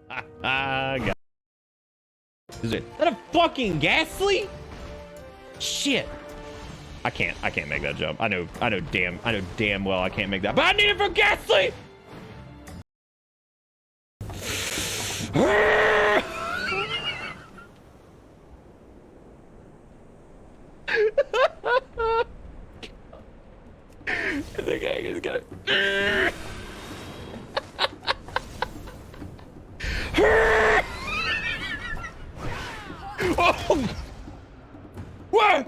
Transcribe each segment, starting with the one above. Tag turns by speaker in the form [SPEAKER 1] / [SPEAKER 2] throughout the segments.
[SPEAKER 1] God. Is that a fucking ghastly? Shit. I can't make that jump. I know damn well I can't make that, but I need it for ghastly. The guy is gonna. Oh! What?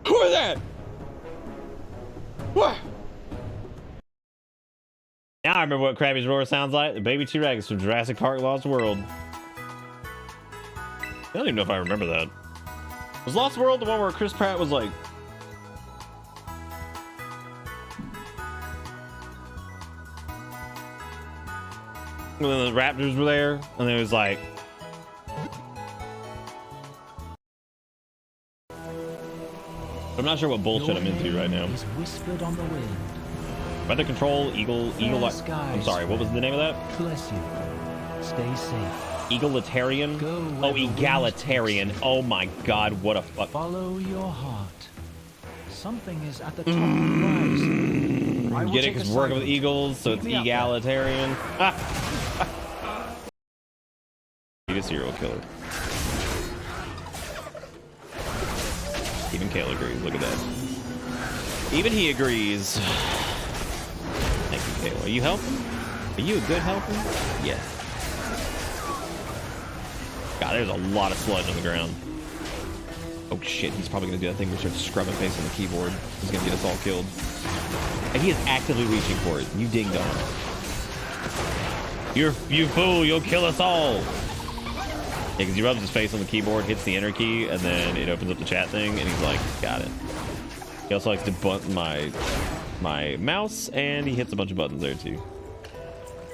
[SPEAKER 1] Who is that? What? Now I remember what Krabby's roar sounds like. The baby T-Rex from Jurassic Park: Lost World. I don't even know if I remember that. Was Lost World the one where Chris Pratt was like? When the raptors were there, and it was like. I'm not sure what bullshit I'm into right now.
[SPEAKER 2] Whispered on the wind.
[SPEAKER 1] Weather control, eagle. I'm sorry, what was the name of that?
[SPEAKER 2] Bless you. Stay safe.
[SPEAKER 1] Egalitarian? Oh, egalitarian. Oh my god, what a fuck.
[SPEAKER 2] Follow your heart. Something is at the top of the rise.
[SPEAKER 1] Get it? Because we're working with eagles, so it's egalitarian. He's a serial killer. Even Kale agrees. Look at that. Even he agrees. Thank you, Kale. Are you helping? Are you a good helper? Yes. God, there's a lot of sludge on the ground. Oh shit, he's probably gonna do that thing where he starts scrubbing face on the keyboard. He's gonna get us all killed. And he is actively reaching for it. You ding dong. You fool, you'll kill us all. Yeah, because he rubs his face on the keyboard, hits the enter key, and then it opens up the chat thing, and he's like, got it. He also likes to button my mouse, and he hits a bunch of buttons there too.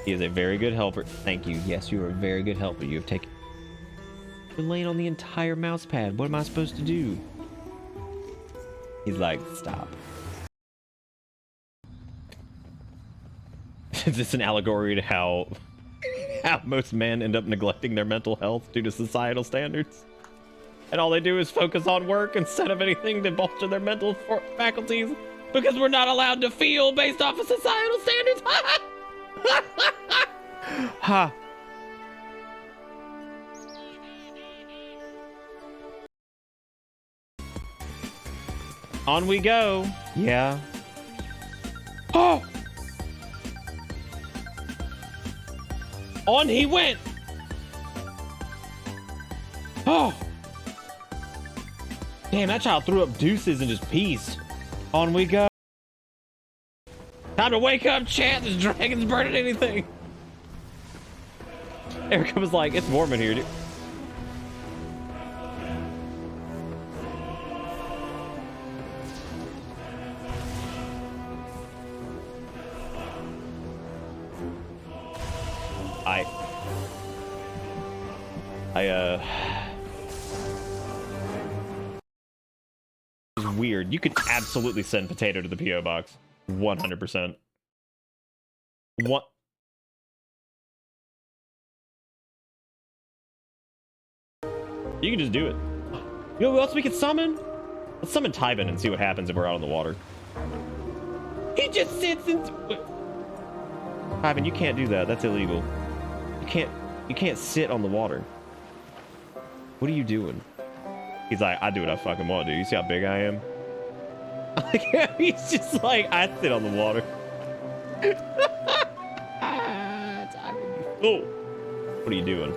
[SPEAKER 1] He is a very good helper. Thank you. Yes, you are a very good helper. You have taken... You're laying on the entire mouse pad. What am I supposed to do? He's like, stop. Is this an allegory to how most men end up neglecting their mental health due to societal standards? And all they do is focus on work instead of anything to bolster their mental faculties because we're not allowed to feel based off of societal standards. Ha. On we go. Yeah. Oh! On he went! Oh! Damn, that child threw up deuces and just peace. On we go. Time to wake up, chat. This dragon's burning anything. Erica was like, it's warm in here, dude. It's weird. You could absolutely send potato to the PO box. 100%. What? You can just do it. You know who else we could summon? Let's summon Tybin and see what happens if we're out on the water. He just sits and... Tybin, you can't do that. That's illegal. You can't sit on the water. What are you doing? He's like, I do what I fucking want, dude. You see how big I am? He's just like, I sit on the water. Oh, what are you doing?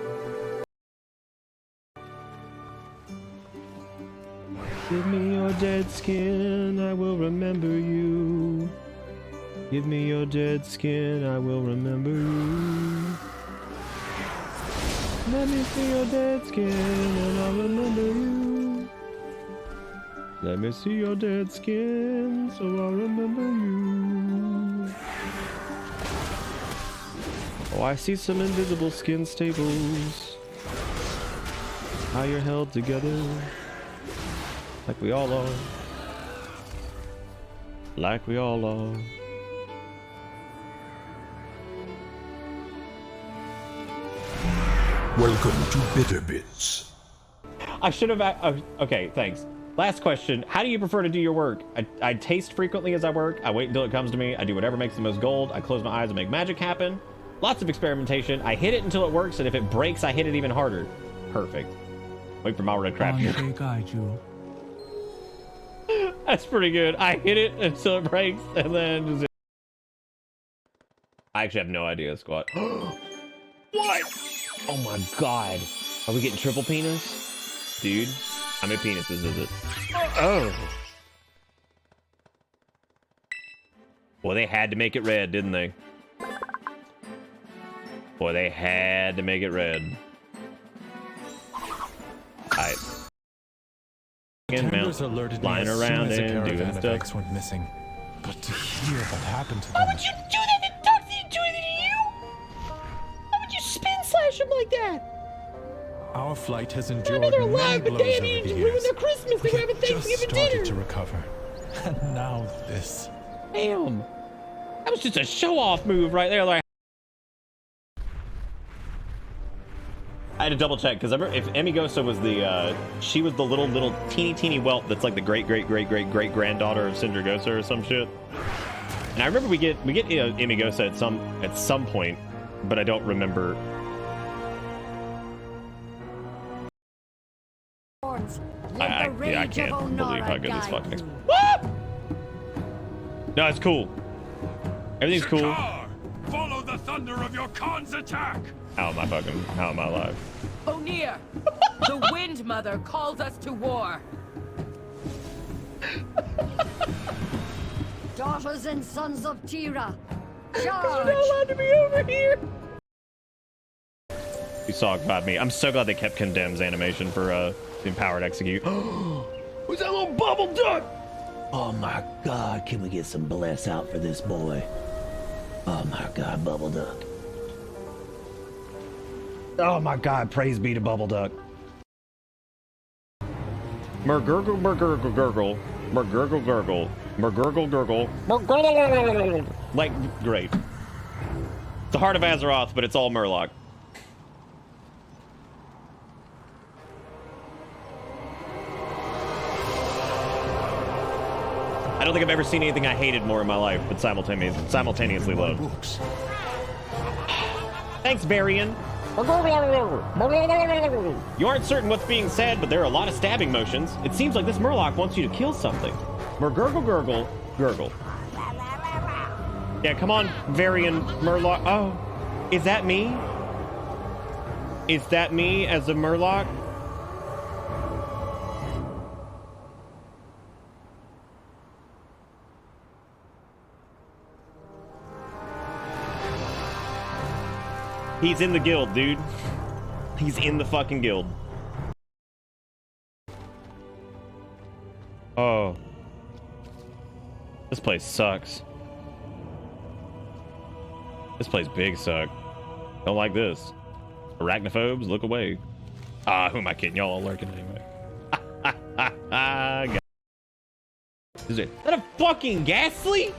[SPEAKER 1] Give me your dead skin, I will remember you. Give me your dead skin, I will remember you. Let me see your dead skin and I'll remember you. Let me see your dead skin so I'll remember you. Oh, I see some invisible skin staples. How you're held together. Like we all are. Like we all are.
[SPEAKER 3] Welcome to Bitter Bits.
[SPEAKER 1] I should have... okay, thanks. Last question. How do you prefer to do your work? I taste frequently as I work. I wait until it comes to me. I do whatever makes the most gold. I close my eyes and make magic happen. Lots of experimentation. I hit it until it works, and if it breaks, I hit it even harder. Perfect. Wait for my red crap. That's pretty good. I hit it until it breaks, and then just... I actually have no idea, squad. What? Oh my god. Are we getting triple penis? Dude, how many penises is it? Oh. Well, they had to make it red, didn't they? Boy, they had to make it red. Alright.
[SPEAKER 4] Tenders alerted me
[SPEAKER 1] Flying
[SPEAKER 4] as
[SPEAKER 1] around
[SPEAKER 4] soon as a
[SPEAKER 1] and
[SPEAKER 4] caravan
[SPEAKER 1] doing
[SPEAKER 4] of
[SPEAKER 1] stuff.
[SPEAKER 4] eggs went missing. But to hear what happened to them...
[SPEAKER 1] Why would you do that to Duck? Did do anything to you? Why would you spin slash him like that?
[SPEAKER 4] Our flight has
[SPEAKER 1] I
[SPEAKER 4] endured
[SPEAKER 1] know they're
[SPEAKER 4] many
[SPEAKER 1] alive, but
[SPEAKER 4] blows
[SPEAKER 1] damn,
[SPEAKER 4] over
[SPEAKER 1] you
[SPEAKER 4] the
[SPEAKER 1] just
[SPEAKER 4] years.
[SPEAKER 1] ruined their Christmas. They were having
[SPEAKER 4] just
[SPEAKER 1] Thanksgiving
[SPEAKER 4] started
[SPEAKER 1] dinner.
[SPEAKER 4] to recover. And now this.
[SPEAKER 1] Damn. That was just a show-off move right there. Like, I had to double check because I remember if Emigosa was the she was the little teeny whelp that's like the great granddaughter of Syndragosa or some shit. And I remember we get Emigosa at some point, but I don't remember. I can't believe how good this fucking is. No, it's cool. Everything's cool.
[SPEAKER 5] Follow the thunder of your Khan's attack.
[SPEAKER 1] How am I alive?
[SPEAKER 6] Onir, the Wind Mother calls us to war.
[SPEAKER 7] Daughters and sons of Tira,
[SPEAKER 1] You're
[SPEAKER 7] charge!
[SPEAKER 1] not allowed to be over here. You saw about me. I'm so glad they kept Condemn's animation for Empowered Execute. Who's that little bubble duck?
[SPEAKER 8] Oh my god, can we get some bless out for this boy? Oh my god, Bubble Duck.
[SPEAKER 1] Oh my god, praise be to Bubble Duck. Mergurgle, mergurgle, gurgle. Mergurgle, gurgle. Mergurgle, gurgle. Mergurgle. Like, great. It's the Heart of Azeroth, but it's all Murloc. I don't think I've ever seen anything I hated more in my life, but simultaneously loved. Thanks, Varian. You aren't certain what's being said, but there are a lot of stabbing motions. It seems like this Murloc wants you to kill something. Mergurgle, gurgle, gurgle. Yeah, come on, Varian Murloc. Oh, is that me? Is that me as a Murloc? He's in the guild, dude. He's in the fucking guild. Oh. This place sucks. This place big suck. Don't like this. Arachnophobes, look away. Ah, who am I kidding? Y'all are lurking anyway. Is that a fucking Ghastly?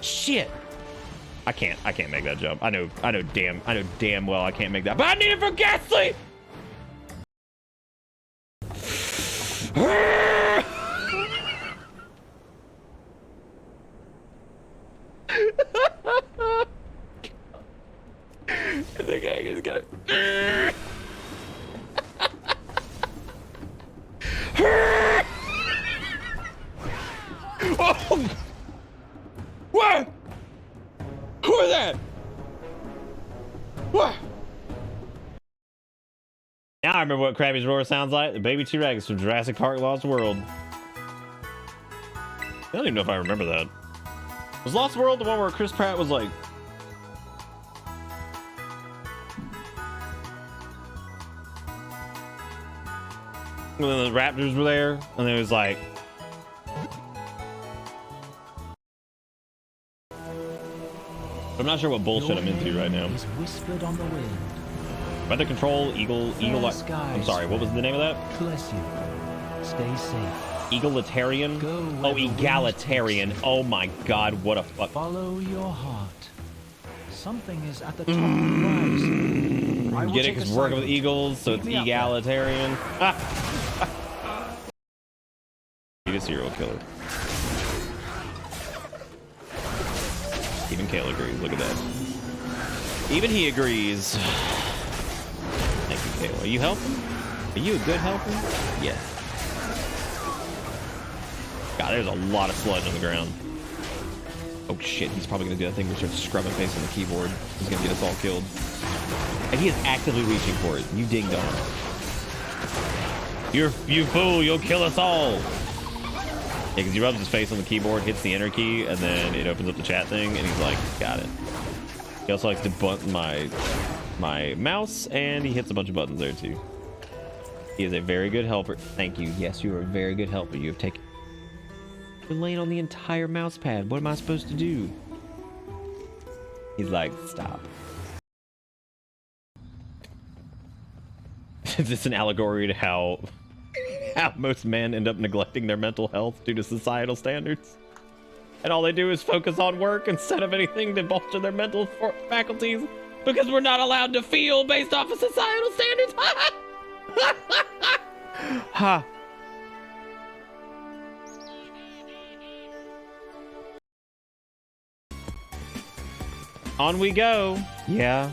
[SPEAKER 1] Shit. I can't make that jump. I know damn well I can't make that. But I need it for Ghastly! The guy is gonna... Oh! What? Who are that? What? Now I remember what Krabby's roar sounds like. The baby T-Rex from Jurassic Park Lost World. I don't even know if I remember that. Was Lost World the one where Chris Pratt was like... when the raptors were there, and it was like... I'm not sure what bullshit I'm into right now.
[SPEAKER 2] Is whispered on the wind.
[SPEAKER 1] Weather control, eagle. I'm sorry, what was the name of that?
[SPEAKER 2] Bless you. Stay safe.
[SPEAKER 1] Egalitarian?
[SPEAKER 2] Go where
[SPEAKER 1] Oh,
[SPEAKER 2] the wind
[SPEAKER 1] egalitarian.
[SPEAKER 2] takes you.
[SPEAKER 1] Oh my god, what a fuck.
[SPEAKER 2] Follow your heart. Something is at the top of the horizon. I will
[SPEAKER 1] Get it?
[SPEAKER 2] take
[SPEAKER 1] Because
[SPEAKER 2] a
[SPEAKER 1] we're working
[SPEAKER 2] side
[SPEAKER 1] with
[SPEAKER 2] on it.
[SPEAKER 1] eagles, so it's
[SPEAKER 2] Meet me up there.
[SPEAKER 1] egalitarian. He's a serial killer. Even Kale agrees. Look at that. Even he agrees. Thank you, Kale. Are you helping? Are you a good helper? Yes. God, there's a lot of sludge on the ground. Oh shit, he's probably gonna do that thing where he starts scrubbing face on the keyboard. He's gonna get us all killed. And he is actively reaching for it. You ding dong. You fool, you'll kill us all. Yeah, because he rubs his face on the keyboard, hits the enter key, and then it opens up the chat thing, and he's like, got it. He also likes to button my mouse, and he hits a bunch of buttons there too. He is a very good helper. Thank you. Yes, you are a very good helper. You have taken... You're laying on the entire mouse pad. What am I supposed to do? He's like, stop. Is this an allegory to how most men end up neglecting their mental health due to societal standards? And all they do is focus on work instead of anything to bolster their mental faculties because we're not allowed to feel based off of societal standards. Ha. On we go. Yeah.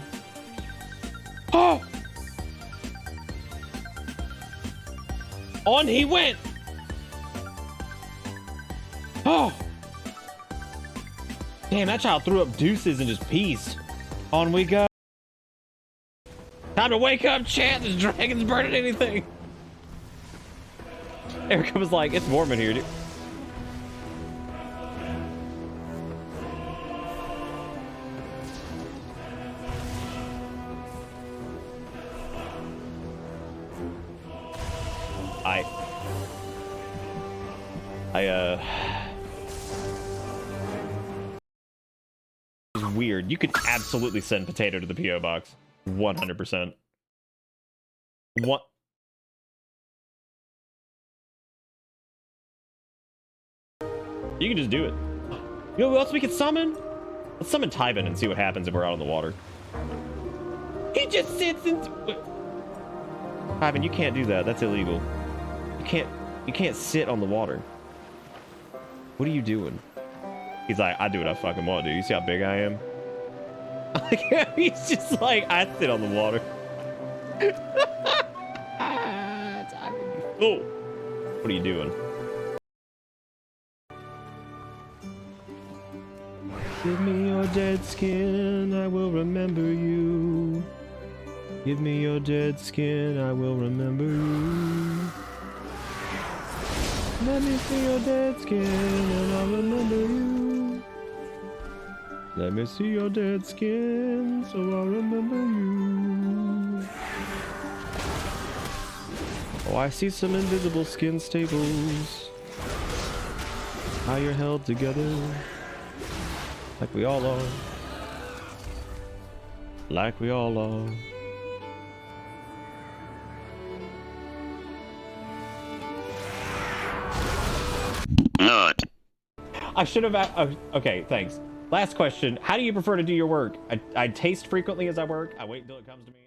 [SPEAKER 1] Oh! On he went! Oh! Damn, that child threw up deuces and just peace. On we go. Time to wake up, chat. This dragon's burning anything. Erica was like, it's warm in here, dude. It's weird. You could absolutely send potato to the PO box. 100%. What? You can just do it. You know who else we could summon? Let's summon Tybin and see what happens if we're out on the water. He just sits and... Tybin, you can't do that. That's illegal. You can't sit on the water. What are you doing? He's like, I do what I fucking want, dude. You see how big I am? He's just like, I sit on the water. Oh, what are you doing? Give me your dead skin, I will remember you. Give me your dead skin, I will remember you. Let me see your dead skin and I'll remember you. Let me see your dead skin so I'll remember you. Oh, I see some invisible skin staples. How you're held together. Like we all are. Like we all are. Not. I should have... okay, thanks. Last question. How do you prefer to do your work? I taste frequently as I work. I wait until it comes to me.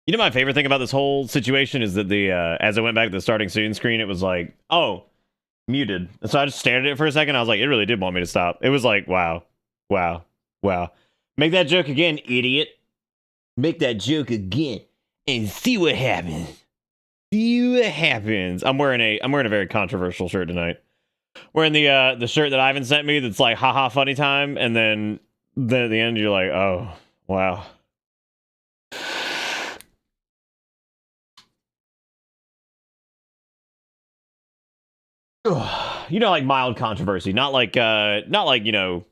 [SPEAKER 1] You know, my favorite thing about this whole situation is that the as I went back to the starting soon screen, it was like, oh, muted. And so I just stared at it for a second. I was like, it really did want me to stop. It was like, wow, wow, wow. Make that joke again, idiot. Make that joke again and see what happens. See what happens. I'm wearing a very controversial shirt tonight. Wearing the shirt that Ivan sent me that's like haha funny time, and then at the end you're like, oh, wow. you know, like mild controversy, not like you know,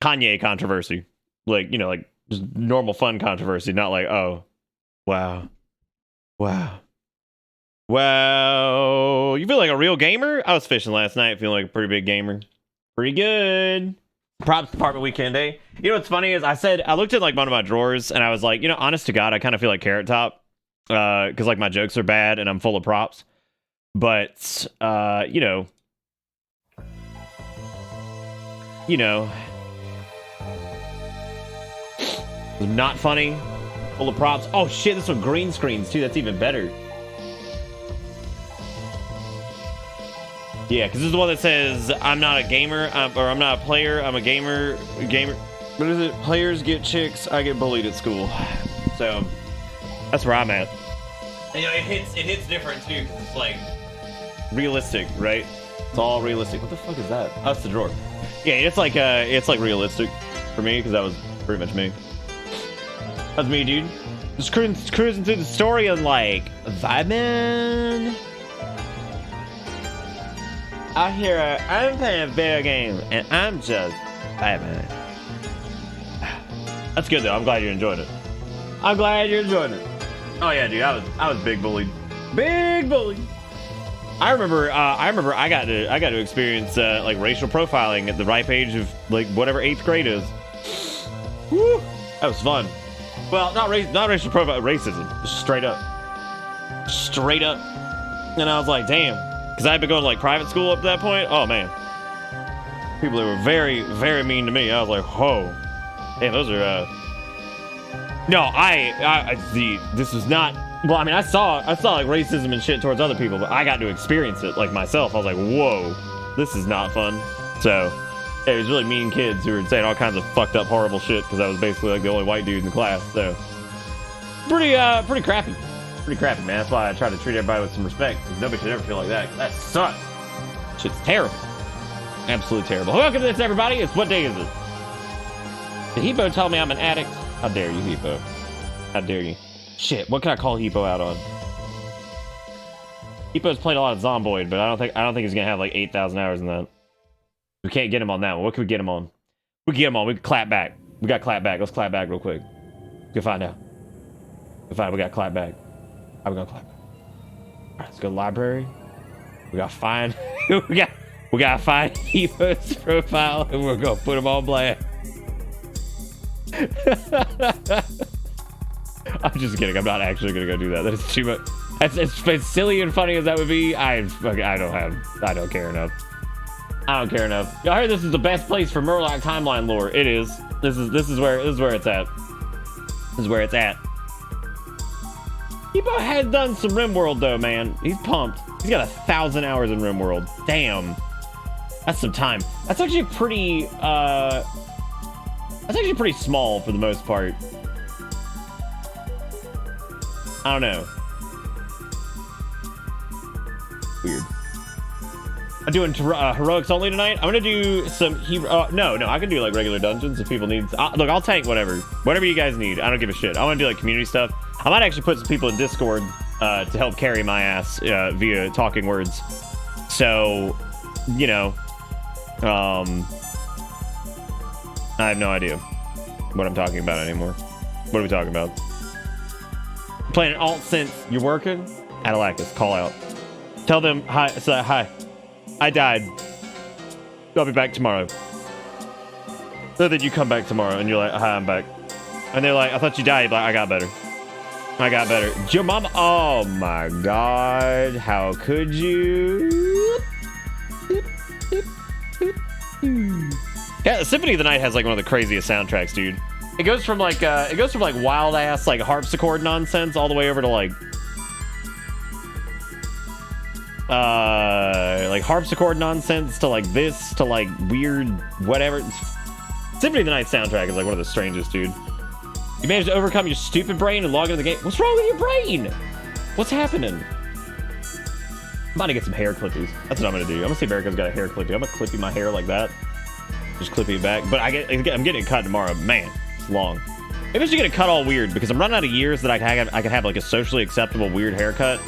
[SPEAKER 1] Kanye controversy, like, you know, like just normal fun controversy, not like, oh, wow, you feel like a real gamer? I was fishing last night, feeling like a pretty big gamer. Pretty good. Props department weekend day. You know what's funny is I looked at like one of my drawers and I was like, you know, honest to God, I kind of feel like Carrot Top, because like my jokes are bad and I'm full of props. But you know, not funny, full of props. Oh shit, this one green screens too. That's even better. Yeah, because this is the one that says, I'm not a gamer, or I'm not a player, I'm a gamer. What is it? Players get chicks, I get bullied at school. So, that's where I'm at. And, you know, it hits different too, because it's like, realistic, right? It's all realistic. What the fuck is that? Oh, that's the drawer. Yeah, it's like realistic for me, because that was pretty much me. That's me, dude. Just cruising through the story and like, vibing. I hear I'm playing a video game and I'm just vibing. That's good though. I'm glad you enjoyed it. I'm glad you enjoyed it. Oh yeah, dude. I was big bullied. Big bullied. I remember I got to experience like racial profiling at the ripe age of like whatever 8th grade is. Woo! That was fun. Well, not racial profiling, racism. Just straight up. And I was like, damn. Because I had been going to like private school up to that point. Oh man, people that were very, very mean to me. I was like, whoa, damn, those are. No, this was not. Well, I mean, I saw like racism and shit towards other people, but I got to experience it like myself. I was like, whoa, this is not fun. So, yeah, it was really mean kids who were saying all kinds of fucked up, horrible shit because I was basically like the only white dude in the class. So, pretty crappy. Pretty crappy, man. That's why I try to treat everybody with some respect. Nobody should ever feel like that. That sucks. Shit's terrible. Absolutely terrible. Welcome to this, everybody. It's what day is it? Did Hippo tell me I'm an addict? How dare you, Hippo? How dare you? Shit, what can I call Hippo out on? Hippo's played a lot of Zomboid, but I don't think he's gonna have like 8,000 hours in that. We can't get him on that one. What can we get him on? We can get him on. We can clap back. We got clap back. Let's clap back real quick. Go find out. We got clap back. How we gonna clap? All right, let's go to the library. We gotta find we gotta find Evo's profile and we're gonna put him on blast. I'm just kidding. I'm not actually gonna go do that. That is too much. As silly and funny as that would be, I don't care enough. I don't care enough. Y'all heard this is the best place for Murloc timeline lore. It is. This is where it's at. This is where it's at. Hippo has done some RimWorld though, man. He's pumped. He's got 1,000 hours in RimWorld. Damn. That's some time. That's actually pretty small for the most part. I don't know. Weird. I'm doing heroics only tonight. I'm gonna do some no, I can do like regular dungeons if people need. Look, I'll tank whatever you guys need. I don't give a shit. I want to do like community stuff. I might actually put some people in Discord to help carry my ass via talking words. So, you know, I have no idea what I'm talking about anymore. What are we talking about? Playing an alt synth. You're working? Adalakis, call out. Tell them hi. Say hi. I died. I'll be back tomorrow. So then you come back tomorrow and you're like, hi, I'm back. And they're like, I thought you died. Like, I got better. Your mama. Oh my god. How could you? Yeah, Symphony of the Night has like one of the craziest soundtracks, dude. It goes from like wild ass like harpsichord nonsense all the way over to like harpsichord nonsense to like this to like weird whatever. Symphony of the Night soundtrack is like one of the strangest, dude. You managed to overcome your stupid brain and log into the game. What's wrong with your brain? What's happening? I'm about to get some hair clippies. That's what I'm gonna do. I'm gonna see if Erica's got a hair clippy. I'm gonna clippy my hair like that. Just clippy it back. But I'm getting it cut tomorrow. Man, it's long. Maybe I should get it cut all weird because I'm running out of years that I could have like a socially acceptable weird haircut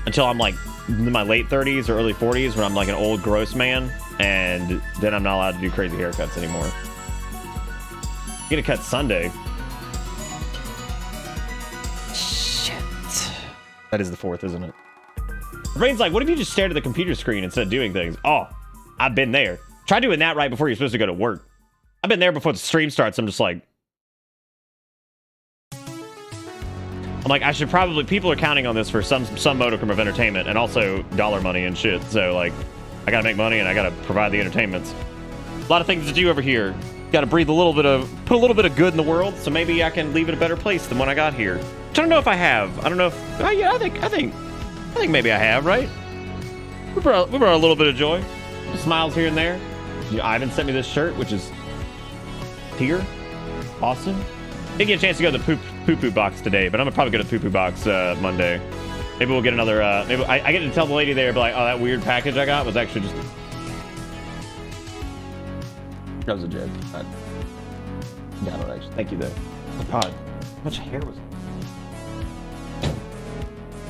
[SPEAKER 1] until I'm like in my late 30s or early 40s when I'm like an old gross man, and then I'm not allowed to do crazy haircuts anymore. Get a cut Sunday. Shit. That is the 4th, isn't it? Brain's like, what if you just stared at the computer screen instead of doing things? Oh, I've been there. Try doing that right before you're supposed to go to work. I've been there before the stream starts. I'm just like, I should probably, people are counting on this for some modicum of entertainment and also dollar money and shit. So like, I gotta make money and I gotta provide the entertainments. A lot of things to do over here. Gotta breathe put a little bit of good in the world. So maybe I can leave it a better place than when I got here. Which I don't know if I have. I don't know if, yeah, I think maybe I have, right? We brought a little bit of joy. Smiles here and there. Ivan sent me this shirt, which is here. Awesome. Didn't get a chance to go to the poo-poo box today, but I'm gonna probably go to the poo-poo box Monday. Maybe we'll get another, maybe I get to tell the lady there, but like, oh, that weird package I got was actually just... That was a joke. I don't actually. Thank you, though. Oh, God. How much hair was it?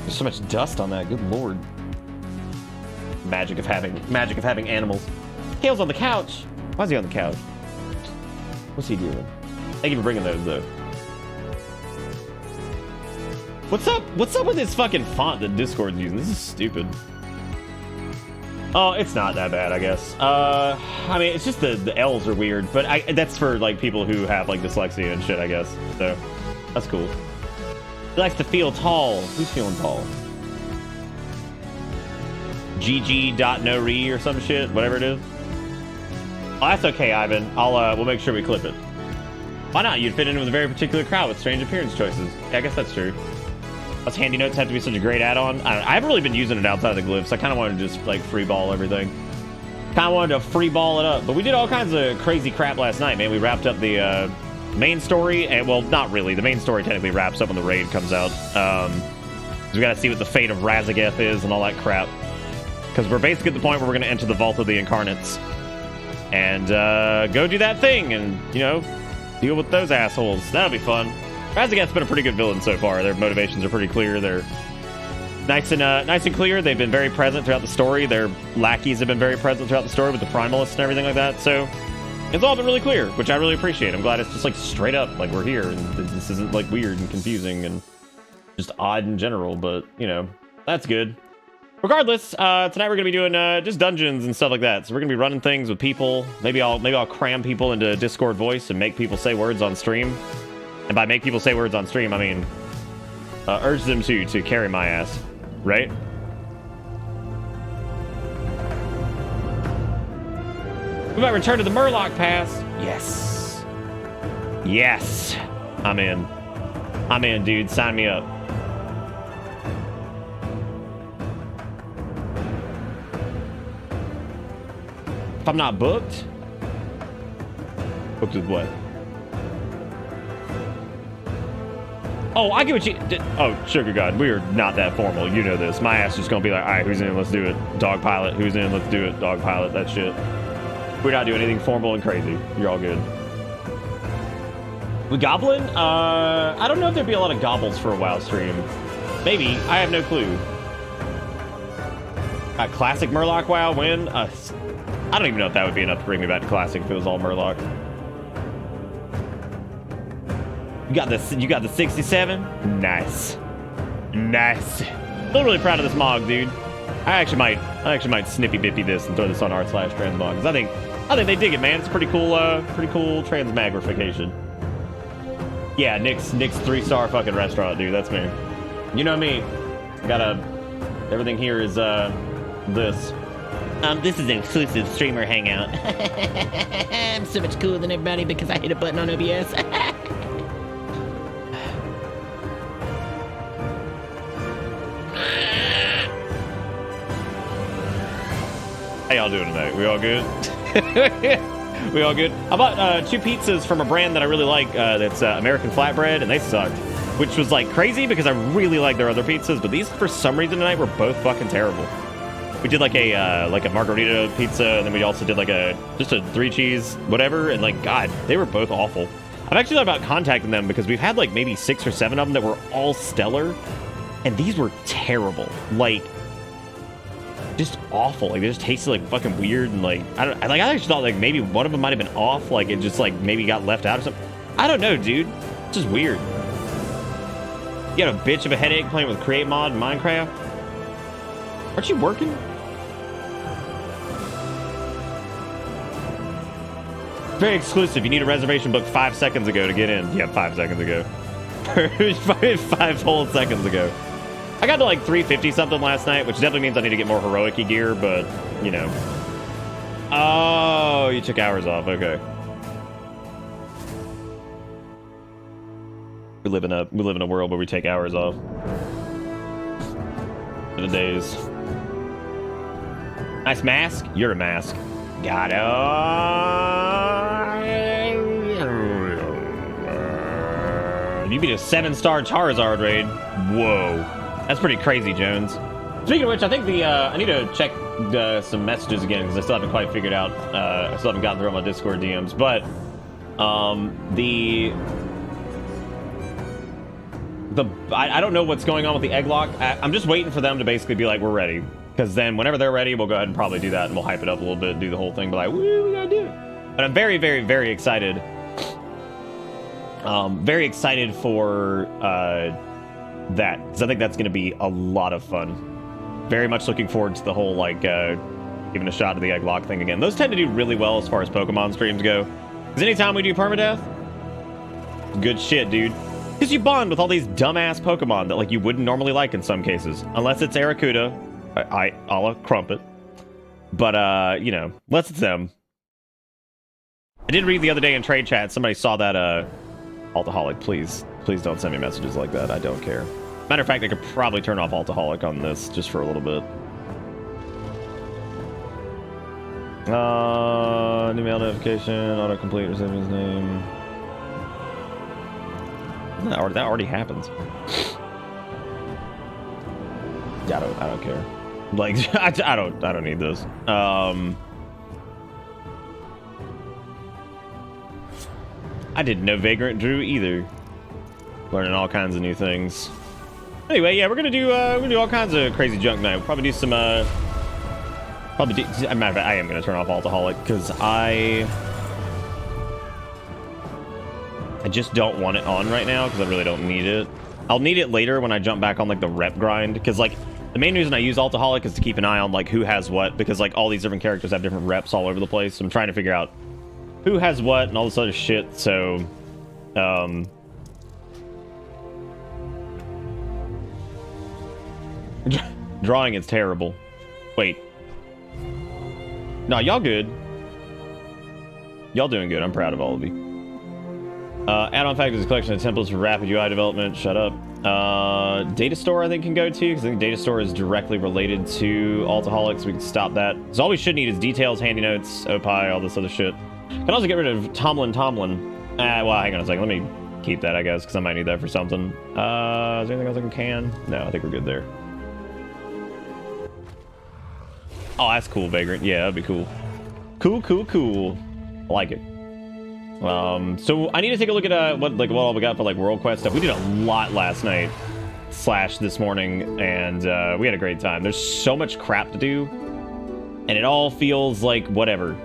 [SPEAKER 1] There's so much dust on that. Good Lord. Magic of having animals. Kale's on the couch. Why is he on the couch? What's he doing? Thank you for bringing those, though. What's up with this fucking font that Discord's using? This is stupid. Oh, it's not that bad, I guess. I mean, it's just the L's are weird, but that's for like people who have like dyslexia and shit, I guess. So that's cool. He likes to feel tall. Who's feeling tall? GG.NoRe or some shit, whatever it is. Oh, that's okay, Ivan. We'll make sure we clip it. Why not? You'd fit in with a very particular crowd with strange appearance choices. Yeah, I guess that's true. Those handy notes have to be such a great add-on. I haven't really been using it outside of the glyphs. I kind of wanted to just like free ball everything. Kind of wanted to free ball it up. But we did all kinds of crazy crap last night, man. We wrapped up the main story. And well, not really. The main story technically wraps up when the raid comes out. We got to see what the fate of Razageth is and all that crap. Because we're basically at the point where we're going to enter the Vault of the Incarnates. And go do that thing and, you know, deal with those assholes. That'll be fun. Razageth's been a pretty good villain so far. Their motivations are pretty clear. They're nice and clear. They've been very present throughout the story. Their lackeys have been very present throughout the story with the primalists and everything like that. So it's all been really clear, which I really appreciate. I'm glad it's just like straight up, like we're here, and this isn't like weird and confusing and just odd in general. But you know, that's good. Regardless, tonight we're gonna be doing just dungeons and stuff like that. So we're gonna be running things with people. Maybe I'll cram people into Discord voice and make people say words on stream. And by make people say words on stream, I mean urge them to carry my ass, right? We might return to the Murloc Pass. Yes. Yes. I'm in. I'm in, dude. Sign me up. If I'm not booked? Booked with what? Oh, I get what you... Oh, Sugar God, we are not that formal. You know this. My ass is just gonna be like, all right, who's in? Let's do it. Dog Pilot. Who's in? Let's do it. Dog Pilot. That shit. We're not doing anything formal and crazy. You're all good. With Goblin? I don't know if there'd be a lot of gobbles for a WoW stream. Maybe. I have no clue. Classic Murloc WoW win? I don't even know if that would be enough to bring me back to Classic if it was all Murloc. You got the 67? Nice. Nice. Still really proud of this mog, dude. I actually might snippy bippy this and throw this on r/transmog because I think they dig it, man. It's pretty cool transmagrification. Yeah, Nick's 3-star fucking restaurant, dude. That's me. You know me. Everything here is this. This is an exclusive streamer hangout. I'm so much cooler than everybody because I hit a button on OBS. How y'all doing tonight? We all good? We all good? I bought 2 pizzas from a brand that I really like. That's American Flatbread, and they sucked. Which was like crazy because I really like their other pizzas, but these for some reason tonight were both fucking terrible. We did like a margarita pizza, and then we also did like just a 3-cheese whatever, and like God, they were both awful. I've actually thought about contacting them because we've had like maybe 6 or 7 of them that were all stellar, and these were terrible. Like just awful. Like they just tasted like fucking weird and like I actually thought like maybe one of them might have been off, like it just like maybe got left out or something. I don't know, dude. It's just weird. You got a bitch of a headache playing with Create Mod in Minecraft? Aren't you working? Very exclusive. You need a reservation booked 5 seconds ago to get in. Yeah, 5 seconds ago. 5 whole seconds ago. I got to like 350 something last night, which definitely means I need to get more heroic-y gear, but you know. Oh, you took hours off. Okay. We live in a world where we take hours off. For the days. Nice mask. You're a mask. Got it. You beat a 7-star Charizard raid. Whoa, that's pretty crazy, Jones. Speaking of which, I think I need to check some messages again because I still haven't quite figured out. I still haven't gotten through all my Discord DMs, but I don't know what's going on with the egg lock. I'm just waiting for them to basically be like, we're ready. Because then whenever they're ready, we'll go ahead and probably do that and we'll hype it up a little bit, do the whole thing, be like, woo, we gotta do it. But I'm very, very, very excited. Very excited for that. Because I think that's going to be a lot of fun. Very much looking forward to the whole, like, giving a shot at the egg lock thing again. Those tend to do really well as far as Pokemon streams go. Because anytime we do permadeath, good shit, dude. Because you bond with all these dumbass Pokemon that like you wouldn't normally like in some cases. Unless it's Arrokuda, a la Crumpet. But, you know, unless it's them. I did read the other day in trade chat, somebody saw that, Altaholic, please don't send me messages like that. I don't care. Matter of fact, I could probably turn off Altaholic on this just for a little bit. New mail notification, autocomplete recipient's name. That already happens. Yeah, I don't care. Like I don't need this. I didn't know Vagrant drew either. Learning all kinds of new things. Anyway, yeah, we're gonna do all kinds of crazy junk tonight. We'll probably do some matter of fact, I am gonna turn off Altaholic because I just don't want it on right now because I really don't need it. I'll need it later when I jump back on like the rep grind because like the main reason I use Altaholic is to keep an eye on like who has what because like all these different characters have different reps all over the place. So I'm trying to figure out who has what and all this other shit. So drawing is terrible. Wait. No, y'all good. Y'all doing good. I'm proud of all of you. Add-on factors is a collection of templates for rapid UI development. Shut up. Data store I think can go to because I think data store is directly related to Altaholic, so we can stop that. So all we should need is details, handy notes, Opie, all this other shit. Can also get rid of Tomlin. Well, hang on a second. Let me keep that, I guess, because I might need that for something. Is there anything else I can? No, I think we're good there. Oh, that's cool, Vagrant. Yeah, that'd be cool. Cool. I like it. So I need to take a look at what all we got for like World Quest stuff. We did a lot last night / this morning, and we had a great time. There's so much crap to do, and it all feels like whatever.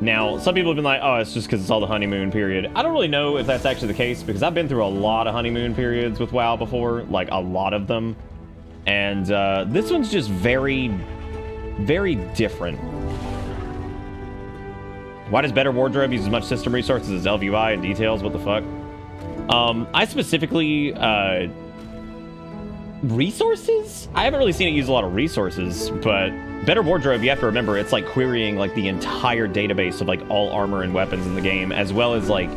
[SPEAKER 1] Now, some people have been like, oh, it's just because it's all the honeymoon period. I don't really know if that's actually the case, because I've been through a lot of honeymoon periods with WoW before, like a lot of them. And this one's just very, very different. Why does Better Wardrobe use as much system resources as LVUI and details? What the fuck? I specifically... resources? I haven't really seen it use a lot of resources, but Better Wardrobe, you have to remember, it's like querying like the entire database of like all armor and weapons in the game, as well as like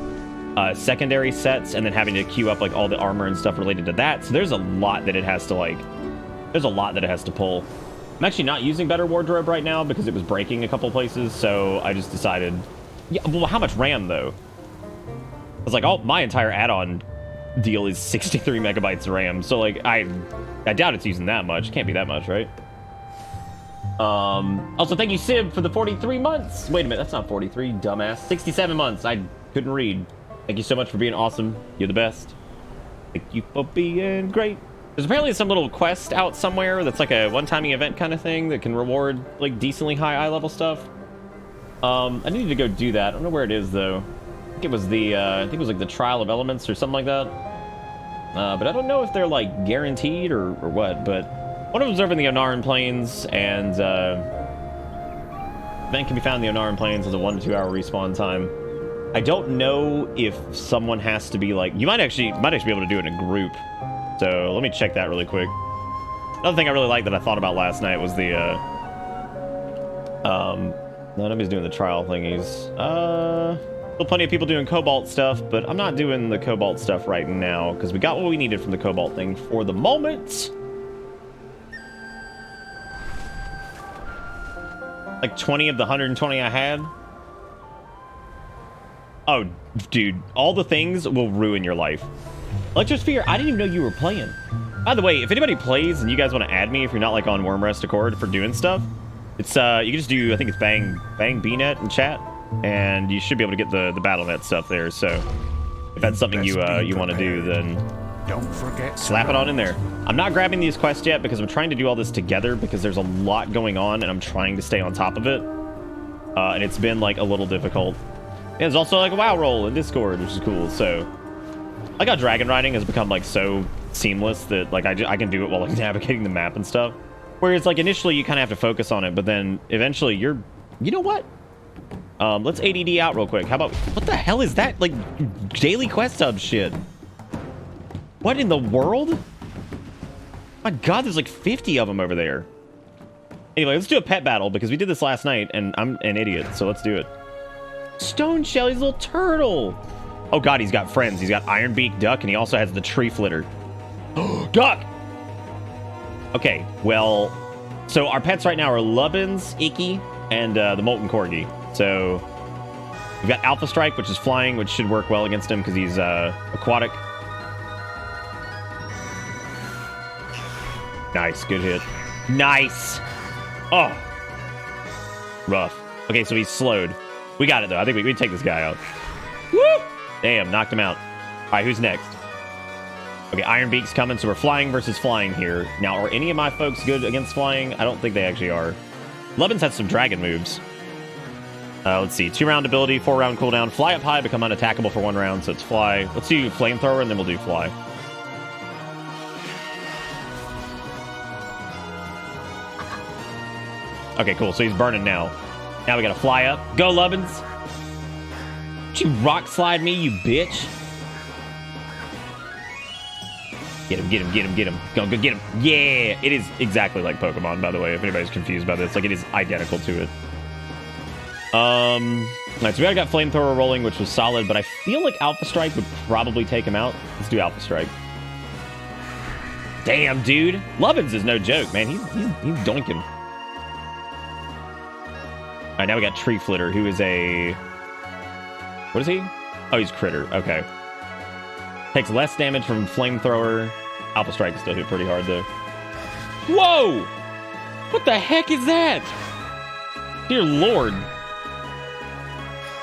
[SPEAKER 1] secondary sets, and then having to queue up like all the armor and stuff related to that. So there's a lot that it has to like... There's a lot that it has to pull. I'm actually not using Better Wardrobe right now because it was breaking a couple places, so I just decided... Yeah, well, how much RAM, though? I was like, oh, my entire add-on deal is 63 megabytes of RAM, so, like, I doubt it's using that much. Can't be that much, right? Also, thank you, Sib, for the 43 months! Wait a minute, that's not 43, dumbass. 67 months. I couldn't read. Thank you so much for being awesome. You're the best. Thank you for being great. There's apparently some little quest out somewhere that's like a one-timing event kind of thing that can reward like decently high eye level stuff. I need to go do that. I don't know where it is though. I think it was the I think it was like the Trial of Elements or something like that. But I don't know if they're like guaranteed or what. But I want to observe in the Onaran Plains, and event can be found in the Onaran Plains as a 1 to 2 hour respawn time. I don't know if someone has to be like, you might actually be able to do it in a group. So let me check that really quick. Another thing I really liked that I thought about last night was the no, nobody's doing the trial thingies. Still plenty of people doing Cobalt stuff, but I'm not doing the Cobalt stuff right now because we got what we needed from the Cobalt thing for the moment. Like 20 of the 120 I had. Oh, dude, all the things will ruin your life. Electrosphere, I didn't even know you were playing. By the way, if anybody plays and you guys want to add me, if you're not like on Wormrest Accord for doing stuff, it's you can just do, I think it's bang BNet in chat, and you should be able to get the BattleNet stuff there. So if that's something you want to do, then
[SPEAKER 3] Don't forget.
[SPEAKER 1] slap it on in there. I'm not grabbing these quests yet because I'm trying to do all this together because there's a lot going on and I'm trying to stay on top of it. And it's been like a little difficult. And there's also like a WoW roll in Discord, which is cool. So like how dragon riding has become like so seamless that like I can do it while like navigating the map and stuff. Whereas like initially you kind of have to focus on it, but then eventually you know what? Let's ADD out real quick. How about, what the hell is that? Like daily quest hub shit. What in the world? My God, there's like 50 of them over there. Anyway, let's do a pet battle because we did this last night and I'm an idiot. So let's do it. Stone Shell, he's a little turtle. Oh God, he's got friends. He's got Ironbeak Duck and he also has the Tree Flitter. Duck! Okay, well, so our pets right now are Lubbins, Icky, and the Molten Corgi. So we've got Alpha Strike, which is flying, which should work well against him because he's aquatic. Nice, good hit. Nice! Oh! Rough. Okay, so he's slowed. We got it, though. I think we can take this guy out. Woo! Damn, knocked him out. All right, who's next? Okay, Ironbeak's coming, so we're flying versus flying here. Now, are any of my folks good against flying? I don't think they actually are. Lubbins has some dragon moves. Let's see. 2-round ability, 4-round cooldown. Fly up high, become unattackable for 1 round, so it's fly. Let's do flamethrower, and then we'll do fly. Okay, cool. So he's burning now. Now we gotta fly up. Go, Lubbins. Don't you rock slide me, you bitch. Get him, get him, get him, get him. Go get him. Yeah! It is exactly like Pokemon, by the way, if anybody's confused by this. Like, it is identical to it. Alright, so we already got Flamethrower rolling, which was solid, but I feel like Alpha Strike would probably take him out. Let's do Alpha Strike. Damn, dude. Lubbins is no joke, man. He's doinking. Alright, now we got Tree Flitter, who is a... What is he? Oh, he's Critter. Okay. Takes less damage from Flamethrower. Alpha Strike is still hit pretty hard, though. Whoa! What the heck is that? Dear Lord.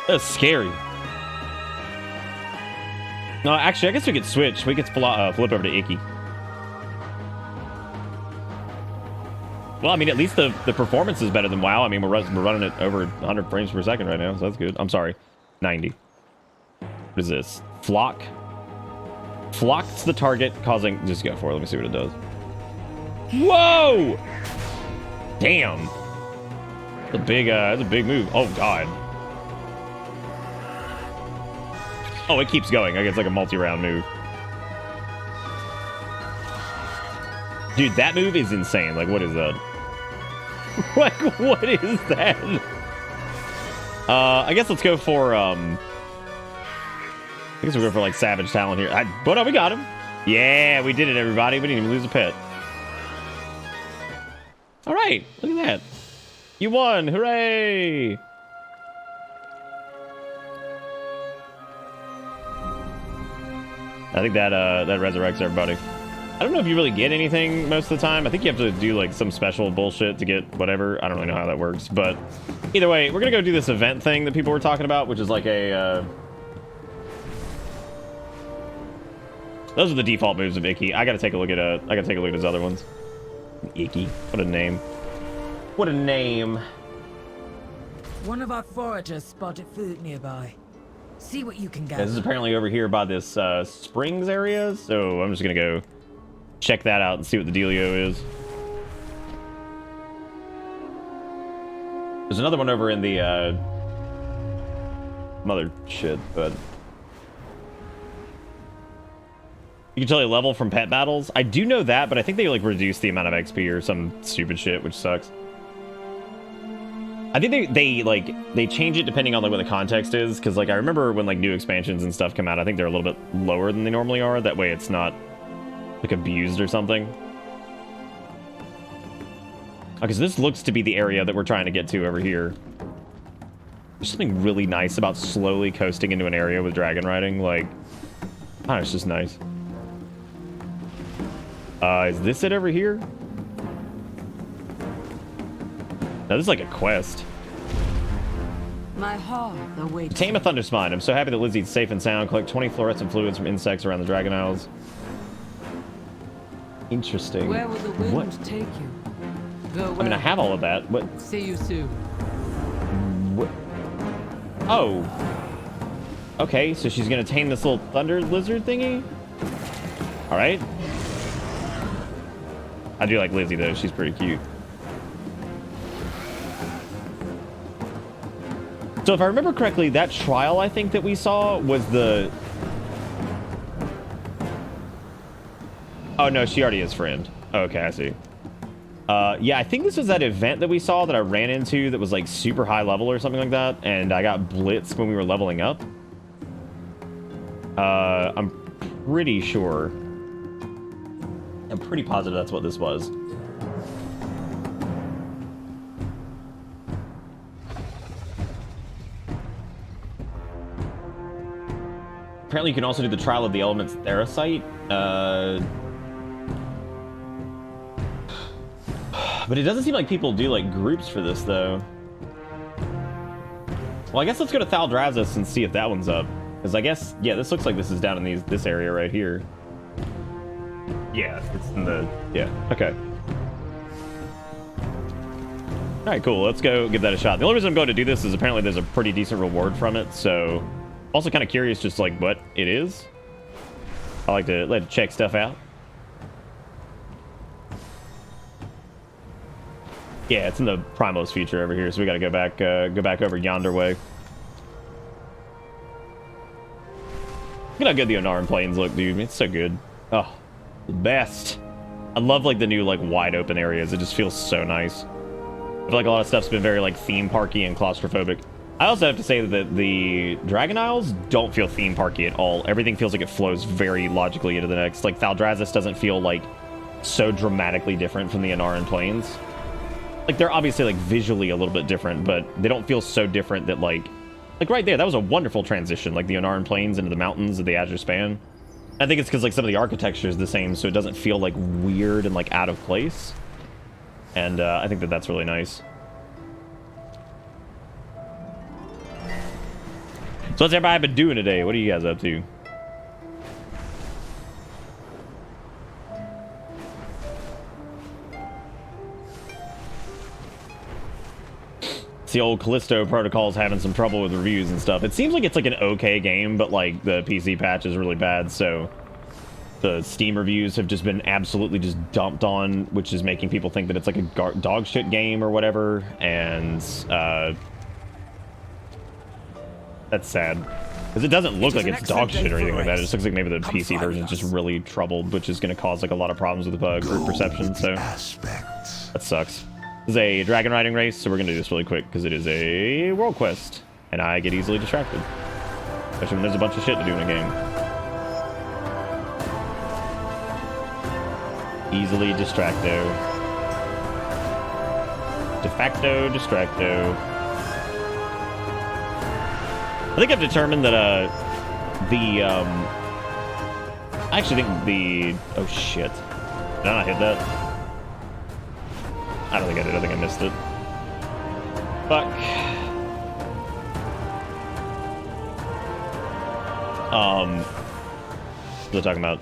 [SPEAKER 1] That's scary. No, actually, I guess we could switch. We could flip over to Icky. Well, I mean, at least the performance is better than WoW. I mean, we're running it over 100 frames per second right now, so that's good. I'm sorry. 90. What is this? Flock? Flocks the target, causing... Just go for it. Let me see what it does. Whoa! Damn. That's a big move. Oh, God. Oh, it keeps going. I guess it's like a multi-round move. Dude, that move is insane. Like, what is that? Like, what is that? I guess let's go for, I guess we'll go for, like, Savage Talent here. But we got him. Yeah, we did it, everybody. We didn't even lose a pet. All right, look at that. You won. Hooray! I think that resurrects everybody. I don't know if you really get anything most of the time. I think you have to do like some special bullshit to get whatever. I don't really know how that works, but either way, we're gonna go do this event thing that people were talking about, which is like a Those are the default moves of Icky. I gotta take a look at his other ones. Icky. What a name. What a name.
[SPEAKER 6] One of our foragers spotted food nearby. See what you can
[SPEAKER 1] Yeah,
[SPEAKER 6] gather.
[SPEAKER 1] this is apparently over here by this springs area, so I'm just gonna go check that out and see what the dealio is. There's another one over in the mother shit, but you can tell a level from pet battles. I do know that, but I think they like reduce the amount of XP or some stupid shit, which sucks. I think they change it depending on like what the context is, because like I remember when like new expansions and stuff come out, I think they're a little bit lower than they normally are. That way it's not like abused or something. Because this looks to be the area that we're trying to get to over here. There's something really nice about slowly coasting into an area with dragon riding. Like, oh, it's just nice. Is this it over here? No, this is like a quest.
[SPEAKER 6] My heart awaits.
[SPEAKER 1] Tame a Thunderspine. I'm so happy that Lizzie's safe and sound. Collect 20 fluorescent fluids from insects around the Dragon Isles. Interesting.
[SPEAKER 6] Where will the wind
[SPEAKER 1] What?
[SPEAKER 6] take you? Go well.
[SPEAKER 1] I mean, I have all of that. What?
[SPEAKER 6] See you soon.
[SPEAKER 1] What? Oh. Okay, so she's gonna tame this little thunder lizard thingy? Alright. I do like Lizzie, though. She's pretty cute. So if I remember correctly, that trial I think that we saw was the... Oh, no, she already is friend. Okay, I see. Yeah, I think this was that event that we saw that I ran into that was like super high level or something like that, and I got blitzed when we were leveling up. I'm pretty sure. I'm pretty positive that's what this was. Apparently you can also do the Trial of the Elements Therasite. But it doesn't seem like people do like groups for this though. Well, I guess let's go to Thaldrazis and see if that one's up. Because I guess, yeah, this looks like this is down in this area right here. Yeah, it's in the, yeah, okay. All right, cool, let's go give that a shot. The only reason I'm going to do this is apparently there's a pretty decent reward from it, so also kind of curious just like what it is. I like to check stuff out. Yeah, it's in the Primos feature over here, so we gotta go back over yonder way. Look at how good the Onaran Plains look, dude. It's so good. Oh, the best. I love like the new like wide open areas. It just feels so nice. I feel like a lot of stuff's been very like theme parky and claustrophobic. I also have to say that the Dragon Isles don't feel theme parky at all. Everything feels like it flows very logically into the next. Like Thaldrazis doesn't feel like so dramatically different from the Onaran Plains. Like they're obviously like visually a little bit different, but they don't feel so different that like right there, that was a wonderful transition, like the Onaran Plains into the mountains of the Azure Span. I think it's because like some of the architecture is the same, so it doesn't feel like weird and like out of place. And I think that that's really nice. So what's everybody been doing today? What are you guys up to? The old Callisto Protocol's having some trouble with reviews and stuff. It seems like it's like an okay game, but like the PC patch is really bad, so the Steam reviews have just been absolutely just dumped on, which is making people think that it's like a dog shit game or whatever, and that's sad. Because it doesn't look like it's dog shit or anything like that. It just looks like maybe the PC version is just really troubled, which is going to cause like a lot of problems with the bug or perception, so that sucks. This is a dragon riding race, so we're going to do this really quick because it is a world quest, and I get easily distracted. Especially when there's a bunch of shit to do in a game. Easily distracto. De facto distracto. I think I've determined that, I actually think the... Oh, shit. Did I not hit that? I don't think I did. I think I missed it. Fuck. What was I talking about?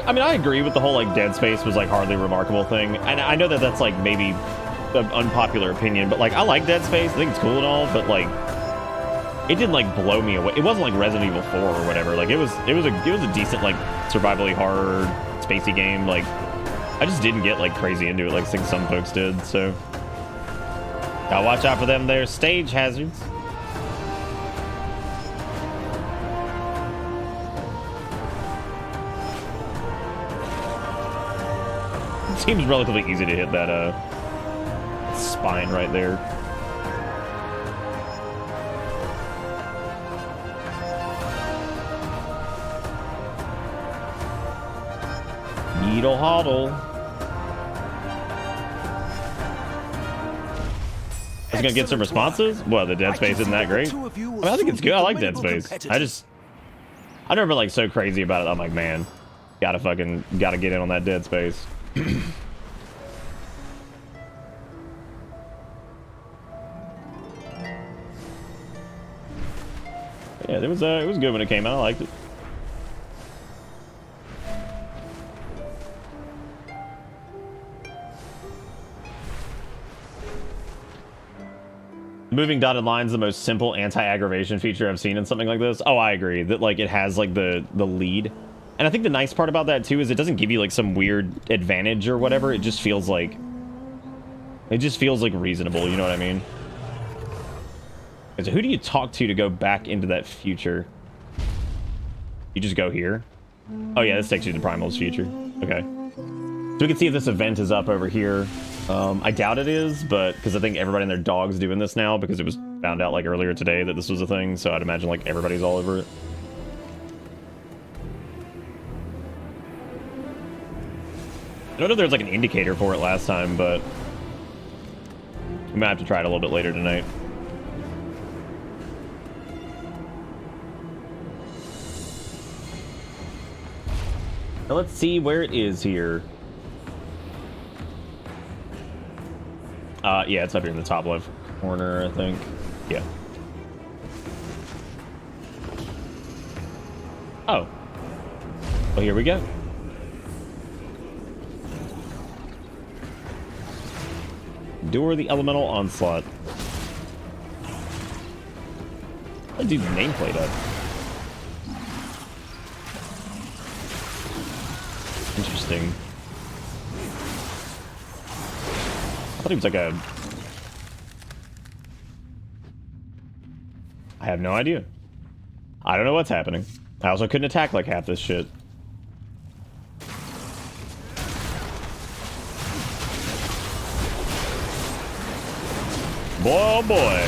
[SPEAKER 1] I mean, I agree with the whole like Dead Space was like hardly remarkable thing, and I know that that's like maybe an unpopular opinion, but like I like Dead Space. I think it's cool and all, but like it didn't like blow me away. It wasn't like Resident Evil 4 or whatever. Like it was a decent like survivally horror spacey game. Like I just didn't get like crazy into it like I think some folks did. So gotta watch out for them. They're stage hazards. Seems relatively easy to hit that spine right there. Needle Hoddle. Is it gonna get some responses? Well, the Dead Space isn't that great. I mean, I think it's good. I like Dead Space. I never like so crazy about it. I'm like, man, gotta get in on that Dead Space. Yeah, it was good when it came out. I liked it. Moving dotted lines is the most simple anti-aggravation feature I've seen in something like this. Oh, I agree that like it has like the lead. And I think the nice part about that too is it doesn't give you like some weird advantage or whatever. It just feels like reasonable, you know what I mean? So who do you talk to go back into that future? You just go here? Oh yeah, this takes you to Primal's future. Okay. So we can see if this event is up over here. I doubt it is, but because I think everybody and their dog's doing this now because it was found out like earlier today that this was a thing, so I'd imagine like everybody's all over it. I don't know if there's like an indicator for it last time, but we might have to try it a little bit later tonight. Now let's see where it is here. Yeah, it's up here in the top left corner, I think. Yeah. Oh. Well, here we go. Endure the elemental onslaught. That dude's nameplate up. Interesting. I thought he was like a... I have no idea. I don't know what's happening. I also couldn't attack like half this shit. Boy, oh boy.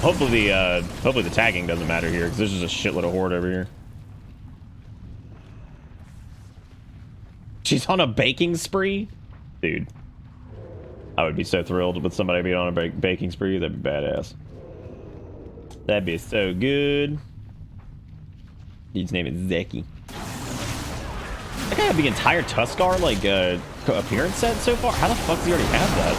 [SPEAKER 1] Hopefully the tagging doesn't matter here, because there's just a shitload of horde over here. She's on a baking spree? Dude. I would be so thrilled with somebody being on a baking spree. That'd be badass. That'd be so good. Dude's name is Zeki. That guy had the entire Tuskar, like, appearance set so far? How the fuck does he already have that?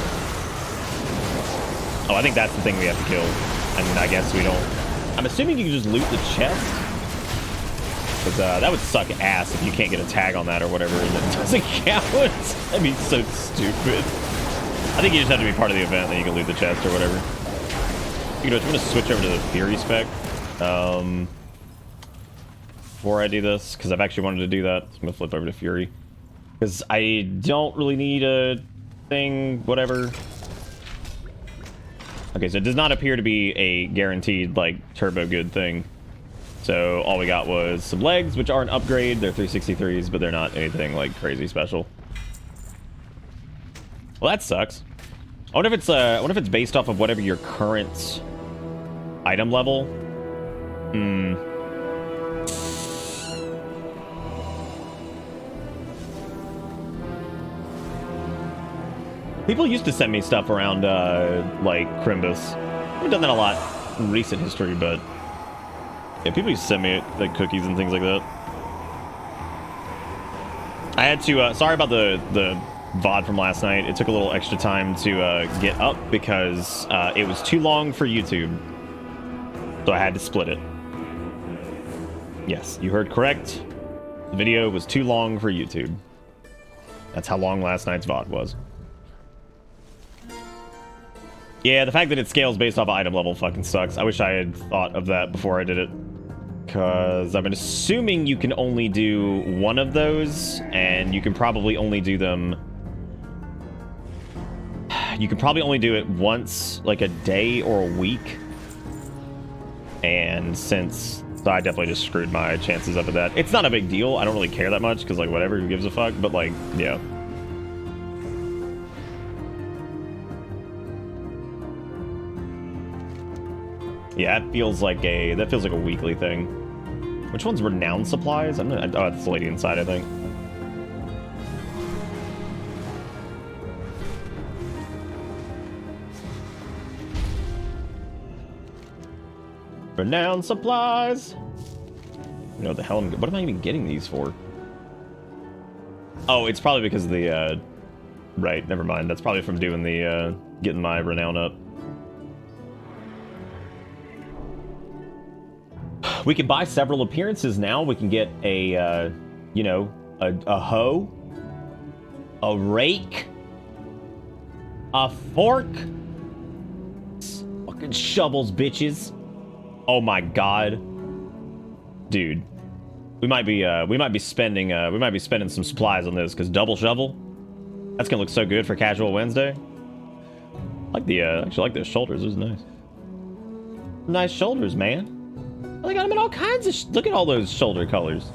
[SPEAKER 1] Oh, I think that's the thing we have to kill. I mean, I guess we don't... I'm assuming you can just loot the chest. But that would suck ass if you can't get a tag on that or whatever and it doesn't count. That'd be so stupid. I think you just have to be part of the event, then you can loot the chest or whatever. You know, I'm going to switch over to the Fury spec. Before I do this, because I've actually wanted to do that. So I'm going to flip over to Fury. Because I don't really need a thing, whatever. Okay, so it does not appear to be a guaranteed, like, turbo good thing. So all we got was some legs, which are an upgrade. They're 363s, but they're not anything, like, crazy special. Well, that sucks. I wonder if it's based off of whatever your current item level. People used to send me stuff around, like, Crimbus. I haven't done that a lot in recent history, but... yeah, people used to send me, like, cookies and things like that. I had to, sorry about the VOD from last night. It took a little extra time to, get up because, it was too long for YouTube. So I had to split it. Yes, you heard correct. The video was too long for YouTube. That's how long last night's VOD was. Yeah, the fact that it scales based off of item level fucking sucks. I wish I had thought of that before I did it. Because I'm assuming you can only do one of those, and you can probably only do them... You can probably only do it once, like a day or a week. And since... So I definitely just screwed my chances up at that. It's not a big deal. I don't really care that much, because, like, whatever, who gives a fuck? But, like, yeah. Yeah, that feels like a weekly thing. Which one's renowned supplies? Oh, it's the lady inside, I think. Renowned supplies. You know what the hell? What am I even getting these for? Oh, it's probably because of the. Right, never mind. That's probably from doing the getting my renown up. We can buy several appearances now. We can get a, you know, a hoe, a rake, a fork, fucking shovels, bitches. Oh my god, dude, we might be spending some supplies on this because double shovel. That's gonna look so good for Casual Wednesday. I like the actually like those shoulders. Those are nice. Nice shoulders, man. They got them in all kinds of look at all those shoulder colors.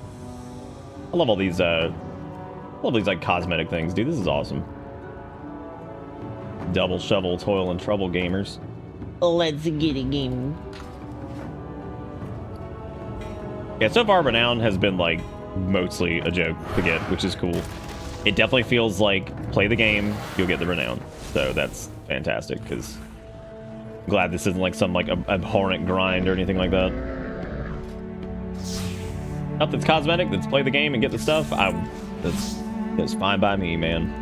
[SPEAKER 1] I love all these like cosmetic things, dude. This is awesome. Double shovel, toil and trouble gamers. Let's get a game. Yeah, so far Renown has been like mostly a joke to get, which is cool. It definitely feels like play the game, you'll get the Renown. So that's fantastic, because I'm glad this isn't like some like abhorrent grind or anything like that. Stuff that's cosmetic, that's play the game and get the stuff, that's fine by me, man.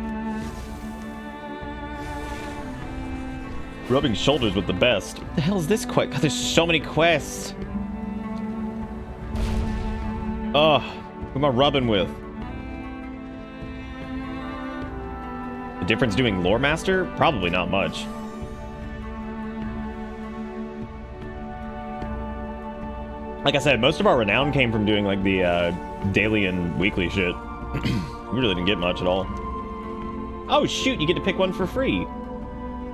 [SPEAKER 1] Rubbing shoulders with the best. What the hell is this quest? God, there's so many quests. Oh, who am I rubbing with? The difference doing Lore Master? Probably not much. Like I said, most of our renown came from doing like the daily and weekly shit. We really didn't get much at all. Oh shoot, you get to pick one for free.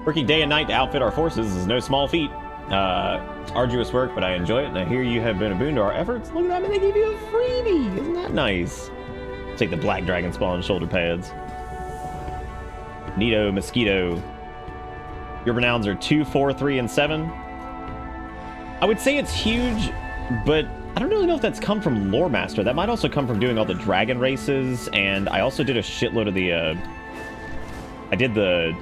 [SPEAKER 1] Working day and night to outfit our forces is no small feat. It's arduous work, but I enjoy it, and I hear you have been a boon to our efforts. Look at that, man, they give you a freebie. Isn't that nice? Take the Black Dragon Spawn shoulder pads. Neato Mosquito. Your renowns are 2, 4, 3, and 7. I would say it's huge, but I don't really know if that's come from Lore Master. That might also come from doing all the dragon races, and I also did a shitload of the, I did the,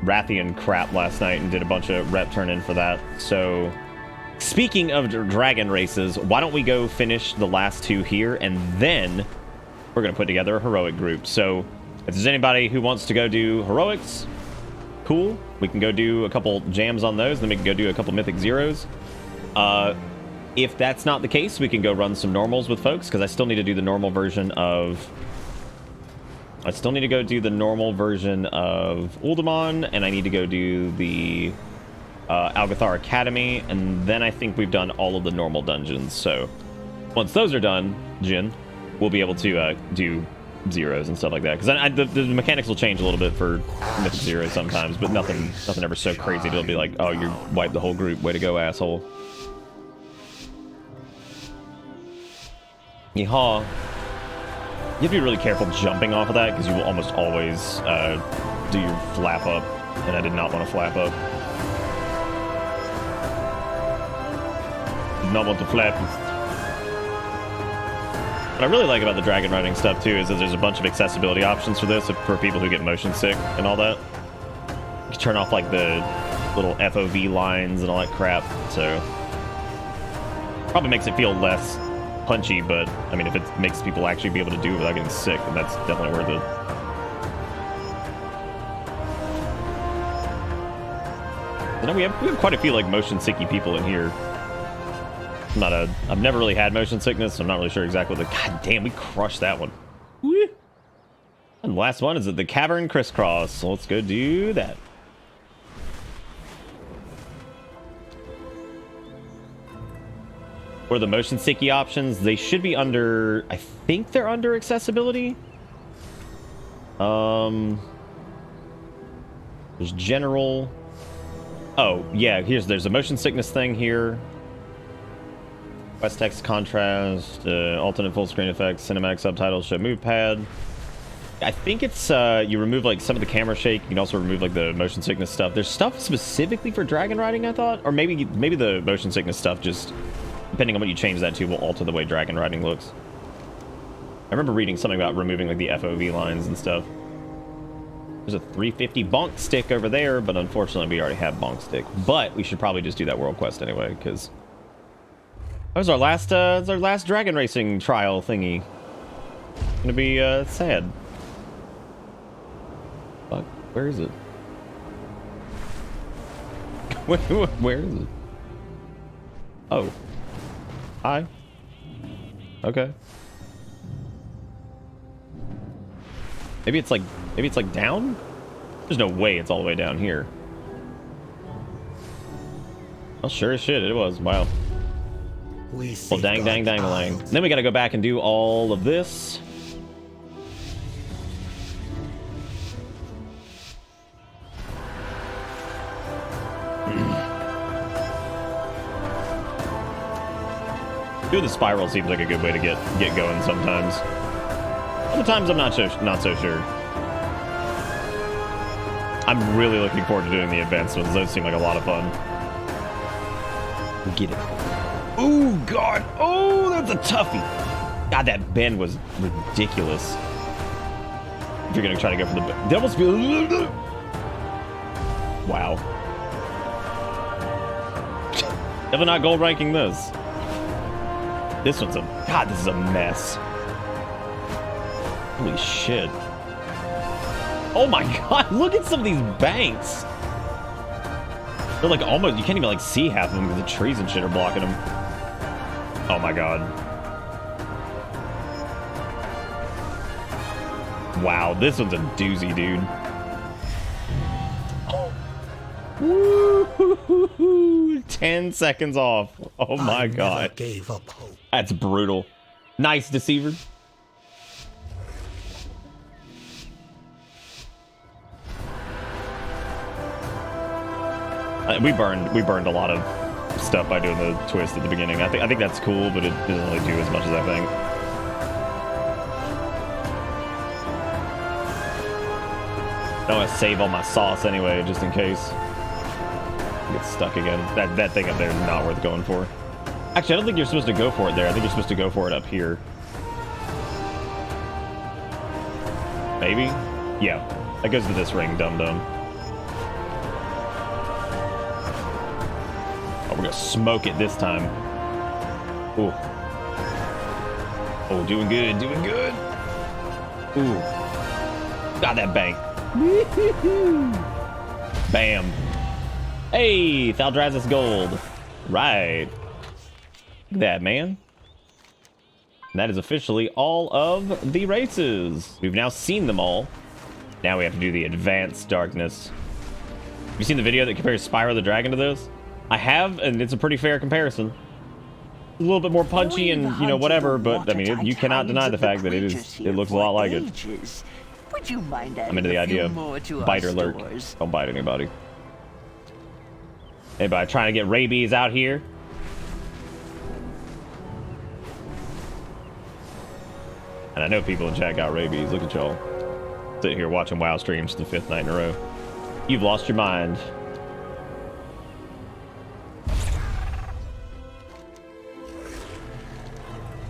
[SPEAKER 1] Rathian crap last night and did a bunch of rep turn in for that. So, speaking of dragon races, why don't we go finish the last two here, and then we're going to put together a heroic group. So, if there's anybody who wants to go do heroics, cool. We can go do a couple jams on those, then we can go do a couple mythic zeros. If that's not the case, we can go run some normals with folks, because I still need to do the normal version of... Uldaman, and I need to go do the Algathar Academy, and then I think we've done all of the normal dungeons. So once those are done, Jin, we'll be able to do zeros and stuff like that. Because the mechanics will change a little bit for mythic zeros sometimes, but nothing ever so crazy it'll be like, oh, you wiped the whole group. Way to go, asshole. Yeehaw. You have to be really careful jumping off of that, because you will almost always do your flap up, and I did not want to flap up. Did not want to flap. What I really like about the dragon riding stuff, too, is that there's a bunch of accessibility options for this, for people who get motion sick and all that. You can turn off, like, the little FOV lines and all that crap, so... Probably makes it feel less punchy, but I mean, if it makes people actually be able to do it without getting sick, then that's definitely worth it. You know, we have quite a few like motion sicky people in here. I've never really had motion sickness, so I'm not really sure exactly what the... God damn, we crushed that one. Woo. And the last one is at the Cavern Crisscross, so let's go do that. What are the motion sicky options? They should be under... I think they're under accessibility. There's general... Oh, yeah, there's a motion sickness thing here. Quest text contrast, alternate full screen effects, cinematic subtitles, show move pad. I think it's, you remove, like, some of the camera shake. You can also remove, like, the motion sickness stuff. There's stuff specifically for dragon riding, I thought. Or maybe the motion sickness stuff just, depending on what you change that to, will alter the way dragon riding looks. I remember reading something about removing, like, the FOV lines and stuff. There's a 350 bonk stick over there, but unfortunately we already have bonk stick. But we should probably just do that world quest anyway, because that was our last dragon racing trial thingy. It's gonna be sad. Fuck, where is it? Where is it? Oh, hi. Okay. Maybe it's like down? There's no way it's all the way down here. Well, sure as shit, it was. Wow. Well, dang, dang-a-lang. Then we gotta go back and do all of this. Doing the spiral seems like a good way to get going sometimes. Other times I'm not so sure. I'm really looking forward to doing the advanced ones. Those seem like a lot of fun. Get it. Oh god. Oh, that's a toughie. God, that bend was ridiculous. If you're gonna try to go for the bend, they almost feel. Wow. Definitely not gold ranking this. This one's God, this is a mess. Holy shit. Oh my god, look at some of these banks. They're like almost, you can't even like see half of them because the trees and shit are blocking them. Oh my god. Wow, this one's a doozy, dude. Woo-hoo-hoo-hoo. 10 seconds off. Oh my god.
[SPEAKER 8] Gave up hope.
[SPEAKER 1] That's brutal. Nice, Deceiver. We burned a lot of stuff by doing the twist at the beginning. I think that's cool, but it doesn't really do as much as I think. I want to save all my sauce anyway, just in case I get stuck again. That thing up there is not worth going for. Actually, I don't think you're supposed to go for it there. I think you're supposed to go for it up here. Maybe? Yeah. That goes to this ring, dum-dum. Oh, we're gonna smoke it this time. Ooh. Oh, doing good, doing good. Ooh. Got that bank. Bam. Hey, Thaldraszus gold. Right. Look at that, man. And that is officially all of the races. We've now seen them all. Now we have to do the advanced darkness. Have you seen the video that compares Spyro the Dragon to this? I have, and it's a pretty fair comparison. A little bit more punchy and, you know, whatever, but I mean, you cannot deny the fact that it looks a lot like it.
[SPEAKER 9] Would you mind
[SPEAKER 1] I'm into the idea of bite alert. Don't bite anybody. Anybody trying to get rabies out here? And I know people in chat got rabies. Look at y'all. Sitting here watching WoW streams the 5th night in a row. You've lost your mind.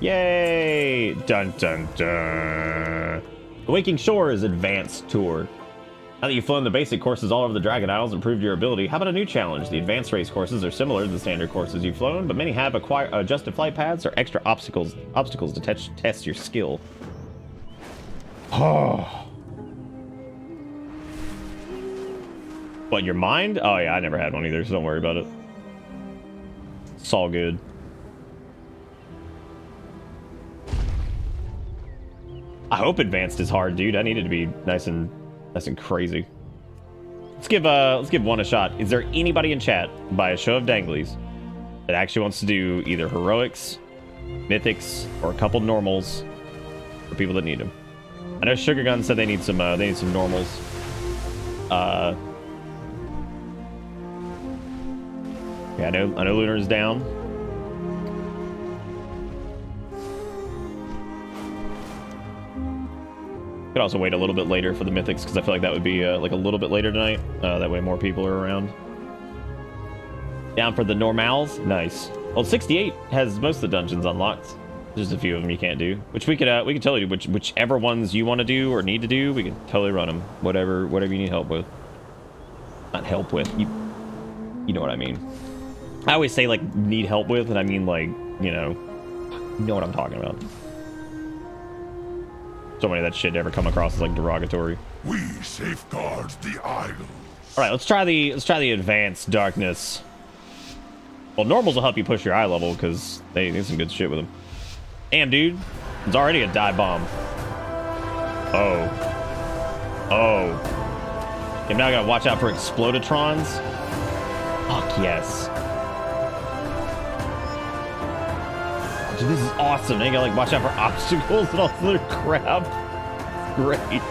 [SPEAKER 1] Yay! Dun dun dun. The Waking Shores Advanced Tour. Now that you've flown the basic courses all over the Dragon Isles and improved your ability, how about a new challenge? The advanced race courses are similar to the standard courses you've flown, but many have adjusted flight paths or extra obstacles to test your skill. Oh. What, your mind? Oh yeah, I never had one either, so don't worry about it. It's all good. I hope advanced is hard, dude. I need it to be nice and crazy. Let's give one a shot. Is there anybody in chat, by a show of danglies, that actually wants to do either heroics, mythics, or a couple normals for people that need them? I know Sugar Gun said they need some normals. Yeah, I know Lunar's down. Could also wait a little bit later for the mythics because I feel like that would be like a little bit later tonight. That way more people are around. Down for the normals? Nice. Well, 68 has most of the dungeons unlocked. Just a few of them you can't do. Which we could totally do. Whichever ones you want to do or need to do, we can totally run them. Whatever you need help with. Not help with. You know what I mean. I always say like need help with, and I mean like, you know what I'm talking about. So many of that shit ever come across as like derogatory.
[SPEAKER 3] We safeguard the island.
[SPEAKER 1] All right, let's try the advanced darkness. Well, normals will help you push your eye level because they do some good shit with them. Damn, dude, it's already a dive bomb. Oh. Okay, now I gotta watch out for explodatrons. Fuck yes. Dude, this is awesome. Now you gotta like watch out for obstacles and all this other crap. Great.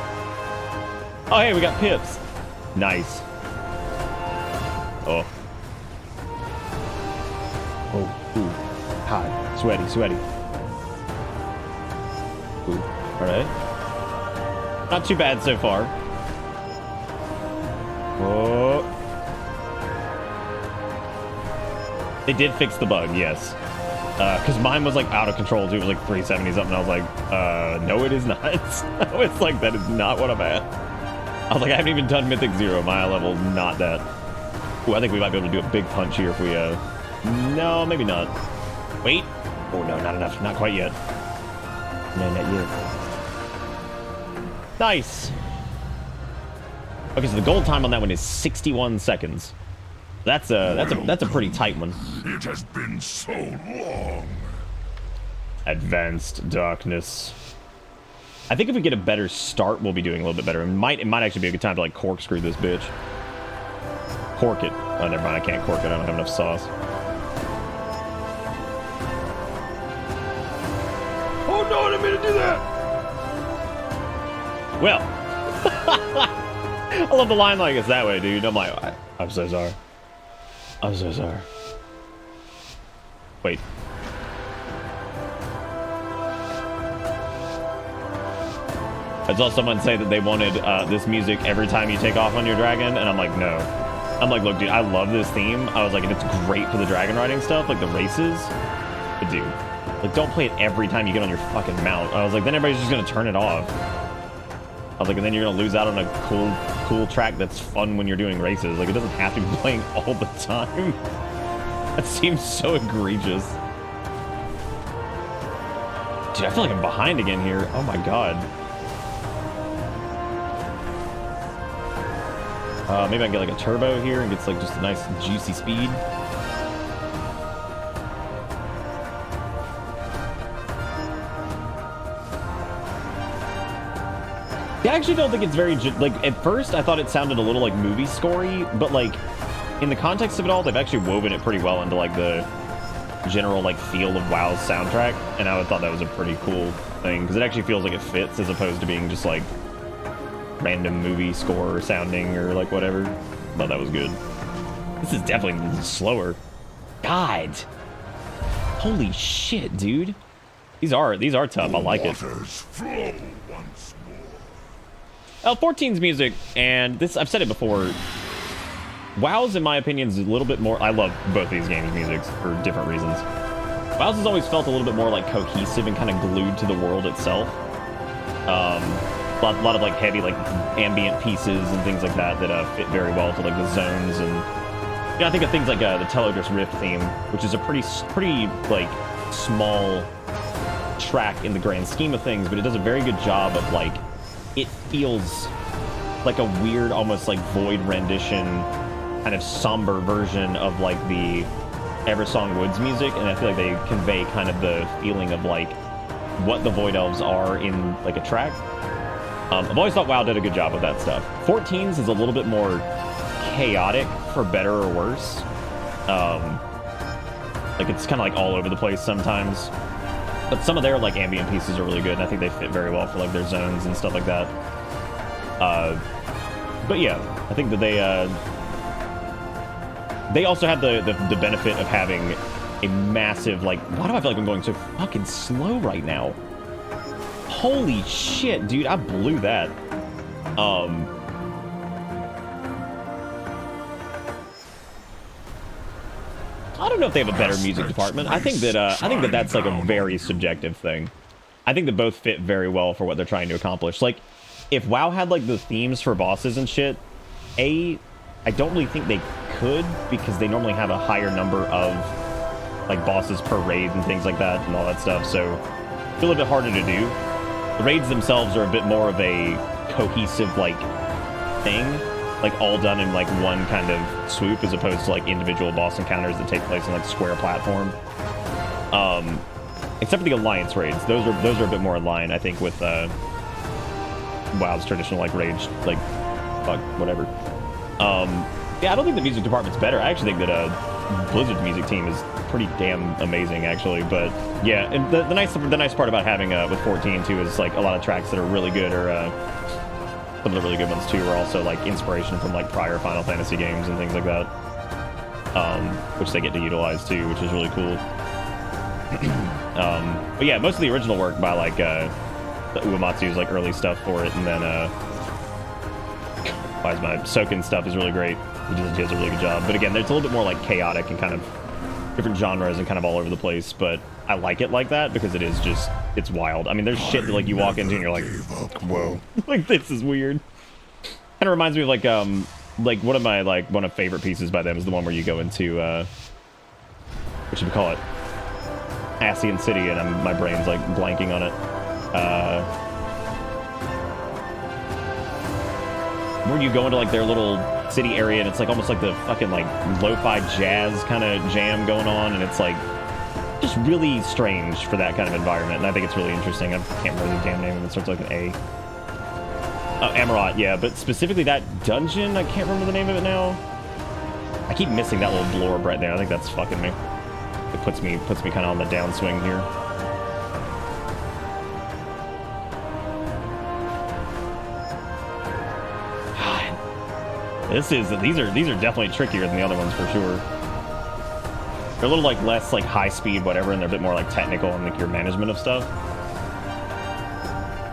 [SPEAKER 1] Oh, hey, we got pips. Nice. Oh. Oh, ooh. Hot. Sweaty. Ooh. Alright. Not too bad so far. Oh. They did fix the bug, yes. Because mine was like out of control too. It was like 370 something. I was like, no, it is not. I was like, that is not what I'm at. I was like, I haven't even done Mythic 0. My level, not that. Ooh, I think we might be able to do a big punch here if we, no, maybe not. Wait. Oh, no, not enough. Not quite yet. No, not yet. Nice. Okay, so the gold time on that one is 61 seconds. That's a pretty tight one.
[SPEAKER 3] It has been so long.
[SPEAKER 1] Advanced darkness. I think if we get a better start, we'll be doing a little bit better. It might actually be a good time to like corkscrew this bitch. Cork it. Oh, never mind. I can't cork it. I don't have enough sauce. Oh no! I didn't mean to do that. Well, I love the line like it's that way, dude. I'm like, I'm so sorry. I'm so sorry. Wait. I saw someone say that they wanted this music every time you take off on your dragon, and I'm like, no. I'm like, look, dude, I love this theme. I was like, and it's great for the dragon riding stuff, like the races. But dude, like, don't play it every time you get on your fucking mount. I was like, then everybody's just gonna turn it off. I was like, and then you're gonna lose out on a cool track that's fun when you're doing races. Like, it doesn't have to be playing all the time. That seems so egregious. Dude, I feel like I'm behind again here. Oh my god. Maybe I can get like a turbo here and get like just a nice juicy speed. I actually don't think it's very, like, at first I thought it sounded a little like movie scory, but like in the context of it all, they've actually woven it pretty well into like the general like feel of WoW's soundtrack, and I thought that was a pretty cool thing because it actually feels like it fits as opposed to being just like random movie score sounding or like whatever. Thought that was good. This is definitely slower. God, holy shit, dude. These are tough. I like it.
[SPEAKER 3] Flow once more.
[SPEAKER 1] 14's music, and this, I've said it before, WoW's, in my opinion, is a little bit more, I love both these games' music for different reasons. WoW's has always felt a little bit more like cohesive and kind of glued to the world itself. A lot of like heavy like ambient pieces and things like that fit very well to like the zones, and I think of things like the Telodris Rift theme, which is a pretty like small track in the grand scheme of things, but it does a very good job of like, it feels like a weird, almost like void rendition, kind of somber version of like the Eversong Woods music, and I feel like they convey kind of the feeling of like what the Void Elves are in like a track. I've always thought WoW did a good job with that stuff. 14's is a little bit more chaotic, for better or worse. Like it's kind of like all over the place sometimes. But some of their like ambient pieces are really good, and I think they fit very well for like their zones and stuff like that. But yeah, I think that they also have the benefit of having a massive, like, why do I feel like I'm going so fucking slow right now? Holy shit, dude, I blew that. I don't know if they have a better music department. I think that that's like a very subjective thing. I think that both fit very well for what they're trying to accomplish. Like, if WoW had like the themes for bosses and shit, I don't really think they could, because they normally have a higher number of like bosses per raid and things like that and all that stuff. So it's a little bit harder to do. The raids themselves are a bit more of a cohesive like thing, like all done in like one kind of swoop, as opposed to like individual boss encounters that take place on like square platform. Except for the Alliance raids, those are a bit more in line, I think, with WoW's traditional like rage, like fuck whatever. Yeah, I don't think the music department's better. I actually think that Blizzard's music team is pretty damn amazing, actually. But yeah, and the nice part about having with 14 too is like a lot of tracks that are really good, or some of the really good ones too, are also like inspiration from like prior Final Fantasy games and things like that, which they get to utilize too, which is really cool. But yeah, most of the original work by like Uematsu's like early stuff for it, and then my Soken stuff is really great. He does a really good job. But again, it's a little bit more like chaotic and kind of different genres and kind of all over the place. But I like it like that because it is just, it's wild. I mean, there's shit that like you walk into and you're like, whoa, like this is weird. Kind of reminds me of like one of my favorite pieces by them is the one where you go into what should we call it? Ascian City, and my brain's like blanking on it. Where you go into like their little city area, and it's like almost like the fucking like lo-fi jazz kind of jam going on, and it's like just really strange for that kind of environment, and I think it's really interesting. I can't remember the damn name, and it starts like an A. Oh, Amarat, yeah, but specifically that dungeon, I can't remember the name of it now. I keep missing that little blorb right there. I think that's fucking me. It puts me kind of on the downswing here. These are definitely trickier than the other ones for sure. They're a little like less like high speed, whatever, and they're a bit more like technical and like your management of stuff.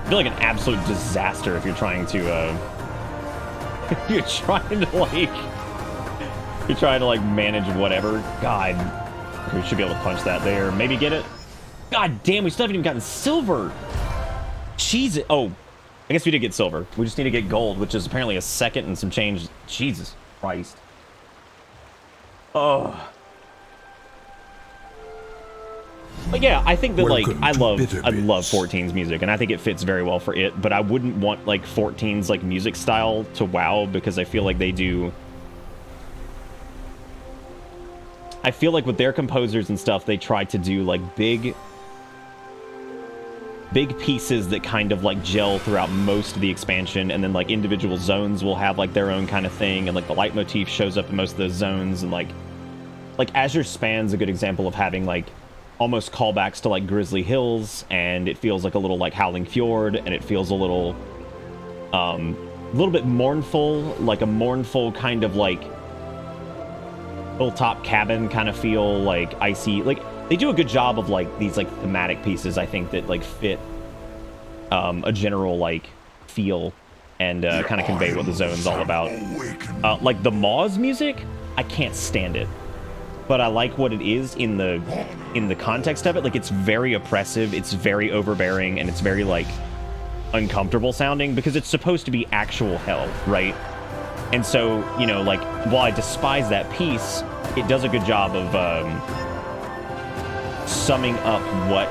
[SPEAKER 1] I feel like an absolute disaster if you're trying to you're trying to like manage whatever. God, we should be able to punch that there. Maybe get it. God damn, we still haven't even gotten silver. Jesus. Oh. I guess we did get silver. We just need to get gold, which is apparently a second and some change. Jesus Christ. Oh. But yeah, I think that like I love 14's music, and I think it fits very well for it, but I wouldn't want like 14's like music style to WoW, because I feel like they do. I feel like with their composers and stuff, they try to do like big pieces that kind of like gel throughout most of the expansion, and then like individual zones will have like their own kind of thing, and like the leitmotif shows up in most of those zones, and like Azure Span's a good example of having like almost callbacks to like Grizzly Hills, and it feels like a little like Howling Fjord, and it feels a little bit mournful, like a mournful kind of like hilltop cabin kind of feel, like icy, like they do a good job of like these like thematic pieces, I think, that like fit a general like feel and kind of convey what the zone's all about. Like the Maw's music, I can't stand it, but I like what it is in the context of it. Like it's very oppressive, it's very overbearing, and it's very like uncomfortable sounding because it's supposed to be actual hell, right? And so, you know, like while I despise that piece, it does a good job of summing up what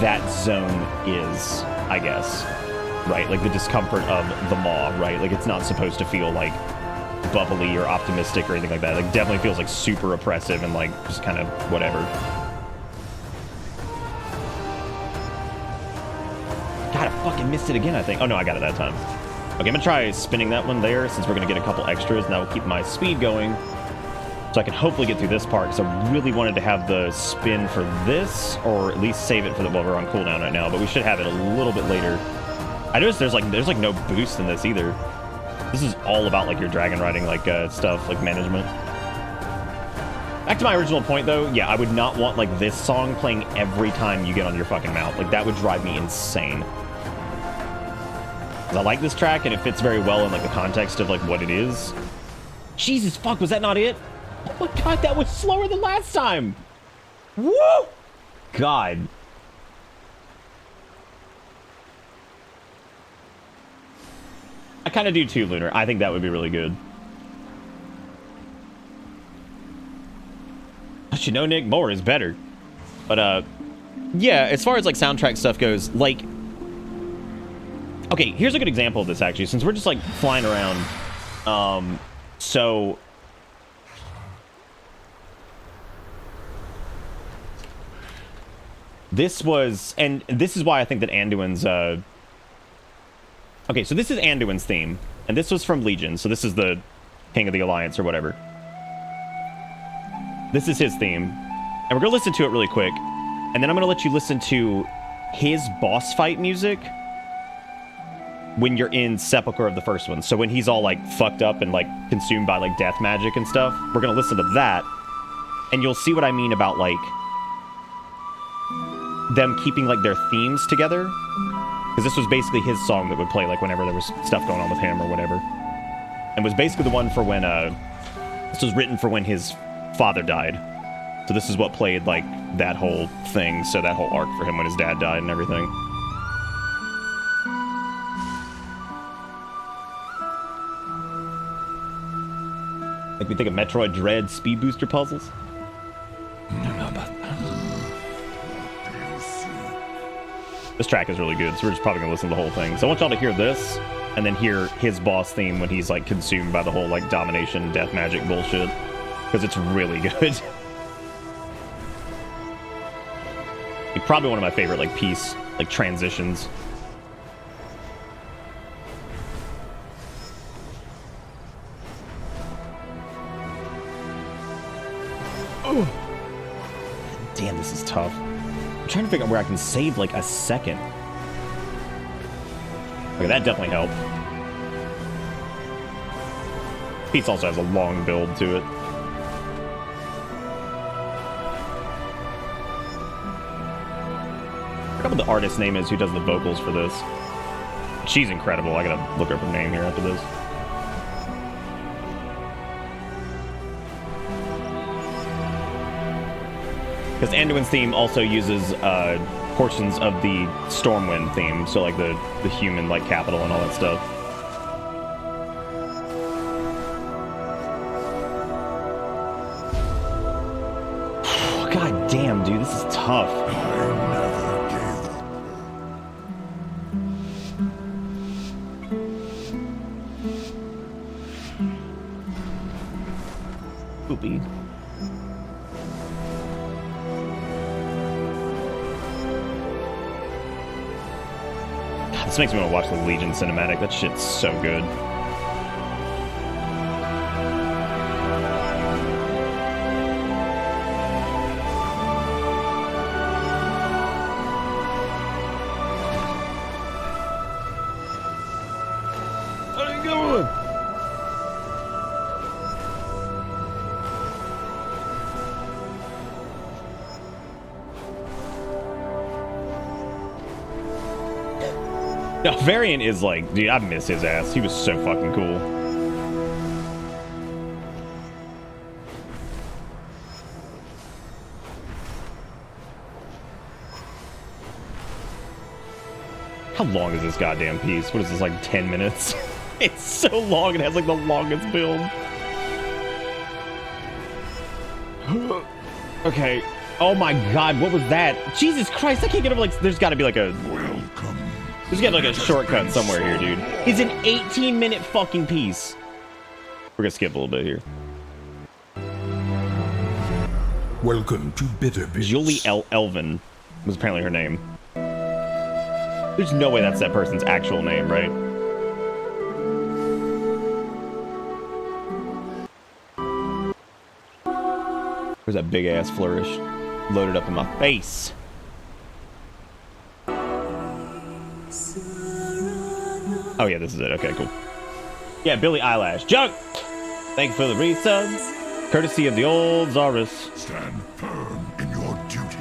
[SPEAKER 1] that zone is, I guess, right? Like the discomfort of the Maw, right? Like it's not supposed to feel like bubbly or optimistic or anything like that. Like definitely feels like super oppressive and like just kind of whatever. fucking missed it again, I think. Oh, no, I got it that time. Okay, I'm gonna try spinning that one there since we're gonna get a couple extras, and that will keep my speed going. So I can hopefully get through this part, because I really wanted to have the spin for this, or at least save it for the, well, we're on cooldown right now, but we should have it a little bit later. I noticed there's like no boost in this either. This is all about like your dragon riding like stuff, like management. Back to my original point though, yeah, I would not want like this song playing every time you get on your fucking mount. Like that would drive me insane. I like this track and it fits very well in like the context of like what it is. Jesus fuck, was that not it? Oh my god, that was slower than last time. Woo! God. I kind of do too, Lunar. I think that would be really good. But you know, Nick, more is better. But yeah, as far as like soundtrack stuff goes, like, okay, here's a good example of this actually, since we're just like flying around. So this was, and this is why I think that Anduin's okay, so this is Anduin's theme, and this was from Legion, so this is the King of the Alliance or whatever. This is his theme, and we're gonna listen to it really quick, and then I'm gonna let you listen to his boss fight music when you're in Sepulchre of the first one. So when he's all like fucked up and like consumed by like death magic and stuff, we're gonna listen to that, and you'll see what I mean about like them keeping like their themes together. Because this was basically his song that would play like whenever there was stuff going on with him or whatever. And was basically the one for when, this was written for when his father died. So this is what played like that whole thing, so that whole arc for him when his dad died and everything. Make me think of Metroid Dread speed booster puzzles.
[SPEAKER 4] I don't know about that.
[SPEAKER 1] This track is really good, so we're just probably gonna listen to the whole thing. So I want y'all to hear this, and then hear his boss theme when he's like consumed by the whole like domination, death magic bullshit, because it's really good. Probably one of my favorite like piece, like transitions. Oh, damn, this is tough. I'm trying to figure out where I can save like a second. Okay, that definitely helped. Piece also has a long build to it. I forgot what the artist's name is who does the vocals for this. She's incredible. I gotta look up her name here after this. Because Anduin's theme also uses portions of the Stormwind theme, so like the human like capital and all that stuff. God damn, dude, this is tough. Poopy. God, this makes me want to watch the Legion cinematic. That shit's so good. No, Variant is like, dude, I miss his ass. He was so fucking cool. How long is this goddamn piece? What is this, like 10 minutes? It's so long, it has like the longest build. Okay. Oh my god, what was that? Jesus Christ, I can't get over like, there's gotta be like a... There's got like a shortcut somewhere here, dude. It's an 18-minute fucking piece. We're gonna skip a little bit here.
[SPEAKER 3] Welcome to Bitterbeats.
[SPEAKER 1] Julie Elvin was apparently her name. There's no way that's that person's actual name, right? Where's that big ass flourish? Loaded up in my face. Oh yeah, this is it. Okay, cool. Yeah, Billy Eyelash. Junk! Thank you for the resubs. Courtesy of the old Zarus.
[SPEAKER 3] Stand firm in your duty.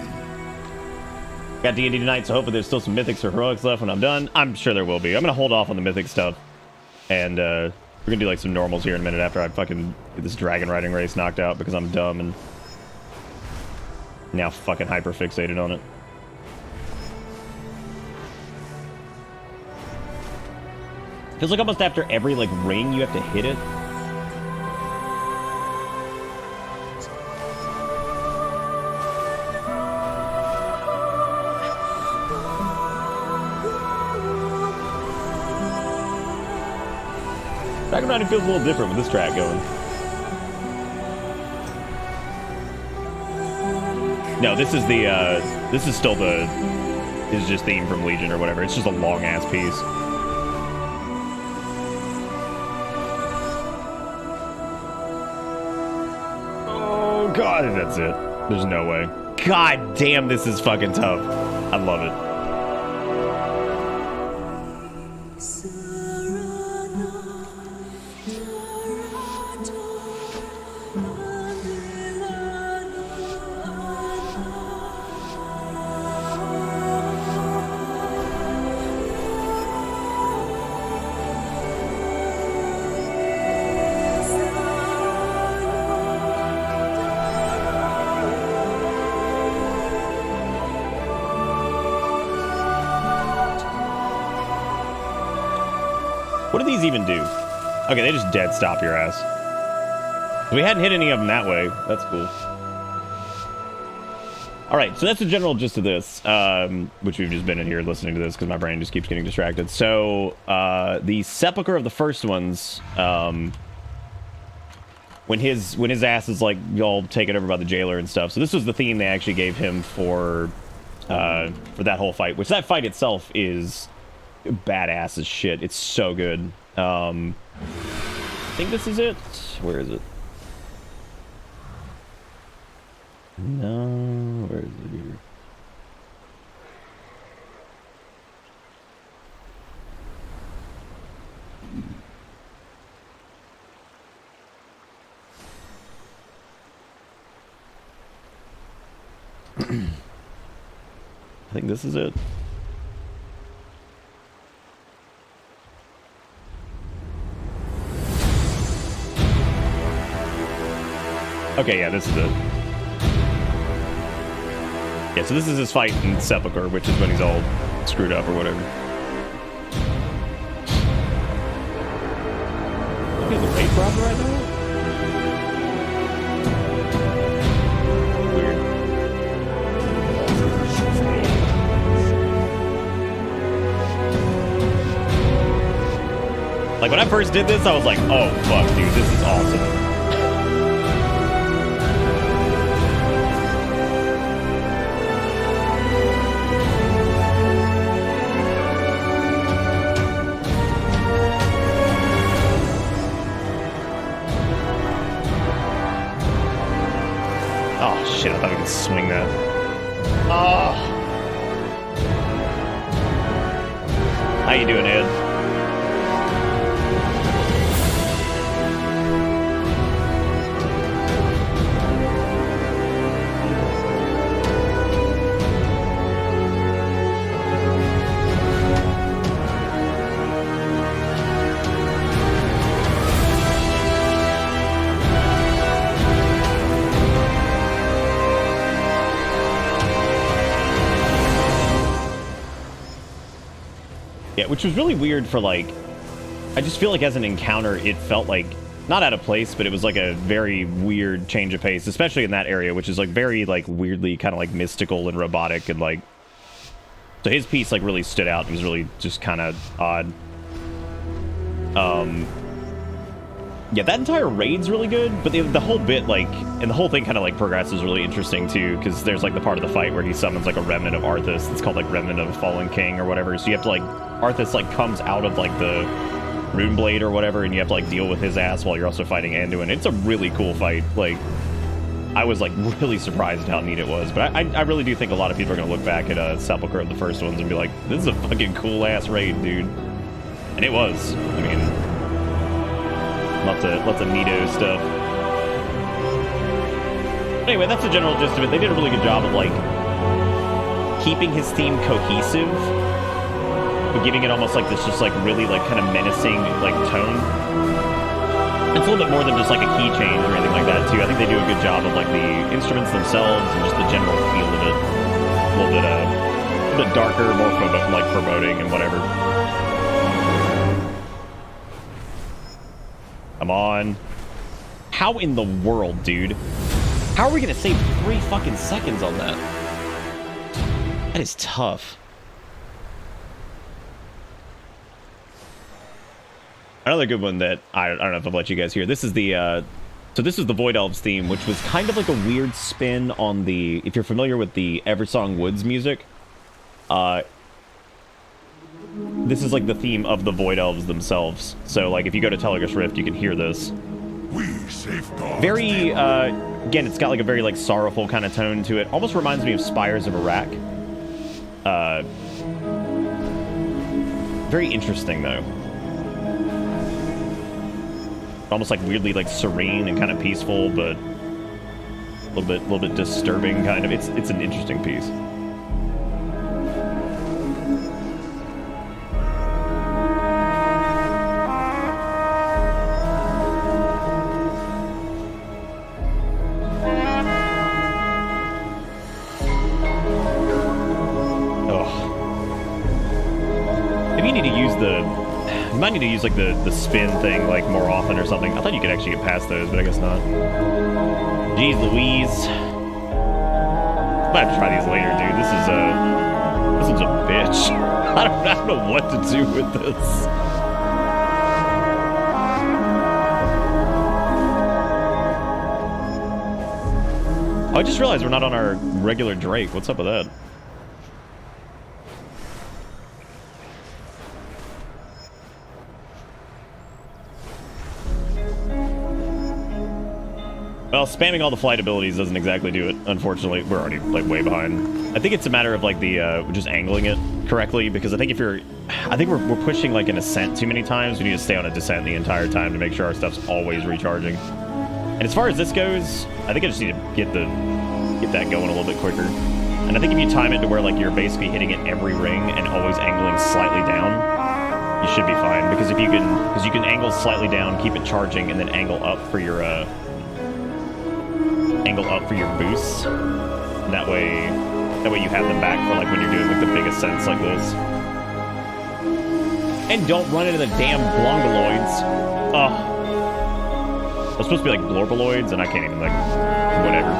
[SPEAKER 1] Got D&D tonight, so hopefully there's still some mythics or heroics left when I'm done. I'm sure there will be. I'm gonna hold off on the mythic stuff. And we're gonna do like some normals here in a minute after I fucking get this dragon riding race knocked out because I'm dumb and now fucking hyper fixated on it. Feels like almost after every like ring you have to hit it. Dragon riding feels a little different with this track going. No, this is the this is still the is just theme from Legion or whatever. It's just a long ass piece. Oh god, that's it. There's no way. God damn, this is fucking tough. I love it. What do these even do? Okay, they just dead stop your ass. We hadn't hit any of them that way. That's cool. Alright, so that's the general gist of this, which we've just been in here listening to this because my brain just keeps getting distracted. So, the sepulcher of the first ones, when his ass is like all taken over by the jailer and stuff. So this was the theme they actually gave him for that whole fight, which that fight itself is badass as shit. It's so good. I think this is it. Where is it? No, where is it here? I think this is it. Okay, yeah, this is it. Yeah, so this is his fight in Sepulcher, which is when he's all screwed up or whatever. Look at the raid robber right now? Weird. Like, when I first did this, I was like, oh, fuck, dude, this is awesome. Shit, I thought we could swing that. Oh. How you doing, Ed? Yeah, which was really weird for, like, I just feel like as an encounter, it felt like, not out of place, but it was like a very weird change of pace, especially in that area, which is like very, like, weirdly kind of like mystical and robotic and like, so his piece like really stood out. It was really just kind of odd. Yeah, that entire raid's really good, but the whole bit, like, and the whole thing kind of, like, progresses really interesting, too, because there's, like, the part of the fight where he summons, like, a remnant of Arthas. It's called, like, Remnant of Fallen King or whatever. So you have to, like, Arthas, like, comes out of, like, the Rune Blade or whatever, and you have to, like, deal with his ass while you're also fighting Anduin. It's a really cool fight. Like, I was, like, really surprised how neat it was. But I really do think a lot of people are going to look back at Sepulchre of the first ones and be like, this is a fucking cool-ass raid, dude. And it was. I mean, lots of neato stuff. Anyway, that's the general gist of it. They did a really good job of, like, keeping his theme cohesive, but giving it almost like this just, like, really, like, kind of menacing, like, tone. It's a little bit more than just, like, a key change or anything like that, too. I think they do a good job of, like, the instruments themselves and just the general feel of it. A little bit darker, more foreboding and whatever. Come on. How in the world, dude? How are we gonna save 3 fucking seconds on that? That is tough. Another good one that I don't know if I've let you guys hear. This is the so this is the Void Elves theme, which was kind of like a weird spin on the, if you're familiar with the Eversong Woods music, this is like the theme of the Void Elves themselves. So like if you go to Telegraph's Rift, you can hear this.
[SPEAKER 3] We safeguard.
[SPEAKER 1] Very again, it's got like a very like sorrowful kind of tone to it. Almost reminds me of Spires of Iraq. Very interesting though. Almost like weirdly like serene and kind of peaceful, but a little bit disturbing kind of. It's an interesting piece. You might need to use like the spin thing like more often or something. I thought you could actually get past those, but I guess not. Jeez Louise. I might have to try these later, dude. This one's a bitch. I don't know what to do with this. Oh, I just realized we're not on our regular Drake. What's up with that? Well, spamming all the flight abilities doesn't exactly do it, unfortunately. We're already, like, way behind. I think it's a matter of, like, the, just angling it correctly, because I think if you're... I think we're pushing, like, an ascent too many times. We need to stay on a descent the entire time to make sure our stuff's always recharging. And as far as this goes, I think I just need to get that going a little bit quicker. And I think if you time it to where, like, you're basically hitting it every ring and always angling slightly down, you should be fine. Because if you can angle slightly down, keep it charging, and then angle up for your, boosts. And that way you have them back for like when you're doing like the big ascents like this. And don't run into the damn blongoloids. Ugh. They're supposed to be like blorboloids, and I can't even like whatever.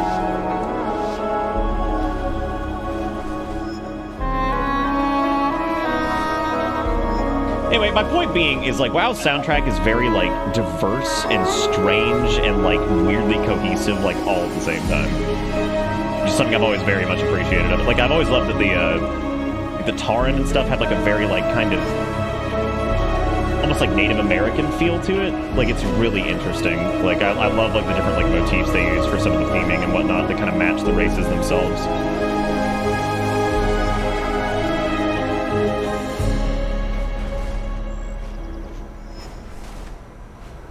[SPEAKER 1] Anyway, my point being is like WoW's soundtrack is very like diverse and strange and like weirdly cohesive, like all at the same time. Just something I've always very much appreciated of it. Like I've always loved that the Tauren and stuff had like a very like kind of almost like Native American feel to it. Like it's really interesting. Like I love like the different like motifs they use for some of the theming and whatnot that kind of match the races themselves.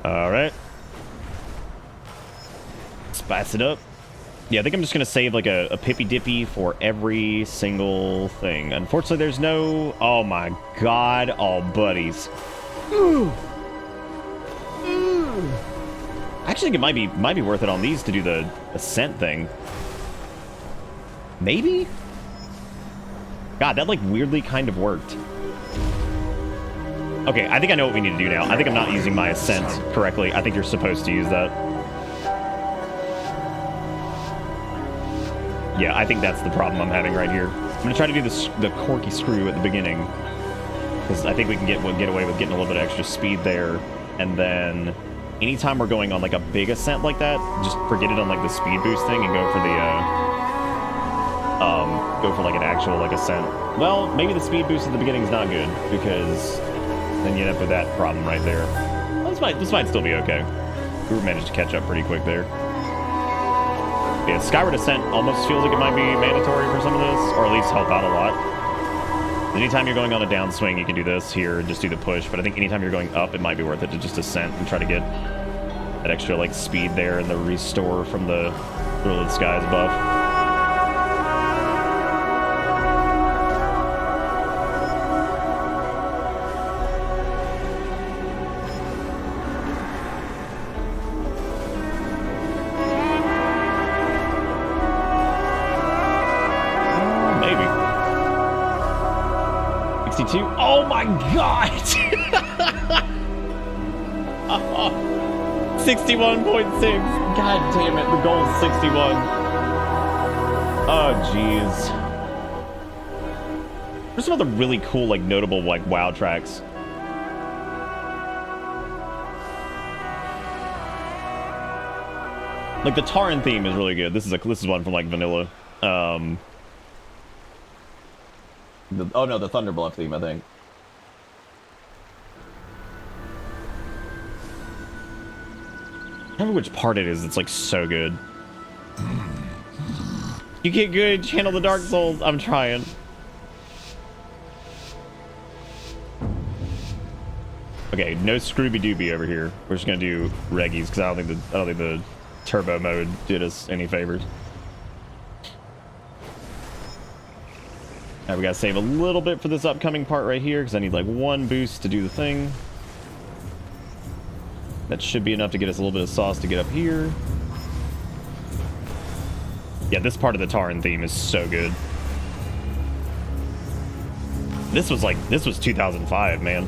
[SPEAKER 1] All right. Spice it up. Yeah, I think I'm just going to save like a Pippy Dippy for every single thing. Unfortunately, there's no... Oh my god. Oh, buddies. I actually think it might be worth it on these to do the ascent thing. Maybe? God, that like weirdly kind of worked. Okay, I think I know what we need to do now. I think I'm not using my ascent correctly. I think you're supposed to use that. Yeah, I think that's the problem I'm having right here. I'm going to try to do the corky screw at the beginning, because I think we can get away with getting a little bit of extra speed there. And then anytime we're going on like a big ascent like that, just forget it on like the speed boost thing and go for the like an actual like ascent. Well, maybe the speed boost at the beginning is not good because then you end up with that problem right there. Well, this might still be okay. We managed to catch up pretty quick there. Yeah, Skyward Ascent almost feels like it might be mandatory for some of this, or at least help out a lot. Anytime you're going on a downswing, you can do this here and just do the push, but I think anytime you're going up, it might be worth it to just ascent and try to get that extra like speed there and the restore from the Rule of the Skies buff. Oh my god! 61.6. God damn it, the goal is 61. Oh jeez. There's some other really cool, like notable, like WoW tracks. Like the Taran theme is really good. This is one from like vanilla. Oh no, the Thunderbluff theme, I think. I remember which part it is. It's like so good. You get good, channel the Dark Souls. I'm trying. Okay, no Scrooby Dooby over here. We're just gonna do Reggies because I don't think the turbo mode did us any favors. Alright, we gotta save a little bit for this upcoming part right here because I need like one boost to do the thing. That should be enough to get us a little bit of sauce to get up here. Yeah, this part of the Taran theme is so good. This was 2005, man.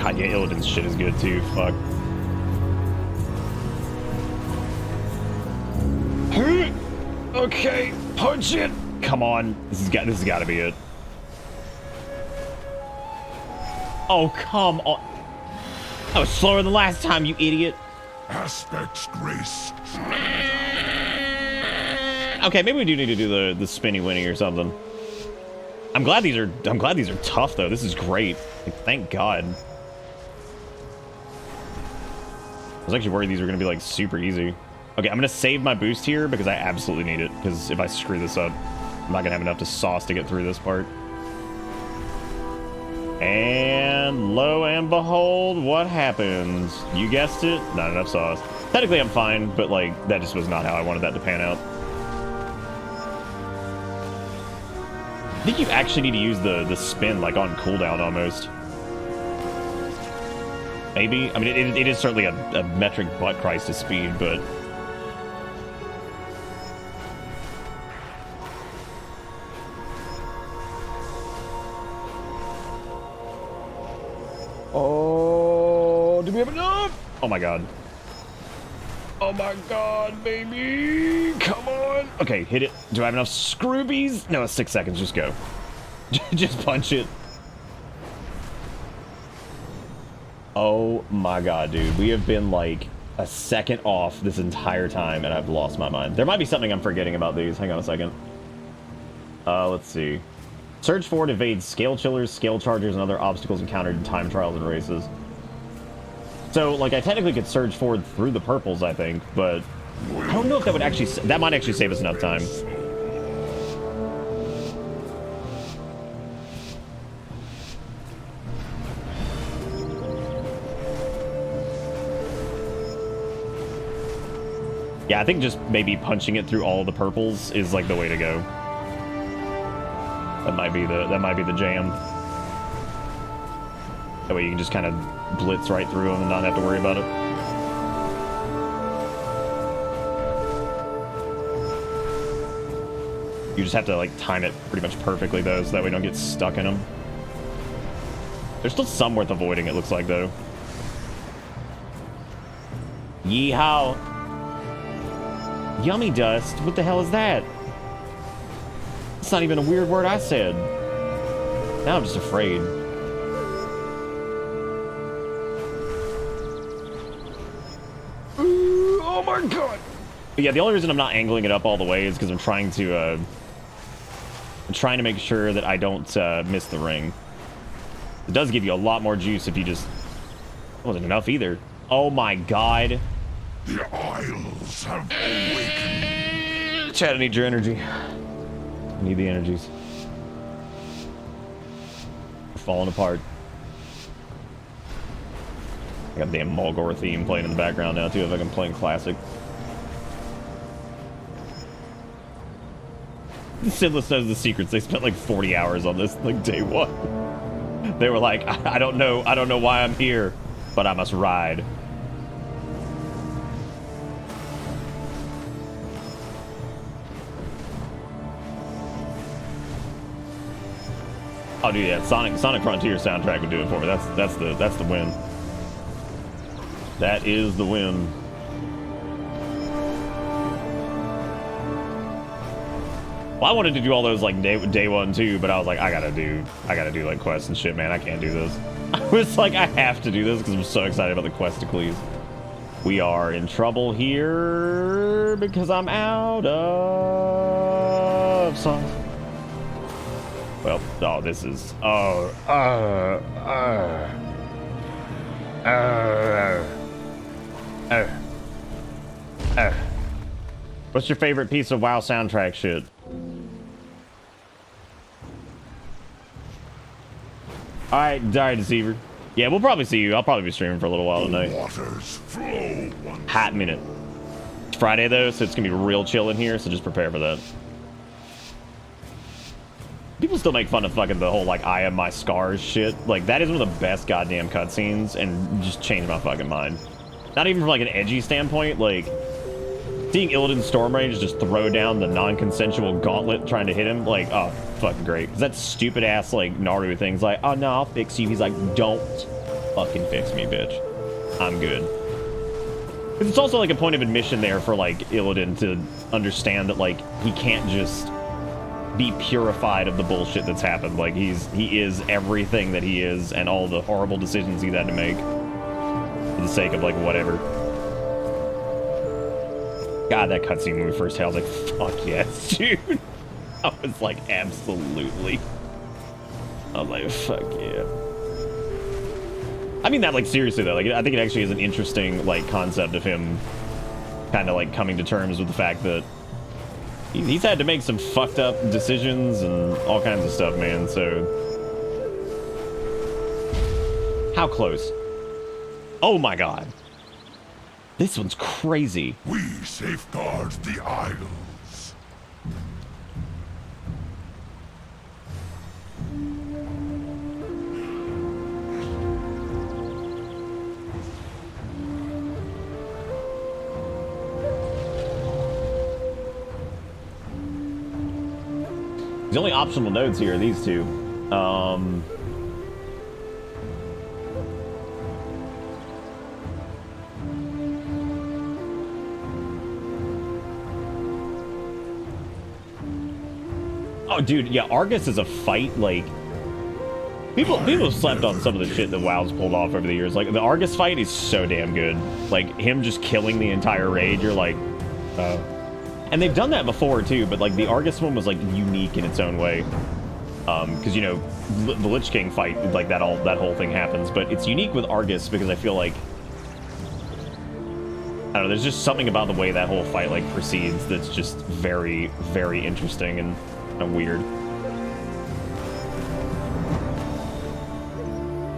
[SPEAKER 1] God, yeah, Illidan's shit is good too. Fuck. Okay, punch it. Come on, this has got to be it. Oh, come on. I was slower than last time, you idiot.
[SPEAKER 3] Aspects grace.
[SPEAKER 1] Okay, maybe we do need to do the spinny winny or something. I'm glad these are tough though. This is great. Like, thank God. I was actually worried these were going to be like super easy. Okay, I'm going to save my boost here because I absolutely need it. Because if I screw this up, I'm not going to have enough to sauce to get through this part. And lo and behold, what happens? You guessed it, not enough sauce. Technically I'm fine, but like that just was not how I wanted that to pan out. I think you actually need to use the spin like on cooldown almost. Maybe. I mean, it is certainly a metric butt Christ to speed, but... Oh, do we have enough? Oh my god. Oh my god, baby. Come on. Okay, hit it. Do I have enough scroobies? No, it's 6 seconds. Just go. Just punch it. Oh my god, dude. We have been like a second off this entire time and I've lost my mind. There might be something I'm forgetting about these. Hang on a second. Let's see. Surge forward evades scale chillers, scale chargers, and other obstacles encountered in time trials and races. So, like, I technically could surge forward through the purples, I think, but I don't know if that would actually... That might actually save us enough time. Yeah, I think just maybe punching it through all the purples is like the way to go. That might be the jam. That way you can just kind of blitz right through them and not have to worry about it. You just have to like time it pretty much perfectly though, so that way you don't get stuck in them. There's still some worth avoiding, it looks like, though. Yeehaw. Yummy dust? What the hell is that? It's not even a weird word I said. Now I'm just afraid. Ooh, oh my god! But yeah, the only reason I'm not angling it up all the way is because I'm trying to make sure that I don't miss the ring. It does give you a lot more juice if you just... wasn't enough either. Oh my god.
[SPEAKER 3] The Isles have awakened.
[SPEAKER 1] Chad, I need your energy. I need the energies. We're falling apart. I got the damn Mulgore theme playing in the background now too, if I can play classic. Sinless knows the secrets. They spent like 40 hours on this, like day one. They were like, I don't know why I'm here, but I must ride. Oh dude, yeah, Sonic Frontier soundtrack would do it for me. That's the win. That is the win. Well, I wanted to do all those like day one too, but I was like, I gotta do like quests and shit, man. I can't do this. I was like, I have to do this because I'm so excited about the Questicles. We are in trouble here because I'm out of songs. Well, oh, this is What's your favorite piece of WoW soundtrack shit? All right, Deceiver. Yeah, we'll probably see you. I'll probably be streaming for a little while tonight.
[SPEAKER 3] Waters flow once.
[SPEAKER 1] Hot minute. It's Friday though, so it's gonna be real chill in here. So just prepare for that. People still make fun of fucking the whole like I am my scars shit. Like that is one of the best goddamn cutscenes, and just changed my fucking mind. Not even from like an edgy standpoint, like seeing Illidan's Stormrage just throw down the non-consensual gauntlet trying to hit him, like, oh, fucking great. 'Cause that stupid ass like Naru thing's like, oh no, I'll fix you. He's like, don't fucking fix me, bitch. I'm good. But it's also like a point of admission there for like Illidan to understand that like he can't just be purified of the bullshit that's happened. Like he is everything that he is, and all the horrible decisions he had to make for the sake of like whatever. God, that cutscene when we first held, I was like, fuck yes, dude. I was like, absolutely. I was like, fuck yeah. I mean that like seriously though, like I think it actually is an interesting like concept of him kind of like coming to terms with the fact that he's had to make some fucked up decisions and all kinds of stuff, man. So how close? Oh my god. This one's crazy.
[SPEAKER 3] We safeguard the Isles.
[SPEAKER 1] The only optional nodes here are these two. Oh, dude, yeah, Argus is a fight, like... People have slept on some of the shit that WoW's pulled off over the years. Like, the Argus fight is so damn good. Like, him just killing the entire raid, you're like... And they've done that before, too, but, like, the Argus one was, like, unique in its own way. Because, you know, the Lich King fight, like, that whole thing happens. But it's unique with Argus because I feel like... I don't know, there's just something about the way that whole fight, like, proceeds that's just very, very interesting and weird.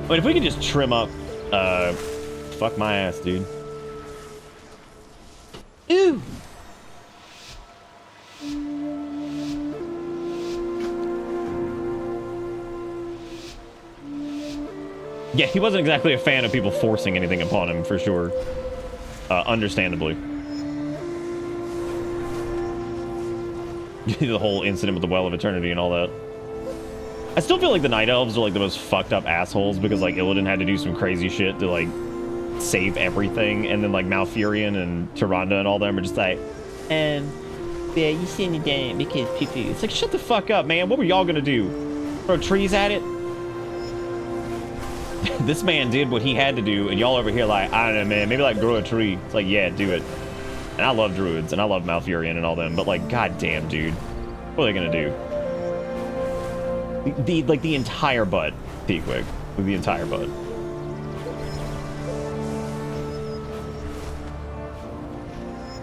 [SPEAKER 1] But if we could just trim up, fuck my ass, dude. Ew. Yeah, he wasn't exactly a fan of people forcing anything upon him, for sure. Understandably. The whole incident with the Well of Eternity and all that. I still feel like the Night Elves are like the most fucked up assholes because like Illidan had to do some crazy shit to like save everything, and then like Malfurion and Tyrande and all them are just like, yeah, you shouldn't have done it because people. It's like, shut the fuck up, man. What were y'all gonna do? Throw trees at it? This man did what he had to do, and y'all over here like, I don't know, man. Maybe like grow a tree. It's like, yeah, do it. And I love druids, and I love Malfurion and all them, but like, goddamn, dude, what are they gonna do? The entire butt, Peakwig, the entire butt.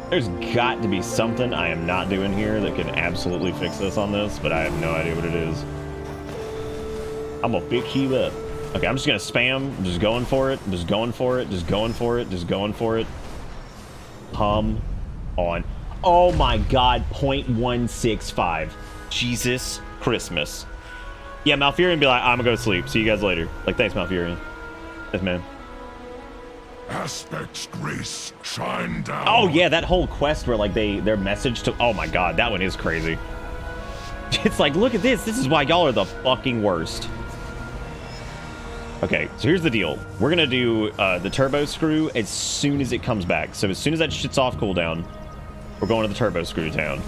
[SPEAKER 1] There's got to be something I am not doing here that can absolutely fix this on this, but I have no idea what it is. I'm gonna fix you up. Okay, I'm just gonna spam. I'm just going for it. I'm just going for it. Just going for it. Just going for it. Come on. Oh my God, 0.165. Jesus Christmas. Yeah, Malfurion be like, I'm gonna go to sleep. See you guys later. Like, thanks, Malfurion. Yes, man.
[SPEAKER 3] Aspect's grace shine down.
[SPEAKER 1] Oh yeah, that whole quest where like their message to, oh my God, that one is crazy. It's like, look at this. This is why y'all are the fucking worst. Okay, so here's the deal. We're gonna do the turbo screw as soon as it comes back. So as soon as that shit's off cooldown, we're going to the turbo screw town.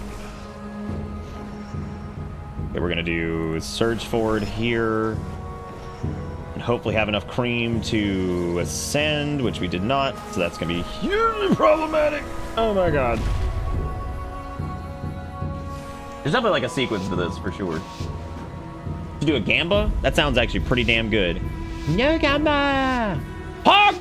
[SPEAKER 1] Okay, we're gonna do surge forward here, and hopefully have enough cream to ascend, which we did not. So that's gonna be hugely problematic. Oh my God. There's definitely like a sequence to this for sure. To do a Gamba, that sounds actually pretty damn good. No Gamba! Hog!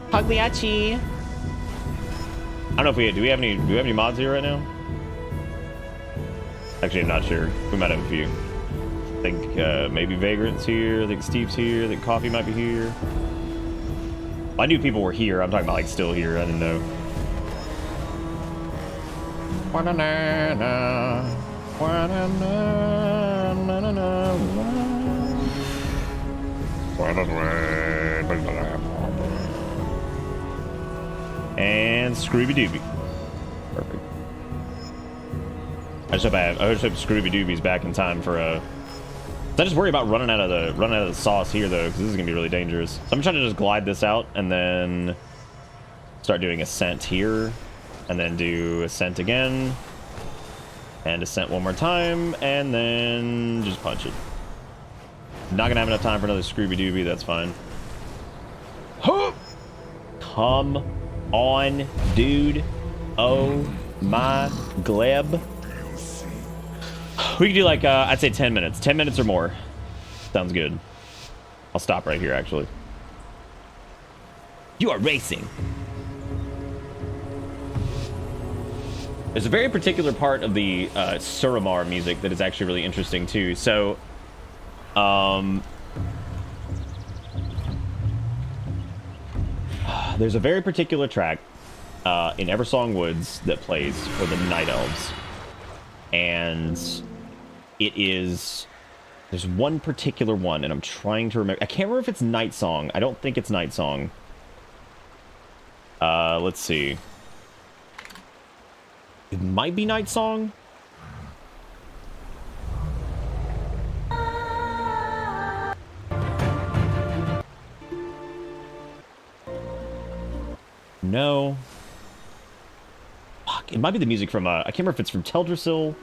[SPEAKER 1] Pagliacci! I don't know if do we have any mods here right now? Actually, I'm not sure. We might have a few. I think maybe Vagrant's here. I think Steve's here. I think Coffee might be here. I knew people were here. I'm talking about like still here. I didn't know. And Scrooby Dooby. Perfect. I just hope Scrooby Dooby's back in time for I just worry about running out of the sauce here though, because this is gonna be really dangerous. So I'm trying to just glide this out and then start doing ascent here, and then do ascent again, and ascent one more time, and then just punch it. Not gonna have enough time for another Scrooby Dooby. That's fine. Come on, dude. Oh my gleb. We could do like I'd say 10 minutes. 10 minutes or more. Sounds good. I'll stop right here actually. You are racing. There's a very particular part of the Suramar music that is actually really interesting too. So there's a very particular track in Eversong Woods that plays for the Night Elves, and there's one particular one, and I'm trying to remember. I can't remember if it's Night Song. I don't think it's Night Song. Let's see. It might be Night Song. No. Fuck, it might be the music from, I can't remember if it's from Teldrassil.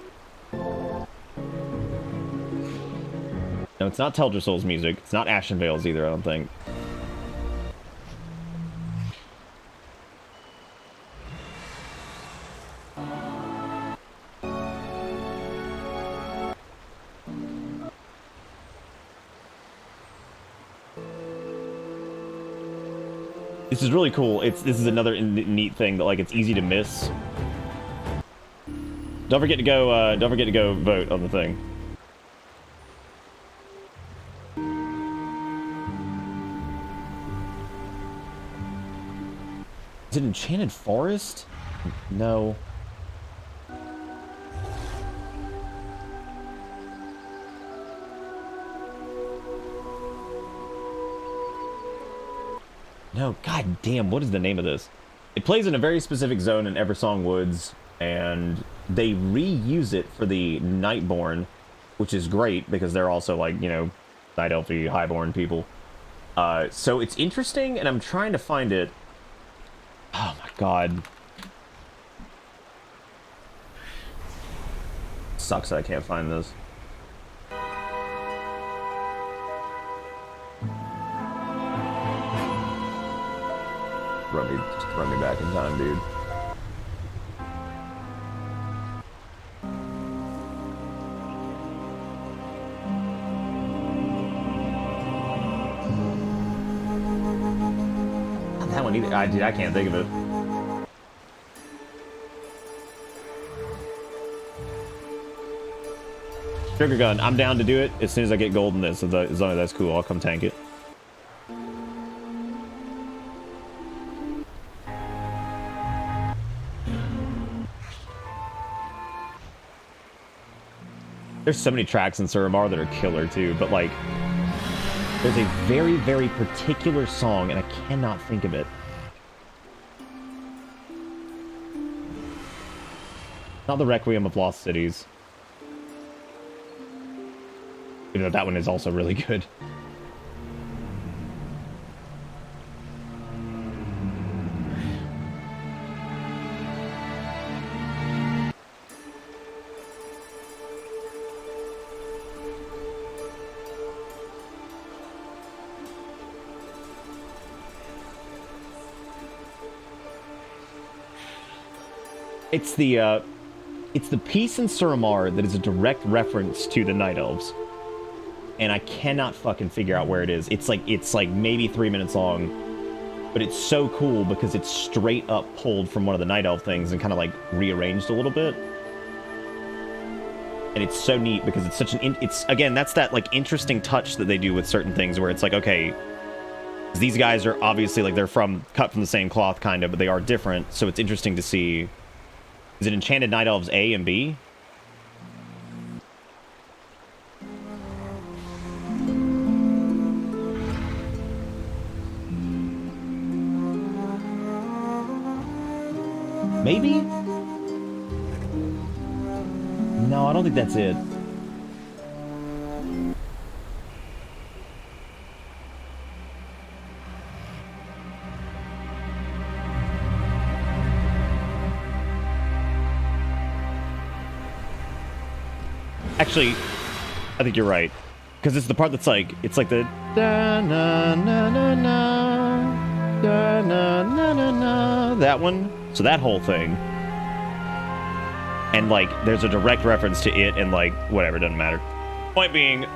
[SPEAKER 1] No, it's not Teldrassil's music. It's not Ashenvale's either, I don't think. This is really cool. This is another neat thing that like it's easy to miss. Don't forget to go vote on the thing. Is it Enchanted Forest? No. No, god damn, what is the name of this? It plays in a very specific zone in Eversong Woods, and they reuse it for the Nightborn, which is great because they're also like, you know, Night Elfy, Highborn people. So it's interesting, and I'm trying to find it. Oh my god. Sucks that I can't find this. Just run me back in time, dude. Not that one either. Dude, I can't think of it. Trigger gun. I'm down to do it as soon as I get gold in this. As long as that's cool, I'll come tank it. There's so many tracks in Suramar that are killer too, but like, there's a very, very particular song, and I cannot think of it. Not the Requiem of Lost Cities. Even though that one is also really good. It's the piece in Suramar that is a direct reference to the Night Elves. And I cannot fucking figure out where it is. It's like maybe 3 minutes long. But it's so cool because it's straight up pulled from one of the Night Elf things and kind of like rearranged a little bit. And it's so neat because it's such an... again, that's that like interesting touch that they do with certain things where it's like, okay, these guys are obviously like they're cut from the same cloth kind of, but they are different. So it's interesting to see... Is it Enchanted Night Elves A and B? Maybe? No, I don't think that's it. Actually, I think you're right. Because it's the part that's like, it's like the da na na na na da na na na na, that one. So that whole thing. And like, there's a direct reference to it and like, whatever, doesn't matter. Point being,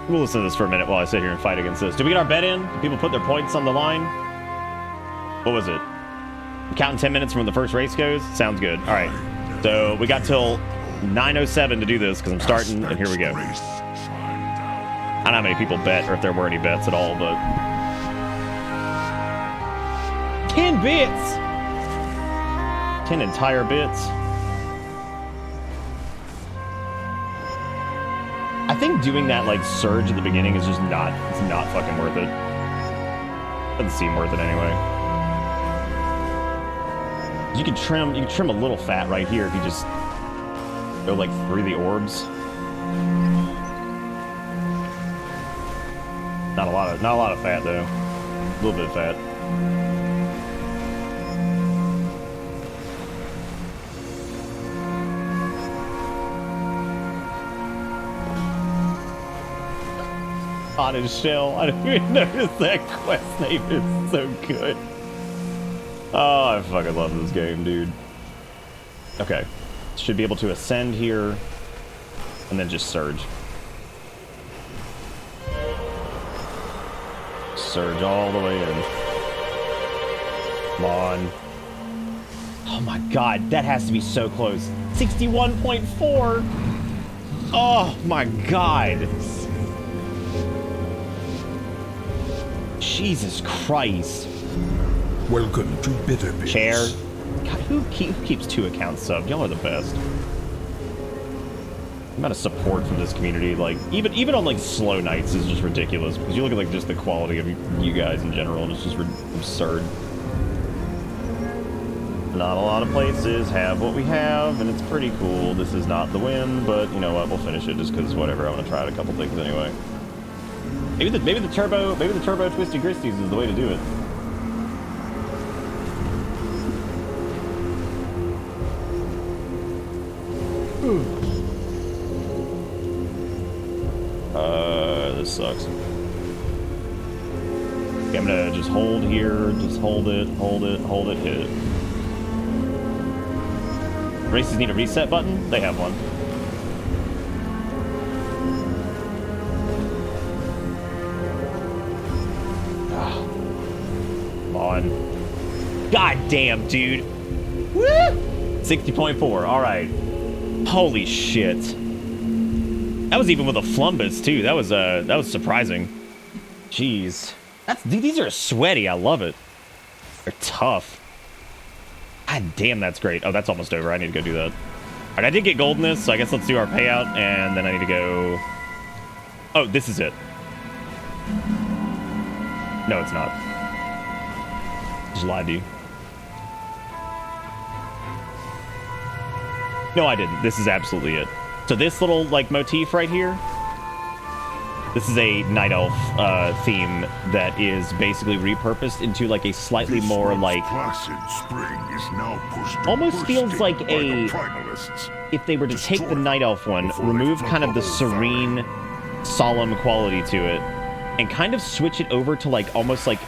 [SPEAKER 1] we'll listen to this for a minute while I sit here and fight against this. Did we get our bet in? Did people put their points on the line? What was it? I'm counting 10 minutes from when the first race goes? Sounds good. All right. So we got till 9:07 to do this because I'm starting, and here we go. I don't know how many people bet or if there were any bets at all, but 10 bits! 10 entire bits. I think doing that like surge at the beginning is just not fucking worth it. Doesn't seem worth it anyway. You could trim a little fat right here if you just go like through the orbs. Not a lot of fat though. A little bit of fat. Cottage shell. I didn't even notice that quest name is so good. Oh, I fucking love this game, dude. Okay. Should be able to ascend here and then just surge. Surge all the way in. Come on. Oh my god, that has to be so close. 61.4. Oh my god. Jesus Christ.
[SPEAKER 3] Welcome to Bitterbits.
[SPEAKER 1] Chair. God, who keeps 2 accounts subbed? Y'all are the best. The amount of support from this community, like, even on, like, slow nights is just ridiculous. Because you look at, like, just the quality of you guys in general, and it's just absurd. Not a lot of places have what we have, and it's pretty cool. This is not the win, but you know what? We'll finish it just because whatever. I want to try out a couple things anyway. Maybe the turbo Twisty Gristies is the way to do it. This sucks. Okay, I'm gonna just hold here, just hold it, hit it. Races need a reset button? They have one. Come on. God damn, dude. Woo! 60.4, alright. Holy shit. That was even with a Flumbus too. That was surprising. Jeez. These are sweaty. I love it. They're tough. God damn, that's great. Oh, that's almost over. I need to go do that. Alright, I did get gold in this, so I guess let's do our payout, and then I need to go... Oh, this is it. No, it's not. Just lied to you. No, I didn't. This is absolutely it. So this little, like, motif right here, this is a Night Elf theme that is basically repurposed into, like, a slightly more, like...
[SPEAKER 3] Placid spring is now pushed
[SPEAKER 1] almost feels like a... If they were to take the Night Elf one, remove kind of the serene, solemn quality to it, and kind of switch it over to, like, almost, like,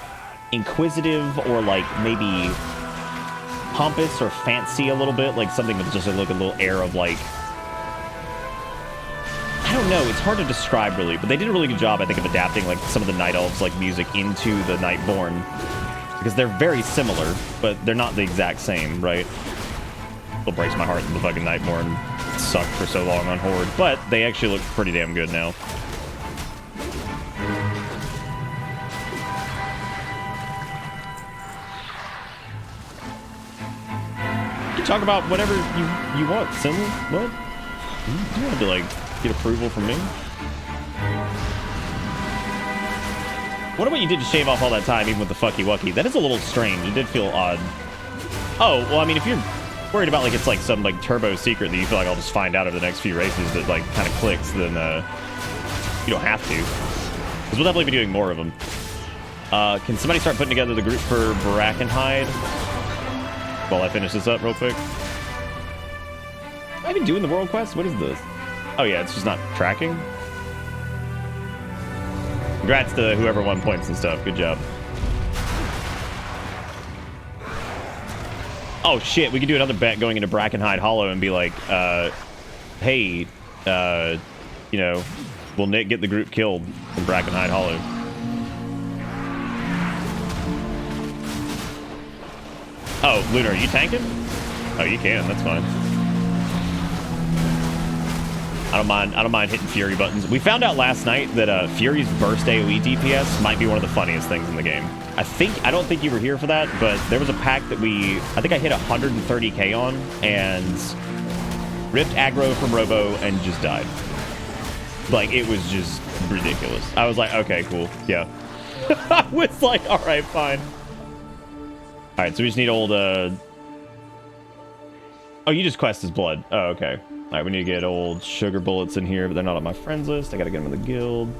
[SPEAKER 1] inquisitive or, like, maybe pompous or fancy a little bit, like something with just a little air of, like... I don't know, it's hard to describe really, but they did a really good job, I think, of adapting like some of the Night Elves like music into the Nightborn, because they're very similar, but they're not the exact same, right? It'll break my heart that the fucking Nightborn sucked for so long on Horde, but they actually look pretty damn good now. You can talk about whatever you want, Simon. What? You wanted to like get approval from me? What about you did to shave off all that time, even with the fucky wucky? That is a little strange. It did feel odd. Oh, well, I mean, if you're worried about like it's like some like turbo secret that you feel like I'll just find out over the next few races that like kind of clicks, then you don't have to. Because we'll definitely be doing more of them. Can somebody start putting together the group for Brackenhide while I finish this up real quick? Have I been doing the world quest? What is this? Oh yeah, it's just not tracking. Congrats to whoever won points and stuff. Good job. Oh shit, we could do another bet going into Brackenhide Hollow and be like, hey, you know, will Nick get the group killed in Brackenhide Hollow? Oh, Lunar, are you tanking? Oh, you can. That's fine. I don't mind hitting Fury buttons. We found out last night that Fury's burst AoE DPS might be one of the funniest things in the game. I don't think you were here for that, but there was a pack that I think I hit 130k on and ripped aggro from Robo and just died. Like, it was just ridiculous. I was like, okay, cool. Yeah. I was like, all right, fine. All right, so we just need old, Oh, you just quest his blood. Oh, okay. All right, we need to get old sugar bullets in here, but they're not on my friends list. I gotta get them in the guild.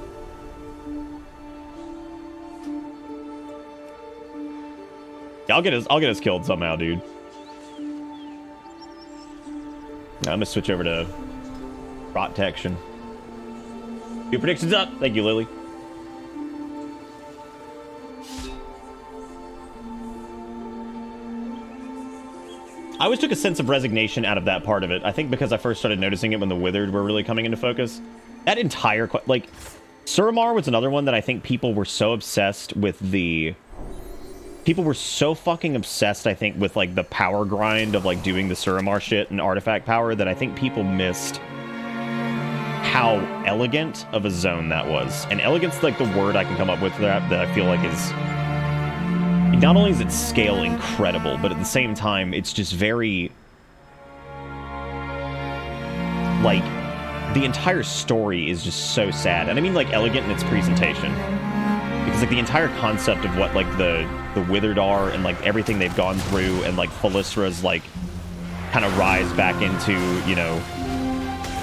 [SPEAKER 1] Yeah, I'll get us killed somehow, dude. Now, I'm gonna switch over to protection. Your predictions up. Thank you, Lily. I always took a sense of resignation out of that part of it. I think because I first started noticing it when the Withered were really coming into focus. That entire... Like, Suramar was another one that I think people were so obsessed with the... People were so fucking obsessed, I think, with, like, the power grind of, like, doing the Suramar shit and artifact power that I think people missed how elegant of a zone that was. And elegant's, like, the word I can come up with that I feel like is... Not only is its scale incredible, but at the same time, it's just very... Like, the entire story is just so sad. And I mean, like, elegant in its presentation. Because like the entire concept of what like the Withered are and like everything they've gone through and like Philistra's like kind of rise back into, you know,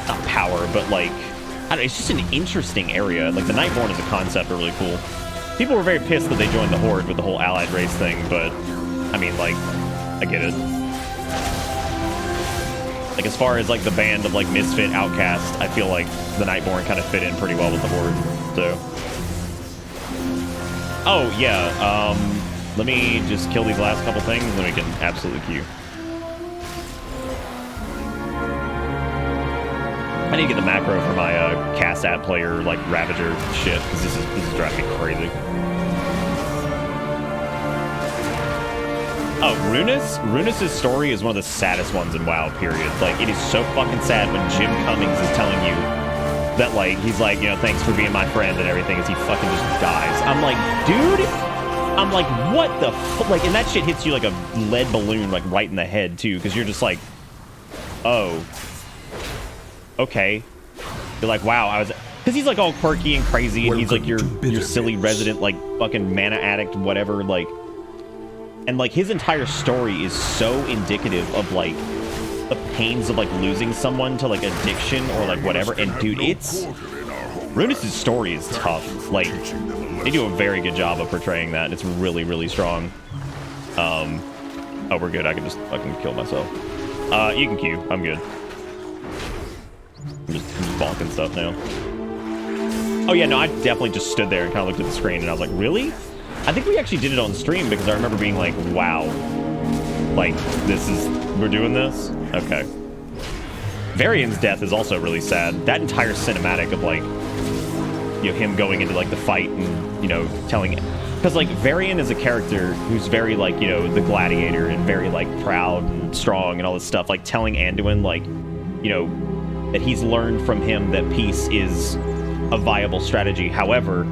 [SPEAKER 1] not power, but like, I don't know, it's just an interesting area. Like the Nightborn as a concept are really cool. People were very pissed that they joined the Horde with the whole allied race thing, but I mean, like, I get it. Like as far as like the band of like Misfit Outcast, I feel like the Nightborn kind of fit in pretty well with the Horde, so. Oh, yeah, let me just kill these last couple things, and then we can absolutely queue. I need to get the macro for my cast app player, like, Ravager shit, because this is driving me crazy. Oh, Runus? Runus' story is one of the saddest ones in WoW, period. Like, it is so fucking sad when Jim Cummings is telling you that, like, he's like, you know, thanks for being my friend and everything, as he fucking just dies. I'm like, dude? I'm like, what the fuck? Like, and that shit hits you like a lead balloon, like, right in the head, too, because you're just like, oh. Okay. You're like, wow, I was... Because he's, like, all quirky and crazy, and he's, like, your silly resident, like, fucking mana addict, whatever, like... And, like, his entire story is so indicative of, like, the pains of, like, losing someone to, like, addiction or, like, whatever. And, dude, it's... Runus' story is tough. Like, they do a very good job of portraying that. It's really, really strong. Oh, we're good. I can just fucking kill myself. You can queue. I'm good. I'm just bonking stuff now. Oh, yeah, no, I definitely just stood there and kind of looked at the screen, and I was like, really? I think we actually did it on stream, because I remember being like, wow. Like, this is... We're doing this? Okay. Varian's death is also really sad. That entire cinematic of, like, you know, him going into, like, the fight and, you know, telling... Because, like, Varian is a character who's very, like, you know, the gladiator and very, like, proud and strong and all this stuff. Like, telling Anduin, like, you know, that he's learned from him that peace is a viable strategy. However,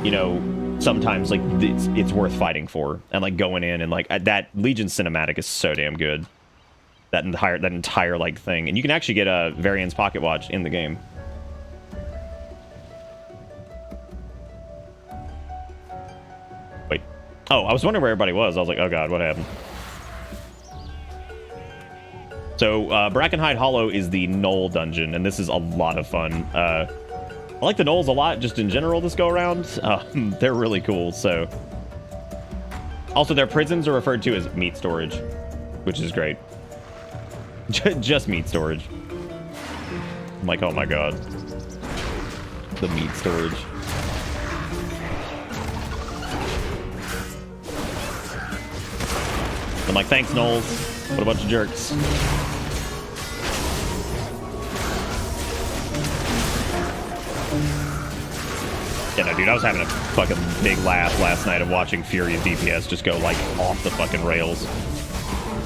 [SPEAKER 1] you know, sometimes, like, it's worth fighting for. And, like, going in and, like, that Legion cinematic is so damn good. That entire, like, thing. And you can actually get a Varian's pocket watch in the game. Wait. Oh, I was wondering where everybody was. I was like, oh god, what happened? So, Brackenhide Hollow is the Knoll dungeon, and this is a lot of fun. I like the Knolls a lot, just in general, this go-around. They're really cool, so... Also, their prisons are referred to as meat storage, which is great. Just meat storage. I'm like, oh my god. The meat storage. I'm like, thanks, Knolls. What a bunch of jerks. Yeah, no, dude, I was having a fucking big laugh last night of watching Fury's DPS just go, like, off the fucking rails.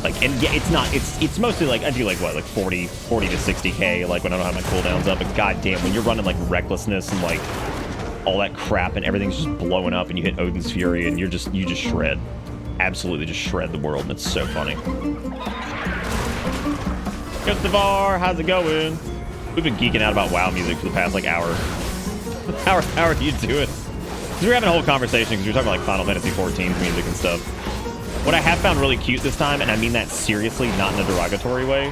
[SPEAKER 1] Like, and yeah, it's mostly, like, I do, like, what, like, 40 to 60k, like, when I don't have my cooldowns up, but goddamn, when you're running, like, Recklessness and, like, all that crap and everything's just blowing up and you hit Odin's Fury and you just shred. Absolutely just shred the world, and it's so funny. Gustavar, how's it going? We've been geeking out about WoW music for the past, like, hour. How are you doing? Because we were having a whole conversation, because we were talking about, like, Final Fantasy XIV music and stuff. What I have found really cute this time, and I mean that seriously, not in a derogatory way,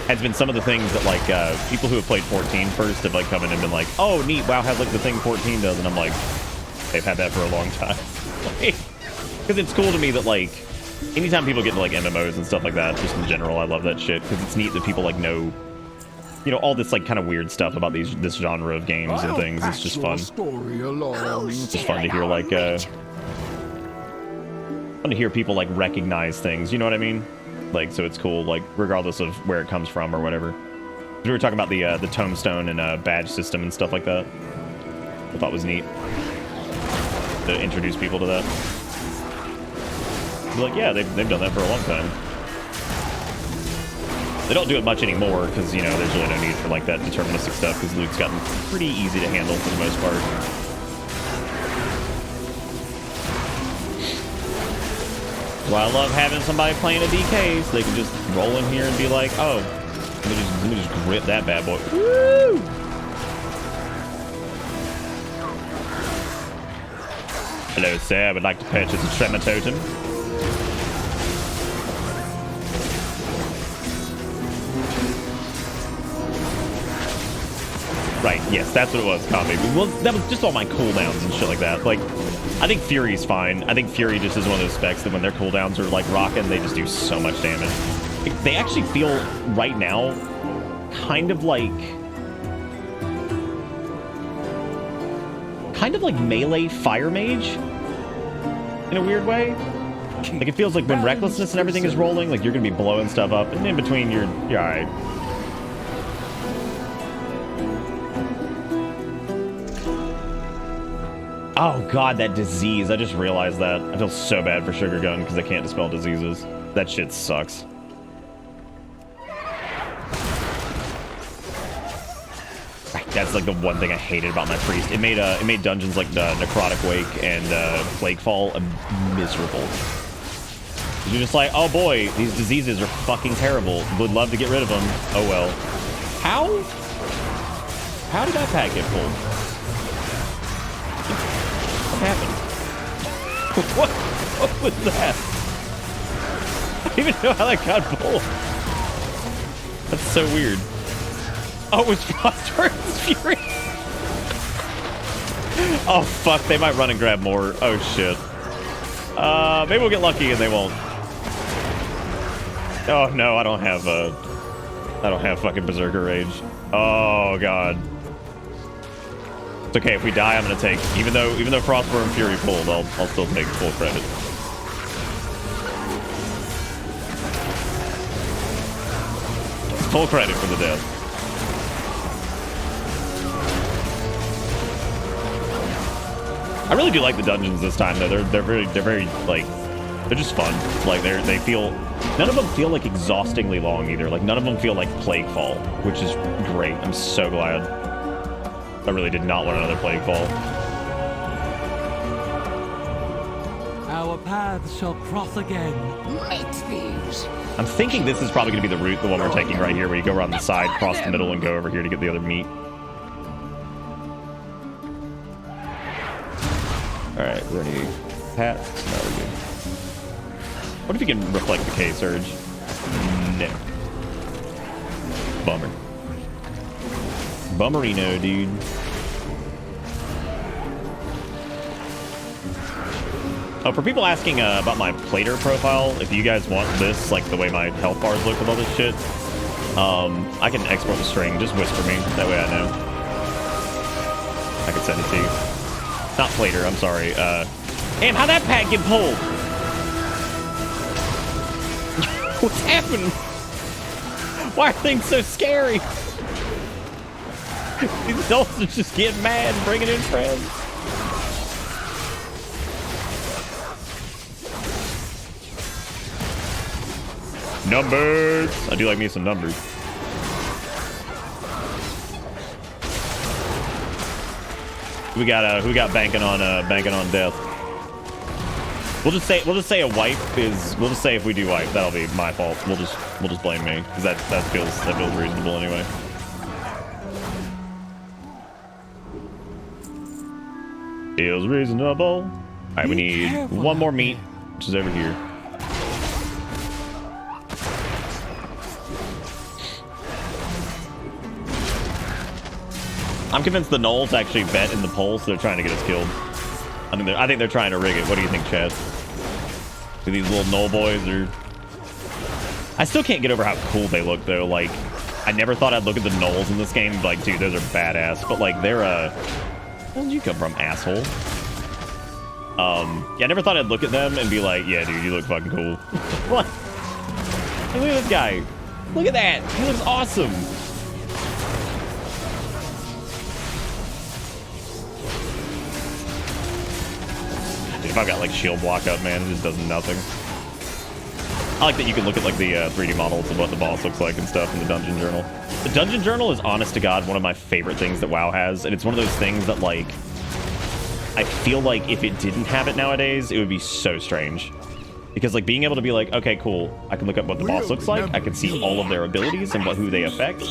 [SPEAKER 1] has been some of the things that, like, people who have played 14 first have, like, come in and been like, oh, neat, WoW has, like, the thing 14 does, and I'm like, they've had that for a long time. Because it's cool to me that, like, anytime people get to, like, MMOs and stuff like that, just in general, I love that shit, because it's neat that people, like, know, you know, all this, like, kind of weird stuff about this genre of games and things. It's just fun. It's just fun to hear, like, fun to hear people, like, recognize things, you know what I mean? Like, so it's cool, like, regardless of where it comes from or whatever. We were talking about the tombstone and badge system and stuff like that. I thought was neat to introduce people to that. Be like, yeah, they've done that for a long time. They don't do it much anymore because, you know, there's really no need for, like, that deterministic stuff because Luke's gotten pretty easy to handle for the most part. Well, I love having somebody playing a DK so they can just roll in here and be like, oh, let me just grip that bad boy. Woo! Hello, sir. I would like to purchase a tremor totem. Right, yes, that's what it was, Kami. Well, that was just all my cooldowns and shit like that. Like, I think Fury's fine. I think Fury just is one of those specs that when their cooldowns are, like, rocking, they just do so much damage. They actually feel, right now, kind of like melee fire mage in a weird way. Like, it feels like when recklessness and everything is rolling, like, you're gonna be blowing stuff up, and in between, you're all right. Oh god, that disease. I just realized that. I feel so bad for Sugar Gun because I can't dispel diseases. That shit sucks. That's like the one thing I hated about my priest. It made dungeons like the Necrotic Wake and Plaguefall miserable. You're just like, oh boy, these diseases are fucking terrible. Would love to get rid of them. Oh well. How did that pack get pulled? What happened? What was that? I don't even know how that got pulled. That's so weird. Oh, it was Frostburn's Fury. Oh fuck, they might run and grab more. Oh shit. Maybe we'll get lucky and they won't. Oh no, I don't have fucking Berserker Rage. Oh god. It's okay, if we die, I'm gonna take, even though Frostburn Fury pulled, I'll still take full credit. Full credit for the death. I really do like the dungeons this time though. They're very like, they're just fun. Like they feel, none of them feel like exhaustingly long either. Like none of them feel like Plaguefall, which is great. I'm so glad. I really did not want another Plaguefall.
[SPEAKER 2] Our paths shall cross again.
[SPEAKER 9] Make these.
[SPEAKER 1] I'm thinking this is probably going to be the route, the one we're taking right here, where you go around the side, cross the middle, and go over here to get the other meat. Alright, ready. Pat? No, we're good. What if you can reflect the K-Surge? No. Bummer. Bummerino, dude. Oh, for people asking about my plater profile, if you guys want this, like the way my health bars look with all this shit, I can export the string. Just whisper me. That way I know. I can send it to you. Not plater, I'm sorry. Damn, how'd that pack get pulled? What's happening? Why are things so scary? These adults are just getting mad and bringing in friends. Numbers! I do like me some numbers. Who we got banking on death? We'll just say a wipe is, we'll just say if we do wipe, that'll be my fault. We'll just blame me, because that feels reasonable anyway. Feels reasonable. Alright, we need one more meat, which is over here. I'm convinced the Gnolls actually bet in the poll, so they're trying to get us killed. I think they're trying to rig it. What do you think, Chad? Do these little Gnoll boys are... I still can't get over how cool they look, though. Like, I never thought I'd look at the Gnolls in this game. Like, dude, those are badass. But, like, they're, where did you come from, asshole? Yeah, I never thought I'd look at them and be like, yeah, dude, you look fucking cool. What? Hey, look at this guy. Look at that. He looks awesome. Dude, if I've got, like, shield block up, man, it just does nothing. I like that you can look at, like, the 3D models of what the boss looks like and stuff in the Dungeon Journal. The Dungeon Journal is, honest to God, one of my favorite things that WoW has, and it's one of those things that, like, I feel like if it didn't have it nowadays, it would be so strange. Because, like, being able to be like, okay, cool, I can look up what the boss looks like, I can see all of their abilities and who they affect.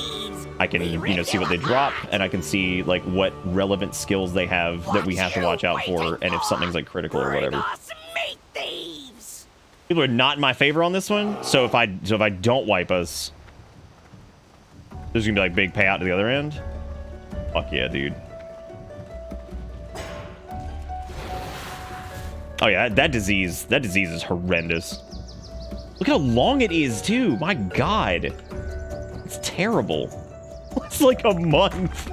[SPEAKER 1] I can, you know, see what they drop, and I can see like what relevant skills they have that we have to watch out for, and if something's like critical or whatever. People are not in my favor on this one, so if I don't wipe us, there's gonna be like big payout to the other end. Fuck yeah, dude. Oh yeah, that disease is horrendous. Look how long it is too. My God, it's terrible. It's like a month.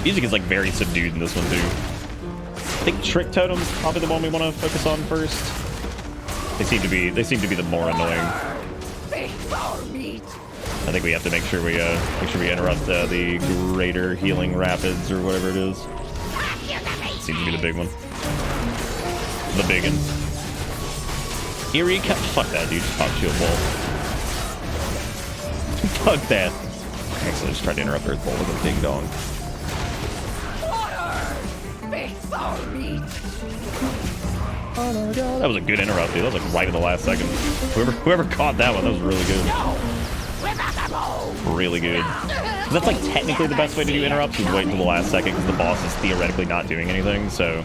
[SPEAKER 1] Music is like very subdued in this one too. I think Trick Totem's probably the one we want to focus on first. They seem to be the more annoying. I think we have to make sure we interrupt the greater healing rapids or whatever it is. Seems to be the big one. The big one. Eerie cut. Fuck that, dude. Pop shield wall. Fuck that. Actually, just tried to interrupt Earth Bowl with a ding dong. Oh my God. That was a good interrupt, dude. That was like right at the last second. Whoever caught that one, that was really good. Really good. That's like technically the best way to do interrupts is wait until the last second because the boss is theoretically not doing anything. So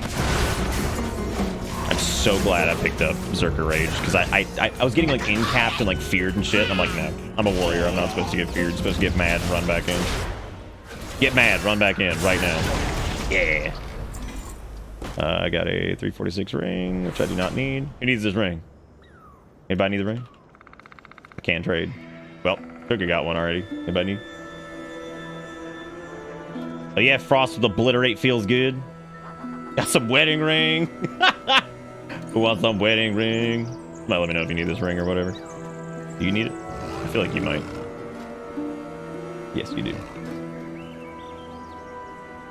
[SPEAKER 1] I'm so glad I picked up Berserker Rage because I was getting like incapped and like feared and shit. And I'm like, no, I'm a warrior. I'm not supposed to get feared. I'm supposed to get mad and run back in. Get mad, run back in right now. Yeah. I got a 346 ring, which I do not need. Who needs this ring? Anybody need the ring? I can't trade. Well, Cooker got one already. Anybody need? Oh yeah, Frost with Obliterate feels good. Got some wedding ring. Who wants some wedding ring? Might let me know if you need this ring or whatever. Do you need it? I feel like you might. Yes, you do.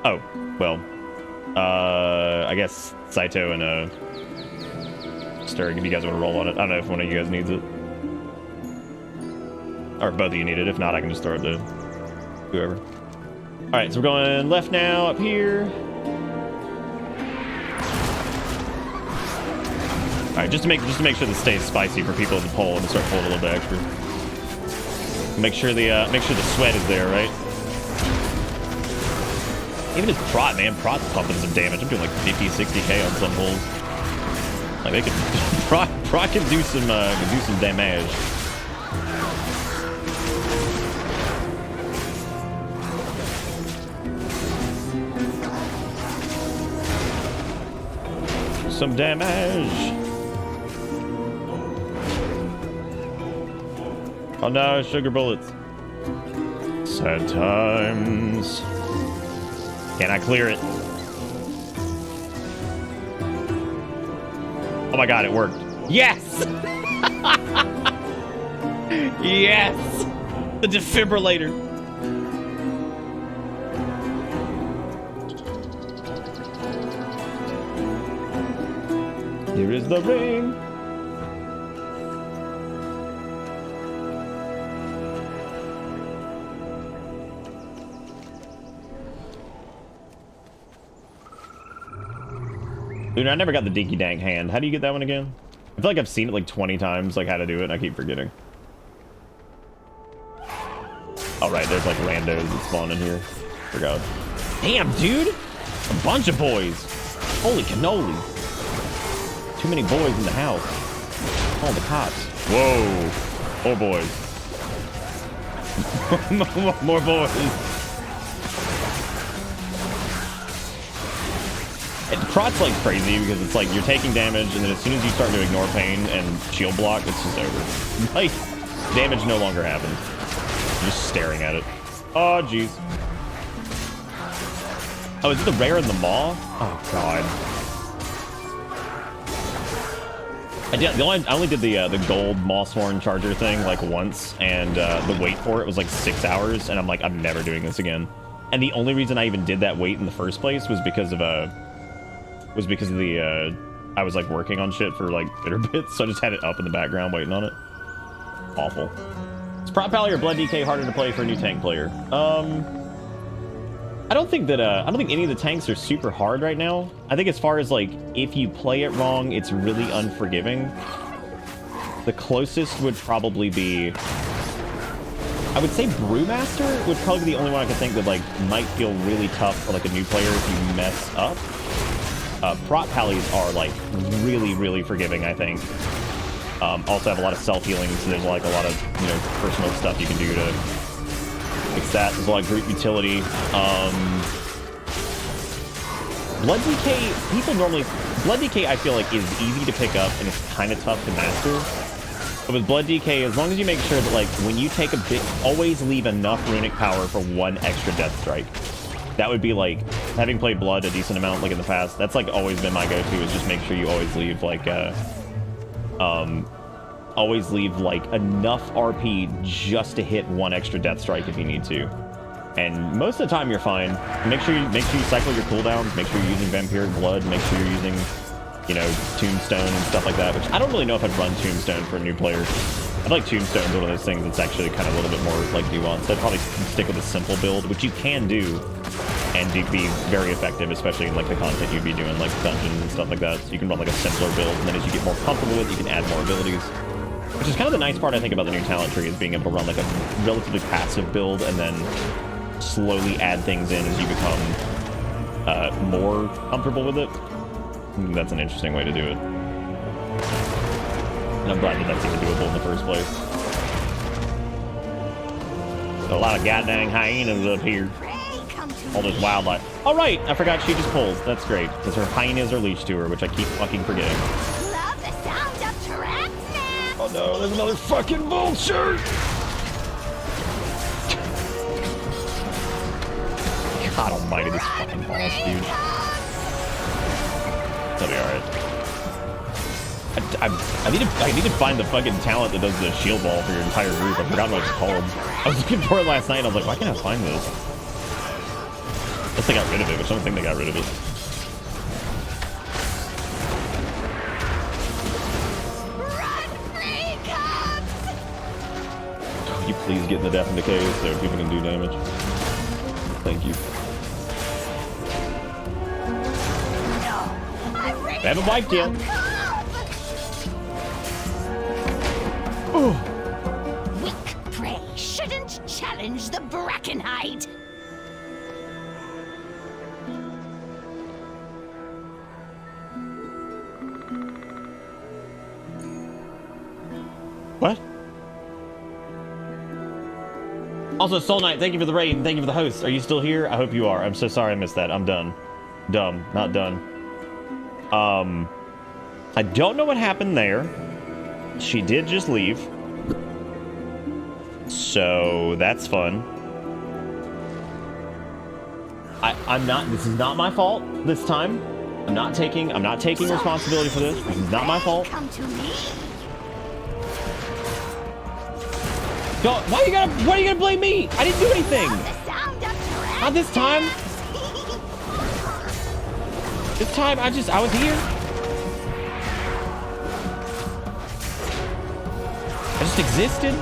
[SPEAKER 1] Oh, well. I guess Saito and Stirring, if you guys want to roll on it. I don't know if one of you guys needs it. Or both of you need it. If not, I can just throw it to whoever. Alright, so we're going left now, up here. Alright, just to make sure this stays spicy for people to pull and start pulling a little bit extra. Make sure the sweat is there, right? Even his prot, man, prot's pumping some damage. I'm doing like 50, 60k on some pulls. Like they could prot can do some damage. Some damage. Oh no, sugar bullets. Sad times. Can I clear it? Oh my God, it worked. Yes! Yes! The defibrillator. Here is the ring. Dude, I never got the dinky dank hand. How do you get that one again? I feel like I've seen it like 20 times, like how to do it, and I keep forgetting. All right, there's like randos that spawn in here. Forgot. Damn, dude! A bunch of boys. Holy cannoli. Too many boys in the house. Call the cops. Whoa. More boys. More boys. Prot's like crazy because it's like you're taking damage and then as soon as you start to ignore pain and shield block, it's just over. Like, damage no longer happens. You're just staring at it. Oh, jeez. Oh, is it the rare and the maw? Oh, God. I only did the gold Mosshorn charger thing like once, and the wait for it was like 6 hours, and I'm like, I'm never doing this again. And the only reason I even did that wait in the first place was because of the I was like working on shit for like bitter bits, so I just had it up in the background waiting on it. Awful. Is Prot Pally or Blood DK harder to play for a new tank player? I I don't think any of the tanks are super hard right now. I think as far as like if you play it wrong, it's really unforgiving. The closest would probably be, I would say Brewmaster would probably be the only one I could think that like might feel really tough for like a new player if you mess up. Prot Pallies are like really forgiving, I think. Also have a lot of self-healing, so there's like a lot of, you know, personal stuff you can do to fix that. There's a lot of group utility. Blood DK, Blood DK I feel like is easy to pick up and it's kind of tough to master. But with Blood DK, as long as you make sure that like when you take a bit, always leave enough runic power for one extra death strike. That would be like, having played Blood a decent amount like in the past, that's like always been my go-to, is just make sure you always leave like enough RP just to hit one extra death strike if you need to. And most of the time you're fine. Make sure you cycle your cooldowns, make sure you're using Vampiric Blood, make sure you're using, you know, Tombstone and stuff like that, which I don't really know if I'd run Tombstone for a new player. I feel like Tombstone's one of those things that's actually kind of a little bit more like nuanced. I'd probably stick with a simple build, which you can do, and be very effective, especially in like the content you'd be doing, like dungeons and stuff like that. So you can run like a simpler build, and then as you get more comfortable with it, you can add more abilities. Which is kind of the nice part I think about the new talent tree, is being able to run like a relatively passive build and then slowly add things in as you become more comfortable with it. That's an interesting way to do it. And I'm glad that that's even doable in the first place. A lot of goddamn hyenas up here. All this wildlife. All right, I forgot she just pulls. That's great, because her hyenas are leashed to her, which I keep fucking forgetting.
[SPEAKER 7] Love the sound of Tyrannosaurus.
[SPEAKER 1] Oh no, there's another fucking vulture! God almighty, this fucking boss, dude. That'll be alright. I need to find the fucking talent that does the shield wall for your entire group. I forgot what it's called. I was looking for it last night and I was like, why can't I find this? Unless they got rid of it, which I don't think they got rid of it. Can you please get in the death and decay so people can do damage? Thank you. They haven't wiped yet.
[SPEAKER 7] Weak prey shouldn't challenge the Brackenhide.
[SPEAKER 1] What? Also, Soul Knight, thank you for the raid and thank you for the host. Are you still here? I hope you are. I'm so sorry I missed that. I'm done. Dumb, not done. I don't know what happened there. She did just leave. So that's fun. I'm not, this is not my fault this time. I'm not taking responsibility for this. This is not my fault.
[SPEAKER 7] Come to me.
[SPEAKER 1] Why are you gonna blame me? I didn't do anything. Not this time. This time I was here. I just existed.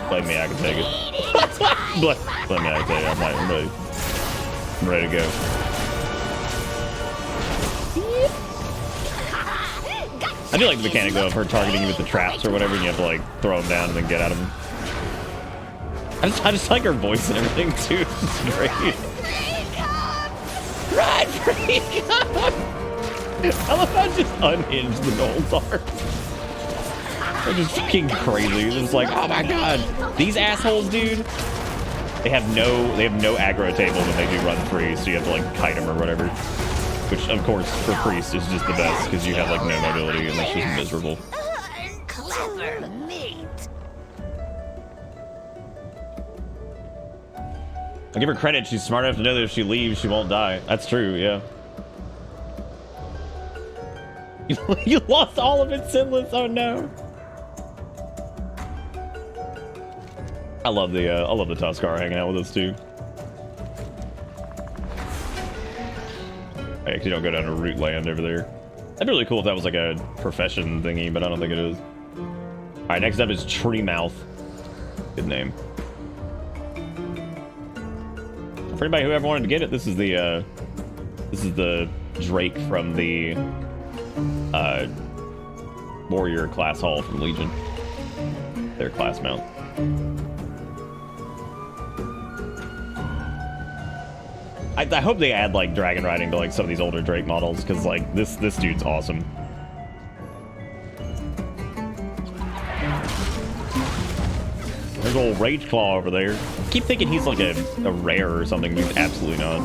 [SPEAKER 1] Blame me, I can take it. Blame me, I can take it. I'm ready to go. I do like the mechanic though of her targeting you with the traps or whatever, and you have to like throw them down and then get at them. I just like her voice and everything too. It's great. Run, free! I love how just unhinged the gnolls are. They're just fucking crazy. They're just like, oh my god, these assholes, dude. They have no aggro table when they do run free, so you have to like kite them or whatever. Which, of course, for priest is just the best because you have like no mobility and that's just miserable.
[SPEAKER 7] Clever meat.
[SPEAKER 1] I give her credit. She's smart enough to know that if she leaves, she won't die. That's true. Yeah. You lost all of it, Sinless. Oh no. I love the Tuskar hanging out with us too. I actually don't go down to root land over there. That'd be really cool if that was like a profession thingy, but I don't think it is. All right, next up is Tree Mouth. Good name. For anybody who ever wanted to get it, this is the Drake from the Warrior class hall from Legion. Their class mount. I hope they add like dragon riding to like some of these older Drake models, because like this dude's awesome. There's old Rage Claw over there. I keep thinking he's like a rare or something. He's absolutely not.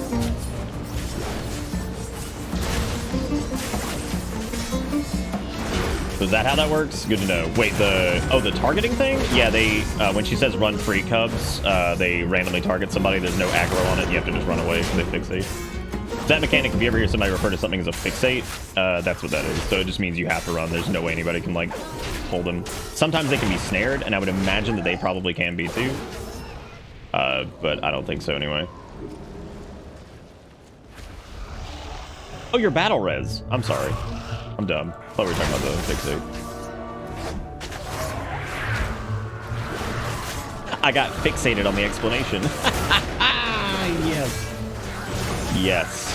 [SPEAKER 1] So is that how that works? Good to know. Wait, the targeting thing? Yeah, they when she says run free cubs, they randomly target somebody. There's no aggro on it. You have to just run away because they fixate. That mechanic, if you ever hear somebody refer to something as a fixate, that's what that is. So it just means you have to run. There's no way anybody can like hold them. Sometimes they can be snared, and I would imagine that they probably can be too. But I don't think so anyway. Oh, you're battle res. I'm sorry. I'm dumb. I thought we were talking about the fixate. I got fixated on the explanation. Yes. Yes.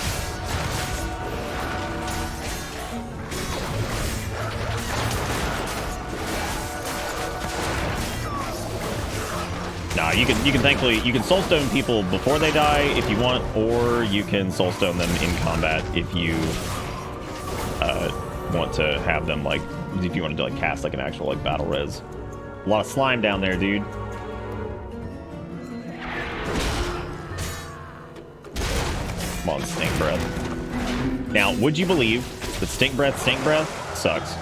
[SPEAKER 1] Nah, you can thankfully you can soulstone people before they die if you want, or you can soulstone them in combat if you want to have them like if you wanted to like cast like an actual like battle res. A lot of slime down there, dude. Come on, stink breath. Now, would you believe that stink breath sucks?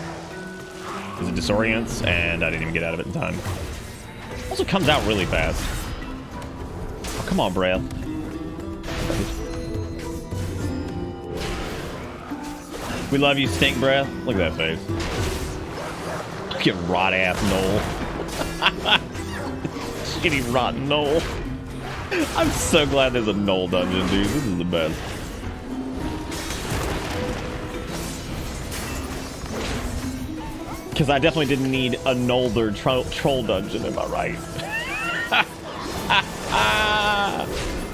[SPEAKER 1] Because it disorients, and I didn't even get out of it in time. Also comes out really fast. Oh, come on, breath. We love you, stink breath. Look at that face. Look at rot ass Knoll. Shitty rotten Knoll. I'm so glad there's a Knoll dungeon, dude. This is the best. Because I definitely didn't need a Nolder troll dungeon, am I right?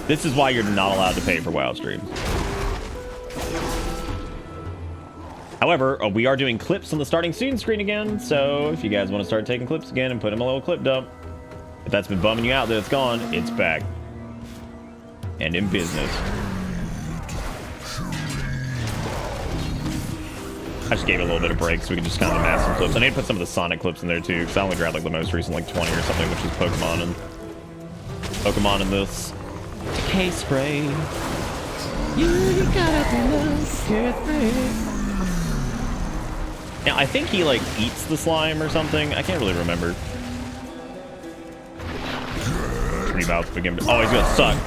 [SPEAKER 1] This is why you're not allowed to pay for WoW streams. However, we are doing clips on the starting student screen again, so if you guys want to start taking clips again and put them a little clip dump, if that's been bumming you out that it's gone, it's back. And in business. I just gave it a little bit of break so we can just kind of amass some clips. I need to put some of the Sonic clips in there too, because I only grabbed like the most recent like 20 or something, which is Pokemon and this decay spray. You gotta now I think he like eats the slime or something. I can't really remember. Pretty about to begin. Oh, he's gonna suck.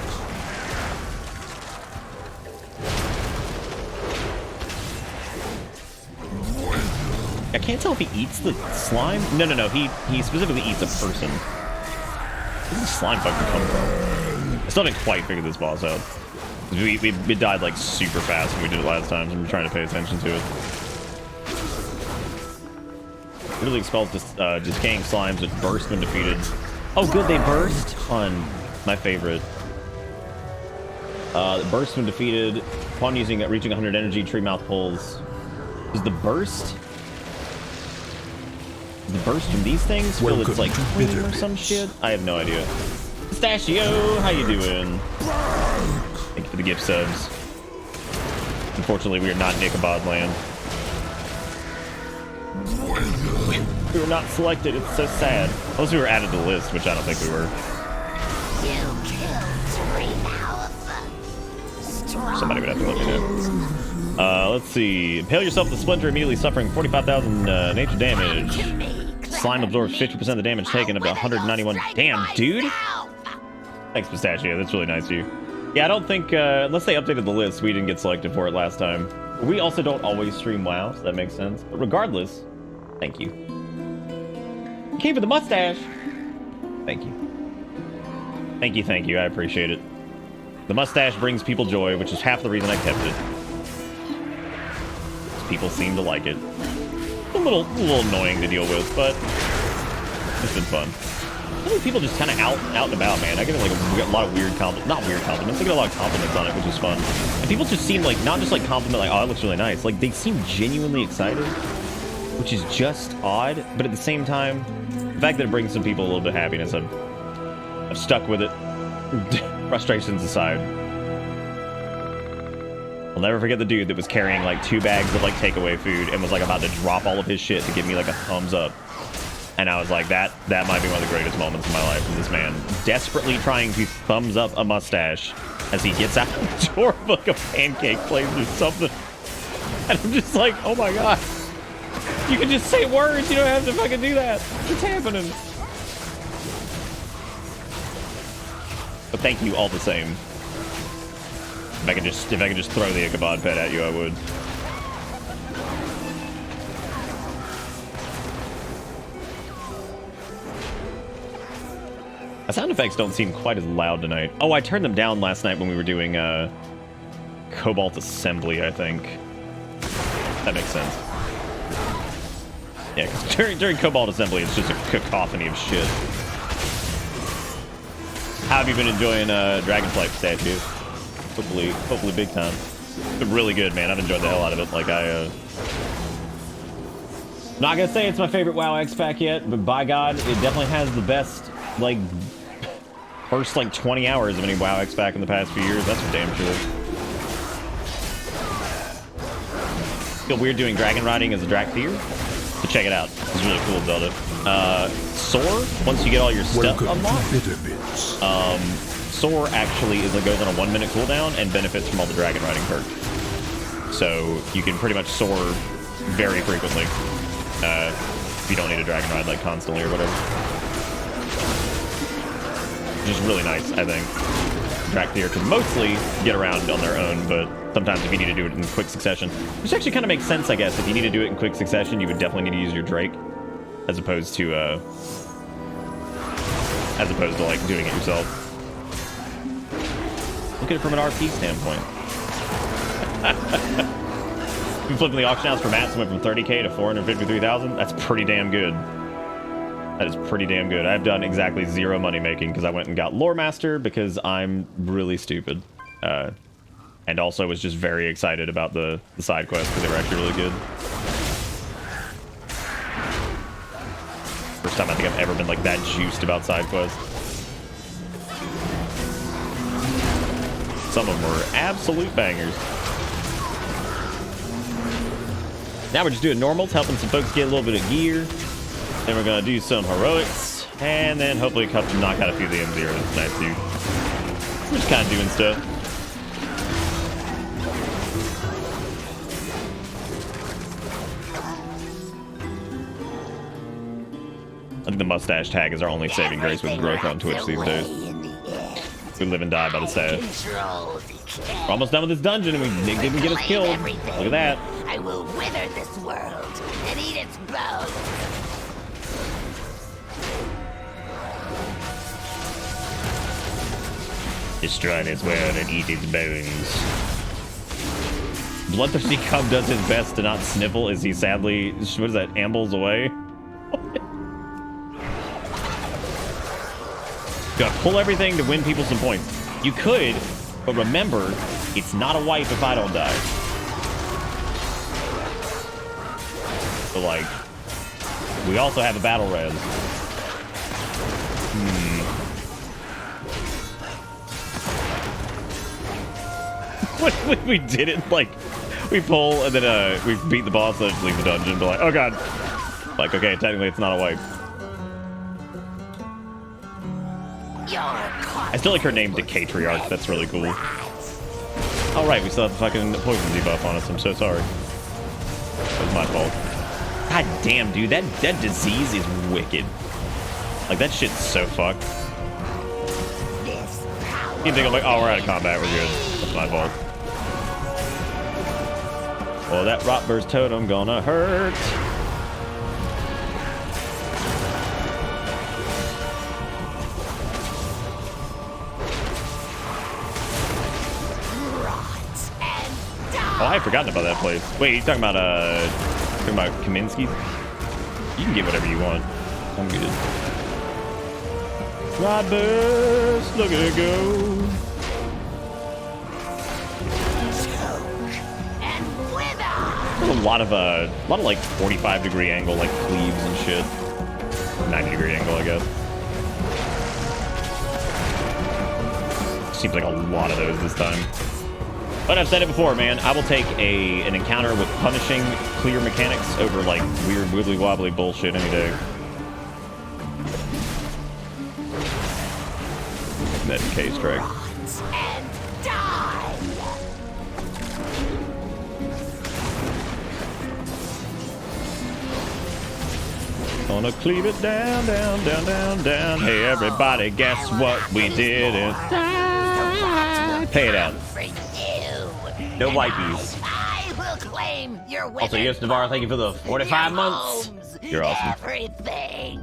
[SPEAKER 1] I can't tell if he eats the slime. No. He specifically eats a person. Where did the slime fucking come from? I still haven't quite figured this boss out. We died like super fast when we did it last time, so I'm trying to pay attention to it. It really expels decaying slimes that burst when defeated. Oh, good, they burst on my favorite. Burst when defeated. Upon reaching 100 energy, tree mouth pulls. Is the burst from these things feel it's like cream or some shit? I have no idea. Pistachio, how you doing? Thank you for the gift subs. Unfortunately, we are not in Ichabod land. We were not selected. It's so sad. Unless we were added to the list, which I don't think we were. Somebody would have to let me know. Let's see. Impale yourself with a splinter, immediately suffering 45,000 nature damage. Slime absorbs 50% of the damage taken, up to 191. Damn, dude. Thanks, Pistachio. That's really nice of you. Yeah, I don't think, unless they updated the list, we didn't get selected for it last time. We also don't always stream WoW, so that makes sense. But regardless, thank you. Came for the mustache. Thank you. Thank you. I appreciate it. The mustache brings people joy, which is half the reason I kept it. People seem to like it. A little annoying to deal with, but it's been fun. People just kind of out and about, man. I get like a lot of weird compliments, not weird compliments. I get a lot of compliments on it, which is fun. And people just seem like not just like compliment, like, oh, it looks really nice. Like they seem genuinely excited, which is just odd. But at the same time, the fact that it brings some people a little bit of happiness, I've stuck with it. Frustrations aside, I'll never forget the dude that was carrying like 2 bags of like takeaway food and was like about to drop all of his shit to give me like a thumbs up. And I was like, that might be one of the greatest moments of my life. Is this man desperately trying to thumbs up a mustache as he gets out the door of like a pancake place or something. And I'm just like, oh my god. You can just say words, you don't have to fucking do that. What's happening? But thank you all the same. If I could just throw the Ichabod pet at you, I would. The sound effects don't seem quite as loud tonight. Oh, I turned them down last night when we were doing Cobalt Assembly, I think. That makes sense. Yeah, because during Cobalt Assembly, it's just a cacophony of shit. How have you been enjoying Dragonflight statue? Hopefully big time. It's been really good, man. I've enjoyed the hell out of it. Like not gonna say it's my favorite WoW X pack yet, but by God, it definitely has the best like first like 20 hours of any WoW X pack in the past few years. That's for damn sure. Feel weird doing dragon riding as a Drakthir, so check it out. It's really cool, Zelda. Soar, once you get all your stuff unlocked, Soar actually goes on a 1-minute cooldown and benefits from all the dragon riding perks. So you can pretty much soar very frequently if you don't need a dragon ride like constantly or whatever. Which is really nice, I think. Drakthir can mostly get around on their own, but sometimes if you need to do it in quick succession, which actually kind of makes sense, I guess. If you need to do it in quick succession, you would definitely need to use your Drake, as opposed to like doing it yourself. Look at it from an RP standpoint. Been flipping the auction house for mats went from 30k to 453,000. That's pretty damn good. That is pretty damn good. I've done exactly 0 money making because I went and got Lore Master because I'm really stupid. And also was just very excited about the side quests because they were actually really good. First time I think I've ever been like that juiced about side quests. Some of them were absolute bangers. Now we're just doing normals, helping some folks get a little bit of gear. Then we're gonna do some heroics, and then hopefully knock out a few of the M0s tonight too. We're just kind of doing stuff. I think the mustache tag is our only saving grace with growth on Twitch these days. We live and die by the staff. We're almost done with this dungeon and we didn't get us killed. Look at that.
[SPEAKER 7] I will wither this world and eat its bones.
[SPEAKER 1] Destroy this world and eat its bones. Bloodthirsty Cub does his best to not sniffle as he sadly, what is that, ambles away? Gotta pull everything to win people some points. You could, but remember, it's not a wipe if I don't die. So like, we also have a battle res. What if we did it like, we pull and then we beat the boss and just leave the dungeon, but like, oh god. Like, okay, technically it's not a wipe. I still like her name, Decatriarch. That's really cool. Oh, right, we still have the fucking poison debuff on us. I'm so sorry. That was my fault. God damn, dude, that disease is wicked. Like, that shit's so fucked. You think I'm like, oh, we're out of combat, we're good. That's my fault. Well, that Rotburst totem gonna hurt. Oh, I had forgotten about that place. Wait, you talking about Kaminsky? You can get whatever you want. I'm good. Rod burst, look at it go.
[SPEAKER 7] And wither!
[SPEAKER 1] There's a lot of like 45-degree angle like cleaves and shit. 90-degree angle, I guess. Seems like a lot of those this time. But I've said it before, man. I will take an encounter with punishing clear mechanics over like weird wibbly wobbly bullshit any day. That case track.
[SPEAKER 7] And die!
[SPEAKER 1] Gonna cleave it down, down, down, down, down. Hey, everybody, guess what we did? Pay it out. No wipies.
[SPEAKER 7] I will claim your weapon.
[SPEAKER 1] Also, yes, Navarro, thank you for the 45 months. You're awesome.
[SPEAKER 7] Everything.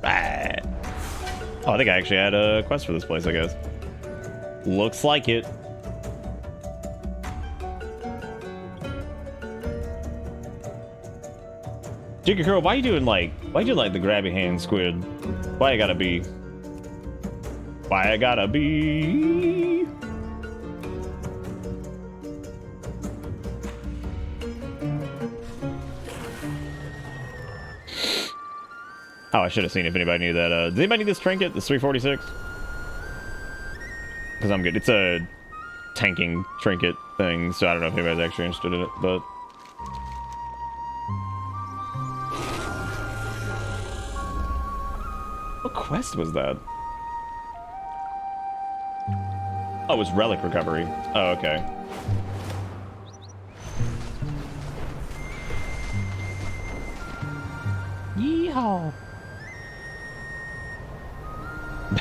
[SPEAKER 1] Right. Oh, I think I actually had a quest for this place, I guess. Looks like it. Jiggy Curl, why you doing like the grabby hand squid? Why I gotta be? Why I gotta be? Oh, I should have seen if anybody knew that. Does anybody need this trinket? This 346? Because I'm good. It's a tanking trinket thing, so I don't know if anybody's actually interested in it, but... What quest was that? Oh, it was relic recovery. Oh, okay. Yeehaw!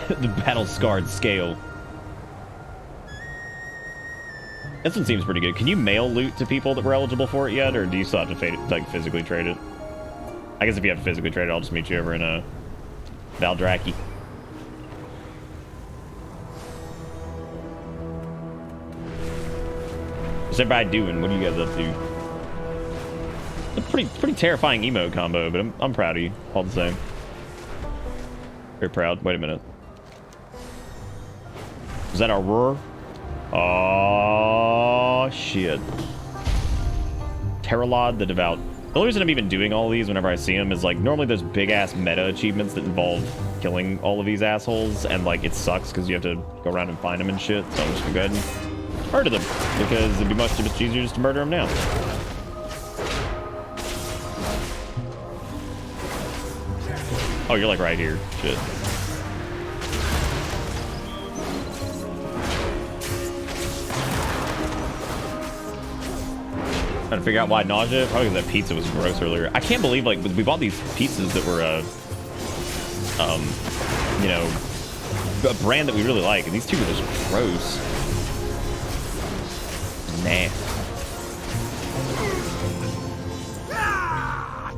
[SPEAKER 1] The battle-scarred scale. This one seems pretty good. Can you mail loot to people that were eligible for it yet, or do you still have to like physically trade it? I guess if you have to physically trade it, I'll just meet you over in Valdraki. What's everybody doing? What are you guys up to? A pretty terrifying emo combo, but I'm proud of you all the same. Very proud. Wait a minute. Is that our roar? Oh shit. Terralod the Devout. The only reason I'm even doing all of these whenever I see them is like normally there's big ass meta achievements that involve killing all of these assholes, and like it sucks because you have to go around and find them and shit. So I'm just gonna go ahead and murder them because it'd be much easier just to murder them now. Oh, you're like right here. Shit. Trying to figure out why nausea. Probably because that pizza was gross earlier. I can't believe like we bought these pizzas that were you know, a brand that we really like, and these two are just gross. Nah.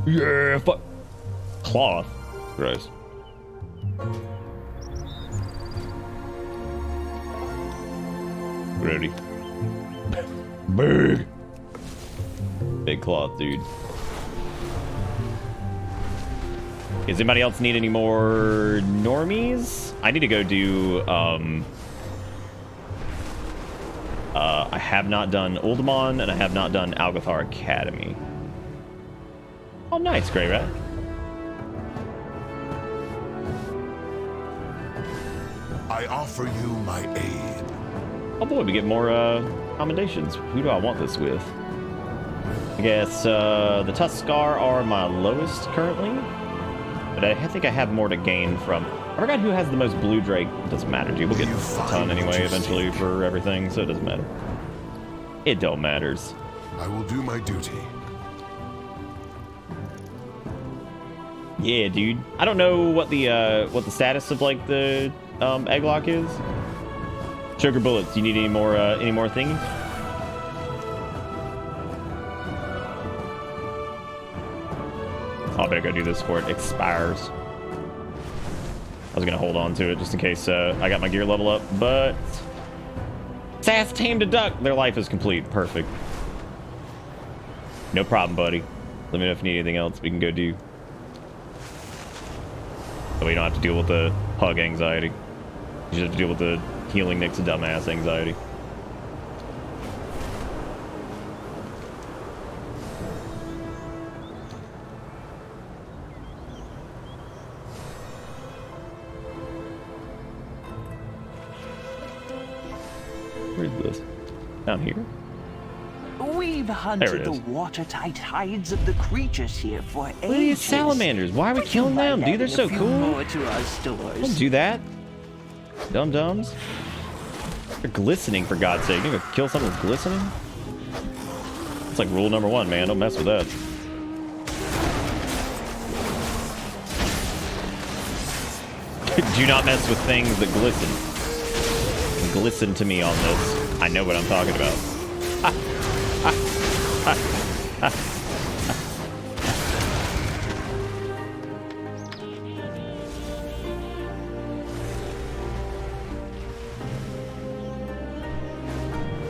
[SPEAKER 1] Yeah, fuck. Claw. Gross. Ready. Big. Big cloth, dude. Does anybody else need any more normies? I need to go do, I have not done Uldamon, and I have not done Algathar Academy. Oh, nice, Grey Rat.
[SPEAKER 3] I offer you my aid.
[SPEAKER 1] Oh boy, we get more commendations. Who do I want this with? I guess the Tuskar are my lowest currently, but I think I have more to gain from. I forgot who has the most Blue Drake. It doesn't matter, dude. We'll get a ton anyway eventually for everything, so it doesn't matter. It don't matters.
[SPEAKER 3] I will do my duty.
[SPEAKER 1] Yeah, dude. I don't know what the status of like the Egglock is. Sugar bullets. You need any more thingies? Oh, I better go do this before it expires. I was gonna hold on to it just in case I got my gear level up, but Sass tamed a duck. Their life is complete. Perfect. No problem, buddy. Let me know if you need anything else we can go do. That way you don't have to deal with the hug anxiety. You just have to deal with the healing Nick's dumbass anxiety. Where's this? Down here?
[SPEAKER 10] We've hunted the watertight hides of the creatures here for ages.
[SPEAKER 1] Look at these salamanders. Why are we killing them, dude? They're so cool.
[SPEAKER 10] More to our stores.
[SPEAKER 1] Don't do that. Dum-dums. They're glistening, for God's sake. You're gonna kill something that's glistening? It's like rule number 1, man. Don't mess with that. Do not mess with things that glisten. Glisten to me on this. I know what I'm talking about.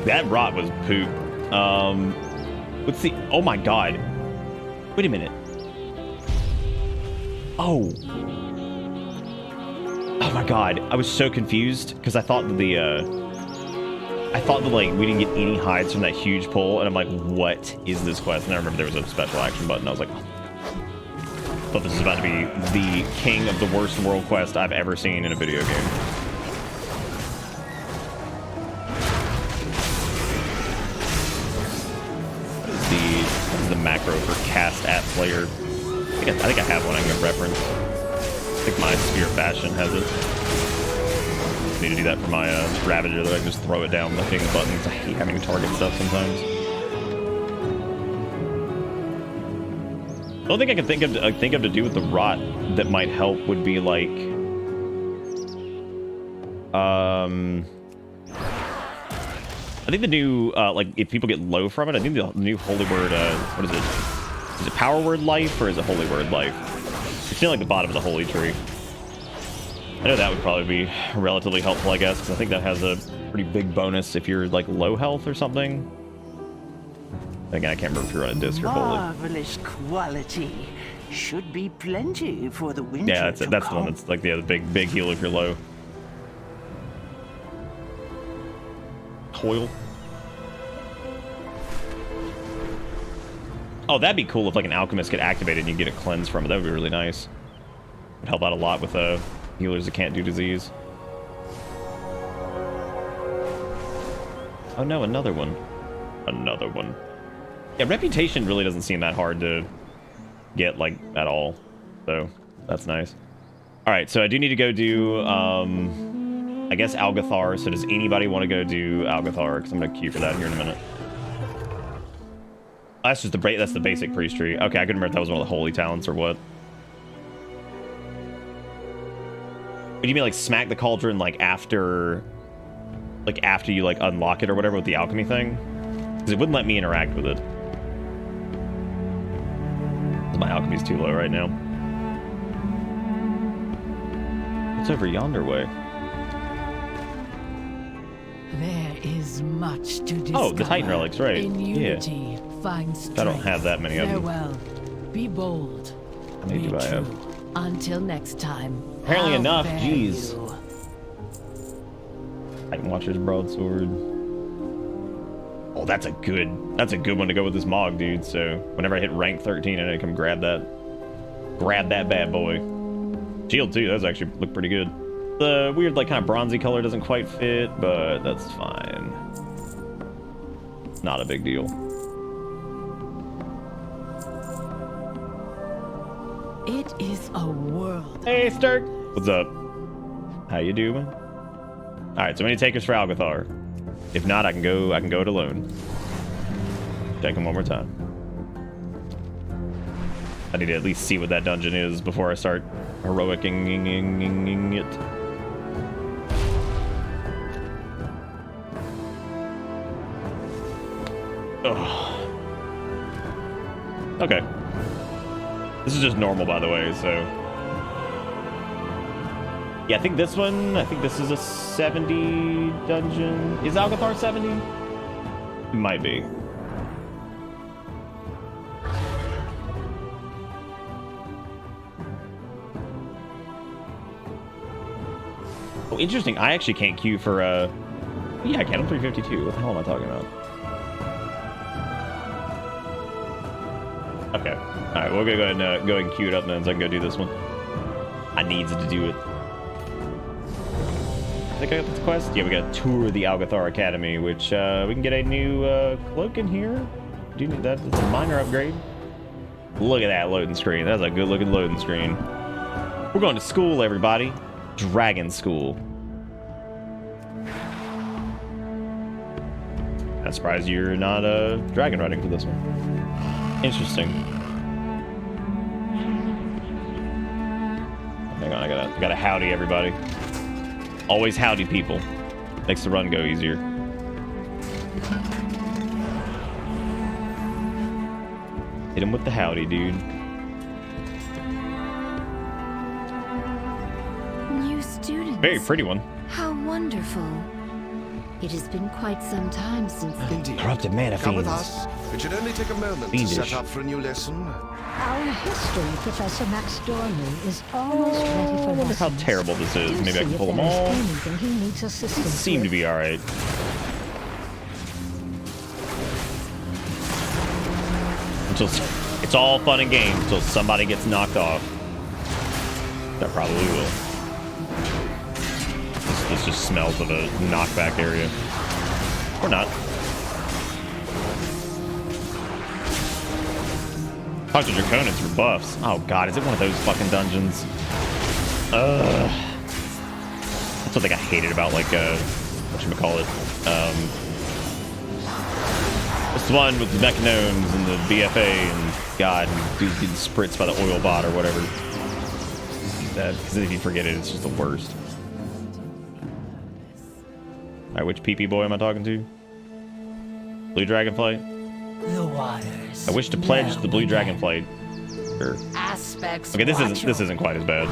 [SPEAKER 1] That rot was poop. Let's see. Oh my god. Wait a minute. Oh. Oh my god. I was so confused because I thought that like we didn't get any hides from that huge pull, and I'm like, what is this quest? And I remember there was a special action button. I was like, oh. I thought this was about to be the king of the worst world quest I've ever seen in a video game. What is the macro for cast at player? I think I have one I can reference. I think my Sphere of Bastion has it. Need to do that for my Ravager, that I can just throw it down lifting the buttons. I hate having to target stuff sometimes. The only thing I can think of to do with the rot that might help would be like I think the new like if people get low from it, I think the new holy word what is it? Is it power word life or is it holy word life? It's feeling like the bottom of the holy tree. I know that would probably be relatively helpful, I guess, because I think that has a pretty big bonus if you're like low health or something. Again, I can't remember if you're on a disc or holy.
[SPEAKER 10] Marvelous quality. Should be plenty for the winter.
[SPEAKER 1] Yeah, that's it. That's the one that's like the big heal if you're low. Coil. Oh, that'd be cool if like an alchemist could activate it and you get a cleanse from it. That would be really nice. Would help out a lot with healers that can't do disease. Oh no, another one. Another one. Yeah, reputation really doesn't seem that hard to get like at all. So that's nice. All right, so I do need to go do I guess Algathar. So does anybody want to go do Algathar? Because I'm gonna queue for that here in a minute. That's just that's the basic priest tree. Okay, I couldn't remember if that was one of the holy talents or what. What do you mean, like smack the cauldron like after you like unlock it or whatever with the alchemy thing? Because it wouldn't let me interact with it. My alchemy's too low right now. It's over yonder way.
[SPEAKER 6] There is much to discover.
[SPEAKER 1] Oh, the Titan relics, right?
[SPEAKER 6] In unity, find strength.
[SPEAKER 1] I don't have that many of them.
[SPEAKER 6] Farewell. Be bold.
[SPEAKER 1] How many do I have?
[SPEAKER 6] Until next time.
[SPEAKER 1] Apparently
[SPEAKER 6] how
[SPEAKER 1] enough.
[SPEAKER 6] fare
[SPEAKER 1] Jeez.
[SPEAKER 6] you?
[SPEAKER 1] Titan Watcher's broadsword. Oh, that's a good one to go with this Mog, dude. So whenever I hit rank 13, I need to come grab that bad boy. Shield too. Those actually look pretty good. The weird like kind of bronzy color doesn't quite fit, but that's fine. Not a big deal.
[SPEAKER 6] It is a world.
[SPEAKER 1] Hey, Sturk. What's up? How you doing? All right, so many takers for Algathar. If not, I can go it alone. Check him one more time. I need to at least see what that dungeon is before I start heroicing it. Ugh. Okay. This is just normal, by the way, so... Yeah, I think this is a 70 dungeon. Is Algathar 70? It might be. Oh, interesting. I actually can't queue for, yeah, I can. I'm 352. What the hell am I talking about? Okay. All right, we're gonna go ahead and queue it up then, so I can go do this one. I needs to do it. I think I got this quest. Yeah, we got to tour the Algathar Academy, which we can get a new cloak in here. Do you need that? It's a minor upgrade. Look at that loading screen. That's a good looking loading screen. We're going to school, everybody. Dragon school. I'm surprised you're not dragon riding for this one. Interesting. Hang on, I gotta howdy everybody. Always howdy people. Makes the run go easier. Hit him with the howdy, dude.
[SPEAKER 11] New students.
[SPEAKER 1] Very pretty one.
[SPEAKER 11] How wonderful. It has been quite some time since the
[SPEAKER 8] corrupted mana
[SPEAKER 3] Come with
[SPEAKER 8] fiends.
[SPEAKER 3] us. It should only take a moment
[SPEAKER 8] Fiendish.
[SPEAKER 3] to set up for a new lesson.
[SPEAKER 12] Our history professor Max Dorman is almost ready for
[SPEAKER 1] I wonder how
[SPEAKER 12] lessons.
[SPEAKER 1] terrible this is.
[SPEAKER 12] Do
[SPEAKER 1] Maybe I
[SPEAKER 12] see
[SPEAKER 1] can
[SPEAKER 12] if
[SPEAKER 1] pull them
[SPEAKER 12] there is
[SPEAKER 1] all.
[SPEAKER 12] anything he needs assistance
[SPEAKER 1] Seem to
[SPEAKER 12] with.
[SPEAKER 1] be alright. Until it's all fun and games until somebody gets knocked off. That probably will. This just smells of a knockback area. Or not. Talk to Draconans for buffs. Oh god, is it one of those fucking dungeons? That's one thing I hated about, like, whatchamacallit? It's the one with the Mechanomes and the BFA and god, and dudes getting spritzed by the oil bot or whatever. That, because if you forget it, it's just the worst. Alright, which PP boy am I talking to? Blue Dragonflight?
[SPEAKER 6] The waters.
[SPEAKER 1] I wish to pledge the Blue Dragonflight. Sure.
[SPEAKER 7] Aspects.
[SPEAKER 1] Okay, this isn't quite as bad.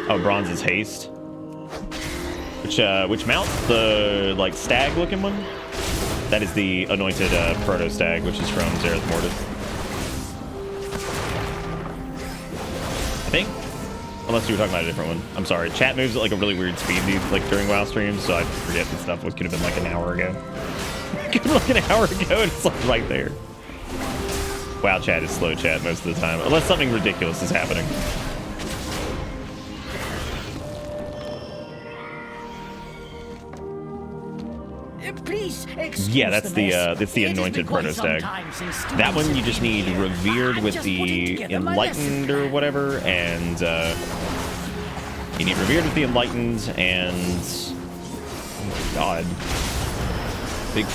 [SPEAKER 1] Oh, Bronze's Haste. Which mount? The, like, stag-looking one? That is the anointed proto-stag, which is from Zereth Mortis. I think? Unless you were talking about a different one. I'm sorry. Chat moves at, like, a really weird speed, like, during WoW streams, so I forget that stuff could have been, like, an hour ago. Could have been, like, an hour ago, and it's, like, right there. WoW chat is slow chat most of the time, unless something ridiculous is happening. Yeah, that's the anointed proto-stag. That one you just need revered with the enlightened or whatever, and you need revered with the enlightened and oh god, big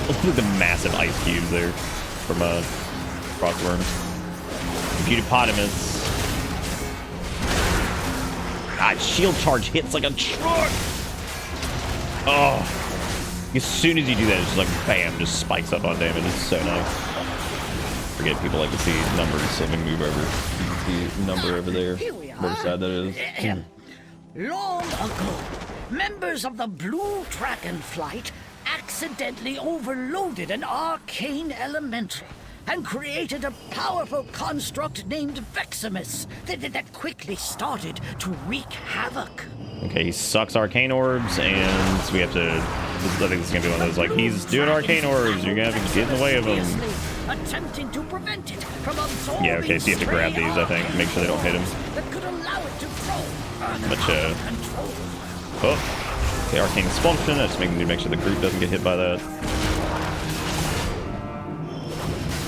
[SPEAKER 1] look at the massive ice cubes there from Frostworms. Beautypotamus. God, shield charge hits like a truck. Oh. As soon as you do that, it's just like bam, just spikes up on damage. It's so nice. Forget people like to see numbers, so let me move over. The number over there. Whatever side that is.
[SPEAKER 13] Long ago, members of the Blue Dragonflight accidentally overloaded an arcane elemental and created a powerful construct named Veximus that quickly started to wreak havoc.
[SPEAKER 1] Okay, he sucks arcane orbs, and we have to. I think this is gonna be one of those, like, he's doing arcane orbs, you're gonna have to get in the way of him.
[SPEAKER 13] Attempting to prevent it from absorbing
[SPEAKER 1] Yeah, okay, so you have to grab these, I think, make sure they don't hit him.
[SPEAKER 13] That could allow it to grow.
[SPEAKER 1] Much, oh, okay, arcane dysfunction. I just need to make sure the group doesn't get hit by that.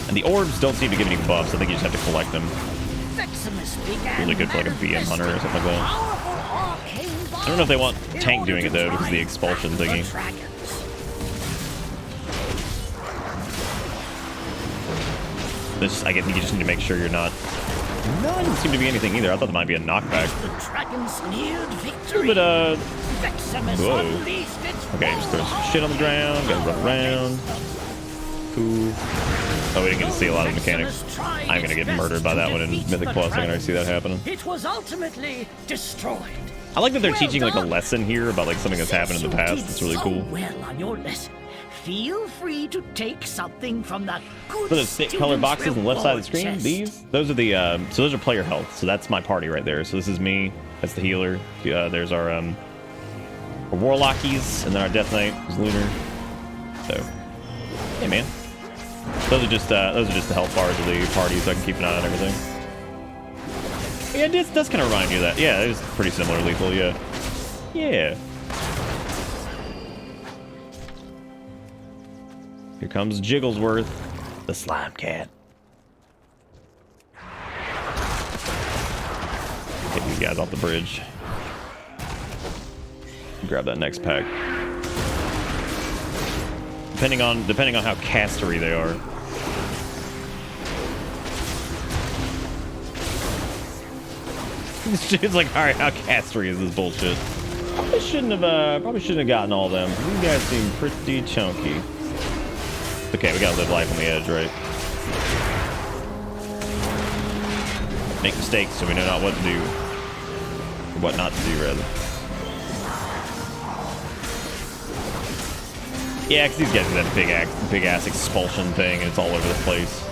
[SPEAKER 1] And the orbs don't seem to give any buffs. I think you just have to collect them. Really good for like a BM hunter or something like that. I don't know if they want tank doing it though, because of the expulsion thingy. This, I guess you just need to make sure you're not. No, it doesn't seem to be anything either. I thought there might be a knockback. A little bit, whoa. Okay, just throw some shit on the ground. Gotta run around. Cool. Oh, we didn't get to see a lot of mechanics. I'm gonna get murdered by that one in Mythic Plus. I can already see that happening.
[SPEAKER 13] It was ultimately destroyed.
[SPEAKER 1] I like that they're teaching like a lesson here about like something that's happened in the past. It's really cool.
[SPEAKER 13] Well on your lesson. Feel free to take something from that good
[SPEAKER 1] So the thick color boxes on the left side of the screen,
[SPEAKER 13] chest.
[SPEAKER 1] those are the so those are player health. So that's my party right there. So this is me, that's the healer. There's our warlockies, and then our death knight is lunar. So hey man, those are just the health bars of the party, so I can keep an eye on everything. Yeah, this does kind of remind you of that. Yeah, it was pretty similar lethal. Yeah. Here comes Jigglesworth, the slime cat. Get these guys off the bridge. Grab that next pack. Depending on how castery they are. It's like, all right, how castery is this bullshit? Probably shouldn't have gotten all them. These guys seem pretty chunky. Okay, we gotta live life on the edge, right? Make mistakes so we know not what to do. Or what not to do, rather. Yeah, because these guys do that big ass expulsion thing, and it's all over the place.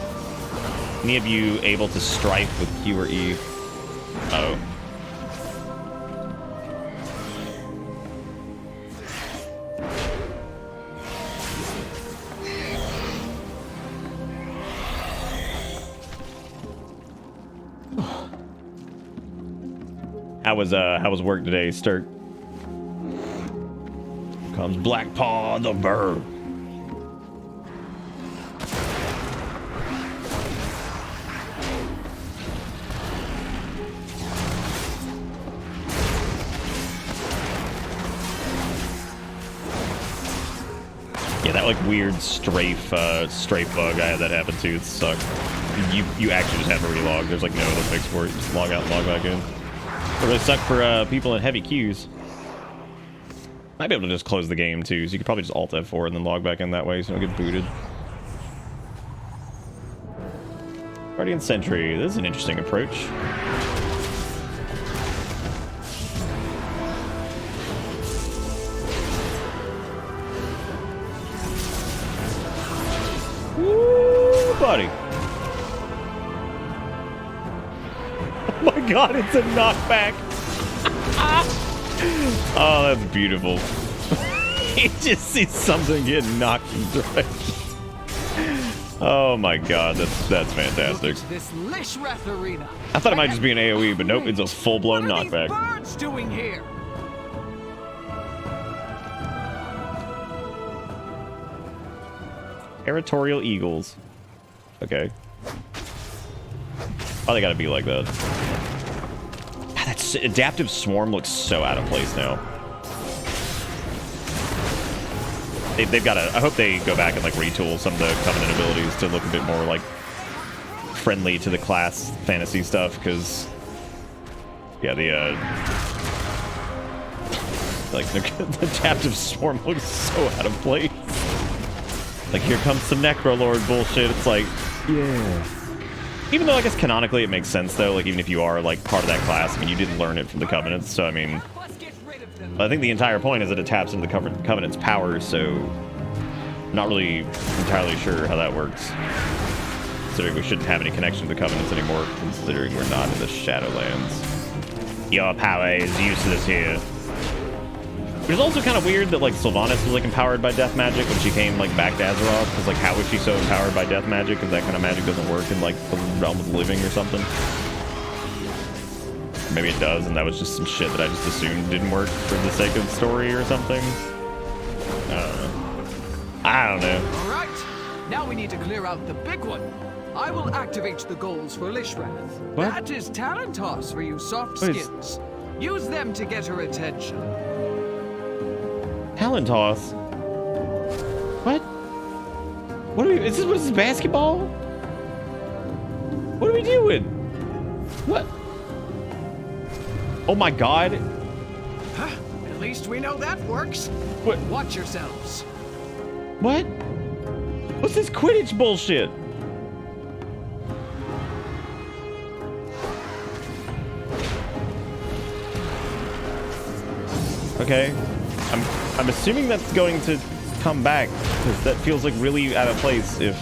[SPEAKER 1] Any of you able to strife with Q or E? Uh-oh. How was work today, Sturk? Comes Blackpaw the bird. Yeah, that like weird strafe bug, I had that happen too. It sucked. You actually just have to relog. There's like no other fix for it. Just log out and log back in. It really sucked for people in heavy queues. Might be able to just close the game too, so you could probably just Alt F4 and then log back in that way so you don't get booted. Guardian Sentry, this is an interesting approach. Woo, buddy. Oh my god, it's a knockback. Oh, that's beautiful. He just sees something getting knocked in the direction. Oh my god, that's fantastic.
[SPEAKER 14] This Lishrath arena.
[SPEAKER 1] I thought it might just be an AoE, but nope, it's a full-blown knockback.
[SPEAKER 14] What are these birds doing here?
[SPEAKER 1] Territorial eagles. Okay. Oh, they gotta be like that. God, that adaptive swarm looks so out of place now. They've got to. I hope they go back and like retool some of the Covenant abilities to look a bit more like friendly to the class fantasy stuff. Because yeah, the adaptive swarm looks so out of place. Like here comes some Necrolord bullshit. It's like, yeah. Even though I guess canonically it makes sense though. Like even if you are like part of that class, I mean you didn't learn it from the Covenants, so I mean. I think the entire point is that it taps into the Covenant's power, so I'm not really entirely sure how that works. Considering we shouldn't have any connection to the Covenants anymore, considering we're not in the Shadowlands. Your power is useless here. But it's also kind of weird that like Sylvanas was like empowered by death magic when she came like back to Azeroth, because like how was she so empowered by death magic? Because that kind of magic doesn't work in like the realm of the living or something. Maybe it does, and that was just some shit that I just assumed didn't work for the sake of the story or something. I don't know.
[SPEAKER 14] All right, now we need to clear out the big one. I will activate the goals for Lishrath.
[SPEAKER 1] What?
[SPEAKER 14] That is talent toss for you soft skins. Use them to get her attention.
[SPEAKER 1] Talent toss? What? What are we? Is this basketball? What are we doing? What? Oh my god.
[SPEAKER 14] Huh? At least we know that works.
[SPEAKER 1] What?
[SPEAKER 14] Watch yourselves.
[SPEAKER 1] What? What's this Quidditch bullshit? Okay. I'm assuming that's going to come back, because that feels like really out of place if...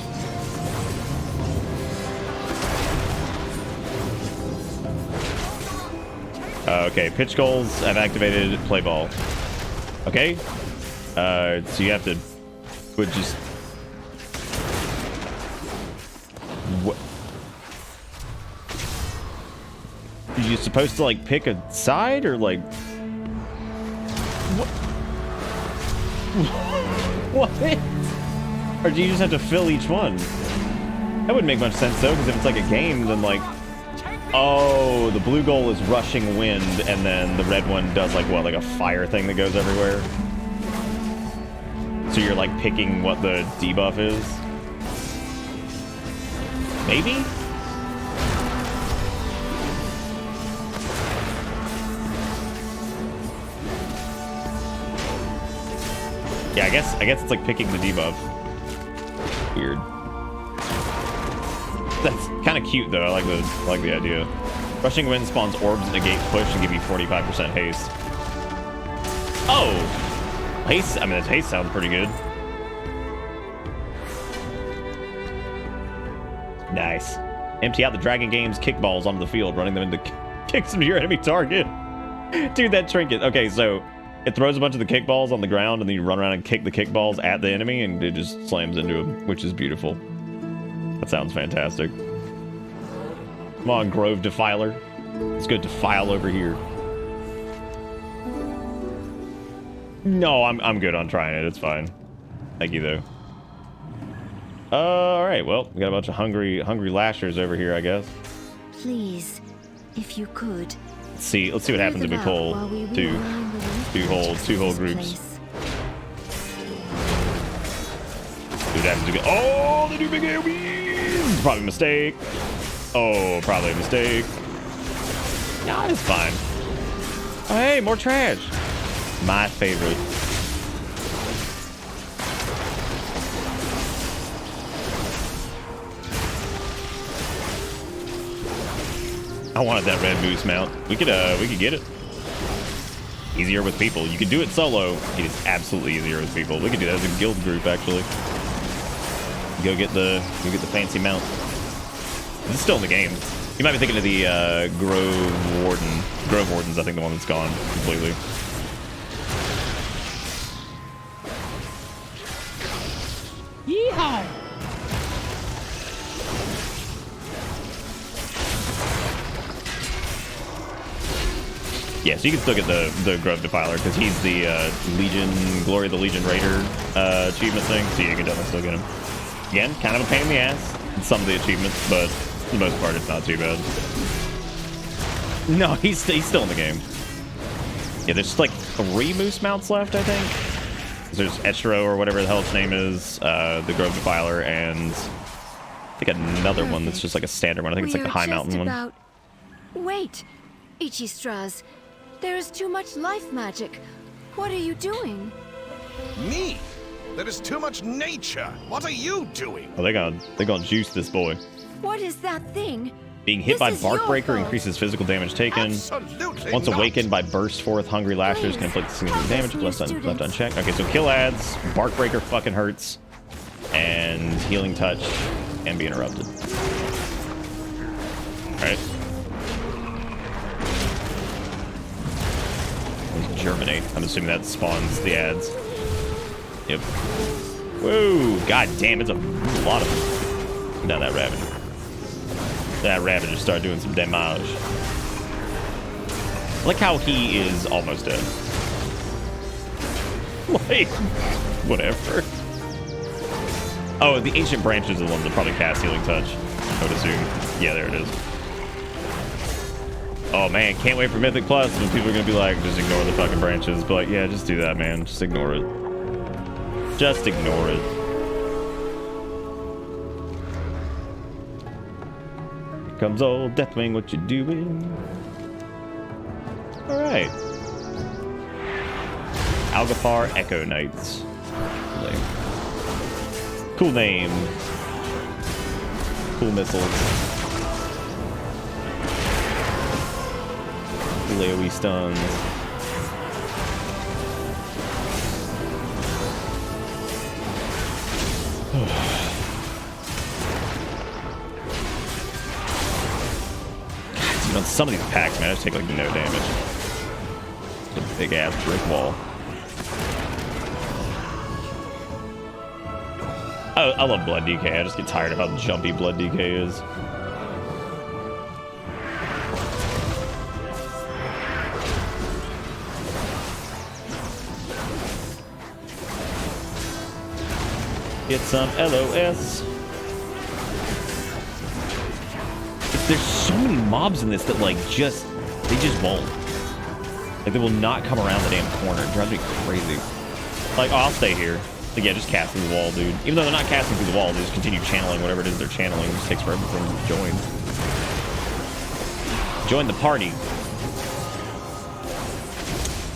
[SPEAKER 1] Okay, pitch goals have activated, play ball. Okay. So you have to... would just... What? Are you supposed to, like, pick a side, or, like... What? What? Or do you just have to fill each one? That wouldn't make much sense, though, because if it's like a game, then, like... Oh, the blue goal is rushing wind, and then the red one does, like, what, like a fire thing that goes everywhere? So you're, like, picking what the debuff is? Maybe? Yeah, I guess it's like picking the debuff. Weird. That's kind of cute though. I like the idea. Rushing wind spawns orbs and negate push and give you 45% haste. Oh, haste. I mean, that haste sounds pretty good. Nice. Empty out the Dragon Games kickballs onto the field, running them into kicks into your enemy target. Dude, that trinket. Okay, so it throws a bunch of the kickballs on the ground, and then you run around and kick the kickballs at the enemy, and it just slams into him, which is beautiful. That sounds fantastic. Come on, Grove Defiler. It's good to file over here. No, I'm good on trying it. It's fine. Thank you, though. All right. Well, we got a bunch of hungry lashers over here, I guess.
[SPEAKER 11] Please, if you could.
[SPEAKER 1] Let's see what happens if we pull two whole groups. Dude, happens to go. Oh, they do big AoEs! Probably a mistake. Oh, probably a mistake. Nah, it's fine. Oh, hey, more trash. My favorite. I wanted that red boost mount. We could get it. Easier with people. You could do it solo. It is absolutely easier with people. We could do that as a guild group, actually. Go get the fancy mount. This is still in the game. You might be thinking of the Grove Warden. Grove Warden's, I think, the one that's gone completely.
[SPEAKER 6] Yeehaw!
[SPEAKER 1] Yeah, so you can still get the Grove Defiler because he's the Legion, Glory of the Legion Raider achievement thing, so you can definitely still get him. Again, kind of a pain in the ass in some of the achievements, but for the most part, it's not too bad. No, he's still in the game. Yeah, there's just like 3 moose mounts left, I think. There's Etro or whatever the hell its name is, the Grove Defiler, and I think another one that's just like a standard one. I think it's like the High Mountain one.
[SPEAKER 11] Wait, Ichistras. There is too much life magic. What are you doing?
[SPEAKER 3] Me? There is too much nature. What are you doing?
[SPEAKER 1] Oh, they gonna juice this boy.
[SPEAKER 11] What is that thing?
[SPEAKER 1] Being hit by Barkbreaker increases physical damage taken.
[SPEAKER 3] Absolutely
[SPEAKER 1] Once awakened by burst forth, hungry lashers can inflict significant damage if left unchecked. Okay, so kill adds, Barkbreaker fucking hurts, and healing touch can be interrupted. Alright. Germinate. I'm assuming that spawns the ads. Yep. Whoa! God damn, it's a lot of them. Now that Ravager. That Ravager started doing some damage. I like how he is almost dead. Like, whatever. Oh, the Ancient Branch is the one that probably cast Healing Touch, I would assume. Yeah, there it is. Oh man, can't wait for Mythic Plus when people are gonna be like, just ignore the fucking branches. But like, yeah, just do that, man. Just ignore it. Just ignore it. Here comes old Deathwing, what you doing? Alright. Algafar Echo Knights. Cool name. Cool missiles. AoE stuns. on some of these packs, man, I just take like no damage. It's a big ass brick wall. I love blood DK. I just get tired of how jumpy blood DK is. Get some LOS. There's so many mobs in this that like they just won't. Like they will not come around the damn corner. It drives me crazy. Like, oh, I'll stay here. Like, yeah, just cast through the wall, dude. Even though they're not casting through the wall, they just continue channeling whatever it is they're channeling. It just takes forever for them to join. Join the party.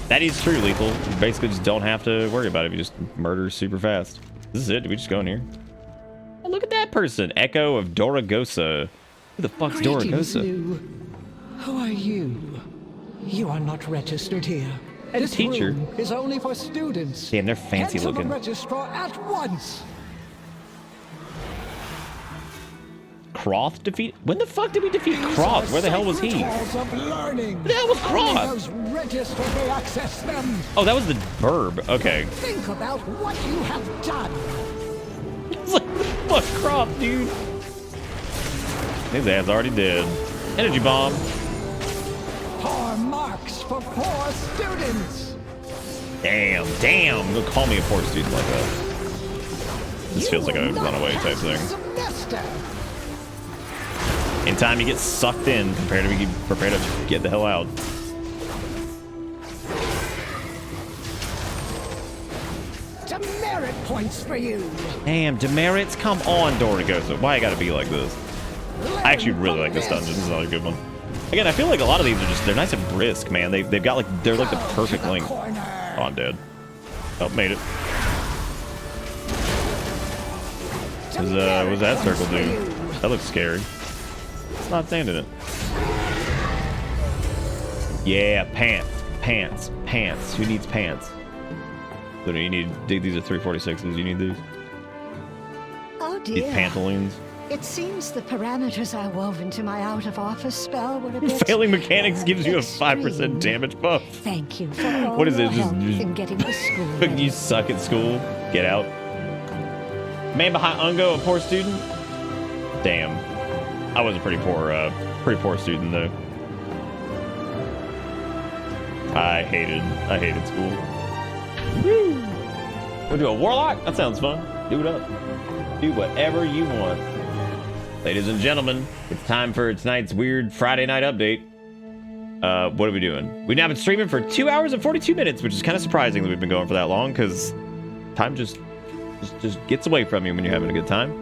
[SPEAKER 1] That is true, Lethal. You basically just don't have to worry about it. You just murder super fast. This is it. Did we just go in here? Oh, look at that person. Echo of Doragosa. Who the fuck's Doragosa?
[SPEAKER 15] Who are you? You are not registered here.
[SPEAKER 1] And
[SPEAKER 15] this
[SPEAKER 1] teacher
[SPEAKER 15] room is only for students.
[SPEAKER 1] Damn, they're fancy
[SPEAKER 15] Cancel
[SPEAKER 1] looking.
[SPEAKER 15] the registrar at once.
[SPEAKER 1] Croth defeat? When the fuck did we defeat Croth? Where the hell was he?
[SPEAKER 15] Of learning.
[SPEAKER 1] Who the hell was Croth?
[SPEAKER 15] Only those registered may access them.
[SPEAKER 1] Oh, that was the burb. Okay.
[SPEAKER 15] Think about what you have done.
[SPEAKER 1] It's like, fuck Croth, dude. His ass already dead. Energy bomb.
[SPEAKER 15] Poor marks for poor students.
[SPEAKER 1] Damn. Don't call me a poor student like that. This feels like a runaway type thing. In time, you get sucked in. Prepare to get the hell out.
[SPEAKER 15] Demerit points for you.
[SPEAKER 1] Damn, demerits? Come on, Doragosa. Why I gotta be like this? I actually really like this dungeon. This is not a good one. Again, I feel like a lot of these are just, they're nice and brisk, man. They've got like, they're like the perfect length. Oh, I'm dead. Oh, made it. What does that circle do? That looks scary. It's not standing it. Yeah, pants. Who needs pants? So you need, these are 346s. You need these?
[SPEAKER 12] Oh dear.
[SPEAKER 1] These pantaloons.
[SPEAKER 12] It seems the parameters I wove into my out-of-office spell were a bit
[SPEAKER 1] Failing mechanics gives you a 5% damage buff.
[SPEAKER 12] Thank you for all
[SPEAKER 1] What is
[SPEAKER 12] your
[SPEAKER 1] it?
[SPEAKER 12] help in getting to school.
[SPEAKER 1] You suck at school. Get out. Man behind Ungo, a poor student. Damn. I was a pretty poor student though. I hated school. Woo! We'll do a warlock? That sounds fun. Do it up. Do whatever you want. Ladies and gentlemen, it's time for tonight's weird Friday night update. What are we doing? We've now been streaming for 2 hours and 42 minutes, which is kind of surprising that we've been going for that long, because time just gets away from you when you're having a good time.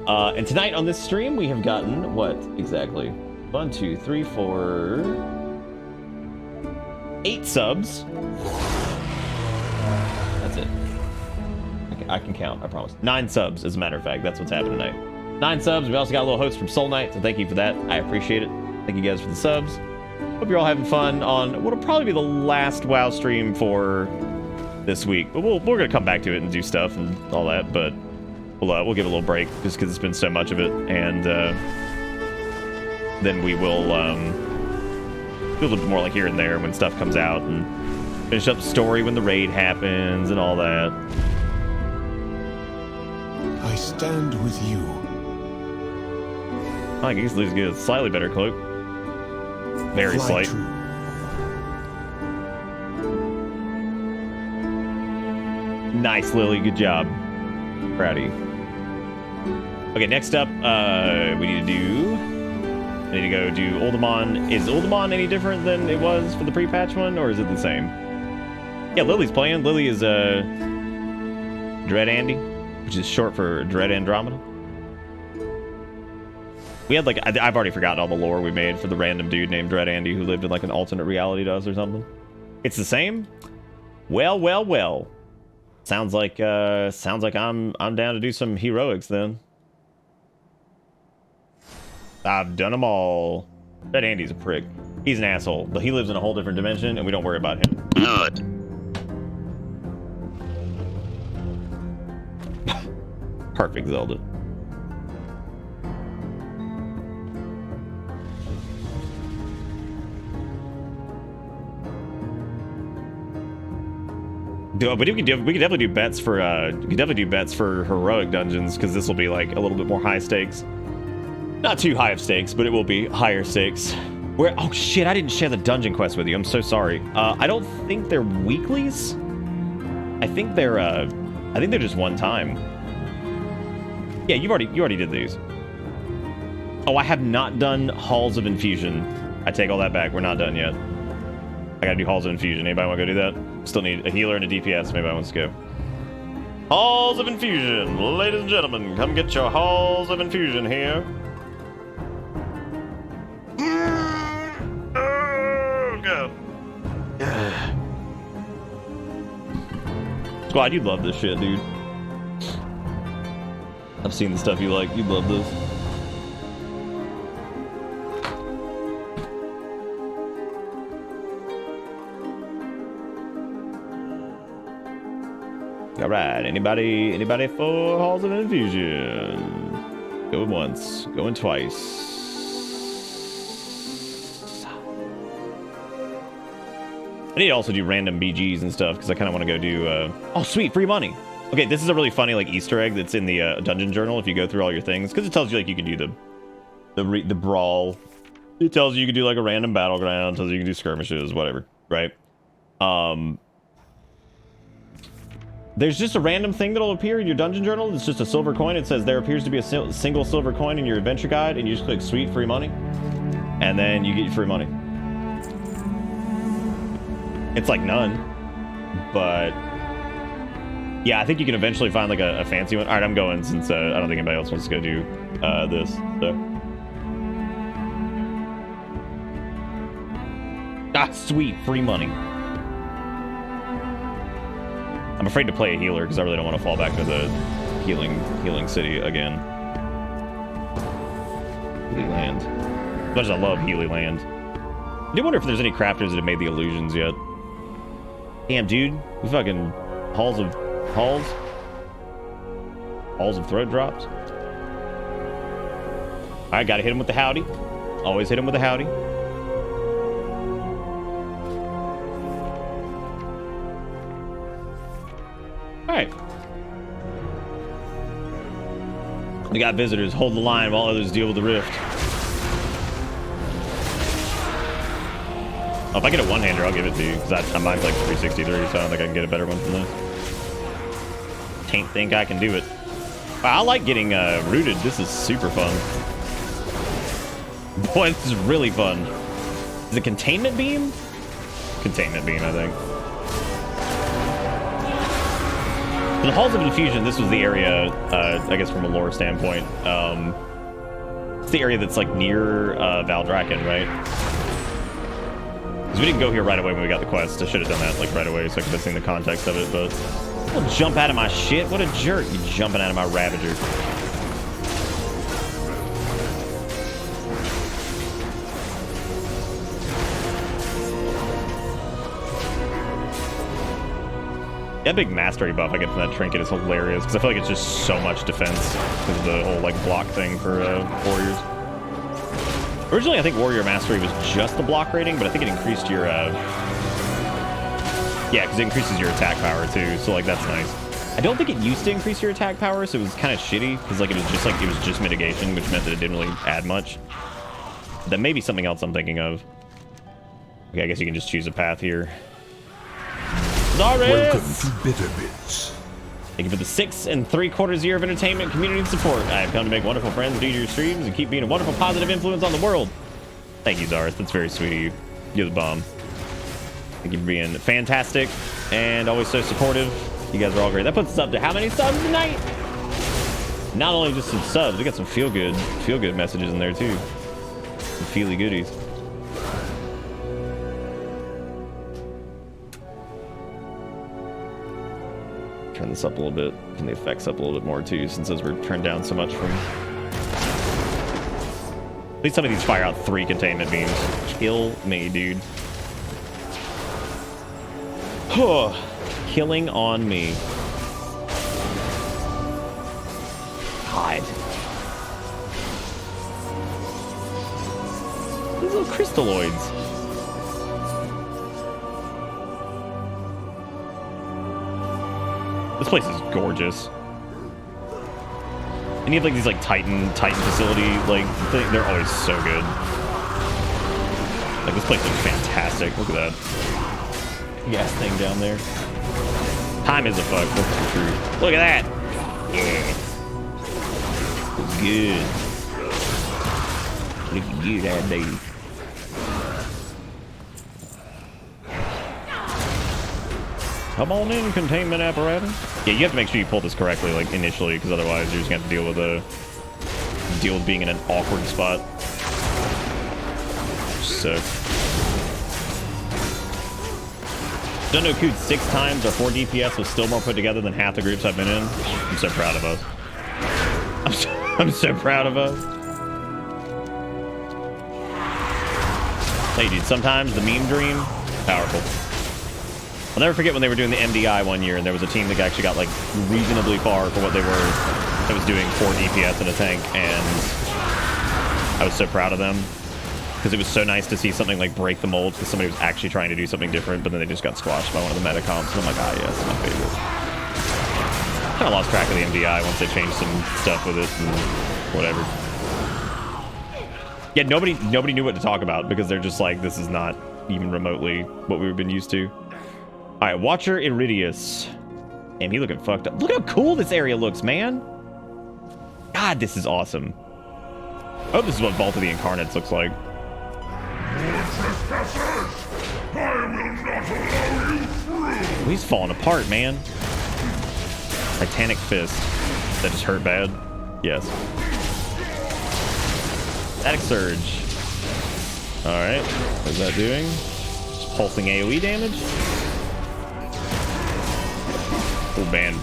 [SPEAKER 1] And tonight on this stream, we have gotten what exactly? 1, 2, 3, 4, 8 subs. That's it. I can count, I promise. 9 subs, as a matter of fact. That's what's happening tonight. 9 subs. We also got a little host from Soul Knight, so thank you for that. I appreciate it. Thank you guys for the subs. Hope you're all having fun on what'll probably be the last WoW stream for this week. But we're gonna come back to it and do stuff and all that. But we'll give a little break just because it's been so much of it, and then we will do a little bit more like here and there when stuff comes out, and finish up the story when the raid happens and all that.
[SPEAKER 3] I stand with you.
[SPEAKER 1] I guess Lou's get a slightly better cloak. Very slight.
[SPEAKER 3] True.
[SPEAKER 1] Nice, Lily. Good job. Proud of you. Okay, next up, I need to go do Uldaman. Is Uldaman any different than it was for the pre-patch one, or is it the same? Yeah, Lily's playing. Lily is Dread Andy, which is short for Dread Andromeda. We had like, I've already forgotten all the lore we made for the random dude named Dread Andy who lived in like an alternate reality to us or something. It's the same? Well. Sounds like I'm down to do some heroics then. I've done them all. Dread Andy's a prick. He's an asshole, but he lives in a whole different dimension and we don't worry about him. Perfect Zelda. but we could definitely do bets for heroic dungeons, because this will be like a little bit more high stakes. Not too high of stakes, but it will be higher stakes. Where, oh shit, I didn't share the dungeon quest with you. I'm so sorry. I don't think they're weeklies. I think they're just one time. Yeah, you already did these. Oh, I have not done Halls of Infusion. I take all that back. We're not done yet. I gotta do Halls of Infusion. Anybody want to go do that? Still need a healer and a DPS. Maybe I wants to go. Halls of Infusion, ladies and gentlemen, come get your Halls of Infusion here. Oh, God. Squad, you love this shit, dude. I've seen the stuff you like. You love this. All right, anybody for Halls of Infusion? Going once, going twice. I need to also do random BGs and stuff, because I kind of want to go do, oh sweet, free money. Okay, this is a really funny like Easter egg that's in the dungeon journal if you go through all your things, because it tells you like you can do the brawl. It tells you can do like a random battleground, tells you can do skirmishes, whatever, right? There's just a random thing that'll appear in your dungeon journal. It's just a silver coin. It says there appears to be a single silver coin in your adventure guide, and you just click sweet free money, and then you get your free money. It's like none, but yeah, I think you can eventually find like a fancy one. All right, I'm going since I don't think anybody else wants to go do this. So. Ah, sweet free money. I'm afraid to play a healer because I really don't want to fall back to the healing city again. Healy Land. As much as I love Healy Land. I do wonder if there's any crafters that have made the illusions yet. Damn, dude. We fucking halls of throat drops. Alright, gotta hit him with the howdy. Always hit him with the howdy. Alright. We got visitors. Hold the line while others deal with the rift. Oh, if I get a one-hander, I'll give it to you, because mine's like 363, so I don't think I can get a better one from this. Can't think I can do it. Wow, I like getting rooted. This is super fun. Boy, this is really fun. Is it containment beam? Containment beam, I think. In the Halls of Infusion, this was the area, I guess from a lore standpoint, it's the area that's like near Valdrakken, right? Because we didn't go here right away when we got the quest. I should have done that like right away so I could have seen the context of it, but don't jump out of my shit. What a jerk. You jumping out of my Ravager. That big mastery buff I get from that trinket is hilarious, because I feel like it's just so much defense because of the whole like block thing for warriors. Originally, I think warrior mastery was just the block rating, but I think it increased your yeah, because it increases your attack power too. So like that's nice. I don't think it used to increase your attack power, so it was kind of shitty because like it was just mitigation, which meant that it didn't really add much. That may be something else I'm thinking of. Okay, I guess you can just choose a path here.
[SPEAKER 5] Welcome to Bitter Bits.
[SPEAKER 1] Thank you for the 6 3/4 year of entertainment, community, and support. I have come to make wonderful friends due to your streams and keep being a wonderful, positive influence on the world. Thank you, Zareth. That's very sweet of you. You're the bomb. Thank you for being fantastic and always so supportive. You guys are all great. That puts us up to how many subs tonight? Not only just some subs, we got some feel good messages in there too. Some feely goodies. Turn this up a little bit, turn the effects up a little bit more too, since those were turned down so much from. At least some of these fire out 3 containment beams. Kill me, dude. Killing on me. God. These little crystalloids. This place is gorgeous. And you have like these like Titan facility like thing. They're always so good. Like this place looks fantastic. Look at that gas thing down there. Time is a fuck. That's for true. Look at that. Yeah. Looks good. Looking good, that baby. Come on in, containment apparatus. Yeah, you have to make sure you pull this correctly, like initially, because otherwise you're just gonna have to deal with being in an awkward spot. Sick. Done no Cood 6 times. Our 4 DPS was still more put together than half the groups I've been in. I'm so proud of us. I'm so proud of us. Hey, dude, sometimes the meme dream, powerful. I'll never forget when they were doing the MDI one year, and there was a team that actually got like reasonably far for what they were. That was doing 4 DPS in a tank, and I was so proud of them because it was so nice to see something like break the mold because somebody was actually trying to do something different, but then they just got squashed by one of the meta comps, and I'm like, ah, yeah, that's my favorite. Kind of lost track of the MDI once they changed some stuff with it and whatever. Yeah, nobody knew what to talk about because they're just like, this is not even remotely what we've been used to. All right, Watcher Iridius. Damn, he looking fucked up. Look how cool this area looks, man. God, this is awesome. Oh, this is what Vault of the Incarnates looks like. Oh, he's falling apart, man. Titanic Fist. That just hurt bad. Yes. Static Surge. All right, what's that doing? Just pulsing AoE damage. Oh man,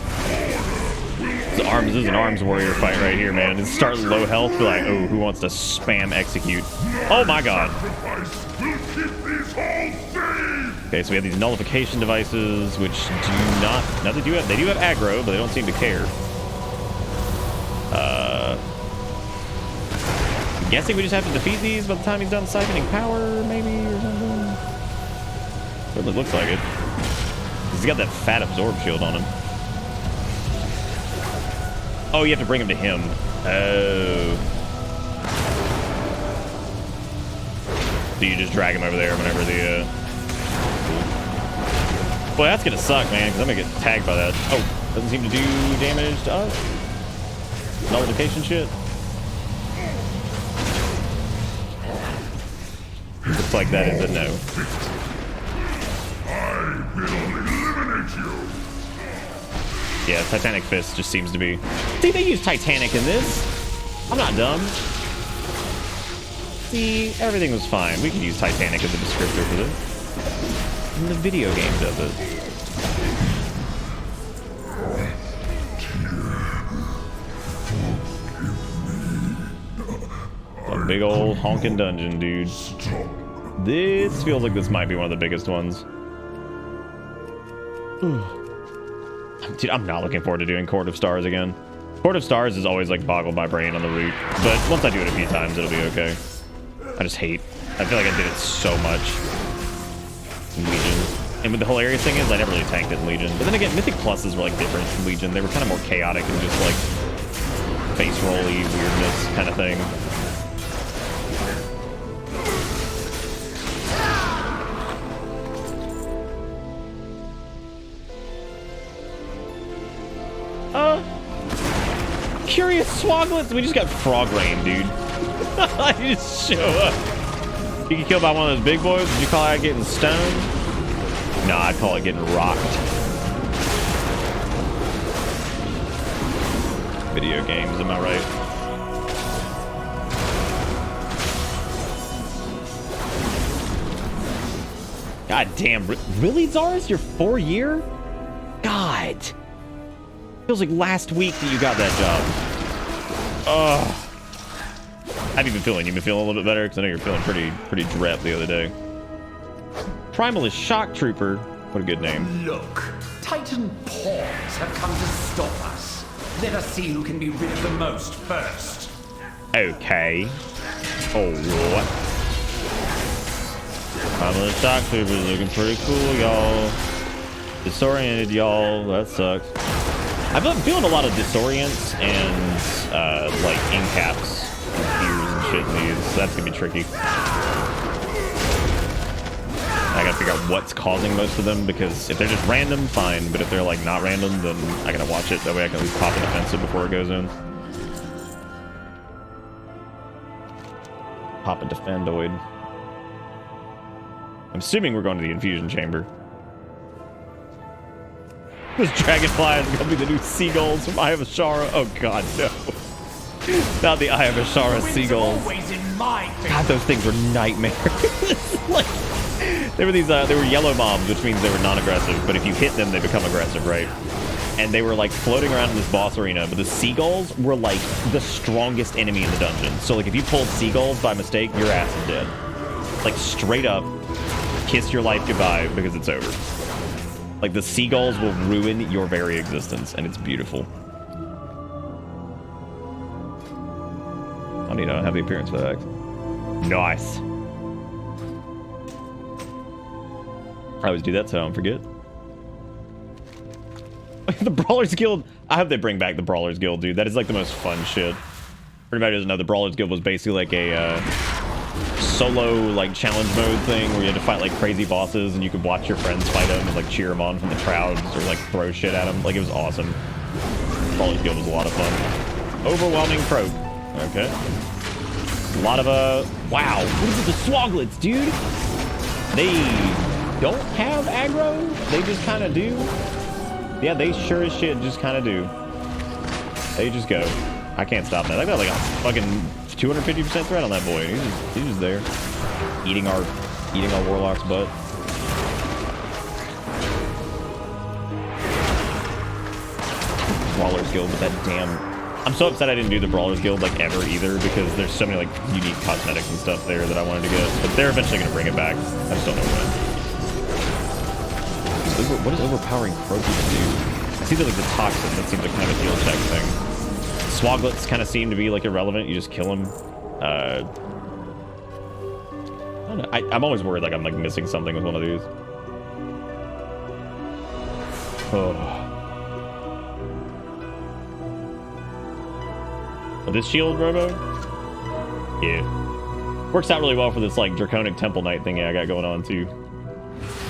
[SPEAKER 1] this is an arms warrior fight right here, man. It's starting low health, be like, oh, who wants to spam execute? Oh my god. Okay, so we have these nullification devices, which do not. Now they do have aggro, but they don't seem to care. I'm guessing we just have to defeat these by the time he's done siphoning power, maybe, or something. Certainly looks like it. He's got that fat absorb shield on him. Oh, you have to bring him to him. Oh. So you just drag him over there whenever the... Boy, that's gonna suck, man, because I'm gonna get tagged by that. Oh, doesn't seem to do damage to us. Nullification shit. Looks like that is a no.
[SPEAKER 5] I will eliminate you.
[SPEAKER 1] Yeah, Titanic Fist just seems to be... See, they use Titanic in this. I'm not dumb. See, everything was fine. We can use Titanic as a descriptor for this. And the video game does it. A big old honking dungeon, dude. This feels like this might be one of the biggest ones. Dude, I'm not looking forward to doing Court of Stars again. Court of Stars is always like boggled my brain on the route, but once I do it a few times, it'll be okay. I just hate. I feel like I did it so much in Legion. And with the hilarious thing is, I never really tanked it in Legion. But then again, Mythic Pluses were like different in Legion. They were kind of more chaotic and just like face rolly weirdness kind of thing. Curious Swoglets. We just got Frog Rain, dude. I just show up. You get killed by one of those big boys. Would you call that getting stoned? No, I'd call it getting rocked. Video games, am I right? God damn. Really, Zaris? Your 4-year? God. Feels like last week that you got that job. Ugh. How have you been feeling? You been feeling a little bit better? Because I know you're feeling pretty drep the other day. Primalist Shock Trooper. What a good name.
[SPEAKER 16] Look, Titan pawns have come to stop us. Let us see who can be rid of the most first.
[SPEAKER 1] Okay. Oh, what? Primalist Shock Trooper is looking pretty cool, y'all. Disoriented, y'all. That sucks. I've been feeling a lot of disorients and like incaps and fears and shit in these, so that's gonna be tricky. I gotta figure out what's causing most of them, because if they're just random, fine, but if they're like not random, then I gotta watch it, that way I can at least pop an offensive before it goes in. Pop a defendoid. I'm assuming we're going to the infusion chamber. This dragonfly is gonna be the new seagulls from Eye of Ashara. Oh god, no. Not the Eye of Ashara seagulls. God, those things were nightmares. Like, they were these, they were yellow mobs, which means they were non-aggressive, but if you hit them, they become aggressive, right? And they were like floating around in this boss arena, but the seagulls were like the strongest enemy in the dungeon. So like if you pulled seagulls by mistake, your ass is dead. Like straight up, kiss your life goodbye because it's over. Like the seagulls will ruin your very existence, and it's beautiful. I don't have the appearance for that. Nice. I always do that so I don't forget. The Brawlers Guild. I hope they bring back the Brawlers Guild, dude. That is like the most fun shit. For anybody who doesn't know, the Brawlers Guild was basically like a solo like challenge mode thing where you had to fight like crazy bosses and you could watch your friends fight them and like cheer them on from the crowds or like throw shit at them. Like it was awesome. Brawlers Guild was a lot of fun. Overwhelming proc. Okay. A lot of wow. What is it? The Swoglets, dude. They don't have aggro. They just kind of do. Yeah, they sure as shit just kind of do. They just go. I can't stop that. I got like a fucking 250% threat on that boy. He's just there, eating our warlock's butt. Brawlers Guild with that damn. I'm so upset I didn't do the Brawlers Guild like ever either, because there's so many like unique cosmetics and stuff there that I wanted to get. But they're eventually gonna bring it back. I just don't know when. What is overpowering Croaky to do? I see that like the toxin, that seems like kind of a heal check thing. Swoglets kind of seem to be like irrelevant. You just kill them. I don't know. I'm always worried like I'm like missing something with one of these. Oh. Oh, this shield, Robo? Yeah. Works out really well for this like Draconic Temple Knight thing I got going on too.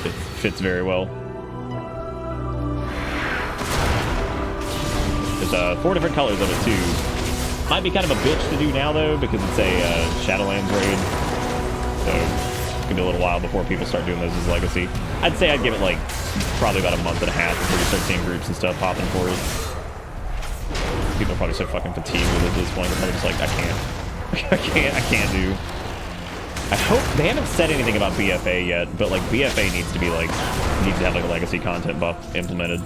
[SPEAKER 1] It fits very well. There's 4 different colors of it too. Might be kind of a bitch to do now though, because it's a Shadowlands raid. So it's gonna be a little while before people start doing those as Legacy. I'd say I'd give it like probably about a month and a half before you start seeing groups and stuff popping for it. People are probably so fucking fatigued with it at this point. They're probably just like, I can't do. I hope they haven't said anything about BFA yet, but like BFA needs to have like a legacy content buff implemented.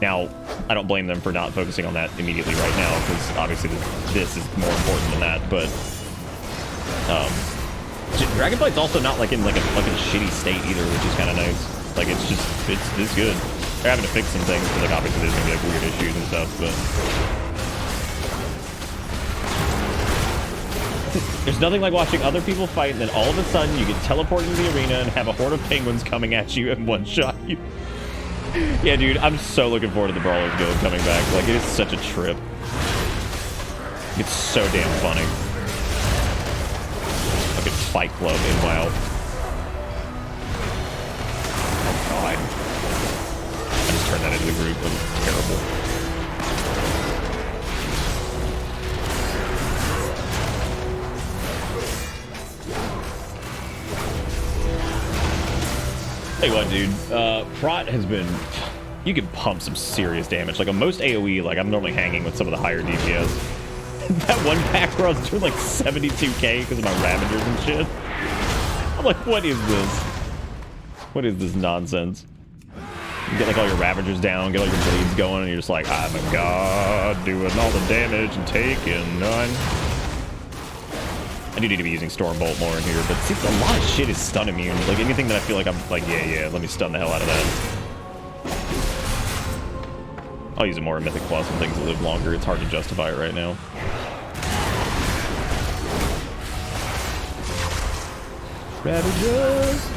[SPEAKER 1] Now, I don't blame them for not focusing on that immediately right now, because obviously this is more important than that. But Dragonflight's also not like in like a fucking shitty state either, which is kind of nice. Like it's good. They're having to fix some things, because like obviously there's gonna be like weird issues and stuff, but. There's nothing like watching other people fight, and then all of a sudden you get teleported into the arena and have a horde of penguins coming at you and one-shot you. Yeah, dude, I'm so looking forward to the Brawlers Guild coming back. Like, it is such a trip. It's so damn funny. Fucking Fight Club in WoW. Oh, God. I just turned that into the group. It was terrible. Tell you what, dude, Prot has been, you can pump some serious damage. Like on most AoE, like I'm normally hanging with some of the higher DPS. That one pack where I was doing like 72k because of my Ravagers and shit. I'm like, what is this? What is this nonsense? You get like all your Ravagers down, get all your bleeds going, and you're just like, I'm a god, doing all the damage and taking none. I do need to be using Stormbolt more in here, but see, a lot of shit is stun immune. Like anything that I feel like I'm like, yeah, let me stun the hell out of that. I'll use it more in Mythic Plus and things that live longer. It's hard to justify it right now. Ravagers!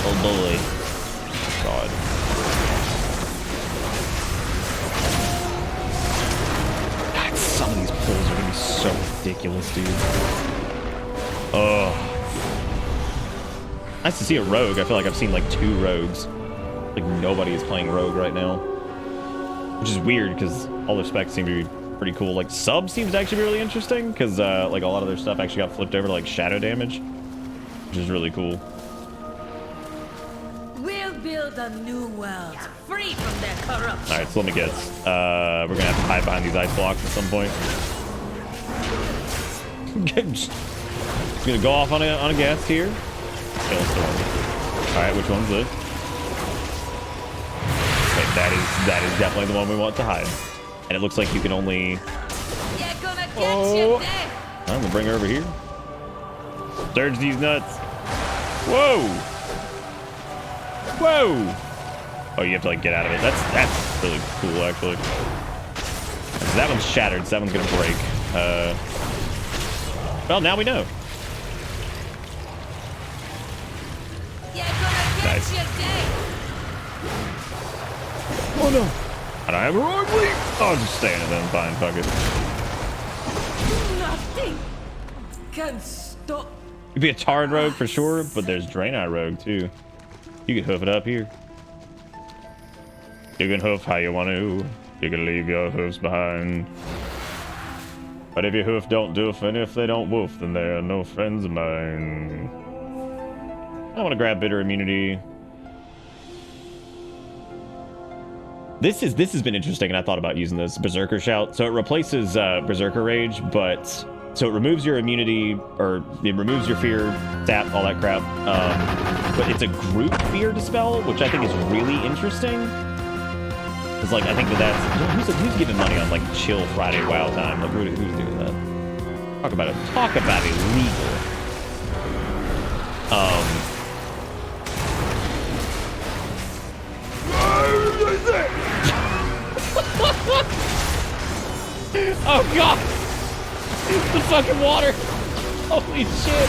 [SPEAKER 1] Oh boy. so ridiculous, dude. Oh. Nice to see a rogue. I feel like I've seen like 2 rogues. Like nobody is playing rogue right now. Which is weird because all their specs seem to be pretty cool. Like sub seems to actually be really interesting because like a lot of their stuff actually got flipped over to like shadow damage. Which is really cool.
[SPEAKER 6] We'll build a new world, free from their corruption.
[SPEAKER 1] Alright, so let me guess. We're gonna have to hide behind these ice blocks at some point. Just gonna go off on a gas here. Hailstorm. Alright, which one's this? Okay, that is definitely the one we want to hide. And it looks like you can only... Oh, I'm gonna bring her over here. Surge these nuts. Whoa! Whoa! Oh, you have to like get out of it. That's really cool, actually. So that one's shattered, so that one's gonna break. Well, now we know. Nice. Oh no! And I have a wrong leap! Oh, just stay in it then. Fine, fuck it.
[SPEAKER 6] Nothing can stop.
[SPEAKER 1] You'd be a Tard rogue for sure, but there's Draenei rogue too. You can hoof it up here. You can hoof how you want to. You can leave your hoofs behind. But if your hoof don't doof, and if they don't woof, then they are no friends of mine. I want to grab bitter immunity. This has been interesting, and I thought about using this Berserker Shout. So it replaces Berserker Rage, but so it removes your immunity, or it removes your fear, sap, all that crap. But it's a group fear dispel, which I think is really interesting. It's like I think that's who's giving money on like chill Friday WoW time. Like who's doing that? Talk about illegal. Oh god! The fucking water! Holy shit!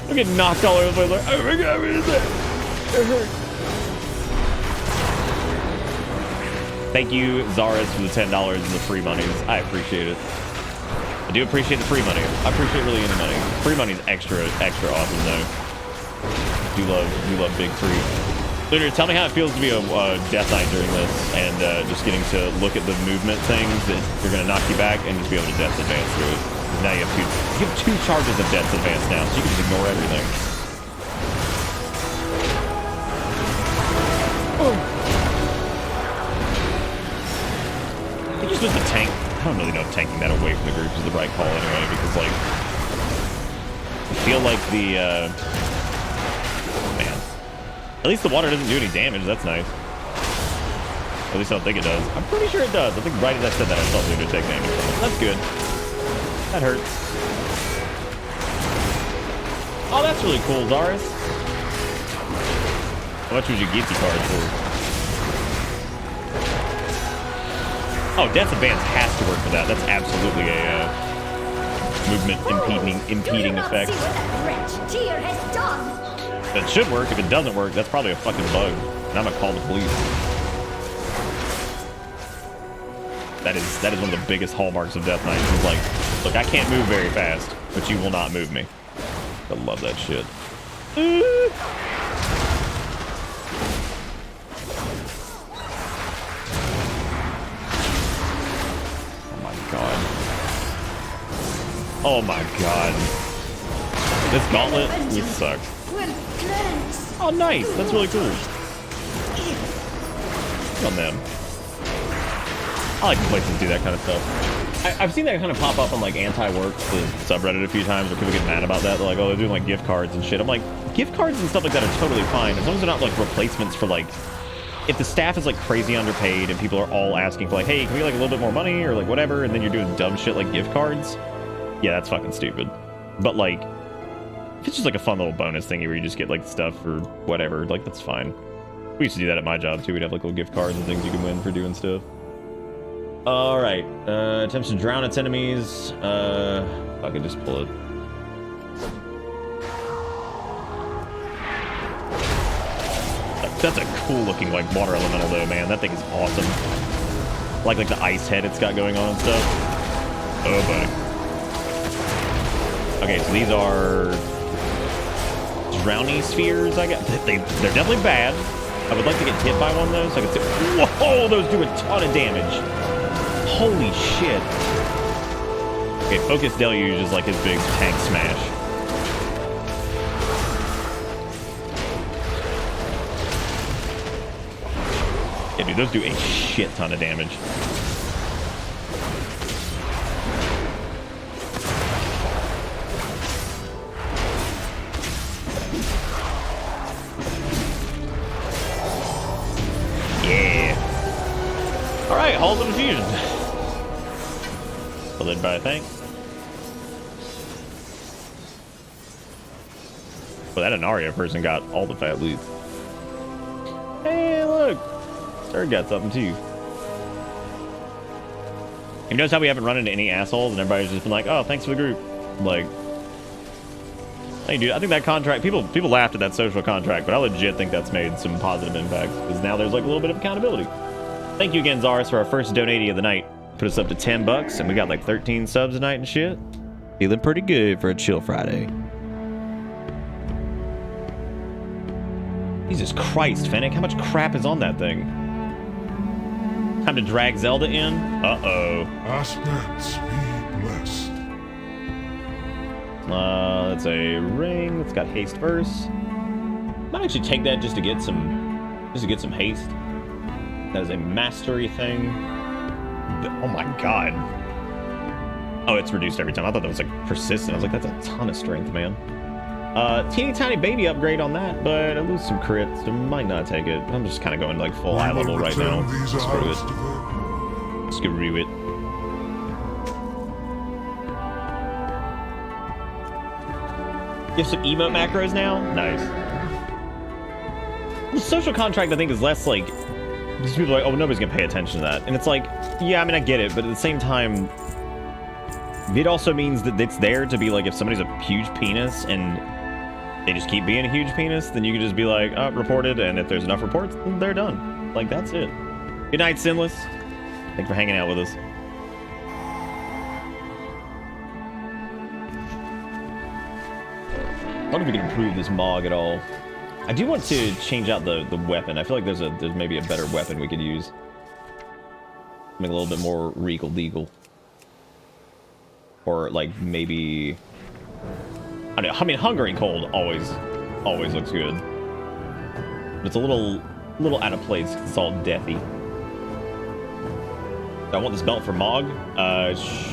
[SPEAKER 1] I'm getting knocked all over the place. Like, oh my god, what is that? It hurt. Thank you, Zaris, for the $10 and the free monies. I appreciate it. I do appreciate the free money. I appreciate really any money. Free money's extra awesome though. Do love big free. Lunar, tell me how it feels to be a Death Knight during this, and just getting to look at the movement things that are going to knock you back, and just be able to Death Advance through it. Now you have 2 charges of Death Advance now, so you can just ignore everything. Oh. I think you're supposed to tank. I don't really know if tanking that away from the group is the right call anyway, because like I feel like the man. At least the water doesn't do any damage. That's nice. At least I don't think it does. I'm pretty sure it does. I think right as I said that, I thought it would take damage. That's good. That hurts. Oh, that's really cool, Zaris. How much would you get the card for? Oh, Death Advance has to work for that. That's absolutely a movement impeding effect. That should work. If it doesn't work, that's probably a fucking bug. And I'm gonna call the police. That is one of the biggest hallmarks of Death Knight. It's like, look, I can't move very fast, but you will not move me. I love that shit. Oh my god. This gauntlet would suck. Oh nice, that's really cool. Good on them. I like places to do that kind of stuff. I've seen that kind of pop up on like anti-work, the subreddit a few times where people get mad about that. They're like, oh, they're doing like gift cards and shit. I'm like, gift cards and stuff like that are totally fine as long as they're not like replacements for like, if the staff is like crazy underpaid and people are all asking for like, hey, can we get like a little bit more money or like whatever, and then you're doing dumb shit like gift cards. Yeah, that's fucking stupid. But like, if it's just like a fun little bonus thingy where you just get like stuff or whatever, like that's fine. We used to do that at my job too. We'd have like little gift cards and things you can win for doing stuff. All right, attempts to drown its enemies. I could just pull it. That's a cool looking like water elemental though, man. That thing is awesome. Like the ice head it's got going on and stuff. Oh buddy. Okay, so these are drowning spheres, I guess. They're definitely bad. I would like to get hit by one of those. So I can see. Whoa, those do a ton of damage. Holy shit. Okay, Focus Deluge is like his big tank smash. Yeah, dude, those do a shit ton of damage. Yeah. All right, Halls of Infusion. Led by a tank. Well, that Anaria person got all the fat loot. Hey, look. Third got something too. You notice how we haven't run into any assholes and everybody's just been like, oh, thanks for the group. Like, hey, dude, I think that contract, people laughed at that social contract, but I legit think that's made some positive impacts because now there's like a little bit of accountability. Thank you again, Zaris, for our first donatee of the night. Put us up to $10 and we got like 13 subs tonight and shit. Feeling pretty good for a chill Friday. Jesus Christ, Fennec, how much crap is on that thing? Time to drag Zelda in? Uh-oh.
[SPEAKER 5] Aspects be blessed.
[SPEAKER 1] That's a ring. It's got haste verse. Might actually take that just to get some haste. That is a mastery thing. Oh my god. Oh, it's reduced every time. I thought that was like persistent. I was like, that's a ton of strength, man. Teeny tiny baby upgrade on that, but I lose some crits, so might not take it. I'm just kind of going like full eye level right now. Screw it. Screw it. You have some emote macros now? Nice. The social contract, I think, is less like... These people are like, oh, nobody's gonna pay attention to that. And it's like, yeah, I mean, I get it, but at the same time, it also means that it's there to be like, if somebody's a huge penis and they just keep being a huge penis, then you can just be like, oh, reported, and if there's enough reports, then they're done. Like, that's it. Good night, Sinless. Thanks for hanging out with us. I wonder if we can improve this Mog at all. I do want to change out the weapon. I feel like there's maybe a better weapon we could use. Make a little bit more regal deagle. Or like maybe... I mean, Hungering Cold always looks good. But it's a little out of place because it's all deathy. Do I want this belt for Mog?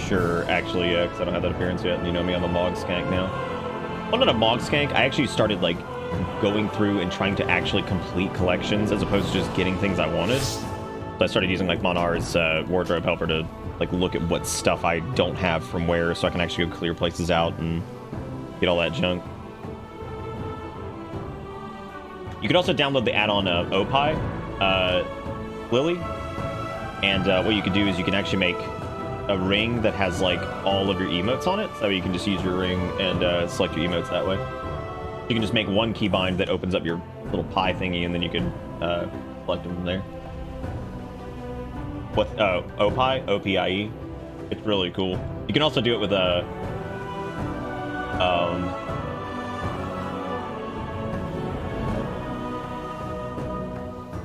[SPEAKER 1] Sure, actually, yeah, because I don't have that appearance yet. And you know me, I'm a Mog skank now. I'm not a Mog skank. I actually started, like, going through and trying to actually complete collections as opposed to just getting things I wanted. So I started using, like, Monar's wardrobe helper to, like, look at what stuff I don't have from where so I can actually go clear places out and get all that junk. You could also download the add-on Opie, Lily, and what you can do is you can actually make a ring that has like all of your emotes on it, so you can just use your ring and select your emotes that way. You can just make one keybind that opens up your little pie thingy, and then you can select them from there. What? Opie? O-P-I-E. It's really cool. You can also do it with a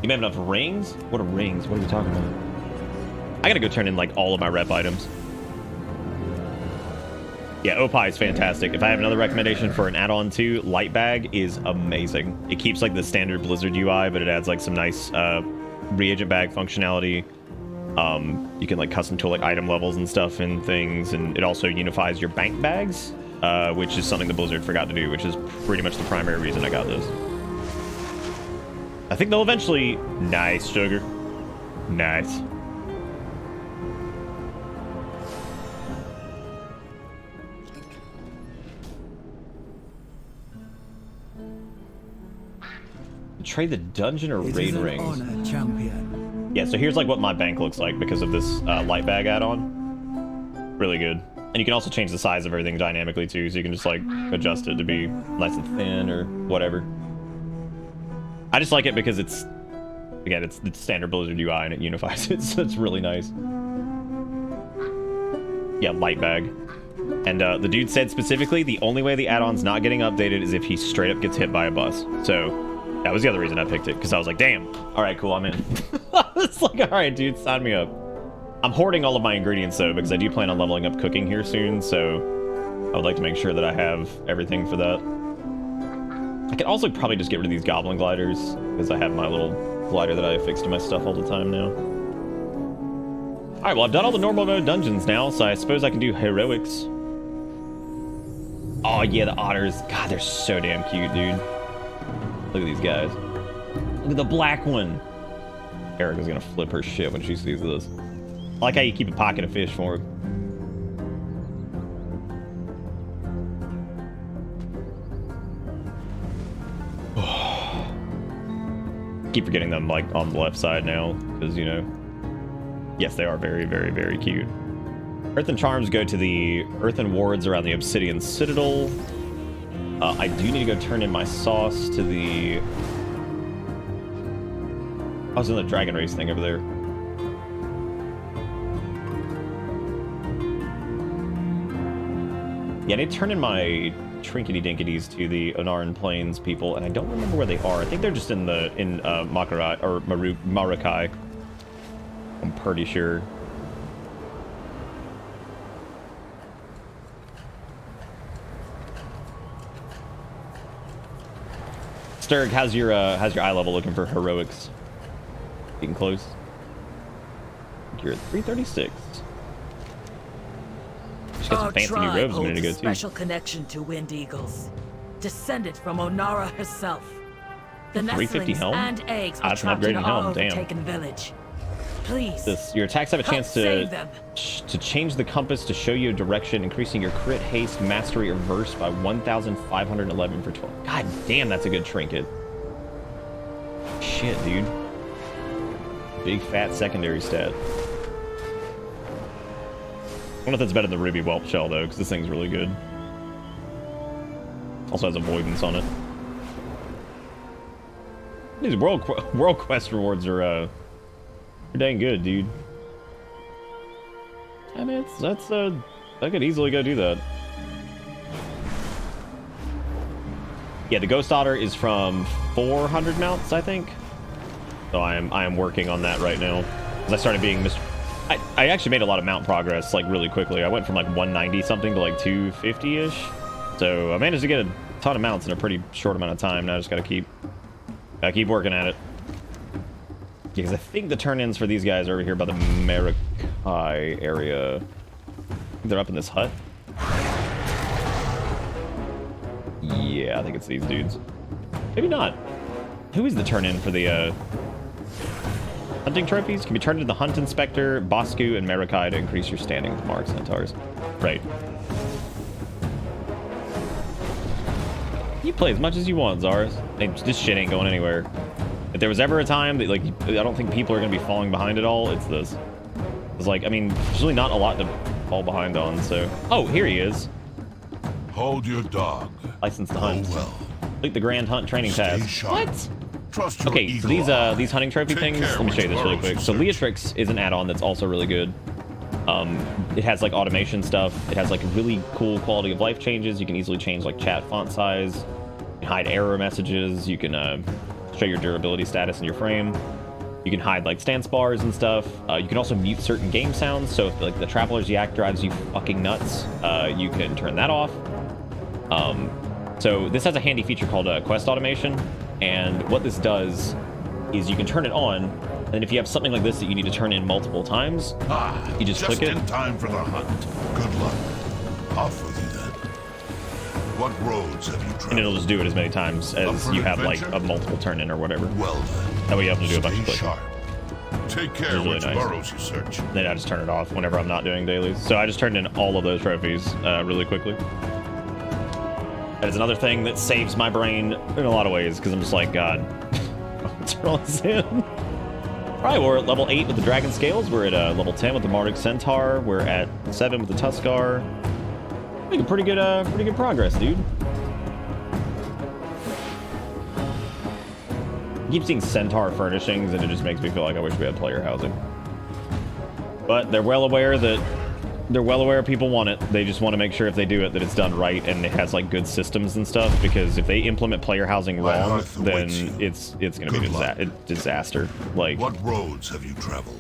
[SPEAKER 1] you may have enough rings? What are rings? What are you talking about? I gotta go turn in like all of my rep items. Yeah, Opie is fantastic. If I have another recommendation for an add-on too, Light Bag is amazing. It keeps like the standard Blizzard UI, but it adds like some nice reagent bag functionality. You can like custom tool like item levels and stuff and things, and it also unifies your bank bags, which is something the Blizzard forgot to do, which is pretty much the primary reason I got those. I think they'll eventually... Nice, sugar. Nice. Trade the dungeon or raid rings?
[SPEAKER 17] Honor, champion.
[SPEAKER 1] Yeah, so here's like what my bank looks like because of this light bag add-on. Really good. And you can also change the size of everything dynamically too, so you can just like adjust it to be nice and thin or whatever. I just like it because it's, again, it's the standard Blizzard UI and it unifies it, so it's really nice. Yeah, light bag. And the dude said specifically the only way the add-on's not getting updated is if he straight up gets hit by a bus. So that was the other reason I picked it, because I was like, damn. All right, cool, I'm in. It's like, all right, dude, sign me up. I'm hoarding all of my ingredients, though, because I do plan on leveling up cooking here soon, so I would like to make sure that I have everything for that. I could also probably just get rid of these goblin gliders, because I have my little glider that I affix to my stuff all the time now. All right, well, I've done all the normal mode dungeons now, so I suppose I can do heroics. Oh, yeah, the otters. God, they're so damn cute, dude. Look at these guys. Look at the black one. Erica's gonna flip her shit when she sees this. I like how you keep a pocket of fish for him. Keep forgetting them, like, on the left side now, because, you know, yes, they are very, very, very cute. Earthen charms go to the earthen wards around the obsidian citadel. I do need to go turn in my sauce to the... I was in the dragon race thing over there. Yeah, I need to turn in my trinkety-dinkities to the Onaran Plains people, and I don't remember where they are. I think they're just in the Makarai or Marukai. I'm pretty sure. Sturg, how's your eye level looking for heroics? Getting close. You're at 336. She got some fancy new robes a minute ago, too.
[SPEAKER 6] Special connection to Wind Eagles, descended from Onara herself. The nestlings and eggs are trapped in our overtaken village. Please.
[SPEAKER 1] Your attacks have a chance to change the compass to show you a direction, increasing your crit, haste, mastery, or verse by 1,511 for 12. God damn, that's a good trinket. Shit, dude. Big fat secondary stat. I don't know if that's better than the Ruby Whelp Shell, though, because this thing's really good. Also has avoidance on it. These world quest rewards are dang good, dude. 10 minutes? That's I could easily go do that. Yeah, the Ghost Otter is from 400 mounts, I think. So I am working on that right now. As I started being I actually made a lot of mount progress, like, really quickly. I went from like 190 something to like 250-ish. So I managed to get a ton of mounts in a pretty short amount of time. Now I just gotta keep working at it. Because I think the turn-ins for these guys are over here by the Marukai area. I think they're up in this hut. Yeah, I think it's these dudes. Maybe not. Who is the turn-in for the hunting trophies? Can be turned into the Hunt Inspector, Bosku, and Marukai to increase your standing with Mark Centaurs. Right. You play as much as you want, Zars. Hey, this shit ain't going anywhere. If there was ever a time that, like, I don't think people are going to be falling behind at all, it's this. It's like, I mean, there's really not a lot to fall behind on, so... Oh, here he is.
[SPEAKER 5] Hold your dog.
[SPEAKER 1] License to hunt.
[SPEAKER 5] Well.
[SPEAKER 1] Complete the Grand Hunt training task. What?
[SPEAKER 5] Trust your
[SPEAKER 1] okay, so these hunting trophy things, let me show you this really quick. So Leatrix is an add-on that's also really good. It has, like, automation stuff. It has, like, really cool quality of life changes. You can easily change, like, chat font size. You can hide error messages. You can show your durability status in your frame. You can hide, like, stance bars and stuff. You can also mute certain game sounds. So if, like, the Traveler's Yak drives you fucking nuts, you can turn that off. So this has a handy feature called quest automation. And what this does is you can turn it on, and if you have something like this that you need to turn in multiple times, you just click it.
[SPEAKER 5] In time for the hunt. Good luck. Off with you then. What roads have you traveled?
[SPEAKER 1] And it'll just do it as many times as you have, like, a multiple turn in or whatever.
[SPEAKER 5] Well then.
[SPEAKER 1] That way you have to do a bunch of clicking.
[SPEAKER 5] Sharp. Take care
[SPEAKER 1] really
[SPEAKER 5] which burrows you search.
[SPEAKER 1] Then I just turn it off whenever I'm not doing dailies. So I just turned in all of those trophies really quickly. That is another thing that saves my brain in a lot of ways, because I'm just like, God, let's roll this in. All right, we're at level 8 with the Dragon Scales. We're at level 10 with the Marduk Centaur. We're at 7 with the Tuskar. Making pretty good progress, dude. I keep seeing Centaur furnishings, and it just makes me feel like I wish we had player housing. But they're well aware that They're well aware people want it. They just want to make sure if they do it that it's done right and it has like good systems and stuff. Because if they implement player housing wrong, then it's gonna be a disaster. Like,
[SPEAKER 5] what roads have you traveled?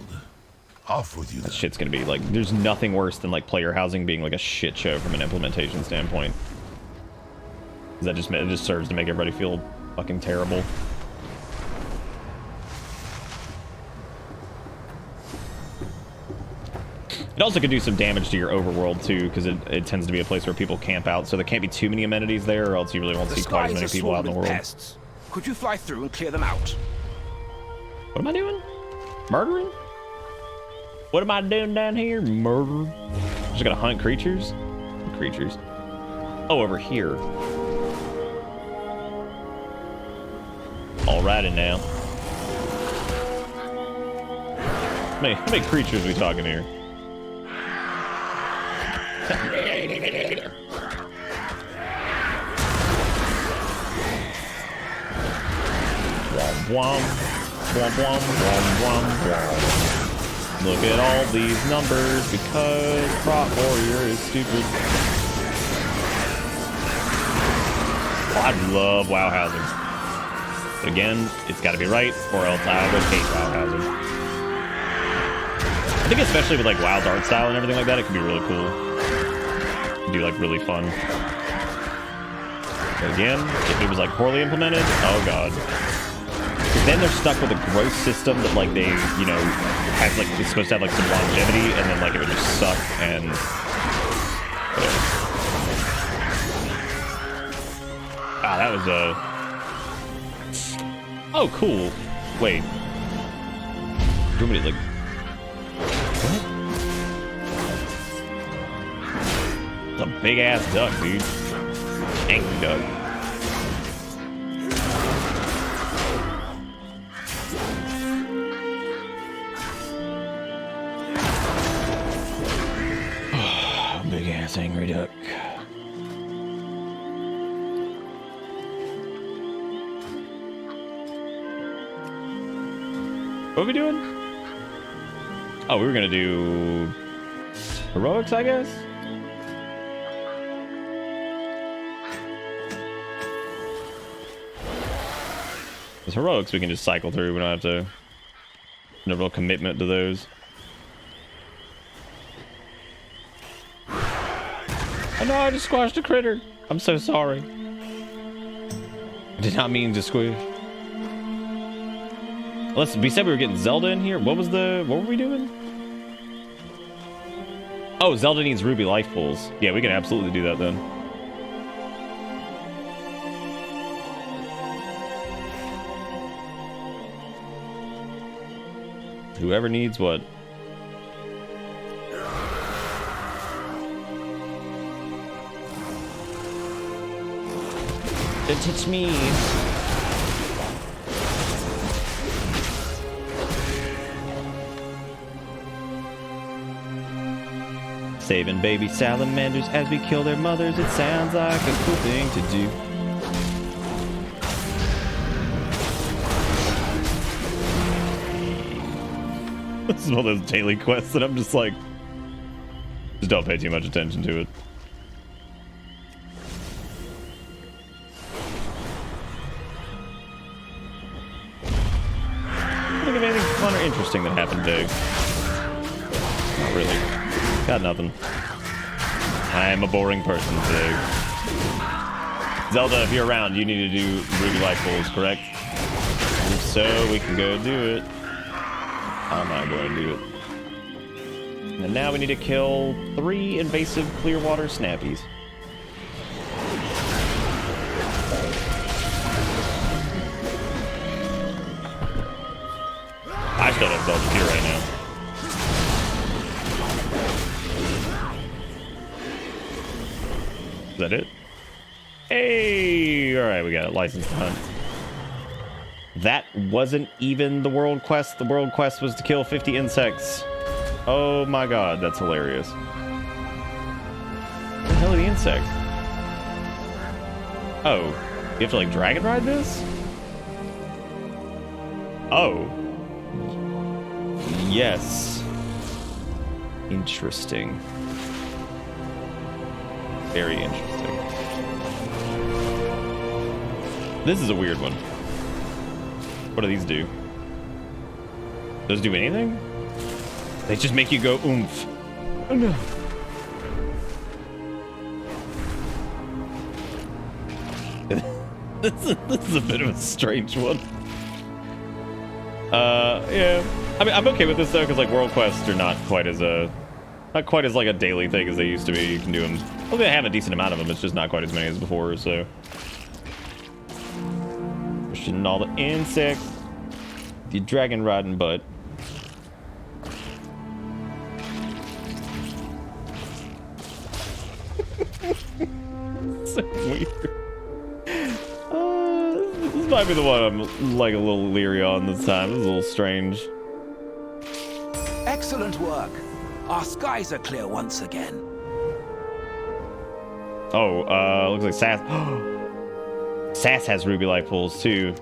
[SPEAKER 5] Off with you.
[SPEAKER 1] That shit's gonna be like. There's nothing worse than like player housing being like a shit show from an implementation standpoint. That it just serves to make everybody feel fucking terrible. It also could do some damage to your overworld too, because it tends to be a place where people camp out, so there can't be too many amenities there, or else you really won't see quite as many people out in the world.
[SPEAKER 3] Pests. Could you fly through and clear them out?
[SPEAKER 1] What am I doing? Murdering? What am I doing down here? Murder? Just gotta hunt creatures? Creatures. Oh, over here. Alrighty now. How many creatures are we talking here? Womp, womp, womp, womp, womp, womp. Look at all these numbers because Prop Warrior is stupid. Oh, I love WoW housing. But again, it's got to be right, or else I would hate WoW housing. I think especially with like WoW's art style and everything like that, it could be really cool. It'd be like really fun. But again, if it was like poorly implemented, oh god. Because then they're stuck with a gross system that like they, you know, has like, it's supposed to have like some longevity, and then like it would just suck and whatever. Ah, that was a... Oh, cool. Wait. Do you want me to like... What? It's a big ass duck, dude. Angry duck. Big ass angry duck. What are we doing? Oh, we were gonna do heroics, I guess. Because heroics we can just cycle through. We don't have to. No real commitment to those. I know I just squashed a critter. I'm so sorry. I did not mean to squish. Listen, we said we were getting Zelda in here. What were we doing? Oh, Zelda needs ruby life pools. Yeah, we can absolutely do that then. Whoever needs what? Don't touch me. Saving baby salamanders as we kill their mothers. It sounds like a cool thing to do. This is one of those daily quests that I'm just like, just don't pay too much attention to it. I don't think of anything fun or interesting that happened today. Not really. Got nothing. I'm a boring person today. Zelda, if you're around, you need to do ruby life pools, correct? If so, we can go do it. I'm not going to do it. And now we need to kill 3 invasive Clearwater snappies. I still have Zelda here right now. Is that it? Hey! Alright, we got it. License to hunt. That wasn't even the world quest. The world quest was to kill 50 insects. Oh my god, that's hilarious. Where the hell are the insects? Oh, you have to like dragon ride this? Oh. Yes. Interesting. Very interesting. This is a weird one. What do these do? Those do anything? They just make you go oomph. Oh no. This is a bit of a strange one. Yeah. I mean, I'm okay with this though, because like world quests are not quite as like a daily thing as they used to be. You can do them. Well, they have a decent amount of them. It's just not quite as many as before. So, pushing all the insects. The dragon riding butt. So weird. This might be the one I'm like a little leery on this time. This is a little strange.
[SPEAKER 17] Excellent work. Our skies are clear once again.
[SPEAKER 1] Oh, looks like Sass. Sass has ruby light pools too.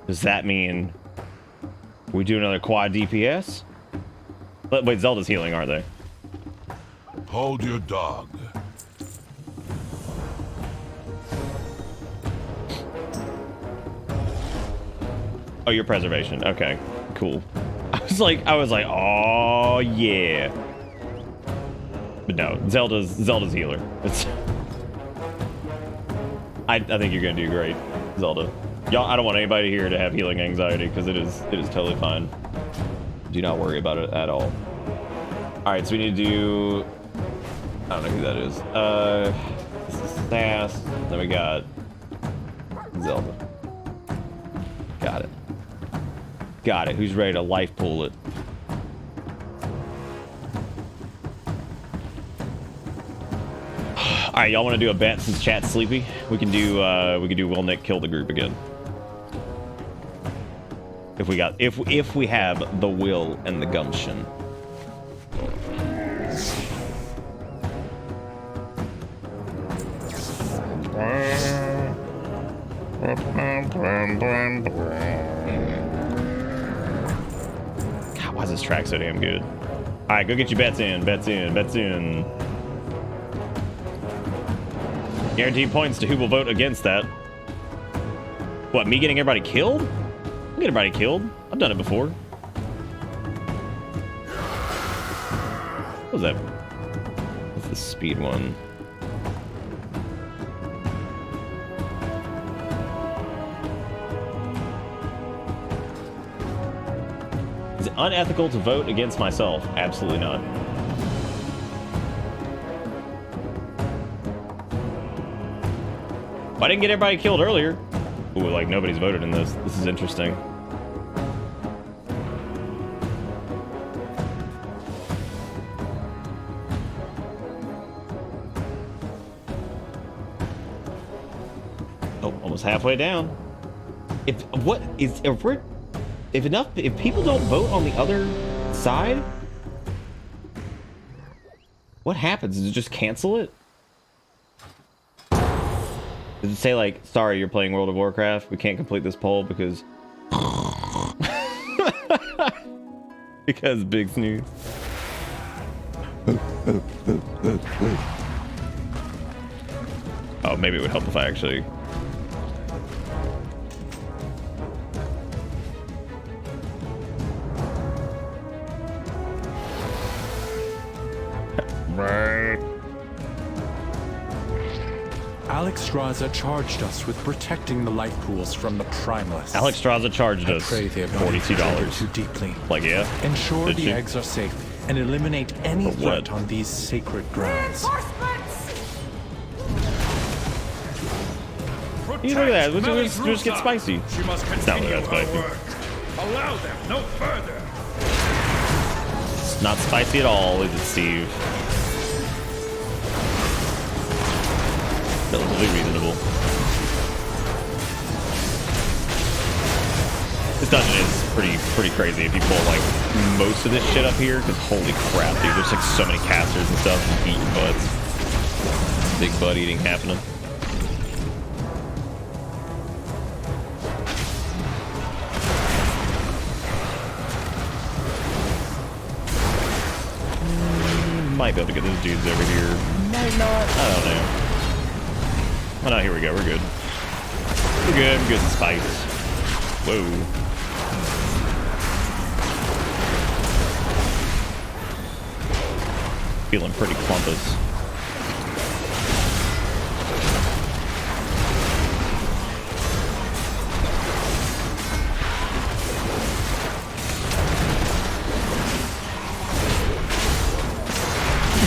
[SPEAKER 1] Does that mean we do another quad DPS? But wait, Zelda's healing, aren't they?
[SPEAKER 5] Hold your dog.
[SPEAKER 1] Oh, your preservation. Okay, cool. I was like, oh yeah. But no, Zelda's healer. It's. I think you're gonna do great, Zelda. Y'all, I don't want anybody here to have healing anxiety because it is totally fine. Do not worry about it at all. All right, so we need to do. I don't know who that is. This is Sass. Then we got Zelda. Got it. Got it. Who's ready to life pool it? All right, y'all want to do a bet since chat's sleepy? We can do Will Nick kill the group again. If we have the will and the gumption. God, why is this track so damn good? All right, go get your bets in. Guaranteed points to who will vote against that. What, me getting everybody killed? I'll get everybody killed. I've done it before. What was that? What's the speed one? Is it unethical to vote against myself? Absolutely not. I didn't get everybody killed earlier. Ooh, like nobody's voted in this. This is interesting. Oh, almost halfway down. If people don't vote on the other side, what happens? Does it just cancel it? Does it say like, sorry, you're playing World of Warcraft, we can't complete this poll because because big snooze. Oh, maybe it would help if I actually
[SPEAKER 4] Alex Straza charged us with protecting the life pools from the primeless.
[SPEAKER 1] Alex Straza charged us $42.
[SPEAKER 4] Too deeply.
[SPEAKER 1] Like, yeah.
[SPEAKER 4] Ensure the eggs are safe and eliminate any threat on these sacred grounds.
[SPEAKER 1] You look at that. We'll just get spicy.
[SPEAKER 5] She must continue her work. Allow them no further.
[SPEAKER 1] It's not spicy at all, is it, Steve? Relatively reasonable. This dungeon is pretty crazy if you pull like most of this shit up here, because holy crap, dude, there's like so many casters and stuff eating butts. Big butt eating happening. might be able to get those dudes over here.
[SPEAKER 6] Might not.
[SPEAKER 1] I don't know. Oh no, here we go. We're good. We're good. We're good in spice. Whoa. Feeling pretty clumpus.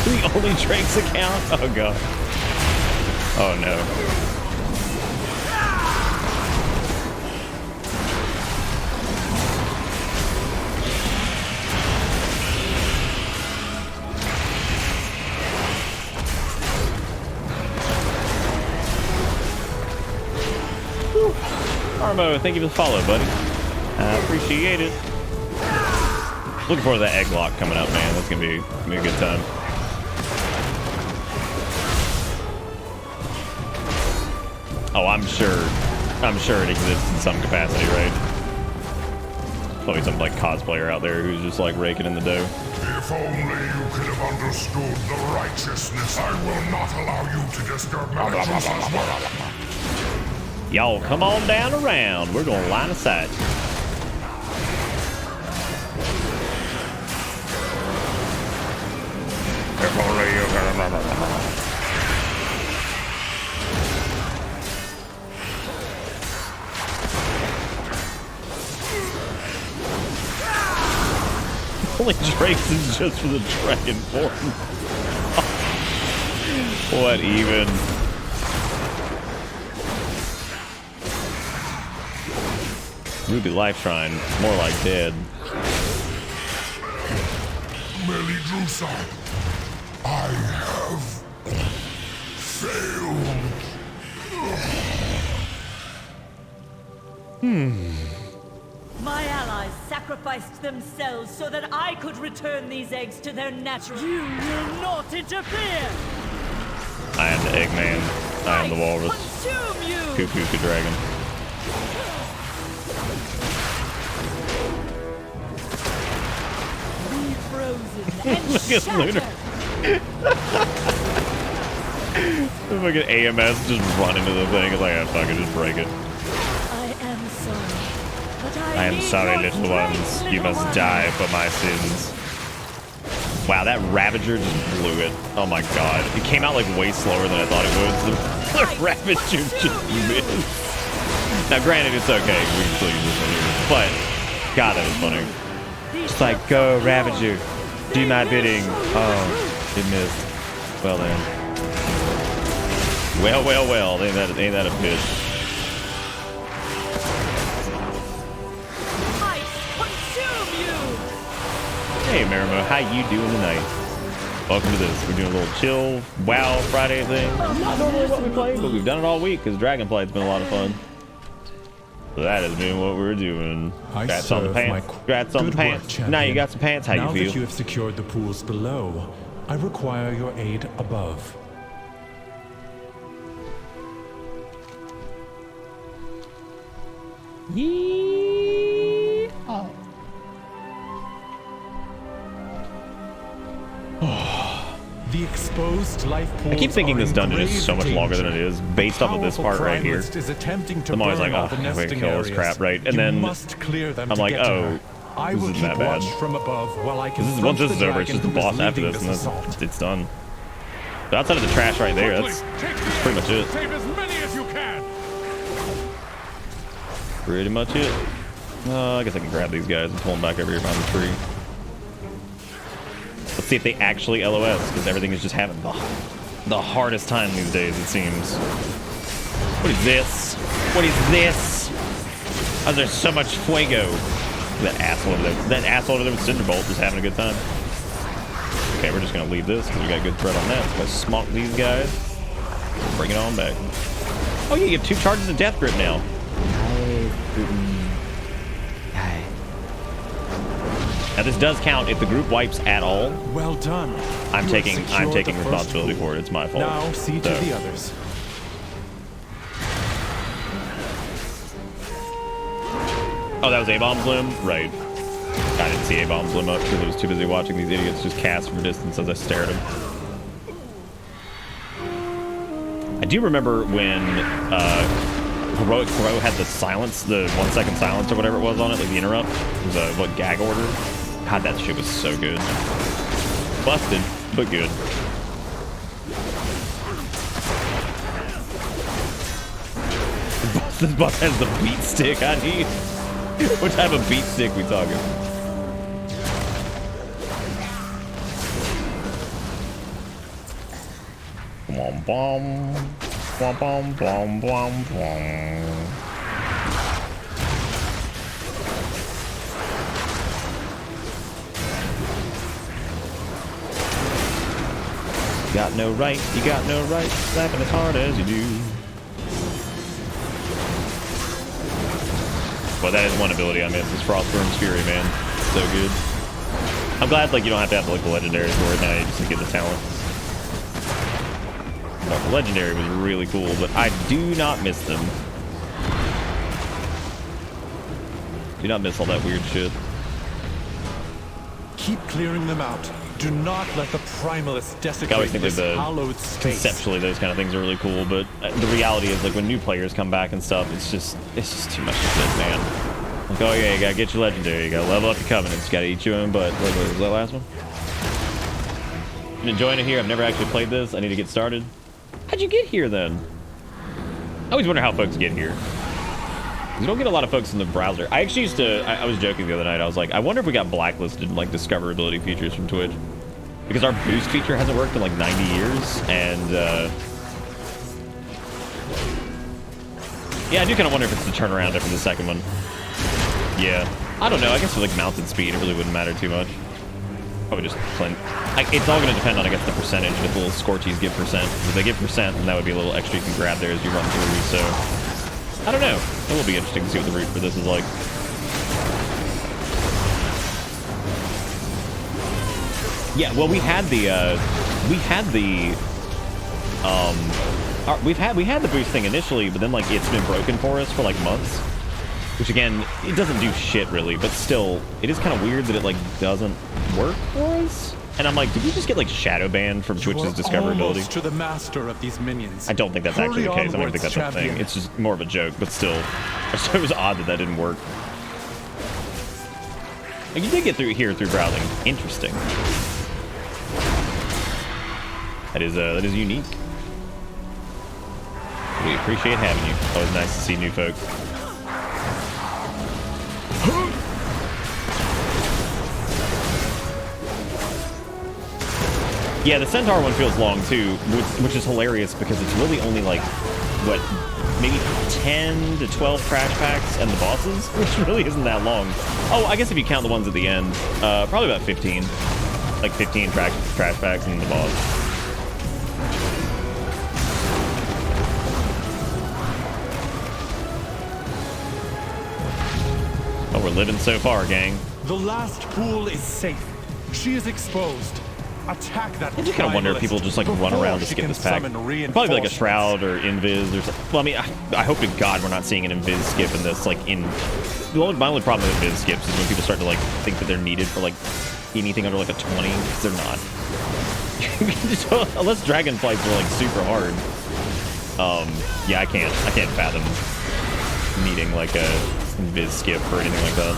[SPEAKER 1] The only Drake's account? Oh god. Oh no. Armo, thank you for the follow, buddy. I appreciate it. Looking forward to that egg lock coming up, man. That's gonna be a good time. Oh, I'm sure it exists in some capacity, right? Probably some like cosplayer out there who's just like raking in the dough.
[SPEAKER 5] If only you could have understood the righteousness. I will not allow you to disturb my truth as well.
[SPEAKER 1] Y'all come on down around. We're gonna line of sight. If only you could have... Only Drake's is just for the dragon form. What even? Ruby Life Shrine, more like dead.
[SPEAKER 5] Melisandre, I have failed.
[SPEAKER 6] My allies sacrificed themselves so that I could return these eggs to their natural. You will not interfere.
[SPEAKER 1] I am the Eggman. I am the Walrus.
[SPEAKER 6] Consume you.
[SPEAKER 1] Cuckoo Dragon.
[SPEAKER 6] Be frozen and
[SPEAKER 1] Look at Lunar. Look at AMS just run into the thing. It's like, ah, fuck it, just break it.
[SPEAKER 6] I am sorry, but
[SPEAKER 1] I am sorry, little ones. You must die for my sins. Wow, that Ravager just blew it. Oh my god. It came out like way slower than I thought it would. The Ravager just missed. Now granted, it's okay. We can still use this one here. But, god, that was funny. It's like, go Ravager. Do my bidding. Oh, it missed. Well then. Well, well, well. Ain't that a bitch? Hey Marimo, how you doing tonight? Welcome to this. We're doing a little chill WoW Friday thing. Not normally what we play, but we've done it all week because Dragonflight's been a lot of fun. So that has been what we're doing. Congrats on the pants. Congrats on the pants. Now you got some pants. How you feel?
[SPEAKER 4] Now that you have secured the pools below, I require your aid above.
[SPEAKER 1] Yeah.
[SPEAKER 4] The exposed life pools.
[SPEAKER 1] I keep thinking this dungeon is so much longer than it is, based off of this part right here. I'm always like, oh, I'm gonna kill this crap, right? And then I'm like, oh, this isn't that bad. Once this is over, it's just the boss after this, and it's done. But outside of the trash right there, that's pretty much it. Pretty much it. I guess I can grab these guys and pull them back over here behind the tree. Let's see if they actually LOS, because everything is just having the hardest time these days, it seems. What is this? What is this? Why is there so much fuego? That asshole over there. That asshole over there with Cinderbolt is having a good time. Okay, we're just going to leave this, because we got a good threat on that. So let's smoke these guys. Bring it on back. Oh yeah, you have 2 charges of Death Grip now. Now this does count if the group wipes at all.
[SPEAKER 4] Well done.
[SPEAKER 1] I'm taking responsibility for it. It's my fault.
[SPEAKER 4] Now see to the others.
[SPEAKER 1] Oh, that was A-Bomb's limb? Right. I didn't the A-bomb blew him up because I was too busy watching these idiots just cast from a distance as I stared at him. I do remember when Heroic Throw had the silence, the 1 second silence or whatever it was on it, like the interrupt. It was a, what, gag order? God, that shit was so good. Busted, but good. This boss has the beat stick I need. What type of beat stick we talking? Bom bom bom bom bom bom bom. You got no right, you got no right, slapping as hard as you do. Well, that is one ability I miss, is Frostburn's Fury, man. So good. I'm glad, like, you don't have to have, like, the legendaries for it now, you just like, get the talent. No, the legendary was really cool, but I do not miss them. Do not miss all that weird shit.
[SPEAKER 4] Keep clearing them out. Do not let the primalists desecrate
[SPEAKER 1] I always think
[SPEAKER 4] this
[SPEAKER 1] that
[SPEAKER 4] hallowed space.
[SPEAKER 1] Conceptually, those kind of things are really cool, but the reality is, like, when new players come back and stuff, it's just too much shit, man. Like, oh yeah, you gotta get your legendary, you gotta level up your covenants, you gotta eat your own butt. What was that last one? I'm enjoying it here. I've never actually played this. I need to get started. How'd you get here then? I always wonder how folks get here. You don't get a lot of folks in the browser. I actually used to, I was joking the other night. I was like, I wonder if we got blacklisted in, like, discoverability features from Twitch. Because our boost feature hasn't worked in, like, 90 years. And, yeah, I do kind of wonder if it's the turnaround after the second one. Yeah. I don't know. I guess for, like, mounted speed, it really wouldn't matter too much. Probably just Clint. It's all going to depend on, I guess, the percentage. If the little Scorchies give percent. If they give percent, then that would be a little extra you can grab there as you run through, so... I don't know. It will be interesting to see what the route for this is like. Yeah, well, we had the boost thing initially, but then, like, it's been broken for us for, like, months. Which, again, it doesn't do shit, really, but still, it is kind of weird that it, like, doesn't work for us. And I'm like, did we just get, like, shadow banned from Twitch's discoverability?
[SPEAKER 4] To the master of these minions.
[SPEAKER 1] I don't think that's actually the case. I don't think that's a thing. It's just more of a joke, but still. It was odd that that didn't work. Like, you did get through here through browsing. Interesting. That is unique. We appreciate having you. Always nice to see new folks. Yeah, the Centaur one feels long too, which is hilarious because it's really only like, what, maybe 10 to 12 crash packs and the bosses, which really isn't that long. Oh, I guess if you count the ones at the end, probably about 15. Like 15 crash packs and the boss. Oh, we're living so far, gang.
[SPEAKER 4] The last pool is safe. She is exposed. Attack that.
[SPEAKER 1] I just kind of wonder if people just like run around to skip this pack. Probably be like a Shroud or Invis or something. Well, I mean, I hope to God we're not seeing an Invis skip in this. Like my only problem with Invis skips is when people start to like think that they're needed for like anything under like a 20, because they're not. Unless Dragonflights are like super hard. Yeah, I can't fathom needing like a Invis skip or anything like that.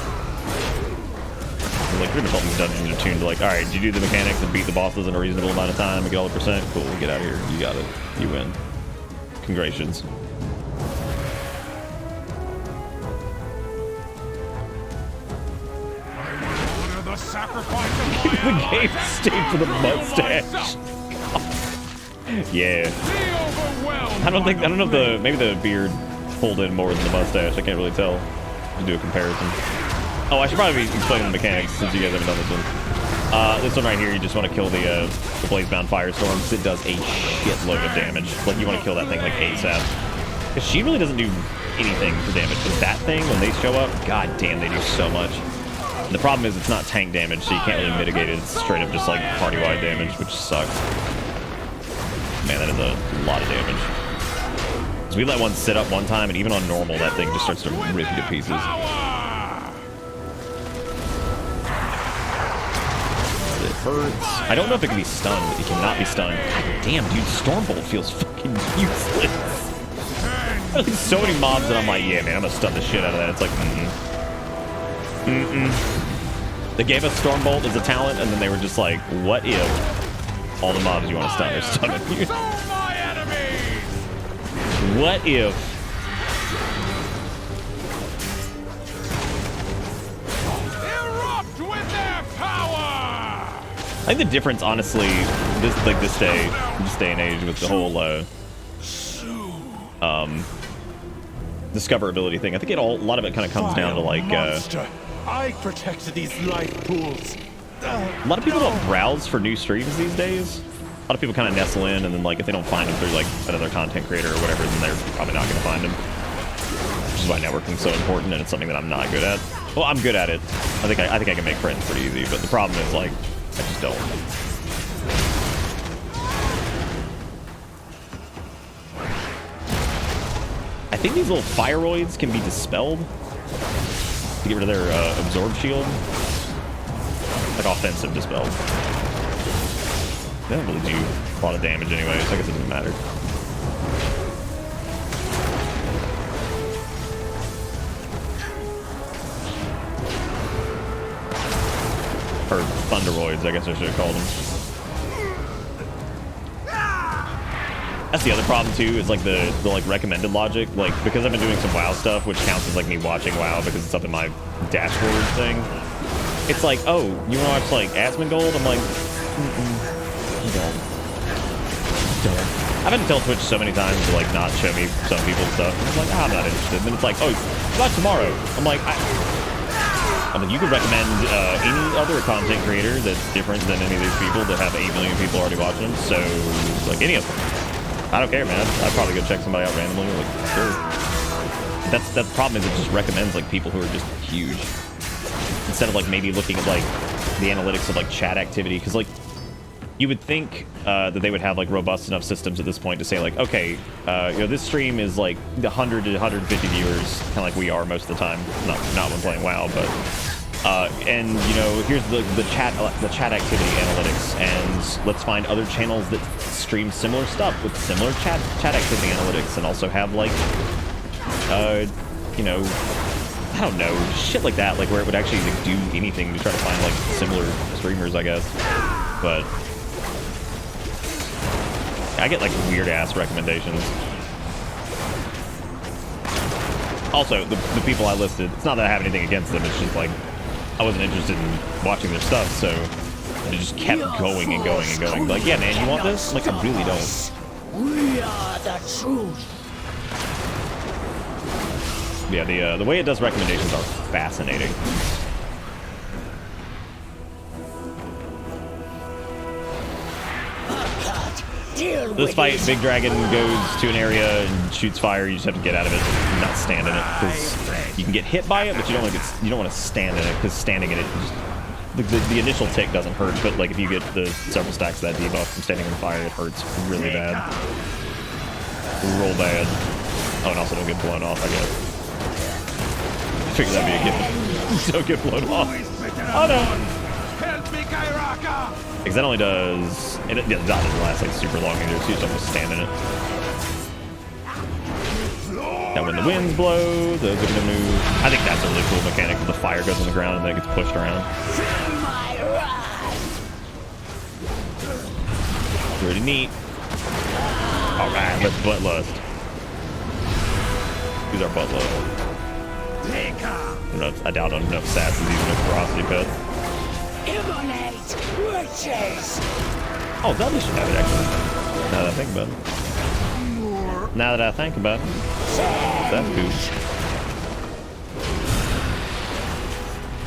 [SPEAKER 1] Like, pretty much all these dungeons are tuned to like, alright, did you do the mechanics and beat the bosses in a reasonable amount of time and get all the percent? Cool, get out of here. You got it. You win. Congratulations.
[SPEAKER 5] The sacrifice of my
[SPEAKER 1] the game stayed for the mustache. Yeah. I don't know if maybe the beard pulled in more than the mustache. I can't really tell. To do a comparison. Oh, I should probably be explaining the mechanics since you guys haven't done this one. This one right here, you just want to kill the Blazebound Firestorm because it does a shitload of damage. Like, you want to kill that thing like ASAP. Because she really doesn't do anything for damage. But that thing, when they show up, god damn, they do so much. And the problem is it's not tank damage, so you can't really mitigate it. It's straight up just like party-wide damage, which sucks. Man, that is a lot of damage. So we let one sit up one time, and even on normal, that thing just starts to rip you to pieces. hurts. I don't know if it can be stunned. It cannot be stunned. God damn, dude, Stormbolt feels fucking useless. There's like so many mobs that I'm like, yeah, man, I'm gonna stun the shit out of that. It's like, They gave us Stormbolt as a talent, and then they were just like, what if all the mobs you want to stun are stunning you? What if?
[SPEAKER 3] Erupt with their power!
[SPEAKER 1] I think the difference, honestly, this day and age, with the whole discoverability thing, I think a lot of it kind of comes down to like
[SPEAKER 4] I protected these life pools.
[SPEAKER 1] A lot of people don't browse for new streams these days. A lot of people kind of nestle in, and then like if they don't find them through like another content creator or whatever, then they're probably not going to find them. Which is why networking's so important, and it's something that I'm not good at. Well, I'm good at it. I think I can make friends pretty easy, but the problem is like I just don't. I think these little fireoids can be dispelled to get rid of their absorb shield. Like offensive dispelled. They don't really do a lot of damage anyway, so I guess it doesn't matter. Or thunderoids, I guess I should have called them. That's the other problem too, is like the like recommended logic. Like, because I've been doing some WoW stuff, which counts as like me watching WoW because it's up in my dashboard thing. It's like, oh, you want to watch like Asmongold? I'm like, don't. I've had to tell Twitch so many times to like not show me some people's stuff. I'm like, I'm not interested. And then it's like, oh, watch tomorrow. I'm like, I mean, you could recommend any other content creator that's different than any of these people that have 8 million people already watching them. So, like, any of them. I don't care, man. I'd probably go check somebody out randomly. Like, sure. That's the problem, is it just recommends like people who are just huge, instead of like maybe looking at like the analytics of like chat activity. Because like you would think that they would have like robust enough systems at this point to say like, okay, you know, this stream is like 100 to 150 viewers, kind of like we are most of the time. Not when playing WoW, but and you know, here's the chat activity analytics, and let's find other channels that stream similar stuff with similar chat activity analytics, and also have like you know, I don't know, shit like that, like where it would actually like, do anything to try to find like similar streamers, I guess. But I get like weird ass recommendations. Also, the people I listed, it's not that I have anything against them, it's just like I wasn't interested in watching their stuff, so it just kept going and going and going. Like, yeah, man, you want this? Like, I really don't.
[SPEAKER 13] We are the truth.
[SPEAKER 1] Yeah, the way it does recommendations are fascinating. This fight, Big Dragon goes to an area and shoots fire. You just have to get out of it and not stand in it, because you can get hit by it, but you don't want to stand in it, because standing in it, the initial tick doesn't hurt, but like if you get the several stacks of that debuff from standing in the fire, it hurts really bad, real bad. Oh, and also don't get blown off, I guess. I figured that'd be a given. Don't get blown off. Oh no! Because that only does... It doesn't last like super long either, so you just have to stand in it. Now when the winds blow, those are gonna move. I think that's a really cool mechanic, that the fire goes on the ground and then it gets pushed around. Pretty neat. Alright, let's Bloodlust. Use our Bloodlust. I doubt enough sass is even a ferocity pet.
[SPEAKER 13] Emanate riches.
[SPEAKER 1] Oh, Zelda should have it, actually. Now that I think about it. Now that I think about it. That's cool.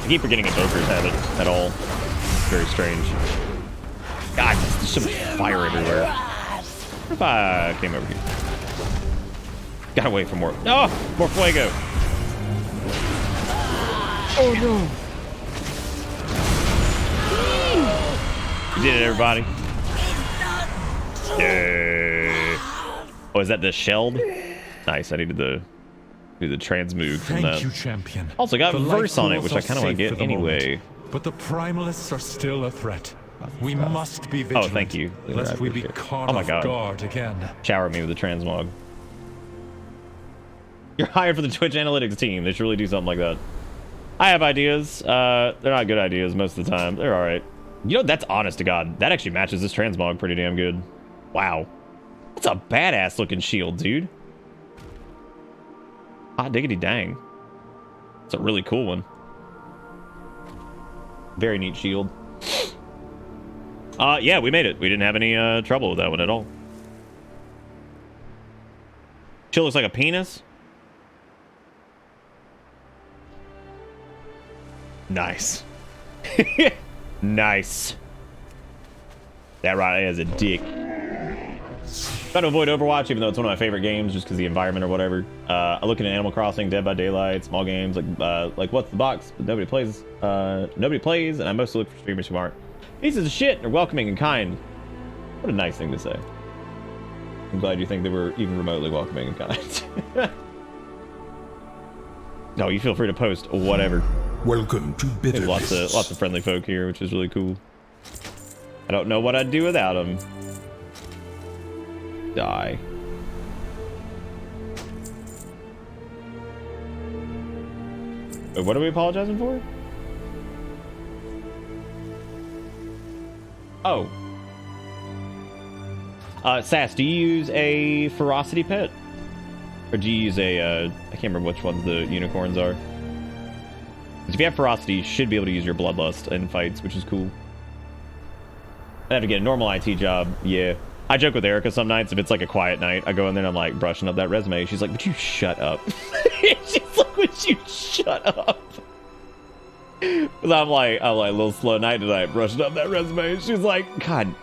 [SPEAKER 1] I keep forgetting Evokers have it at all. Very strange. God, there's so much fire everywhere. What if I came over here? Got away from more. Oh, more fuego. Oh no. You did it, everybody. Yeah. Oh, is that the shelled? Nice. I needed the transmove from that.
[SPEAKER 4] Thank you, champion.
[SPEAKER 1] Also got verse on it, which I kind of want to get anyway.
[SPEAKER 4] Moment, but the primalists are still a threat. We must be vigilant.
[SPEAKER 1] Oh, thank you.
[SPEAKER 4] Lest we be caught off guard again.
[SPEAKER 1] Shower me with the transmog. You're hired for the Twitch analytics team. They should really do something like that. I have ideas. They're not good ideas most of the time. They're all right. You know, that's honest to God. That actually matches this transmog pretty damn good. Wow. That's a badass looking shield, dude. Hot diggity dang. It's a really cool one. Very neat shield. Yeah, we made it. We didn't have any trouble with that one at all. Shield looks like a penis. Nice. Nice. That right is a dick. Try to avoid Overwatch, even though it's one of my favorite games, just because the environment or whatever. I look at Animal Crossing, Dead by Daylight, small games like What's the Box, but nobody plays. Nobody plays, and I mostly look for streamers who aren't pieces of shit are welcoming and kind. What a nice thing to say. I'm glad you think they were even remotely welcoming and kind. No, you feel free to post whatever.
[SPEAKER 5] Welcome to Bitterness.
[SPEAKER 1] Lots of friendly folk here, which is really cool. I don't know what I'd do without them. Die. Wait, what are we apologizing for? Oh. Sass, do you use a ferocity pet? Or do you use a, I can't remember which ones the unicorns are. If you have ferocity, you should be able to use your bloodlust in fights, which is cool. I have to get a normal IT job, yeah. I joke with Erica some nights, if it's like a quiet night, I go in there and I'm like brushing up that resume. She's like, would you shut up? She's like, would you shut up? Because I'm like, a little slow night tonight, brushing up that resume. She's like, God.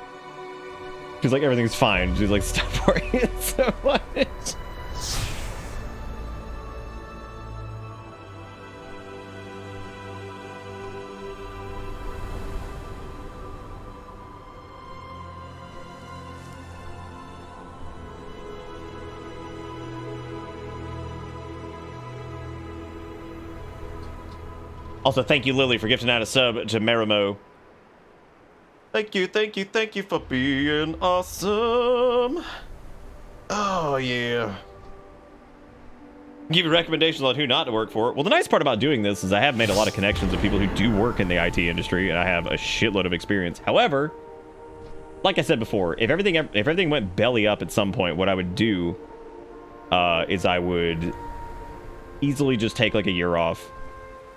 [SPEAKER 1] She's like, everything's fine. She's like, stop worrying so much. Also, thank you, Lily, for gifting out a sub to Merimo. Thank you for being awesome. Oh, yeah. Give you recommendations on who not to work for. Well, the nice part about doing this is I have made a lot of connections with people who do work in the IT industry, and I have a shitload of experience. However, like I said before, if everything went belly up at some point, what I would do is I would easily just take like a year off,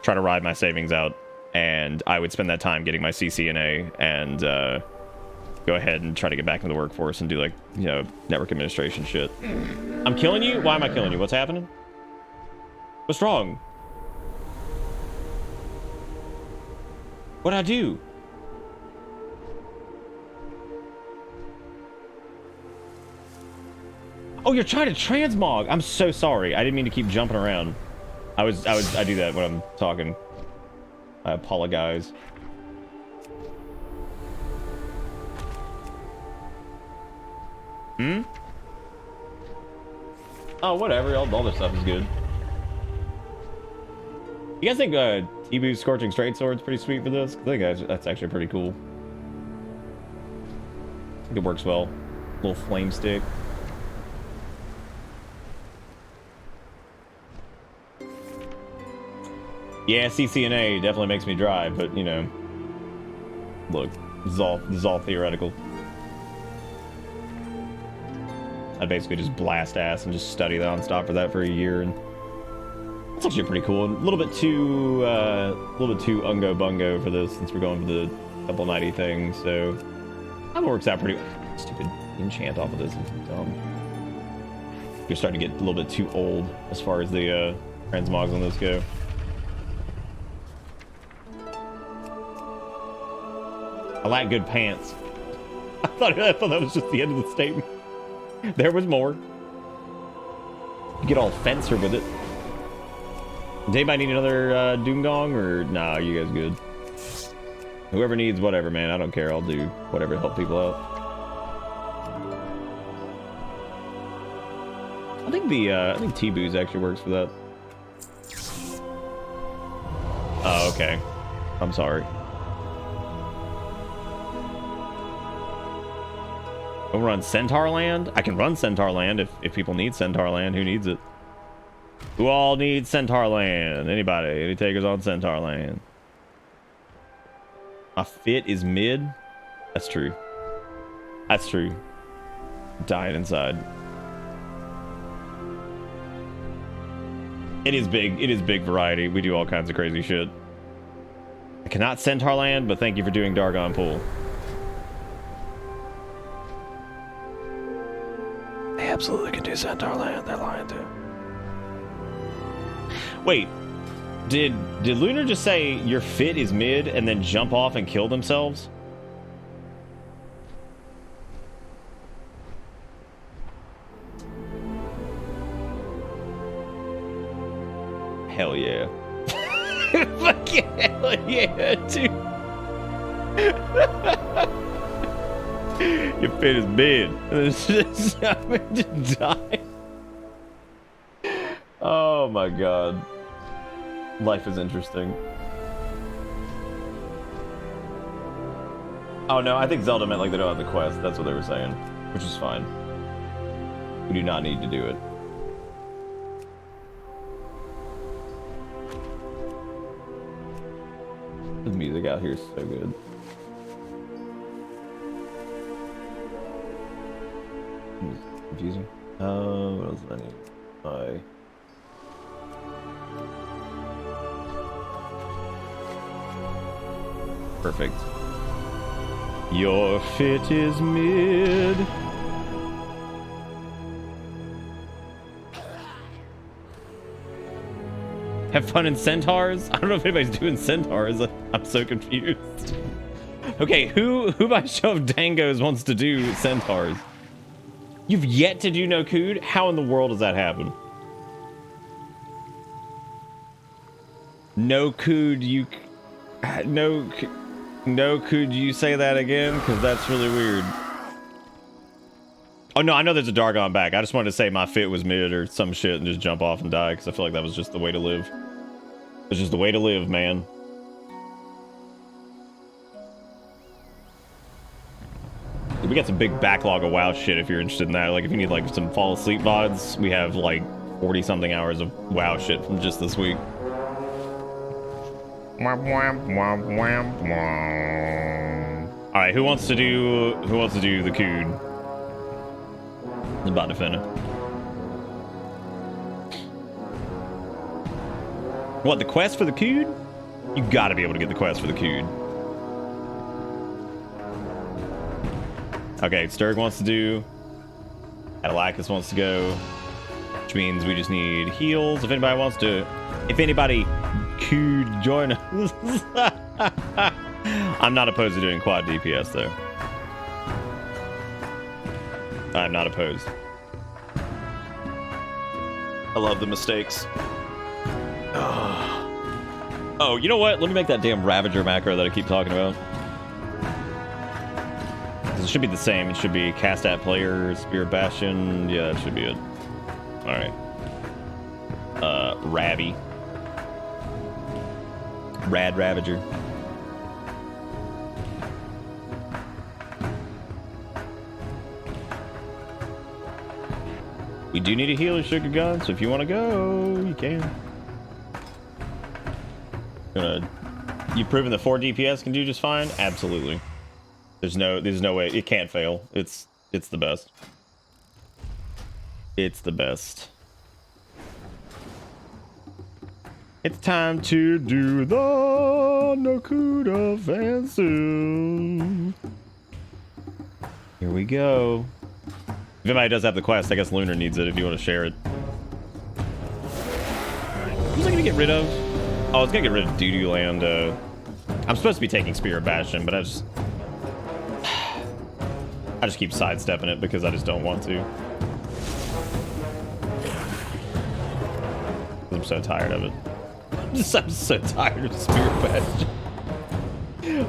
[SPEAKER 1] try to ride my savings out, and I would spend that time getting my CCNA and go ahead and try to get back into the workforce and do, like, you know, network administration shit. I'm killing you? Why am I killing you? What's happening? What's wrong? What'd I do? Oh, you're trying to transmog. I'm so sorry. I didn't mean to keep jumping around. I do that when I'm talking. I apologize. Hmm? Oh, whatever. All the stuff is good. You guys think T-Boo's Scorching Straight Sword's pretty sweet for this? I think that's actually pretty cool. I think it works well. Little flame stick. Yeah, CCNA definitely makes me drive, but, you know, look, this is all theoretical. I basically just blast ass and just study nonstop for that for a year, and it's actually pretty cool. A little bit too ungo bungo for this, since we're going for the double 90 thing. So that works out pretty. Stupid enchant off of this. You're starting to get a little bit too old as far as the transmogs on this go. I like good pants. I thought that was just the end of the statement. There was more. You get all fencer with it. Does anybody need another Doom Gong, or nah, you guys good? Whoever needs whatever, man, I don't care. I'll do whatever to help people out. I think T-Boo's actually works for that. Oh, okay. I'm sorry. We'll run Centaur Land. I can run Centaur Land if people need Centaur Land. Who needs it? Who all needs Centaur Land? Anybody? Any takers on Centaur Land? My fit is mid. That's true. That's true. Dying inside. It is big. It is big variety. We do all kinds of crazy shit. I cannot Centaur Land, but thank you for doing Dargon Pool. They absolutely can do Centaur Land. They're lying too. Wait, did Lunar just say your fit is mid and then jump off and kill themselves? Hell yeah. Fucking hell yeah, dude. Your fit is mid. Just die. Oh my god. Life is interesting. Oh no, I think Zelda meant like they don't have the quest. That's what they were saying, which is fine. We do not need to do it. The music out here is so good. Confusing. What else did I need? Perfect. Your fit is mid. Have fun in centaurs? I don't know if anybody's doing centaurs. I'm so confused. Okay, who by show of dangos wants to do centaurs? You've yet to do no cood? How in the world does that happen? No cood, you... No, could you say that again? Because that's really weird. Oh, no, I know there's a Dargon back. I just wanted to say my fit was mid or some shit and just jump off and die because I feel like that was just the way to live. It's just the way to live, man. We got some big backlog of WoW shit if you're interested in that. Like, if you need, like, some fall asleep VoDs, we have, like, 40-something hours of WoW shit from just this week. Alright, who wants to do the cood? I'm about to finish. What, the quest for the cood? You gotta be able to get the quest for the cood. Okay, Sturg wants to do. Atalakis wants to go. Which means we just need heals. If anybody wants to... If anybody could join us. I'm not opposed to doing quad DPS, though. I'm not opposed. I love the mistakes. Oh, you know what? Let me make that damn Ravager macro that I keep talking about. It should be the same. It should be cast at player, Spirit Bastion. Yeah, that should be it. Alright. Rabby. Rad Ravager. We do need a healer, Sugar Gun, so if you want to go, you can. You've proven the 4 DPS can do just fine? Absolutely. There's no way. It can't fail. It's the best. It's the best. It's time to do the Nokuda offensive. Here we go. If anybody does have the quest, I guess Lunar needs it if you want to share it. Who's I gonna get rid of? Oh, I was gonna get rid of Doo-Doo Land. I'm supposed to be taking Spirit Bastion, but I just keep sidestepping it because I just don't want to. I'm so tired of it. I'm so tired of Spirit Bastion.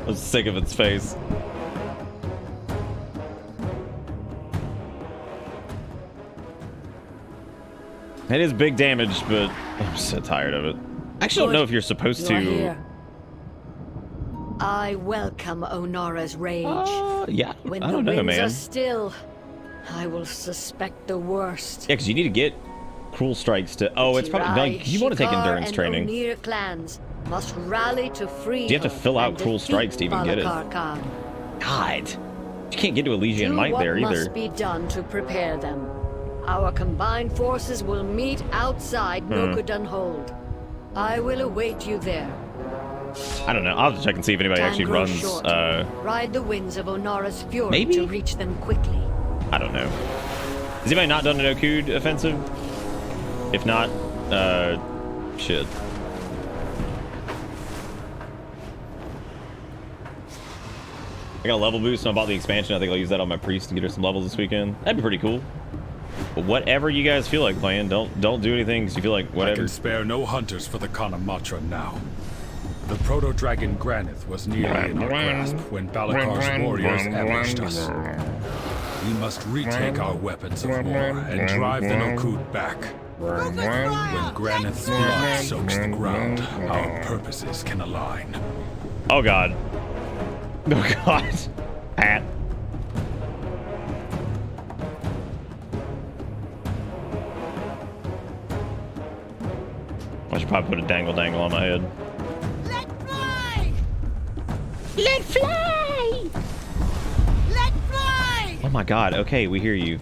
[SPEAKER 1] I'm sick of its face. It is big damage, but I'm so tired of it. I actually don't know if you're supposed to.
[SPEAKER 11] I welcome Onara's rage.
[SPEAKER 1] Yeah,
[SPEAKER 11] when
[SPEAKER 1] I don't
[SPEAKER 11] the
[SPEAKER 1] know,
[SPEAKER 11] winds
[SPEAKER 1] man.
[SPEAKER 11] are still, I will suspect the worst.
[SPEAKER 1] Yeah, because you need to get cruel strikes to. Oh, it's probably no. You want to take endurance training.
[SPEAKER 11] Onir clans must rally to free.
[SPEAKER 1] You have to fill out cruel strikes to even get it.
[SPEAKER 11] Khan.
[SPEAKER 1] God, you can't get to Elysian Might there
[SPEAKER 11] What
[SPEAKER 1] either.
[SPEAKER 11] must be done to prepare them? Our combined forces will meet outside Nokudan Hold. I will await you there.
[SPEAKER 1] I don't know. I'll have to check and see if anybody actually runs.
[SPEAKER 11] Ride the winds of Onara's fury
[SPEAKER 1] maybe?
[SPEAKER 11] to reach them quickly.
[SPEAKER 1] I don't know. Has anybody not done an Okud offensive? If not, shit. I got a level boost, so I bought the expansion. I think I'll use that on my priest to get her some levels this weekend. That'd be pretty cool. But whatever you guys feel like playing, don't do anything because you feel like whatever.
[SPEAKER 18] I can spare no hunters for the Kanamatra now. The proto-dragon Granith was nearly in our grasp when Balakar's warriors ambushed us. We must retake our weapons of war and drive the Nokud back. When Granith's blood soaks the ground, our purposes can align.
[SPEAKER 1] Oh god. Oh god. Pat. I should probably put a dangle on my head.
[SPEAKER 7] Let fly! Let fly!
[SPEAKER 1] Oh my god, okay, we hear you.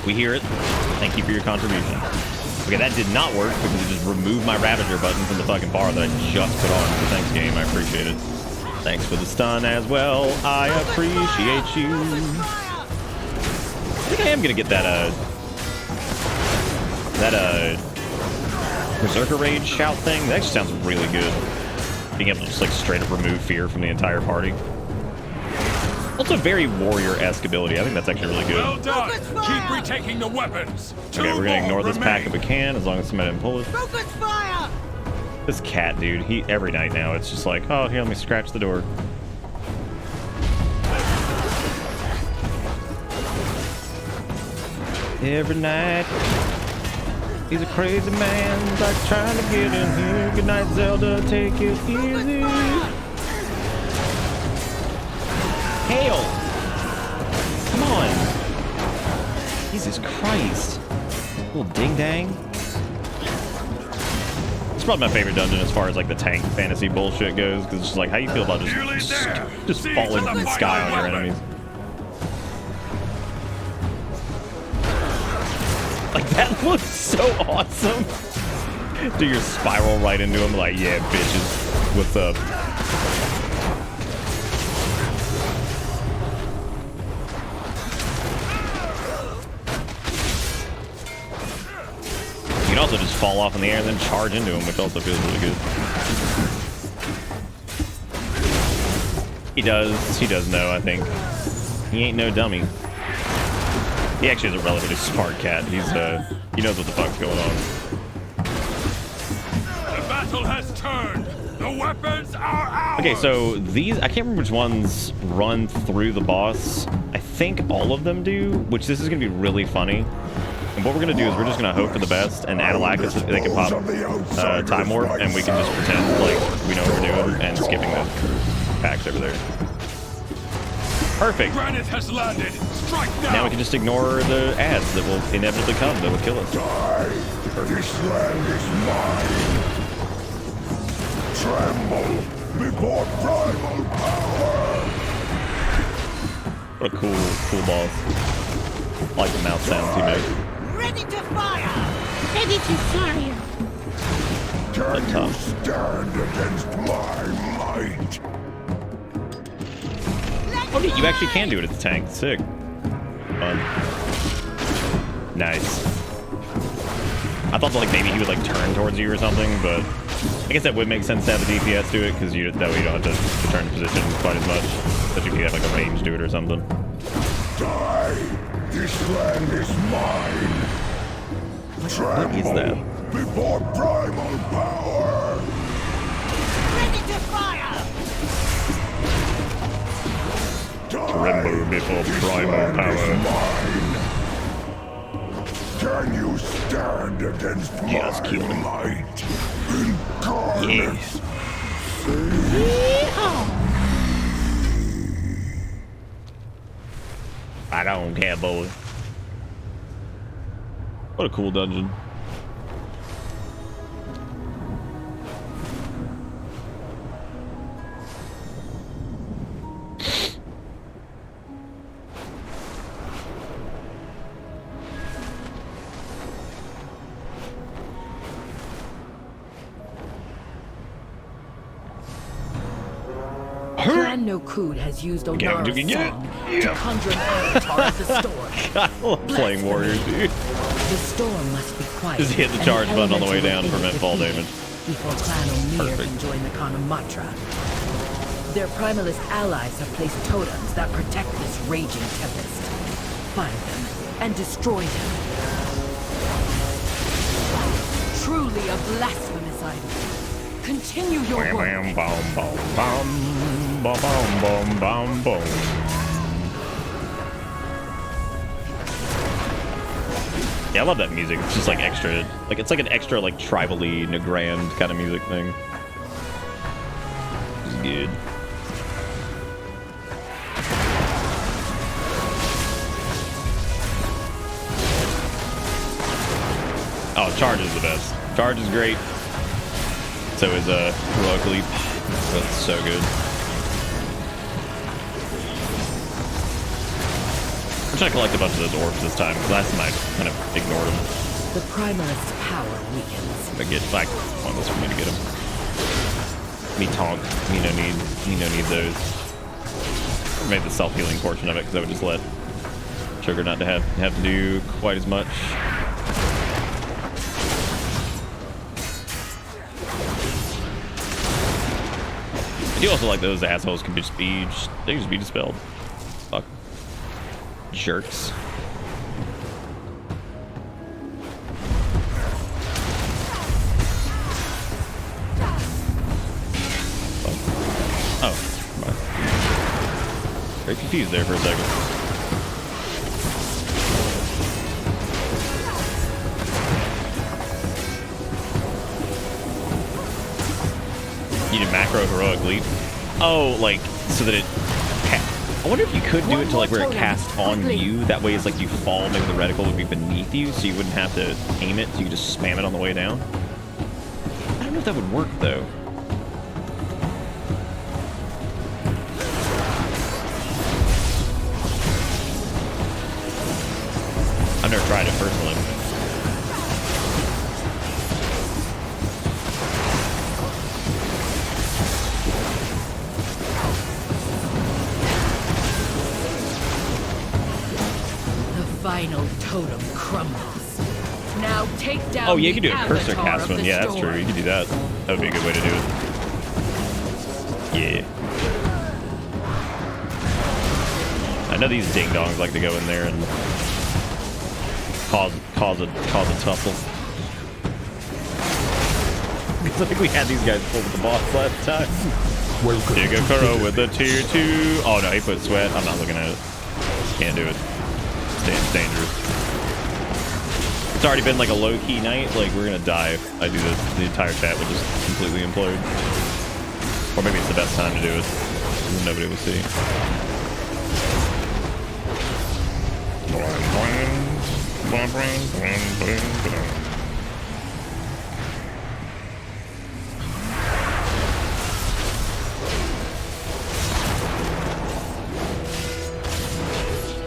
[SPEAKER 1] We hear it. Thank you for your contribution. Okay, that did not work because it just removed my Ravager button from the fucking bar that I just put on. So thanks, game. I appreciate it. Thanks for the stun as well. I appreciate you. I think I am gonna get that Berserker Rage shout thing. That actually sounds really good. Being able to just like straight up remove fear from the entire party. Also very warrior-esque ability. I think that's actually really good.
[SPEAKER 18] Well done. Keep retaking the weapons.
[SPEAKER 1] Okay, we're gonna ignore this pack if we can, as long as somebody didn't pull it.
[SPEAKER 7] Focus fire!
[SPEAKER 1] This cat, dude, he every night now it's just like, oh, here, let me scratch the door. Every night, he's a crazy man, like trying to get in here. Good night, Zelda, take it easy. Hail! Come on! Jesus Christ. Little ding-dang. It's probably my favorite dungeon as far as like the tank fantasy bullshit goes, because it's just like, how you feel about just falling from the sky on your enemies? Like, that looks so awesome. Do your spiral right into him, like, yeah, bitches, what's up? You can also just fall off in the air and then charge into him, which also feels really good. He does know, I think. He ain't no dummy. He actually is a relatively smart cat. He knows what the fuck's going on.
[SPEAKER 18] The battle has turned. The weapons are ours.
[SPEAKER 1] Okay, so these, I can't remember which ones run through the boss. I think all of them do, which this is going to be really funny. And what we're going to do is we're just going to hope for the best, and Adalakis, they can pop Time Warp, and we can just pretend like we know what we're doing and skipping the packs over there. Perfect.
[SPEAKER 18] Granite has landed. Strike now.
[SPEAKER 1] Now we can just ignore the ads that will inevitably come that will kill us.
[SPEAKER 5] This land is mine. Tremble before primal power.
[SPEAKER 1] What a cool boss. I like the mouth sounds he makes.
[SPEAKER 7] Ready to fire! Ready to fire!
[SPEAKER 5] Can you stand against my might?
[SPEAKER 1] Oh, dude, you actually can do it at the tank. Sick. Fun. Nice. I thought that, like, maybe he would like turn towards you or something, but I guess that would make sense to have the DPS do it, because that way you don't have to turn position quite as much. Especially if you have like a range do it or something.
[SPEAKER 5] Die! This land is mine.
[SPEAKER 1] What is that?
[SPEAKER 5] Before primal power.
[SPEAKER 7] Ready to fire!
[SPEAKER 1] Tremble before primal power.
[SPEAKER 5] Can you stand against
[SPEAKER 1] Just kill him.
[SPEAKER 5] light? Incarnate.
[SPEAKER 1] Yes. I don't care, boy. What a cool dungeon.
[SPEAKER 6] Clan Nokud has used Onara's song to conjure an avatar of the storm.
[SPEAKER 1] God, I love playing warriors, dude.
[SPEAKER 6] The storm must be quiet.
[SPEAKER 1] Just hit the charge button on the way down to prevent fall damage.
[SPEAKER 6] Before Clan O'Neill can join the Kanamatra. Their primalist allies have placed totems that protect this raging tempest. Find them and destroy them. Truly a blasphemous idol. Continue your work.
[SPEAKER 1] Bam, bam, bam, bam, bam, bam, bam, bam. Yeah, I love that music. It's just like extra, like it's like an extra like tribally Nagrand kind of music thing. It's good. Oh, charge is the best. Charge is great. So is heroic leap. That's so good. I'm trying to collect a bunch of those orbs this time, because last time I kind of ignored them.
[SPEAKER 6] The primalist's power weakens.
[SPEAKER 1] But get like one for me to get them. Me tonk. Me no need those. I made the self-healing portion of it because I would just let Sugar not to have to do quite as much. I do also like those assholes can just be dispelled. Fuck. Jerks. Oh. Very confused there for a second. You did macro heroic leap. Oh, like so that it. I wonder if you could do it to like where it casts on you. That way, it's like you fall. Maybe the reticle would be beneath you, so you wouldn't have to aim it. So you could just spam it on the way down. I don't know if that would work though. I've never tried it personally.
[SPEAKER 6] Final totem crumbles. Now take down.
[SPEAKER 1] Oh yeah, you can do a
[SPEAKER 6] avatar
[SPEAKER 1] cursor cast
[SPEAKER 6] of
[SPEAKER 1] one.
[SPEAKER 6] the
[SPEAKER 1] Yeah, that's
[SPEAKER 6] storm.
[SPEAKER 1] true. You can do that. That would be a good way to do it. Yeah. I know these ding dongs like to go in there and cause a tussle. Because I think we had these guys pull with the boss last time. Diga Kuro with the tier 2. Oh no, he put sweat. I'm not looking at it. Can't do it. It's dangerous. It's already been like a low-key night. Like, we're gonna die if I do this. The entire chat would just completely implode. Or maybe it's the best time to do it. Nobody will see.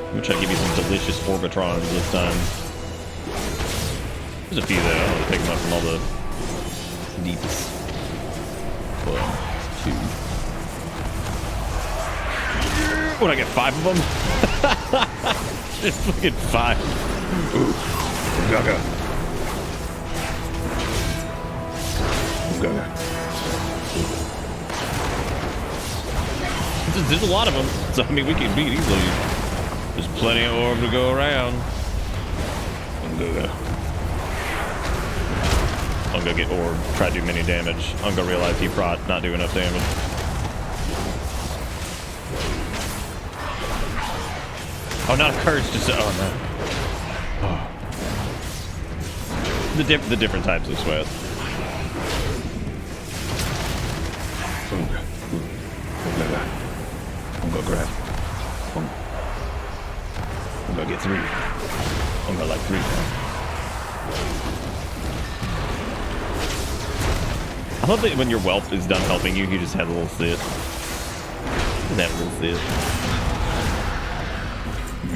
[SPEAKER 1] I'm gonna try to give you some delicious Orbitrons this time. There's a few there. I'm gonna pick them up from all the deepest. 1, 2. What, I get 5 of them? Just fucking 5. Ooh. Gaga. Gaga. There's a lot of them, so I mean we can beat easily. There's plenty of orb to go around. I'm gonna get orb, try to do mini damage. I'm gonna realize he prot not do enough damage. Oh, not a curse, just oh no. Oh. The different types of sweat. I'm gonna grab. I'm gonna get 3. I'm gonna like 3. I love that when your whelp is done helping you, he just has a little sit. Just have a little sit.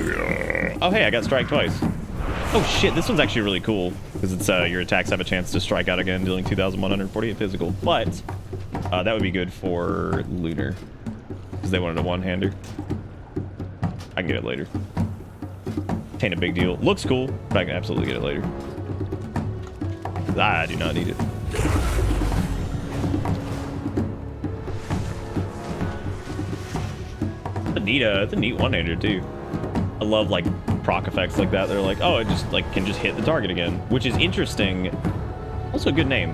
[SPEAKER 1] Yeah. Oh hey, I got strike twice. Oh shit, this one's actually really cool because it's your attacks have a chance to strike out again, dealing 2,148 physical. But that would be good for Lunar because they wanted a one-hander. I can get it later. Ain't a big deal. Looks cool, but I can absolutely get it later. I do not need it. It's a neat one-hander too. I love like proc effects like that. They're like, oh, it just like can just hit the target again, which is interesting. Also a good name.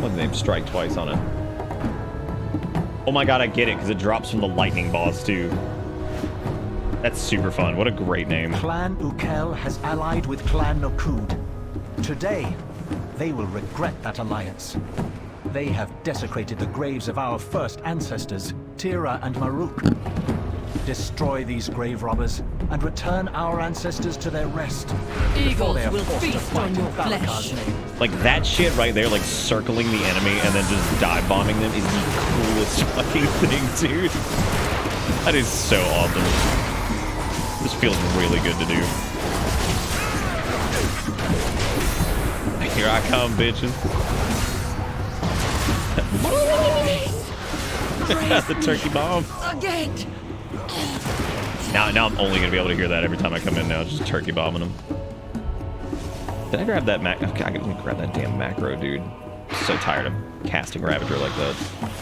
[SPEAKER 1] What's the name? Strike twice on it. Oh my god, I get it because it drops from the lightning boss too. That's super fun. What a great name.
[SPEAKER 2] Clan Ukel has allied with Clan Nokud. Today, they will regret that alliance. They have desecrated the graves of our first ancestors, Tira and Maruk. Destroy these grave robbers and return our ancestors to their rest.
[SPEAKER 6] Eagles will feast on your flesh.
[SPEAKER 1] Like that shit right there, like circling the enemy and then just dive bombing them is the coolest fucking thing, dude. That is so awesome. This feels really good to do. Here I come, bitches. The turkey bomb.
[SPEAKER 6] Again.
[SPEAKER 1] Now I'm only gonna be able to hear that every time I come in now, just turkey bombing them. Did I grab that okay, I can grab that damn macro, dude. I'm so tired of casting Ravager like that.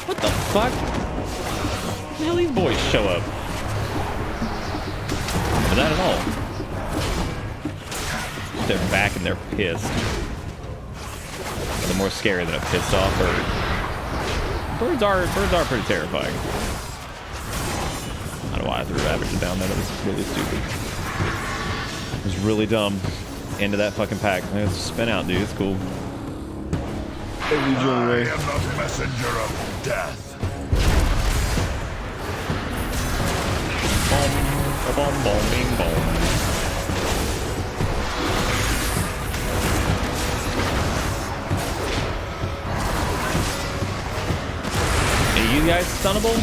[SPEAKER 1] What the fuck? Where the hell these boys show up? For that at all. They're back and they're pissed. They're more scary than a pissed off bird. Birds are pretty terrifying. I don't know why I threw Ravager down there. That was really stupid. It was really dumb. Into that fucking pack. Let's spin out, dude. It's cool.
[SPEAKER 5] I am the messenger of death.
[SPEAKER 1] Bomb, bing, bomb. Are you guys stunnable?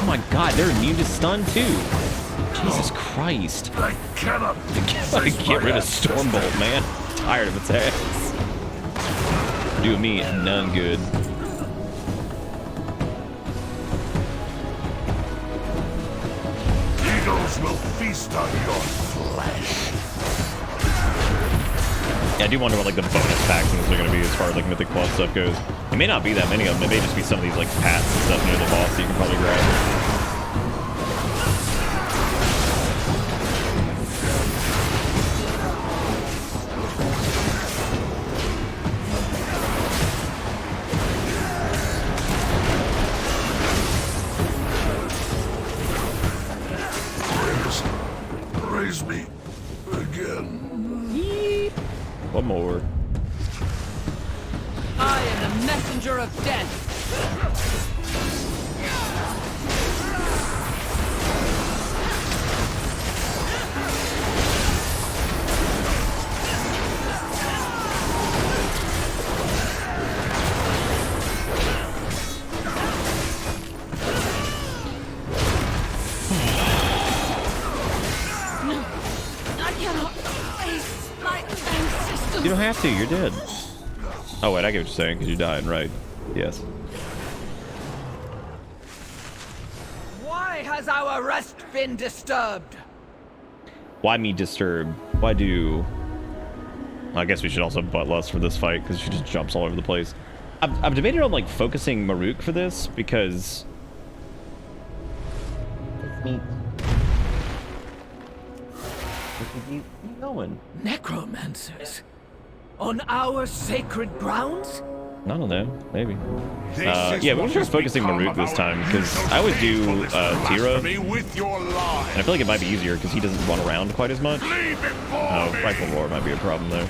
[SPEAKER 1] Oh my god, they're immune to stun too. Jesus Christ.
[SPEAKER 5] I cannot
[SPEAKER 1] get rid of Stormbolt, man. I'm tired of its ass. Do me none good.
[SPEAKER 5] Eagles will feast on your flesh.
[SPEAKER 1] Yeah, I do wonder what like the bonus packs are going to be as far as like Mythic Plus stuff goes. It may not be that many of them. It may just be some of these like pats and stuff near the boss that you can probably grab.
[SPEAKER 5] Raise me again.
[SPEAKER 1] One more.
[SPEAKER 6] I am the messenger of death.
[SPEAKER 1] You don't have to, you're dead. Oh wait, I get what you're saying, because you died, right? Yes.
[SPEAKER 14] Why has our rest been disturbed?
[SPEAKER 1] Why me disturb? Why do... I guess we should also butt lust for this fight, because she just jumps all over the place. I've debated on like focusing Maruk for this, because... It's neat. Keep going.
[SPEAKER 13] Necromancers? On our sacred grounds?
[SPEAKER 1] I don't know, maybe. Yeah, we're just focusing Maruk this time, because I would do Tira, and I feel like it might be easier, because he doesn't run around quite as much. Oh, Rifle Roar might be a problem, though.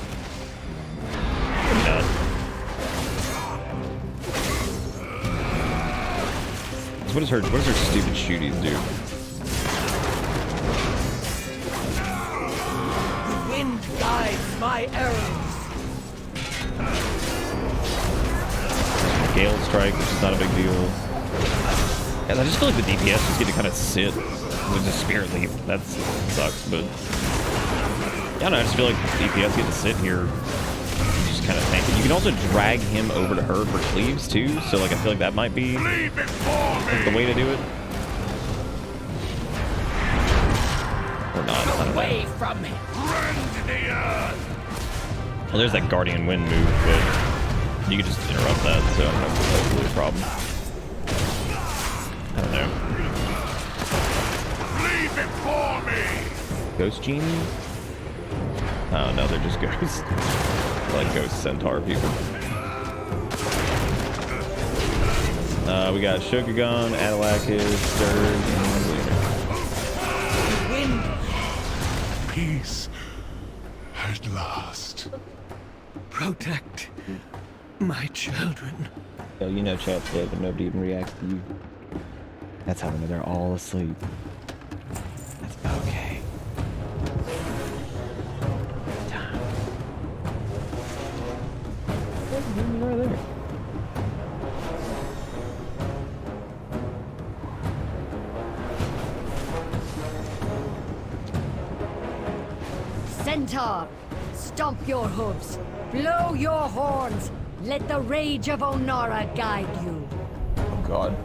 [SPEAKER 1] got. So what does her stupid shooties do?
[SPEAKER 6] The wind guides my arrows.
[SPEAKER 1] Gale strike, which is not a big deal. Guys, I just feel like the DPS just get to kind of sit with the spirit leap. That sucks, but yeah, I don't know, I just feel like DPS get to sit here and just kind of tank it. You can also drag him over to her for cleaves too, so like I feel like that might be like, the way to do it. Or not, I don't know.
[SPEAKER 13] Away from me.
[SPEAKER 1] Well, there's that Guardian Wind move, but you can just interrupt that, so I don't know if that's really a problem. I don't know.
[SPEAKER 5] Leave it for me.
[SPEAKER 1] Ghost Genie? Oh no, they're just ghosts. They're like ghost centaur people. We got Shokugan, Adalakis, Sturge, and
[SPEAKER 5] Wind. Peace at last.
[SPEAKER 15] Protect my children.
[SPEAKER 1] Yo, you know chat's dead, but nobody even reacts to you. That's how we know they're all asleep. That's okay. Time. Right there.
[SPEAKER 11] Centaur, stomp your hooves, blow your horns, let the rage of Onara guide you.
[SPEAKER 1] Oh god.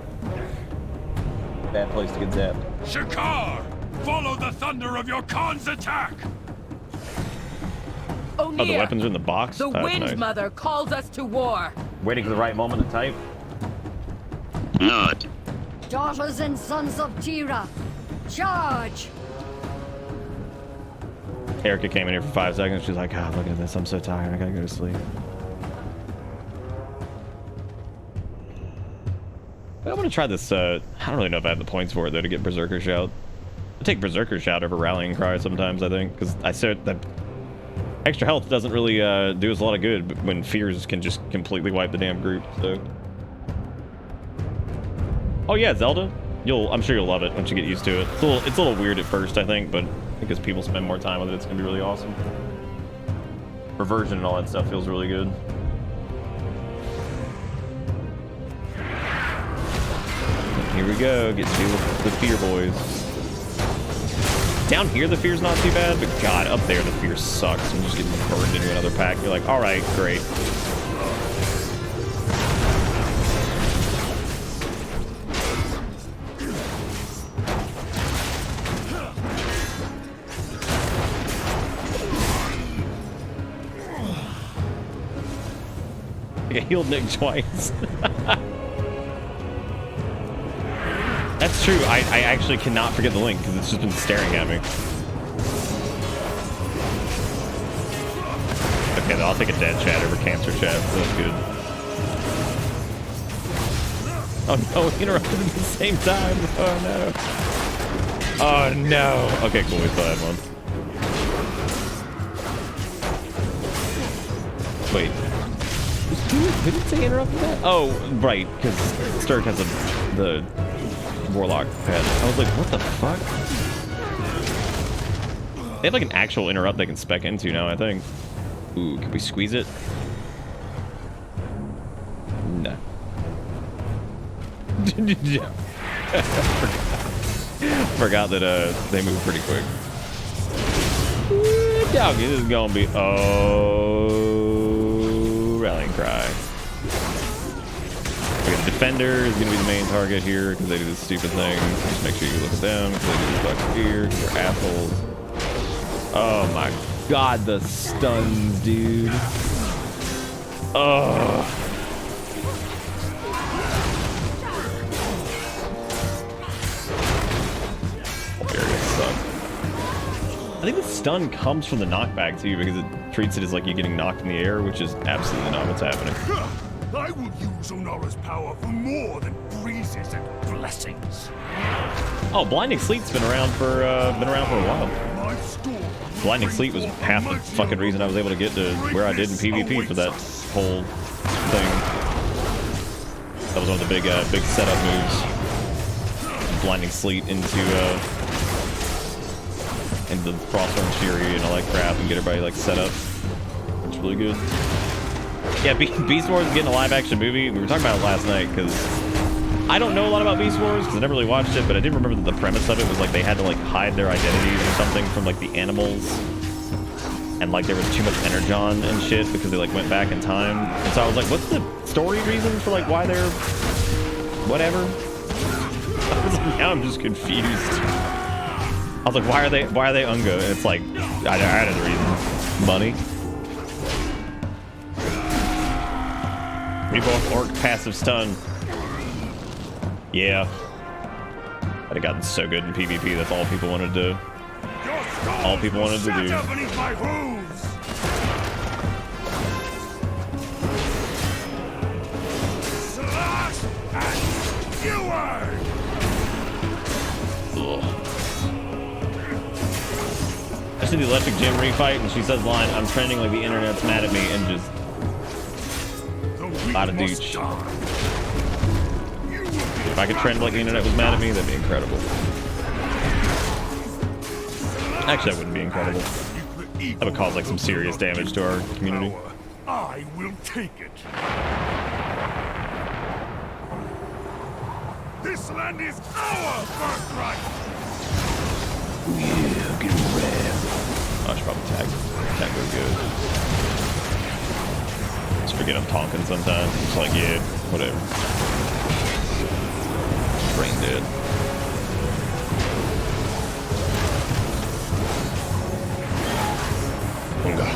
[SPEAKER 1] Bad place to get zapped.
[SPEAKER 5] Shakar! Follow the thunder of your Khan's attack!
[SPEAKER 1] Oh, the weapons are in the box?
[SPEAKER 6] The
[SPEAKER 1] That's
[SPEAKER 6] Wind
[SPEAKER 1] nice.
[SPEAKER 6] Mother calls us to war.
[SPEAKER 1] Waiting for the right moment to type.
[SPEAKER 11] Daughters and sons of Tira, charge!
[SPEAKER 1] Erica came in here for 5 seconds. She's like, God, look at this. I'm so tired. I gotta go to sleep. I want to try this. I don't really know if I have the points for it, though, to get Berserker Shout. I take Berserker Shout over Rallying Cry sometimes, I think, because I said that extra health doesn't really do us a lot of good when Fears can just completely wipe the damn group, so. Oh, yeah, Zelda. I'm sure you'll love it once you get used to it. It's a little weird at first, I think, but because people spend more time with it, it's going to be really awesome. Reversion and all that stuff feels really good. Here we go, get to deal with the Fear boys. Down here, the Fear's not too bad, but God, up there, the Fear sucks. I'm just getting burned into another pack. You're like, all right, great. I healed Nick twice. That's true. I actually cannot forget the link because it's just been staring at me. Okay, I'll take a dead chat over cancer chat. So that's good. Oh no, we interrupted at the same time. Oh no. Oh no. Okay, cool. We still have one. Wait. Who did say interrupted that? Oh, right, because Sturk has the Warlock pet. I was like, what the fuck? They have like an actual interrupt they can spec into now, I think. Ooh, can we squeeze it? No. Forgot that they move pretty quick. Dog, this is gonna be Rallying Cry. Okay, the Defender is gonna be the main target here because they do this stupid thing. Just make sure you look at them because they do this fucking fear because they're assholes. Oh my god, the stuns, dude. Oh. I think the stun comes from the knockback too because it treats it as like you getting knocked in the air, which is absolutely not what's happening.
[SPEAKER 5] I will use Onara's power for more than breezes and blessings.
[SPEAKER 1] Oh, Blinding Sleet's been around for a while. Blinding Sleet was half the fucking reason I was able to get to where I did in PvP for that pole thing. That was one of the big setup moves. Blinding Sleet into the Frostborn's Fury and all that crap, and get everybody like set up. It's really good. Yeah, Beast Wars is getting a live-action movie. We were talking about it last night because I don't know a lot about Beast Wars because I never really watched it, but I did remember that the premise of it was like they had to like hide their identities or something from like the animals, and like there was too much energon and shit because they like went back in time. And so I was like, what's the story reason for like why they're whatever? I was like, now I'm just confused. I was like, why are they Unga? And it's like, I had a reason. Money. Reborn Orc passive stun. Yeah. I'd have gotten so good in PvP. That's all people wanted to do. All people wanted to do. I see the electric gym refight, and she says line, I'm trending like the internet's mad at me, and just a lot of douche. If I could trend like the internet was mad at me, that'd be incredible. Actually, that wouldn't be incredible. That would cause like some serious damage to our community.
[SPEAKER 5] I will take it. This land is our birthright.
[SPEAKER 8] Yeah, get red.
[SPEAKER 1] I should probably tag real good. Just forget I'm talking sometimes. It's like, yeah, whatever. Brain dead.
[SPEAKER 5] Unga.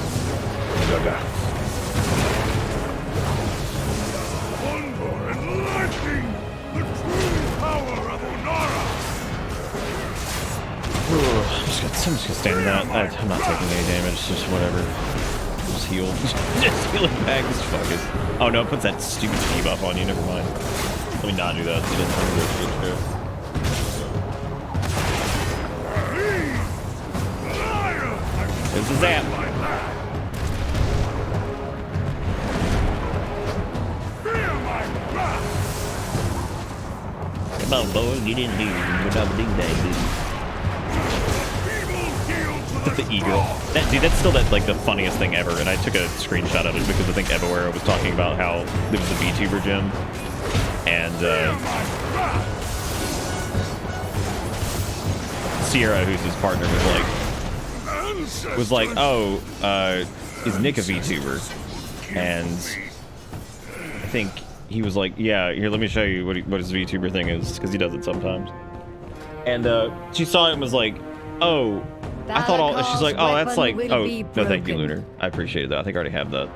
[SPEAKER 5] Wonder and lightning! The true power of Onara!
[SPEAKER 1] I'm just gonna stand in that. I'm not taking any damage, just whatever. Just heal. Just healing back. Just focus. Oh no, it puts that stupid debuff on you. Never mind. Let me not do that. It doesn't sound good. This is that. Come on, boy, get in here. Without doing that, dude. The eagle. Dude, that's still like the funniest thing ever. And I took a screenshot of it because I think Everywhere was talking about how there was a VTuber gym, and Sierra, who's his partner, was like, oh, is Nick a VTuber? And I think he was like, yeah, here, let me show you what his VTuber thing is, because he does it sometimes. And she saw it and was like, oh, I thought all, she's like, oh, that's like, oh, no, thank you, Lunar. I appreciate that. I think I already have that.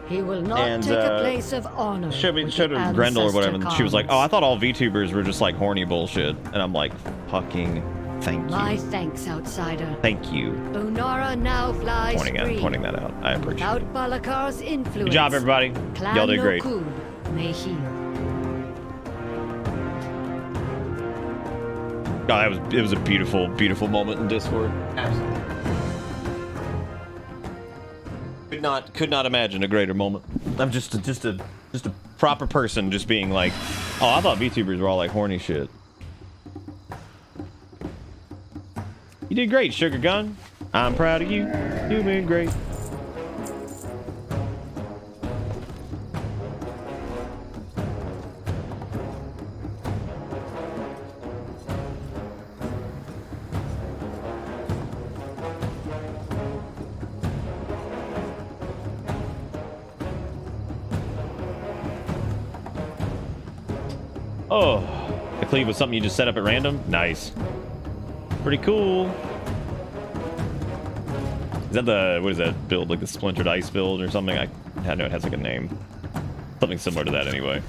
[SPEAKER 11] He will not take a place of honor.
[SPEAKER 1] Showed her Grendel or whatever, and she was like, oh, I thought all VTubers were just like horny bullshit. And I'm like, fucking thank you.
[SPEAKER 11] My thanks, outsider.
[SPEAKER 1] Thank you.
[SPEAKER 11] Onara now flies
[SPEAKER 1] pointing that out. I appreciate it.
[SPEAKER 11] Without Balakar's influence.
[SPEAKER 1] Good job, everybody. Y'all did great.
[SPEAKER 11] May heal.
[SPEAKER 1] God, it was a beautiful, beautiful moment in Discord. Absolutely. Could not imagine a greater moment. I'm just a proper person, just being like, oh, I thought VTubers were all like horny shit. You did great, Sugar Gun. I'm proud of you. You did great. Oh, the cleave was something you just set up at random? Nice. Pretty cool. Is that what is that build? Like the Splintered Ice build or something? I know it has like a name. Something similar to that anyway.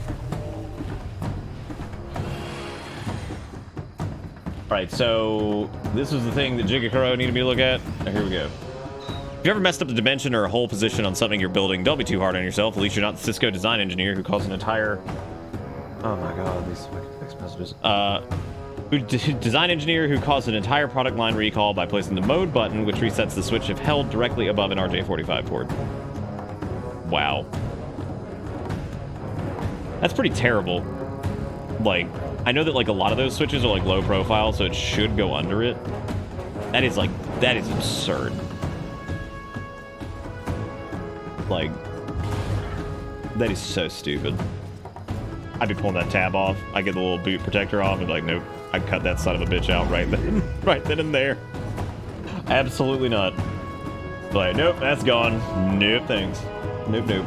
[SPEAKER 1] Alright, so this was the thing that Jigakuro needed me to look at. Now, here we go. If you ever messed up the dimension or a whole position on something you're building, don't be too hard on yourself. At least you're not the Cisco design engineer who caused an entire... Oh my god, these text messages. Design engineer who caused an entire product line recall by placing the mode button, which resets the switch if held directly above an RJ45 port. Wow. That's pretty terrible. Like, I know that like a lot of those switches are like low profile, so it should go under it. That is absurd. Like, that is so stupid. I'd be pulling that tab off. I get the little boot protector off and be like, nope, I'd cut that son of a bitch out right then, right then and there. Absolutely not. Like, nope, that's gone. Nope, thanks. Nope, nope.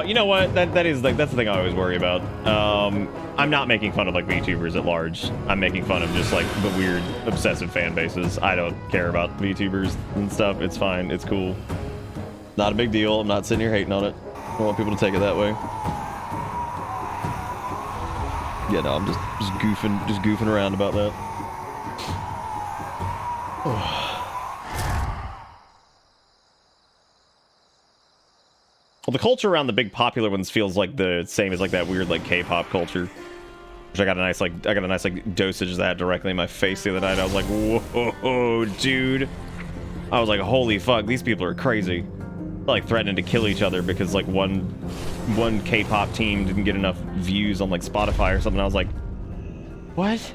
[SPEAKER 1] You know what? That's the thing I always worry about. I'm not making fun of like VTubers at large. I'm making fun of just like the weird obsessive fan bases. I don't care about VTubers and stuff. It's fine. It's cool. Not a big deal. I'm not sitting here hating on it. I don't want people to take it that way. Yeah, no, I'm just goofing around about that. Well, the culture around the big popular ones feels like the same as like that weird like K-pop culture, which I got a nice dosage of that directly in my face the other night. I was like, whoa, dude. I was like, holy fuck, these people are crazy. They're like threatening to kill each other because like one K-pop team didn't get enough views on like Spotify or something. I was like, what?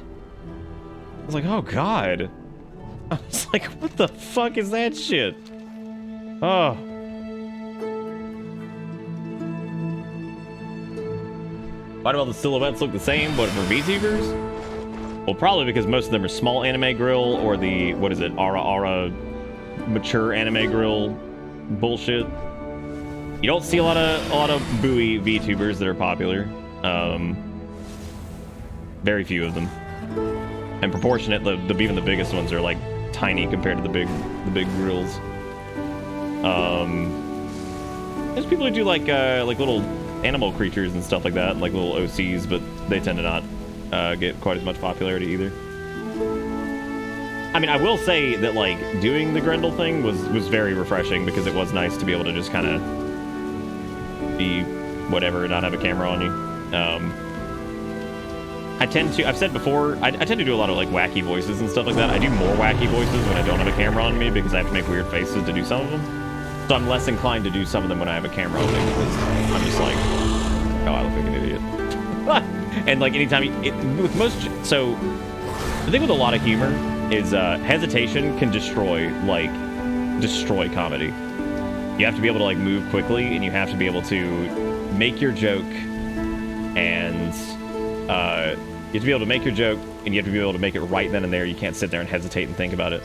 [SPEAKER 1] I was like, oh god. I was like, what the fuck is that shit? Oh. Why do all the silhouettes look the same, but for VTubers? Well, probably because most of them are small anime grill or the, what is it, Ara mature anime grill bullshit. You don't see a lot of buoy VTubers that are popular. Very few of them. And proportionate, even the biggest ones are like tiny compared to the big grills. There's people who do like little animal creatures and stuff like that, like little OCs, but they tend to not get quite as much popularity either. I mean, I will say that like doing the Grendel thing was very refreshing because it was nice to be able to just kind of be whatever and not have a camera on you. I've said before, I tend to do a lot of like wacky voices and stuff like that. I do more wacky voices when I don't have a camera on me because I have to make weird faces to do some of them. So I'm less inclined to do some of them when I have a camera on me because I'm just like, oh, I look like an idiot. And like anytime so the thing with a lot of humor is hesitation can destroy comedy. You have to be able to like move quickly and you have to be able to make your joke and you have to be able to make your joke and you have to be able to make it right then and there. You can't sit there and hesitate and think about it.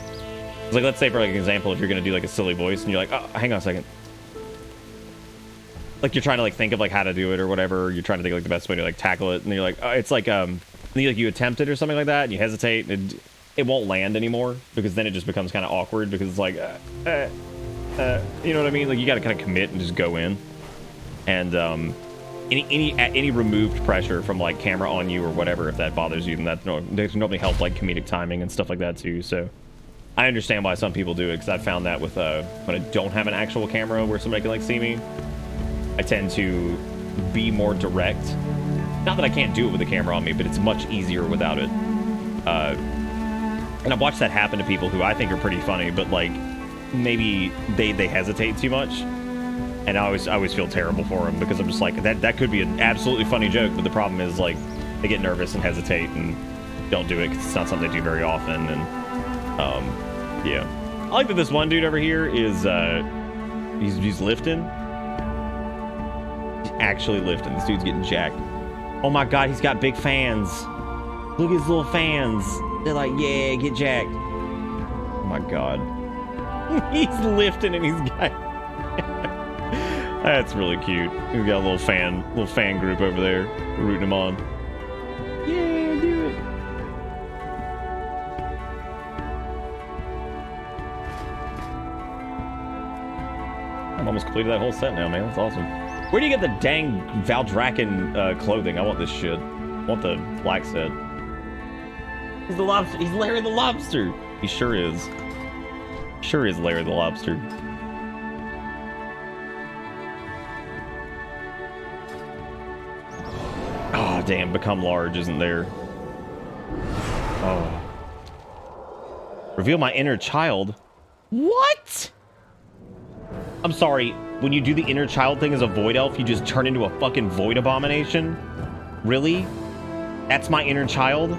[SPEAKER 1] It's like, let's say for like an example, if you're going to do like a silly voice and you're like, oh, hang on a second. Like you're trying to like think of like how to do it or whatever. You're trying to think like the best way to like tackle it. And you're like, oh, it's like, you attempt it or something like that and you hesitate and it won't land anymore because then it just becomes kind of awkward because it's like, you know what I mean? Like you got to kind of commit and just go in. And any removed pressure from like camera on you or whatever, if that bothers you, then that normally help like comedic timing and stuff like that too. So I understand why some people do it because I've found that with when I don't have an actual camera where somebody can like see me, I tend to be more direct. Not that I can't do it with a camera on me, but it's much easier without it. And I've watched that happen to people who I think are pretty funny, but like maybe they hesitate too much. And I always feel terrible for them because I'm just like, that could be an absolutely funny joke, but the problem is like they get nervous and hesitate and don't do it because it's not something they do very often. And yeah, I like that this one dude over here is he's lifting. He's actually lifting. This dude's getting jacked. Oh my god, he's got big fans. Look at his little fans. They're like, yeah, get jacked. Oh my god. He's lifting and he's got that's really cute. He's got a little fan group over there rooting him on. Yeah, do it. I've almost completed that whole set now, man. That's awesome. Where do you get the dang Valdraken clothing? I want this shit. I want the black set. He's the lobster. He's Larry the Lobster. He sure is. Sure is Larry the Lobster. Oh, damn, become large isn't there. Oh. Reveal my inner child? What? I'm sorry, when you do the inner child thing as a void elf, you just turn into a fucking void abomination? Really? That's my inner child?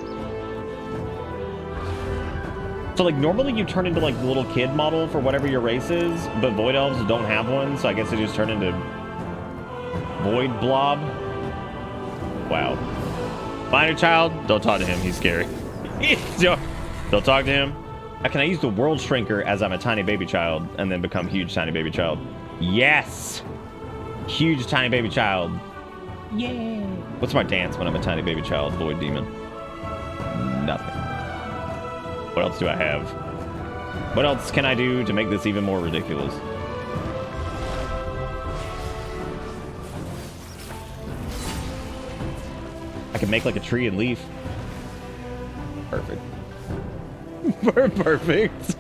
[SPEAKER 1] So, like, normally you turn into, like, the little kid model for whatever your race is, but void elves don't have one, so I guess they just turn into void blob. Wow. My inner child? Don't talk to him, he's scary. Don't talk to him. How can I use the world shrinker as I'm a tiny baby child and then become huge tiny baby child? Yes! Huge tiny baby child. Yeah. What's my dance when I'm a tiny baby child, void demon? Nothing. What else do I have? What else can I do to make this even more ridiculous? I can make like a tree and leaf. Perfect. Perfect.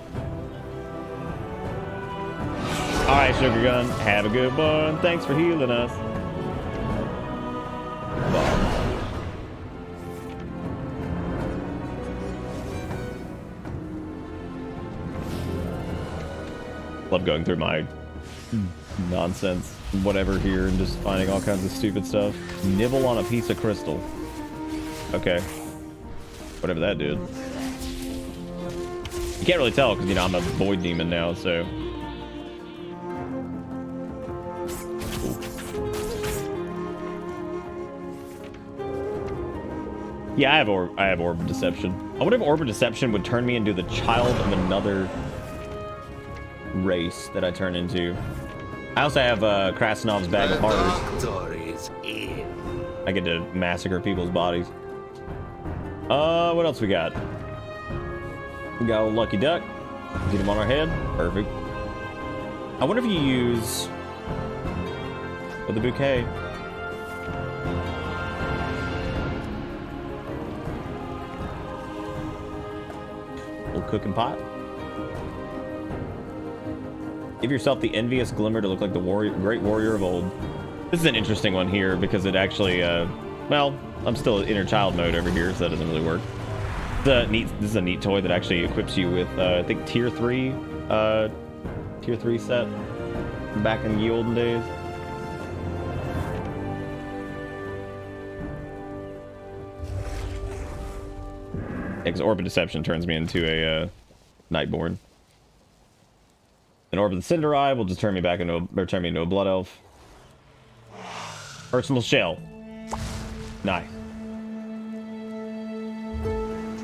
[SPEAKER 1] All right, Sugar Gun. Have a good one. Thanks for healing us. Love going through my nonsense, whatever here, and just finding all kinds of stupid stuff. Nibble on a piece of crystal. Okay. Whatever that did. You can't really tell because, you know, I'm a void demon now, so. Yeah, I have Orb of Deception. I wonder if Orb of Deception would turn me into the child of another race that I turn into. I also have Krasenov's Bag of Horrors. I get to massacre people's bodies. What else we got? We got a Lucky Duck. Get him on our head. Perfect. I wonder if you use with the bouquet. Little cooking pot. Give yourself the envious glimmer to look like the great warrior of old. This is an interesting one here because it actually, well, I'm still in inner child mode over here, so that doesn't really work. This is a neat toy that actually equips you with, I think, tier 3 set back in the olden days. Yeah, because Orb of Deception turns me into a Nightborn. An Orb of the Cinder Eye will just turn me back into turn me into a Blood Elf. Personal Shell. Nice.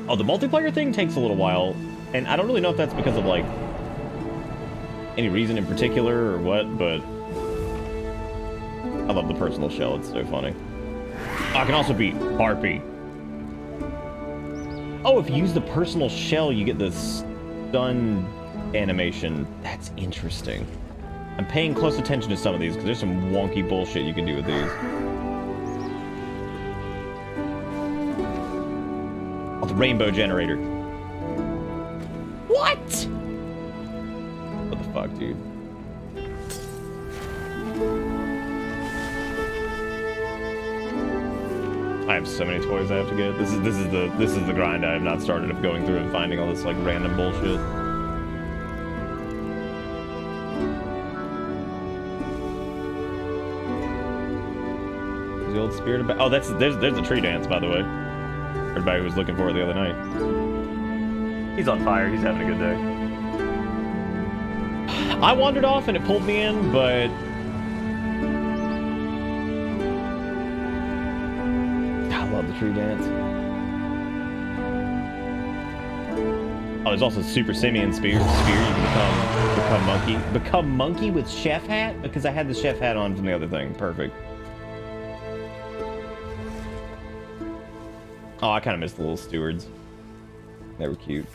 [SPEAKER 1] Oh, the multiplayer thing takes a little while, and I don't really know if that's because of, like, any reason in particular or what, but I love the personal shell. It's so funny. Oh, I can also beat Harpy. Oh, if you use the personal shell, you get the stun animation. That's interesting. I'm paying close attention to some of these because there's some wonky bullshit you can do with these. Oh, the rainbow generator. What? What the fuck, dude? I have so many toys I have to get. This is the grind I have not started of going through and finding all this like random bullshit. The old spirit of oh, there's the tree dance, by the way. Everybody who was looking for it the other night. He's on fire. He's having a good day. I wandered off and it pulled me in, but I love the tree dance. Oh, there's also Super Simian Spear. You can become monkey. Become monkey with chef hat? Because I had the chef hat on from the other thing. Perfect. Oh, I kind of missed the little stewards. They were cute.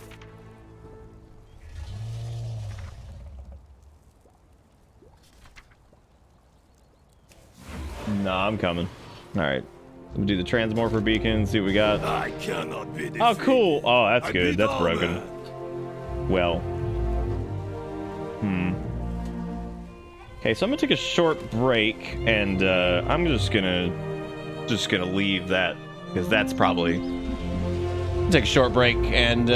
[SPEAKER 1] Nah, I'm coming. All right. Let me do the transmorpher beacon, see what we got.
[SPEAKER 5] I cannot be defeated.
[SPEAKER 1] Oh, cool. Oh, that's good. That's broken. Well. Okay, so I'm gonna take a short break, and I'm just gonna just gonna leave that because that's probably take a short break and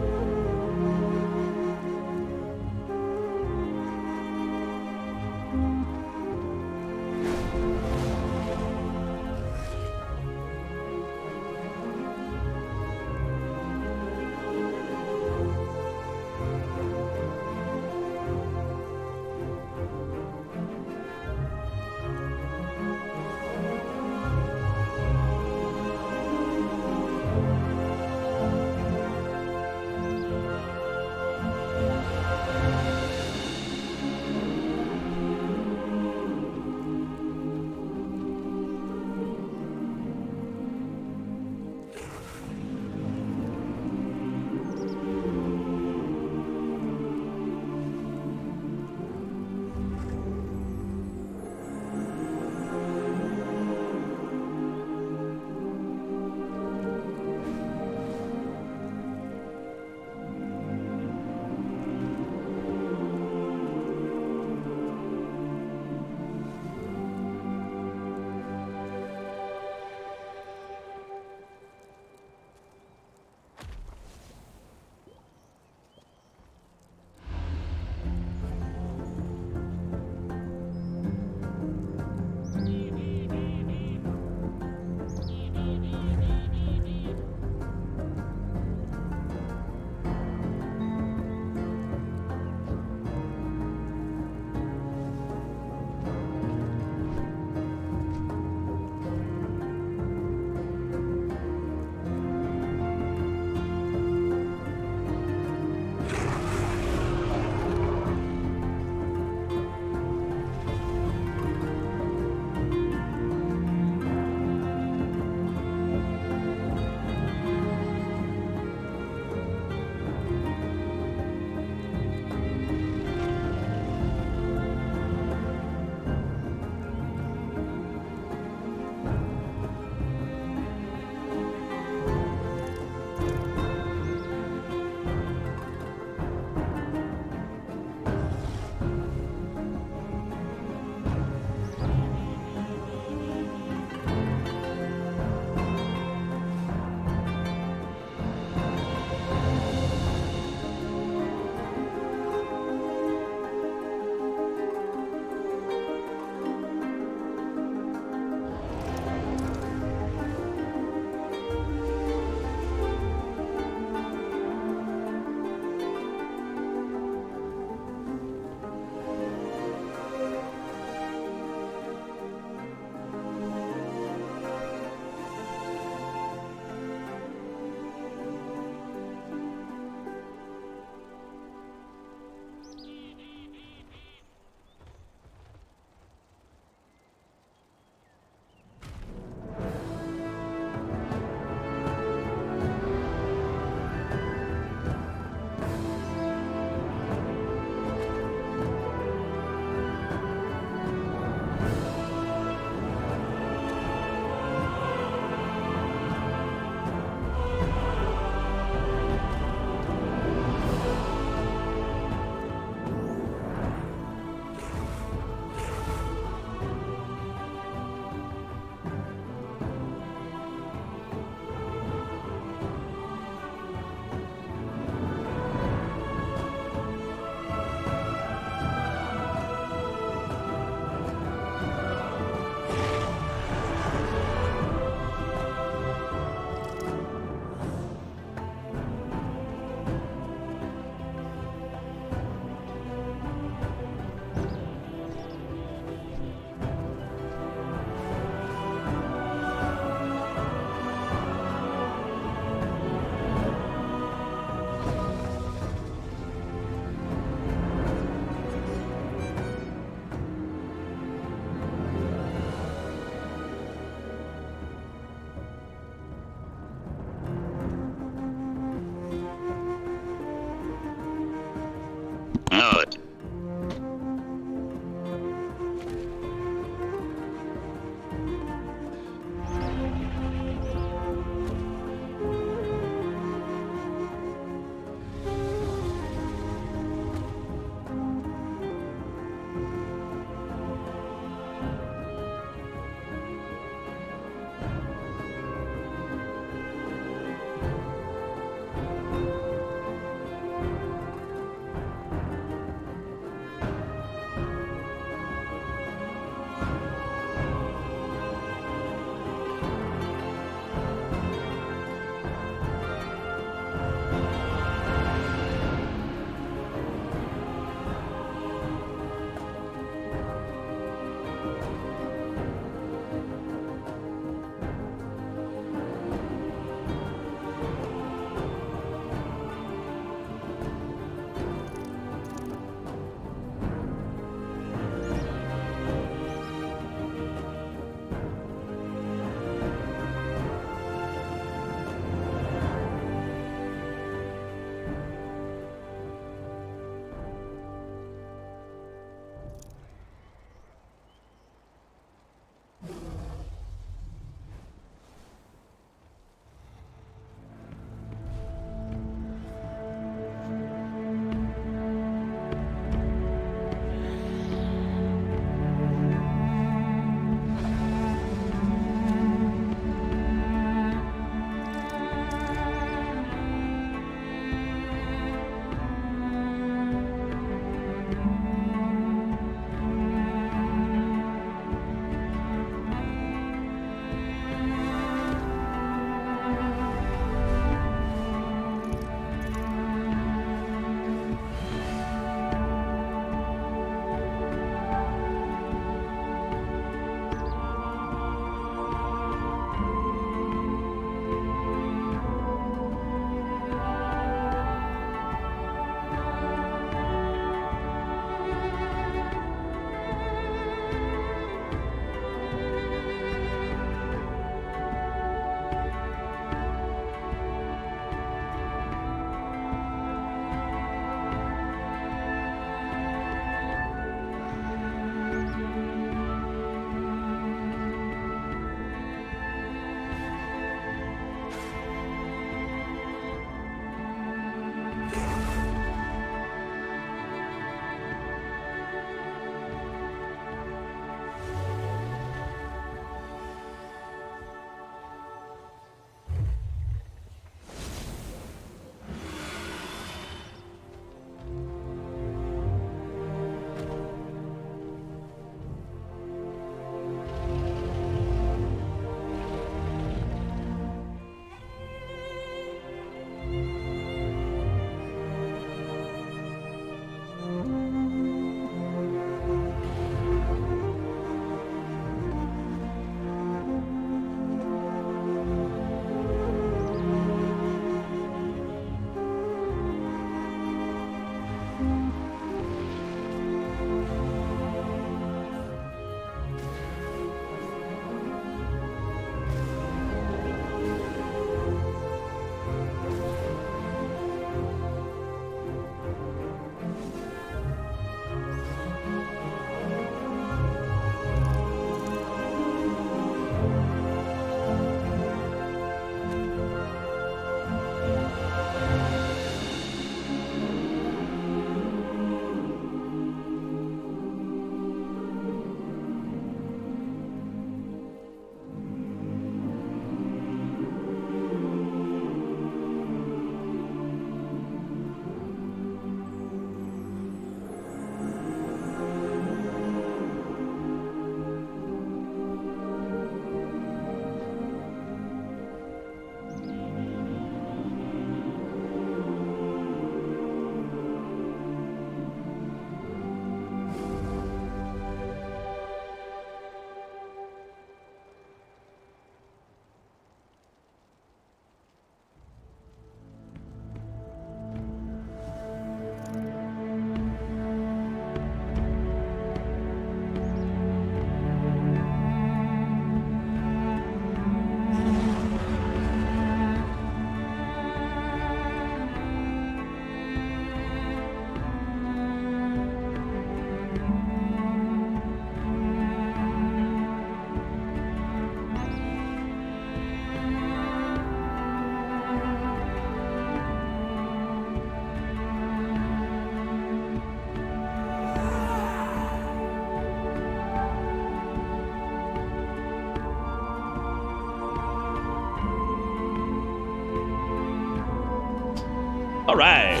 [SPEAKER 1] All right.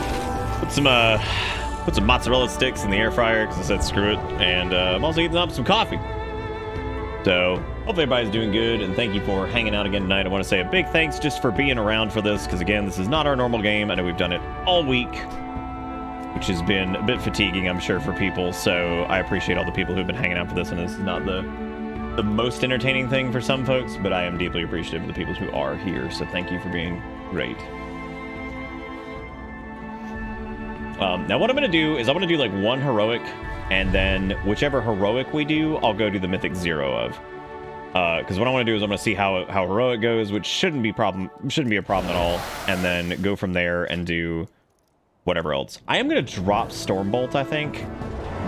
[SPEAKER 1] Put some mozzarella sticks in the air fryer because I said screw it. And I'm also heating up some coffee. So hopefully everybody's doing good, and thank you for hanging out again tonight. I want to say a big thanks just for being around for this, because again, this is not our normal game. I know we've done it all week, which has been a bit fatiguing, I'm sure, for people. So I appreciate all the people who've been hanging out for this, and this is not the most entertaining thing for some folks, but I am deeply appreciative of the people who are here. So thank you for being great. Now what I'm going to do is I'm going to do like one heroic, and then whichever heroic we do, I'll go do the Mythic 0 of. Because what I want to do is I'm going to see how heroic goes, which shouldn't be a problem at all, and then go from there and do whatever else. I am going to drop Stormbolt, I think.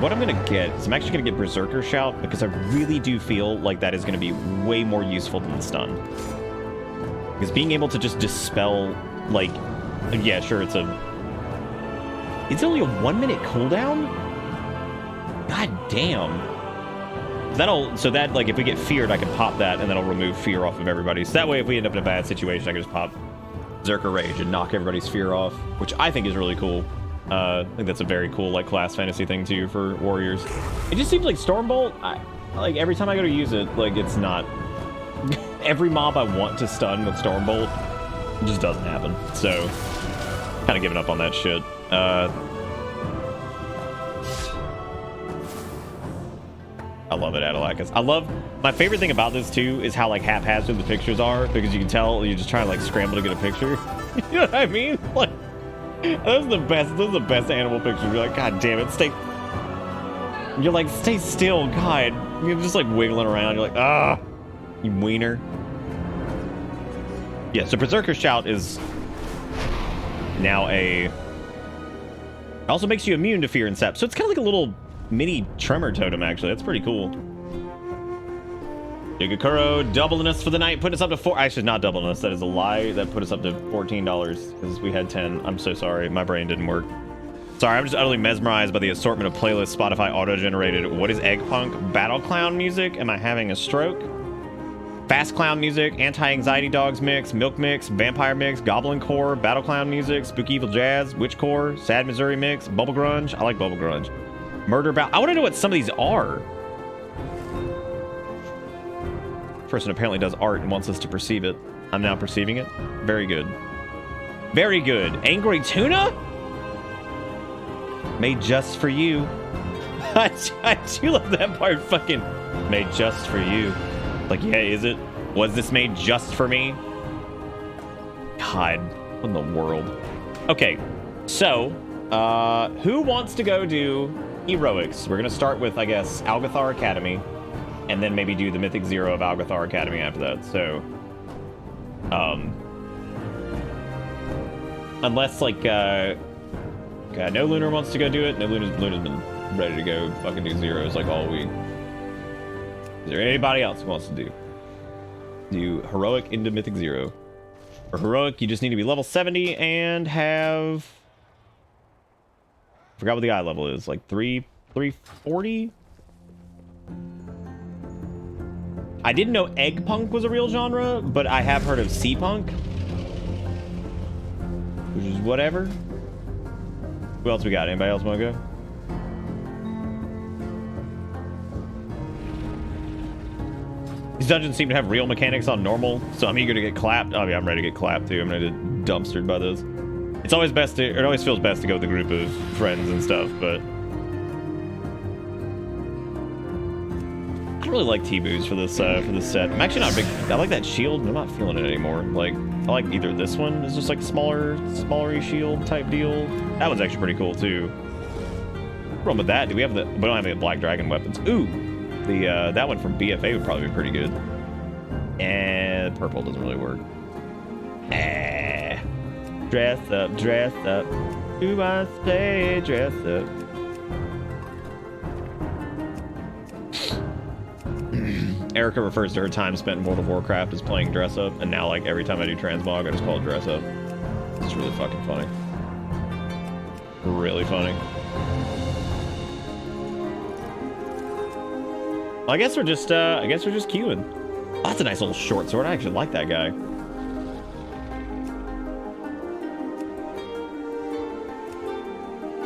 [SPEAKER 1] What I'm going to get is I'm actually going to get Berserker Shout, because I really do feel like that is going to be way more useful than the stun. Because being able to just dispel, like, yeah, sure, it's only a 1 minute cooldown? God damn. So that, like, if we get feared, I can pop that, and that'll remove fear off of everybody. So that way, if we end up in a bad situation, I can just pop Berserker Rage and knock everybody's fear off, which I think is really cool. I think that's a very cool, like, class fantasy thing, too, for warriors. It just seems like Stormbolt, like, every time I go to use it, like, it's not... every mob I want to stun with Stormbolt, it just doesn't happen. So, kind of giving up on that shit. I love it, Adalakis. My favorite thing about this, too, is how, like, haphazard the pictures are, because you can tell you're just trying to, like, scramble to get a picture. You know what I mean? Like, those are the best animal pictures. You're like, God damn it, stay still, God. You're just, like, wiggling around. You're like, ah, you wiener. Yeah, so Berserker Shout is now it also makes you immune to fear and sap. So it's kind of like a little mini tremor totem, actually. That's pretty cool. Yugakuro doubling us for the night, putting us up to 4. Actually, not doubling us. That is a lie. That put us up to $14 because we had 10. I'm so sorry. My brain didn't work. Sorry, I'm just utterly mesmerized by the assortment of playlists Spotify auto-generated. What is Eggpunk? Battle Clown music? Am I having a stroke? Fast Clown music, Anti-Anxiety Dogs mix, Milk mix, Vampire mix, Goblin Core, Battle Clown music, Spooky Evil Jazz, Witch Core, Sad Missouri mix, Bubble Grunge. I like Bubble Grunge. Murder Bout. I want to know what some of these are. Person apparently does art and wants us to perceive it. I'm now perceiving it. Very good. Very good. Angry Tuna? Made just for you. I do love that part. Fucking made just for you. Like, yeah, is it? Was this made just for me? God, what in the world? Okay, so, who wants to go do heroics? We're gonna start with, I guess, Algathar Academy, and then maybe do the Mythic 0 of Algathar Academy after that. So, unless, like, God, No Lunar wants to go do it. No, Luna's been ready to go fucking do zeros, like, all week. Is there anybody else who wants to do heroic into Mythic 0? For heroic, you just need to be level 70 and have... I forgot what the eye level is. Like 340? I didn't know egg punk was a real genre, but I have heard of sea punk. Which is whatever. Who else we got? Anybody else want to go? These dungeons seem to have real mechanics on normal, so I'm eager to get clapped. Oh yeah, I'm ready to get clapped too. I'm ready to get dumpstered by those. It always feels best to go with a group of friends and stuff, but I don't really like T-Boos for this set. I'm actually not a big... I like that shield, but I'm not feeling it anymore. Like, I like either this one is just like smaller shield type deal. That one's actually pretty cool too. What's wrong with that? We don't have any Black Dragon weapons. Ooh! That one from BFA would probably be pretty good. And purple doesn't really work. Dress up, dress up. Do I say dress up? Erica refers to her time spent in World of Warcraft as playing dress up, and now, like, every time I do transmog, I just call it dress up. It's really fucking funny. Really funny. I guess we're just queuing. Oh, that's a nice little short sword. I actually like that guy.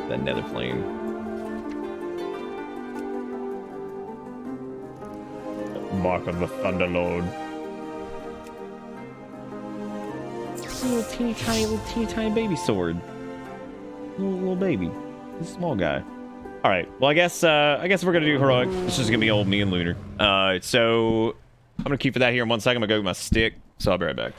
[SPEAKER 1] That nether flame. Mark of the Thunderlord. It's a little teeny tiny baby sword. Little baby. This small guy. All right. Well, I guess if we're gonna do heroic, it's just gonna be old me and Lunar. So I'm gonna keep for that here in 1 second. I'm gonna go get my stick. So I'll be right back.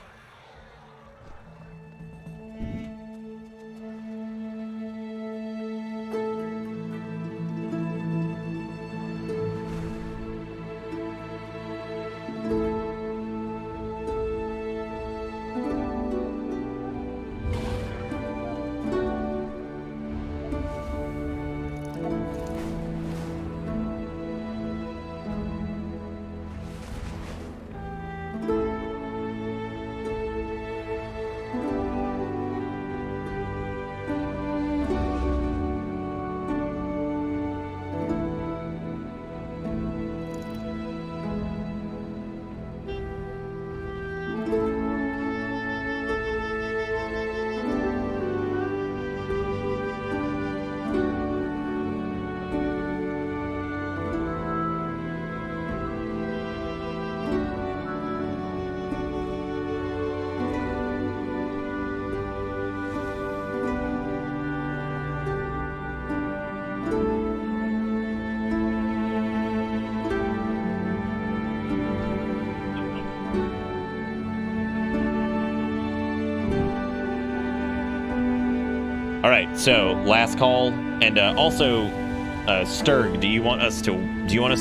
[SPEAKER 1] All right, so last call, and also, Sturg, do you want us to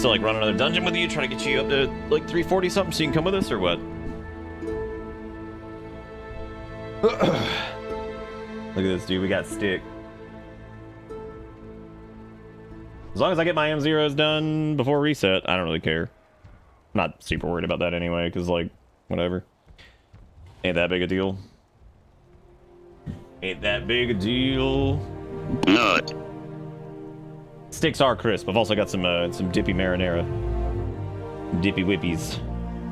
[SPEAKER 1] like run another dungeon with you, try to get you up to like 340 something, so you can come with us, or what? Look at this, dude. We got stick. As long as I get my M0s done before reset, I don't really care. I'm not super worried about that anyway, because like, whatever. Ain't that big a deal. Ain't that big a deal. Blood. Sticks are crisp. I've also got some dippy marinara. Dippy whippies.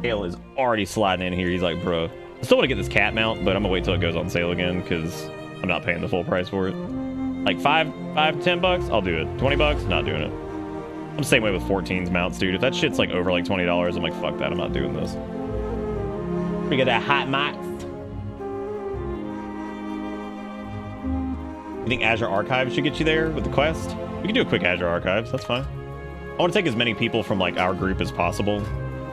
[SPEAKER 1] Hale is already sliding in here. He's like, bro. I still want to get this cat mount, but I'm gonna wait till it goes on sale again because I'm not paying the full price for it. Like $10, I'll do it. 20 bucks, not doing it. I'm the same way with 14's mounts, dude. If that shit's like over like $20, I'm like, fuck that. I'm not doing this. We got that hot mox. You think Azure Archives should get you there with the quest? We can do a quick Azure Archives, that's fine. I want to take as many people from like our group as possible.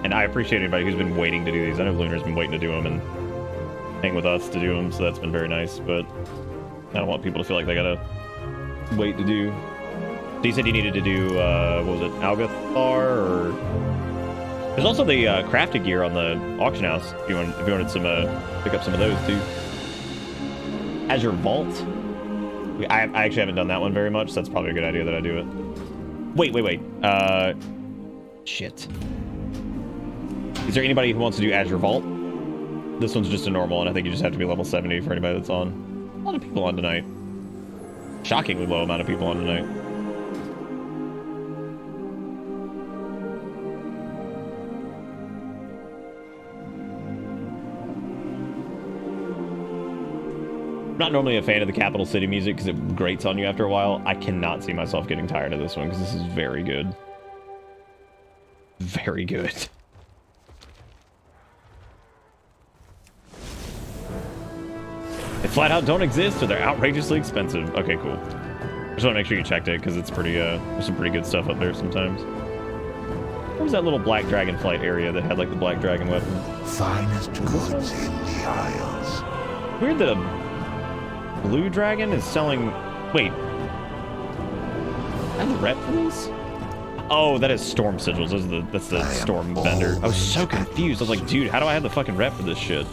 [SPEAKER 1] And I appreciate anybody who's been waiting to do these. I know Lunar's been waiting to do them and hang with us to do them, so that's been very nice. But I don't want people to feel like they gotta wait to do. So you said you needed to do, what was it, Algathar, or... There's also the crafted gear on the auction house, if you wanted some, pick up some of those too. Azure Vault? I actually haven't done that one very much, so that's probably a good idea that I do it. Wait. Shit. Is there anybody who wants to do Azure Vault? This one's just a normal, and I think you just have to be level 70 for anybody that's on. A lot of people on tonight. Shockingly low amount of people on tonight. I'm not normally a fan of the capital city music because it grates on you after a while. I cannot see myself getting tired of this one because this is very good. Very good. They flat out don't exist or they're outrageously expensive. Okay, cool. I just want to make sure you checked it because it's pretty, there's some pretty good stuff up there sometimes. What was that little black Dragonflight area that had like the black dragon weapons?
[SPEAKER 5] Finest goods in the Isles.
[SPEAKER 1] Weird that a blue dragon is selling... Wait. I have a rep for these? Oh, that is storm sigils. That's the storm vendor. I was so confused. I was like, dude, how do I have the fucking rep for this shit?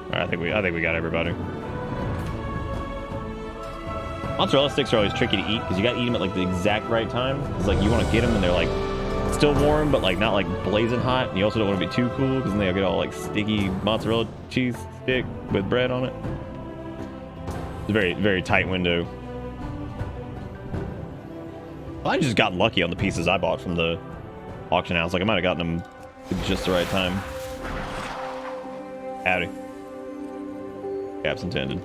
[SPEAKER 1] Alright, I think we got everybody. Mozzarella sticks are always tricky to eat because you gotta eat them at like the exact right time. It's like you want to get them and they're like still warm, but like not like blazing hot. And you also don't want to be too cool because then they'll get all like sticky mozzarella cheese stick with bread on it. It's a very, very tight window. I just got lucky on the pieces I bought from the auction house. Like I might have gotten them at just the right time. Howdy. Caps intended.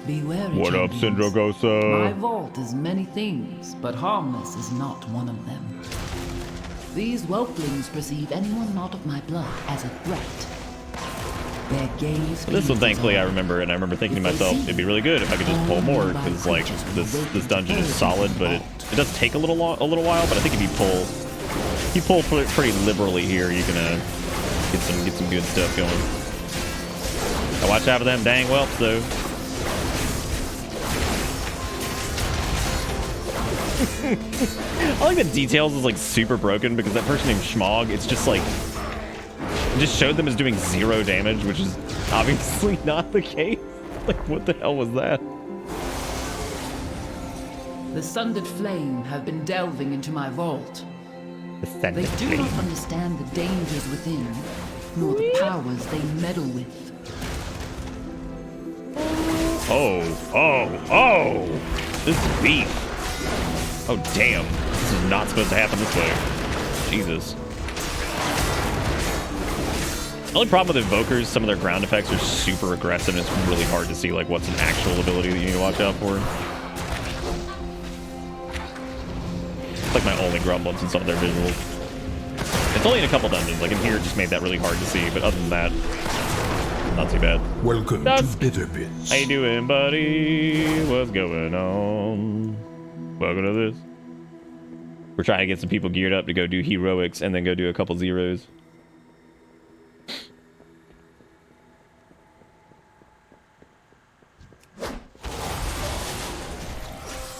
[SPEAKER 6] Be wary,
[SPEAKER 1] What up,
[SPEAKER 6] champions.
[SPEAKER 1] Syndragosa?
[SPEAKER 6] My vault is many things, but harmless is not one of them. These whelplings perceive anyone not of my blood as a threat. Their gaze.
[SPEAKER 1] This one, thankfully, I remember, and I remember thinking to myself, it'd be really good if I could just pull more, because like this dungeon is solid, but it does take a little while. But I think if you pull pretty liberally here, you can get some good stuff going. Now watch out for them dang whelps, though. I like the details is like super broken because that person named Schmog, it's just like it just showed them as doing 0 damage, which is obviously not the case. Like, what the hell was that?
[SPEAKER 6] The Sundered Flame have been delving into my vault.
[SPEAKER 1] They
[SPEAKER 6] do not understand the dangers within, nor the powers they meddle with.
[SPEAKER 1] Oh! This is beef. Oh, damn. This is not supposed to happen this way. Jesus. The only problem with Invokers, some of their ground effects are super aggressive, and it's really hard to see like what's an actual ability that you need to watch out for. It's like my only grumble in some of their visuals. It's only in a couple dungeons. Like in here, it just made that really hard to see, but other than that, not too bad.
[SPEAKER 5] Welcome to Bitter Bits.
[SPEAKER 1] How you doing, buddy? What's going on? Welcome to this. We're trying to get some people geared up to go do heroics and then go do a couple zeros.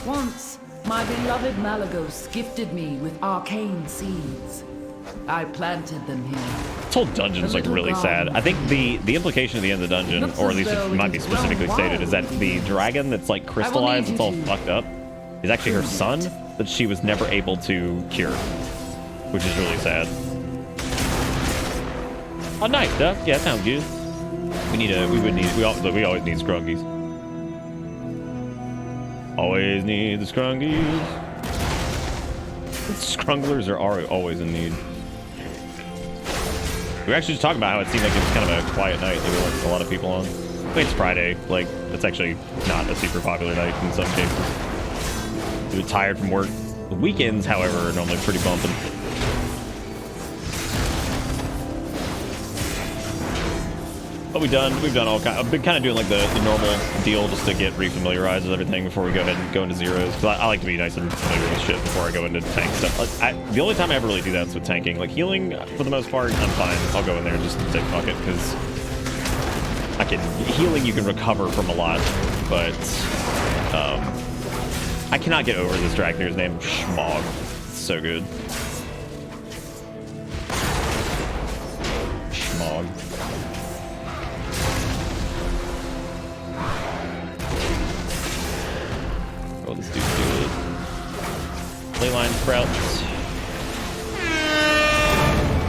[SPEAKER 6] Once, my beloved Malagos gifted me with arcane seeds. I planted them here.
[SPEAKER 1] This whole dungeon is like really sad. I think the implication at the end of the dungeon, or at least it might be specifically stated, is that the dragon that's like crystallized, it's all fucked up, is actually her son that she was never able to cure, which is really sad. Oh, nice, Duck. Yeah, that sounds good. We always need scrungies. Always need the scrungies. Scrunglers are always in need. We were actually just talking about how it seemed like it was kind of a quiet night. There weren't a lot of people on. I mean, it's Friday. Like, it's actually not a super popular night in some cases. You're tired from work. The weekends, however, are normally pretty bumping. But we've done all kind. I've been kind of doing like the normal deal just to get refamiliarized with everything before we go ahead and go into zeros. Because I like to be nice and familiar with shit before I go into tank stuff. Like, the only time I ever really do that is with tanking. Like healing, for the most part, I'm fine. I'll go in there and just say fuck it, because healing you can recover from a lot, but I cannot get over this Dracnir's name, Schmog. It's so good. Schmog. Oh, this dude's good. Leyline sprouts.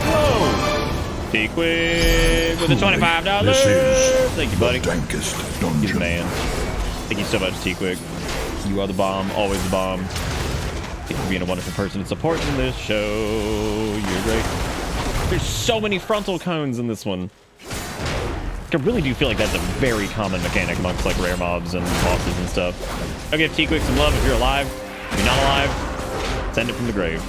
[SPEAKER 1] Whoa! T-Quick with the $25. Thank you, buddy. You're the man. Thank you so much, T-Quick. You are the bomb, always the bomb. Thank you for being a wonderful person and supporting this show. You're great. There's so many frontal cones in this one. I really do feel like that's a very common mechanic amongst like rare mobs and bosses and stuff. I'll give T-Quick some love if you're alive. If you're not alive, send it from the grave.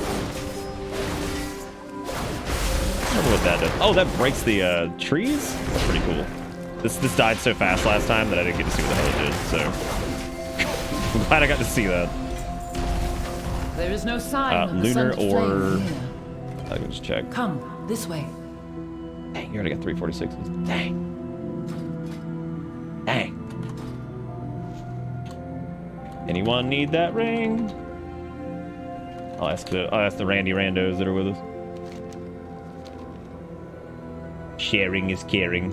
[SPEAKER 1] I wonder what that does. Oh, that breaks the trees? That's pretty cool. This died so fast last time that I didn't get to see what the hell it did, so I'm glad I got to see that.
[SPEAKER 6] There is no sign of the
[SPEAKER 1] lunar
[SPEAKER 6] Sundered
[SPEAKER 1] or
[SPEAKER 6] Flame here.
[SPEAKER 1] I can just check.
[SPEAKER 6] Come this way.
[SPEAKER 1] Dang, you already got 346s. Dang. Dang. Anyone need that ring? I'll ask the Randy Randos that are with us. Sharing is caring.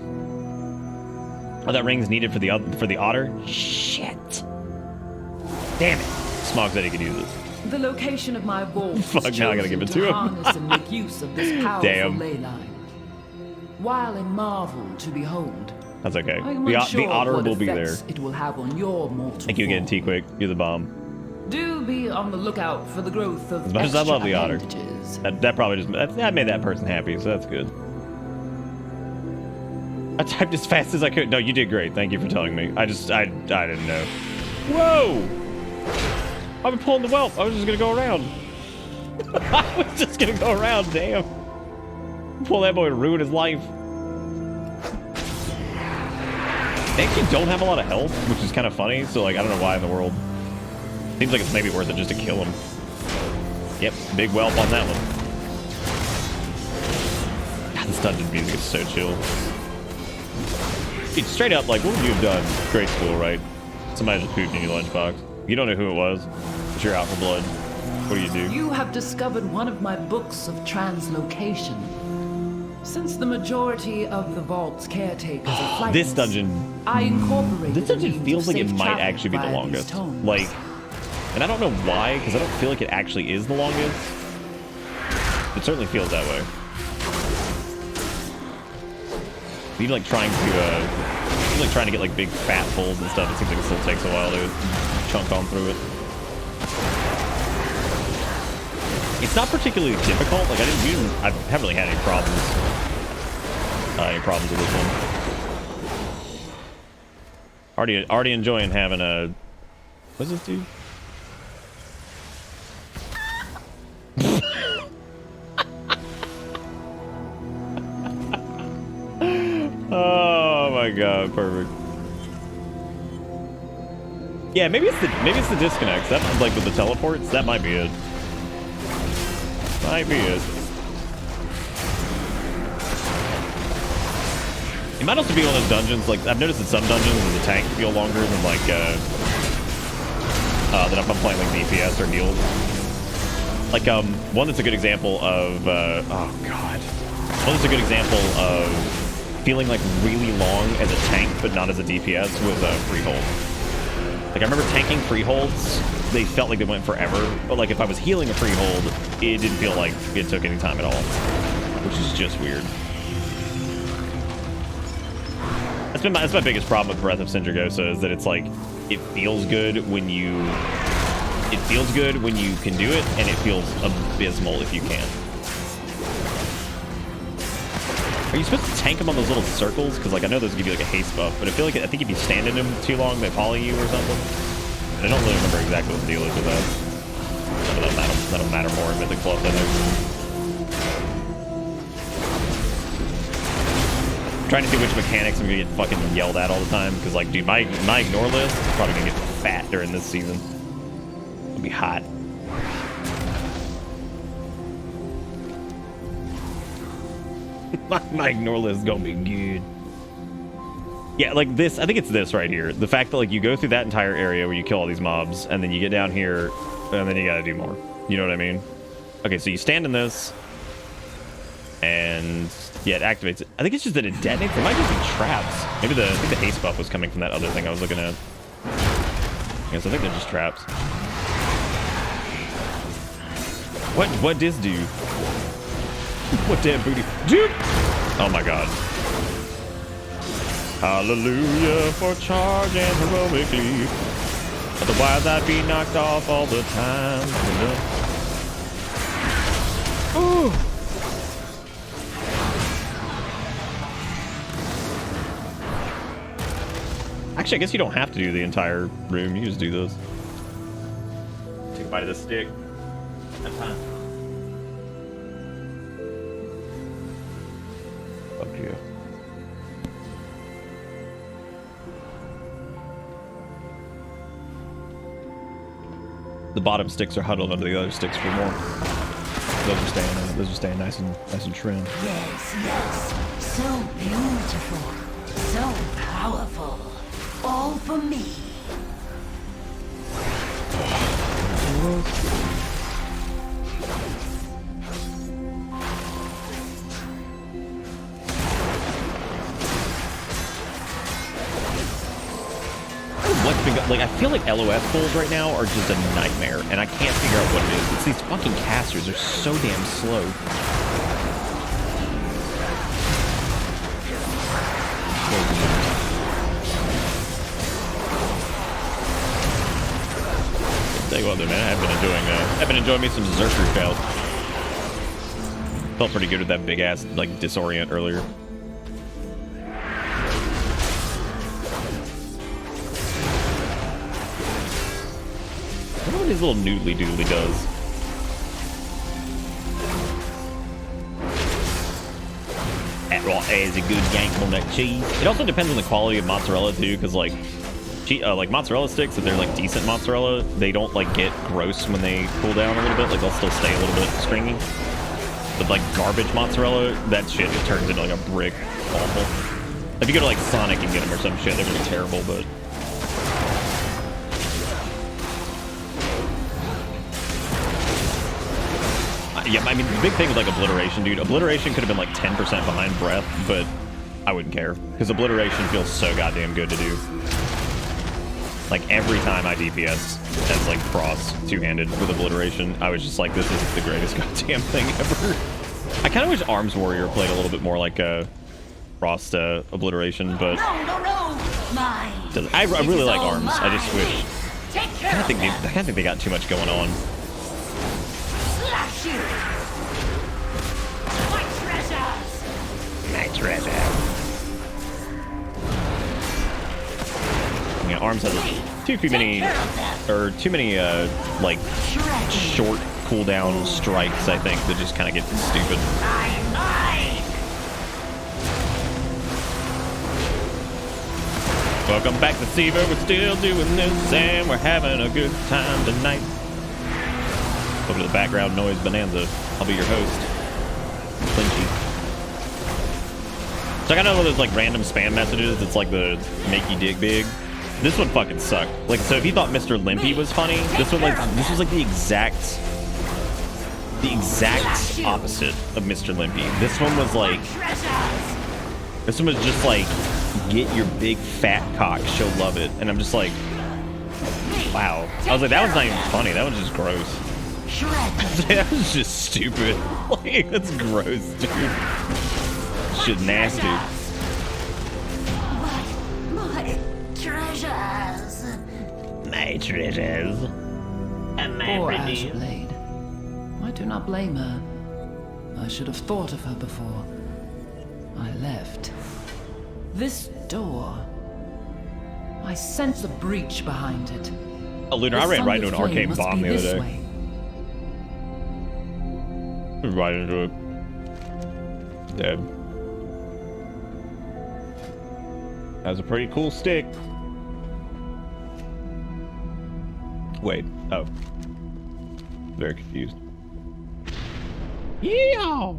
[SPEAKER 1] Oh, that ring's needed for the otter? Shit. Damn it. Smog said he could use it.
[SPEAKER 6] The location of my vault
[SPEAKER 1] Fuck, now I gotta give it to him.
[SPEAKER 6] harness and make use of this powerful
[SPEAKER 1] Damn.
[SPEAKER 6] ley line. While a marvel to behold,
[SPEAKER 1] That's okay.
[SPEAKER 6] I'm
[SPEAKER 1] The
[SPEAKER 6] unsure
[SPEAKER 1] otter
[SPEAKER 6] what
[SPEAKER 1] will be there.
[SPEAKER 6] effects it will have on your mortal
[SPEAKER 1] Thank you again, T-Quick. You're the bomb.
[SPEAKER 6] Do be on the lookout for the growth of
[SPEAKER 1] As much as I love the otter.
[SPEAKER 6] appendages.
[SPEAKER 1] That probably just that made that person happy, so that's good. I typed as fast as I could. No, you did great. Thank you for telling me. I didn't know. Whoa! I've been pulling the whelp. I was just gonna go around. I was just gonna go around, damn. Pull that boy and ruin his life. They actually don't have a lot of health, which is kind of funny, so like I don't know why in the world. Seems like it's maybe worth it just to kill him. Yep, big whelp on that one. God, this dungeon music is so chill. Dude, straight up, like, what would you have done? Grade school, right? Somebody just pooped in your lunchbox. You don't know who it was, but you're out for blood. What do?
[SPEAKER 6] You have discovered one of my books of translocation. Since the majority of the vault's caretakers are flightless,
[SPEAKER 1] This dungeon...
[SPEAKER 6] I incorporated
[SPEAKER 1] This dungeon feels like it might actually be the longest. Like, and I don't know why, because I don't feel like it actually is the longest. It certainly feels that way. You're like trying to get like big fat pulls and stuff. It seems like it still takes a while to chunk on through it. It's not particularly difficult. Like I haven't really had any problems with this one. Already enjoying having a. What's this dude? Oh my god, perfect. Yeah, maybe it's the disconnects. That like with the teleports, that might be it. Might be it. It might also be one of those dungeons, like I've noticed in some dungeons the tanks feel longer than like than if I'm playing like DPS or heals. Like one that's a good example of oh god. One that's a good example of feeling like really long as a tank but not as a DPS was freehold. Like I remember tanking freeholds, they felt like they went forever, but like if I was healing a freehold, it didn't feel like it took any time at all, which is just weird. That's my biggest problem with Breath of Sindragosa is that it's like it feels good when you can do it, and it feels abysmal if you can't. Are you supposed to tank them on those little circles? Because like I know those give you like a haste buff, but I think if you stand in them too long, they poly you or something. And I don't really remember exactly what the deal is with that. That'll matter more in Mythic Plus, I think. I'm trying to see which mechanics I'm gonna get fucking yelled at all the time, because like, dude, my ignore list is probably gonna get fat during this season. It'll be hot. My ignore list is gonna be good. Yeah, like this, I think it's this right here. The fact that like you go through that entire area where you kill all these mobs, and then you get down here, and then you gotta do more. You know what I mean? Okay, so you stand in this, and yeah, it activates it. I think it's just that it detonates. It might just be traps. Maybe I think the haste buff was coming from that other thing I was looking at. Yes, I think they're just traps. What does do? What damn booty? Dude! Oh my god. Hallelujah for charging heroically. Otherwise I'd be knocked off all the time. Ooh. Actually, I guess you don't have to do the entire room. You just do this. Take a bite of this stick. That's fine. Fuck you. The bottom sticks are huddled under the other sticks for more. Those are staying nice and trim.
[SPEAKER 7] Yes, yes. So beautiful. So powerful. All for me.
[SPEAKER 1] Like, I feel like LOS pulls right now are just a nightmare, and I can't figure out what it is. It's these fucking casters. They're so damn slow. Tell you what, though, man, I've been enjoying me some Zerker fails. Felt pretty good with that big ass like disorient earlier. wonder what his little noodly doodly does. That raw is a good yank on that cheese. It also depends on the quality of mozzarella too, because like mozzarella sticks, if they're like decent mozzarella, they don't like get gross when they cool down a little bit. Like they'll still stay a little bit stringy. But like garbage mozzarella, that shit just turns into like a brick. Awful. If you go to like Sonic and get them or some shit, they're really terrible. But yeah, I mean the big thing with like obliteration, dude. Obliteration could have been like 10% behind breath, but I wouldn't care because obliteration feels so goddamn good to do. Like every time I DPS as like cross two-handed with obliteration, I was just like, this is the greatest goddamn thing ever. I kind of wish Arms Warrior played a little bit more like a crossed obliteration, but I really like Arms. I just wish. I kind of think they got too much going on.
[SPEAKER 7] Slash you. My treasures.
[SPEAKER 1] My treasures. Yeah, Arms has too many like short cooldown strikes, I think, that just kind of get stupid. Welcome back to Seaver, we're still doing this and we're having a good time tonight. Over to the background noise bonanza. I'll be your host. Clinchy. So I got all those like random spam messages. It's like the make you dig big. This one fucking sucked. Like, so if you thought Mr. Limpy was funny, this was like the exact opposite of Mr. Limpy. This one was just like, get your big fat cock, she'll love it. And I'm just like, wow. I was like, that one's not even funny. That one's just gross. That was just stupid. Like, that's gross, dude. Shit nasty. My treasures. And my
[SPEAKER 6] Poor
[SPEAKER 1] pretty.
[SPEAKER 6] Ashblade. I do not blame her. I should have thought of her before I left. This door. I sense a breach behind it.
[SPEAKER 1] Oh, Lunar, I ran right into an arcane bomb the other day. Right into it. Dead. That was a pretty cool stick. Wait. Oh. Very confused. Yeah.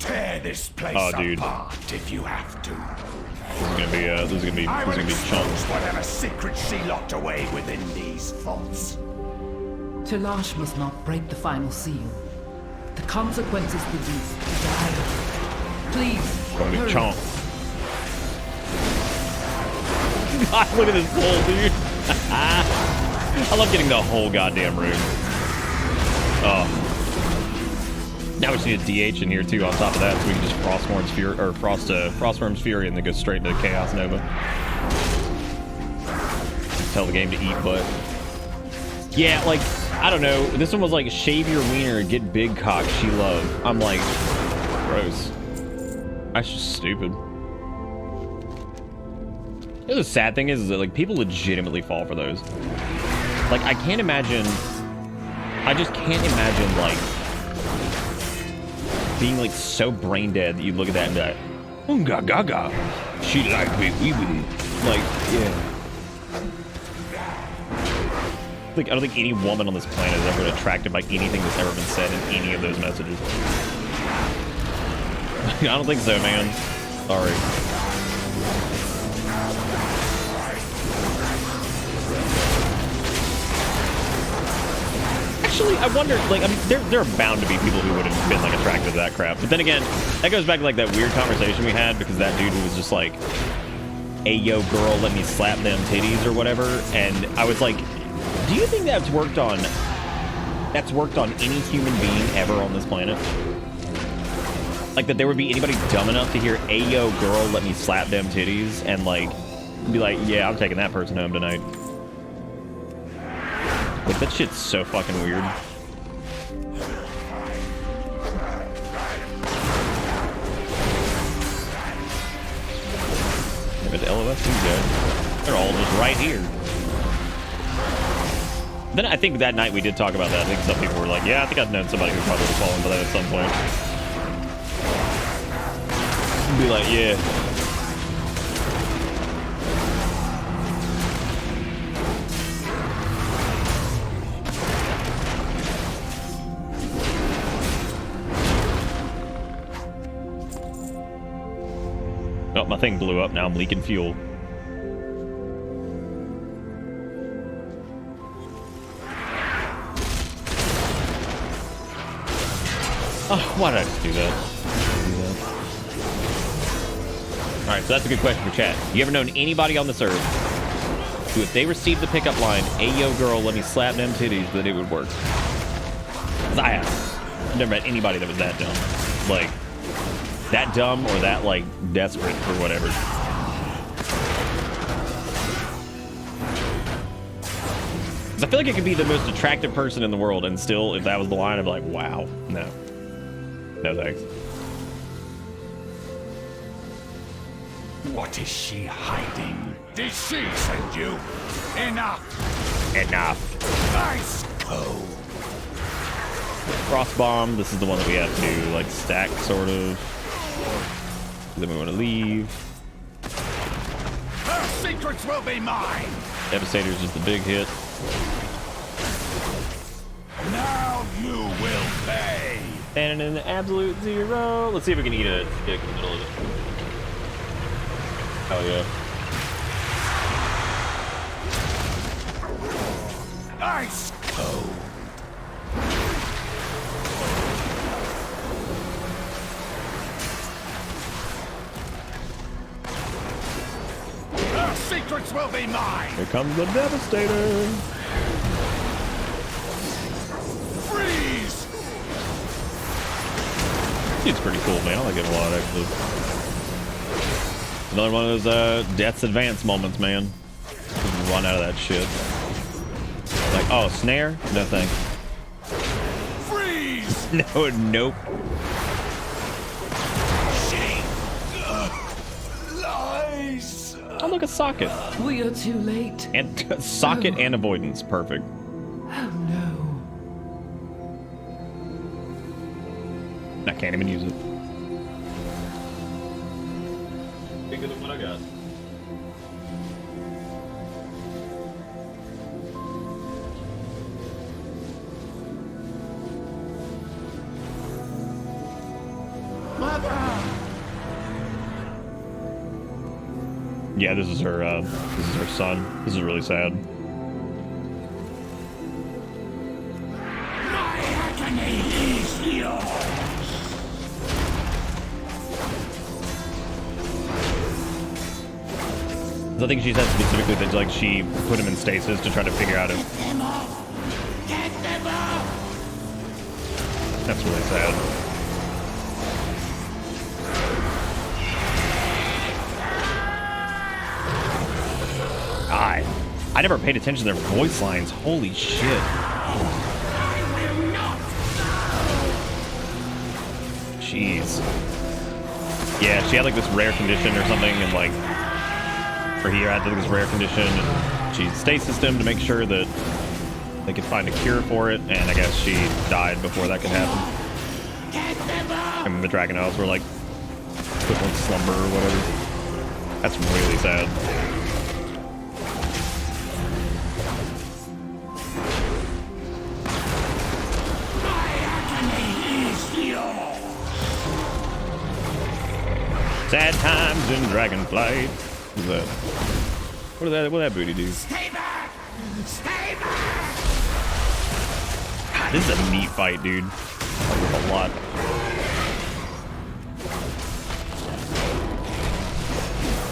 [SPEAKER 5] Tear this place apart if you have to.
[SPEAKER 1] This is gonna be chunks.
[SPEAKER 5] Whatever secret she locked away within these vaults.
[SPEAKER 6] Tilash must not break the final seal. The consequences will be dire. Please.
[SPEAKER 1] Gonna be chomp. God, look at this hole, dude. I love getting the whole goddamn room. Oh. Now we just need a DH in here too. On top of that, so we can just Frostworm's Fury, and then go straight into Chaos Nova. Just tell the game to eat butt. Yeah, like I don't know. This one was like shave your wiener, get big cock, she love. I'm like, gross. That's just stupid. The sad thing is that like people legitimately fall for those. Like I just can't imagine like being like so brain dead that you look at that and be like, Unga gaga, she like me wee wee. Like, yeah. Like I don't think any woman on this planet is ever attracted by anything that's ever been said in any of those messages. I don't think so, man. Sorry. Actually, I wonder, like, I mean, there are bound to be people who would have been, like, attracted to that crap. But then again, that goes back to, like, that weird conversation we had because that dude was just like, hey, yo, girl, let me slap them titties or whatever. And I was like, do you think that's worked on any human being ever on this planet? Like, that there would be anybody dumb enough to hear, hey, yo, girl, let me slap them titties, and, like, be like, yeah, I'm taking that person home tonight. Like, that shit's so fucking weird. But LOS, these guys, they're all just right here. Then I think that night we did talk about that. I think some people were like, yeah, I think I've known somebody who probably would fall into that at some point. Be like, yeah. Oh, my thing blew up. Now I'm leaking fuel. Oh, why did I just do that? Alright, so that's a good question for chat. You ever known anybody on this earth who, if they received the pickup line, "Ayo girl, let me slap them titties," that it would work? Because I have. I've never met anybody that was that dumb. Like, that dumb or that, like, desperate for whatever. Because I feel like it could be the most attractive person in the world, and still, if that was the line, I'd be like, wow, no. No thanks.
[SPEAKER 5] What is she hiding? Did she send you? Enough!
[SPEAKER 1] Enough.
[SPEAKER 5] Ice cold!
[SPEAKER 1] Frost bomb. This is the one that we have to, like, stack, sort of. Then we want to leave.
[SPEAKER 5] Her secrets will be mine!
[SPEAKER 1] Devastator's just the big hit.
[SPEAKER 5] Now you will pay!
[SPEAKER 1] And in the absolute zero. Let's see if we can eat a dick in the middle of it. Hell yeah.
[SPEAKER 5] Ice cold! Her secrets will be mine!
[SPEAKER 1] Here comes the Devastator.
[SPEAKER 5] Freeze!
[SPEAKER 1] It's pretty cool, man. I like it a lot, actually. Another one of those Death's Advance moments, man. Run out of that shit. Like, oh, snare? No thanks.
[SPEAKER 5] Freeze!
[SPEAKER 1] No, nope.
[SPEAKER 5] Lies!
[SPEAKER 1] Oh, look, a socket.
[SPEAKER 6] We are too late.
[SPEAKER 1] And socket and avoidance. Perfect.
[SPEAKER 6] Oh no.
[SPEAKER 1] I can't even use it. Bigger than what I got.
[SPEAKER 5] Mother!
[SPEAKER 1] Yeah, this is her son. This is really sad.
[SPEAKER 5] My agony is yours!
[SPEAKER 1] I think she said specifically that, like, she put him in stasis to try to figure out if...
[SPEAKER 5] Get them off! Get them off!
[SPEAKER 1] That's really sad. God. I never paid attention to their voice lines. Holy shit. Jeez. Yeah, she had, like, this rare condition or something, and, like... For here, I had this rare condition, and she stasis him to make sure that they could find a cure for it, and I guess she died before that could happen. And the Dragon Elves were like put in slumber or whatever. That's really sad. Sad times in Dragonflight. What's that? What did that booty do?
[SPEAKER 5] Stay back! Stay back!
[SPEAKER 1] God, this is a neat fight, dude. I like this a lot.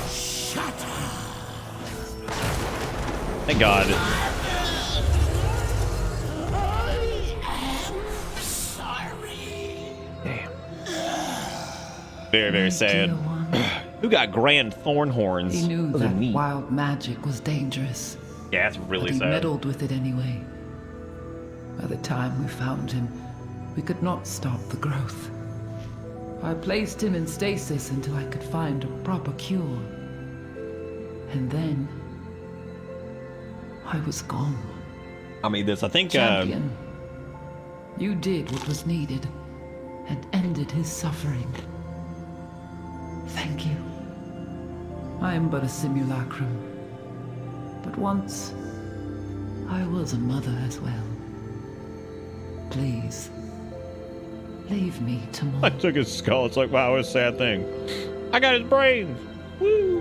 [SPEAKER 5] Shut up!
[SPEAKER 1] Thank God.
[SPEAKER 5] I'm sorry.
[SPEAKER 1] Damn. Very, very sad. Who got grand thorn horns?
[SPEAKER 6] He knew that wild magic was dangerous.
[SPEAKER 1] Yeah, that's really
[SPEAKER 6] but he
[SPEAKER 1] sad.
[SPEAKER 6] meddled with it anyway. By the time we found him, we could not stop the growth. I placed him in stasis until I could find a proper cure. And then I was gone.
[SPEAKER 1] I mean, I think
[SPEAKER 6] Champion, you did what was needed and ended his suffering. Thank you. I am but a simulacrum. But once, I was a mother as well. Please, leave me to mourn.
[SPEAKER 1] I took his skull. It's like, wow, what a sad thing. I got his brains. Woo!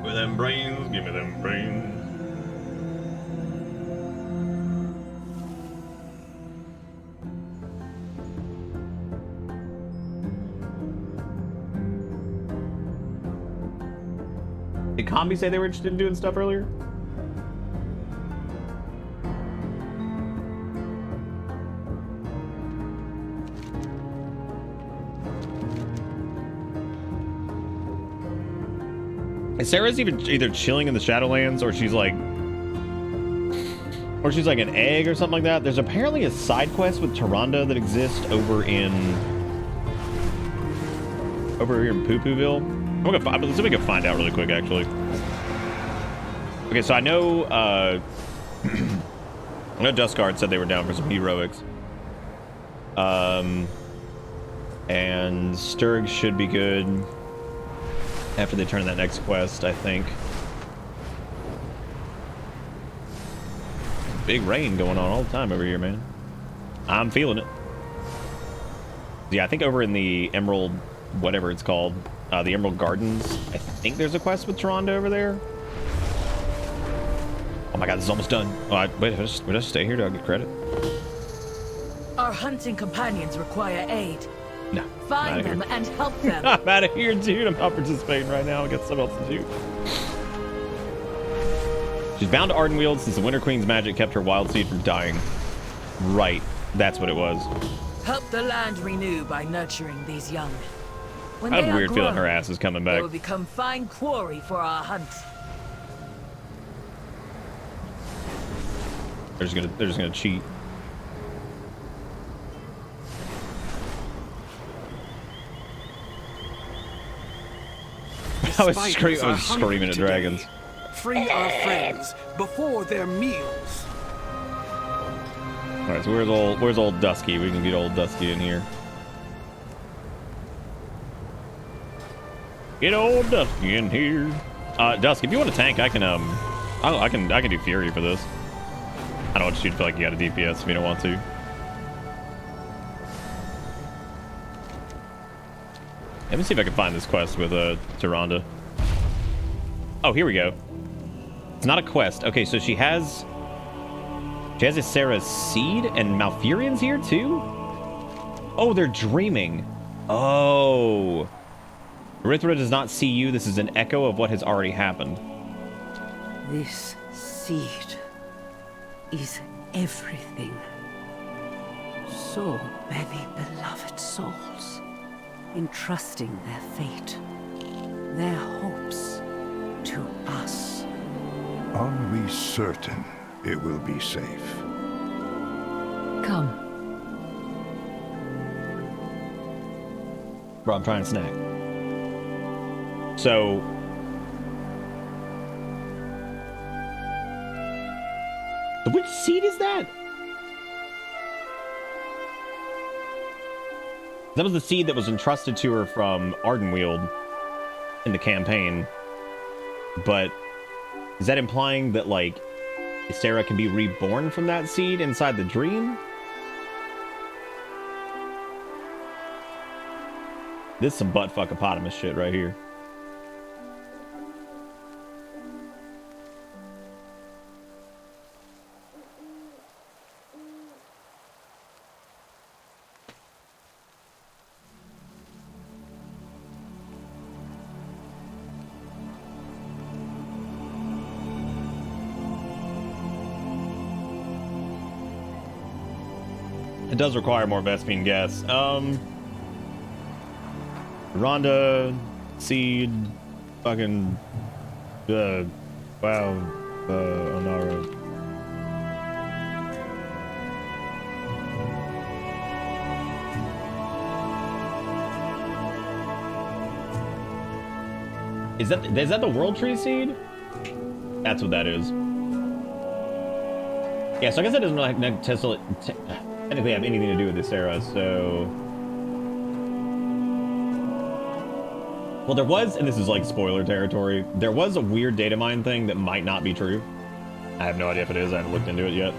[SPEAKER 1] With them brains, give me them brains. Did Combi say they were interested in doing stuff earlier? Sarah's either chilling in the Shadowlands or she's like an egg or something like that. There's apparently a side quest with Tyrande that exists over here in Poo-Pooville. Let's see if we can find out really quick, actually. Okay, so I know I know Duskguard said they were down for some heroics. And Sturg should be good after they turn that next quest, I think. Big rain going on all the time over here, man. I'm feeling it. Yeah, I think over in the Emerald, whatever it's called, the Emerald Gardens, I think there's a quest with Tyrande over there. Oh my god, this is almost done. Oh, wait, would I stay here? Do I get credit?
[SPEAKER 19] Our hunting companions require aid.
[SPEAKER 1] No.
[SPEAKER 19] Find them and help them.
[SPEAKER 1] I'm out of here, dude. I'm not participating right now. I got something else to do. She's bound to Ardenweald since the Winter Queen's magic kept her wild seed from dying. Right. That's what it was.
[SPEAKER 19] Help the land renew by nurturing these young. When
[SPEAKER 1] I have
[SPEAKER 19] they
[SPEAKER 1] a weird
[SPEAKER 19] are
[SPEAKER 1] feeling
[SPEAKER 19] grown,
[SPEAKER 1] her ass is coming
[SPEAKER 19] they
[SPEAKER 1] back.
[SPEAKER 19] will become fine quarry for our hunt.
[SPEAKER 1] They're just gonna cheat. I was screaming at dragons.
[SPEAKER 17] Free our friends before their meals.
[SPEAKER 1] All right, so where's old Dusky? We can get old Dusky in here. Get old Dusky in here. Dusky, if you want to tank, I can do Fury for this. I don't want you to feel like you got a DPS if you don't want to. Let me see if I can find this quest with Tyrande. Oh, here we go. It's not a quest. Okay, so she has a Sarah's seed and Malfurions here too? Oh, they're dreaming. Oh. Erythra does not see you. This is an echo of what has already happened.
[SPEAKER 10] This seed is everything. So many beloved souls entrusting their fate, their hopes to us.
[SPEAKER 5] Are we certain it will be safe?
[SPEAKER 10] Come.
[SPEAKER 1] Bro, I'm trying to snack. So... which seed is that? That was the seed that was entrusted to her from Ardenweald in the campaign. But is that implying that, like, Sarah can be reborn from that seed inside the dream? This is some butt-fuck-opotamus shit right here. It does require more Vespine gas. Rhonda, Seed, fucking, wow, Onara. Is that the World Tree seed? That's what that is. Yeah, so I guess that doesn't really technically have anything to do with this era, so... Well, there was, and this is like spoiler territory, there was a weird data mine thing that might not be true. I have no idea if it is, I haven't looked into it yet.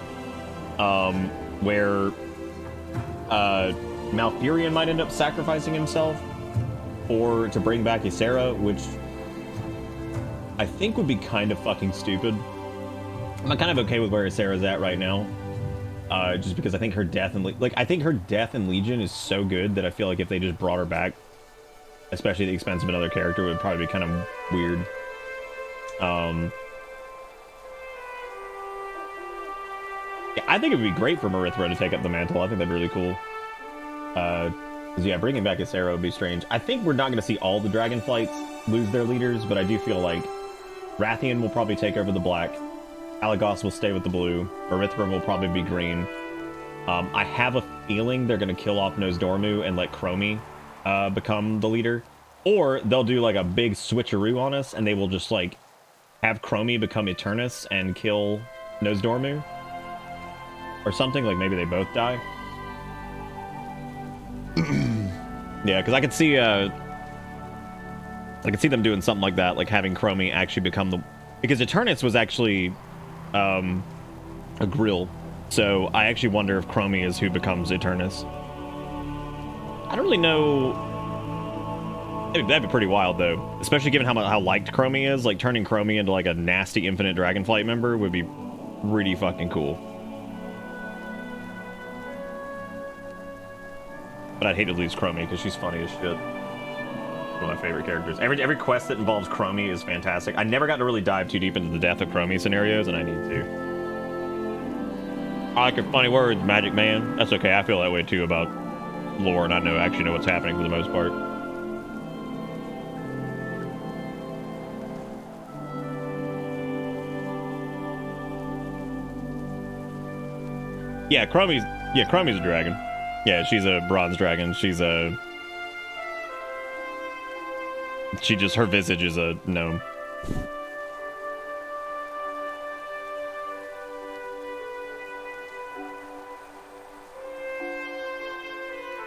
[SPEAKER 1] Where Malfurion might end up sacrificing himself to bring back Ysera, which I think would be kind of fucking stupid. I'm kind of okay with where Ysera's at right now, just because I think her death in Legion is so good that I feel like if they just brought her back, especially at the expense of another character, it would probably be kind of weird. Yeah, I think it would be great for Marithra to take up the mantle. I think that'd be really cool. Because yeah, bringing back Ysera would be strange. I think we're not going to see all the Dragonflights lose their leaders, but I do feel like Rathian will probably take over the black. Alagos will stay with the blue. Marithra will probably be green. I have a feeling they're going to kill off Nozdormu and let Chromie become the leader. Or they'll do like a big switcheroo on us and they will just like have Chromie become Eternus and kill Nozdormu. Or something, like maybe they both die. Yeah, because I could see them doing something like that, like having Chromie actually become the... Because Eternus was actually a grill. So I actually wonder if Chromie is who becomes Eternus. I don't really know... That'd be pretty wild, though. Especially given how liked Chromie is. Like, turning Chromie into, like, a nasty Infinite Dragonflight member would be pretty fucking cool. But I'd hate to lose Chromie, because she's funny as shit. One of my favorite characters. Every quest that involves Chromie is fantastic. I never got to really dive too deep into the death of Chromie scenarios, and I need to. I like your funny words, Magic Man. That's okay, I feel that way too about lore, and I actually know what's happening for the most part. Yeah, Chromie's a dragon. Yeah, she's a bronze dragon. Her visage is a gnome.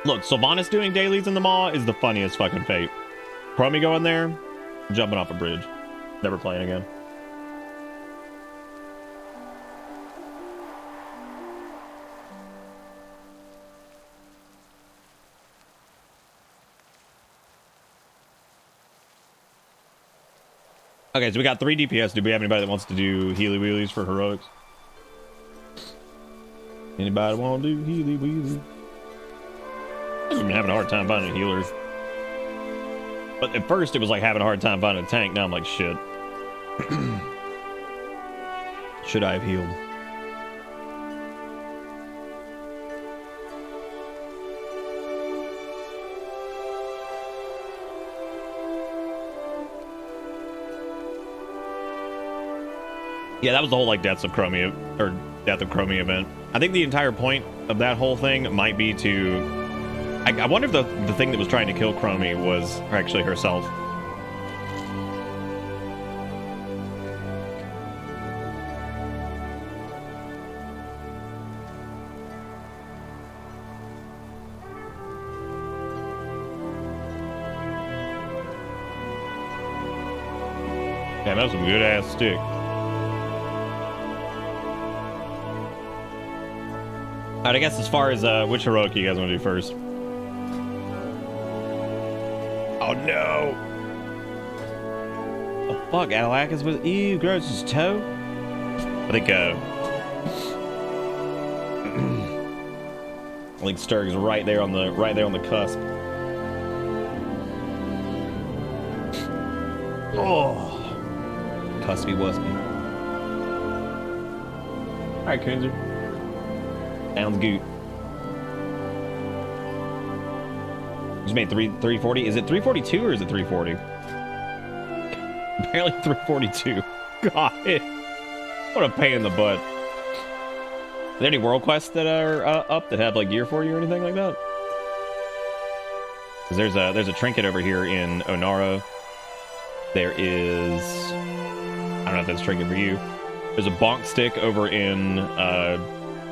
[SPEAKER 1] Look, Sylvanas doing dailies in the Maw is the funniest fucking fate. Chromie going there, jumping off a bridge. Never playing again. Okay, so we got 3 DPS. Do we have anybody that wants to do healy wheelies for heroics? Anybody want to do healy wheelies? I've been having a hard time finding healers. But at first it was like having a hard time finding a tank. Now I'm like, shit. Should I have healed? Yeah, that was the whole like death of Chromie event. I think the entire point of that whole thing might be to... I wonder if the thing that was trying to kill Chromie was actually herself. Damn, that was a good ass stick. Alright, I guess as far as which heroic you guys want to do first? Oh no! Oh fuck, Alak is with ew, gross his toe. I think Sturg's right there on the cusp. Oh, cuspy wuspy. All right, Kunzer. Sounds good. Just made 340. Is it 342 or is it 340? Apparently 342. God, what a pain in the butt. Are there any world quests that are up that have like gear for you or anything like that? Because there's a trinket over here in Onara There is, I don't know if that's tricky for you. There's a bonk stick over in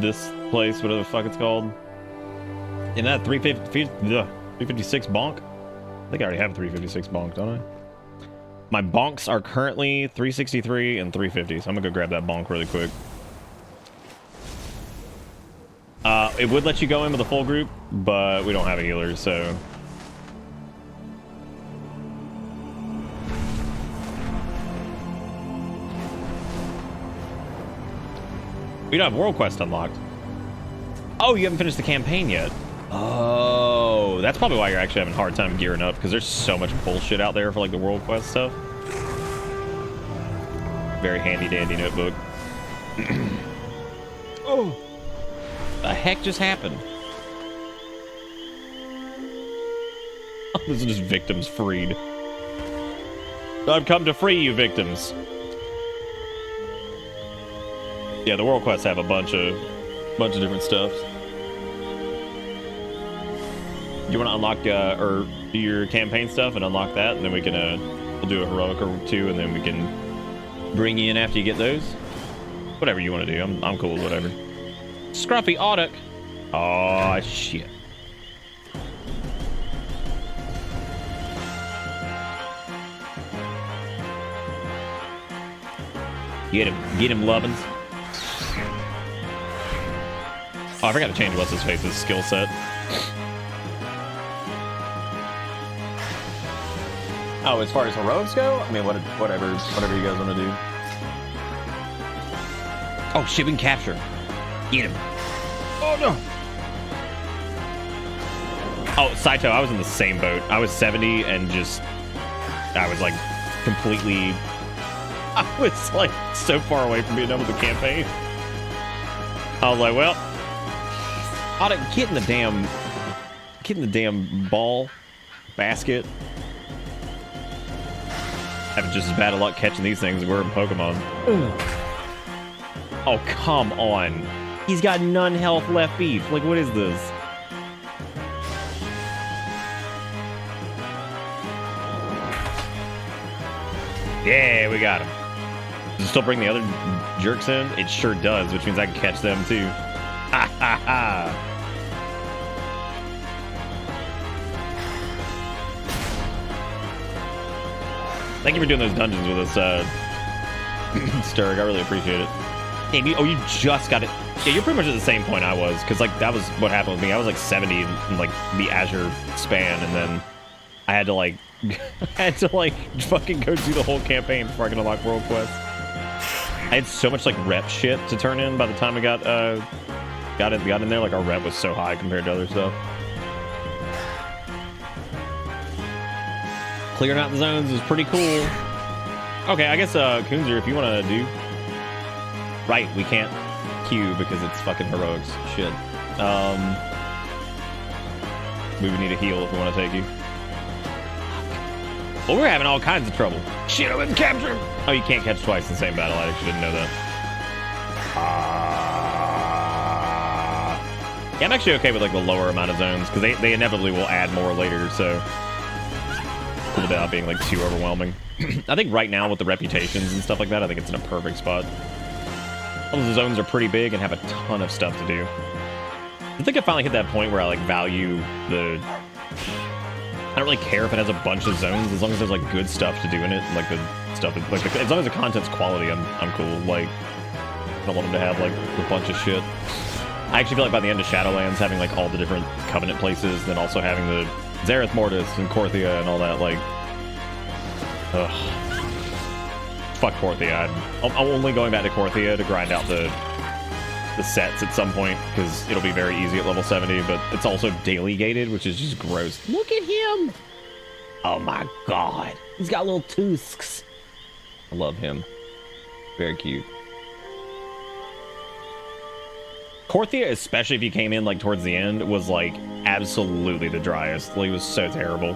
[SPEAKER 1] this place, whatever the fuck it's called. In that 356 bonk? I think I already have 356 bonk, don't I? My bonks are currently 363 and 350, so I'm gonna go grab that bonk really quick. It would let you go in with a full group, but we don't have a healer, so... We don't have World Quest unlocked. Oh, you haven't finished the campaign yet. Oh, that's probably why you're actually having a hard time gearing up, because there's so much bullshit out there for like the World Quest stuff. Very handy dandy notebook. Oh, the heck just happened? Those are just victims freed. I've come to free you, victims. Yeah, the World Quests have a bunch of different stuff. You want to unlock or do your campaign stuff and unlock that, and then we can we'll do a heroic or two, and then we can bring you in after you get those. Whatever you want to do, I'm cool with whatever. Scruffy Audic. Oh shit. Get him, Lovin's. Oh, I forgot to change what's his face's skill set. Oh, as far as heroics go, I mean, whatever you guys want to do. Oh shit, we can capture him. Get him. Oh no. Oh, Saito, I was in the same boat. I was 70 and I was like completely. I was like so far away from being done with the campaign. I was like, well, I ought to get in the damn ball basket. Having just as bad of luck catching these things as we're in Pokemon. Oh, come on. He's got none health left beef. Like, what is this? Yeah, we got him. Does it still bring the other jerks in? It sure does, which means I can catch them too. Ha ha ha. Thank you for doing those dungeons with us, Sturg. I really appreciate it. Damn, you just got it. Yeah, you're pretty much at the same point I was, because like that was what happened with me. I was like 70 in like the Azure span, and then I had to like fucking go do the whole campaign before I could unlock World Quest. I had so much like rep shit to turn in by the time I got in there. Like our rep was so high compared to other stuff. Clearing out the zones is pretty cool. Okay, I guess Kunzer, if you want to do right, we can't queue because it's fucking heroics shit. We would need a heal if we want to take you. Well, we're having all kinds of trouble. Shit, I didn't capture him. Oh, you can't catch twice in the same battle. I actually didn't know that. Yeah, I'm actually okay with like the lower amount of zones because they inevitably will add more later. So without being like too overwhelming. I think right now with the reputations and stuff like that, I think it's in a perfect spot. All the zones are pretty big and have a ton of stuff to do. I think I finally hit that point where I like value the... I don't really care if it has a bunch of zones as long as there's like good stuff to do in it. Like the stuff, like as long as the content's quality, I'm cool. Like I don't want them to have like a bunch of shit. I actually feel like by the end of Shadowlands, having like all the different Covenant places, then also having the Zareth Mortis and Korthia and all that, like, ugh. Fuck Korthia. I'm only going back to Korthia to grind out the sets at some point because it'll be very easy at level 70, but it's also daily gated, which is just gross. Look at him! Oh my god. He's got little tusks. I love him. Very cute. Korthia, especially if you came in like towards the end, was like absolutely the driest. Like, it was so terrible.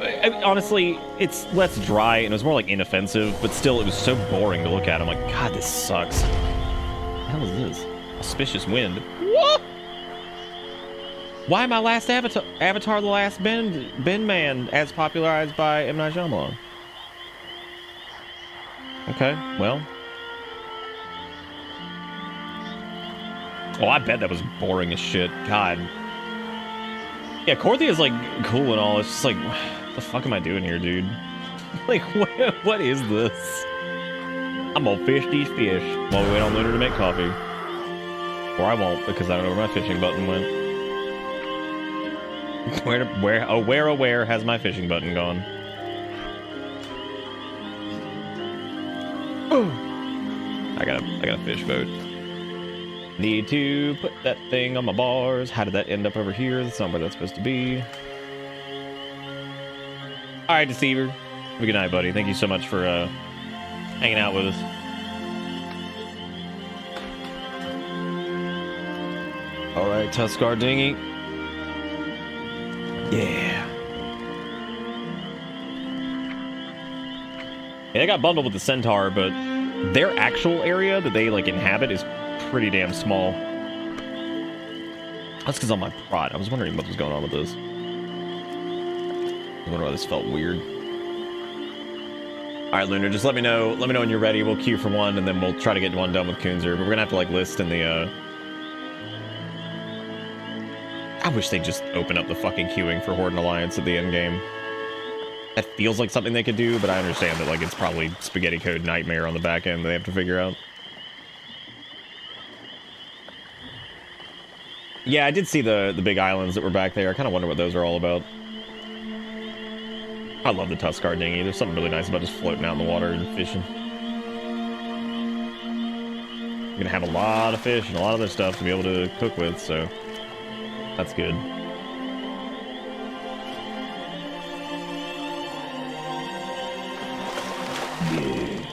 [SPEAKER 1] I mean, honestly, it's less dry and it was more like inoffensive, but still it was so boring to look at. I'm like, God, this sucks. What the hell is this? Auspicious wind. What? Why my last Avatar the Last Ben Man, as popularized by M. Night Shyamalan? Okay, well. Oh, I bet that was boring as shit. God. Yeah, Korthia is like cool and all. It's just like, what the fuck am I doing here, dude? Like, what is this? I'm gonna fish these fish while we wait on Lunar to make coffee. Or I won't, because I don't know where my fishing button went. Where has my fishing button gone? I got a fish boat. Need to put that thing on my bars. How did that end up over here? That's not where that's supposed to be. All right, Deceiver. Have a good night, buddy. Thank you so much for hanging out with us. All right, Tuskar Dinghy. Yeah. Yeah, I got bundled with the Centaur, but their actual area that they like inhabit is pretty damn small. That's because on my prod, I was wondering what was going on with this. I wonder why this felt weird. All right, Lunar, just let me know when you're ready. We'll queue for one, and then we'll try to get one done with Kunzer. But we're gonna have to like list in the. I wish they'd just open up the fucking queuing for Horde and Alliance at the end game. That feels like something they could do, but I understand that like it's probably spaghetti code nightmare on the back end they have to figure out. Yeah, I did see the big islands that were back there. I kind of wonder what those are all about. I love the Tuskar dinghy. There's something really nice about just floating out in the water and fishing. You're gonna have a lot of fish and a lot of other stuff to be able to cook with, so that's good.
[SPEAKER 8] Yeah.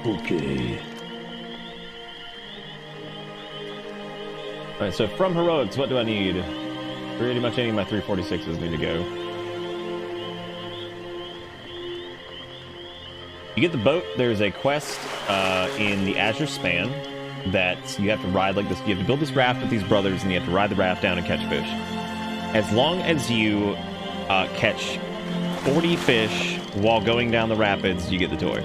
[SPEAKER 8] Okay.
[SPEAKER 1] Alright, so from heroics, what do I need? Pretty much any of my 346s need to go. You get the boat, there's a quest in the Azure Span that you have to ride like this. You have to build this raft with these brothers, and you have to ride the raft down and catch fish. As long as you catch 40 fish while going down the rapids, you get the toy.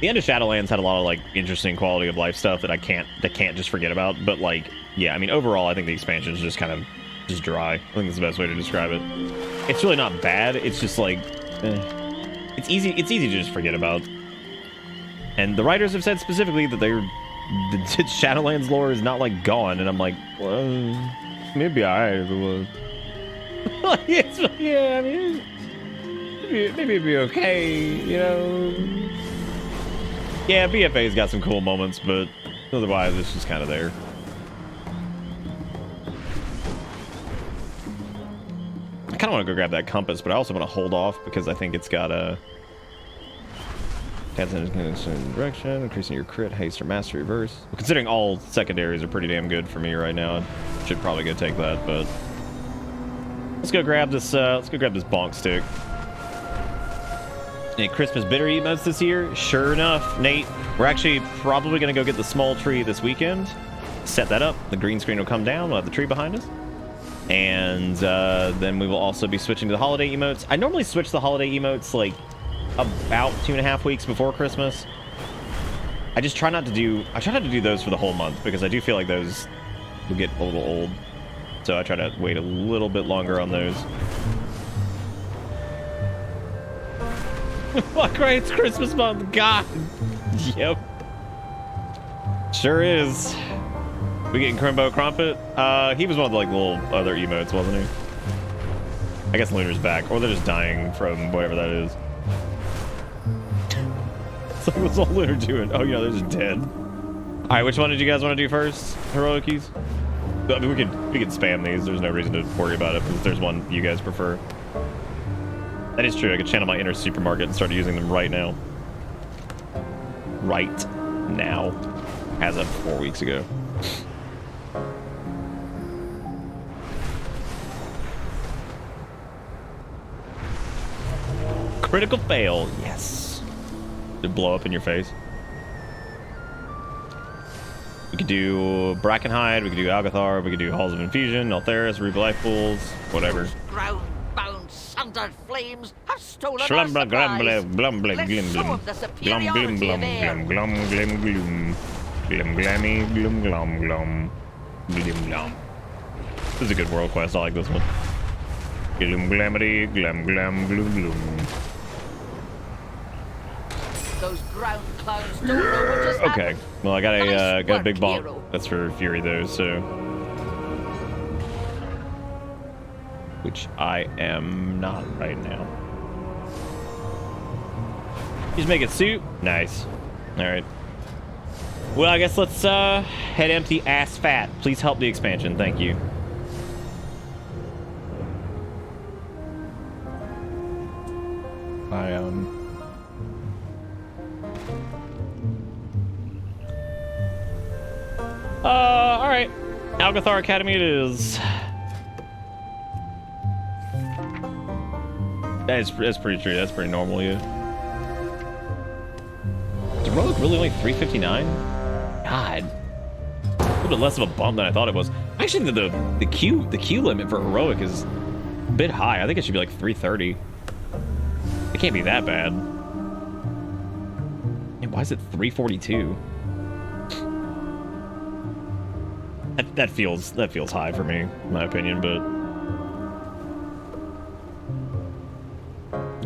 [SPEAKER 1] The end of Shadowlands had a lot of like interesting quality of life stuff that I can't just forget about. But like, yeah, I mean, overall, I think the expansion is just kind of just dry. I think that's the best way to describe it. It's really not bad. It's just like, it's easy to just forget about. And the writers have said specifically that the Shadowlands lore is not like gone. And I'm like, well, maybe alright if it was. Yeah, I mean, maybe it'd be okay, you know. Yeah, BFA's got some cool moments, but otherwise it's just kind of there. I kind of want to go grab that compass, but I also want to hold off because I think it's got a direction, increasing your crit, haste, or mastery reverse. Well, considering all secondaries are pretty damn good for me right now, I should probably go take that. But let's go grab this. Let's go grab this bonk stick. Any Christmas bitter emotes this year? Sure enough, Nate, we're actually probably going to go get the small tree this weekend. Set that up. The green screen will come down. We'll have the tree behind us. And then we will also be switching to the holiday emotes. I normally switch the holiday emotes like about 2.5 weeks before Christmas. I just try not to do those for the whole month because I do feel like those will get a little old. So I try to wait a little bit longer on those. Fuck right, it's Christmas month. God. Yep. Sure is. We getting Crimbo Crumpet? He was one of the like little other emotes, wasn't he? I guess Lunar's back, or they're just dying from whatever that is. So what's all Lunar doing? Oh yeah, they're just dead. All right, which one did you guys want to do first? Heroic keys? I mean, we could spam these. There's no reason to worry about it if there's one you guys prefer. That is true. I could channel my inner supermarket and start using them right now. Right now. As of 4 weeks ago. Critical fail. Yes. Did it blow up in your face? We could do Brackenhide, we could do Algathar, we could do Halls of Infusion, Altheris, Ruby Life Pools, whatever.
[SPEAKER 7] Ground-bound sundered flames have stolen our
[SPEAKER 1] Shlumba
[SPEAKER 7] supplies.
[SPEAKER 1] glum glum glim
[SPEAKER 7] Let's
[SPEAKER 1] glim
[SPEAKER 7] show
[SPEAKER 1] glim.
[SPEAKER 7] 'em the
[SPEAKER 1] Glum glim
[SPEAKER 7] superiority
[SPEAKER 1] glum
[SPEAKER 7] of air.
[SPEAKER 1] glum glum glim gloom. Glim glammy glum glum glum. Glim glum. This is a good world quest, I like this one. Glum glamity, glam glam gloom gloom.
[SPEAKER 7] Those ground clowns don't know what just
[SPEAKER 1] Okay,
[SPEAKER 7] happened.
[SPEAKER 1] well I got a
[SPEAKER 7] Nice
[SPEAKER 1] big
[SPEAKER 7] work,
[SPEAKER 1] bump.
[SPEAKER 7] hero.
[SPEAKER 1] That's for Fury though, so which I am not right now. He's making soup. Nice. All right. Well, I guess let's head empty ass fat. Please help the expansion. Thank you. All right. Algathar Academy it is. That's pretty true. That's pretty normal, yeah. Is Heroic really only 359? God. A little bit less of a bump than I thought it was. Actually, the Q limit for Heroic is a bit high. I think it should be like 330. It can't be that bad. And why is it 342? That feels high for me, in my opinion, but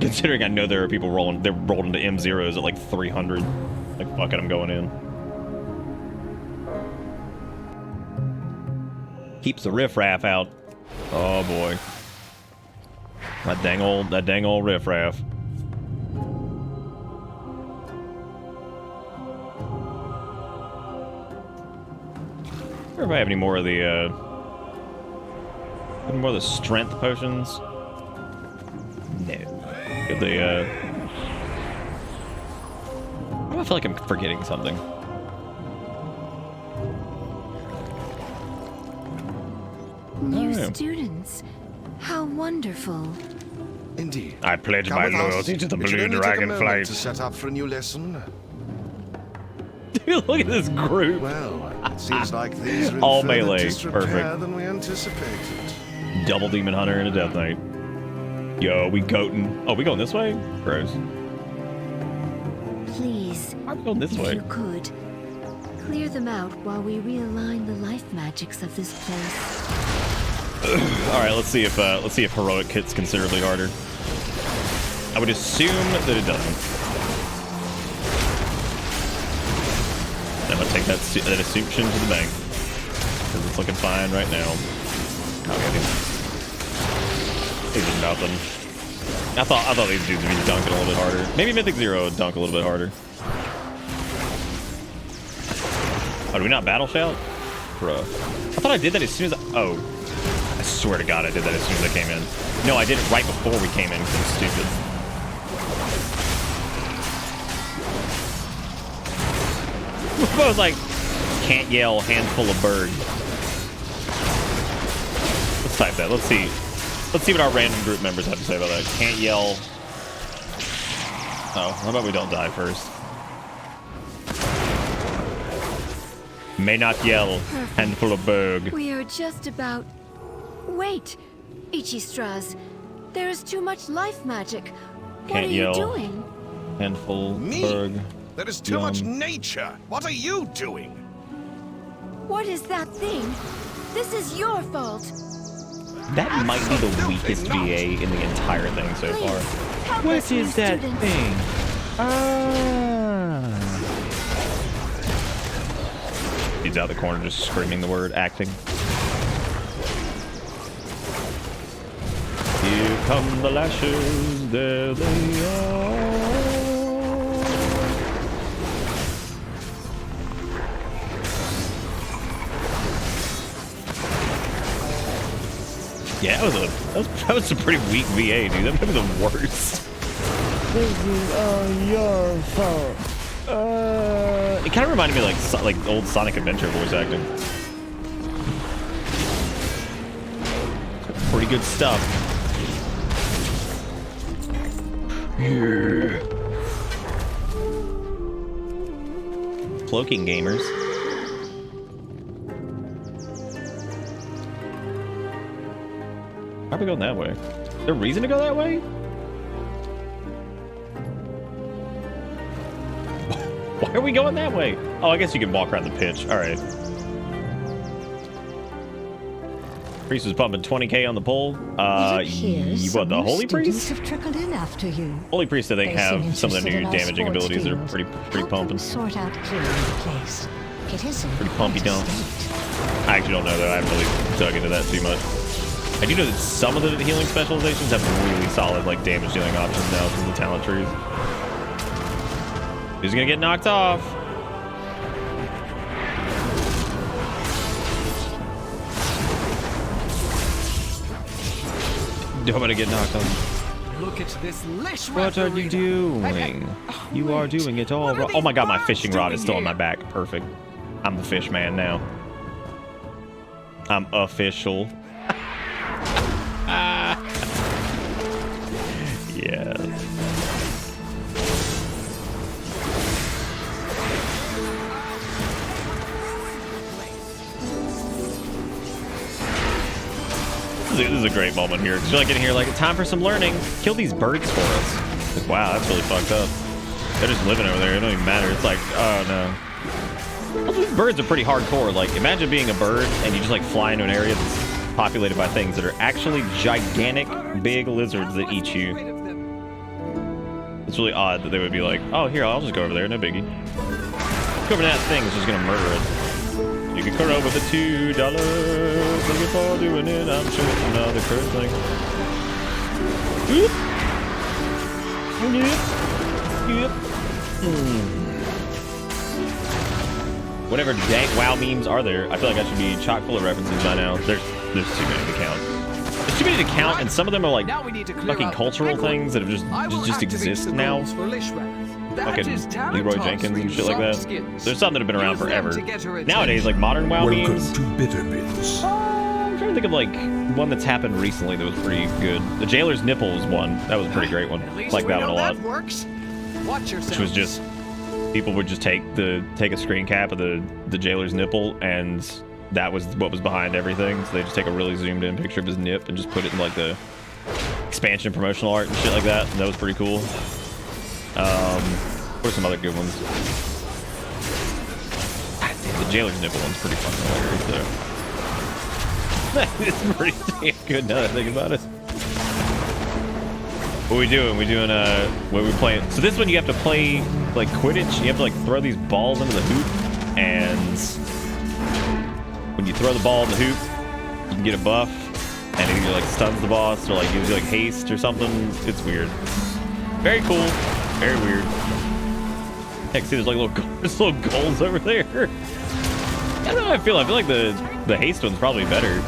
[SPEAKER 1] considering I know there are people rolled into M0s at like 300. Like, fuck it, I'm going in. Keeps the riffraff out. Oh boy. That dang old riffraff. I wonder if I have any more of the strength potions. No. Get the I feel like I'm forgetting something.
[SPEAKER 20] New students. How wonderful.
[SPEAKER 3] Indeed.
[SPEAKER 1] I pledge
[SPEAKER 3] Come
[SPEAKER 1] my
[SPEAKER 3] with us.
[SPEAKER 1] loyalty to the
[SPEAKER 3] It
[SPEAKER 1] Blue
[SPEAKER 3] should only take a moment
[SPEAKER 1] Dragonflight.
[SPEAKER 3] to set up for a new lesson.
[SPEAKER 1] Dude, look at this group.
[SPEAKER 3] Well, it seems like things are in
[SPEAKER 1] All
[SPEAKER 3] further
[SPEAKER 1] melee.
[SPEAKER 3] disrepair
[SPEAKER 1] Perfect.
[SPEAKER 3] than we anticipated.
[SPEAKER 1] Double Demon Hunter and a Death Knight. Yo, we goatin'. Oh, we going this way? Gross.
[SPEAKER 20] Please,
[SPEAKER 1] I'm going this
[SPEAKER 20] if
[SPEAKER 1] way.
[SPEAKER 20] you could, clear them out while we realign the life magics of this place.
[SPEAKER 1] All right, let's see if heroic hits considerably harder. I would assume that it doesn't. I'm gonna take that assumption to the bank because it's looking fine right now. Okay, these are nothing. I thought these dudes would be dunking a little bit harder. Maybe Mythic Zero would dunk a little bit harder. Oh, do we not battle shout? Bruh. I thought I did that as soon as oh. I swear to God I did that as soon as I came in. No, I did it right before we came in because I'm stupid. I was like, can't yell, handful of bird. Let's type that. Let's see what our random group members have to say about that. Can't yell. Oh, how about we don't die first? May not yell, handful of berg.
[SPEAKER 20] We are just about... Wait, Ichistras. There is too much life magic. What
[SPEAKER 1] Can't
[SPEAKER 20] are you
[SPEAKER 1] yell.
[SPEAKER 20] doing?
[SPEAKER 1] Handful,
[SPEAKER 3] Me?
[SPEAKER 1] berg.
[SPEAKER 3] There is too much nature. What are you doing?
[SPEAKER 20] What is that thing? This is your fault.
[SPEAKER 1] That might be the weakest VA in the entire thing so far.
[SPEAKER 20] Help
[SPEAKER 4] What
[SPEAKER 20] us, new
[SPEAKER 4] is that
[SPEAKER 20] students.
[SPEAKER 4] thing?
[SPEAKER 1] He's out the corner just screaming the word acting. Here come the lashes, there they are. Yeah, that was a pretty weak VA, dude. That might be the worst.
[SPEAKER 8] This is all your fault.
[SPEAKER 1] It kind of reminded me of like old Sonic Adventure voice acting. Pretty good stuff. Yeah. Cloaking gamers. Why are we going that way? Is there a reason to go that way? Why are we going that way? Oh, I guess you can walk around the pitch. All right. Priest was pumping 20k on the pole. What, the Holy Priest?
[SPEAKER 12] Have trickled in after you.
[SPEAKER 1] Holy Priest, I think, have some of the new damaging abilities that are pretty pumping.
[SPEAKER 12] Sort out clearing the place. It isn't
[SPEAKER 1] pretty pumpy dump. I actually don't know though. I haven't really dug into that too much. I do know that some of the healing specializations have really solid like damage dealing options now from the talent trees. Who's gonna get knocked off? Nobody get knocked off.
[SPEAKER 14] Look at this Lish
[SPEAKER 1] What are you doing? You are doing it all wrong. Oh my god, my fishing rod is still on my back. Perfect. I'm the fish man now. I'm official. Yeah. This is a great moment here. You're like in here, like, time for some learning. Kill these birds for us. Like, wow, that's really fucked up. They're just living over there. It don't even matter. It's like, oh no. Well, these birds are pretty hardcore. Like, imagine being a bird and you just like fly into an area that's populated by things that are actually gigantic, big lizards that eat you. It's really odd that they would be like, oh, here, I'll just go over there. No biggie. Go over that thing is just gonna murder it. You can cut over the $2. Thank you for doing it. I'm sure it's another curse thing. Yep. Whatever dank WoW memes are there, I feel like I should be chock full of references by now. There's too many to count. There's too many to count, and some of them are like fucking cultural things that have just exist now. Fucking Leroy Jenkins and shit like that. There's some that have been around forever. Nowadays, like modern WoW memes. I'm trying to think of like one that's happened recently that was pretty good. The Jailer's Nipple was one. That was a pretty great one. Like that one a lot. Which was just people would just take a screen cap of the Jailer's Nipple, and that was what was behind everything. So they just take a really zoomed in picture of his nip and just put it in like the expansion promotional art and shit like that. And that was pretty cool. What are some other good ones? The Jailer's Nipple one's pretty fucking hilarious though. It's pretty damn good now that I think about it. What we doing? What we playing? So this one you have to play like Quidditch. You have to like throw these balls into the hoop, and when you throw the ball in the hoop, you can get a buff, and it either like stuns the boss or like gives you like haste or something. It's weird. Very cool. Very weird. Heck, see, there's like little goals over there. I don't know how I feel. I feel like the haste one's probably better.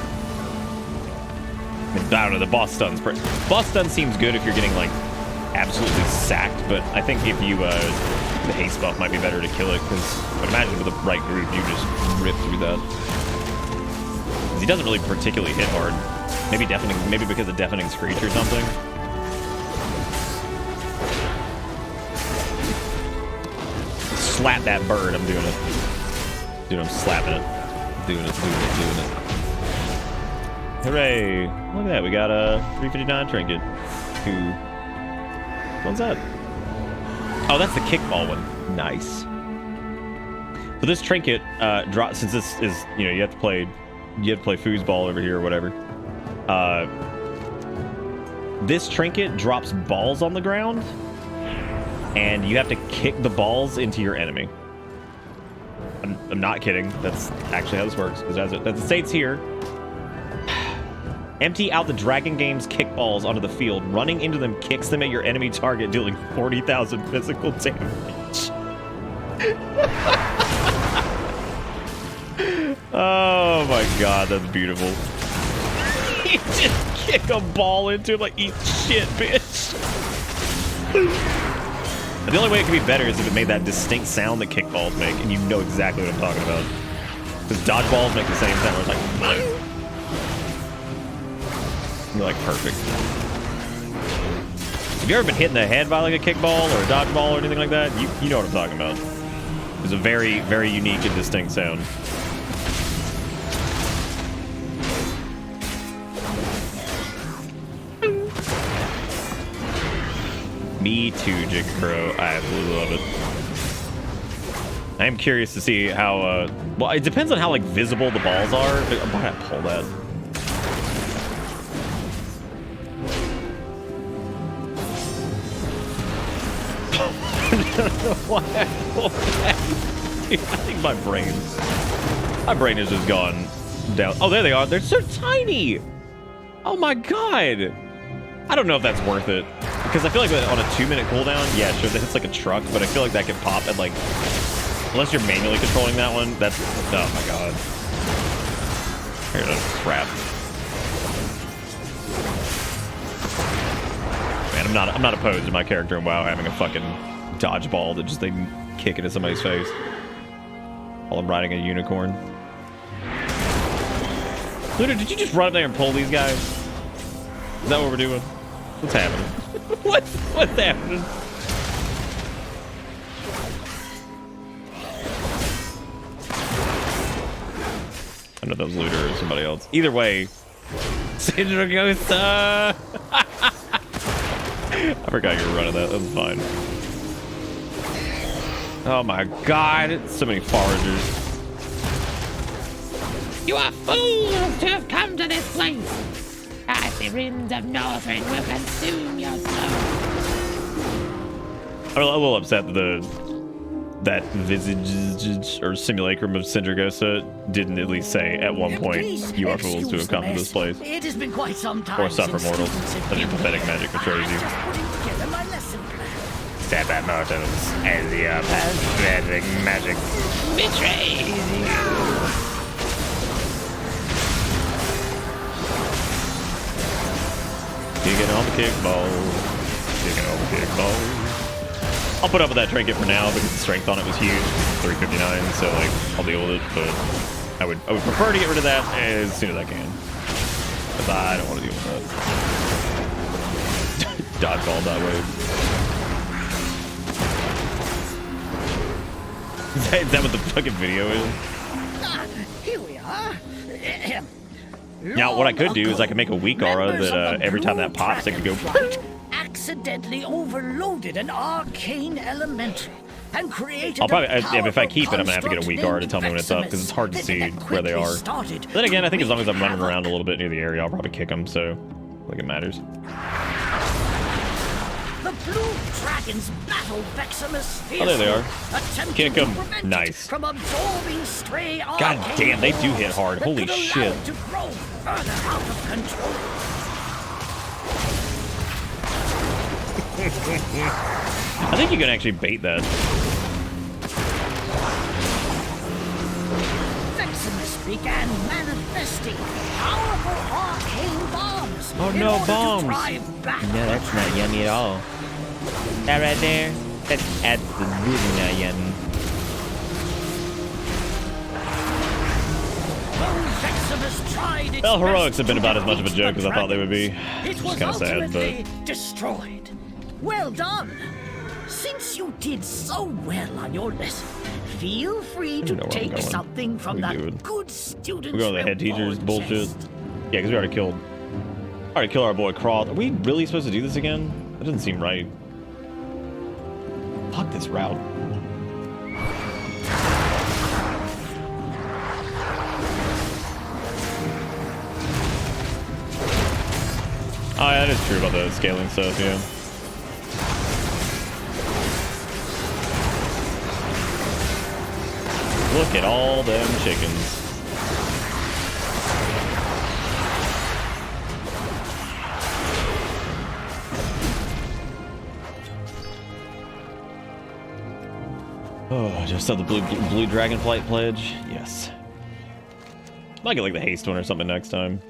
[SPEAKER 1] I don't know, the boss stuns. Boss stun seems good if you're getting like absolutely sacked, but I think if you the haste buff might be better to kill it, because I imagine with the right group you just rip through that. He doesn't really particularly hit hard. Maybe because of deafening screech or something. Slap that bird. I'm doing it. Dude, I'm slapping it. Doing it. Hooray. Look at that. We got a 359 trinket. What's that? Oh, that's the kickball one. Nice. So this trinket drops, since this is, you have to play foosball over here or whatever. This trinket drops balls on the ground, and you have to kick the balls into your enemy. I'm not kidding. That's actually how this works. Because as it states here, empty out the Dragon Game's kickballs onto the field. Running into them kicks them at your enemy target, dealing 40,000 physical damage. Oh my god, that's beautiful. You just kick a ball into him like, eat shit, bitch. The only way it could be better is if it made that distinct sound that kickballs make, and you know exactly what I'm talking about. Because dodgeballs make the same sound where it's like, you're like, perfect. Have you ever been hit in the head by like a kickball or a dodgeball or anything like that? You know what I'm talking about. It's a very, very unique and distinct sound. Me too, Jig Crow. I absolutely love it. I am curious to see how, well, it depends on how, like, visible the balls are. Why did I pull that? Why I pulled that? I think my brain has just gone down. Oh, there they are. They're so tiny. Oh my god. I don't know if that's worth it. Because I feel like on a 2-minute cooldown, yeah, sure, that hits like a truck, but I feel like that can pop at like, unless you're manually controlling that one, that's, oh my god. Here, that's crap. Man, I'm not opposed to my character in WoW having a fucking dodgeball that just they can kick into somebody's face while I'm riding a unicorn. Luna, did you just run up there and pull these guys? Is that what we're doing? What's happening? What's happening? I know that was Looter or somebody else. Either way, Sindragosa! I forgot you were running that. That was fine. Oh my god, so many foragers.
[SPEAKER 21] You are fools to have come to this place. As the winds of Northrend will consume your soul.
[SPEAKER 1] I'm a little upset that visage or simulacrum of Sindragosa didn't at least say at one point, you are fools to have come to this place.
[SPEAKER 13] It has been quite some time.
[SPEAKER 1] Or suffer mortals, that your pathetic magic betrays you. Stab at mortals as your pathetic magic betrays you. Kicking on the kickballs. Kicking on the kickballs. I'll put up with that trinket for now because the strength on it was huge. 359, so like I'll deal with it, but I would prefer to get rid of that as soon as I can. Because I don't want to deal with that. Dodgeball that way. Is that what the fucking video is?
[SPEAKER 13] Here we are.
[SPEAKER 1] Now, what I could do is I could make a weak aura that every time that pops, it could go.
[SPEAKER 13] Accidentally overloaded an arcane elemental and created.
[SPEAKER 1] I'll probably, if I keep it, I'm gonna have to get a weak aura to tell me when it's up because it's hard to see where they are. But then again, I think as long as I'm running around a little bit near the area, I'll probably kick them. So, I think it matters.
[SPEAKER 13] The blue dragons battle Veximus fiercely.
[SPEAKER 1] Oh, there they are. Kick them. Nice.
[SPEAKER 13] From absorbing stray
[SPEAKER 1] God damn, they do hit hard. Holy shit.
[SPEAKER 13] To grow further out of control.
[SPEAKER 1] I think you can actually bait that.
[SPEAKER 13] Veximus began manifesting powerful arcane bombs.
[SPEAKER 1] Oh no, bombs!
[SPEAKER 21] No, that's not yummy at all. That right there, that's absolutely not yummy.
[SPEAKER 1] Well, heroics have been about as much of a joke as I thought they would be. It's just kind of sad, but
[SPEAKER 13] destroyed. Well done. Since you did so well on your lesson, feel free to take something from that good student.
[SPEAKER 1] We're going to the head teacher's bullshit. Yeah, because we already killed our boy Croth. Are we really supposed to do this again? That doesn't seem right. Fuck this route. Oh, yeah, that is true about the scaling stuff, yeah. Look at all them chickens. Oh, just saw the blue Dragonflight pledge. Yes. Might get like the haste one or something next time.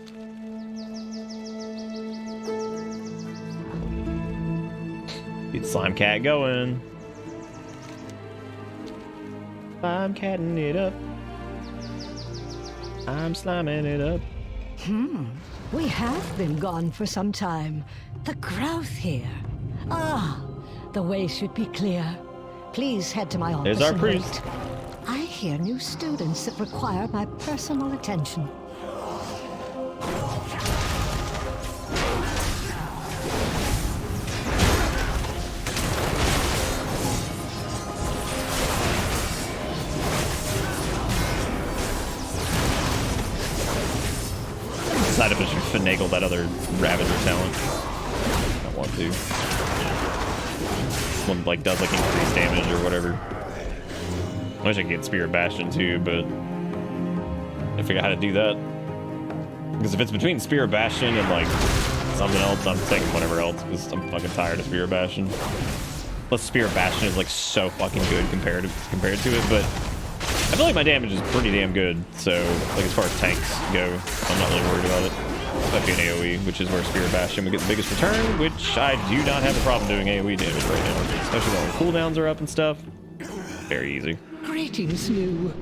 [SPEAKER 1] Get Slime Cat going. I'm catting it up. I'm sliming it up.
[SPEAKER 12] We have been gone for some time. The growth here. Ah, the way should be clear. Please head to my office.
[SPEAKER 1] There's our priest.
[SPEAKER 12] Wait. I hear new students that require my personal attention.
[SPEAKER 1] decide if I should finagle that other Ravager talent. I want to. One like does like increased damage or whatever. I wish I could get Spirit Bastion too, but I figure out how to do that. Because if it's between Spirit Bastion and like something else, I'm taking whatever else because I'm fucking tired of Spirit Bastion. Plus Spirit Bastion is like so fucking good compared to it, but I feel like my damage is pretty damn good. So like as far as tanks go, I'm not really worried about it. Might be an AoE, which is where Spirit Bastion would get the biggest return, which I do not have a problem doing AoE damage right now, especially when cooldowns are up and stuff. Very easy.
[SPEAKER 15] Greetings, New.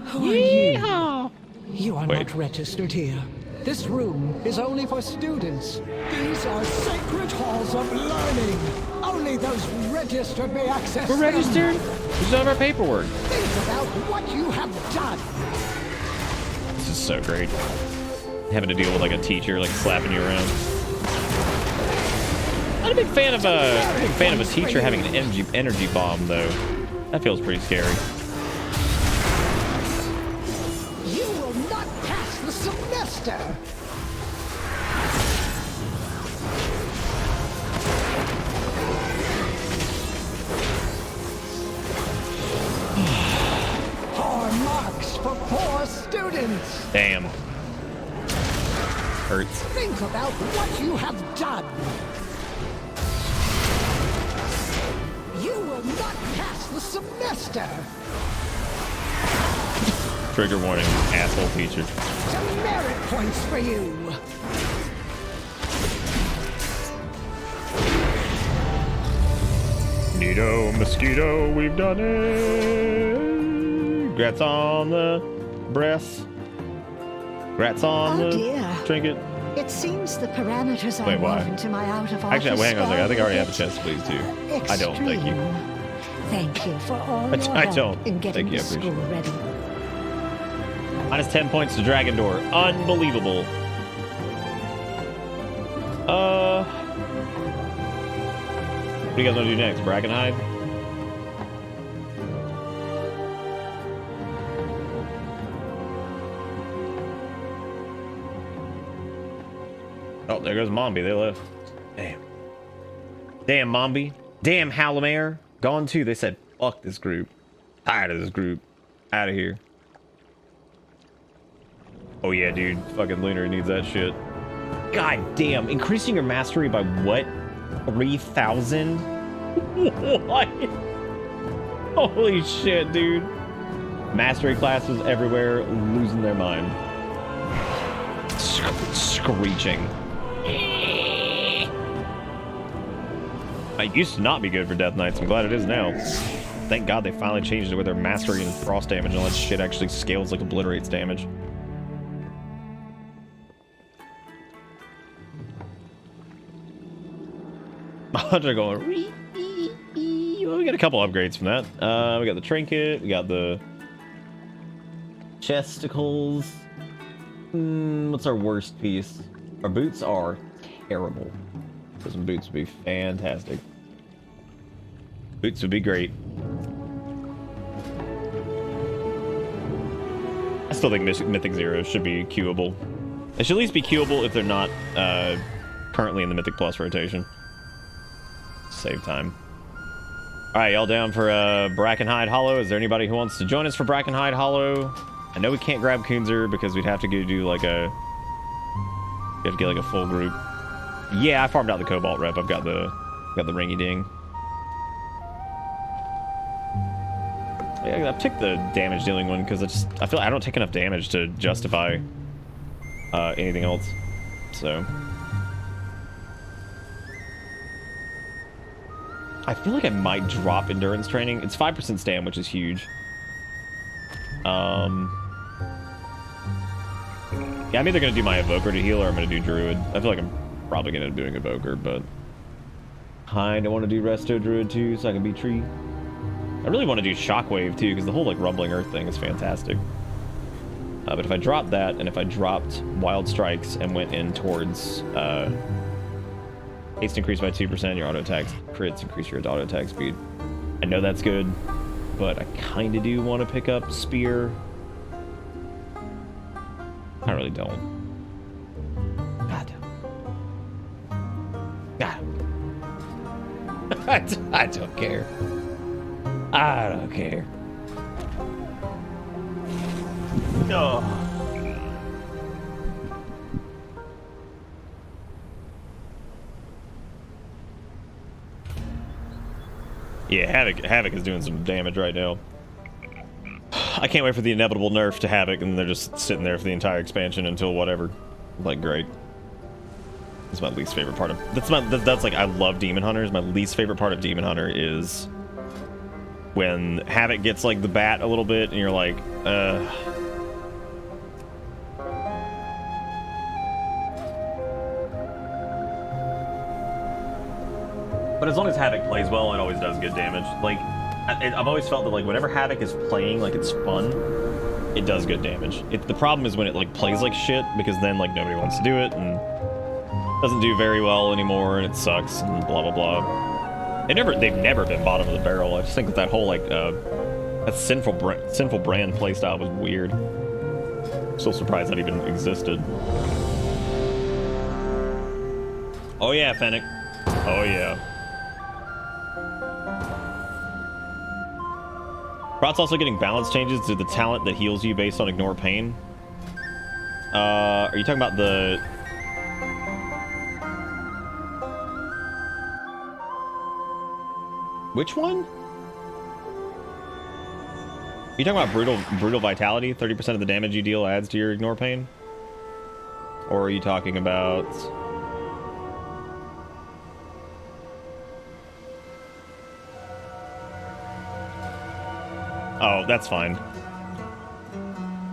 [SPEAKER 15] Who are you? You are not registered here. This room is only for students. These are sacred halls of learning. Only those registered may access
[SPEAKER 1] We're registered? We just have our paperwork.
[SPEAKER 15] Think about what you have done.
[SPEAKER 1] This is so great. Having to deal with like a teacher like slapping you around. Not a big fan of a teacher having an energy bomb though. That feels pretty scary.
[SPEAKER 15] You will not pass the semester. Poor marks for poor students.
[SPEAKER 1] Damn. Hurts.
[SPEAKER 15] Think about what you have done. You will not pass the semester.
[SPEAKER 1] Trigger warning, asshole teacher.
[SPEAKER 15] Demerit points for you.
[SPEAKER 1] Neato, mosquito, we've done it. Congrats on the breasts. Congrats on the trinket.
[SPEAKER 12] It seems the parameters I wove into my out of office.
[SPEAKER 1] Actually, hang on a second. I think I already have a chest, please, too.
[SPEAKER 12] Extreme.
[SPEAKER 1] I don't, thank you.
[SPEAKER 12] Thank you for all your
[SPEAKER 1] I
[SPEAKER 12] help
[SPEAKER 1] don't.
[SPEAKER 12] in getting
[SPEAKER 1] Thank you, I
[SPEAKER 12] the school
[SPEAKER 1] appreciate
[SPEAKER 12] ready.
[SPEAKER 1] Minus 10 points to Dragon Door. Unbelievable. What do you guys want to do next? Brackenhide? Oh, there goes Mombi. They left. Damn. Damn, Mombi. Damn, Halamare. Gone too. They said, fuck this group. Tired of this group. Out of here. Oh yeah, dude. Fucking Lunar needs that shit. God damn. Increasing your mastery by what? 3,000? What? Holy shit, dude. Mastery classes everywhere losing their mind. Screeching. I used to not be good for Death Knights. I'm glad it is now. Thank God they finally changed it with their mastery and frost damage and all that shit actually scales like obliterates damage. Hunter going. Well, we got a couple upgrades from that. We got the trinket. We got the chesticles. What's our worst piece? Our boots are terrible. So some boots would be fantastic. Boots would be great. I still think Mythic Zeros should be queuable. They should at least be queuable if they're not currently in the Mythic Plus rotation. Save time. Alright, y'all down for Brackenhide Hollow? Is there anybody who wants to join us for Brackenhide Hollow? I know we can't grab Kunzer because we'd have to go do like a... You have to get like a full group. Yeah, I farmed out the Cobalt rep. I've got the ringy ding. Yeah, I picked the damage dealing one because I feel like I don't take enough damage to justify anything else. So I feel like I might drop endurance training. It's 5% stam, which is huge. Yeah, I'm either gonna do my Evoker to heal or I'm gonna do Druid. I feel like I'm probably gonna be doing Evoker, but kinda want to do Resto Druid too, so I can be Tree. I really want to do Shockwave too, because the whole like Rumbling Earth thing is fantastic. But if I dropped that, and if I dropped Wild Strikes and went in towards haste increase by 2%, your auto attacks, crits increase your auto attack speed. I know that's good, but I kinda do want to pick up Spear. I really don't. I don't care. I don't care. No. Yeah, Havoc is doing some damage right now. I can't wait for the inevitable nerf to Havoc, and they're just sitting there for the entire expansion until whatever. Like, great. That's my least favorite part of. That's like, I love Demon Hunters. My least favorite part of Demon Hunter is when Havoc gets like the bat a little bit, and you're like, But as long as Havoc plays well, it always does good damage. Like, I've always felt that like whenever Havoc is playing like it's fun, it does good damage. The problem is when it like plays like shit, because then like nobody wants to do it and doesn't do very well anymore, and it sucks and blah blah blah. They've never been bottom of the barrel. I just think that whole like that sinful brand playstyle was weird. I'm still surprised that even existed. Oh yeah, Fennec. Oh yeah. Brat's also getting balance changes to the talent that heals you based on ignore pain. Are you talking about the... Which one? Are you talking about brutal vitality? 30% of the damage you deal adds to your ignore pain? Or are you talking about... Oh, that's fine.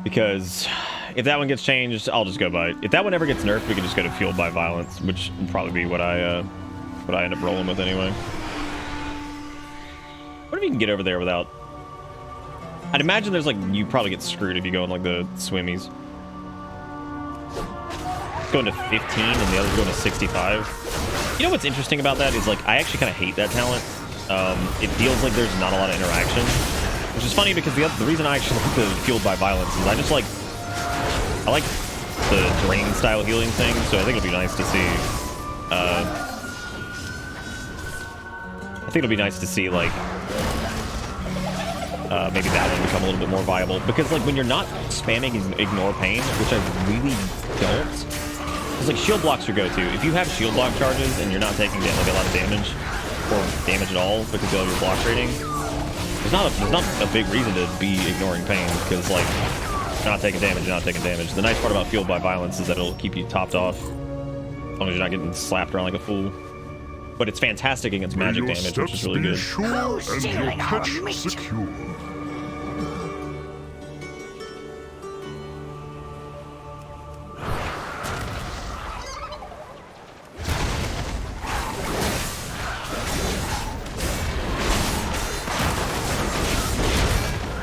[SPEAKER 1] Because if that one gets changed, I'll just go by it. If that one ever gets nerfed, we can just go to Fueled by Violence, which will probably be what I end up rolling with anyway. What if you can get over there without... I'd imagine there's like, you probably get screwed if you go in like the swimmies. It's going to 15 and the other's going to 65. You know what's interesting about that is like, I actually kind of hate that talent. It feels like there's not a lot of interaction. Which is funny because the reason I actually like the Fueled by Violence is I like the drain style healing thing, so I think it'll be nice to see. I think it'll be nice to see like maybe that one become a little bit more viable, because like when you're not spamming ignore pain, which I really don't, it's like shield blocks your go-to. If you have shield block charges and you're not taking like a lot of damage or damage at all because of your block rating. There's not a big reason to be ignoring pain, because like you're not taking damage. The nice part about Fueled by Violence is that it'll keep you topped off as long as you're not getting slapped around like a fool. But it's fantastic against magic damage, which is really good.
[SPEAKER 5] Who's stealing our meat? Secure.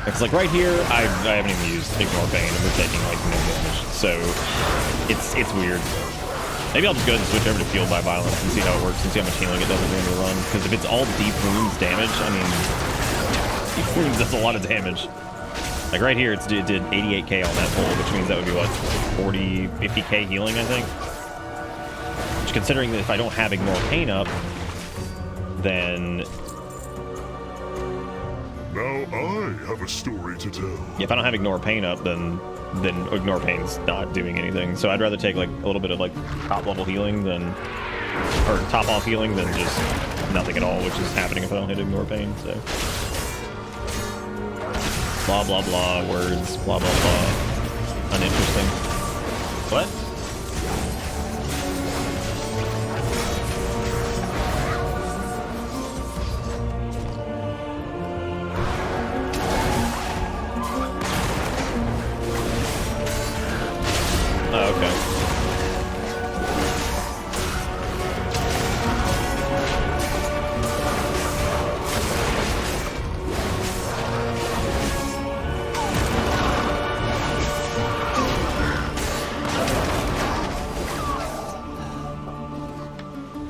[SPEAKER 1] It's like right here, I haven't even used ignore pain, and we're taking like no damage, so it's weird. Maybe I'll just go ahead and switch over to Fueled by Violence and see how it works and see how much healing it does at the end of the run. Because if it's all deep wounds damage, I mean, deep wounds does a lot of damage. Like right here, it did 88k on that pull, which means that would be what, 40, 50k healing, I think. Which, considering that if I don't have ignore pain up, then.
[SPEAKER 5] Now I have a story to tell.
[SPEAKER 1] Yeah, if I don't have ignore pain up, then ignore pain's not doing anything. So I'd rather take like a little bit of like top level healing or top off healing than just nothing at all, which is happening if I don't hit ignore pain. So blah blah blah words, blah blah blah, uninteresting. What? Oh, okay.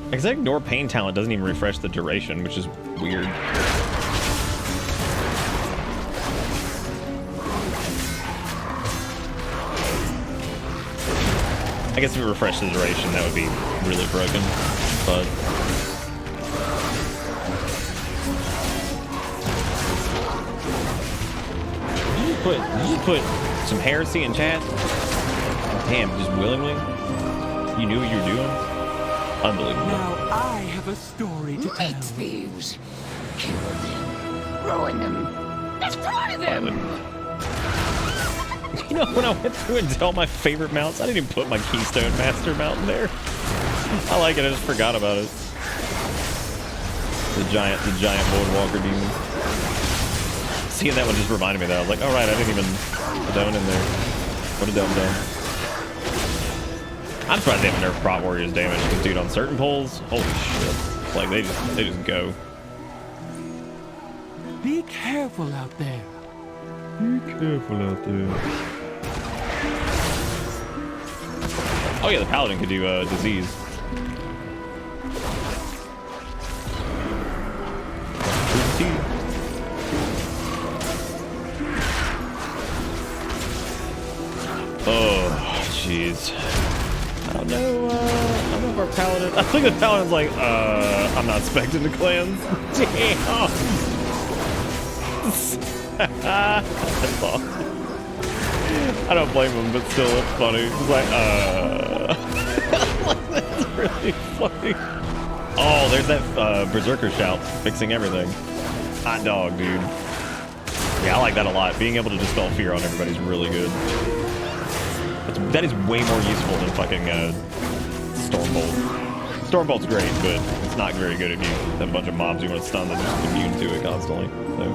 [SPEAKER 1] Because that ignore pain talent doesn't even refresh the duration, which is weird. I guess if it refreshed the duration, that would be really broken, but just put some heresy in chat? Damn, just willingly? You knew what you were doing? Unbelievable.
[SPEAKER 17] Now I have a story to tell.
[SPEAKER 7] Make thieves. Kill them. Ruin them. Destroy them.
[SPEAKER 1] You know, when I went through and did all my favorite mounts, I didn't even put my Keystone Master mount in there. I like it, I just forgot about it. The giant Voidwalker demon. Seeing that one just reminded me that. I was like, all right, I didn't even put that one in there. What a dumb. I'm surprised they haven't nerfed Prot Warrior's damage, because dude, on certain pulls, holy shit. Like, they just go.
[SPEAKER 17] Be careful out there.
[SPEAKER 1] Be careful out there. Oh yeah, the Paladin could do disease. Oh, jeez. I don't know if our Paladin... I think the Paladin's like, I'm not specting the clans. Damn! That's awesome. I don't blame him, but still, it's funny. It's like, that's really funny. Oh, there's that Berserker shout fixing everything. Hot dog, dude. Yeah, I like that a lot. Being able to dispel fear on everybody's really good. That is way more useful than fucking Stormbolt. Stormbolt's great, but it's not very good if you have a bunch of mobs you want to stun that are just immune to it constantly. So.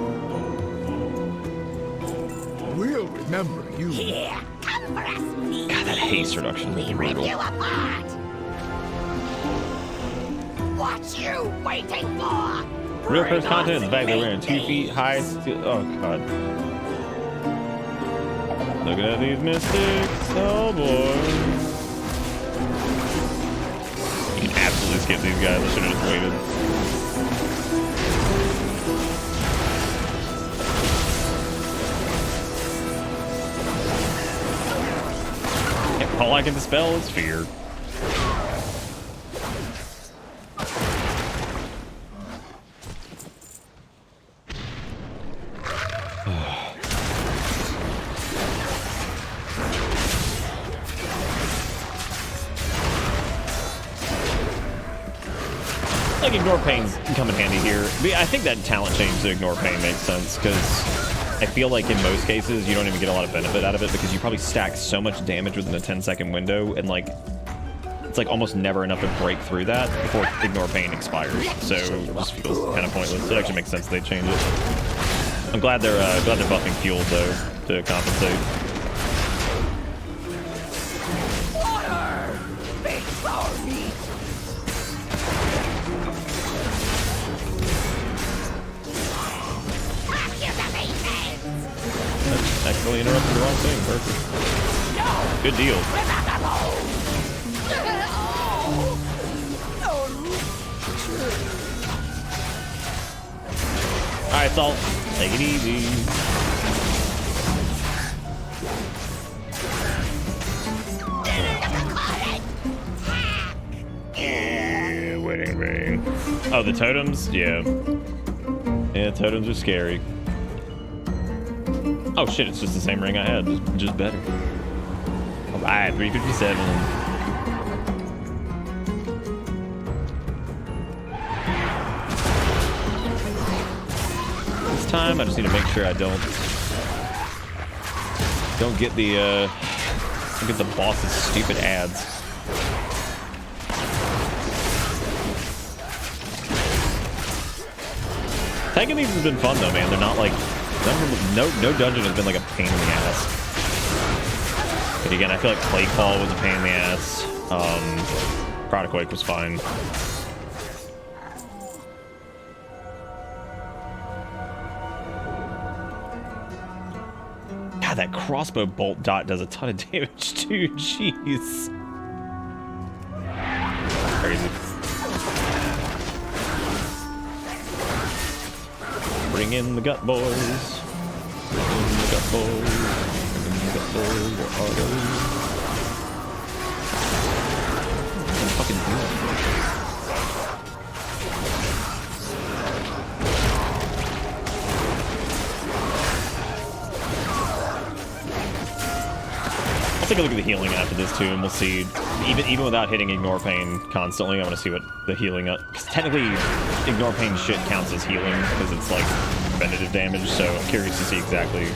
[SPEAKER 17] We'll remember you.
[SPEAKER 7] Here, come for us, me.
[SPEAKER 1] God, that haste reduction is
[SPEAKER 7] We rip
[SPEAKER 1] brutal.
[SPEAKER 7] you apart. What you waiting for?
[SPEAKER 1] Real first content is back there wearing 2 feet high steel. Oh god. Look at these mystics. Oh boy. You can absolutely skip these guys. I should have just waited. Yeah, all I can dispel is fear. Like Ignore Pain's come in handy here. I think that talent change to Ignore Pain makes sense because I feel like in most cases you don't even get a lot of benefit out of it because you probably stack so much damage within a 10-second window and like it's like almost never enough to break through that before Ignore Pain expires. So it just feels kind of pointless. It actually makes sense they change it. I'm glad they're buffing Fuel though to compensate.
[SPEAKER 7] Water! Big sorry!
[SPEAKER 1] Actually interrupted the wrong thing. Perfect. Good deal. Alright, Salt. Take it easy. Yeah, whatever. Oh, the totems? Yeah. Yeah, totems are scary. Oh shit, it's just the same ring I had, just better. Alright, 357. This time I just need to make sure I don't get the boss's stupid ads. Taking these has been fun though, man. They're not like no dungeon has been like a pain in the ass. But again, I feel like Plaguefall was a pain in the ass. Product Quake was fine. God, that crossbow bolt dot does a ton of damage too. Jeez. Crazy. Bring in the gut boys. Bring in the gut boys. Bring in the gut boys. Where are they? What are you fucking doing? take a look at the healing after this too, and we'll see. Even without hitting Ignore Pain constantly, I want to see what the healing up. Because technically, Ignore Pain shit counts as healing because it's like preventative damage. So I'm curious to see exactly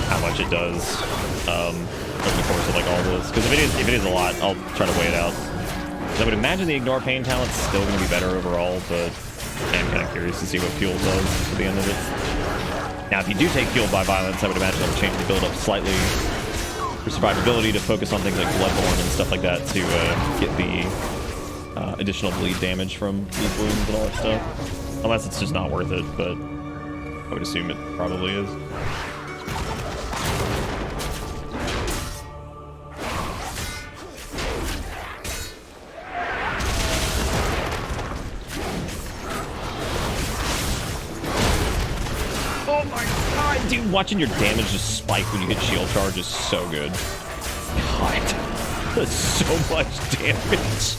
[SPEAKER 1] how much it does over the course of like all this. Because if it is a lot, I'll try to weigh it out. I would imagine the Ignore Pain talent's still going to be better overall, but I'm kind of curious to see what Fuel does at the end of it. Now, if you do take Fueled by Violence, I would imagine it'll change the build-up slightly for survivability to focus on things like Bloodborne and stuff like that to get the additional bleed damage from these wounds and all that stuff. Unless it's just not worth it, but I would assume it probably is. Dude, watching your damage just spike when you hit shield charge is so good. God, that's so much damage.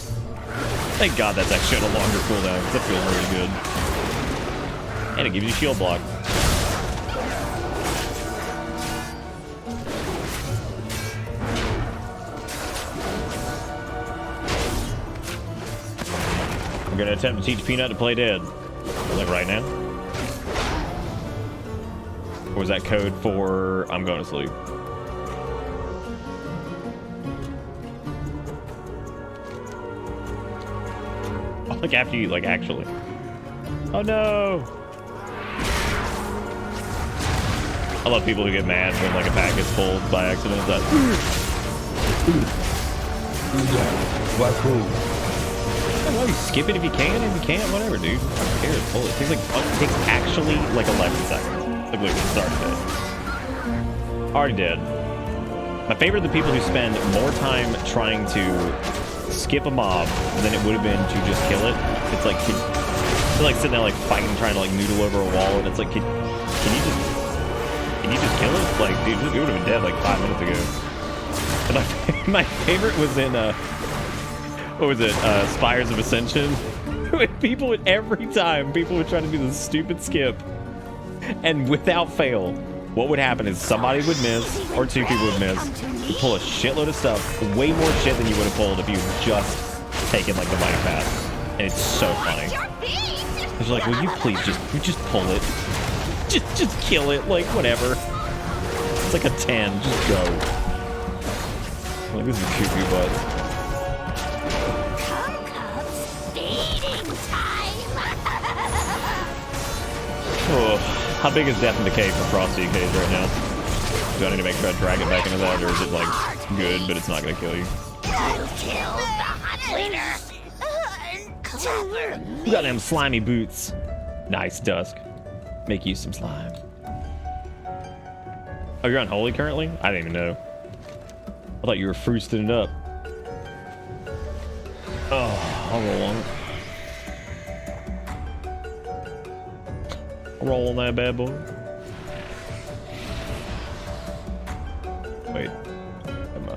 [SPEAKER 1] Thank God that's actually on a longer cooldown, because that feels really good. And it gives you shield block. I'm gonna attempt to teach Peanut to play dead. Like right now. Or was that code for I'm going to sleep? Oh, like after you, like actually. Oh no! I love people who get mad when like a pack gets pulled by accident. It's like, well, you skip it if you can. If you can't, whatever, dude. I don't care. Pull it. It takes actually like 11 seconds. Like, look, it started dead. Already dead. My favorite are the people who spend more time trying to skip a mob than it would have been to just kill it. It's like, they're like sitting there like fighting, trying to like noodle over a wall, and it's like, can you just kill it? Like, dude, it would have been dead like 5 minutes ago. And my favorite was in, what was it, Spires of Ascension? When people would, every time, people would try to do this stupid skip. And without fail, what would happen is somebody would miss, or two people would miss. You'd pull a shitload of stuff, way more shit than you would have pulled if you just taken like the minor path. And it's so funny. It's like, will you please just pull it? Just kill it, like whatever. It's like a 10, just go. Like, this is cuckoo butt. Oh, how big is Death and Decay for Frosty Decay right now? Do I need to make sure I drag it back into that, or is it like good, but it's not gonna kill you? Goddamn slimy boots. Nice, Dusk. Make you some slime. Oh, you're on Holy currently? I didn't even know. I thought you were fruisting it up. Oh, I'll roll on it. Roll on that bad boy. Wait. Come on.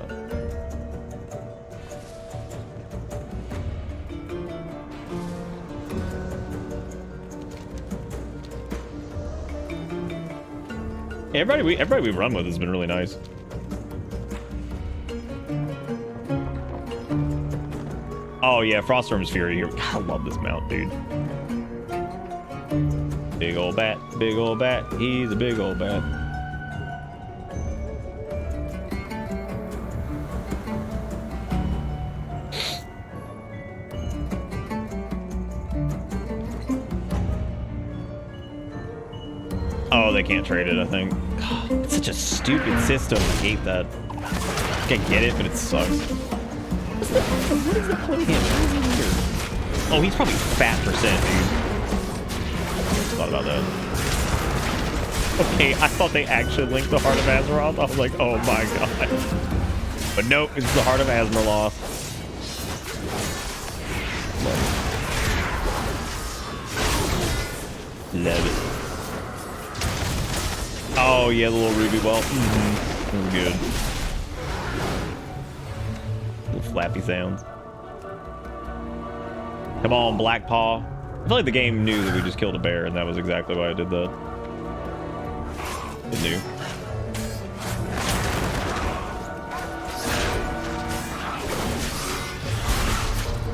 [SPEAKER 1] Everybody we run with has been really nice. Oh yeah, Froststorm's Fury. I love this mount, dude. Big old bat, he's a big old bat. Oh, they can't trade it, I think. God, it's such a stupid system. I hate that. I get it, but it sucks. What is the point of him? Oh, he's probably fat percent, dude. Thought about that. Okay, I thought they actually linked the Heart of Azeroth. I was like, oh my god. But nope, it's the Heart of Azeroth. Love it. Oh yeah, the little ruby ball. Good. Little flappy sounds. Come on, Black Paw. I feel like the game knew that we just killed a bear, and that was exactly why I did that. It knew.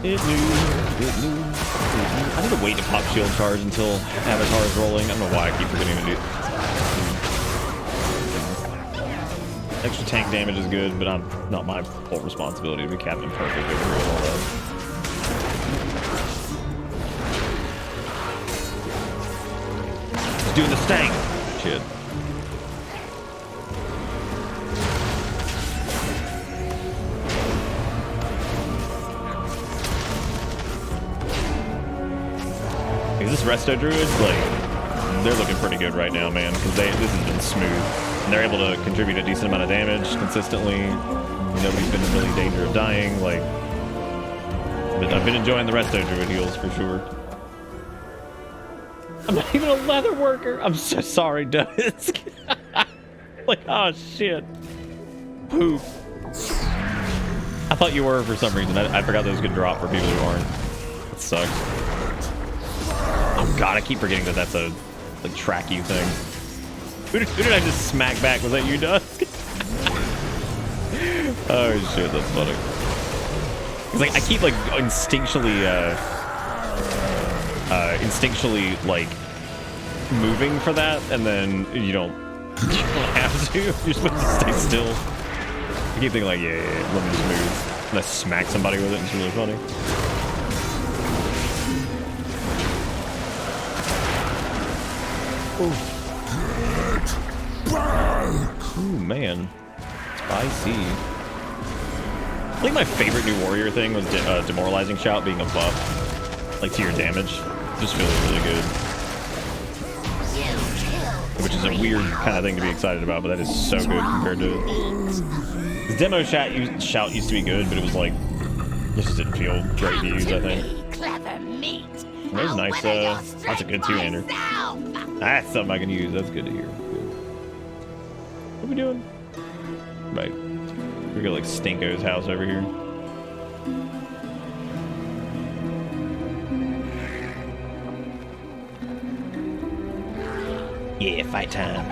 [SPEAKER 1] It knew. I need to wait to pop shield charge until Avatar is rolling. I don't know why I keep forgetting to do. Extra tank damage is good, but I'm not my full responsibility to be Captain Perfect over here and all that. He's doing the stank. Shit. Is this Resto Druids, like, they're looking pretty good right now, man, because this has been smooth. And they're able to contribute a decent amount of damage consistently. Nobody's been in really danger of dying, like, but I've been enjoying the Resto Druid heals for sure. I'm not even a leather worker. I'm so sorry, Dusk. Like, oh shit. Poop. I thought you were for some reason. I forgot those could drop for people who aren't. It sucks. Oh god, I keep forgetting that that's a track you thing. Who did I just smack back? Was that you, Dusk? Oh shit, that's funny. It's like I keep like instinctually like moving for that, and then you don't have to. You're supposed to stay still. I keep thinking like, yeah, let me just move. And I smack somebody with it, and it's really funny. Ooh, man. Spicy. I think my favorite new warrior thing was demoralizing shout being a buff, like to your damage. Just feels really good. Which is a weird kind of thing to be excited about, but that is so good compared to it. The demo shout used to be good, but it was like, it just didn't feel great to use, I think. That was nice, that's a good two-hander. That's something I can use, that's good to hear. Good. What are we doing? Right. We got like Stinko's house over here. Yeah, fight time.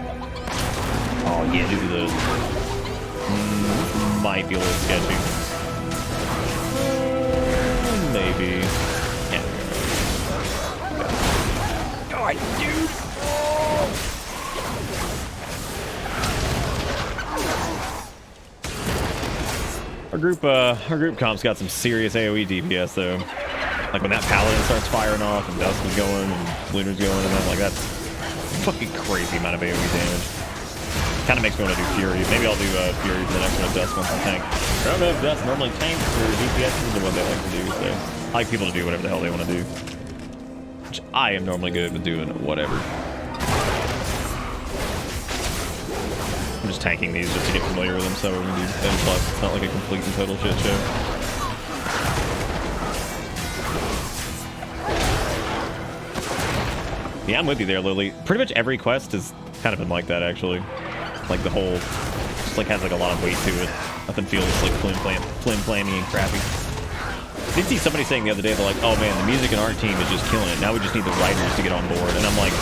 [SPEAKER 1] Oh yeah, do the might be a little sketchy. Maybe. Yeah. God, dude. Our group comp's got some serious AoE DPS though. Like when that paladin starts firing off and Dusk is going and Luna's going, and I'm like, that's fucking crazy amount of AoE damage. Kind of makes me want to do Fury. Maybe I'll do Fury for the next one if Dusk wants to tank. I don't know if Dusk normally tanks or DPS is what they like to do, so I like people to do whatever the hell they want to do. Which I am normally good with doing whatever. I'm just tanking these just to get familiar with them so we can do them, plus it's not like a complete and total shit show. Yeah, I'm with you there, Lily. Pretty much every quest has kind of been like that, actually. Like the whole, just like has like a lot of weight to it. Nothing feels like flim-flammy and crappy. I did see somebody saying the other day, they're like, oh man, the music and art team is just killing it. Now we just need the writers to get on board. And I'm like,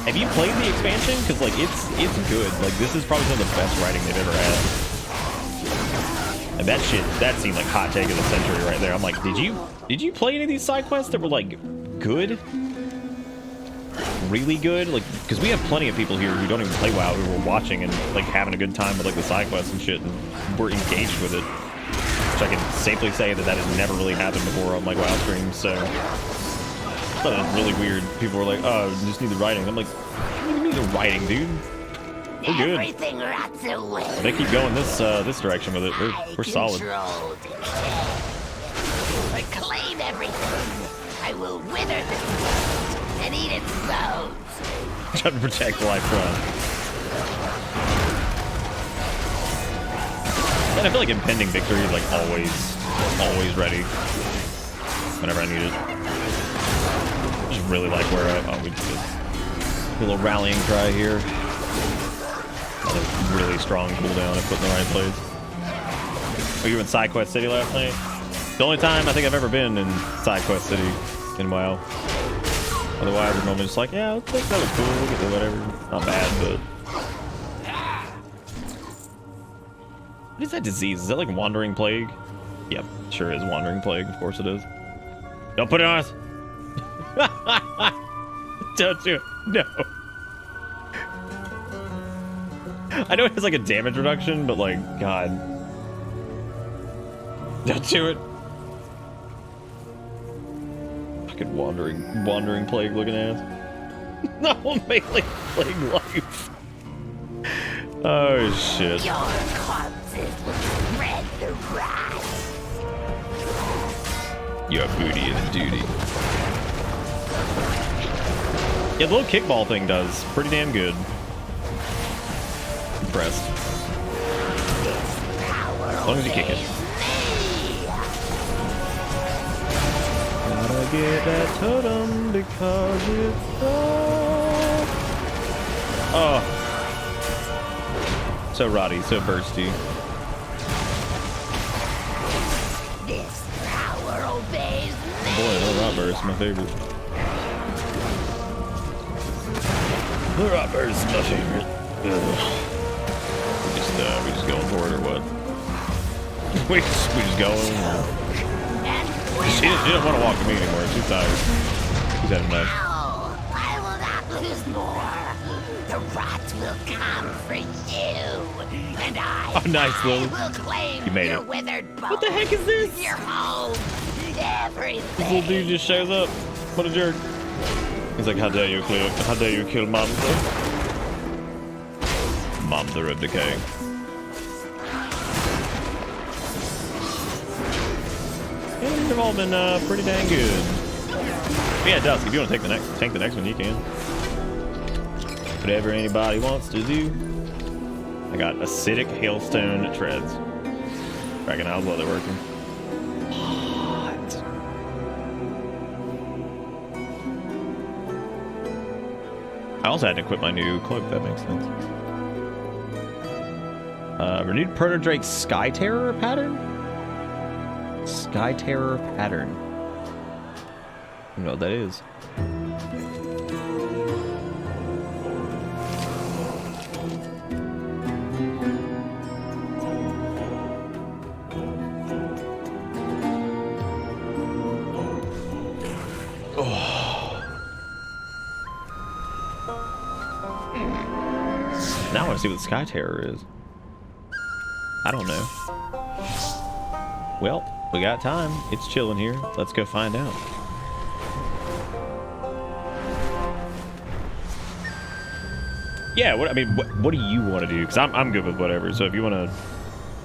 [SPEAKER 1] have you played the expansion? Because like it's good. Like this is probably some of the best writing they've ever had. And that seemed like hot take of the century right there. I'm like, did you play any of these side quests that were like good? Really good? Like, because we have plenty of people here who don't even play WoW who were watching and like having a good time with like the side quests and shit, and we're engaged with it. Which I can safely say that has never really happened before on like WoW streams. So I thought it was really weird. People were like, oh, you just need the writing. I'm like, what do you need the writing, dude? We're good.
[SPEAKER 7] Everything rots away.
[SPEAKER 1] If they keep going this direction with it, we're solid.
[SPEAKER 7] Reclaim everything. I will wither this world and eat its bones.
[SPEAKER 1] Trying to protect life from. And I feel like impending victory is like always ready whenever I need it. Just really like where we just did a little rallying cry here. A really strong cooldown I put in the right place. Oh, you were in Side Quest City last night? The only time I think I've ever been in Side Quest City in WoW. Otherwise, I'm normally just like, yeah, that was cool, we'll get to whatever. Not bad, but. What is that disease? Is that like Wandering Plague? Yep, sure is Wandering Plague. Of course it is. Don't put it on us. Don't do it. No. I know it has like a damage reduction, but like, God. Don't do it. Fucking wandering plague looking ass. No, melee plague life. Oh shit.
[SPEAKER 7] Your corpses will spread the rot.
[SPEAKER 1] Your booty is duty. Yeah, the little kickball thing does pretty damn good. Impressed. As long as you kick it. Gotta get that totem because it's oh. So rotty, so bursty.
[SPEAKER 7] This power obeys me.
[SPEAKER 1] Boy, the rot burst, my favorite. The rot burst is my favorite. Ugh. We just going for it or what? we just going. She doesn't want to walk with me anymore. She's tired. She's had enough.
[SPEAKER 7] No, I will not lose more. The rot will come for you, and I
[SPEAKER 1] Lily.
[SPEAKER 7] will claim
[SPEAKER 1] You made
[SPEAKER 7] your
[SPEAKER 1] it.
[SPEAKER 7] withered bones.
[SPEAKER 1] What the heck is this?
[SPEAKER 7] Your home, everything.
[SPEAKER 1] This little dude just shows up. What a jerk. He's like, how dare you kill Monster? Monster of Decay. Yeah, these have all been pretty dang good. But yeah, Dusk, if you want to take the next one, you can. Whatever anybody wants to do. I got acidic hailstone treads. Reckon how's leather working? What? I also had to equip my new cloak. That makes sense. Renewed Proto Drake Sky Terror pattern. Sky Terror pattern. I don't know what that is. Now I want to see what the Sky Terror is. I don't know. Well, we got time. It's chilling here. Let's go find out. Yeah, what do you want to do? Because I'm good with whatever. So if you want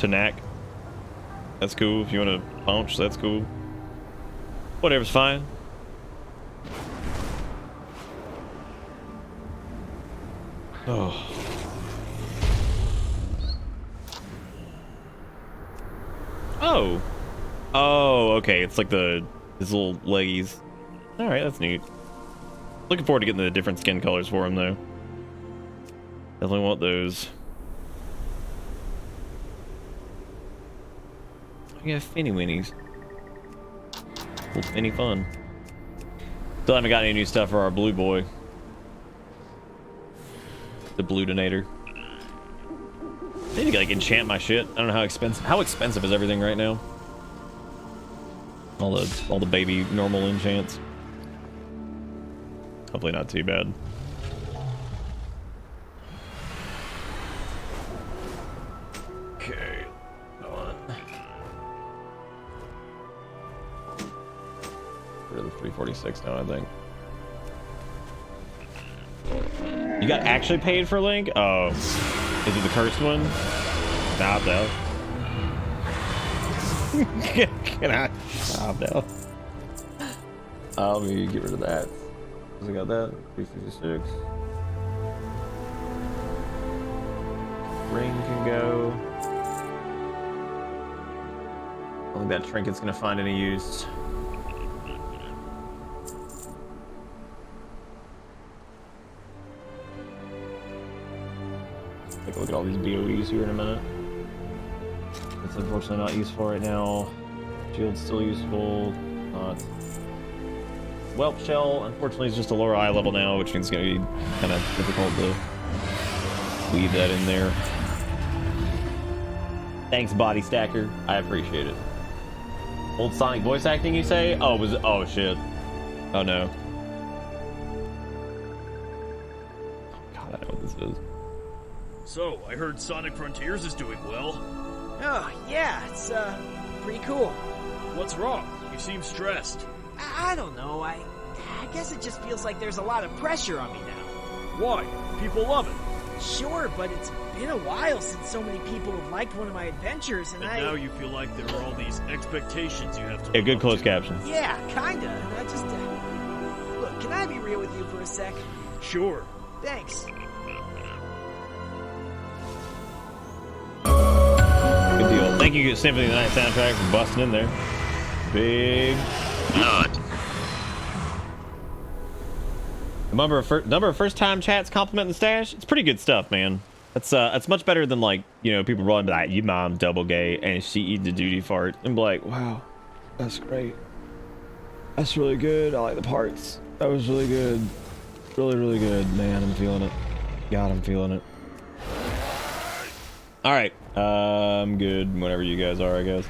[SPEAKER 1] to knack, that's cool. If you want to punch, that's cool. Whatever's fine. Oh. Oh. Oh, okay. It's like his little leggies. All right, that's neat. Looking forward to getting the different skin colors for him, though. Definitely want those. We have Finny Winnies. Little Finny fun. Still haven't got any new stuff for our blue boy. The blue donator. I need to like enchant my shit. I don't know how expensive is everything right now. All the baby normal enchants. Hopefully not too bad. Okay, on. Rid of the 346 now, I think. You got actually paid for Link? Oh. Is it the cursed one? Stop though. Can I? Stop though. Let me get rid of that. I got that. 356. Ring can go. I don't think that trinket's gonna find any use. Take a look at all these BOEs here in a minute. It's unfortunately not useful right now. Shield's still useful. Not. Whelp Shell, unfortunately, is just a lower eye level now, which means it's going to be kind of difficult to weave that in there. Thanks, Body Stacker. I appreciate it. Old Sonic voice acting, you say? Oh, oh shit. Oh no. God, I know what this is.
[SPEAKER 9] So, I heard Sonic Frontiers is doing well.
[SPEAKER 22] Oh, yeah, it's, pretty cool.
[SPEAKER 9] What's wrong? You seem stressed.
[SPEAKER 22] I don't know, I guess it just feels like there's a lot of pressure on me now.
[SPEAKER 9] Why? People love it.
[SPEAKER 22] Sure, but it's been a while since so many people have liked one of my adventures, and
[SPEAKER 9] now you feel like there are all these expectations you have to
[SPEAKER 1] Yeah, good closed caption.
[SPEAKER 22] Yeah, kinda, and I just... Look, can I be real with you for a sec?
[SPEAKER 9] Sure.
[SPEAKER 22] Thanks.
[SPEAKER 1] Good deal. Thank you, Symphony of the Night soundtrack, for busting in there. Big nut. Number of first-time chats complimenting the stash. It's pretty good stuff, man. That's much better than, like, you know, people rolling like, "You mom double gay and she eat the duty fart," and be like, "Wow, that's great. That's really good. I like the parts. That was really good. Really, really good, man. I'm feeling it. God, I'm feeling it." All right, I'm good. Whatever you guys are, I guess.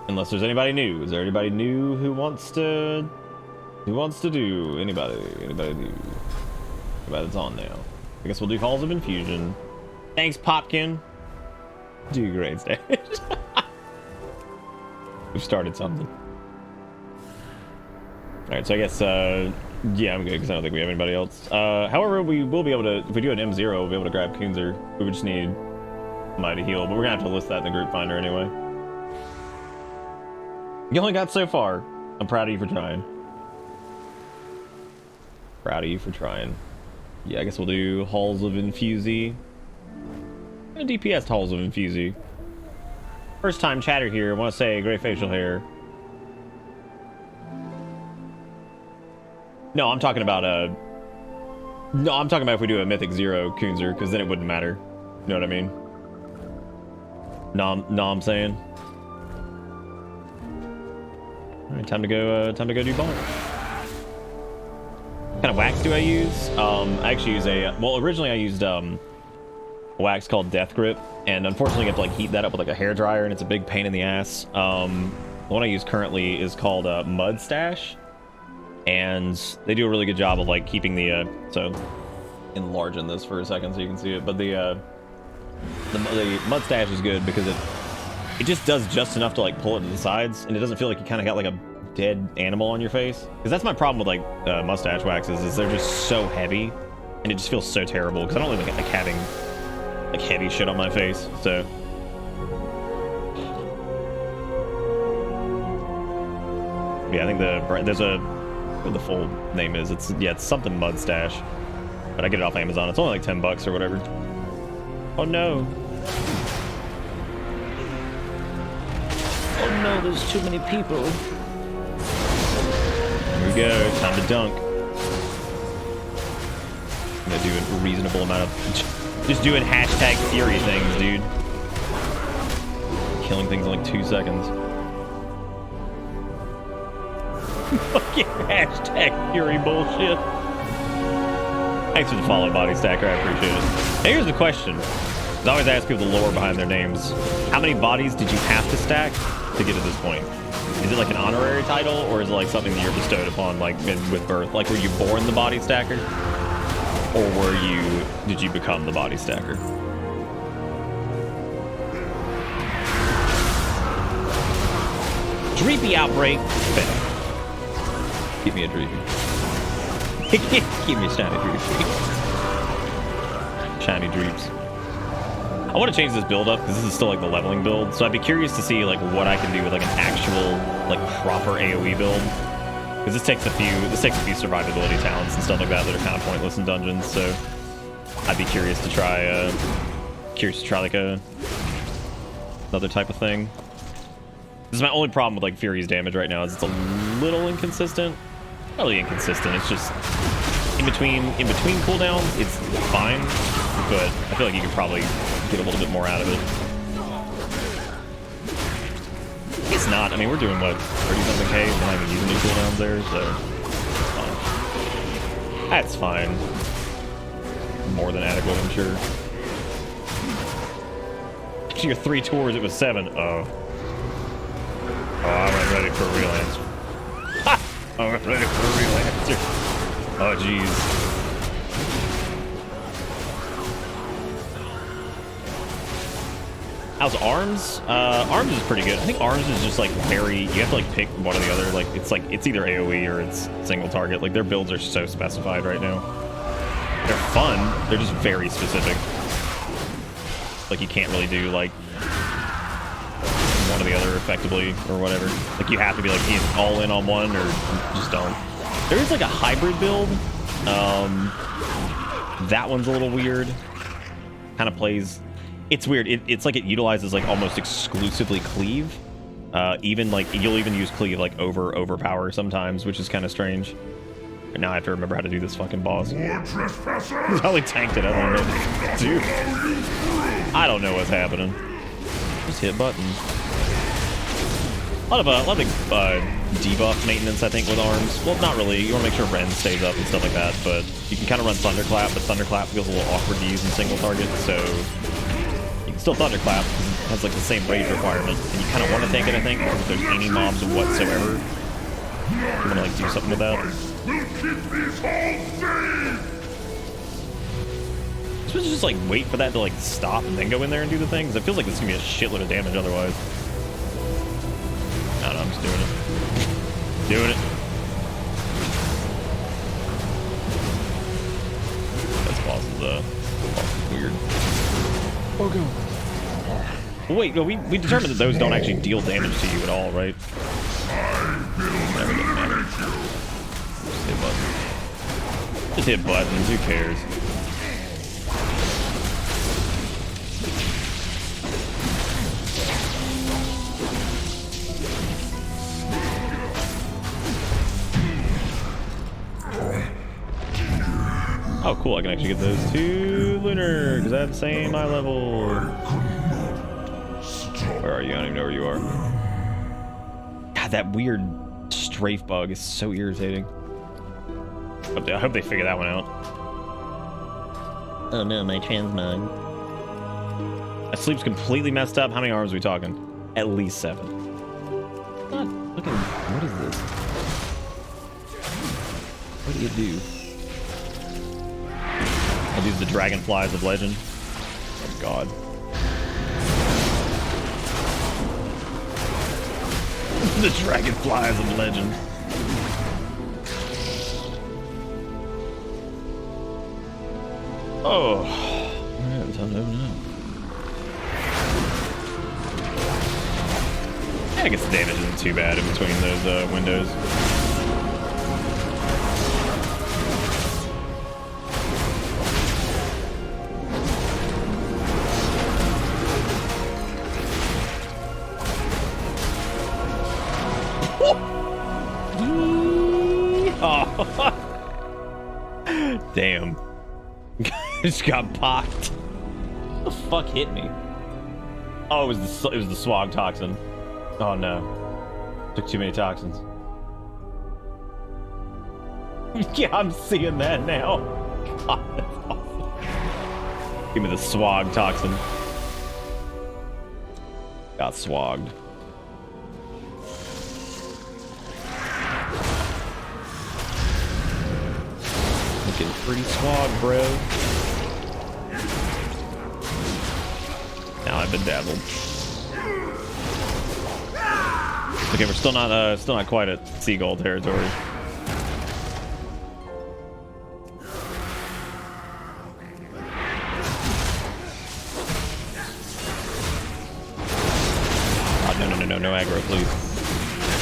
[SPEAKER 1] Unless there's anybody new. Is there anybody new who wants to do? Anybody new? Anybody that's on now? I guess we'll do Halls of Infusion. Thanks, Popkin. Do great, Stage. We've started something. Alright, so I guess yeah, I'm good because I don't think we have anybody else. However, we will be able to, if we do an M0, we'll be able to grab Kunzer. We would just need somebody to heal, but we're gonna have to list that in the group finder anyway. You only got so far. I'm proud of you for trying. Proud of you for trying. Yeah, I guess we'll do Halls of Infusey. And DPS Halls of Infusey. First time chatter here. I want to say gray facial hair. No, I'm talking about no, I'm talking about if we do a Mythic 0 Kunzer, because then it wouldn't matter. You know what I mean? No, I'm saying. All right, time to go do bonk. What kind of wax do I use? I actually use well, originally I used a wax called Death Grip, and unfortunately you have to like heat that up with like a hairdryer, and it's a big pain in the ass. The one I use currently is called Mud Stash, and they do a really good job of like keeping the so enlarging this for a second so you can see it, but the Mud Stash is good because it just does just enough to like pull it to the sides, and it doesn't feel like you kind of got like a dead animal on your face. Because that's my problem with like mustache waxes, is they're just so heavy, and it just feels so terrible. Because I don't really like having like heavy shit on my face. So yeah, I think there's what the full name is. It's something Mud Stash, but I get it off Amazon. It's only like $10 or whatever. Oh no.
[SPEAKER 8] Oh no, there's too many people.
[SPEAKER 1] Here we go, time to dunk. I'm gonna do a reasonable amount of just doing hashtag Fury things, dude. Killing things in like 2 seconds. Fucking hashtag Fury bullshit. Thanks for the follow, Body Stacker, I appreciate it. Now here's the question. I always ask people the lore behind their names. How many bodies did you have to stack to get to this point? Is it like an honorary title, or is it like something that you're bestowed upon, like with birth? Like, were you born the Body Stacker, or did you become the Body Stacker? Dreepy outbreak. Give me a Dreepy. Give me a shiny Dreepy. Shiny Dreeps. I want to change this build up because this is still like the leveling build, so I'd be curious to see like what I can do with like an actual like proper AoE build, because this takes a few survivability talents and stuff like that are kind of pointless in dungeons. So I'd be curious to try like another type of thing. This is my only problem with like Fury's damage right now, is it's a little inconsistent. Not really inconsistent, it's just in between cooldowns it's fine, but I feel like you could probably get a little bit more out of it. It's not, I mean, we're doing what, 30-something K, we're not even using any cooldowns there, so that's fine. More than adequate, I'm sure. After your 3 tours, it was 7. Oh. Oh, I wasn't ready for a real answer. Ha! I wasn't ready for a real answer. Oh, jeez. How's Arms? Arms is pretty good. I think Arms is just like very, you have to like pick one or the other. Like it's either AoE or it's single target. Like their builds are so specified right now. They're fun. They're just very specific. Like you can't really do like one or the other effectively or whatever. Like you have to be like all in on one or just don't. There is like a hybrid build. That one's a little weird. Kind of plays. It's weird. It's like it utilizes like almost exclusively cleave. Even like you'll even use cleave like overpower sometimes, which is kind of strange. But now I have to remember how to do this fucking boss. He's probably tanked it. I don't know, dude. I don't know what's happening. Just hit buttons. A lot of debuff maintenance, I think, with Arms. Well, not really. You want to make sure Ren stays up and stuff like that. But you can kind of run Thunderclap, but Thunderclap feels a little awkward to use in single target, so. Still Thunderclap has like the same rage requirement, and you kind of want to tank it, I think, because if there's any mobs whatsoever, you want to like do something with that. Supposed to just like wait for that to like stop and then go in there and do the thing, because it feels like this is gonna be a shitload of damage otherwise. I don't know, I'm just doing it. Doing it. This boss is weird.
[SPEAKER 15] Oh god.
[SPEAKER 1] Wait, no, we determined that those don't actually deal damage to you at all, right? Never doesn't matter. Just hit buttons. Who cares? Oh, cool. I can actually get those 2 Lunar, because I have the same eye level. Where are you? I don't even know where you are. God, that weird strafe bug is so irritating. I hope they figure that one out. Oh no, my transmog. My sleep's completely messed up. How many arms are we talking? At least 7. God, look at what is this? What do you do? I do the Dragonflies of Legend. Oh god. The Dragonflies of Legend. Oh. Alright, time to open it up. Yeah, I guess the damage isn't too bad in between those windows. Oh. Damn. Just got popped. What the fuck hit me? Oh, it was the swag toxin. Oh no. Took too many toxins. Yeah, I'm seeing that now. God, that's awesome. Give me the swag toxin. Got swagged. Looking pretty swag, bro. Now I've been dabbled. Okay, we're still not quite at seagull territory. Oh, no aggro, please.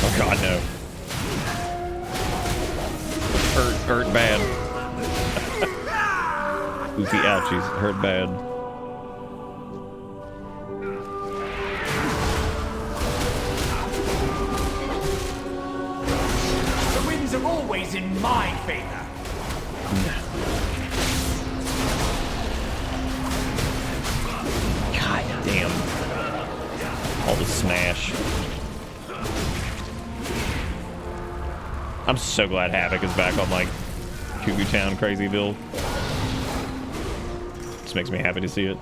[SPEAKER 1] Oh god, no. Hurt bad. Goofy ouchies, hurt bad.
[SPEAKER 16] The winds are always in my favor.
[SPEAKER 1] God damn. All the smash. I'm so glad Havoc is back on like Cuckoo Town crazy build. Just makes me happy to see it.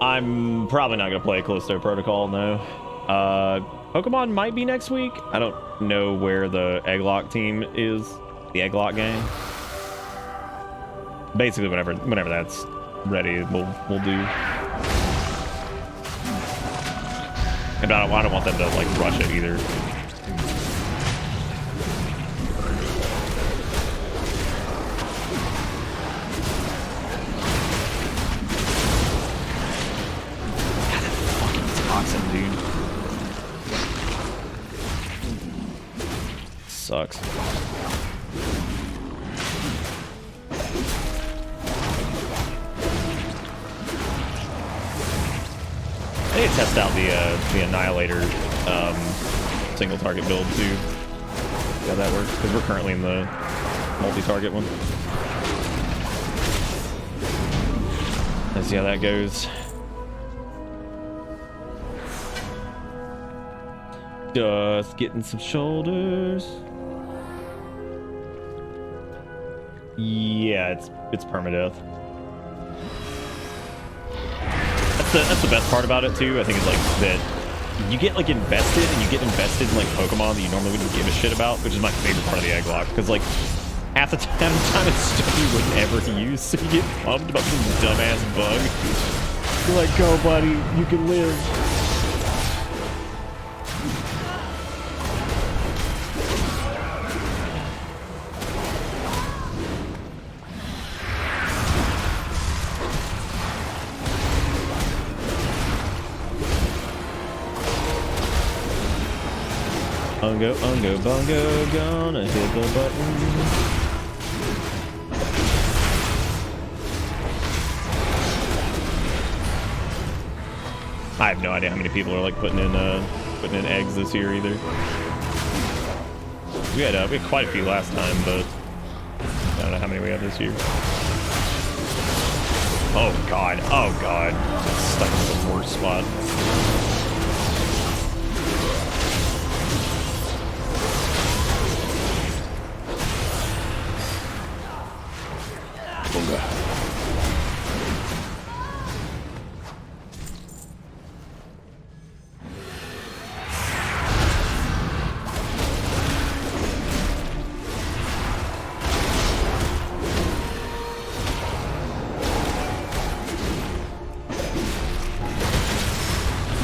[SPEAKER 1] I'm probably not gonna play Callisto Protocol, no. Pokemon might be next week. I don't know where the Egglock team is. The Egglock gang. Basically, whenever that's ready, we'll do. And I don't want them to like rush it either. God, that fucking toxin, dude. Sucks. I need to test out the Annihilator single target build too. See how that works, because we're currently in the multi-target one. Let's see how that goes. Just getting some shoulders. Yeah, it's permadeath. That's the best part about it too. I think is like that you get like invested, and you get invested in like Pokemon that you normally wouldn't give a shit about, which is my favorite part of the Egglock, because like half the time it's stuff you wouldn't ever use, so you get pumped about some dumbass bug. You're like, go buddy, you can live. Ungo, ungo, bongo, gonna hit the button. I have no idea how many people are like putting in eggs this year either. We had quite a few last time, but I don't know how many we have this year. Oh god, oh god, stuck in the worst spot.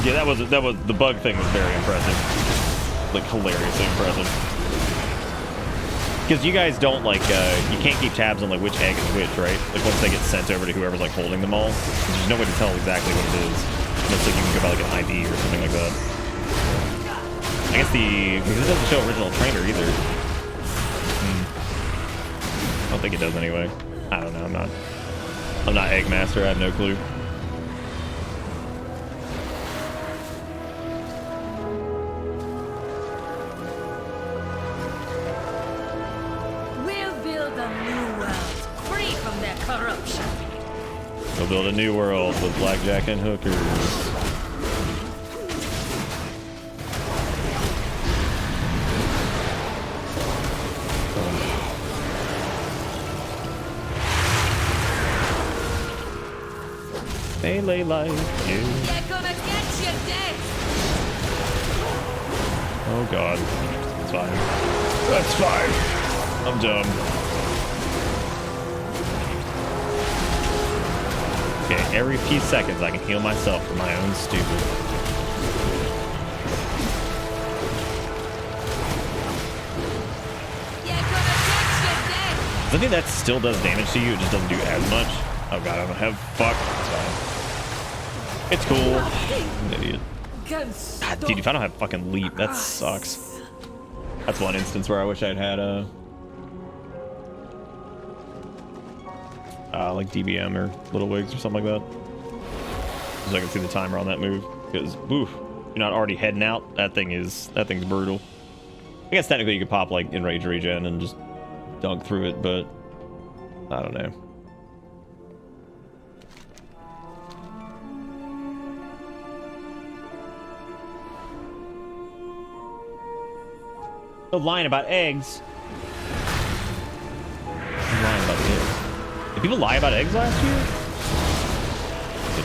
[SPEAKER 1] Yeah, that was the bug thing was very impressive, like hilariously impressive. Because you guys don't like you can't keep tabs on like which egg is which, right? Like once they get sent over to whoever's like holding them all, there's no way to tell exactly what it is. Unless like you can go by like an ID or something like that. I guess because it doesn't show original trainer either. I don't think it does anyway. I don't know. I'm not egg master. I have no clue. We'll build a new world with blackjack and hookers. Melee life, yeah.
[SPEAKER 21] They're gonna get you dead.
[SPEAKER 1] Oh god. It's fine. That's fine. I'm dumb. Okay, every few seconds I can heal myself for my own stupid. I think that still does damage to you, it just doesn't do as much. Oh god, I don't have fuck. It's cool. I'm an idiot. God, dude, if I don't have fucking leap, that sucks. That's one instance where I wish I'd had like DBM or Little Wigs or something like that. So I can see the timer on that move. Because, oof, you're not already heading out. That thing's brutal. I guess technically you could pop like Enrage Regen and just dunk through it, but I don't know. No lying about eggs. I'm lying about eggs. Did people lie about eggs last year?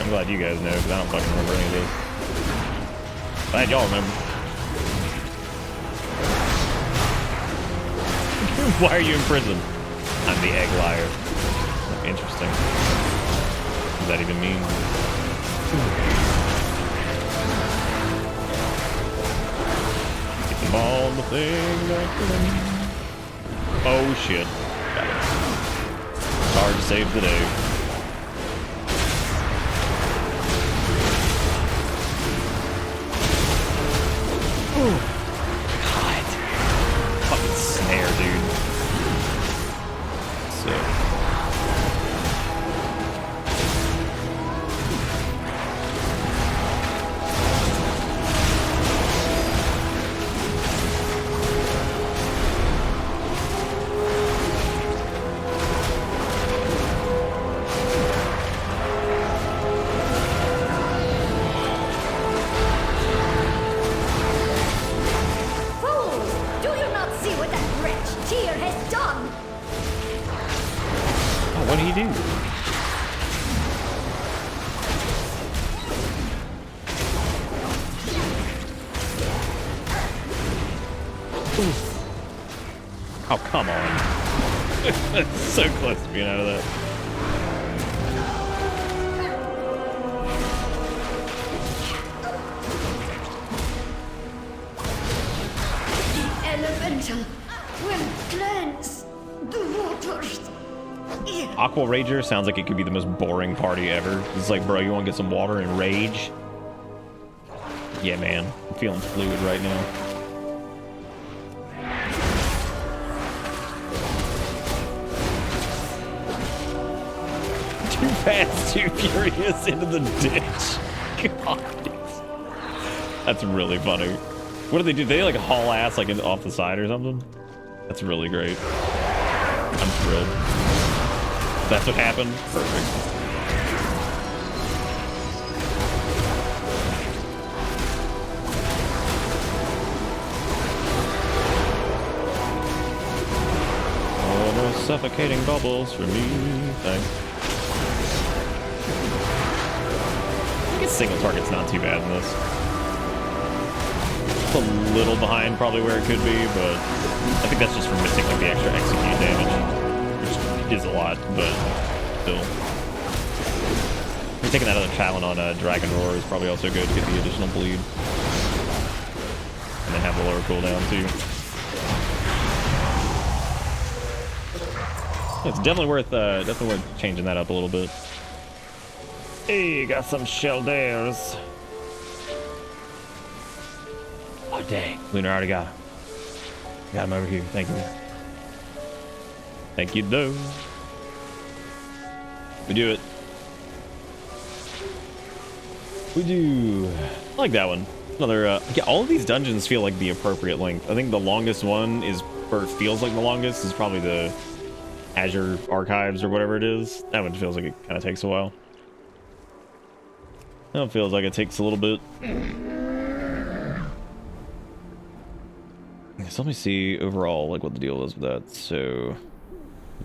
[SPEAKER 1] I'm glad you guys know, because I don't fucking remember any of this. Glad y'all remember. Why are you in prison? I'm the egg liar. Interesting. What does that even mean? Get the ball, the thing. Oh shit. Got it. Hard to save the day. Ooh. God. Fucking snare, dude. Sick. What did he do? Oh, come on. So close to being out of that.
[SPEAKER 11] The elemental will cleanse the waters.
[SPEAKER 1] Aqua Rager sounds like it could be the most boring party ever. It's like, bro, you want to get some water and rage? Yeah, man. I'm feeling fluid right now. Too fast, too furious into the ditch. God. That's really funny. What do? They like haul ass like off the side or something? That's really great. I'm thrilled. That's what happened? Perfect. Oh, no suffocating bubbles for me. Thanks. I guess single target's not too bad in this. It's a little behind probably where it could be, but I think that's just from missing like the extra execute damage. Is a lot, but still. Taking that other challenge on Dragon Roar is probably also good to get the additional bleed. And then have the lower cooldown too. It's definitely worth changing that up a little bit. Hey, got some Sheldares. Oh dang, Lunar already got him. Got him over here, thank you. Thank you, though. We do it. We do. I like that one. Another, yeah, all of these dungeons feel like the appropriate length. I think the longest one is, or feels like the longest, is probably the Azure Archives or whatever it is. That one feels like it kind of takes a while. That one feels like it takes a little bit. So let me see overall, like what the deal is with that. So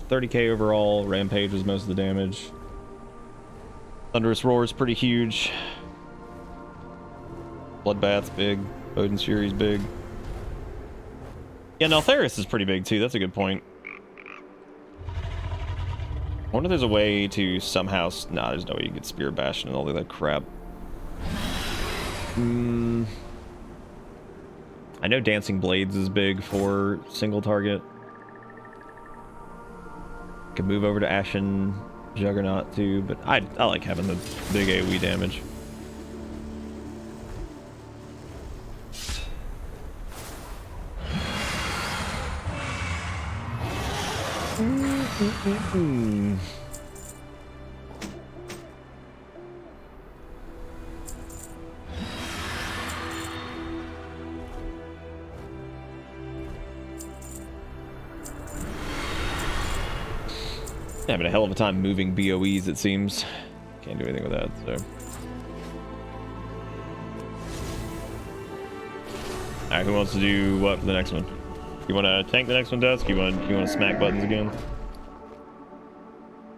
[SPEAKER 1] 30k overall. Rampage was most of the damage. Thunderous Roar is pretty huge. Bloodbath's big. Odin's Fury's big. Yeah, Neltharis is pretty big too. That's a good point. I wonder if there's a way to somehow... Nah, there's no way you can get Spirit Bastion and all of that crap. I know Dancing Blades is big for single target. Could move over to Ashen Juggernaut too, but I like having the big AoE damage. Having a hell of a time moving BOEs, it seems. Can't do anything with that, so. Alright, who wants to do what for the next one? You want to tank the next one, Dusk? You want to smack buttons again?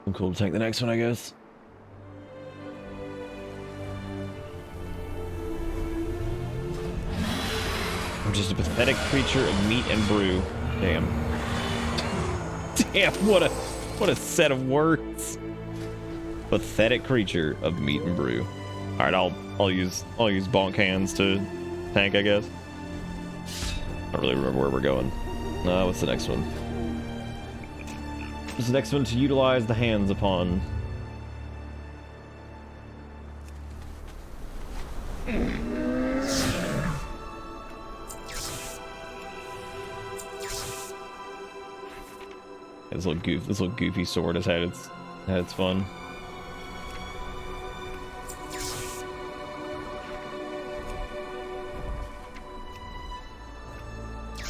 [SPEAKER 1] I'm cool to tank the next one, I guess. just a pathetic creature of meat and brew. Damn. Damn, what a set of words. Pathetic creature of meat and brew. All right, I'll use bonk hands to tank, I guess. I don't really remember where we're going. What's the next one? What's the next one to utilize the hands upon? This little goofy sword has had its fun.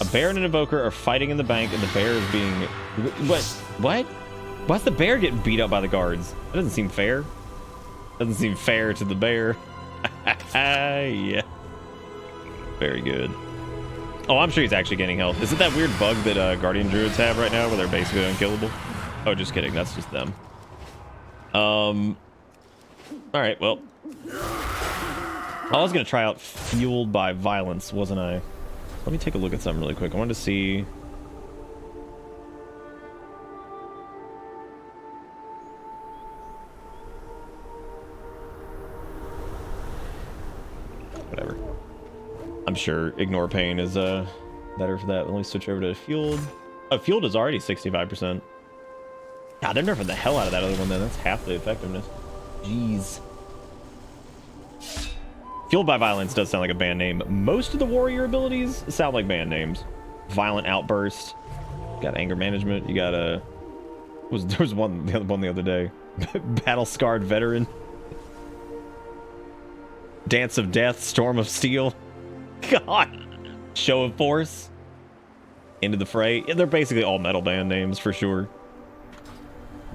[SPEAKER 1] A bear and an invoker are fighting in the bank, and the bear is being... What? Why's the bear getting beat up by the guards? That doesn't seem fair. Doesn't seem fair to the bear. Yeah. Very good. Oh, I'm sure he's actually gaining health. Is it that weird bug that Guardian Druids have right now where they're basically unkillable? Oh, just kidding. That's just them. Alright, well. I was going to try out Fueled by Violence, wasn't I? Let me take a look at something really quick. I wanted to see... Whatever. I'm sure Ignore Pain is better for that. Let me switch over to Fueled. Oh, Fueled is already 65%. God, they're nerfing the hell out of that other one then. That's half the effectiveness. Jeez. Fueled by Violence does sound like a band name. Most of the warrior abilities sound like band names. Violent Outburst. You got Anger Management. You got a... There was one the other day. Battle Scarred Veteran. Dance of Death. Storm of Steel. God. Show of Force. Into the Fray. Yeah, they're basically all metal band names for sure.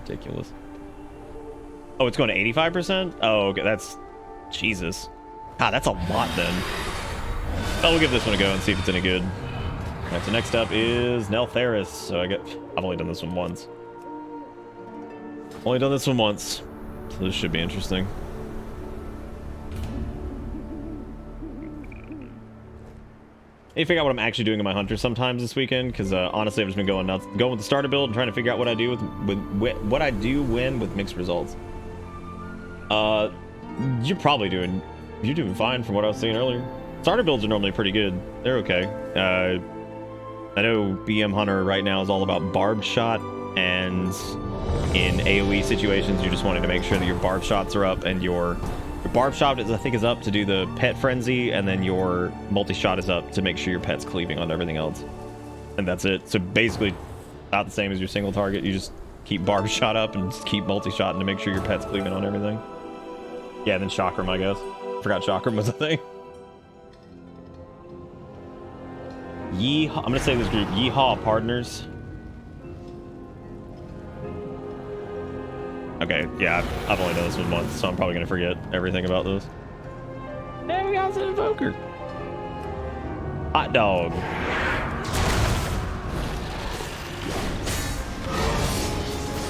[SPEAKER 1] Ridiculous. Oh, it's going to 85%? Oh, okay. That's... Jesus. God, that's a lot then. Oh, we'll give this one a go and see if it's any good. All right, so next up is Neltharis. So I've only done this one once. Only done this one once. So this should be interesting. I need to figure out what I'm actually doing in my hunter sometimes this weekend, because honestly, I've just been going nuts, going with the starter build and trying to figure out what I do with what I do when with mixed results. You're doing fine from what I was saying earlier. Starter builds are normally pretty good. They're okay. I know BM Hunter right now is all about barbed shot, and in AoE situations, you're just wanting to make sure that your barbed shots are up, and your barb shot I think is up to do the pet frenzy, and then your multi-shot is up to make sure your pet's cleaving on everything else. And that's it. So basically, not the same as your single target. You just keep barb shot up and just keep multi-shotting to make sure your pet's cleaving on everything. Yeah, and then Chakram, I guess. Forgot Chakram was a thing. Yeehaw. I'm gonna say this group, Yeehaw Partners. Okay, yeah, I've only done this one once, so I'm probably gonna forget everything about this. Hey, we got an invoker. Hot dog.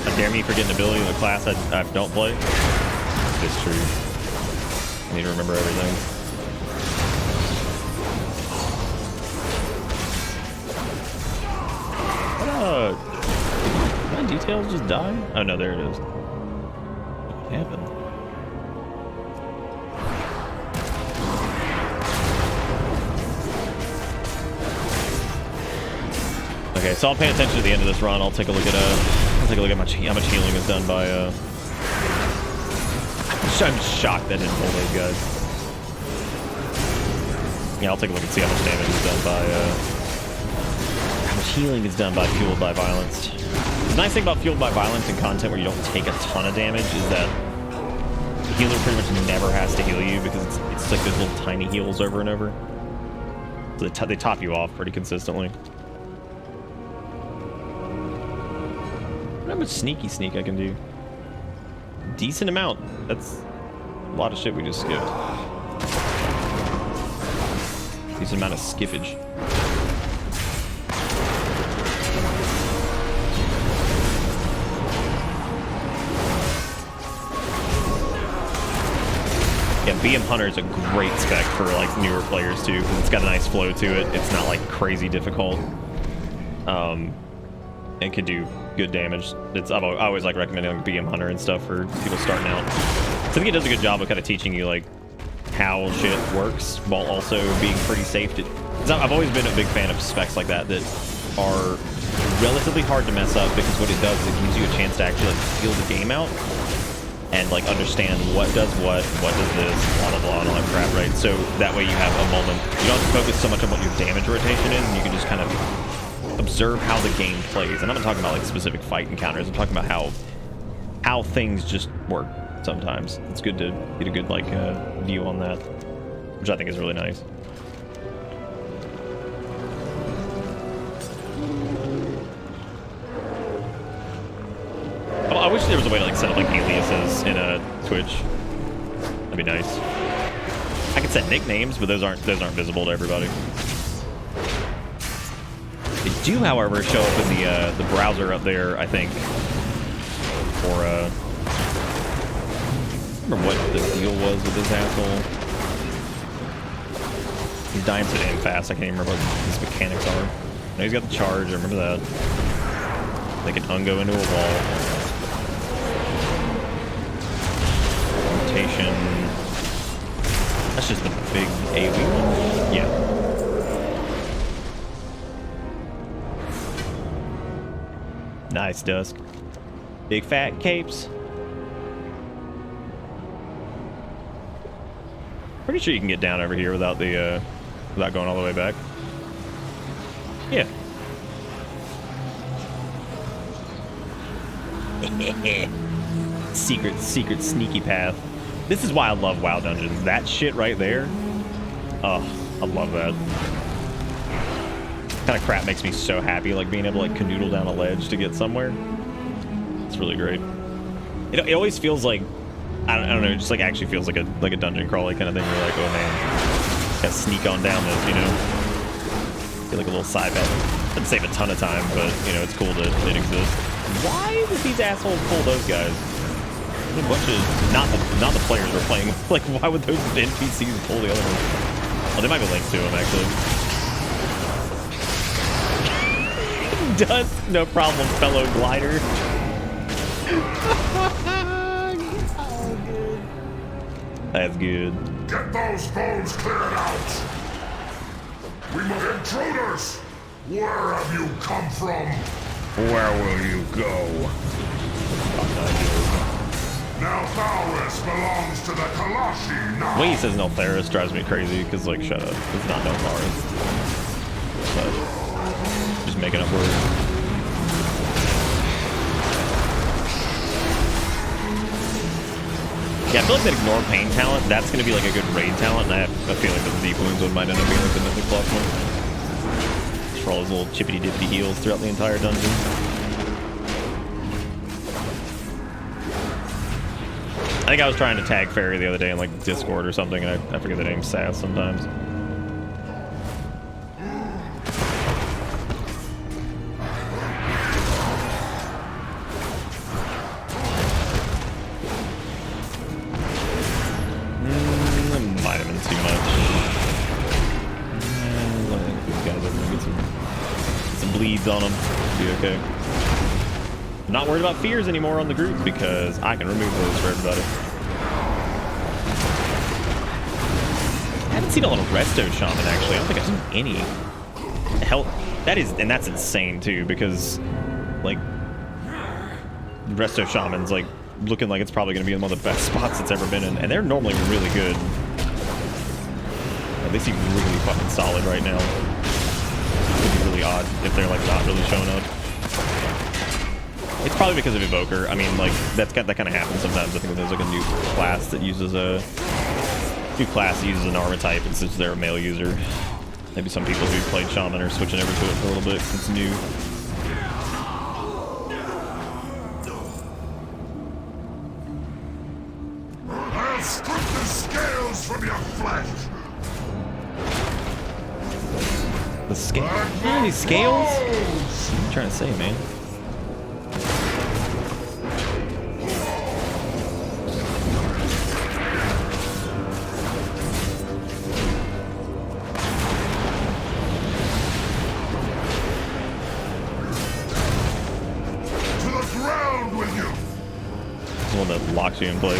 [SPEAKER 1] How dare me forget an ability in the class I don't play? It's true. I need to remember everything. Did my details just die? Oh no, there it is. What happened? Okay, so I'll pay attention to the end of this run. I'll take a look at how much healing is done by I'm shocked that didn't pull those guys. Yeah, I'll take a look and see how much damage is done by how much healing is done by Fueled by Violence. The nice thing about Fueled by Violence in content where you don't take a ton of damage is that the healer pretty much never has to heal you, because it's like those little tiny heals over and over. So they top you off pretty consistently. How much sneaky sneak I can do? Decent amount. That's a lot of shit we just skipped. Decent amount of skippage. Yeah, BM Hunter is a great spec for like newer players too, because it's got a nice flow to it. It's not like crazy difficult. And can do good damage. I always like recommending like BM Hunter and stuff for people starting out. So I think it does a good job of kind of teaching you like how shit works while also being pretty safe. I've always been a big fan of specs like that are relatively hard to mess up, because what it does is it gives you a chance to actually like feel the game out and like understand what does what does this, blah blah blah, and all that crap, right? So that way you have a moment. You don't have to focus so much on what your damage rotation is, and you can just kind of observe how the game plays. And I'm not talking about like specific fight encounters. I'm talking about how things just work sometimes. It's good to get a good like view on that, which I think is really nice. Oh, I wish there was a way to like set up like aliases in a Twitch. That'd be nice. I could set nicknames, but those aren't visible to everybody. They do, however, show up in the browser up there, I think. Or I don't remember what the deal was with this asshole. He's dying so damn fast, I can't even remember what his mechanics are. No, he's got the charge, I remember that. They can ungo into a wall. Rotation. That's just the big AoE one? Yeah. Nice, Dusk. Big fat capes. Pretty sure you can get down over here without the without going all the way back. Yeah. secret sneaky path. This is why I love WoW Dungeons. That shit right there. Oh, I love that. Kind of crap makes me so happy, like being able to like canoodle down a ledge to get somewhere. It's really great. It always feels like I don't know, it just like actually feels like a dungeon crawler kind of thing. You're like, oh man, gotta sneak on down this, you know. Feel like a little side bet. Doesn't save a ton of time, but you know it's cool that it exists. Why did these assholes pull those guys? A bunch of not the players we're playing. Like, why would those NPCs pull the other ones? Oh, they might be linked to them actually. Dust, no problem, fellow glider. Oh, good. That's good.
[SPEAKER 5] Get those foes cleared out. We must intruders. Where have you come from?
[SPEAKER 1] Where will you go?
[SPEAKER 5] Neltharis belongs to the Kalashi now.
[SPEAKER 1] The way he says Neltharis drives me crazy, because, like, shut up. It's not Neltharis. But just making up words. Yeah, I feel like that Ignore Pain talent, that's going to be, like, a good raid talent, and I have a feeling that the Deep Wounds one might end up being, like, the Mythic Plus one. Just for all those little chippity-dippity heals throughout the entire dungeon. I think I was trying to tag Fairy the other day in like Discord or something, and I forget the name, Sass sometimes. Might have been too much. These guys are gonna get some bleeds on them. Be okay. I'm not worried about fears anymore on the group because I can remove those for everybody. I haven't seen a lot of Resto Shaman actually. I don't think I've seen any. Hell, that's insane too, because like Resto Shaman's like looking like it's probably gonna be in one of the best spots it's ever been in, and they're normally really good. Like, they seem really fucking solid right now. It'd be really odd if they're like not really showing up. It's probably because of Evoker. I mean, like, that kind of happens sometimes. I think there's like a new class that uses an armor type, and since they're a male user, maybe some people who played Shaman are switching over to it for a little bit. It's new.
[SPEAKER 5] I'll strip the scales from your flesh.
[SPEAKER 1] The scales? These scales? What are you trying to say, man? actually in place.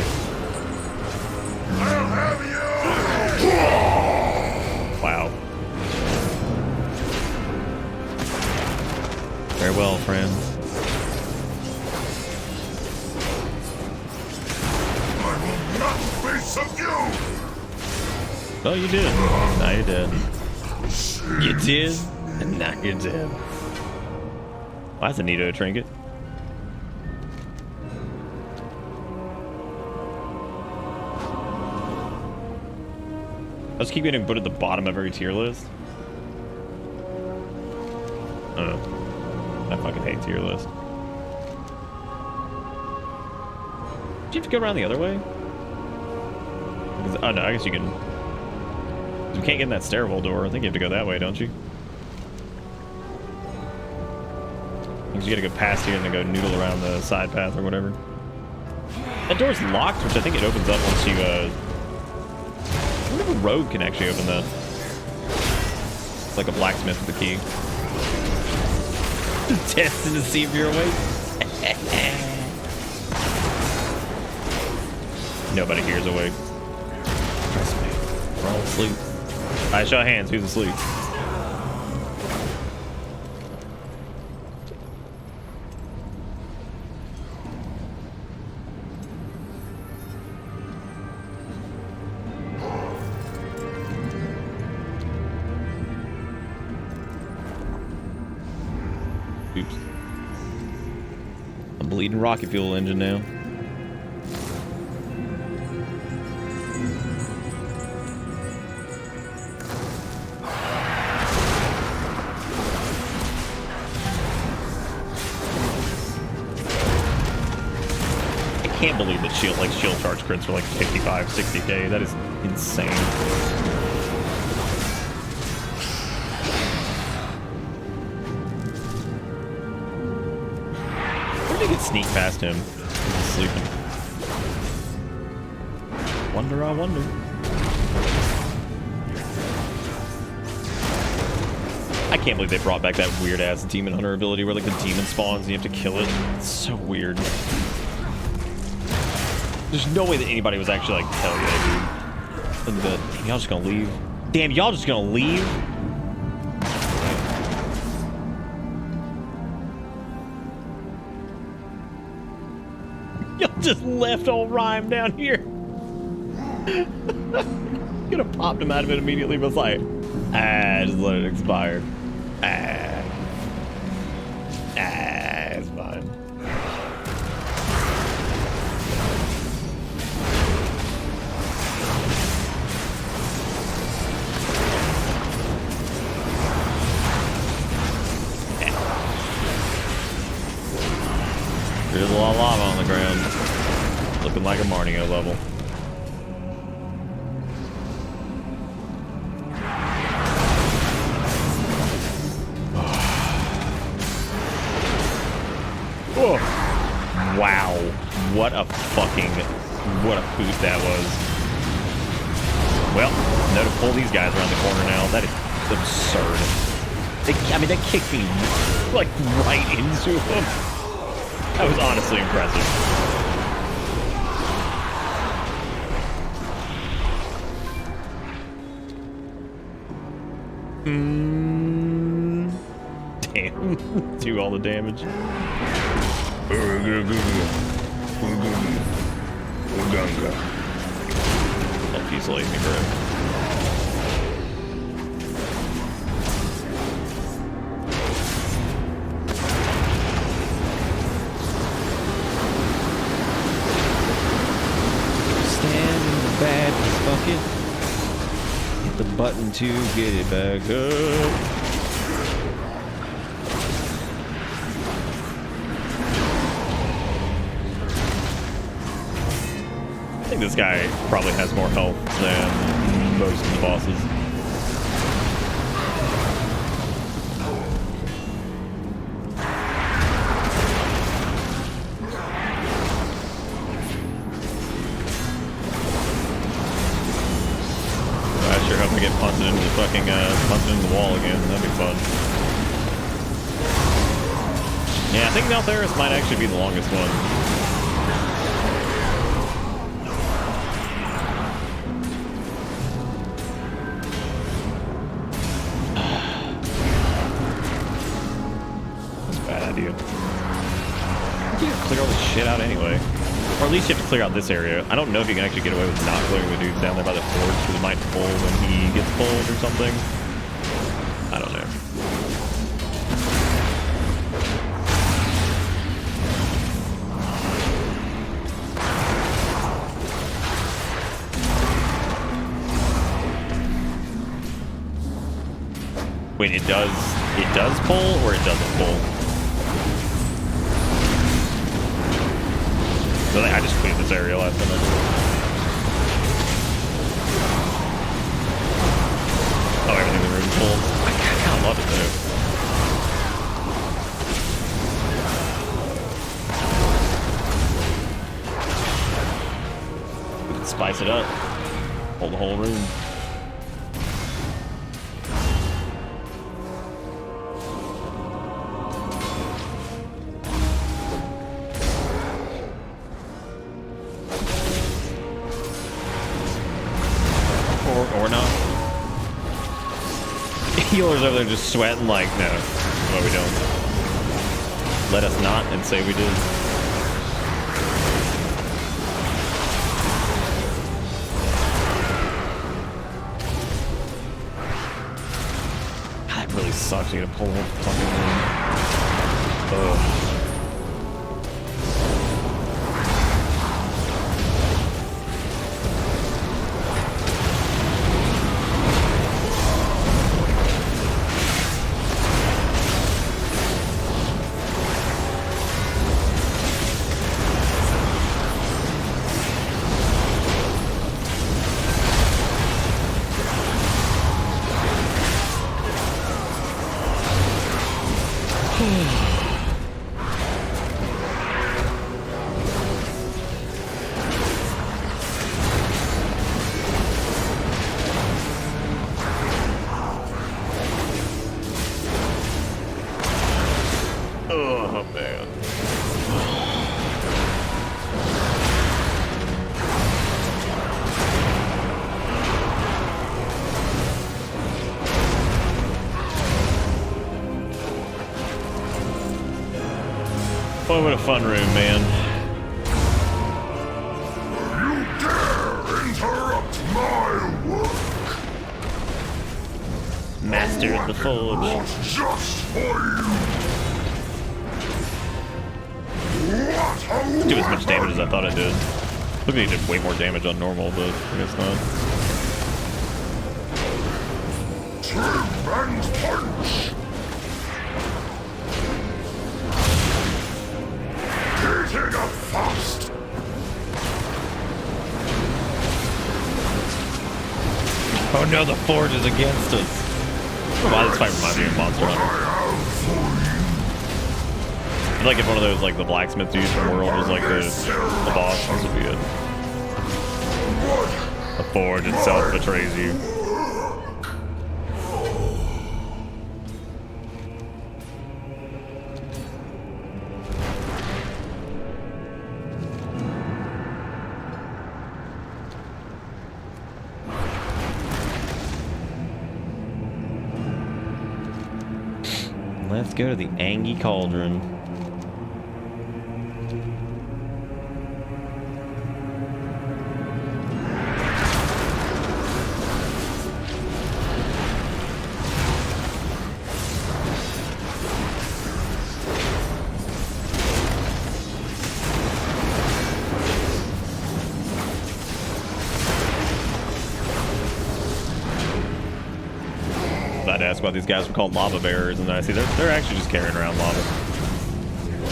[SPEAKER 1] Wow. Very well, friend.
[SPEAKER 5] I will not face of you!
[SPEAKER 1] Oh, you did. Now you're dead. You did? And now you're dead. Well, that's a neato trinket. Let's keep getting put at the bottom of every tier list. I fucking hate tier list. Did you have to go around the other way? Oh no, I guess you can. You can't get in that stairwell door. I think you have to go that way, don't you? Because you gotta go past here and then go noodle around the side path or whatever. That door's locked, which I think it opens up once you, I wonder if a rogue can actually open that. It's like a blacksmith with a key. Testing to see if you're awake. Nobody here is awake. Trust me. We're all asleep. Alright, show of hands. Who's asleep? Oops. I'm bleeding rocket fuel engine now. I can't believe that shield charge crits are like 55, 60k. That is insane. Where did he get sneak past him? He's sleeping. Wonder, I wonder. I can't believe they brought back that weird ass demon hunter ability where like the demon spawns and you have to kill it. It's so weird. There's no way that anybody was actually like, hell yeah, dude. Damn, y'all just gonna leave. Damn, y'all just gonna leave? Y'all just left old Rhyme down here. Could have popped him out of it immediately, but it's like, just let it expire. It's fine. There's a lot of lava on the ground. Looking like a Marnio level. Oh. Wow. What a hoot that was. Well, know to pull these guys around the corner now. That is absurd. I mean, they kicked me like right into them. That was honestly impressive. Damn. Do all the damage. That piece laid me grip. Bad bucket. Hit the button to get it back up. I think this guy probably has more health than most of the bosses. Get punted into the fucking punted into the wall again. That'd be fun. Yeah, I think Maltheris might actually be the longest one. out anyway. Or at least you have to clear out this area. I don't know if you can actually get away with not clearing the dudes down there by the forge, because it might pull when he gets pulled or something. I don't know. Wait, it does pull or it doesn't pull? So I just cleared this area last minute. Oh, everything in the room pulls. I kind of love it though. We can spice it up. Hold the whole room. Healers over there just sweating like, no, we don't. Let us not and say we did. God, it really sucks. You gotta pull the fucking room. Ugh. Boy, what a fun room, man.
[SPEAKER 5] You dare interrupt my work!
[SPEAKER 1] Master of the Forge.
[SPEAKER 5] Was just for you.
[SPEAKER 1] Didn't do as much damage as I thought it did. Look at, he did way more damage on normal, but I guess not.
[SPEAKER 5] Trim and punch! Hitting up fast!
[SPEAKER 1] Oh no, the Forge is against us. I don't know why this fight reminds me of Monster Hunter. I feel like if one of those, like the blacksmith dudes from World was like the boss, this would be it. The Forge itself betrays you. Let's go to the Angie Cauldron. Ask why these guys were called lava bearers, and then I see they're actually just carrying around lava.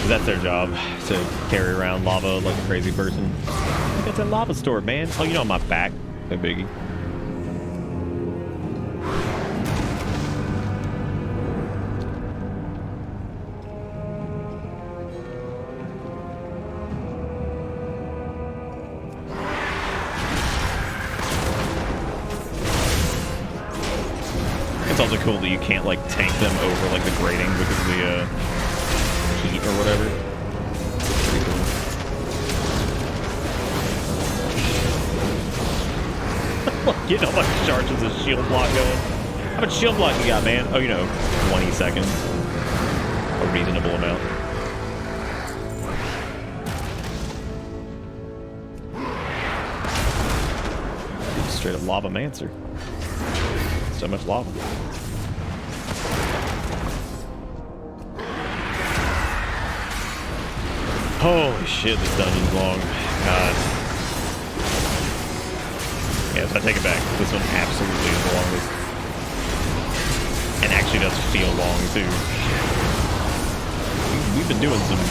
[SPEAKER 1] That's their job, to carry around lava like a crazy person. Look at that lava store, man. Oh, you know, on my back, no biggie. It's also cool that you can't like tank them over like the grating because of the heat or whatever. Pretty cool. You know how much charges a shield block going? How much shield block you got, man? Oh, you know, 20 seconds. A reasonable amount. Straight up lava mancer. So much lava. Holy shit, this dungeon's long. God. Yeah, so I take it back. This one absolutely is the longest. And actually does feel long, too. We've been doing some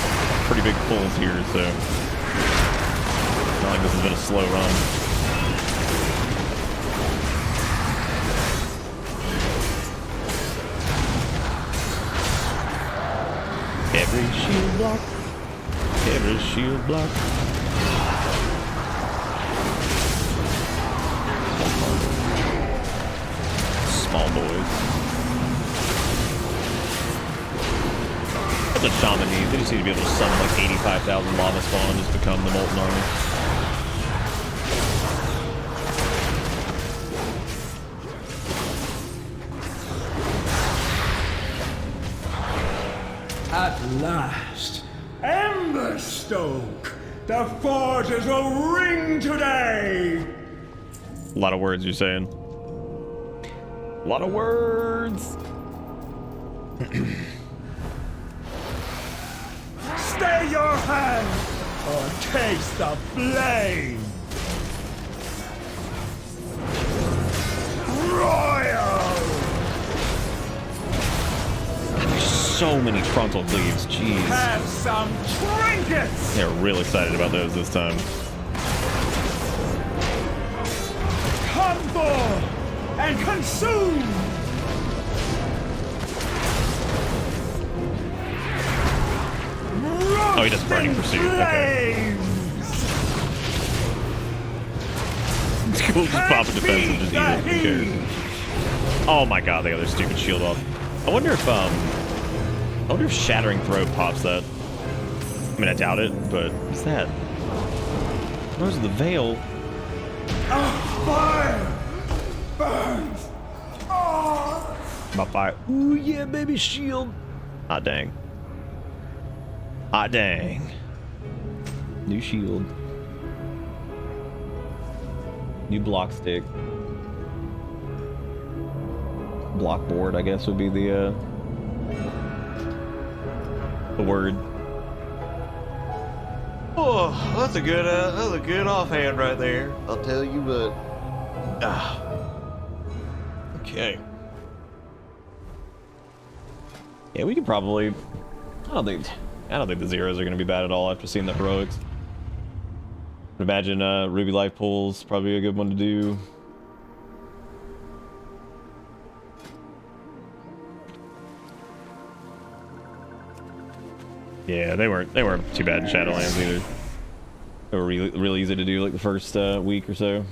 [SPEAKER 1] pretty big pulls here, so... It's not like this has been a slow run. Every shield block. Every shield block. Small boys. That's what Shaman needs. They just need to be able to summon like 85,000 lava spawn and just become the Molten Army.
[SPEAKER 2] At last, Emberstoke! The forges will ring today!
[SPEAKER 1] A lot of words you're saying. A lot of words!
[SPEAKER 2] Stay your hand, or taste the flame! Royal!
[SPEAKER 1] So many frontal cleaves, jeez.
[SPEAKER 2] Have some trinkets!
[SPEAKER 1] They're real excited about those this time.
[SPEAKER 2] Come forth and consume!
[SPEAKER 1] Oh, he does Burning Pursuit. Okay. It's cool, just pop a defense and just eat it. Who cares? Oh my god, they got their stupid shield off. I wonder if Shattering Throw pops that. I mean, I doubt it, but what's that? Rose of the Veil.
[SPEAKER 2] Fire! Burns! Oh!
[SPEAKER 1] My fire. Ooh, yeah, baby, shield. Ah, dang. Ah, dang. New shield. New block stick. Block board, I guess, would be the word.
[SPEAKER 18] Oh, that's a good offhand right there. I'll tell you what.
[SPEAKER 1] Okay. Yeah, we could probably. I don't think the zeros are going to be bad at all after seeing the heroics. Imagine Ruby Life Pulls probably a good one to do. Yeah, they weren't too bad in Shadowlands either. They were really easy to do like the first week or so.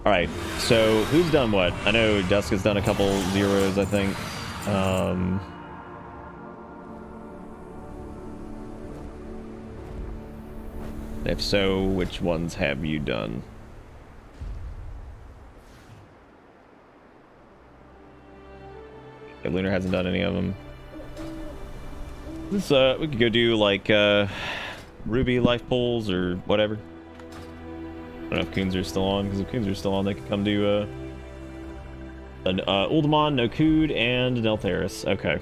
[SPEAKER 1] All right, so who's done what? I know Dusk has done a couple zeros, I think. If so, which ones have you done? Okay, Lunar hasn't done any of them. This we could go do like Ruby Life Pulls or whatever. I don't know if Coonzer's still on, because if Coonzer's still on, they could come do an Uldamon, Nokud, and an Eltheris. Okay.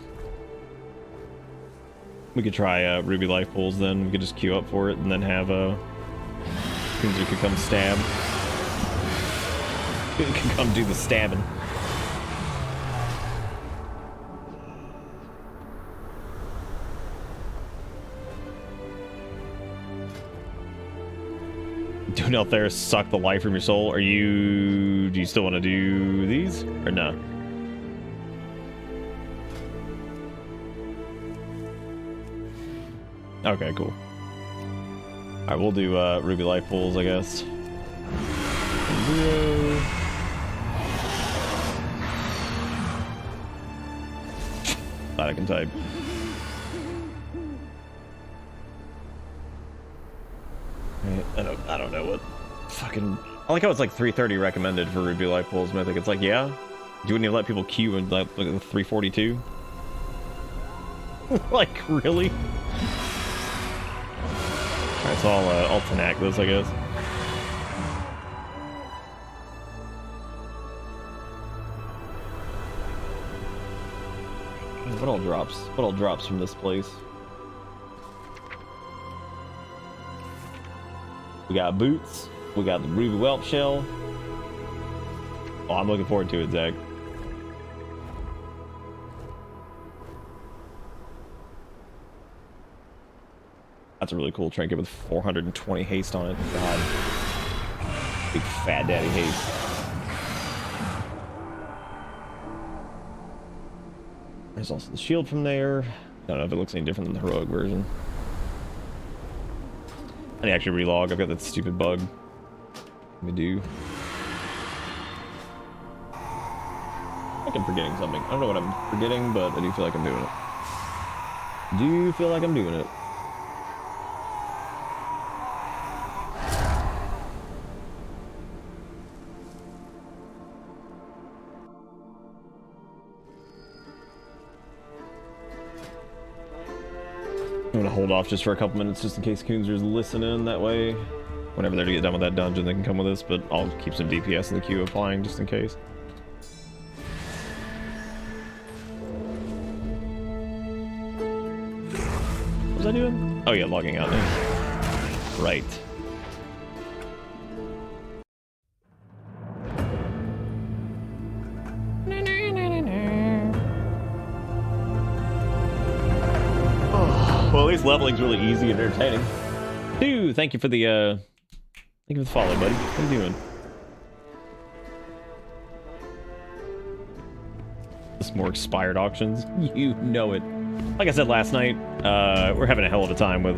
[SPEAKER 1] We could try Ruby Life Pulls then. We could just queue up for it and then have Coonzer could come stab. Could come do the stabbing. Doing Eltheris suck the life from your soul. Do you still want to do these or no? Okay, cool. All right, we'll do Ruby Life Pulls, I guess. Glad I can type. I don't know what fucking. I like how it's like 330 recommended for Ruby Life Pulls, and I think it's like, yeah, you wouldn't even let people queue in like 342. Like, really? Alright, so I'll Tanak this, I guess. What all drops? What all drops from this place? We got boots. We got the Ruby Whelp shell. Oh, I'm looking forward to it, Zach. That's a really cool trinket with 420 haste on it. God. Big fat daddy haste. There's also the shield from there. I don't know if it looks any different than the heroic version. I need to actually relog. I've got that stupid bug. Let me do. I think I'm forgetting something. I don't know what I'm forgetting, but I do feel like I'm doing it. Do feel like I'm doing it. I'm gonna hold off just for a couple minutes just in case Coonzer's listening. That way, whenever they're to get done with that dungeon, they can come with us, but I'll keep some DPS in the queue applying just in case. What was I doing? Oh yeah, logging out now. Right. Well, at least leveling's really easy and entertaining. Dude, thank you for the follow, buddy. How you doing? Some more expired auctions. You know it. Like I said last night, we're having a hell of a time with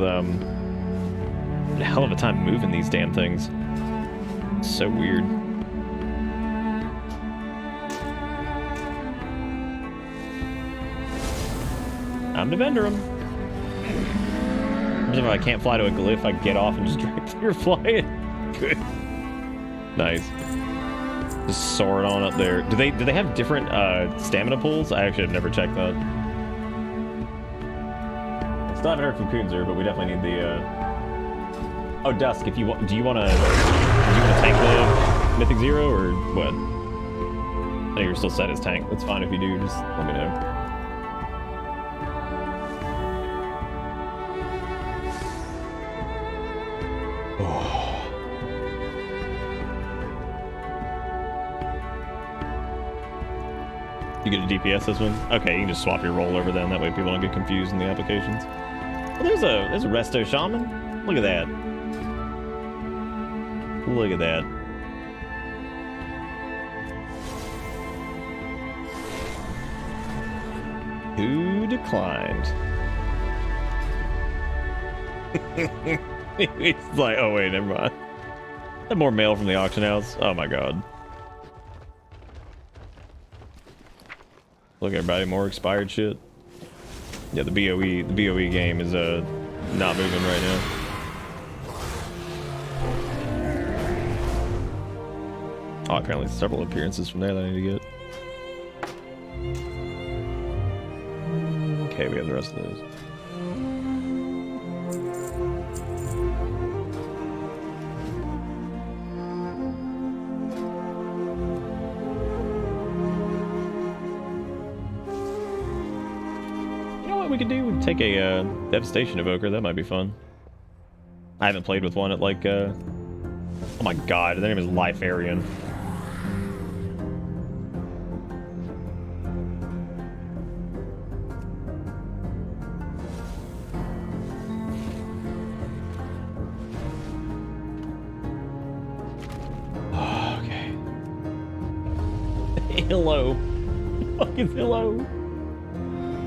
[SPEAKER 1] moving these damn things. It's so weird. Time to vendor them. If I can't fly to a glyph, I get off and just drag through flying. Good. Nice. Just soaring on up there. Do they have different stamina pools? I actually have never checked that. It's not heard from Coonzer, but we definitely need the Oh, Dusk, if you do you wanna tank the Mythic Zero or what? I think you're still set as tank. That's fine if you do, just let me know. You get a DPS this one? Okay, you can just swap your role over then. That way people don't get confused in the applications. Well, there's a Resto Shaman. Look at that. Look at that. Who declined? He's like, oh wait, never mind. Had more mail from the auction house. Oh my god. Look, everybody, more expired shit. Yeah, the BOE game is not moving right now. Oh, apparently several appearances from there that I need to get. Okay, we have the rest of those. We could do? We could take a Devastation Evoker. That might be fun. I haven't played with one at like oh my god, their name is Lifearian. Okay. Hello. Fucking hello.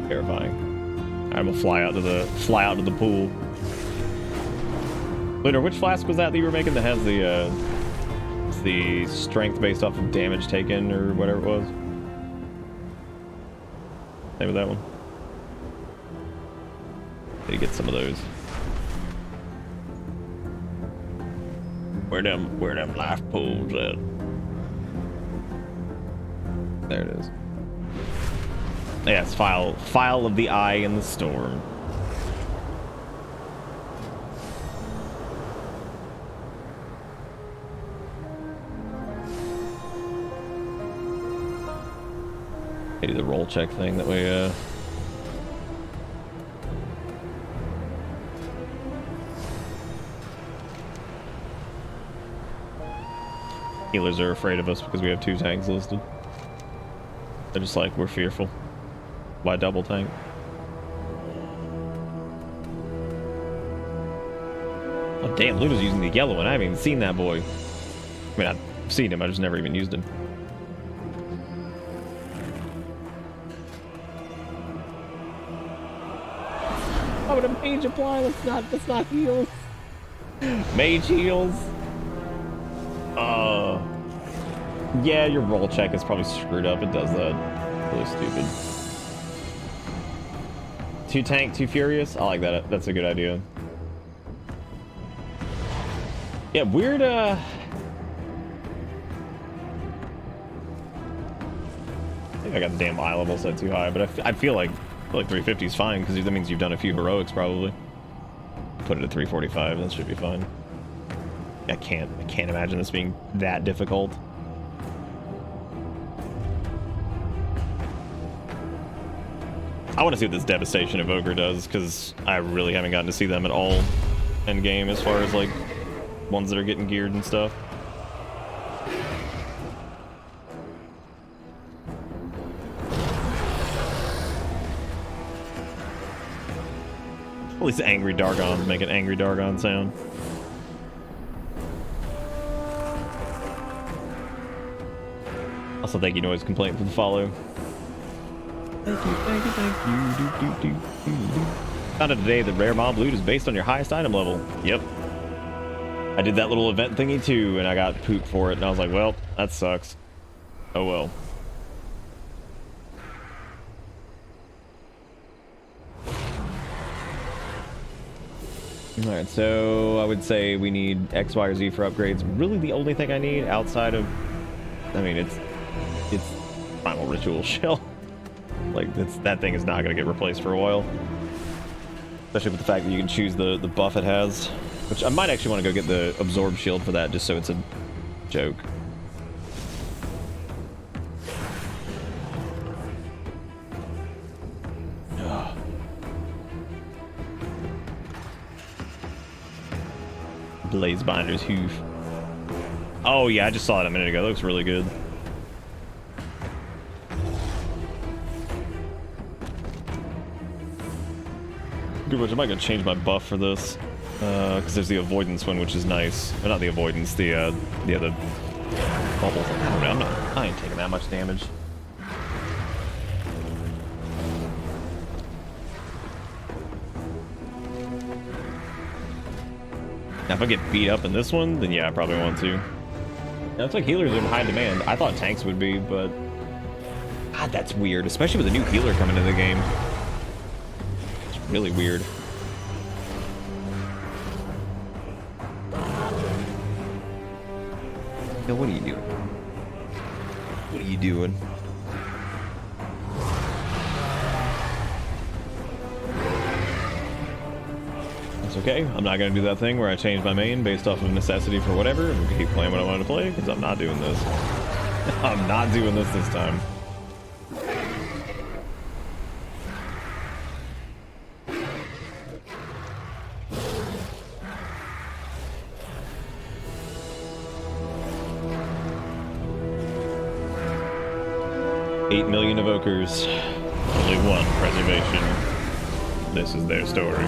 [SPEAKER 1] Terrifying. I'm gonna fly out to the pool. Lunar, which flask was that you were making that has the strength based off of damage taken or whatever it was? Name of that one. Need to get some of those. Where them life pools at? There it is. Yes, file of the eye in the storm. I do the roll check thing that way. Healers are afraid of us because we have 2 tanks listed. They're just like, we're fearful. Why double tank? Oh damn, Luna's using the yellow one. I haven't even seen that boy. I mean, I've seen him, I just never even used him. Oh, but a mage apply, that's not heals. Mage heals. Yeah, your roll check is probably screwed up. It does that. Really stupid. 2 tank, 2 furious. I like that. That's a good idea. Yeah, weird. I think I got the damn eye level set too high, but I feel like 350 is fine because that means you've done a few heroics probably. Put it at 345. That should be fine. I can't imagine this being that difficult. I want to see what this Devastation Evoker does, because I really haven't gotten to see them at all end game as far as like ones that are getting geared and stuff. At least Angry Dargon, make an Angry Dargon sound. Also, thank you, Noise Complaint, for the follow. Thank you, thank you, thank you. Found out today that rare mob loot is based on your highest item level. Yep. I did that little event thingy too, and I got pooped for it, and I was like, well, that sucks. Oh well. Alright, so I would say we need X, Y, or Z for upgrades. Really the only thing I need outside of... I mean, it's Primal Ritual Shell. Like, that thing is not going to get replaced for a while. Especially with the fact that you can choose the buff it has. Which I might actually want to go get the Absorb Shield for that, just so it's a joke. Ugh. Blazebinder's Hoof. Oh yeah, I just saw it a minute ago. That looks really good. I might go change my buff for this, because there's the avoidance one, which is nice. But not the avoidance, the other bubbles. I ain't taking that much damage. Now, if I get beat up in this one, then yeah, I probably want to. Now, it's like healers are in high demand. I thought tanks would be, but God, that's weird, especially with a new healer coming into the game. Really weird. Yo, what are you doing? What are you doing? That's okay. I'm not gonna do that thing where I change my main based off of necessity for whatever and keep playing what I wanted to play, because I'm not doing this. I'm not doing this time. $8 million evokers, only one preservation. This is their story.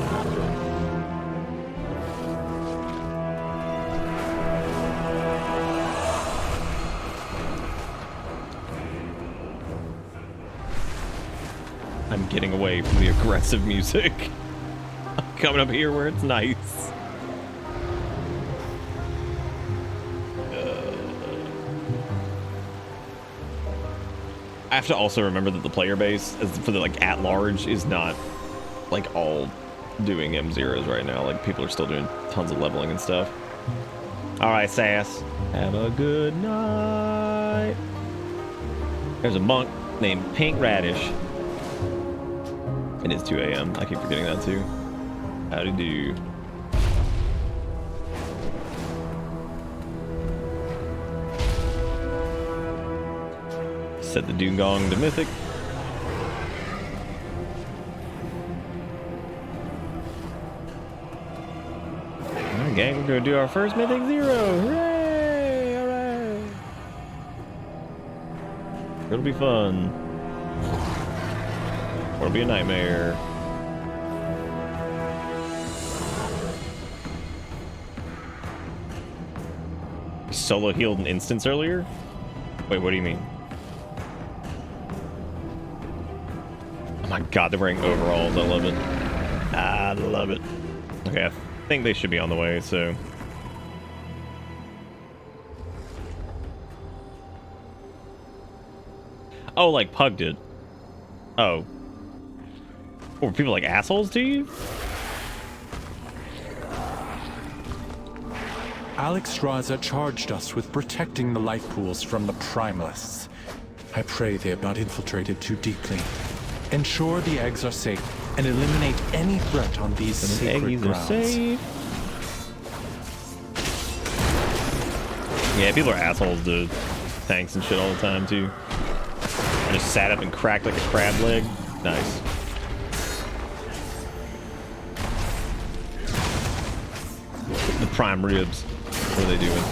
[SPEAKER 1] I'm getting away from the aggressive music. I'm coming up here where it's nice. I have to also remember that the player base, for the like at large, is not like all doing M0s right now. Like people are still doing tons of leveling and stuff. All right, Sass. Have a good night. There's a monk named Pink Radish. It is 2 a.m. I keep forgetting that too. Howdy do. Set the Dugong to mythic. Alright, gang, we're gonna do our first mythic 0. Hooray! Alright. It'll be fun. Or it'll be a nightmare. Solo healed an instance earlier? Wait, what do you mean? Oh my god, they're wearing overalls. I love it. I love it. Okay, I think they should be on the way, so... Oh, like Pug did. Oh. Were people like assholes to you?
[SPEAKER 4] Alexstrasza charged us with protecting the life pools from the primalists. I pray they have not infiltrated too deeply. Ensure the eggs are safe and eliminate any threat on these sacred grounds.
[SPEAKER 1] Yeah, people are assholes to tanks and shit all the time too. I just sat up and cracked like a crab leg. Nice. The prime ribs. What are they doing?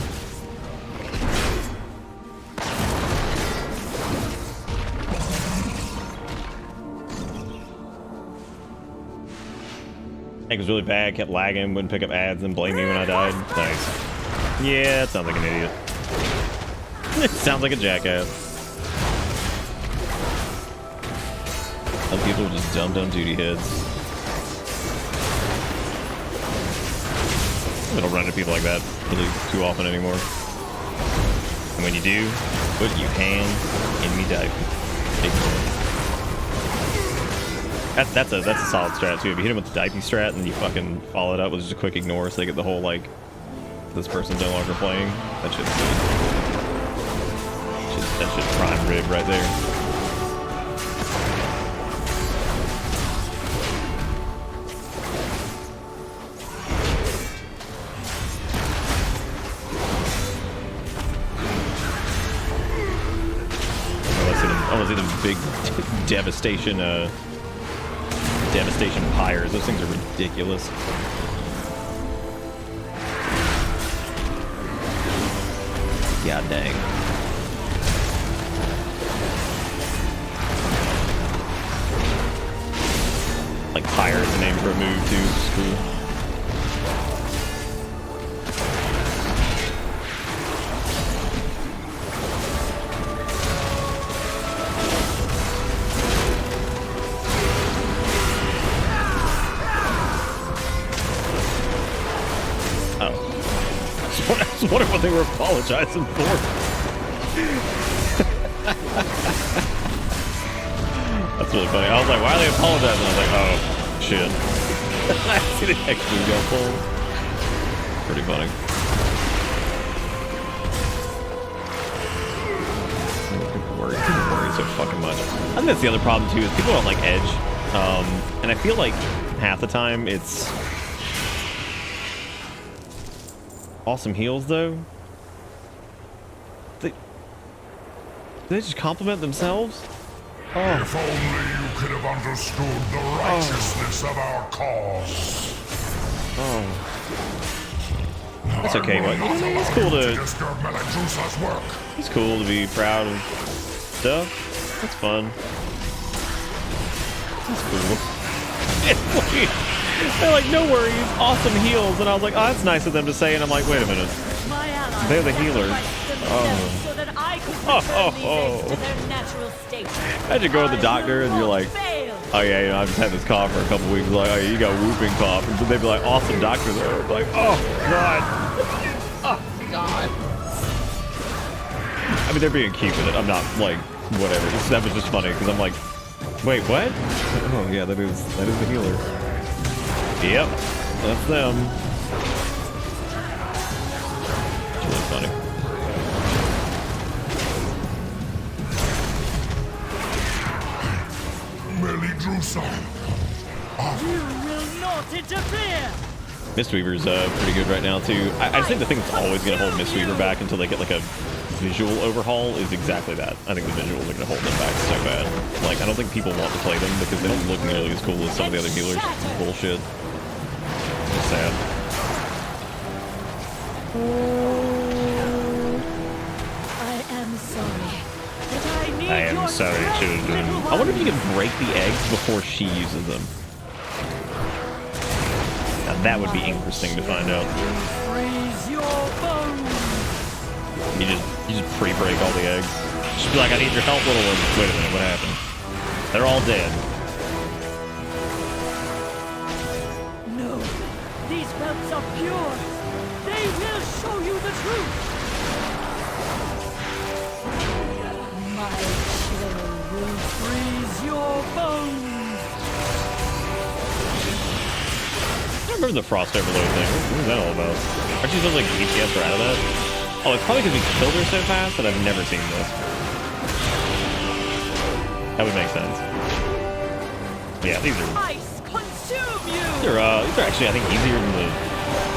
[SPEAKER 1] It was really bad, kept lagging, wouldn't pick up ads, and blame me when I died. Nice. Yeah, it sounds like an idiot. It sounds like a jackass. Some people are just dumb duty heads. I don't run into people like that really too often anymore. And when you do, put your hand in me diaper. That's a solid strat too. If you hit him with the dipey strat and you fucking follow it up with just a quick ignore, so they get the whole like, this person's no longer playing. That shit's good. That shit's prime rib right there. I want to see them big devastation pyres. Those things are ridiculous. God dang. Like pyre is the name for a move too. It's cool. I wonder what they were apologizing for. That's really funny. I was like, why are they apologizing? I was like, oh, shit. I see the extra go full. Pretty funny. People worry so fucking much. I think that's the other problem too, is people don't like edge. And I feel like half the time it's awesome heals though. They just compliment themselves. Oh.
[SPEAKER 5] If only you could have understood the righteousness of our cause.
[SPEAKER 1] Oh. That's okay. What? It's cool to. It's cool to be proud of stuff. That's fun. That's cool. They're like, no worries, awesome heals, and I was like, oh, that's nice of them to say, and I'm like, wait a minute, they're the healers. Oh.
[SPEAKER 6] So that I could
[SPEAKER 1] Imagine going to the doctor and you're like, oh yeah, you know, I've just had this cough for a couple weeks. Like, oh, you got whooping cough, and they'd be like, awesome doctor. They're like, oh god, oh god. I mean, they're being cute with it. I'm not like, whatever. That was just funny because I'm like, wait, what? Oh yeah, that is the healer. Yep, that's them. It's really funny.
[SPEAKER 5] Many Druso.
[SPEAKER 6] You will not interfere!
[SPEAKER 1] Mistweaver's pretty good right now too. I just think the thing that's always going to hold Mistweaver back until they get like a visual overhaul is exactly that. I think the visuals are going to hold them back so bad. Like, I don't think people want to play them because they don't look nearly as cool as some of the other healers. Bullshit. It's sad.
[SPEAKER 6] I am sorry. But I need
[SPEAKER 1] I am
[SPEAKER 6] your
[SPEAKER 1] sorry, children. I wonder if you can break the eggs before she uses them. Now that would be interesting to find out.
[SPEAKER 6] freeze your bones.
[SPEAKER 1] You just pre-break all the eggs. Just be like, I need your help, little ones. Wait a minute, what happened? They're all dead.
[SPEAKER 6] No, these whelps are pure. They will show you the truth. My children will freeze your bones.
[SPEAKER 1] I remember the Frost Overload thing. What was that all about? Aren't you supposed to like ETS her out of that? Oh, it's probably because we killed her so fast that I've never seen this. That would make sense. Yeah, these are.
[SPEAKER 6] Ice consume you.
[SPEAKER 1] These are actually, I think, easier than the.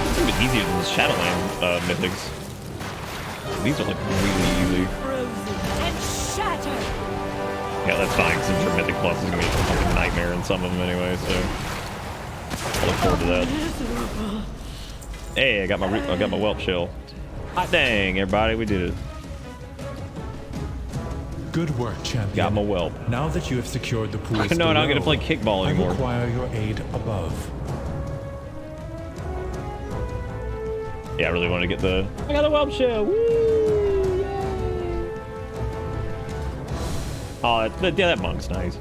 [SPEAKER 1] It's a bit easier than the Shadowland mythics. These are like really easy.
[SPEAKER 6] Frozen and shattered.
[SPEAKER 1] Yeah, that's fine. Because I'm sure Mythic Plus is gonna be a fucking nightmare in some of them anyway. So I look forward to that. Hey, I got my whelp shell. Hot dang, everybody, we did it.
[SPEAKER 4] Good work, champion.
[SPEAKER 1] Got my whelp.
[SPEAKER 4] Now that you have secured the pools
[SPEAKER 1] No, I'm
[SPEAKER 4] below,
[SPEAKER 1] gonna play kickball anymore.
[SPEAKER 4] I require your aid above.
[SPEAKER 1] Yeah, I really want to get the. I got the whelp shell. Woo! Oh, yeah, that monk's nice.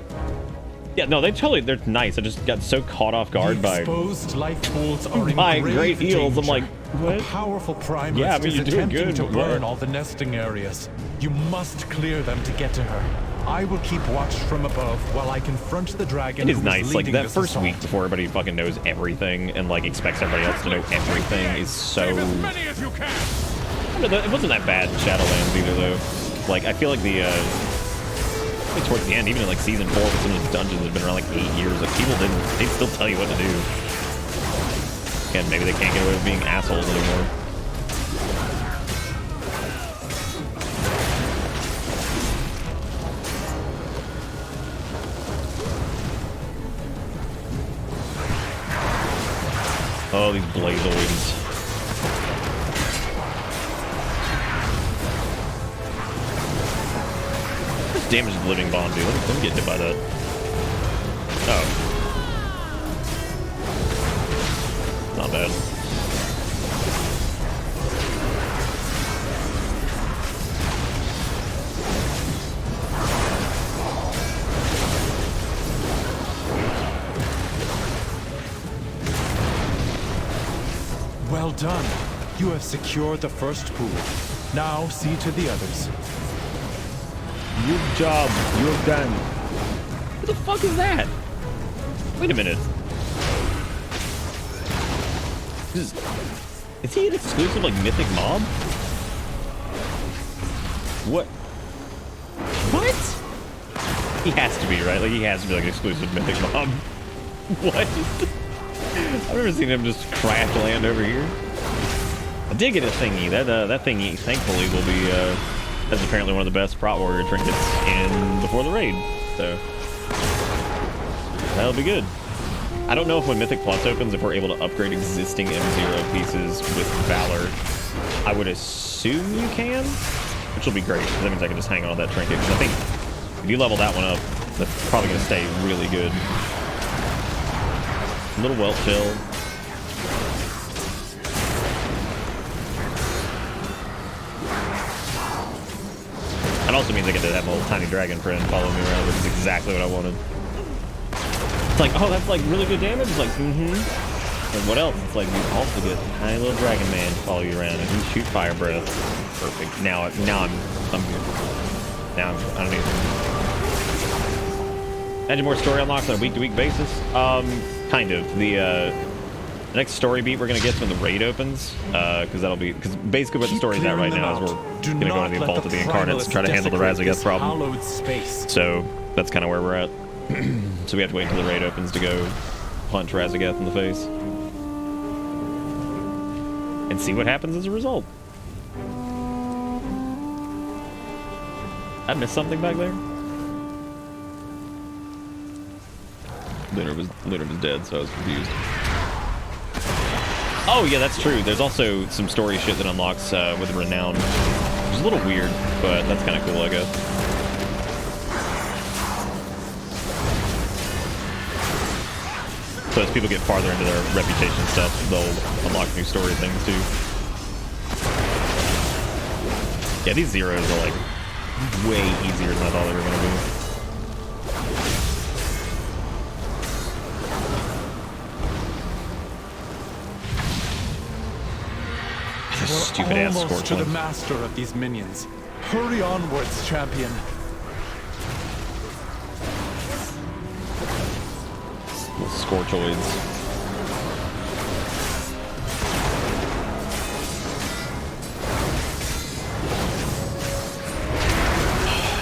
[SPEAKER 1] Yeah, no, they're nice. I just got so caught off guard by
[SPEAKER 4] exposed life pools are in
[SPEAKER 1] great heals. I'm like, what?
[SPEAKER 4] A powerful primalist
[SPEAKER 1] yeah, I mean,
[SPEAKER 4] is
[SPEAKER 1] you're doing
[SPEAKER 4] attempting
[SPEAKER 1] good,
[SPEAKER 4] to
[SPEAKER 1] but
[SPEAKER 4] burn
[SPEAKER 1] what?
[SPEAKER 4] all the nesting areas. You must clear them to get to her. I will keep watch from above while I confront the dragon.
[SPEAKER 1] It is
[SPEAKER 4] who
[SPEAKER 1] nice. Like
[SPEAKER 4] leading
[SPEAKER 1] that
[SPEAKER 4] this
[SPEAKER 1] first
[SPEAKER 4] assault.
[SPEAKER 1] week before everybody fucking knows everything and like expects everybody else to know everything is so.
[SPEAKER 5] Save as many as you can.
[SPEAKER 1] It wasn't that bad in Shadowlands either, though. Like I feel like the. Towards the end, even in like season 4, with some of those dungeons that have been around like 8 years, like people they'd still tell you what to do. And maybe they can't get away with being assholes anymore. Oh, these blazoids. Damage the living bomb, dude. Let me get hit by that. Oh. Not bad.
[SPEAKER 4] Well done. You have secured the first pool. Now see to the others.
[SPEAKER 1] Good job. You're done. What the fuck is that? Wait a minute. Is he an exclusive, like, mythic mob? What? What? He has to be, right? Like, he has to be, like, an exclusive mythic mob. What? I've never seen him just crash land over here. I did get a thingy. That thingy, thankfully, will be, that's apparently one of the best Prot Warrior trinkets in before the raid, so that'll be good. I don't know if when Mythic Plus opens, if we're able to upgrade existing M0 pieces with Valor. I would assume you can, which will be great, because that means I can just hang on to that trinket, because I think if you level that one up, that's probably going to stay really good. Little whelp shell. That also means I get to have my little tiny dragon friend follow me around, which is exactly what I wanted. It's like, oh, that's like really good damage? It's like, And what else? It's like you also get a tiny little dragon man to follow you around and you shoot fire breath. Perfect. Now I'm good. Now I don't need Imagine more story unlocks on a week-to-week basis. Kind of. The next story beat we're gonna get when the raid opens, because basically what the story's at right now is we're gonna go into the Vault of the Incarnates and try to handle the Razageth problem. So that's kind of where we're at. So we have to wait until the raid opens to go punch Razagath in the face. And see what happens as a result. I missed something back there? Lunar was dead, so I was confused. Oh yeah, that's true. There's also some story shit that unlocks with Renown, which is a little weird, but that's kind of cool, I guess. So as people get farther into their reputation stuff, they'll unlock new story things too. Yeah, these zeros are like way easier than I thought they were gonna be. Stupid ass
[SPEAKER 4] Almost to the
[SPEAKER 1] Scorchling.
[SPEAKER 4] master of these minions. Hurry onwards, champion.
[SPEAKER 1] Little Scorchoids.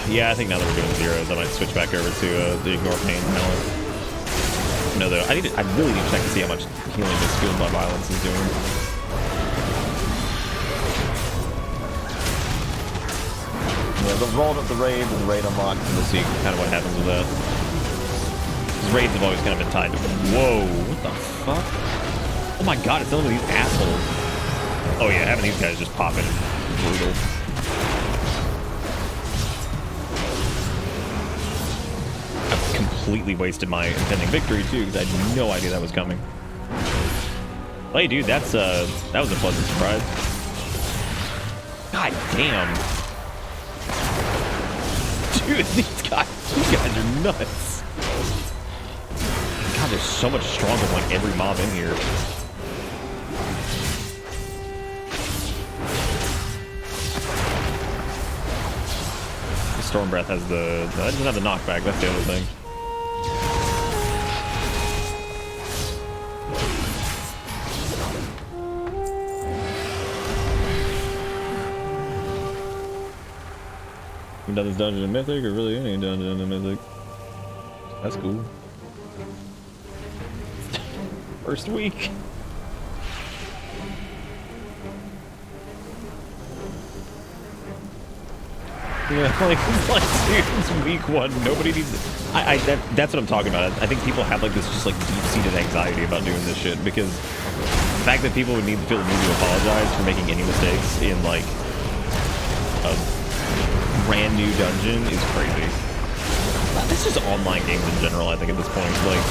[SPEAKER 1] Yeah, I think now that we're doing zeros, I might switch back over to the Ignore Pain talent. No, though, I really need to check to see how much healing this Fueled by Violence is doing. Yeah, the roll up the raid and the raid unlocked, and we'll see kind of what happens with that. Because raids have always kind of been tied to. Whoa, what the fuck? Oh my god, it's none of these assholes. Oh yeah, having these guys just pop in is brutal. I've completely wasted my impending victory too, because I had no idea that was coming. Hey dude, that was a pleasant surprise. God damn. Dude, these guys are nuts. God, they're so much stronger than like every mob in here. The Storm Breath has the... No, it doesn't have the knockback, that's the other thing. Done this dungeon in Mythic, or really any dungeon in Mythic. That's cool. First week. Yeah, like dude, it's week one. Nobody needs it. That's what I'm talking about. I think people have like this just like deep-seated anxiety about doing this shit, because the fact that people would need to feel the need to apologize for making any mistakes in like a brand new dungeon is crazy. This is online games in general, I think, at this point. Like,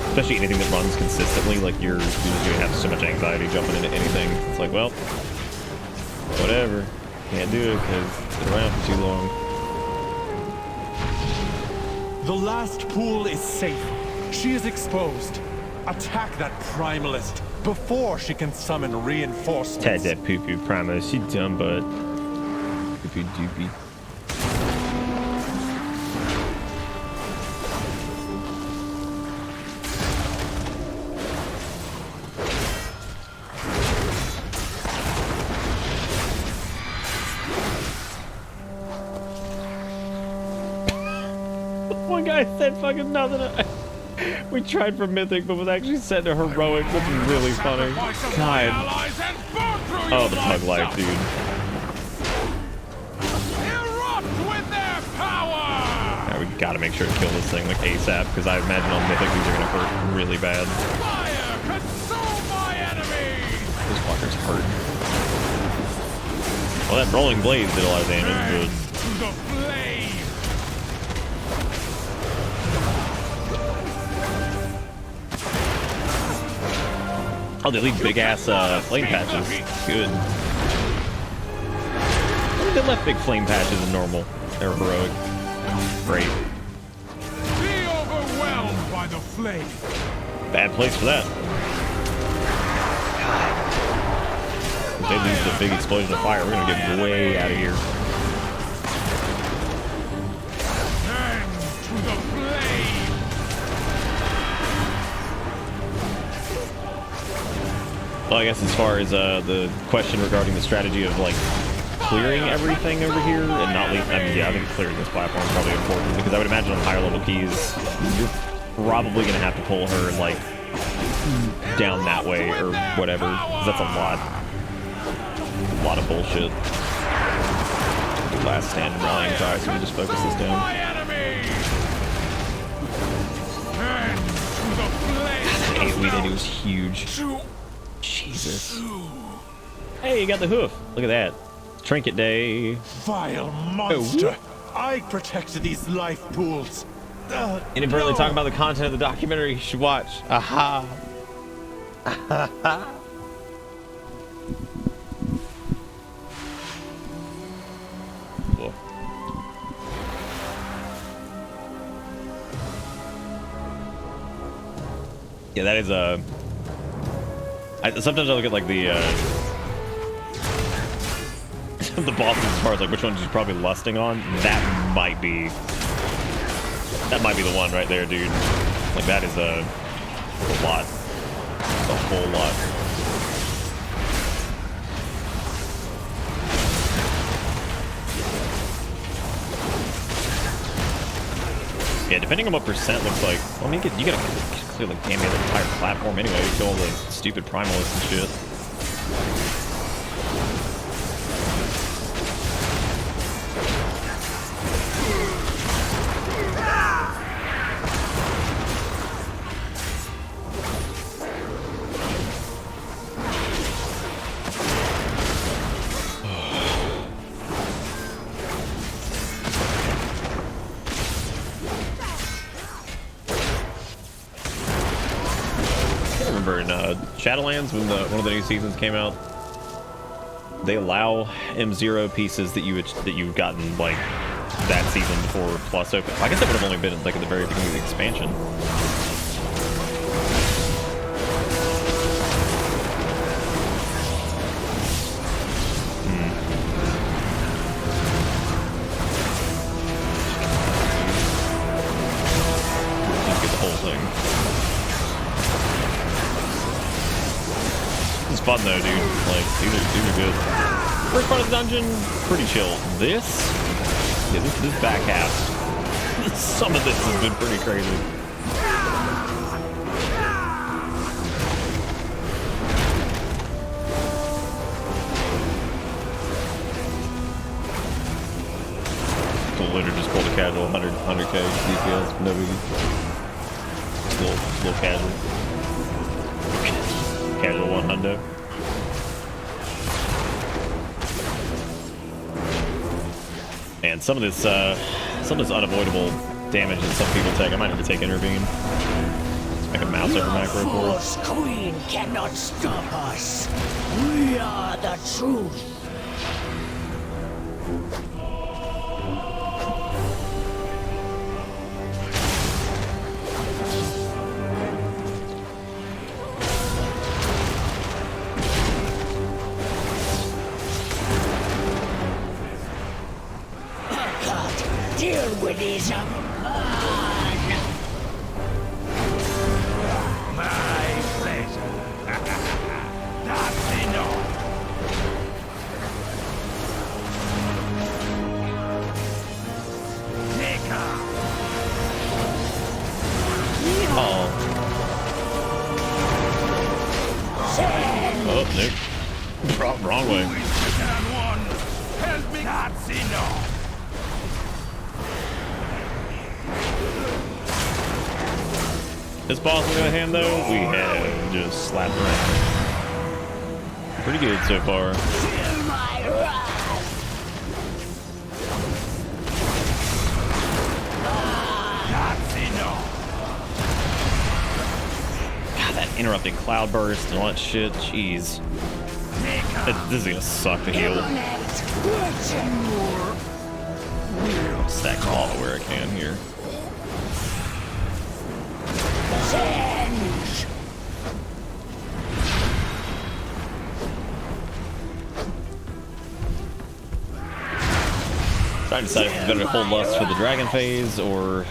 [SPEAKER 1] especially anything that runs consistently, like you're just gonna have so much anxiety jumping into anything. It's like, well, whatever. Can't do it because it's been around for too long.
[SPEAKER 4] The last pool is safe. She is exposed. Attack that primalist before she can summon reinforcements.
[SPEAKER 1] Tag that poo-poo primalist. She dumb butt. Poo-poo doopy. One guy said fucking nothing. We tried for Mythic, but was actually set to Heroic. That's really funny. God. Oh, the pug life, dude. Yeah, we gotta make sure to kill this thing like ASAP, because I imagine on Mythic these are gonna hurt really bad. Those fuckers hurt. Well, that Rolling Blade did a lot of damage, but... Oh, they leave big-ass flame patches. Good. I think they left big flame patches in normal. They were heroic. Great.
[SPEAKER 5] Be overwhelmed by the flame.
[SPEAKER 1] Bad place for that. If they lose the big explosion of fire, we're gonna get way out of here.
[SPEAKER 5] Turn to the flame.
[SPEAKER 1] Well, I guess as far as the question regarding the strategy of like clearing everything over here and not leaving. I mean, yeah, I think clearing this platform is probably important because I would imagine on higher level keys, you're probably gonna have to pull her like down that way or whatever. 'Cause that's a lot of bullshit. Last stand rallying cry, so we just focus this down. I hate Weeded, it was huge. Jesus. Hey, you got the hoof. Look at that. Trinket day.
[SPEAKER 4] Vile monster! I protected these life pools.
[SPEAKER 1] Inadvertently talking about the content of the documentary you should watch. Aha. Cool. Yeah, that is a. Sometimes I look at like the the bosses as far as like which ones you're probably lusting on. That might be the one right there, dude. Like that is a lot, a whole lot. Yeah, depending on what percent looks like. Well, I mean, you gotta clearly cameo the entire platform anyway. You kill all the stupid primalists and shit. Shadowlands, when one of the new seasons came out, they allow M0 pieces that you've gotten like that season before plus open. I guess that would have only been like at the very beginning of the expansion. Just get the whole thing. It's fun though, dude. Like these are good. First part of the dungeon, pretty chill. This back half, some of this has been pretty crazy. So literally just pulled a casual 100k DPS, no biggie. Little casual. Casual 100. And some of this unavoidable damage that some people take. I might have to take intervene. Let's make a mouse over macro for us.
[SPEAKER 13] Queen cannot stop us. We are the truth. Deal with these man.
[SPEAKER 2] My pleasure. That's enough. Nika.
[SPEAKER 1] Oh, nope. Wrong way.
[SPEAKER 2] Help me. That's enough.
[SPEAKER 1] This boss, on the other hand, though, we have just slapped around. Pretty good so far. God, that interrupting cloud burst and all that shit, jeez. This is gonna suck to heal. Stack them all where I can here. So I decided if it's better to hold lust for the dragon phase or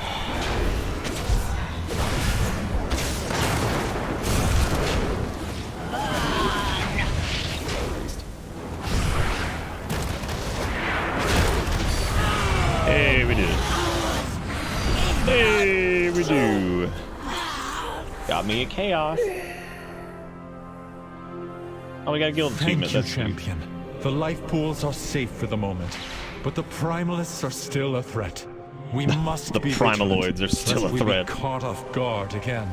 [SPEAKER 1] Got me a chaos. Oh, we got a guild achievement.
[SPEAKER 4] Thank you,
[SPEAKER 1] That's
[SPEAKER 4] champion. The life pools are safe for the moment, but the primalists are still a threat. We must
[SPEAKER 1] the
[SPEAKER 4] be
[SPEAKER 1] primaloids are still a
[SPEAKER 4] lest we
[SPEAKER 1] threat.
[SPEAKER 4] Be caught off guard again.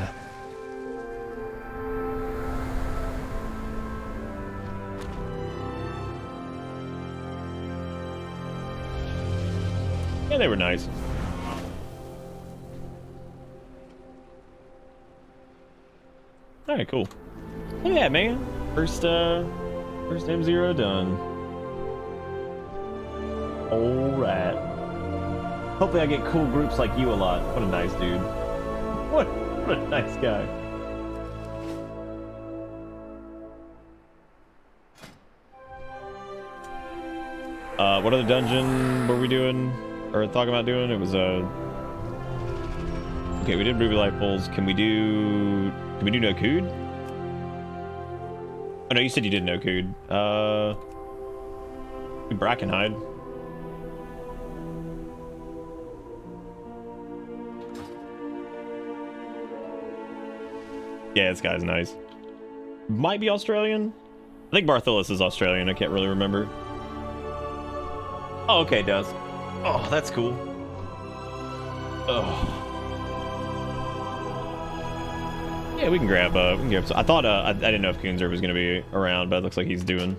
[SPEAKER 1] Yeah, they were nice. All right, cool. Look at that, man. First M0 done. All right. Hopefully I get cool groups like you a lot. What a nice dude. What a nice guy. What other dungeon were we doing? Or talking about doing? It was okay, we did Ruby Life Pulls. Can we do No Cood? Oh no, you said you did No Cood. Brackenhide. Yeah, this guy's nice. Might be Australian. I think Bartholis is Australian. I can't really remember. Oh, okay, it does. Oh, that's cool. Oh. Yeah, we can grab some. I thought I didn't know if Kunzer was gonna be around, but it looks like he's doing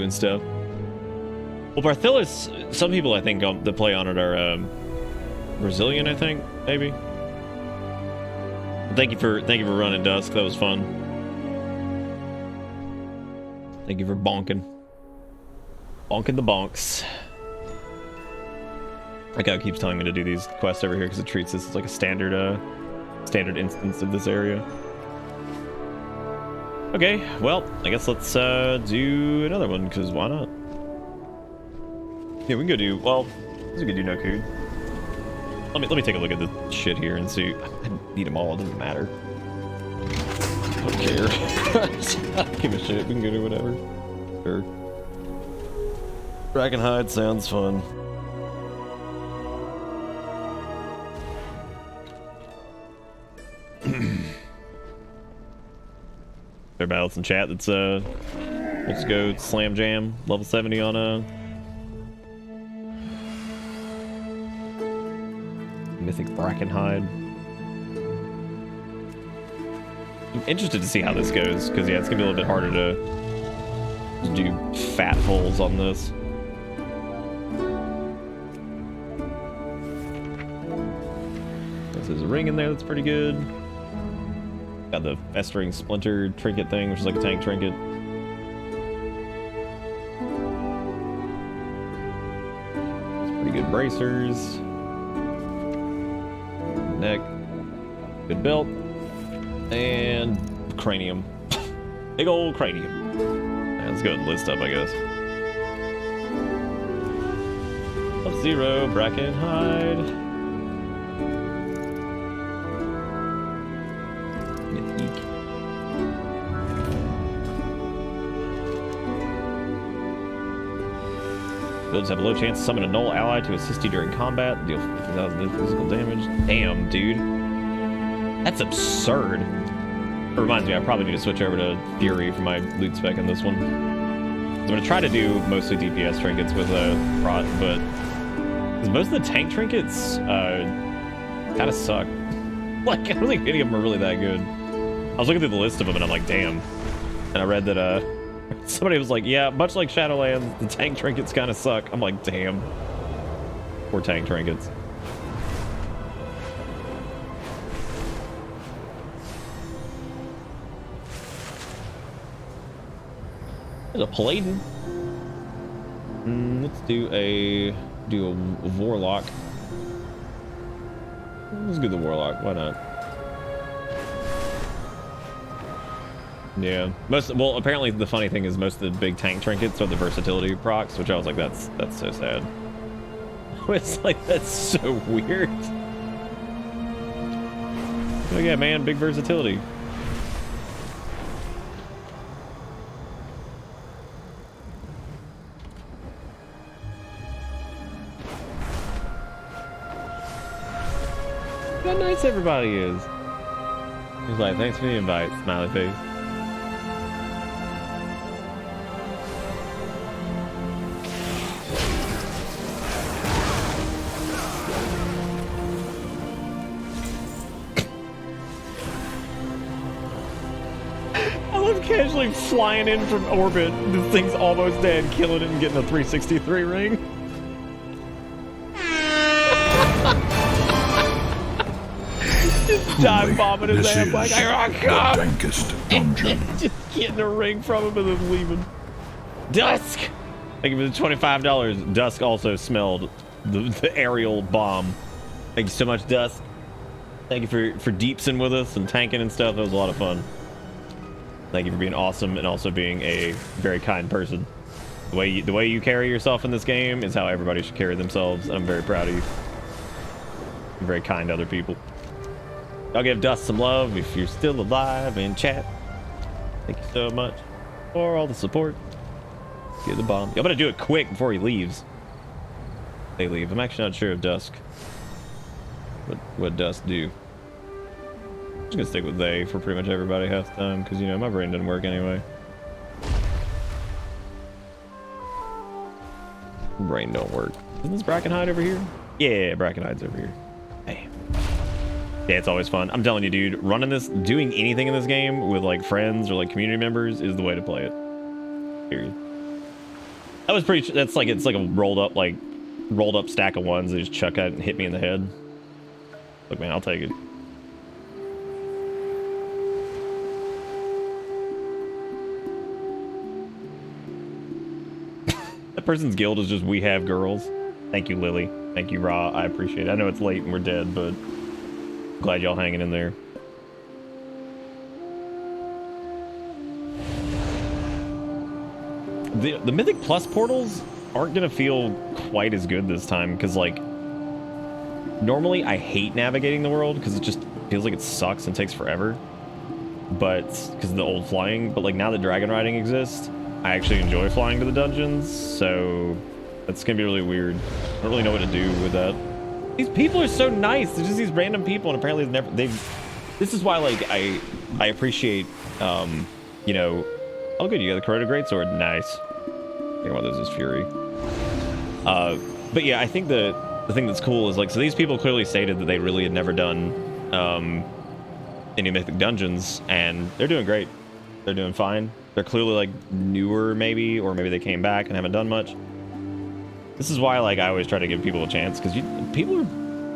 [SPEAKER 1] stuff. Well, Bartholis, some people I think that play on it are Brazilian, I think, maybe. Thank you for running, Dusk. That was fun. Thank you for bonking the bonks. That guy keeps telling me to do these quests over here because it treats this as like a standard instance of this area. Okay, well, I guess let's do another one, because why not? Yeah, we can go do, well, we could do No Cood. Let me take a look at the shit here and see. I need them all, it doesn't matter. I don't care. I don't give a shit, we can go do whatever. Sure. Dragonhide sounds fun. Everybody else in chat that's let's go slam jam level 70 on Mythic Brackenhide. I'm interested to see how this goes, because yeah, it's gonna be a little bit harder to do fat holes on this. There's a ring in there that's pretty good. Got the festering splinter trinket thing, which is like a tank trinket. It's pretty good bracers. Neck. Good belt. And cranium. Big old cranium. Yeah, let's go ahead and list up, I guess. Sub-Zero, Brackenhide. Builds have a low chance to summon a null ally to assist you during combat. Deal 50,000 physical damage. Damn, dude. That's absurd. It reminds me, I probably need to switch over to Fury for my loot spec in this one. I'm going to try to do mostly DPS trinkets with Rot, but most of the tank trinkets kind of suck. Like, I don't think any of them are really that good. I was looking through the list of them and I'm like, damn. And I read that somebody was like, yeah, much like Shadowlands, the tank trinkets kind of suck. I'm like, damn. Poor tank trinkets. There's a Paladin. Let's do a Warlock. Let's do the Warlock. Why not? Yeah. Well, apparently the funny thing is most of the big tank trinkets are the versatility procs, which I was like, that's so sad. It's like, that's so weird. Oh yeah, man, big versatility. How nice everybody is. He's like, thanks for the invite, smiley face. I love casually flying in from orbit. This thing's almost dead, killing it and getting a 363 ring. Dive bombing his ass like, here I come!
[SPEAKER 5] The dankest dungeon.
[SPEAKER 1] Just getting a ring from him and then leaving. Dusk! Thank you for the $25. Dusk also smelled the aerial bomb. Thank you so much, Dusk. Thank you for deepsing with us and tanking and stuff. That was a lot of fun. Thank you for being awesome and also being a very kind person. The way you carry yourself in this game is how everybody should carry themselves, and I'm very proud of you. You're very kind to other people. I'll give Dust some love if you're still alive in chat. Thank you so much for all the support. Get the bomb. Y'all better do it quick before he leaves. They leave. I'm actually not sure of Dusk. What Dusk do? I'm just gonna stick with they for pretty much everybody half the time, because you know my brain doesn't work anyway. Brain don't work. Isn't this Brackenhide over here? Yeah, Brackenhide's over here. Hey. Yeah, it's always fun. I'm telling you, dude, running this, doing anything in this game with like friends or like community members is the way to play it. Period. That was pretty. That's like it's like a rolled up stack of ones. They just chuck it and hit me in the head. Look, man, I'll take it. That person's guild is just we have girls. Thank you, Lily. Thank you, Ra. I appreciate it. I know it's late and we're dead, but glad y'all hanging in there. The Mythic Plus portals aren't gonna feel quite as good this time, because like normally I hate navigating the world because it just feels like it sucks and takes forever. But because of the old flying, but like now that dragon riding exists, I actually enjoy flying to the dungeons, so that's gonna be really weird. I don't really know what to do with that. These people are so nice. They're just these random people, and apparently this is why like I appreciate you know. Oh good, you got the corroded greatsword. Nice. I think one of those is Fury. But yeah, I think the thing that's cool is like, so these people clearly stated that they really had never done any mythic dungeons, and they're doing great. They're doing fine. They're clearly like newer maybe, or maybe they came back and haven't done much. This is why like I always try to give people a chance, because people are,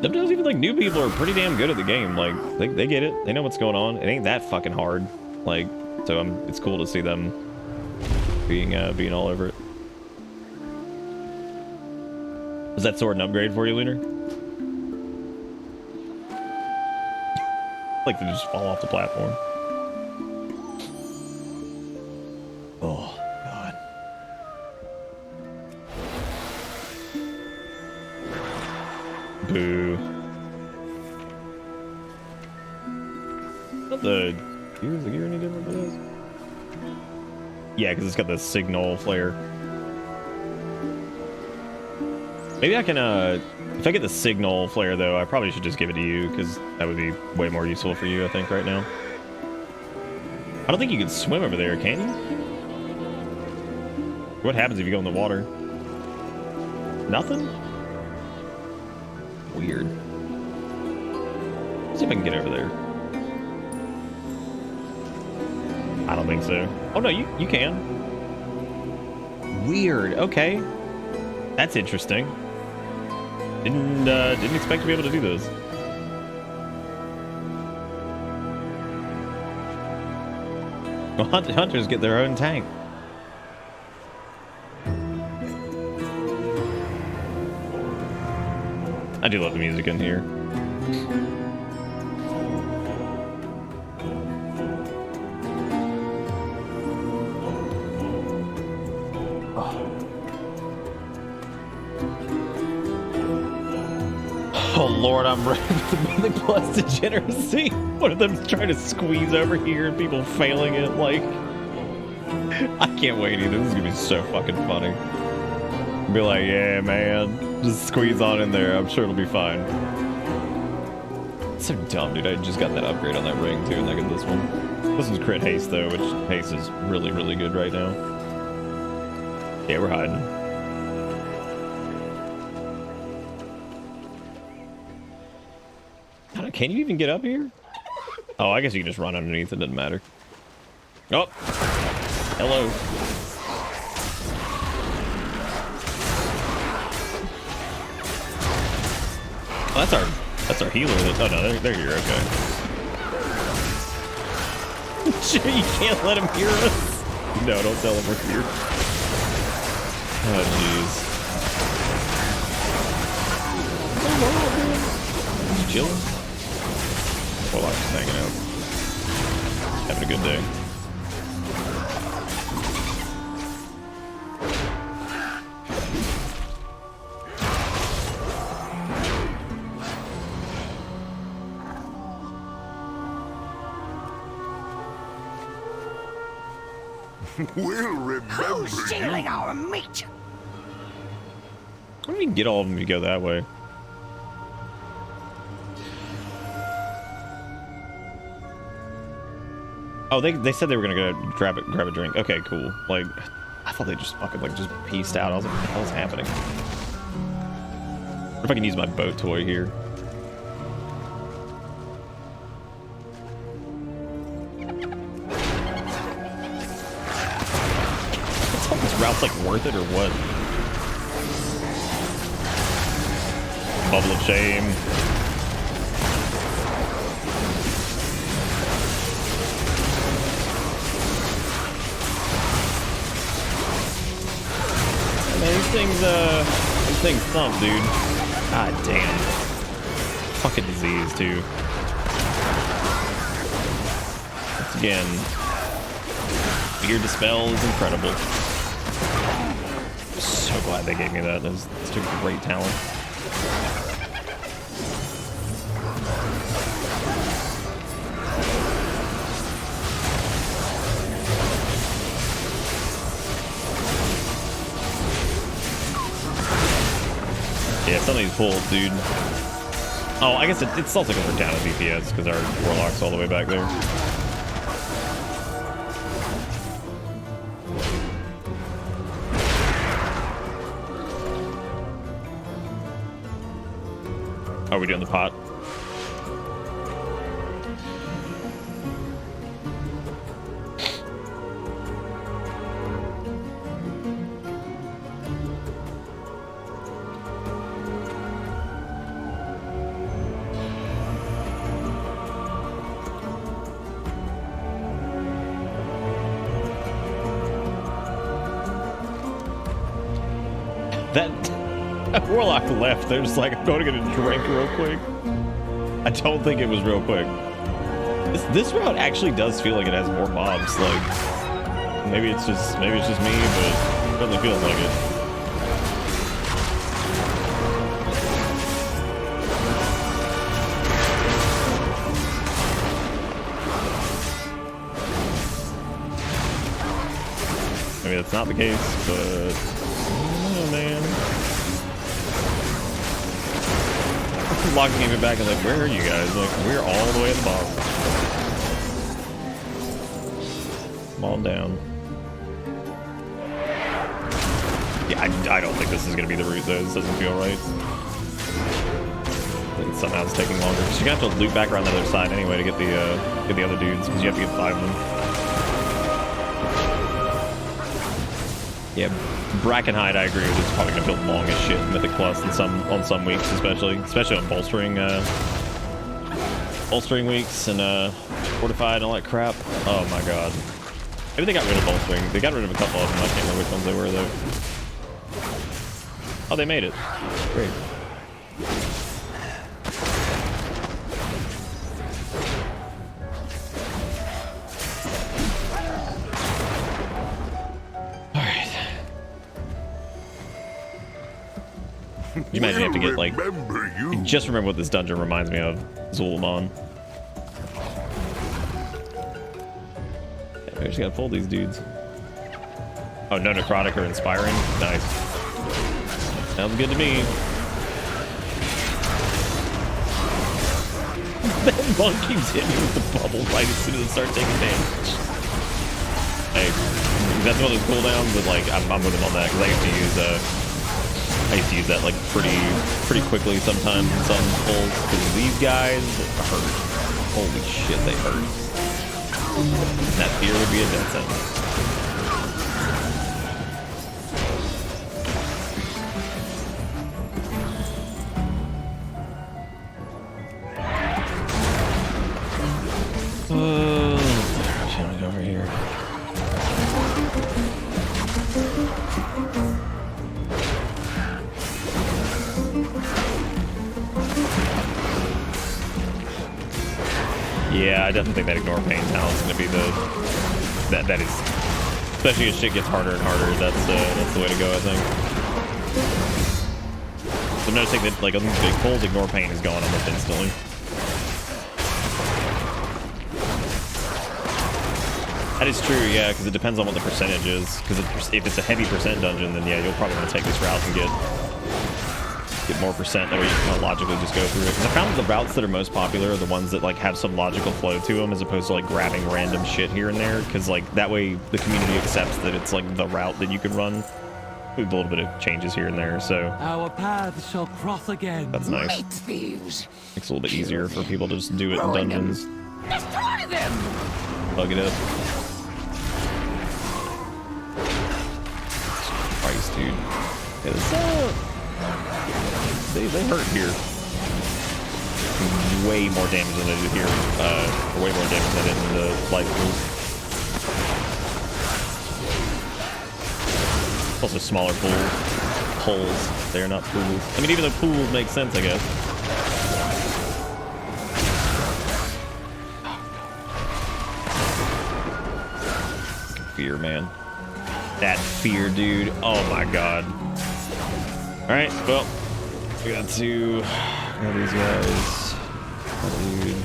[SPEAKER 1] sometimes even like new people are pretty damn good at the game. Like they get it. They know what's going on. It ain't that fucking hard. Like, so it's cool to see them being all over it. Was that sword an upgrade for you, Lunar? Like to just fall off the platform. Oh god. Boo. Not the gear any different for this? Yeah, because it's got the signal flare. Maybe I can, if I get the signal flare though, I probably should just give it to you, because that would be way more useful for you, I think, right now. I don't think you can swim over there, can you? What happens if you go in the water? Nothing? Weird. Let's see if I can get over there. I don't think so. Oh no, you can. Weird, okay. That's interesting. Didn't expect to be able to do those. Well, hunters get their own tank. I do love the music in here. Oh Lord, I'm ready for the Mythic Plus degeneracy. One of them's trying to squeeze over here and people failing it. Like, I can't wait either. This is gonna be so fucking funny. Be like, yeah, man, just squeeze on in there. I'm sure it'll be fine. That's so dumb, dude. I just got that upgrade on that ring too, and I got this one. This one's crit haste though, which haste is really, really good right now. Yeah, we're hiding. Can you even get up here? Oh, I guess you can just run underneath. It doesn't matter. Oh, hello. Oh, that's our healer. Oh no, they're here. Okay. You can't let him hear us. No, don't tell him we're here. Oh jeez. Just chilling. Well, I'm just hanging out, having a good day.
[SPEAKER 5] We'll remember
[SPEAKER 13] Who's stealing our meat?
[SPEAKER 1] I don't even get all of them to go that way. Oh, they said they were gonna go grab a drink. Okay, cool. Like, I thought they just fucking like just pieced out. I was like, what the hell's happening? What if I can use my boat toy here? This route's like worth it or what? Bubble of shame. These things thump, dude. God damn. Fucking disease, too. Once again, Fear Dispel is incredible. So glad they gave me that. That's a great talent. Yeah, some of these pulls, dude. Oh, I guess it's also because we're down at DPS because our Warlock's all the way back there. Are we doing the pot? That Warlock left. They're just like, I'm going to get a drink real quick. I don't think it was real quick. This route actually does feel like it has more mobs. Like, maybe it's just me, but it definitely feels like it. Maybe that's not the case, but oh man. Locking me back and like, where are you guys? Like, we're all the way at the bottom. Come on down. Yeah, I don't think this is gonna be the route though. This doesn't feel right. I think somehow it's taking longer. Because you're gonna have to loop back around the other side anyway to get the other dudes, because you have to get 5 of them. Yeah, Brackenhide, I agree with. It's probably gonna feel long as shit Mythic Plus on some weeks, especially on bolstering weeks and fortified and all that crap. Oh my god. Maybe they got rid of bolstering. They got rid of a couple of them. I can't remember which ones they were though. Oh, they made it. Great. You imagine you have to get like, just remember what this dungeon reminds me of, Zul'Aman. Yeah, we just gotta pull these dudes. Oh, no necrotic or inspiring? Nice. Sounds good to me. That monk keeps hitting me with the bubble right as soon as it starts taking damage. Hey, that's one of those cooldowns, but like I'm with him on that because I used to use that like pretty quickly sometimes in some pulls because these guys hurt. Holy shit, they hurt. That fear would be a death sentence. Shall we go over here? Yeah, I definitely think that ignore pain talent's gonna be that is, especially as shit gets harder and harder. That's the way to go, I think. So I'm noticing that like on these big pulls, ignore pain is going almost instantly. That is true, yeah, because it depends on what the percentage is. Because if it's a heavy percent dungeon, then yeah, you'll probably want to take this route and get more percent. That way you can kind of logically just go through it. Because I found that the routes that are most popular are the ones that like have some logical flow to them, as opposed to like grabbing random shit here and there. Because like that way the community accepts that it's like the route that you can run with a little bit of changes here and there. So
[SPEAKER 15] our paths shall cross again.
[SPEAKER 1] That's nice.
[SPEAKER 7] Thieves.
[SPEAKER 1] Makes it a little bit easier for people to just do it in dungeons.
[SPEAKER 7] Destroy them.
[SPEAKER 1] Bug it up. Christ, dude. They hurt here. Way more damage than they did here. Way more damage than they did in the light pools. Also smaller pools. They're not pools. I mean, even though pools make sense, I guess. Fear, man. That fear, dude. Oh my god. Alright, well, we got these guys. Dude.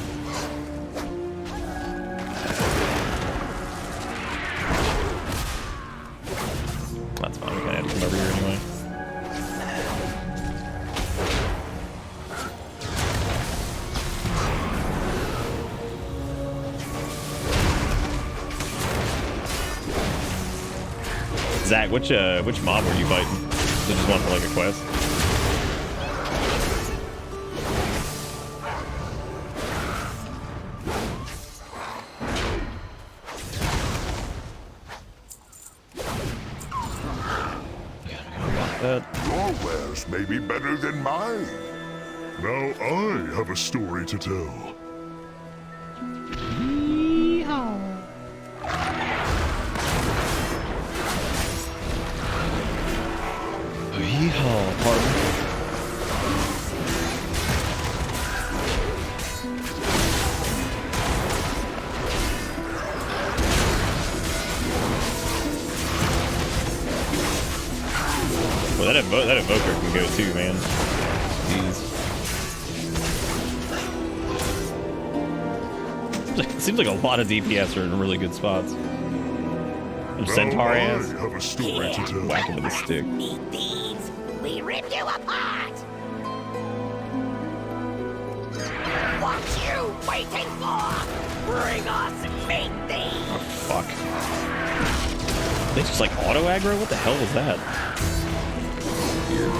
[SPEAKER 1] That's fine, we kind of have to come over here anyway. Zach, which mob were you fighting? Did just want for like a quest?
[SPEAKER 5] Your wares may be better than mine. Now I have a story to tell.
[SPEAKER 1] Yeehaw, pardon. Well, that evoker can go too, man. Jeez. Seems like a lot of DPS are in really good spots. Centaur ass.
[SPEAKER 5] Have a story to tell.
[SPEAKER 1] Whack him with a stick.
[SPEAKER 7] We rip you apart! What you waiting for? Bring us meat thieves!
[SPEAKER 1] Oh, fuck. They just like auto aggro? What the hell was that? Weird.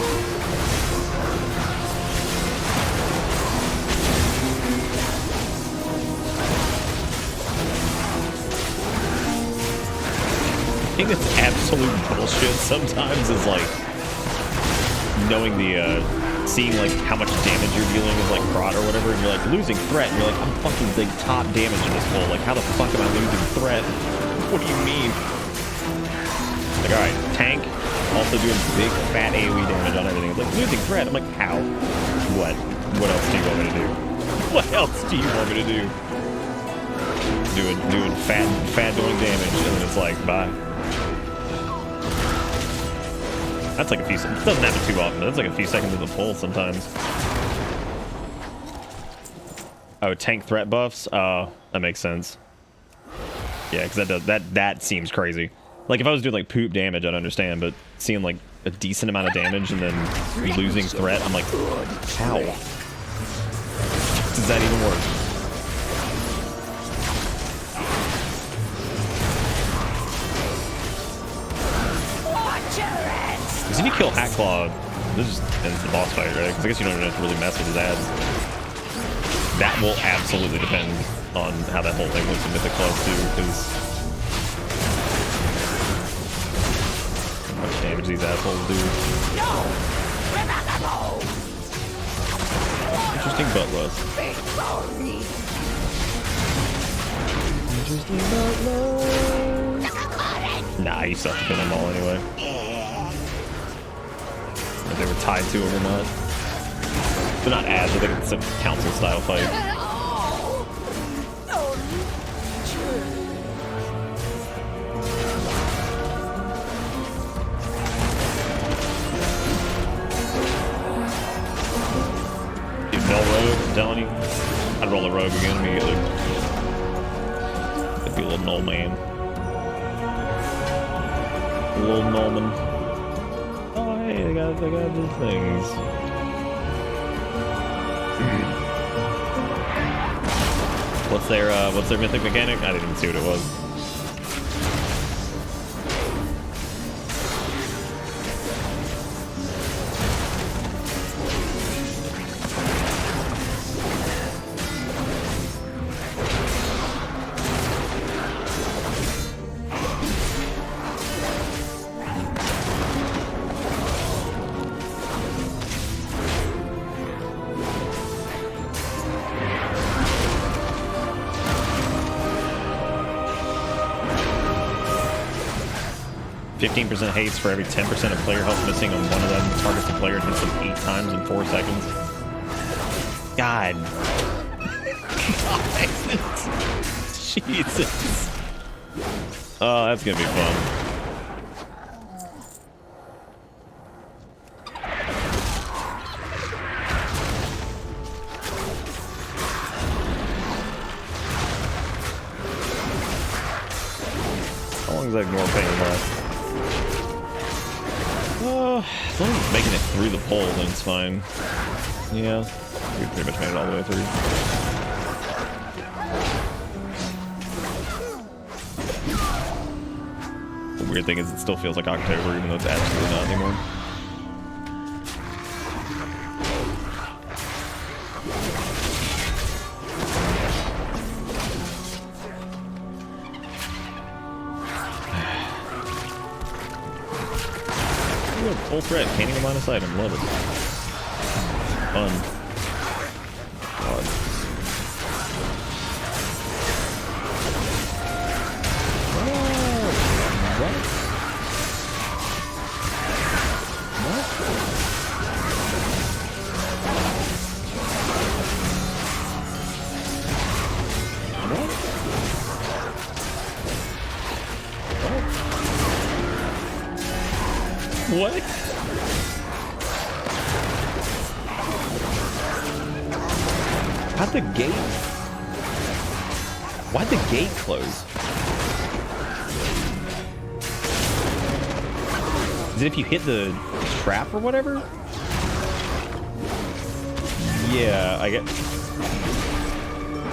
[SPEAKER 1] I think it's absolute bullshit sometimes is like knowing seeing like how much damage you're dealing with like prod or whatever, and you're like losing threat, and you're like, I'm fucking like top damage in this pull. Like, how the fuck am I losing threat? What do you mean? Like, alright, tank, also doing big fat AoE damage on everything. It's like losing threat. I'm like, how? What? What else do you want me to do? What else do you want me to do? Doing fat doing damage, and then it's like, bye. That's like a few seconds. It doesn't happen too often. That's like a few seconds of the pull sometimes. Oh, tank threat buffs? That makes sense. Yeah, because that seems crazy. Like if I was doing like poop damage, I'd understand, but seeing like a decent amount of damage and then losing threat, I'm like, how? Does that even work? if you kill Hatclaw, this just ends the boss fight, right? Because I guess you don't even have to really mess with his ads. That will absolutely depend on how that whole thing looks in Mythic Club too, because how much damage these assholes do. Interesting butt rust. Interesting butt rust. Nah, you still have to kill them all anyway. If they were tied to him or not. They're not ads, I think it's a council style fight. Bell Rogue, I'm telling you. I'd roll a rogue again immediately. It'd be a little null man. A little Nullman. Oh hey, they got the things. What's their mythic mechanic? I didn't even see what it was. 15% haste for every 10% of player health missing on one of them. Targets the player and hits them 8 times in 4 seconds. God. Jesus. Oh, that's gonna be fun. How long is that ignore pain left? As long as it's making it through the pole, then it's fine. Yeah, we pretty much made it all the way through. The weird thing is it still feels like October, even though it's absolutely not anymore. Full threat, can't even line of sight him, love it. Fun. God. What? What? How'd the gate? Why'd the gate close? Is it if you hit the trap or whatever? Yeah, I get.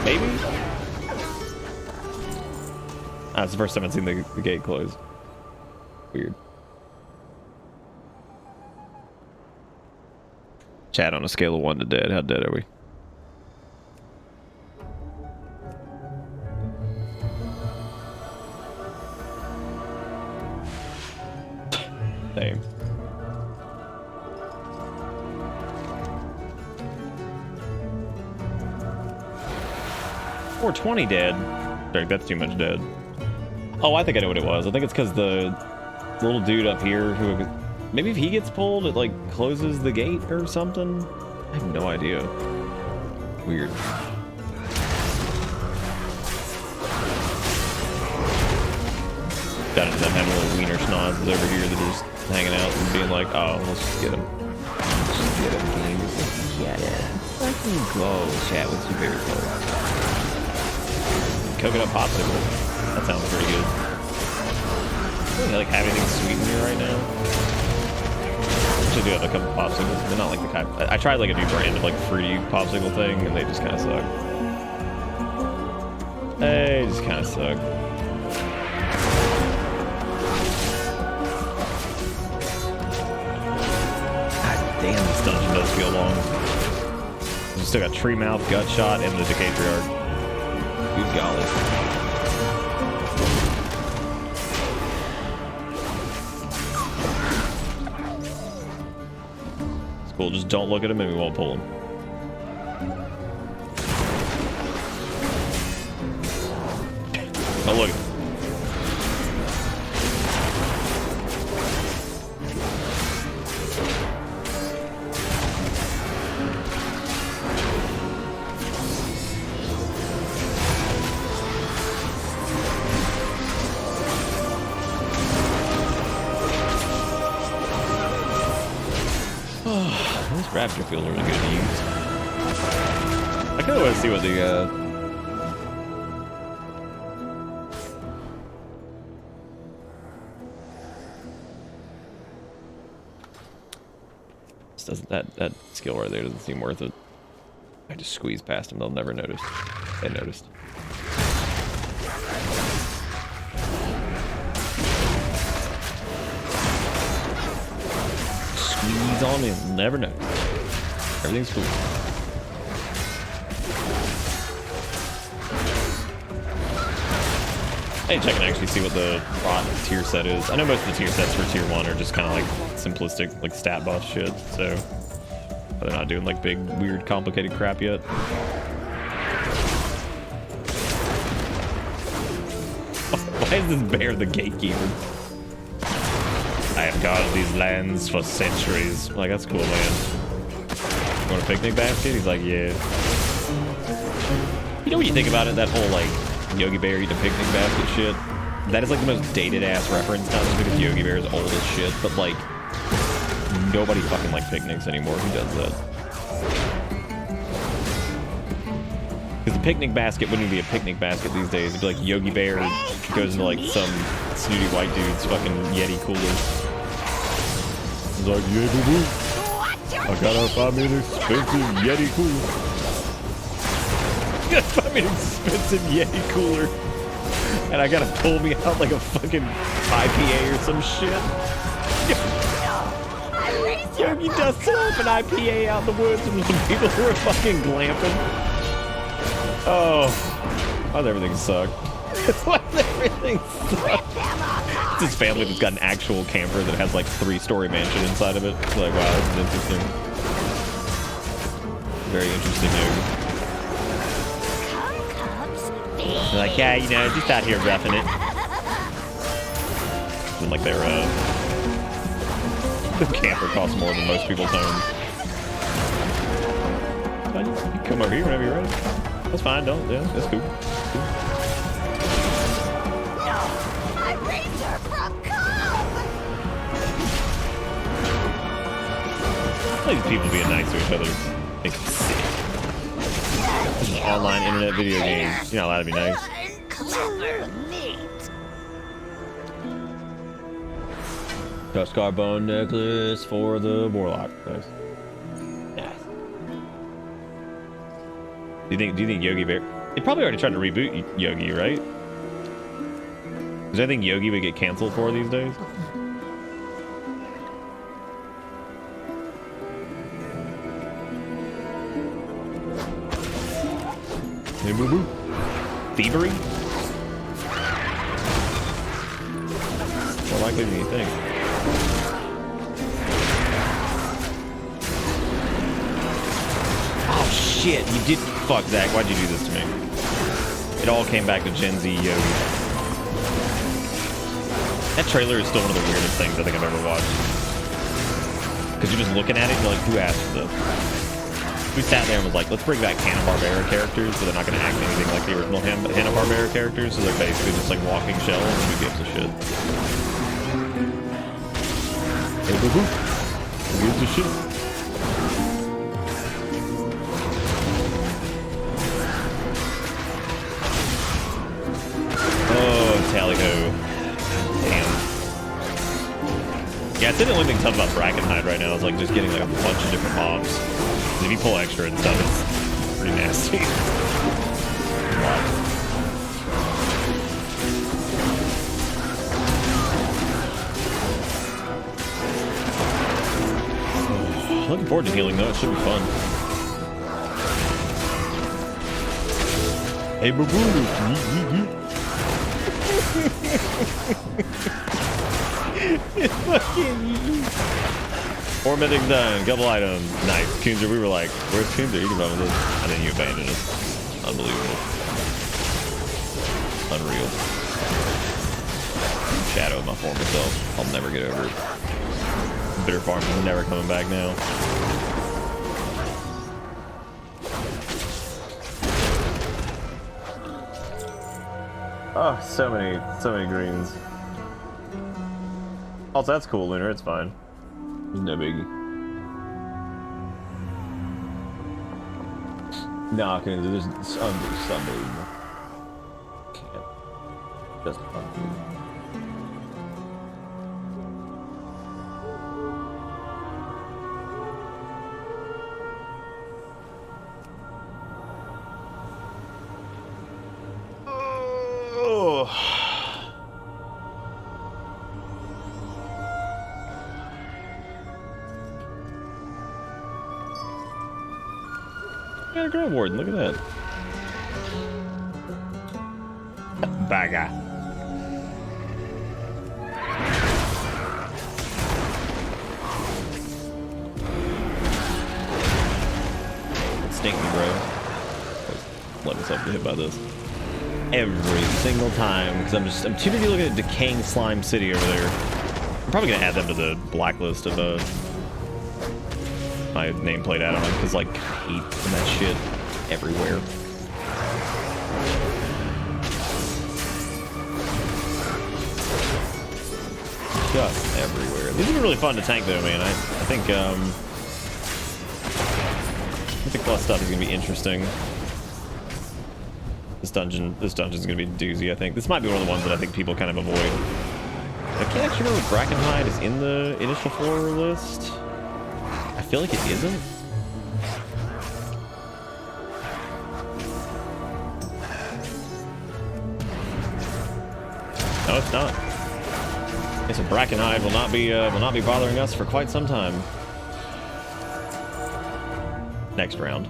[SPEAKER 1] Maybe? Ah, it's the first time I've seen the gate close. Weird. Chat, on a scale of 1 to dead, how dead are we? Same. Or 20 dead. Sorry, that's too much dead. Oh, I think I know what it was. I think it's because the little dude up here who... Maybe if he gets pulled, it like closes the gate or something? I have no idea. Weird. Got into them having little wiener schnozzes over here that are just hanging out and being like, oh, let's just get him. Let's just get him. Get it. Fucking go. Chat with you very close. Coconut popsicle. That sounds pretty good. I like have anything sweet in here right now. I do have a couple popsicles. They're not like the kind. I tried like a new brand of like fruity popsicle thing, and they just kind of suck. They just kind of suck. feel long. We still got Tree Mouth, Gut Shot, and the Decatriarch. Good golly. It's cool. Just don't look at him and we won't pull him. Don't look at him. This raptor feels really good to use. I kind of want to see what the this doesn't that skill right there doesn't seem worth it. I just squeeze past them; they'll never notice. They noticed. Squeeze on in, never know. Everything's cool. Hey, check and actually see what the rot tier set is. I know most of the tier sets for tier 1 are just kind of like simplistic, like stat buff shit, so they're not doing like big, weird, complicated crap yet. Why is this bear the gatekeeper? I have guarded these lands for centuries. Like, that's cool, man. You want a picnic basket? He's like, yeah. You know what you think about it? That whole, like, Yogi Bear eating a picnic basket shit? That is, like, the most dated-ass reference. Not just because Yogi Bear is old as shit, but, like, nobody fucking like picnics anymore. Who does that? Because the picnic basket wouldn't even be a picnic basket these days. It'd be like Yogi Bear goes into, like, some snooty white dude's fucking Yeti cooler. He's like, yeah, boo-boo. I gotta find me an expensive Yeti cooler. I gotta find me an expensive Yeti cooler. And I gotta pull me out like a fucking IPA or some shit. Yogi dusted off an IPA out in the woods and some people who are fucking glamping. Oh. Why does everything suck? Why does everything suck? It's his family that's got an actual camper that has like 3-story mansion inside of it. It's like, wow, this is interesting. Very interesting, Yogi. They're like, yeah, you know, just out here roughing it. And like their the camper costs more than most people's homes. You can come over here whenever you're ready. That's fine, don't, yeah, that's cool. Cool.
[SPEAKER 7] No, I raised her from cub.
[SPEAKER 1] These people being nice to each other make it sick. This is an online internet video game. You're not allowed to be nice.
[SPEAKER 7] Clever meat.
[SPEAKER 1] Tuskar bone necklace for the warlock. Nice. Nice. Do you think Yogi Bear? They probably already tried to reboot Yogi, right? Is there anything Yogi would get canceled for these days? Hey, boo boo. Thievery? More likely than you think. Oh shit, you did. Fuck, Zach, why'd you do this to me? It all came back to Gen Z Yogi. That trailer is still one of the weirdest things I think I've ever watched. Because you're just looking at it and you're like, who asked for this? We sat there and was like, let's bring back Hanna-Barbera characters, but they're not going to act anything like the original Hanna-Barbera characters, so they're basically just like walking shells, and who gives a shit? Hey, boo-boo. Who gives a shit? Oh, tally-ho. Damn. Yeah, it's the only thing tough about Brackenhide right now is like just getting like a bunch of different mobs. If you pull extra and stuff, it's pretty nasty. I'm looking forward to healing though. It should be fun. Hey, boo boo. Four mythics done, couple items. Nice. Kunzer, we were like, where's Kunzer? You can run with this. And then you abandoned us. Unbelievable. Unreal. Shadow of my former self. I'll never get over it. Bitter Farm is never coming back now. Oh, so many greens. Also, that's cool, Lunar. It's fine. There's no biggie. Nah, there's unbelievable. Can't. Just unbelievable. Yeah, Girl Warden, look at that. Bagger. Stink me, bro. Let myself get hit by this every single time because I'm too busy looking at decaying slime city over there. I'm probably gonna add them to the blacklist of my nameplate add-on because like hate that shit everywhere. Just everywhere. These are really fun to tank though, man. I think plus stuff is gonna be interesting. This dungeon's gonna be a doozy, I think. This might be one of the ones that I think people kind of avoid. I can't actually remember if Brackenhide is in the initial 4 list. I feel like it isn't. No, it's not. Okay, so Brackenhide will not be bothering us for quite some time. Next round.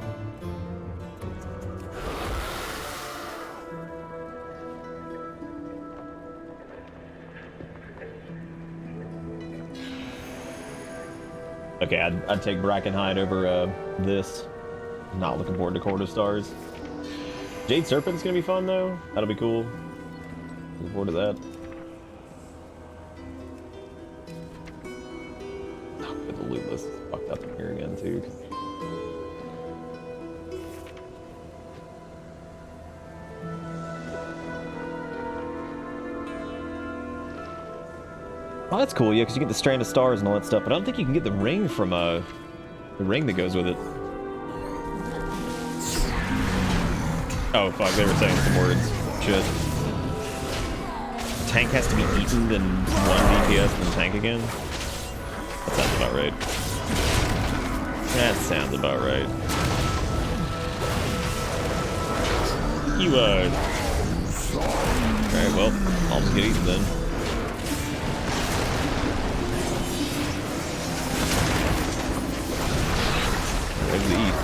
[SPEAKER 1] Okay, I'd take Brackenhide over this. Not looking forward to Court of Stars. Jade Serpent's gonna be fun though. That'll be cool. Looking forward to that. Oh, the loot list is fucked up in here again too. Oh, that's cool, yeah, because you get the Strand of Stars and all that stuff, but I don't think you can get the ring from, the ring that goes with it. Oh, fuck, they were saying some words. Shit. Tank has to be eaten, then 1 DPS, and then tank again? That sounds about right. That sounds about right. You, Alright, well, I'll just get eaten then. Where's the eat?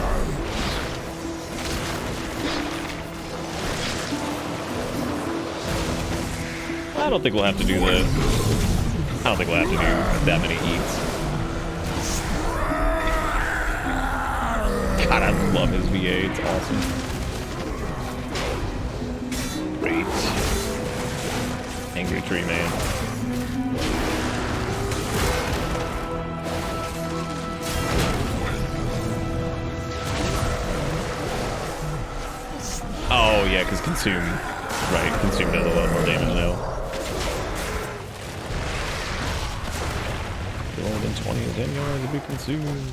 [SPEAKER 1] I don't think we'll have to do that. I don't think we'll have to do that many eats. God, I love his VA. It's awesome. Great. Angry Tree Man. Oh yeah, because Consume, right, Consume does a lot more damage now. More than 20 or 10 yards to be consumed.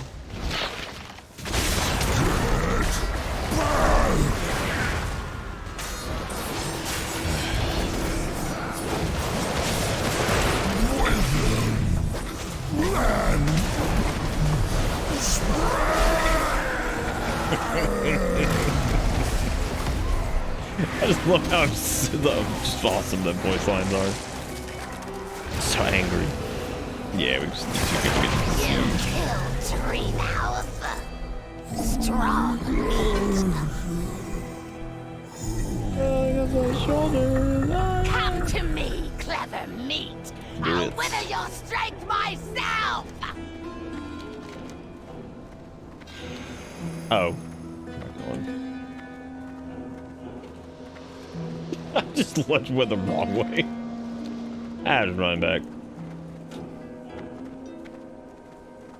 [SPEAKER 1] I just love how just awesome that voice lines are. So angry. Yeah, we just need to get
[SPEAKER 7] You killed Treehouse. Strong meat. Come to me, clever meat. I'll wither your strength myself.
[SPEAKER 1] Oh. I just went the wrong way. I was running back.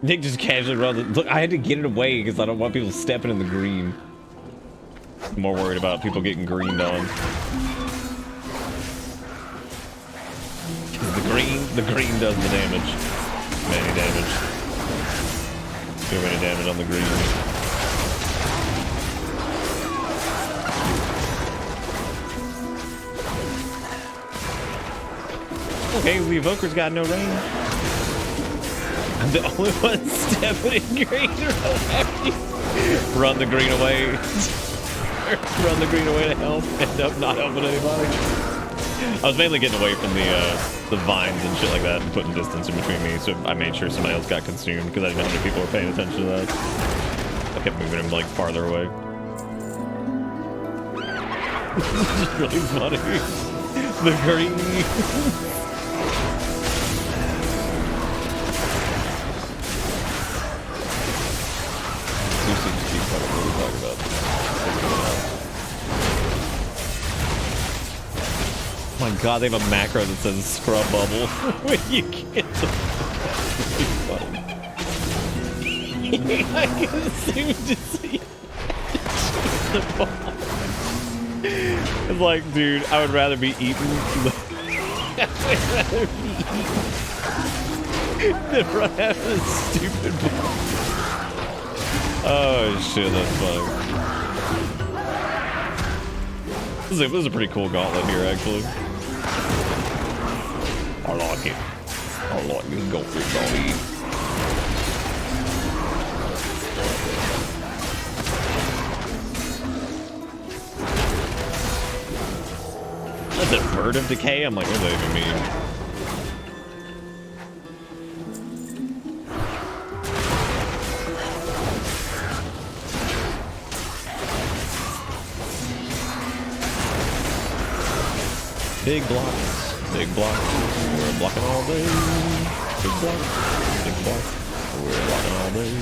[SPEAKER 1] Nick just casually runs. Look, I had to get it away because I don't want people stepping in the green. I'm more worried about people getting greened on. Because the green does the damage. Many damage. Too many damage on the green. Okay, the evoker's got no range. I'm the only one stepping in green. Run the green away. Run the green away to help. End up not helping anybody. I was mainly getting away from the vines and shit like that and putting distance in between me, so I made sure somebody else got consumed because I didn't know how many people were paying attention to that. I kept moving him like farther away. It's just really funny. The green. Oh my god, they have a macro that says scrub bubble when you get the I can seem to see the ball. It's like, dude, I would rather be eaten than run after this stupid ball. Oh shit, that's funny. This is a pretty cool gauntlet here, actually. I like it. I like this gauntlet, buddy. That's a bird of decay? I'm like, what does that even mean? Big blocks, big blocks, we're blocking all day. Big blocks, we're blocking all day.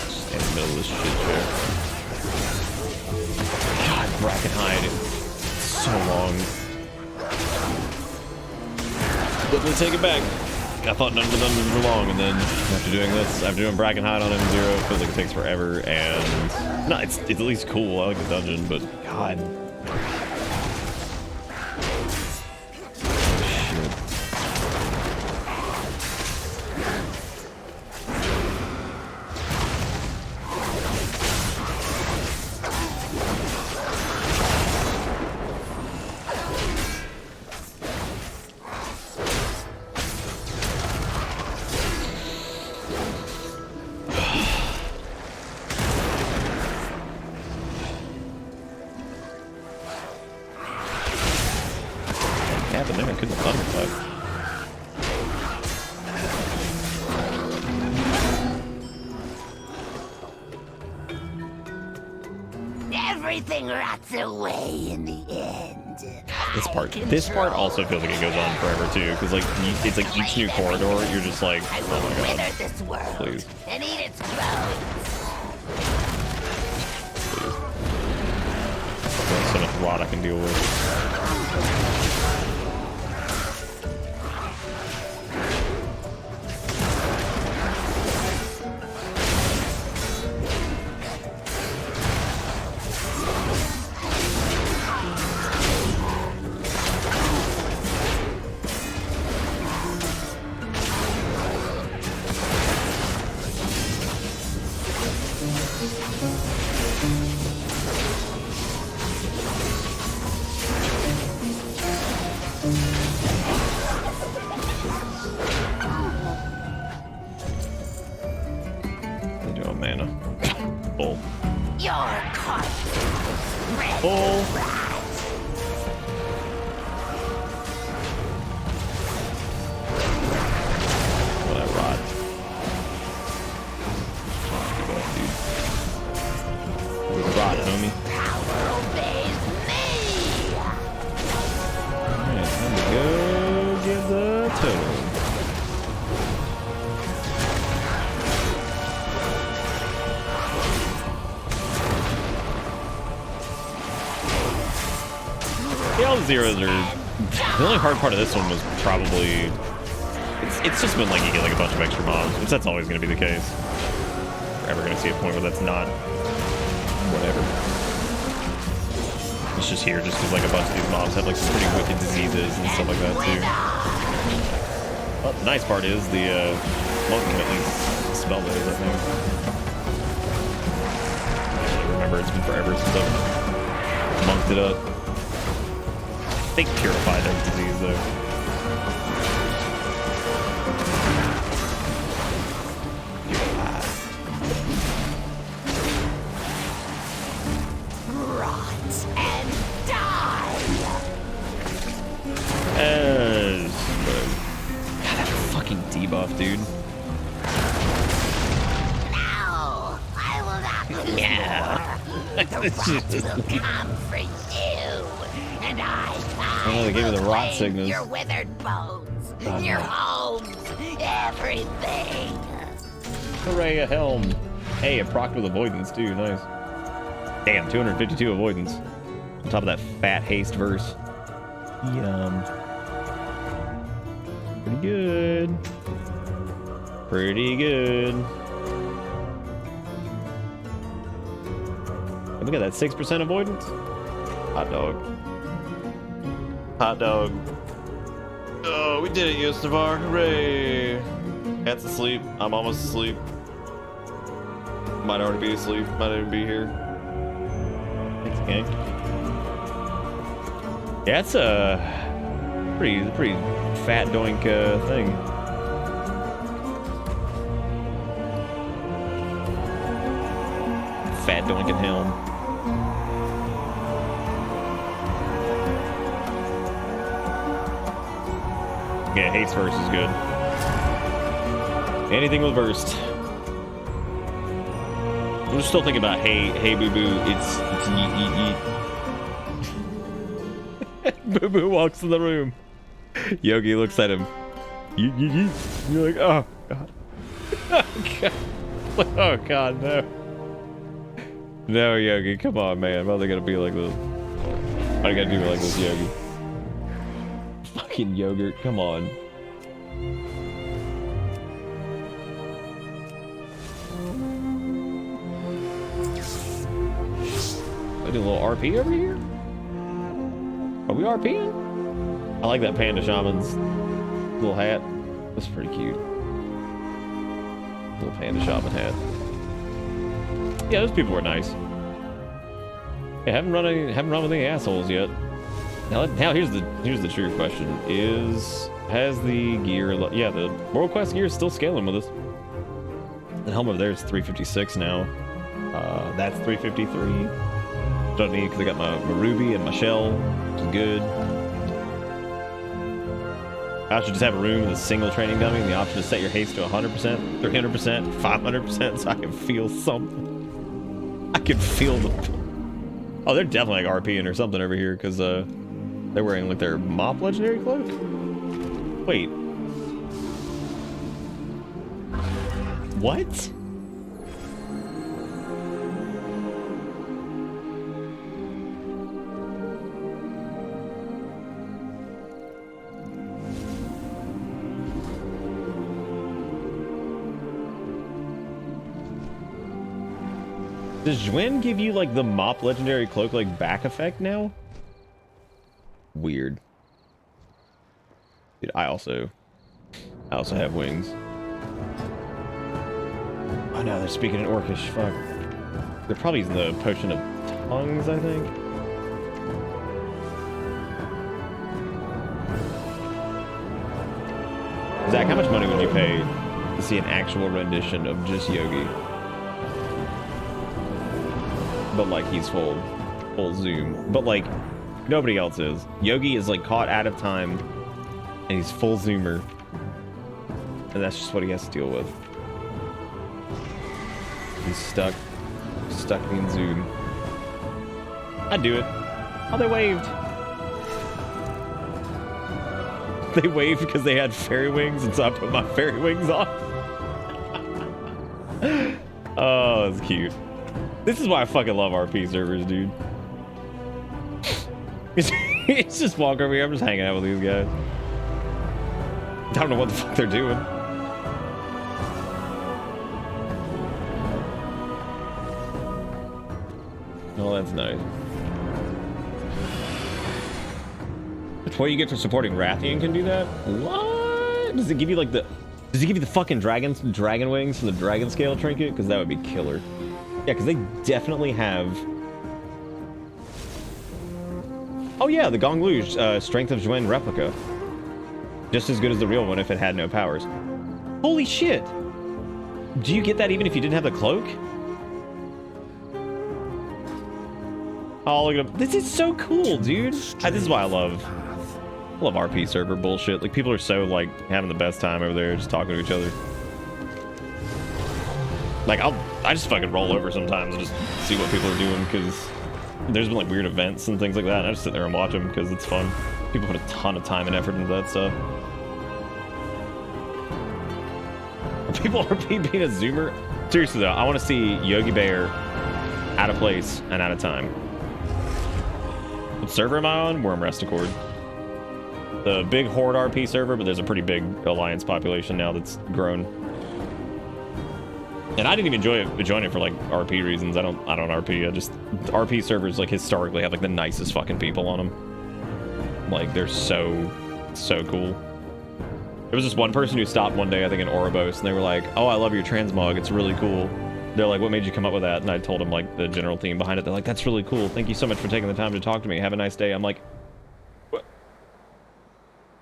[SPEAKER 1] Just in the middle of this shit chair. God, Brackenhide, so long. But we'll take it back. I thought none of them were long, and then after doing this, after doing Brackenhide on M0, it feels like it takes forever, and no, it's at least cool. I like the dungeon, but God.
[SPEAKER 7] Everything rots away in the end.
[SPEAKER 1] This part also feels like it goes on forever too, because like it's like each new corridor, you're just like, oh my god,
[SPEAKER 7] this world
[SPEAKER 1] please.
[SPEAKER 7] And eat its bones.
[SPEAKER 1] There's so much rot I can deal with. all the zeros are... The only hard part of this one was probably... It's just been like you get like a bunch of extra mobs, which that's always going to be the case. We're ever going to see a point where that's not... Whatever. It's just here just because like a bunch of these mobs have like some pretty wicked diseases and stuff like that too. Well, the nice part is the monk can at least spell those, I think. I remember it's been forever since I've monked it up. I think purified of disease though. God, that fucking debuff, dude.
[SPEAKER 7] No, I will not.
[SPEAKER 1] Yeah.
[SPEAKER 7] The rot will come for you, and
[SPEAKER 1] Oh, they gave me the rot sickness.
[SPEAKER 7] your withered bones, your homes, everything.
[SPEAKER 1] Hooray, a helm. Hey, it procced with avoidance too, nice. Damn, 252 avoidance. On top of that fat haste verse. Yum. Pretty good. Pretty good. And we got that 6% avoidance. Hot dog. Hot dog. Oh, we did it, Yostavar. Hooray. Cat's asleep. I'm almost asleep. Might already be asleep. Might even be here. Thanks, gang. Yeah, it's a pretty fat doink thing. Fat doinking helm. Yeah, haste verse is good. Anything with verse. I'm still thinking about hey boo boo. It's yeet yeet. Boo boo walks in the room. Yogi looks at him. Yeet yeet yeet. You're like, oh god. Oh god. Oh god, no. No, Yogi, come on, man. Why are they gonna be like this? Why you gotta do it like this, Yogi? Fucking yogurt, come on. I do a little RP over here? Are we RPing? I like that Panda Shaman's little hat. That's pretty cute. Little Panda Shaman hat. Yeah, those people were nice. Yeah, haven't run with any assholes yet. Now here's the true question: has the gear? Yeah, the World Quest gear is still scaling with us. The helm over there is 356 now. That's 353. Don't need because I got my ruby and my shell, which is good. I should just have a room with a single training dummy and the option to set your haste to 100%, 300%, 500%, so I can feel something. I can feel the... Oh, they're definitely like RPing or something over here because they're wearing like their mop legendary cloak. Wait. What? Does Jwen give you like the mop legendary cloak like back effect now? Weird. Dude, I also have wings. Oh no, they're speaking in Orcish. Fuck. They're probably using the potion of tongues, I think. Zach, how much money would you pay to see an actual rendition of just Yogi? But like he's full zoom. But like nobody else is. Yogi is like caught out of time and he's full zoomer. And that's just what he has to deal with. He's stuck being zoomed. I'd do it. Oh, they waved. They waved because they had fairy wings, and so I put my fairy wings on. Oh, that's cute. This is why I fucking love RP servers, dude. It's just walk over here. I'm just hanging out with these guys. I don't know what the fuck they're doing. Oh, that's nice. That's what you get for supporting Rathian can do that? What? Does it give you like the... Does it give you the fucking dragon wings from the dragon scale trinket? Because that would be killer. Yeah, because they definitely have... Oh yeah, the Gong Luge, Strength of Zhuan replica. Just as good as the real one if it had no powers. Holy shit! Do you get that even if you didn't have the cloak? Oh, look at him. This is so cool, dude. This is why I love RP server bullshit. Like, people are so, like, having the best time over there just talking to each other. Like, I just fucking roll over sometimes and just see what people are doing, because there's been, like, weird events and things like that, and I just sit there and watch them, because it's fun. People put a ton of time and effort into that stuff. People RP being a zoomer? Seriously, though, I want to see Yogi Bear out of place and out of time. What server am I on? Worm Rest Accord. The big Horde RP server, but there's a pretty big Alliance population now that's grown. And I didn't even join it for like RP reasons. I don't RP. RP servers like historically have like the nicest fucking people on them. Like they're so cool. There was this one person who stopped one day, I think in Ouroboros, and they were like, "Oh, I love your transmog. It's really cool." They're like, "What made you come up with that?" And I told them like the general theme behind it. They're like, "That's really cool. Thank you so much for taking the time to talk to me. Have a nice day." I'm like,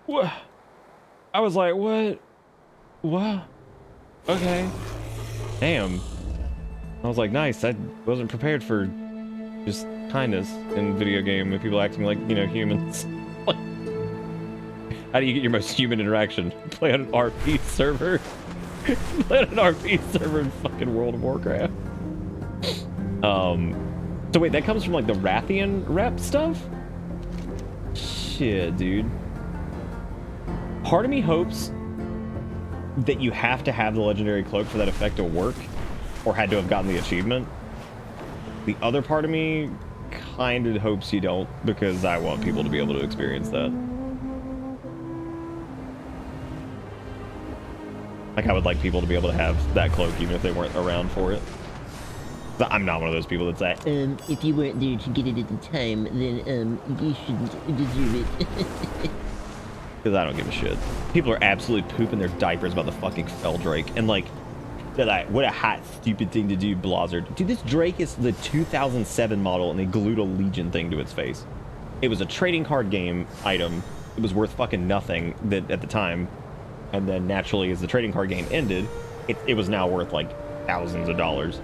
[SPEAKER 1] what? I was like, what? Okay. Damn. I was like, nice. I wasn't prepared for just kindness in video game with people acting like, you know, humans. Like, how do you get your most human interaction? Play on an RP server? Play on an RP server in fucking World of Warcraft. So wait, that comes from like the Rathian rep stuff? Shit, dude. Part of me hopes that you have to have the legendary cloak for that effect to work, or had to have gotten the achievement. The other part of me kind of hopes you don't, because I want people to be able to experience that. Like, I would like people to be able to have that cloak even if they weren't around for it. But I'm not one of those people that's like,
[SPEAKER 8] if you weren't there to get it at the time, then, you shouldn't deserve it.
[SPEAKER 1] Because I don't give a shit. People are absolutely pooping their diapers about the fucking Fell Drake. And like, they're like, what a hot, stupid thing to do, Blizzard. Dude, this Drake is the 2007 model, and they glued a Legion thing to its face. It was a trading card game item. It was worth fucking nothing at the time. And then naturally, as the trading card game ended, it was now worth like thousands of dollars.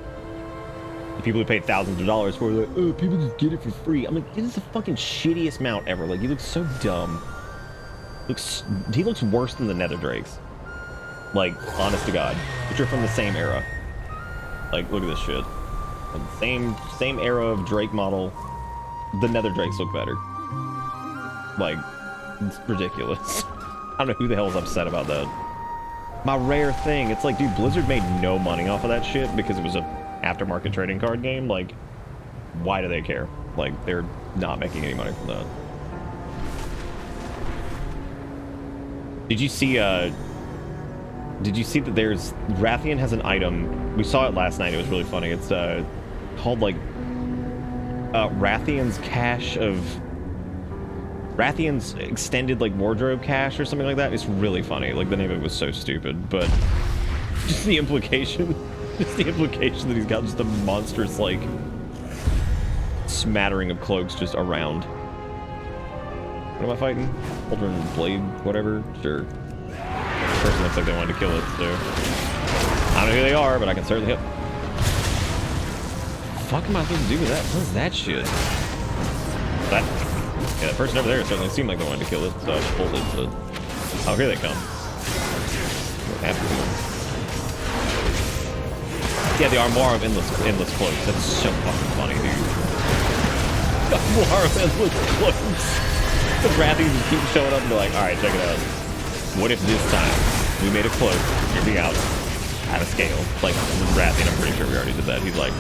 [SPEAKER 1] The people who paid thousands of dollars for it, like, oh, people just get it for free. I'm like, this is the fucking shittiest mount ever. Like, he looks so dumb. He looks worse than the Nether Drakes. Like, honest to God. But you're from the same era. Like, look at this shit. Like, same era of Drake model. The Nether Drakes look better. Like, it's ridiculous. I don't know who the hell is upset about that. My rare thing. It's like, dude, Blizzard made no money off of that shit because it was a aftermarket trading card game. Like, why do they care? Like, they're not making any money from that. Did you see that there's... Rathian has an item. We saw it last night. It was really funny. It's called, like, Rathian's Cache of... Rathian's Extended, like, Wardrobe Cache or something like that. It's really funny. Like, the name of it was so stupid, but just the implication... Just the implication that he's got just a monstrous, like, smattering of cloaks just around. What am I fighting? Cauldron Blade, whatever? Sure. This person looks like they wanted to kill it, so... I don't know who they are, but I can certainly help. What the fuck am I supposed to do with that? What is that shit? Yeah, the person over there certainly seemed like they wanted to kill it, so I just pulled it, but... Oh, here they come. After them. Yeah, the Armoire of Endless Cloaks. That's so fucking funny, dude. Armoire of Endless Cloaks. The Rathians just keep showing up and be like, alright, check it out. What if this time we made a cloak, hear me out, at a scale? Like, Rathian, I'm pretty sure we already did that. He's like...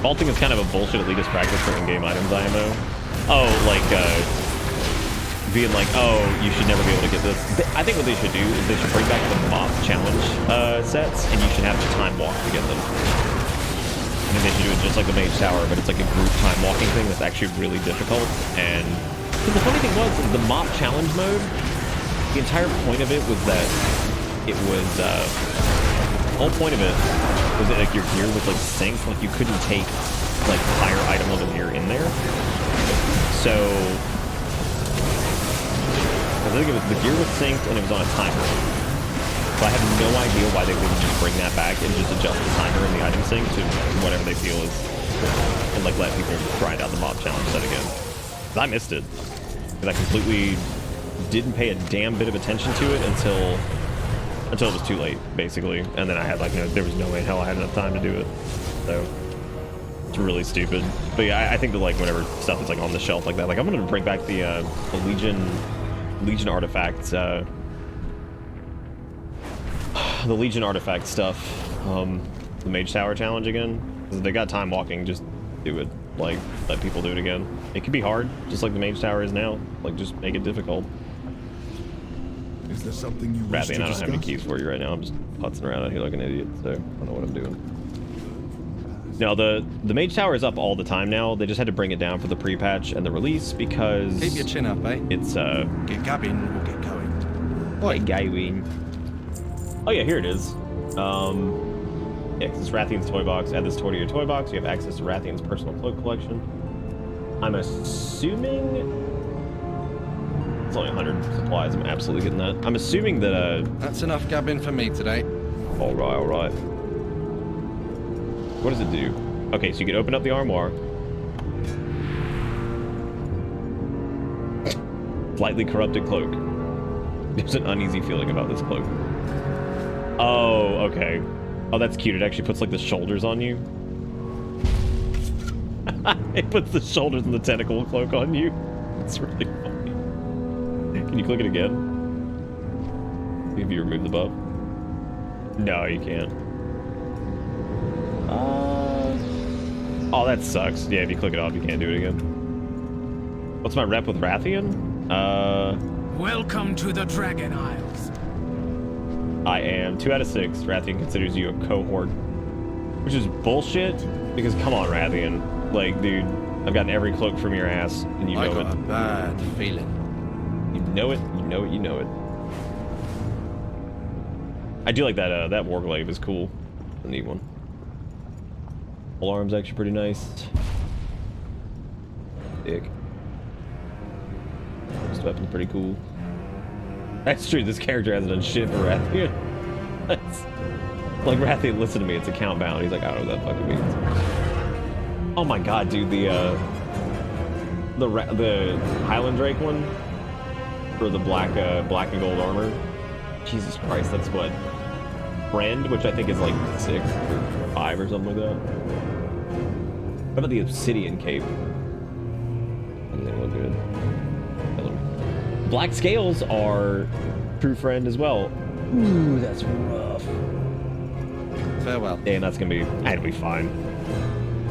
[SPEAKER 1] Vaulting is kind of a bullshit elitist practice for in-game items IMO. Oh, like, being like, oh, you should never be able to get this. I think what they should do is they should bring back the mob challenge sets, and you should have to time walk to get them. I think they should do it just like the Mage Tower, but it's like a group time walking thing that's actually really difficult. And the funny thing was, the mob challenge mode, the entire point of it was that it was, the whole point of it was that like your gear was like synced, like you couldn't take like higher item level gear in there. So I think it was, the gear was synced and it was on a timer. So I have no idea why they wouldn't just bring that back and just adjust the timer in the item sync to whatever they feel is good, and like let people grind out the mob challenge set again. I missed it because I completely didn't pay a damn bit of attention to it until it was too late, basically. And then I had like, there was no way in hell I had enough time to do it. So it's really stupid. But yeah, I think that like whenever stuff is like on the shelf like that, like I'm gonna bring back the Legion artifacts, the Legion artifact stuff, the Mage Tower challenge again. Because if they got time walking, just do it. Like, let people do it again. It can be hard, just like the Mage Tower is now. Like, just make it difficult.
[SPEAKER 2] Is there something you wish to
[SPEAKER 1] I don't
[SPEAKER 2] discuss?
[SPEAKER 1] have any keys for you right now. I'm just putzing around out here like an idiot, so I don't know what I'm doing. No, the Mage Tower is up all the time now. They just had to bring it down for the pre-patch and the release because...
[SPEAKER 10] Keep your chin up, eh?
[SPEAKER 1] It's,
[SPEAKER 10] Get gabbing, we'll get going.
[SPEAKER 1] What? Going. Oh yeah, here it is. Yeah, because it's Rathian's toy box. Add this toy to your toy box. You have access to Rathian's personal cloak collection. I'm assuming... It's only 100 supplies. I'm absolutely getting that. I'm assuming that,
[SPEAKER 10] That's enough gabbing for me today.
[SPEAKER 1] Alright, alright. What does it do? Okay, so you can open up the armoire. Slightly corrupted cloak. There's an uneasy feeling about this cloak. Oh, okay. Oh, that's cute. It actually puts like the shoulders on you. It puts the shoulders and the tentacle cloak on you. It's really funny. Can you click it again? See if you remove the buff. No, you can't. Oh, that sucks. Yeah, if you click it off, you can't do it again. What's my rep with Rathian?
[SPEAKER 16] Welcome to the Dragon Isles.
[SPEAKER 1] I am 2 out of 6. Rathian considers you a cohort, which is bullshit. Because come on, Rathian, like, dude, I've gotten every cloak from your ass, and you know it.
[SPEAKER 10] I got a bad feeling.
[SPEAKER 1] You know it. You know it. You know it. I do like that. That Warglaive is cool. It's a neat one. Full arm's actually pretty nice. Dick. This weapon's pretty cool. That's true, this character hasn't done shit for Rathian. That's... Like, Rathian, listen to me, it's account bound. He's like, I don't know what that fucking means. Oh my god, dude, the Highland Drake one? For the black and gold armor? Jesus Christ, that's what? Friend, which I think is like 6 or 5 or something like that. What about the Obsidian Cape? Doesn't they look good? Black scales are true friend as well. Ooh, that's rough.
[SPEAKER 10] Farewell.
[SPEAKER 1] Yeah, and that's gonna be, that'll be fine.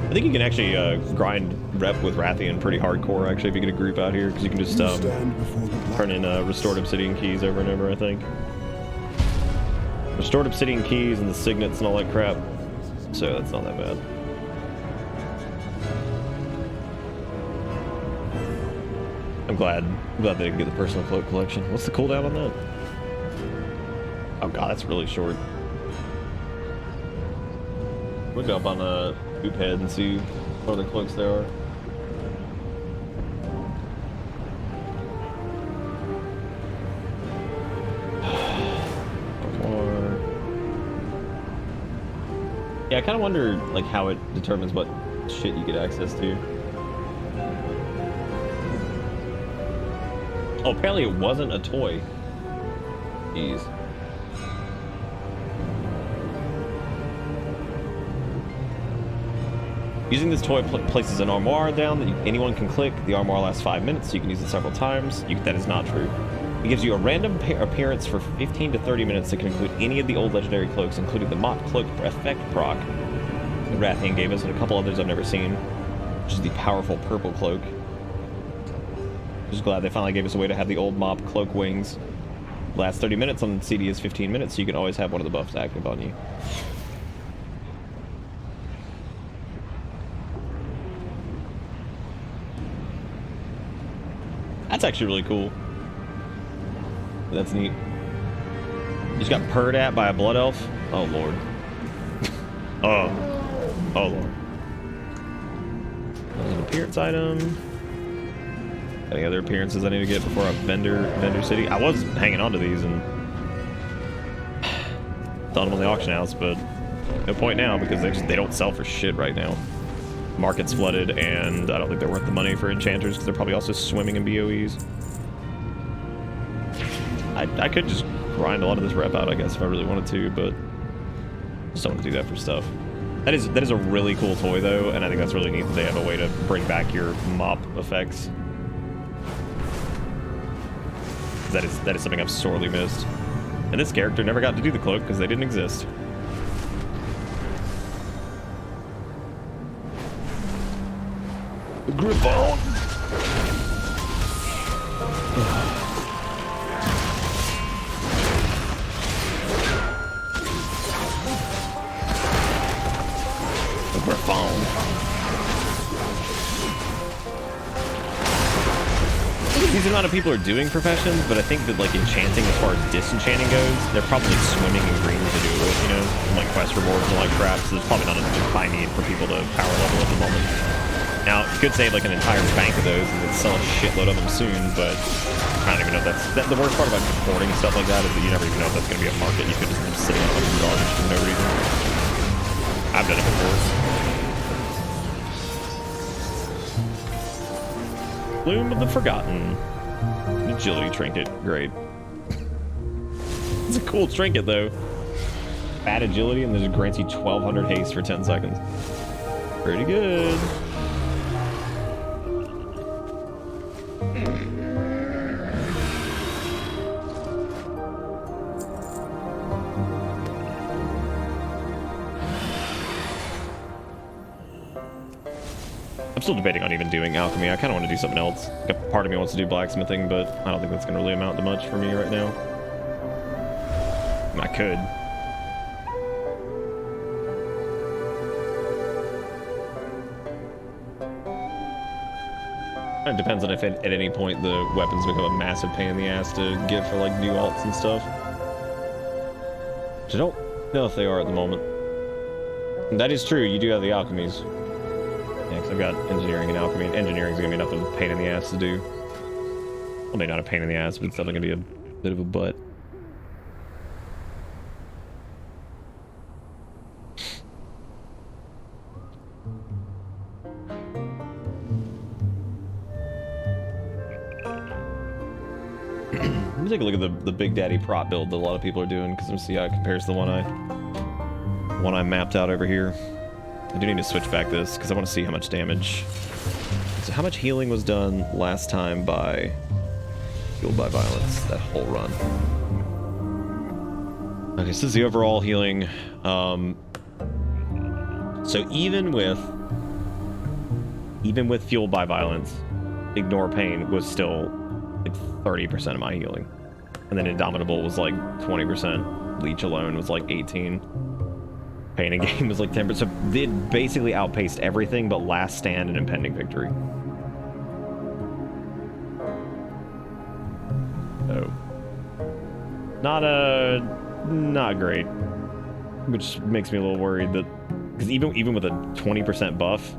[SPEAKER 1] I think you can actually grind rep with Rathian pretty hardcore actually if you get a group out here, because you can just turn in restored obsidian keys over and over, I think. Restored obsidian keys and the signets and all that crap. So that's not that bad. I'm glad they can get the personal cloak collection. What's the cooldown on that? Oh god, that's really short. We'll go up on a Hoop Head and see what other cloaks there are. More. Yeah, I kind of wonder like how it determines what shit you get access to. Oh, apparently it wasn't a toy. Jeez. Using this toy places an armoire down that anyone can click. The armoire lasts 5 minutes, so you can use it several times. That is not true. It gives you a random appearance for 15 to 30 minutes that can include any of the old legendary cloaks, including the Mott Cloak effect proc. that Rathian gave us, and a couple others I've never seen, which is the powerful purple cloak. Just glad they finally gave us a way to have the old mob cloak wings. Last 30 minutes on CD is 15 minutes, so you can always have one of the buffs active on you. That's actually really cool. That's neat. Just got purred at by a blood elf. Oh lord. Oh lord. There's an appearance item. Any other appearances I need to get before I vendor city? I was hanging on to these and thought them on the auction house, but no point now because they don't sell for shit right now. Market's flooded, and I don't think they're worth the money for enchanters because they're probably also swimming in BOEs. I could just grind a lot of this rep out, I guess, if I really wanted to, but just don't want to do that for stuff. That is a really cool toy though, and I think that's really neat that they have a way to bring back your mop effects. That is something I've sorely missed. And this character never got to do the cloak because they didn't exist. Griffon! Decent amount of people are doing professions, but I think that like enchanting as far as disenchanting goes, they're probably swimming in green to do it, you know? Like quest rewards and like crap, so there's probably not a high need for people to power level at the moment. Now, you could save like an entire bank of those and then sell a shitload of them soon, but I don't even know if that's... the worst part about hoarding stuff like that is that you never even know if that's going to be a market. You could just be sitting on some garbage for no reason. I've done it before. Bloom of the Forgotten. Agility trinket, great. It's a cool trinket though. Bad agility and there's grants you 1200 haste for 10 seconds. Pretty good. I'm still debating on even doing alchemy. I kind of want to do something else. A part of me wants to do blacksmithing, but I don't think that's going to really amount to much for me right now. I could. It depends on if at any point the weapons become a massive pain in the ass to get for like new alts and stuff. Which I don't know if they are at the moment. And that is true, you do have the alchemies. Yeah, because I've got engineering and alchemy. Engineering is going to be enough of a pain in the ass to do. Well, maybe not a pain in the ass, but it's definitely going to be a bit of a butt. Let me take a look at the Big Daddy prop build that a lot of people are doing, because I'm see how it compares to the one I mapped out over here. I do need to switch back this because I want to see how much damage. So how much healing was done last time by Fueled by Violence, that whole run. Okay, so this is the overall healing. So even with Fueled by Violence, Ignore Pain was still like 30% of my healing. And then Indomitable was like 20%. Leech alone was like 18%. Pain and Gain was like 10%. So it basically outpaced everything but Last Stand and Impending Victory. So not great. Which makes me a little worried that because even with a 20% buff,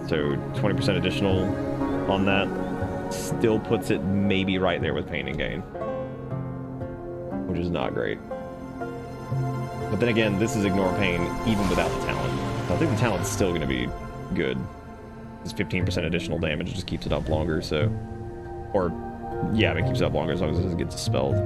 [SPEAKER 1] so 20% additional on that still puts it maybe right there with Pain and Gain, which is not great. But then again, this is Ignore Pain even without the talent. So I think the talent's still going to be good. This 15% additional damage just keeps it up longer, so... Or, yeah, it keeps it up longer as long as it doesn't get dispelled.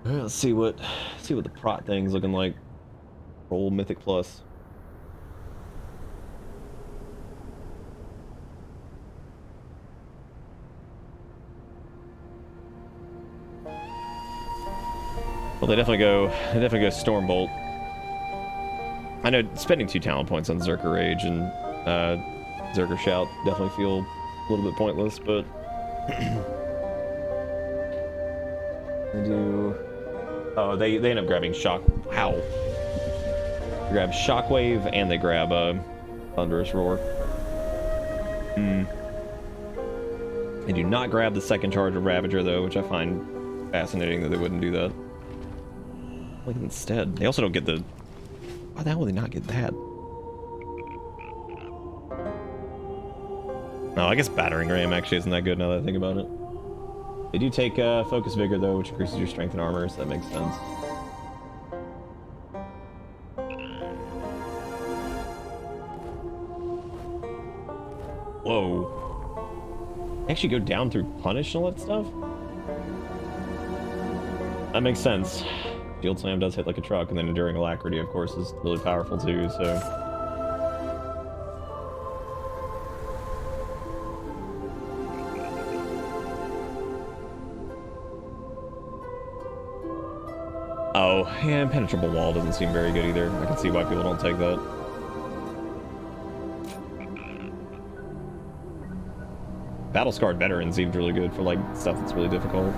[SPEAKER 1] Let's see what the prot thing's looking like. Roll Mythic Plus. Well, they definitely go Stormbolt. I know spending 2 talent points on Zerker Rage and Zerker Shout definitely feel a little bit pointless, but they do. Oh, they end up grabbing Shock. Wow. They grab Shockwave and they grab Thunderous Roar. They do not grab the second charge of Ravager though, which I find fascinating that they wouldn't do that. Like instead, they also don't get the. Why the hell would they not get that? No, I guess Battering Ram actually isn't that good now that I think about it. They do take Focus Vigor though, which increases your strength and armor, so that makes sense. Whoa. They actually go down through Punish and all that stuff? That makes sense. Shield Slam does hit like a truck, and then Enduring Alacrity, of course, is really powerful too, so... Oh, yeah, Impenetrable Wall doesn't seem very good either. I can see why people don't take that. Battle Scarred Veteran seems really good for, like, stuff that's really difficult.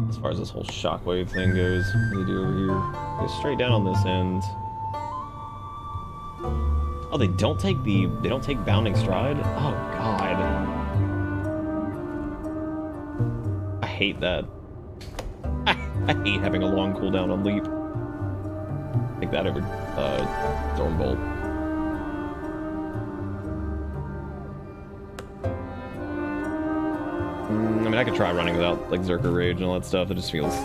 [SPEAKER 1] As far as this whole shockwave thing goes, what do they do over here? Go straight down on this end. Oh, they don't take Bounding Stride? Oh god. I hate that. I hate having a long cooldown on leap. Take that over Stormbolt. I mean, I could try running without like Zerker Rage and all that stuff. It just feels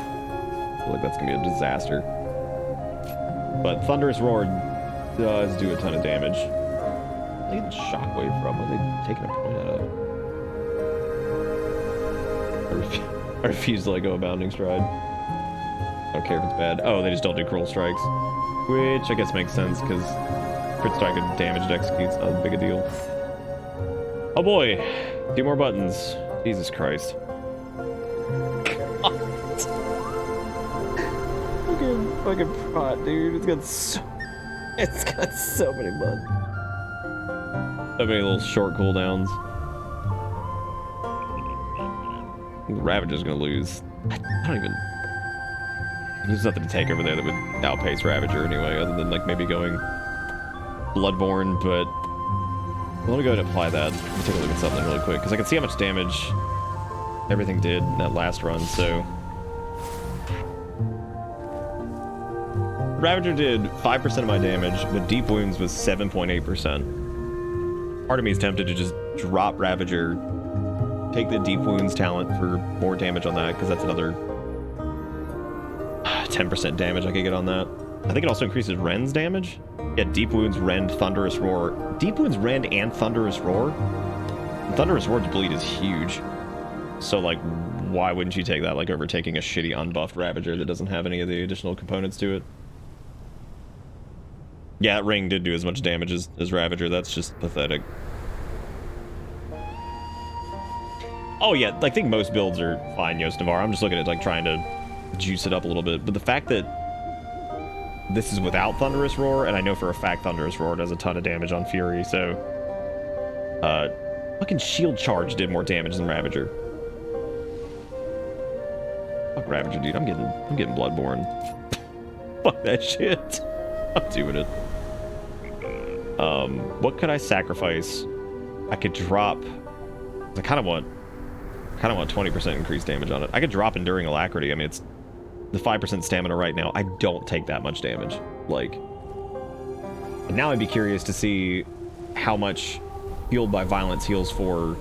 [SPEAKER 1] like that's gonna be a disaster. But Thunderous Roar does do a ton of damage. Where are they getting Shockwave from? What are they taking a point out of? I refuse to let go of Bounding Stride. I don't care if it's bad. Oh, they just don't do Cruel Strikes. Which I guess makes sense, because Crit Strike and damaged execute's not as big a deal. Oh boy! 2 more buttons. Jesus Christ. Fucking prot, dude. It's got so many buttons. So many little short cooldowns. Ravager's gonna lose. I don't even... There's nothing to take over there that would outpace Ravager anyway, other than like maybe going Bloodborne, but let me go ahead and apply that. Let me take a look at something really quick, because I can see how much damage everything did in that last run, so... Ravager did 5% of my damage, but Deep Wounds was 7.8%. Part of me is tempted to just drop Ravager, take the Deep Wounds talent for more damage on that, because that's another 10% damage I could get on that. I think it also increases Ren's damage. Yeah, Deep Wounds, Rend, Thunderous Roar. Deep Wounds, Rend, and Thunderous Roar? And Thunderous Roar's bleed is huge. So, like, why wouldn't you take that, like, over taking a shitty unbuffed Ravager that doesn't have any of the additional components to it? Yeah, Ring did do as much damage as Ravager. That's just pathetic. Oh, yeah, I think most builds are fine, Yost Navarre. I'm just looking at, like, trying to juice it up a little bit. But the fact that this is without Thunderous Roar, and I know for a fact Thunderous Roar does a ton of damage on Fury, so... fucking Shield Charge did more damage than Ravager. Fuck Ravager, dude. I'm getting Bloodborne. Fuck that shit. I'm doing it. What could I sacrifice? I could drop... I kind of want 20% increased damage on it. I could drop Enduring Alacrity. I mean, it's the 5% stamina right now. I don't take that much damage. Like, And now I'd be curious to see how much Fueled by Violence heals for...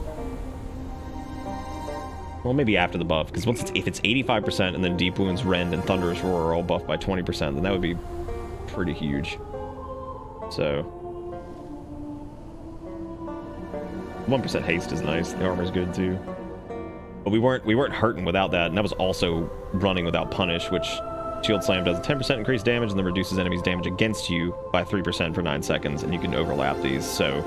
[SPEAKER 1] Well, maybe after the buff, because if it's 85% and then Deep Wounds, Rend, and Thunderous Roar are all buffed by 20%, then that would be pretty huge. So... 1% haste is nice. The armor's good too. But we weren't hurting without that, and that was also running without Punish, which Shield Slam does a 10% increased damage and then reduces enemies' damage against you by 3% for 9 seconds, and you can overlap these, so...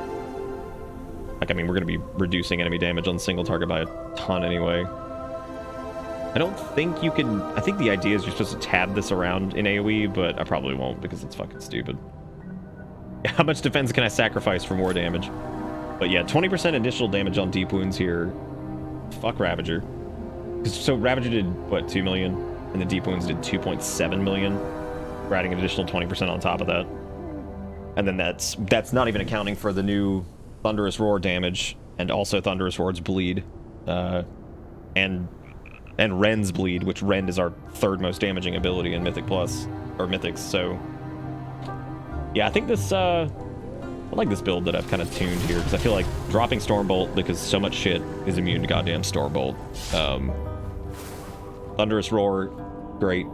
[SPEAKER 1] Like, I mean, we're going to be reducing enemy damage on single target by a ton anyway. I don't think you can... I think the idea is you're supposed to tab this around in AoE, but I probably won't because it's fucking stupid. How much defense can I sacrifice for more damage? But yeah, 20% additional damage on Deep Wounds here. Fuck Ravager. So Ravager did, what, 2 million? And the Deep Wounds did 2.7 million. We're adding an additional 20% on top of that. And then that's not even accounting for the new Thunderous Roar damage, and also Thunderous Roar's bleed. And Rend's bleed, which Rend is our third most damaging ability in Mythic Plus, or Mythics, so... Yeah, I think this, I like this build that I've kind of tuned here, because I feel like dropping Stormbolt, because so much shit is immune to goddamn Stormbolt. Thunderous Roar, great.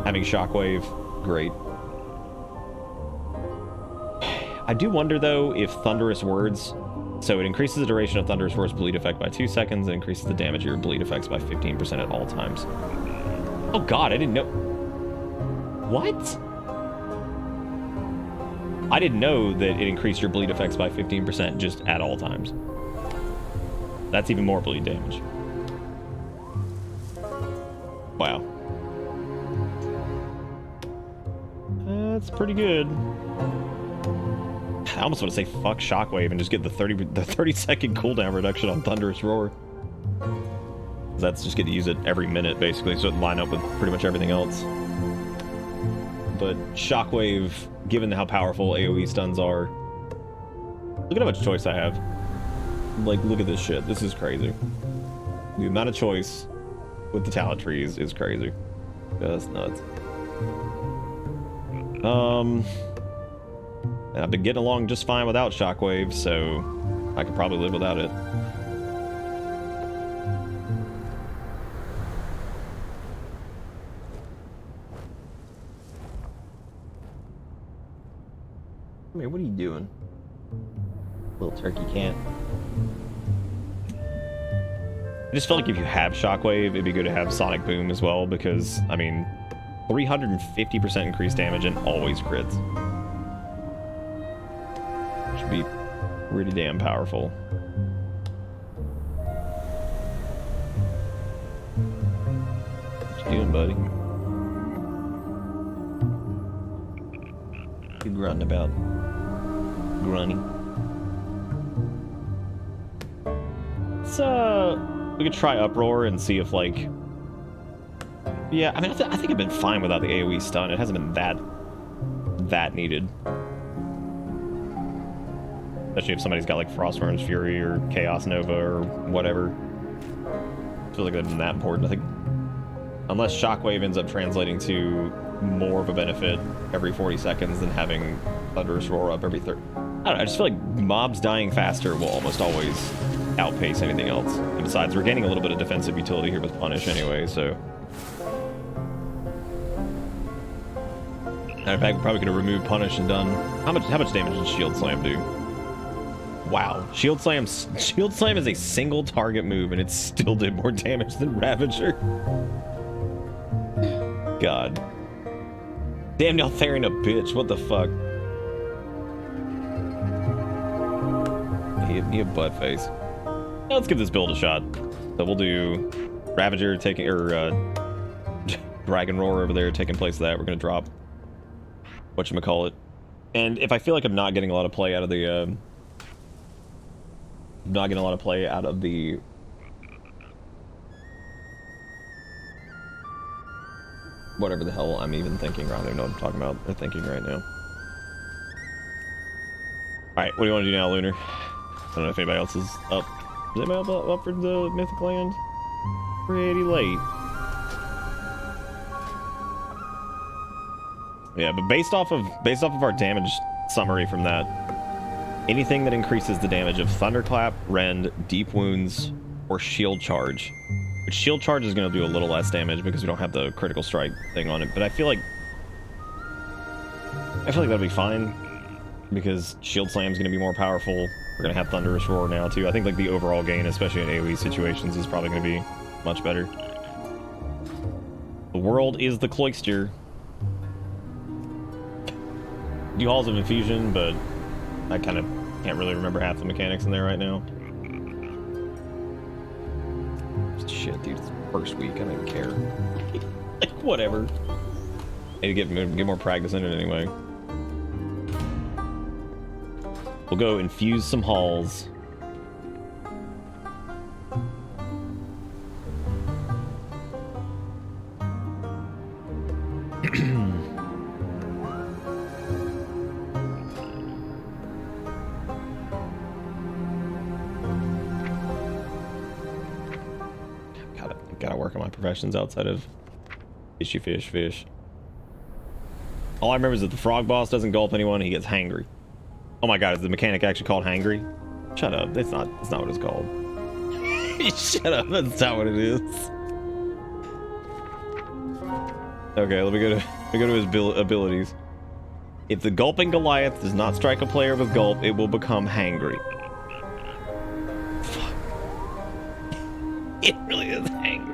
[SPEAKER 1] Having Shockwave, great. I do wonder, though, if Thunderous Words... So it increases the duration of Thunderous Words' bleed effect by 2 seconds, and increases the damage of your bleed effects by 15% at all times. Oh god, I didn't know... What? I didn't know that it increased your bleed effects by 15% just at all times. That's even more bleed damage. Wow. That's pretty good. I almost want to say fuck Shockwave and just get the 30-second cooldown reduction on Thunderous Roar. That's just get to use it every minute, basically, so it line up with pretty much everything else. But Shockwave, given how powerful AoE stuns are... Look at how much choice I have. Like, look at this shit. This is crazy. The amount of choice with the talent trees is crazy. That's nuts. And I've been getting along just fine without Shockwave, so I could probably live without it. I mean, what are you doing? Little turkey can't. I just felt like if you have Shockwave, it'd be good to have Sonic Boom as well, because, I mean, 350% increased damage and always crits. Should be pretty damn powerful. What you doing, buddy? What you grunting about? Grunny. Let's, we could try Uproar and see if, like... Yeah, I mean, I think I've been fine without the AoE stun. It hasn't been that needed. Especially if somebody's got, like, Frostburn's Fury or Chaos Nova or whatever. I feel like that's that important. I think... Unless Shockwave ends up translating to more of a benefit every 40 seconds than having Thunderous Roar up every 30... I don't know, I just feel like mobs dying faster will almost always outpace anything else. And besides, we're gaining a little bit of defensive utility here with Punish anyway, so... Matter of fact, we're probably going to remove Punish and done. How much damage does Shield Slam do? Wow. Shield Slam is a single target move, and it still did more damage than Ravager. God. Damn, Neltharion a bitch. What the fuck? He a butt face. Now let's give this build a shot. So we'll do Ravager taking, or Dragon Roar over there taking place of that. We're gonna drop whatchamacallit. And if I feel like I'm not getting a lot of play out of the whatever the hell I'm even thinking. I don't even know what I'm talking about. I'm thinking right now. Alright, what do you want to do now, Lunar? I don't know if anybody else is up. Is anybody up for the Mythic Land? Pretty late. Yeah, but based off of our damage summary from that. Anything that increases the damage of Thunderclap, Rend, Deep Wounds, or Shield Charge. Which Shield Charge is going to do a little less damage because we don't have the critical strike thing on it. But I feel like that'll be fine because Shield Slam is going to be more powerful. We're going to have Thunderous Roar now too. I think like the overall gain, especially in AoE situations, is probably going to be much better. The world is the Cloister. Do Halls of Infusion, but I kind of can't really remember half the mechanics in there right now. Shit, dude, it's the first week. I don't even care. Like, whatever. Need to get more practice in it anyway. We'll go infuse some halls. Gotta work on my professions outside of fishy fish. All I remember is that the frog boss doesn't gulp anyone, he gets hangry. Oh my god, is the mechanic actually called hangry? Shut up, that's not what it's called. Shut up, that's not what it is. Okay, let me go to his abilities. If the gulping Goliath does not strike a player with gulp, it will become hangry. Fuck. It really is hangry.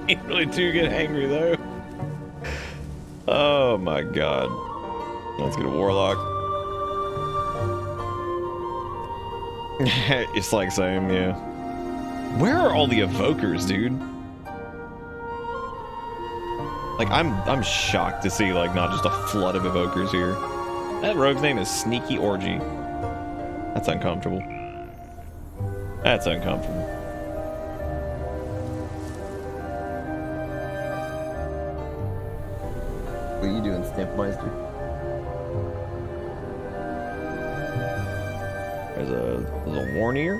[SPEAKER 1] It really do get hangry though. Oh my god. Let's get a Warlock. It's like same, yeah. Where are all the evokers, dude? Like I'm shocked to see like not just a flood of evokers here. That rogue's name is Sneaky Orgy. That's uncomfortable. That's uncomfortable. What are you doing, Stampmeister? There's a Warnier.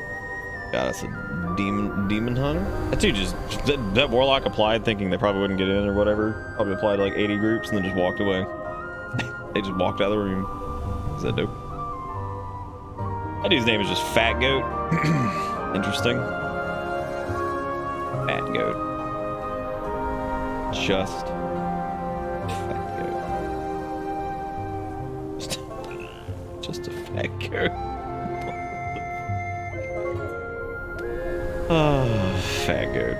[SPEAKER 1] God, that's a demon hunter. That dude that Warlock applied thinking they probably wouldn't get in or whatever. Probably applied to like 80 groups and then just walked away. They just walked out of the room. Is that dope? That dude's name is just Fat Goat. Interesting. Fat Goat. Just a fat goat. Oh, fat goat.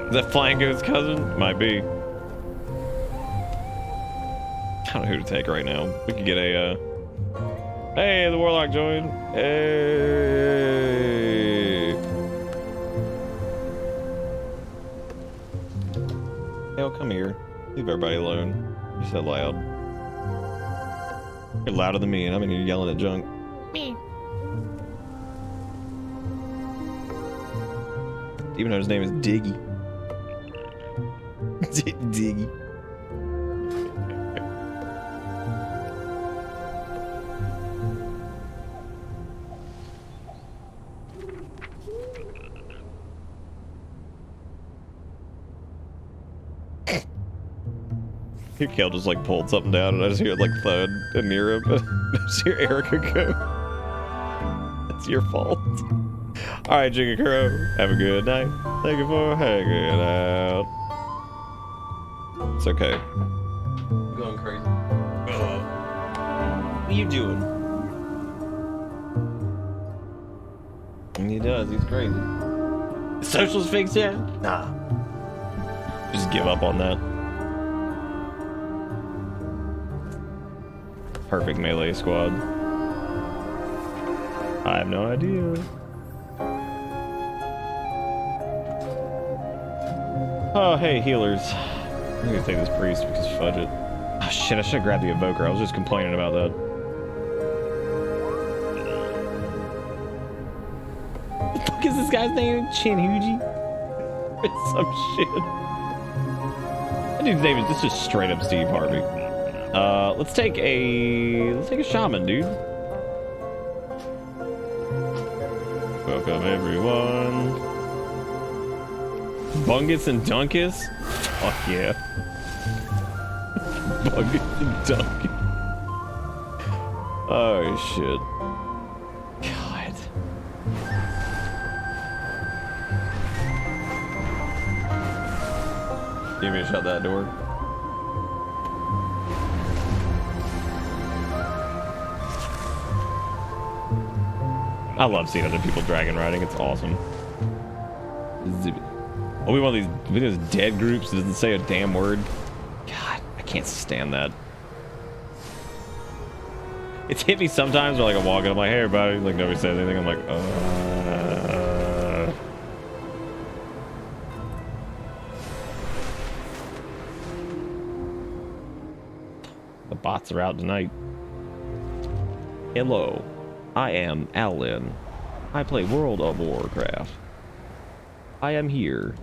[SPEAKER 1] Is that Flying Goat's cousin? Might be. I don't know who to take right now. We could get a, hey, the Warlock joined. Hey. Hell, come here. Leave everybody alone. You're so loud. You're louder than me, and I'm in here yelling at junk. Me. Even though his name is Diggy. Diggy. Your Kel just like pulled something down and I just hear it like thud and near him. I just hear Erica go. It's your fault. Alright, Jigakuro, have a good night. Thank you for hanging out. It's okay. I'm going crazy. What are you doing? And he does, he's crazy. Social's fixed yet? Nah. Just give up on that. Perfect melee squad. I have no idea. Oh, hey, healers. I'm gonna take this priest because fudge it. Oh shit, I should have grabbed the evoker. I was just complaining about that. What the fuck is this guy's name? Chinhuji? It's some shit. That dude's name is just straight up Steve Harvey. Let's take a shaman, dude. Welcome everyone. Bungus and Dunkus? Fuck yeah. bug dunk. Oh shit. God. You want me to shut that door? I love seeing other people dragon riding. It's awesome. Oh, we want these dead groups that doesn't say a damn word. God, I can't stand that. It's hit me sometimes where like I'm walking, I'm like, hey everybody, like nobody says anything. I'm like, The bots are out tonight. Hello, I am Alan. I play World of Warcraft. I am here.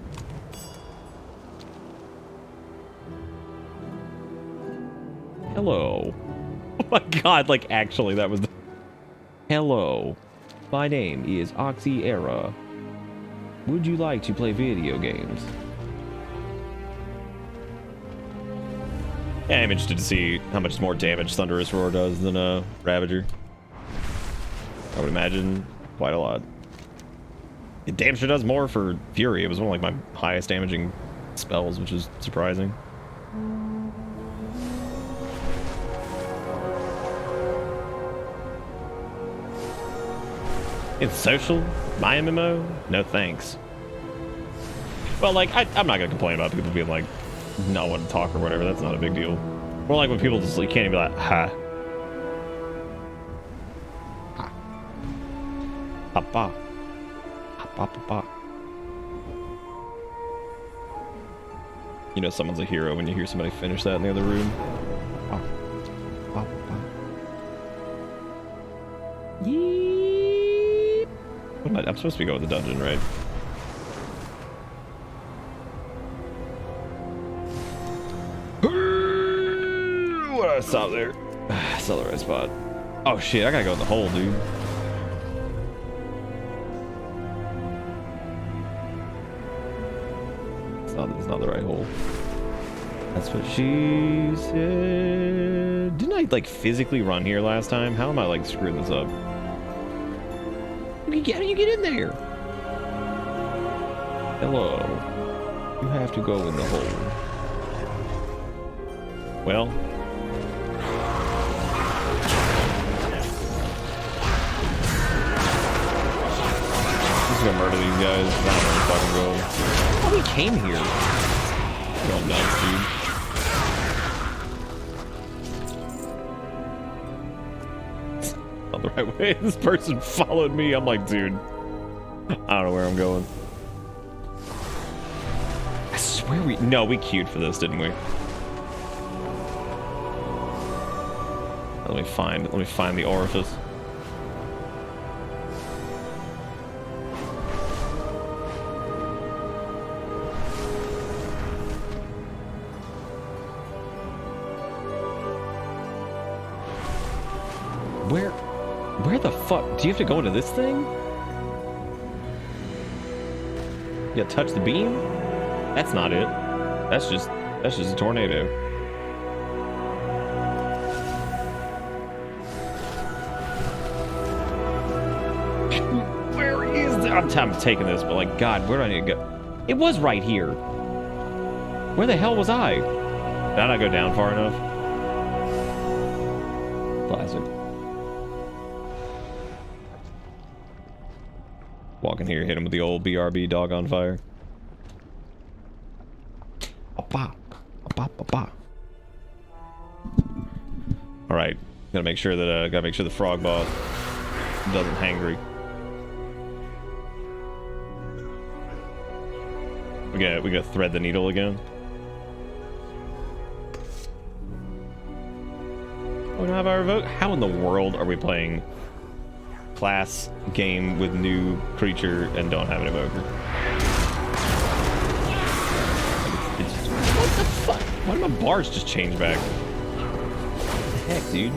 [SPEAKER 1] Hello. Oh my god, like actually that was the... Hello. My name is Oxy Era. Would you like to play video games? Yeah, I'm interested to see how much more damage Thunderous Roar does than Ravager. I would imagine quite a lot. It damn sure does more for Fury. It was one of like my highest damaging spells, which is surprising. It's social? My MMO? No thanks. Well, like, I'm not gonna complain about people being like, not wanting to talk or whatever. That's not a big deal. Or like when people just like, can't even be like, ha. Ha. Papa. Papa. You know someone's a hero when you hear somebody finish that in the other room. Yeep. I'm supposed to be going to the dungeon, right? What did I stop there? I saw the right spot. Oh shit, I gotta go in the hole, dude. It's not the right hole. That's what she said. Didn't I like physically run here last time? How am I like screwing this up? How do you get in there? Hello. You have to go in the hole. Well. I'm just gonna murder these guys. I don't know where to fucking go. Oh, we came here. Going nuts, dude. Not the right way. This person followed me. I'm like, dude. I don't know where I'm going. I swear we queued for this, didn't we? Let me find the orifice. Where the fuck? Do you have to go into this thing? You gotta touch the beam? That's not it. That's just a tornado. Where is the... I'm taking this, but like, God, where do I need to go? It was right here. Where the hell was I? Did I not go down far enough? Classic. Walk in here, hit him with the old BRB dog on fire. All right, gotta make sure the frog boss doesn't hangry. We gotta thread the needle again. Oh, we don't have our vote. How in the world are we playing class game with new creature and don't have an evoker? What the fuck? Why did my bars just change back? What the heck, dude?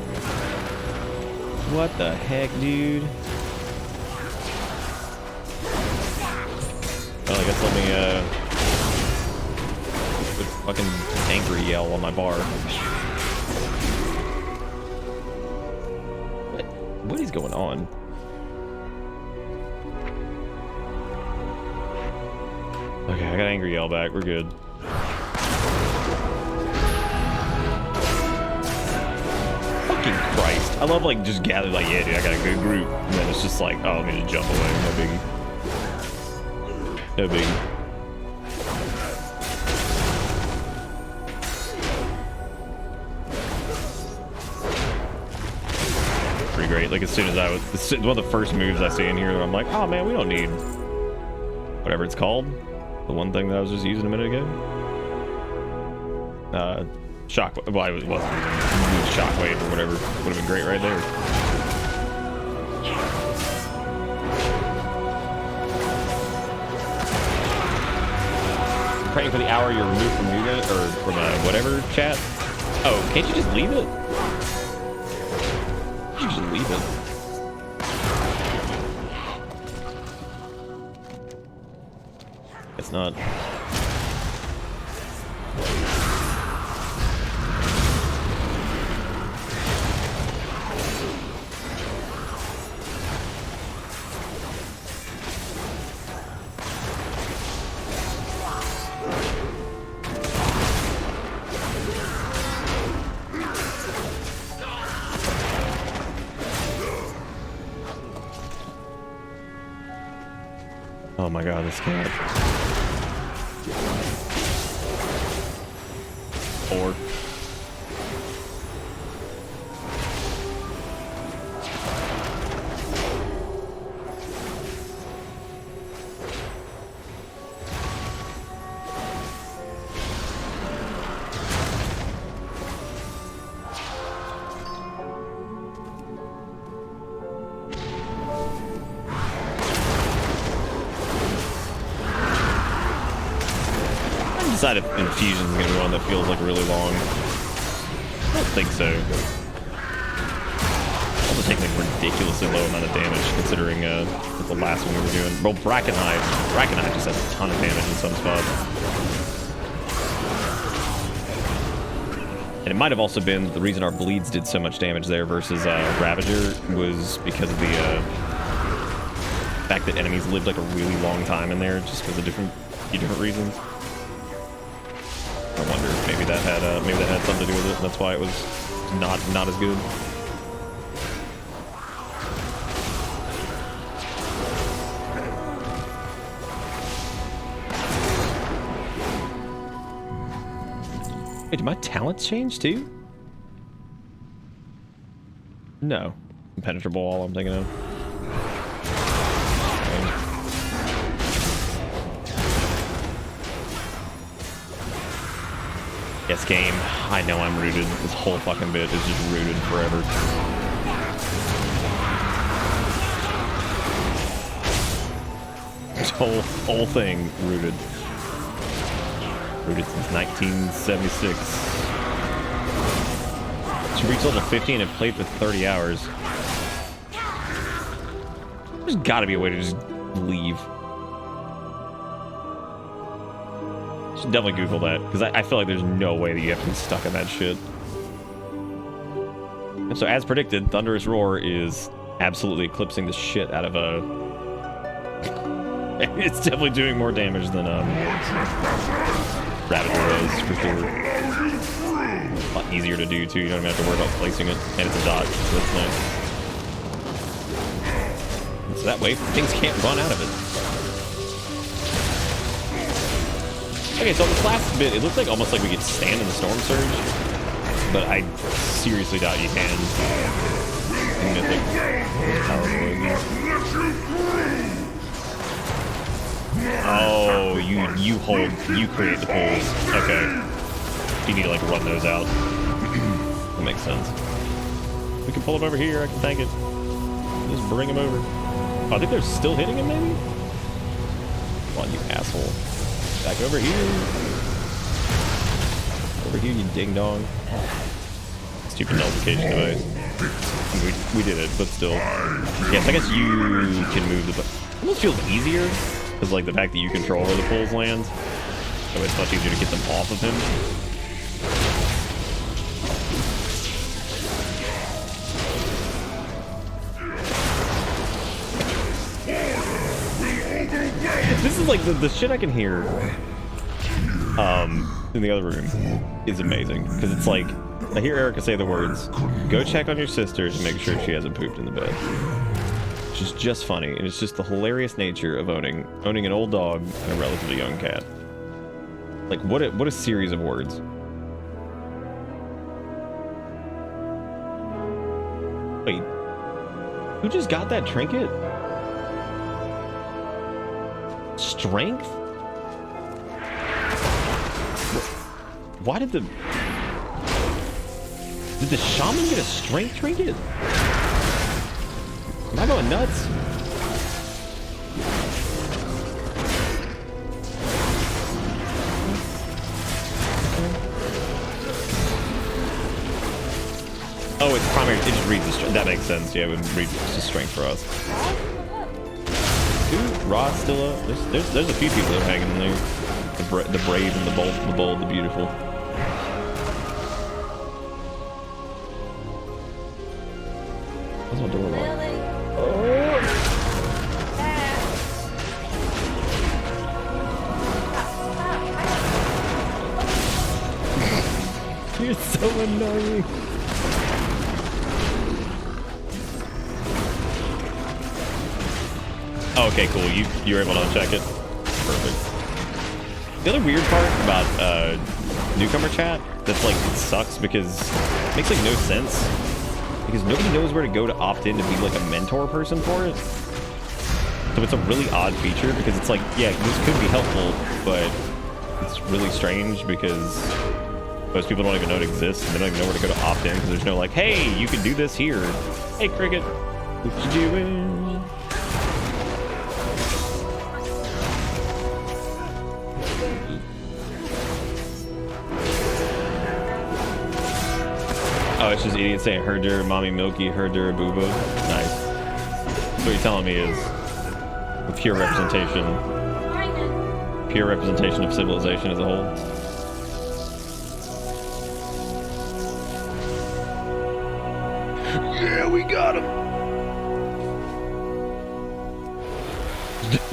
[SPEAKER 1] What the heck, dude? Well, I guess let me put fucking angry yell on my bar. going on? Okay, I got angry yell back. We're good. Fucking Christ. I love like just gather like, yeah, dude, I got a good group. And then it's just like, oh, let me just jump away. No biggie. No biggie. Pretty great. Like as soon as it's one of the first moves I see in here, I'm like, oh man, we don't need whatever it's called. The one thing that I was just using a minute ago. Shockwave. Well, it wasn't Shockwave or whatever. Would have been great right there. Praying for the hour you're removed from Yuga or from whatever chat. Oh, can't you just leave it? You should leave it. It's not. Oh my god, this cat. 4. Decide if Infusion's gonna be one that feels like really long. I don't think so. Also take like ridiculously low amount of damage considering the last one we were doing. Well, Brackenhive just has a ton of damage in some spots. And it might have also been the reason our bleeds did so much damage there versus Ravager was because of the fact that enemies lived like a really long time in there, just because of few different reasons. I wonder if maybe that had something to do with it. That's why it was not as good. Hey, did my talents change too? No. Impenetrable, all I'm thinking of. Yes, game. I know I'm rooted. This whole fucking bit is just rooted forever. This whole thing rooted. Rooted since 1976. She reached level 50 and have played for 30 hours. There's gotta be a way to just leave. Should definitely Google that, because I feel like there's no way that you have to be stuck in that shit. And so, as predicted, Thunderous Roar is absolutely eclipsing the shit out of it's definitely doing more damage than Ravager does, for sure. A lot easier to do too. You don't even have to worry about placing it, and it's a dot, so that's nice. And so that way, things can't run out of it. Okay, so on this last bit, it looks like almost like we could stand in the Storm Surge, but I seriously doubt you can. In Mythic, oh, you create the pulls. Okay, you need to like run those out. That makes sense. We can pull him over here. I can tank it. Just bring him over. Oh, I think they're still hitting him, maybe. Come on, you asshole. Back over here. Over here, you ding dong. Stupid nullification device. We did it, but still. Yes, I guess you can move the. It almost feels easier because, like, the fact that you control where the pulls land, so it's much easier to get them off of him. is like the shit I can hear in the other room is amazing, because it's like I hear Erica say the words, "Go check on your sister to make sure she hasn't pooped in the bed," which is just funny, and it's just the hilarious nature of owning an old dog and a relatively young cat. Like what a series of words. Wait, who just got that trinket? Strength? Why did the shaman get a strength trinket? Am I going nuts? Oh, it's primary. It just reads the strength. That makes sense. Yeah, it would read the strength for us. Dude, Rod's still up. There's a few people that are hanging in there. The brave and the bold, the beautiful. What's my door locked? Oh. You're so annoying. Oh, okay, cool. You were able to uncheck it. Perfect. The other weird part about newcomer chat that's like it sucks because it makes like no sense, because nobody knows where to go to opt in to be like a mentor person for it. So it's a really odd feature, because it's like, yeah, this could be helpful, but it's really strange because most people don't even know it exists, and they don't even know where to go to opt in, because there's no like, hey, you can do this here. Hey, Cricket, what you doing? Oh, it's just idiots saying herder, mommy milky, herder, booba. Nice. So what you're telling me is a pure representation of civilization as a whole. Yeah, we got him.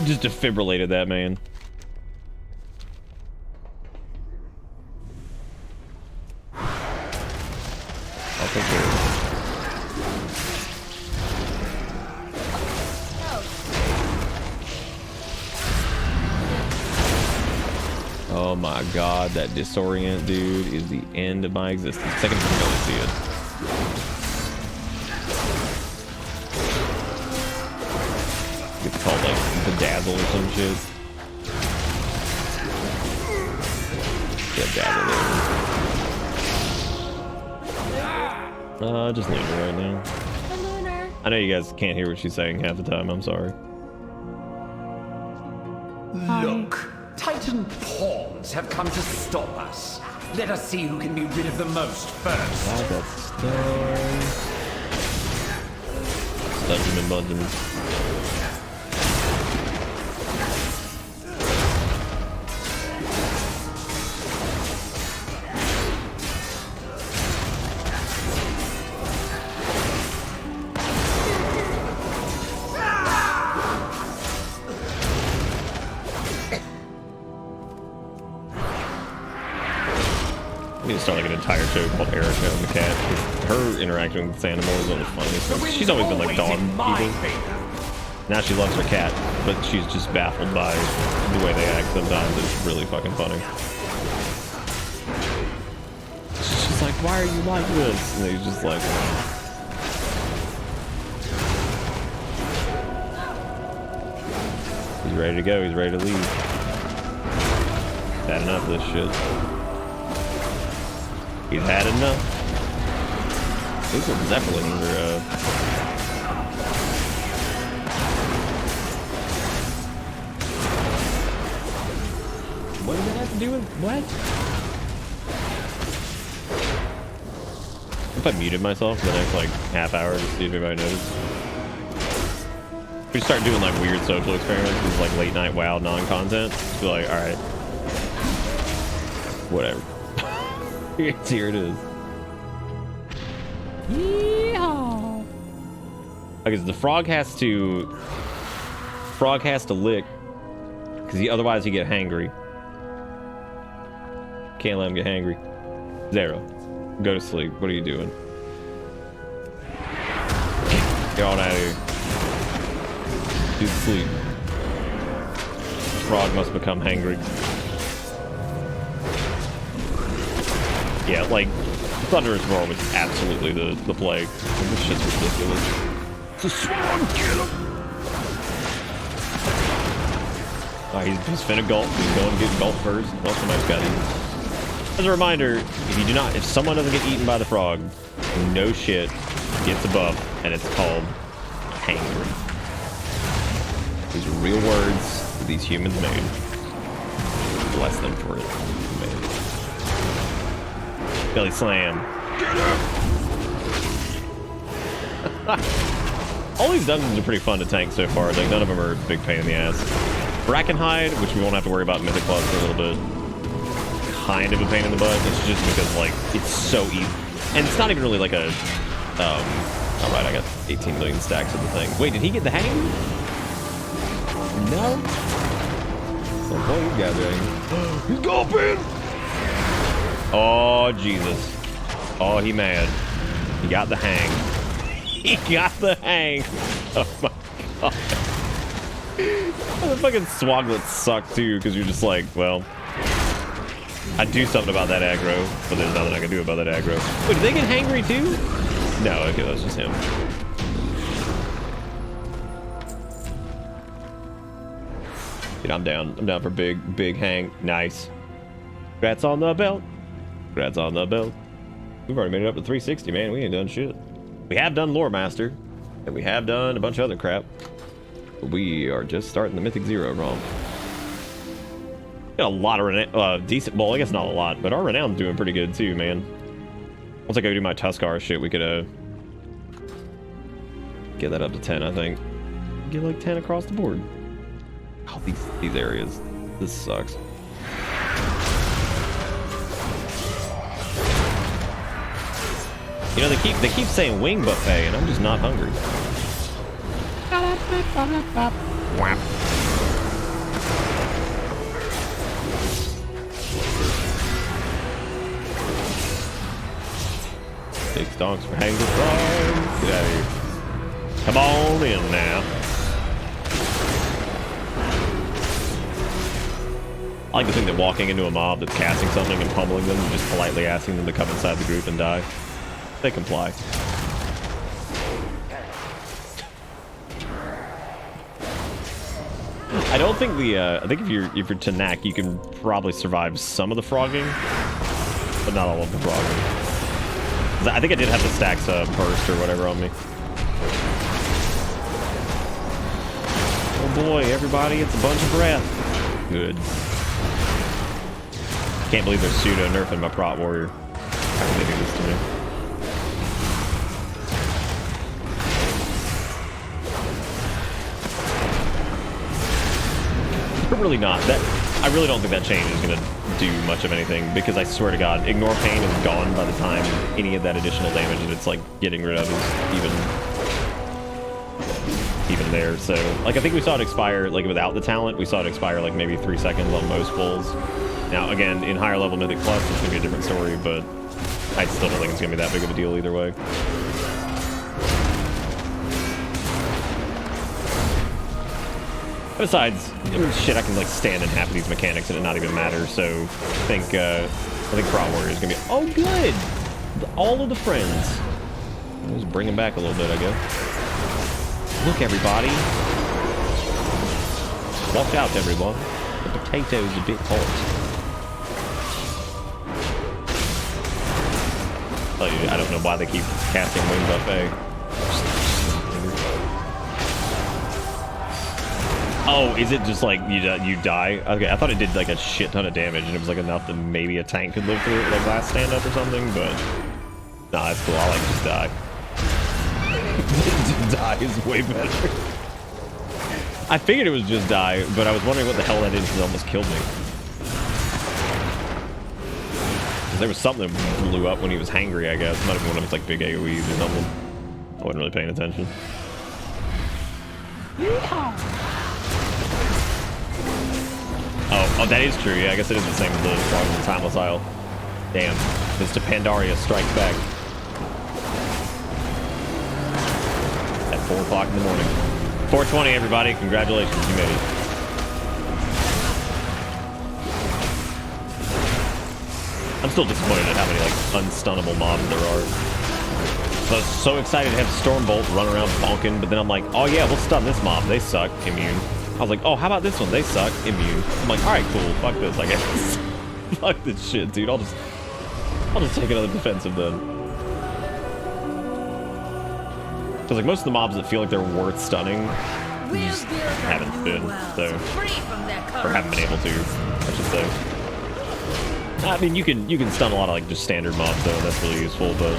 [SPEAKER 1] Just defibrillated that man. Oh my god, that disorient dude is the end of my existence. Second time I really see it. It's called like bedazzle or some shit. Yeah, dazzle it. Just leave her right now. I know you guys can't hear what she's saying half the time, I'm sorry.
[SPEAKER 3] Look, Titan pawns have come to stop us. Let us see who can be rid of the most first.
[SPEAKER 1] I got stuck him in buttons. Start like an entire show called Erica and the cat. Her interaction with this animal is one of the funniest. She's always been like dog people. Now she loves her cat, but she's just baffled by the way they act sometimes. It's really fucking funny. She's like, why are you like this? And he's just like, he's ready to go. He's ready to leave. Had enough of this shit. He's had enough. These are Zeppelins are, what does that have to do with what? If I muted myself for the next like half hour to see if anybody noticed. We start doing like weird social experiments with like late night WoW non-content. Just be like, alright. Whatever. Here it is.
[SPEAKER 21] Yeehaw!
[SPEAKER 1] I guess the frog has to lick because otherwise you get hangry. Can't let him get hangry. Zero, go to sleep. What are you doing? Get on out of here. Do sleep. Frog must become hangry. Yeah, like, Thunderous Roar was absolutely the plague. This shit's ridiculous. It's a swan, get him! Alright, he's finna gulp. He's going to get gulp first. Well, somebody's got him. As a reminder, if someone doesn't get eaten by the frog, no shit, gets a buff, and it's called hangry. These are real words that these humans made. Bless them for it. Belly slam. All these dungeons are pretty fun to tank so far. Like, none of them are a big pain in the ass. Brackenhide, which we won't have to worry about in Mythic Plus for a little bit. Kind of a pain in the butt. It's just because, like, it's so easy. And it's not even really like a... Alright, I got 18 million stacks of the thing. Wait, did he get the hang? No? So, boy, you got the hang. He's gulping! Oh, Jesus. Oh, he mad. He got the hang. He got the hang. Oh, my God. The fucking Swaglets suck, too, because you're just like, well... I'd do something about that aggro, but there's nothing I can do about that aggro. Wait, did they get hangry, too? No, okay, that's just him. Dude, I'm down. I'm down for big hang. Nice. Congrats on the belt. Congrats on the belt. We've already made it up to 360, man. We ain't done shit. We have done Lore Master, and we have done a bunch of other crap. But we are just starting the Mythic Zero wrong. Got a lot of decent. Well, I guess not a lot, but our renown's doing pretty good too, man. Once I go do my Tuskar shit, we could get that up to 10, I think. Get like 10 across the board. Oh, these areas. This sucks. You know, they keep saying wing buffet, and I'm just not hungry. Whap. Big stonks for hanging frogs. Get out of here. Come on in now. I like to think that walking into a mob that's casting something and pummeling them and just politely asking them to come inside the group and die. They comply. I don't think I think if you're Tanak, you can probably survive some of the frogging, but not all of the frogging. I think I did have the stacks burst or whatever on me. Oh boy, everybody, it's a bunch of breath. Good. Can't believe they're pseudo nerfing my prot warrior. How can they do this to me? Really not. I really don't think that change is going to do much of anything, because I swear to God, Ignore Pain is gone by the time any of that additional damage that it's like getting rid of is even there. So, like, I think we saw it expire, like, without the talent, we saw it expire like maybe 3 seconds on most pulls. Now, again, in higher level Mythic Plus, it's going to be a different story, but I still don't think it's going to be that big of a deal either way. Besides, shit, I can like stand in half of these mechanics and it not even matter. So I think Prot Warrior is gonna be good. All of the friends. Let's bring him back a little bit, I guess. Look, everybody. Watch out, everyone. The potato's a bit hot. Oh, I don't know why they keep casting Wing Buffet. Oh, is it just like you die? Okay, I thought it did like a shit ton of damage and it was like enough that maybe a tank could live through it, like last stand up or something, but nah, that's cool. I like just die. Die is way better. I figured it was just die, but I was wondering what the hell that is because it almost killed me. There was something that blew up when he was hangry, I guess. Might have been one of his like big AoEs or something. I wasn't really paying attention. Oh, that is true. Yeah, I guess it is the same as the Timeless Isle. Damn. Mr. Pandaria strikes back. At 4 o'clock in the morning. 4:20, everybody. Congratulations, you made it. I'm still disappointed at how many, like, unstunnable mobs there are. So I was so excited to have Stormbolt run around bonking, but then I'm like, oh yeah, we'll stun this mob. They suck. Immune. I was like, oh, how about this one? They suck. Immune. I'm like, alright, cool. Fuck this, I guess. Fuck this shit, dude. I'll just take another defensive then. Because like most of the mobs that feel like they're worth stunning just haven't been, so or haven't been able to, I should say. I mean, you can stun a lot of like just standard mobs though, and that's really useful. But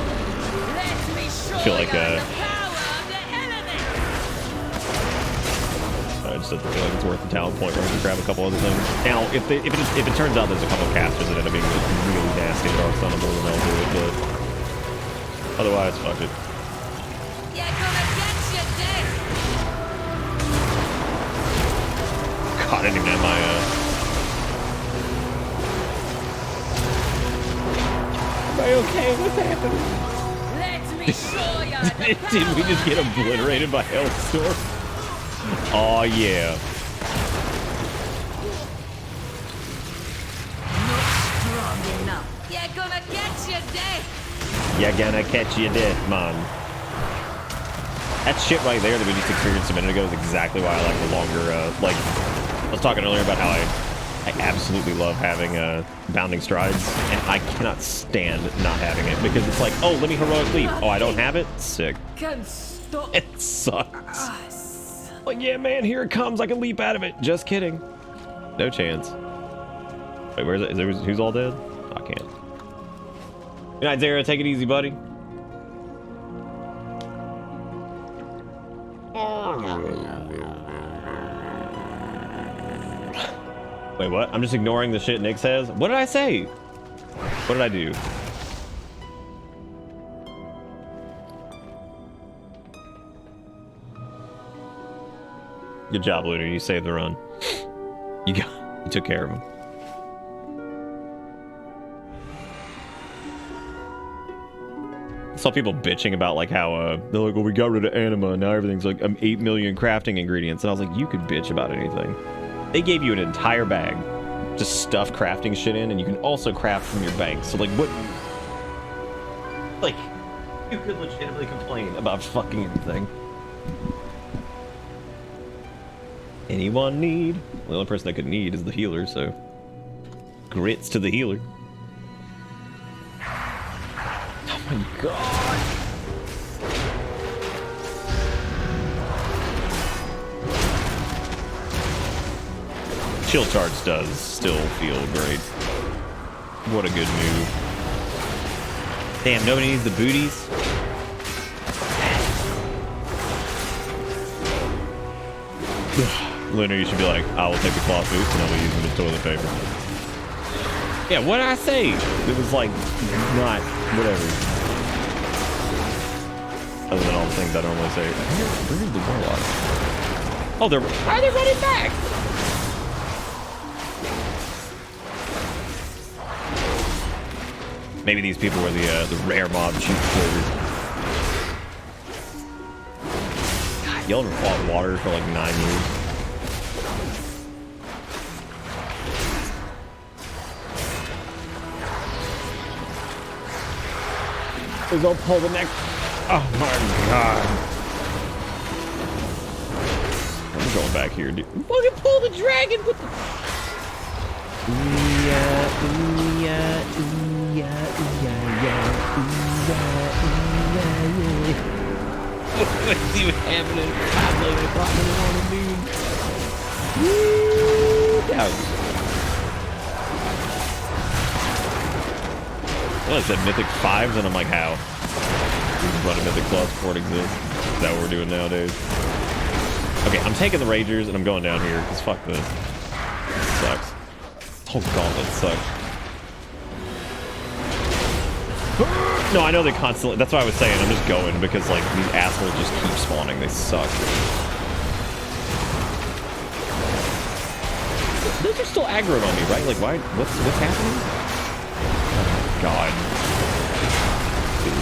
[SPEAKER 1] I feel like I just feel like it's worth the talent point where I can grab a couple other things. Now, if it turns out there's a couple casters that end up being really nasty that are stunnable, then I'll do it. But otherwise, fuck it. God, I didn't even have my Am I okay? What's happening? Did we just get obliterated by Hellstorm? Oh yeah.
[SPEAKER 6] Not strong enough. You're gonna catch your death.
[SPEAKER 1] You're gonna catch your death, man. That shit right there that we just experienced a minute ago is exactly why I like the longer, like, I was talking earlier about how I absolutely love having bounding strides, and I cannot stand not having it because it's like, oh, let me heroic leap. Oh, I don't have it? Sick.
[SPEAKER 6] Can stop.
[SPEAKER 1] It sucks. Like, yeah, man, here it comes. I can leap out of it. Just kidding. No chance. Wait, where is it? Who's all dead? Oh, I can't. Good night, Zara. Take it easy, buddy. Wait, what? I'm just ignoring the shit Nick says? What did I say? What did I do? Good job, Looter. You saved the run. You took care of him. I saw people bitching about like how they're like, well, we got rid of anima and now everything's like 8 million crafting ingredients, and I was like, you could bitch about anything. They gave you an entire bag to stuff crafting shit in, and you can also craft from your bank. So like, what? Like, you could legitimately complain about fucking anything. Anyone need? Well, the only person that could need is the healer, so grits to the healer. Oh my god. Chill charge does still feel great. What a good move. Damn, nobody needs the booties. Lunar, you should be like, I will take the cloth boots and I will use them as toilet paper. Yeah, what did I say? It was like, not, whatever. Other than all the things I normally say. Where's the warlock? Oh, why are they running back? Maybe these people were the rare mob shoot flavors. God, y'all ever fought water for like 9 years? Please don't pull the neck. Oh my god. I'm going back here, dude. Fucking pull the dragon with the... Let's see what's happening. 5 o'clock in the morning, dude. Woo! Ouch. Well, it said Mythic 5s, and I'm like, how? We just run a Mythic Plus before it exists. Is that what we're doing nowadays? Okay, I'm taking the Ragers, and I'm going down here, because fuck this. This sucks. This whole gauntlet sucks. No, I know they constantly... That's what I was saying. I'm just going, because, like, these assholes just keep spawning. They suck. The those are still aggroed on me, right? Like, why? What's happening? Oh, God.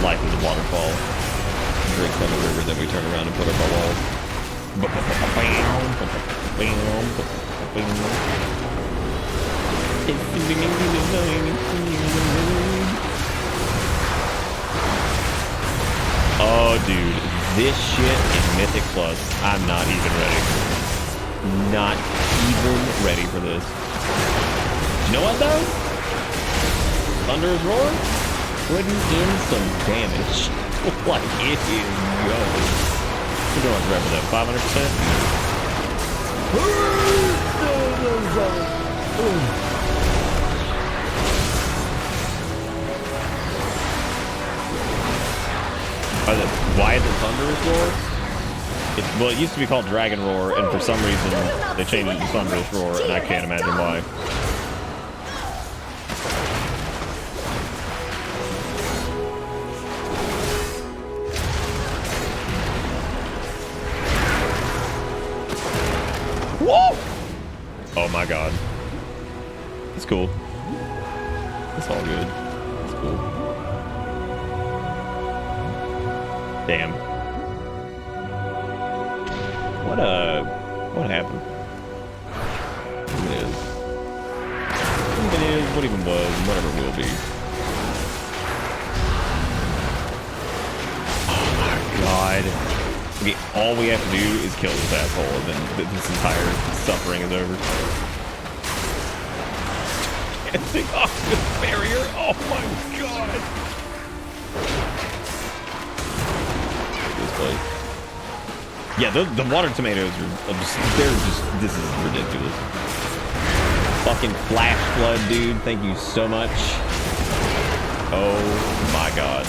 [SPEAKER 1] Life is a waterfall. Drink from the river, then we turn around and put up our walls. Oh, dude, this shit in Mythic Plus, I'm not even ready. Not even ready for this. You know what, though? Thunder's Roar? Putting in some damage. Like, it is going. We're doing forever, though. 500%? Why is it Thunderous Roar? Well, it used to be called Dragon Roar, and for some reason they changed it to Thunderous Roar, and I can't imagine why. Whoa! Oh my God. It's cool. It's all good. It's cool. Damn. What happened? It is. It is, what even was, whatever it will be. Oh my God. Okay, all we have to do is kill this asshole, and then this entire suffering is over. Can't take off this barrier. Oh my God. This place. Yeah, the water tomatoes are just, this is ridiculous. Fucking flash flood, dude. Thank you so much. Oh my God.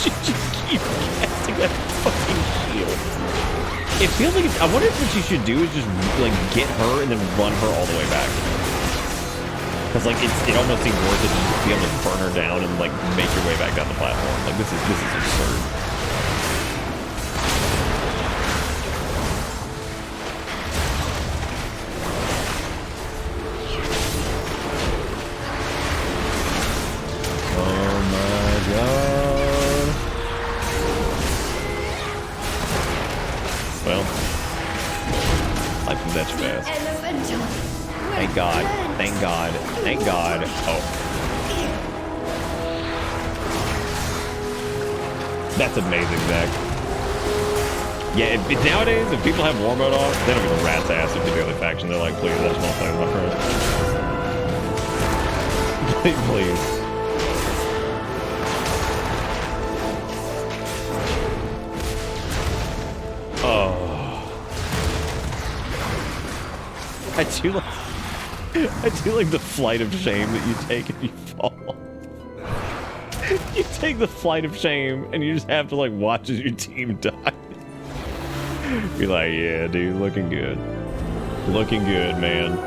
[SPEAKER 1] She just keeps casting that fucking shield. It feels like I wonder if what you should do is just like get her and then run her all the way back. Because like it almost seems worth it to just be able to burn her down and like make your way back down the platform. Like this is absurd. Oh my God. Well, life is that fast. Thank God. Thank God. Thank God. Oh. That's amazing, Zach. Yeah, nowadays, if people have war mode off, they don't give a rat's ass if they're the other faction. They're like, please, I just want to play with my friends. Please. Oh. I do like the flight of shame that you take if you fall. You take the flight of shame and you just have to like watch as your team die. Be like, yeah, dude, looking good. Looking good, man.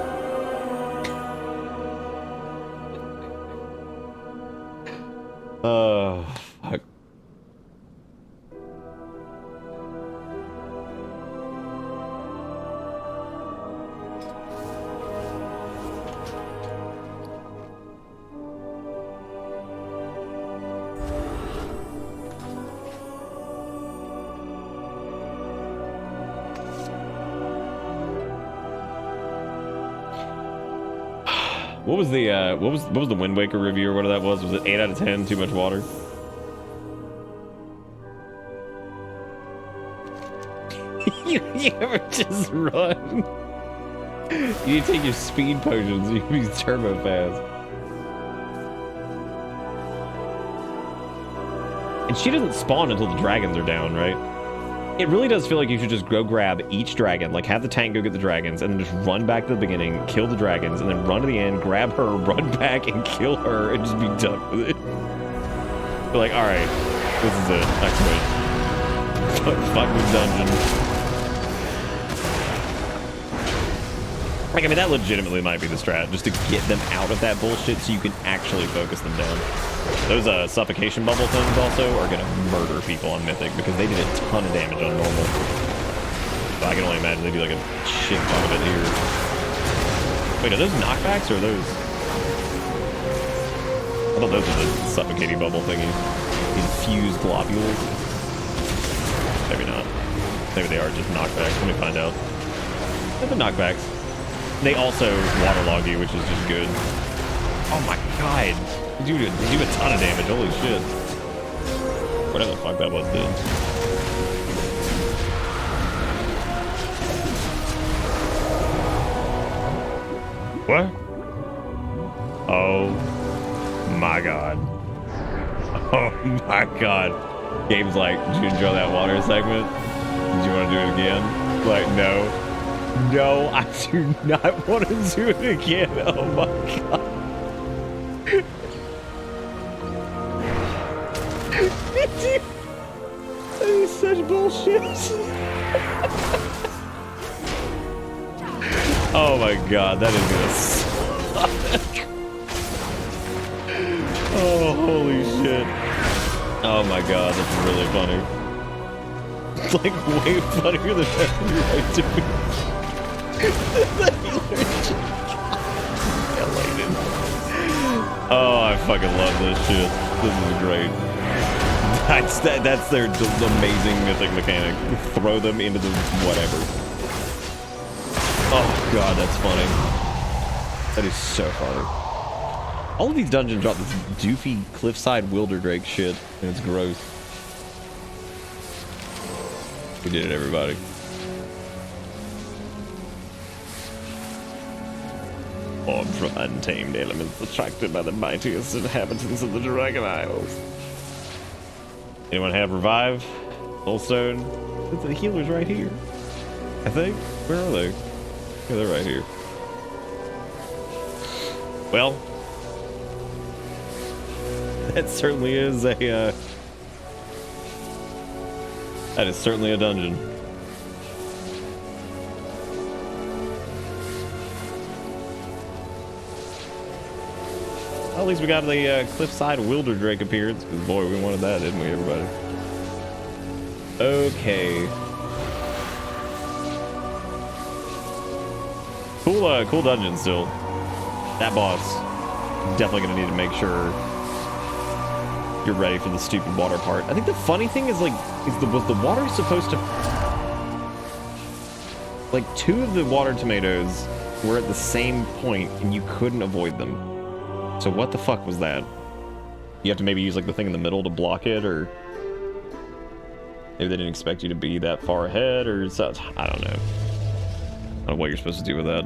[SPEAKER 1] Oh, fuck. What was the what was the Wind Waker review or whatever that was? Was it 8 out of 10? Too much water? you ever just run? You need to take your speed potions. You can be turbo fast. And she doesn't spawn until the dragons are down, right? It really does feel like you should just go grab each dragon, like have the tank go get the dragons, and then just run back to the beginning, kill the dragons, and then run to the end, grab her, run back, and kill her, and just be done with it. Be like, alright, this is it. I quit. Fuck this dungeon. Like, I mean, that legitimately might be the strat, just to get them out of that bullshit so you can actually focus them down. Those suffocation bubble things also are gonna murder people on Mythic because they did a ton of damage on normal. but I can only imagine they do like a shit ton of it here. Wait, are those knockbacks or are those? I thought those were the suffocating bubble thingies. These fused globules. Maybe not. Maybe they are just knockbacks. Let me find out. They're the knockbacks. They also waterlog you, which is just good. Oh my god. They do a ton of damage. Holy shit. Whatever the fuck that was, dude. What? Oh my god. Oh my god. Gabe's like, did you enjoy that water segment? Did you want to do it again? Like, no. No, I do not want to do it again. Oh my god. That is such bullshit. Oh my god, that is gonna suck. Oh, holy shit. Oh my god, that's really funny. It's like way funnier than that right to me. Oh, I fucking love this shit. This is great. That's their amazing mythic mechanic. Throw them into the whatever. Oh god, that's funny. That is so funny. All of these dungeons drop this doofy cliffside wilderdrake shit, and it's gross. We did it, everybody. Orb from untamed elements attracted by the mightiest inhabitants of the Dragon Isles. Anyone have revive? Soulstone? The healer's right here. I think. Where are they? Yeah, they're right here. Well, that certainly is a that is certainly a dungeon. Well, at least we got the cliffside wilderdrake appearance, because boy, we wanted that, didn't we, everybody? Okay. Cool dungeon still. That boss, definitely gonna need to make sure you're ready for the stupid water part. I think the funny thing is, like, was the water supposed to... Like, 2 of the water tomatoes were at the same point, and you couldn't avoid them. So what the fuck was that? You have to maybe use, like, the thing in the middle to block it, or... Maybe they didn't expect you to be that far ahead, or such. I don't know. I don't know what you're supposed to do with that.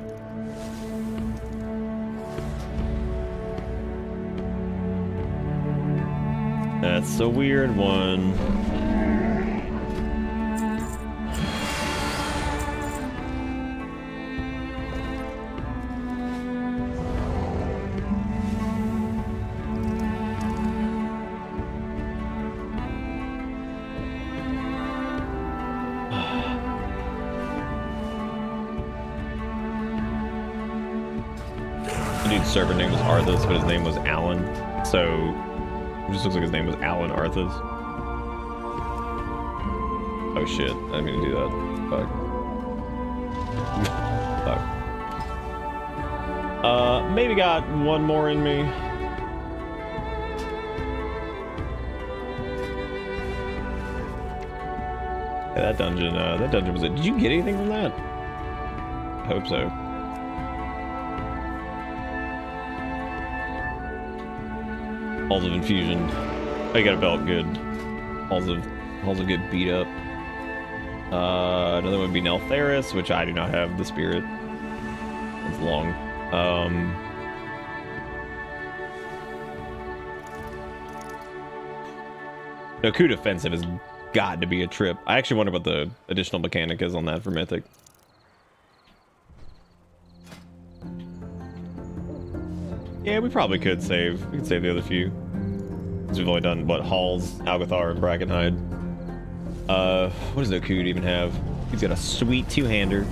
[SPEAKER 1] That's a weird one. The dude's server name was Arthas, but his name was Alan, so it just looks like his name was Alan Arthas. Oh shit, I didn't mean to do that. Fuck. Maybe got one more in me. Yeah, that dungeon was it. Did you get anything from that? I hope so. Halls of Infusion. Oh, you got a belt, good. Halls of get beat up. Another one would be Neltheris, which I do not have the spirit. It's long. No, coup defensive has got to be a trip. I actually wonder what the additional mechanic is on that for Mythic. Yeah, we probably could save. We could save the other few. Because we've only done, what, Halls, Algathar, and Brackenhide. What does Okud even have? He's got a sweet two-hander.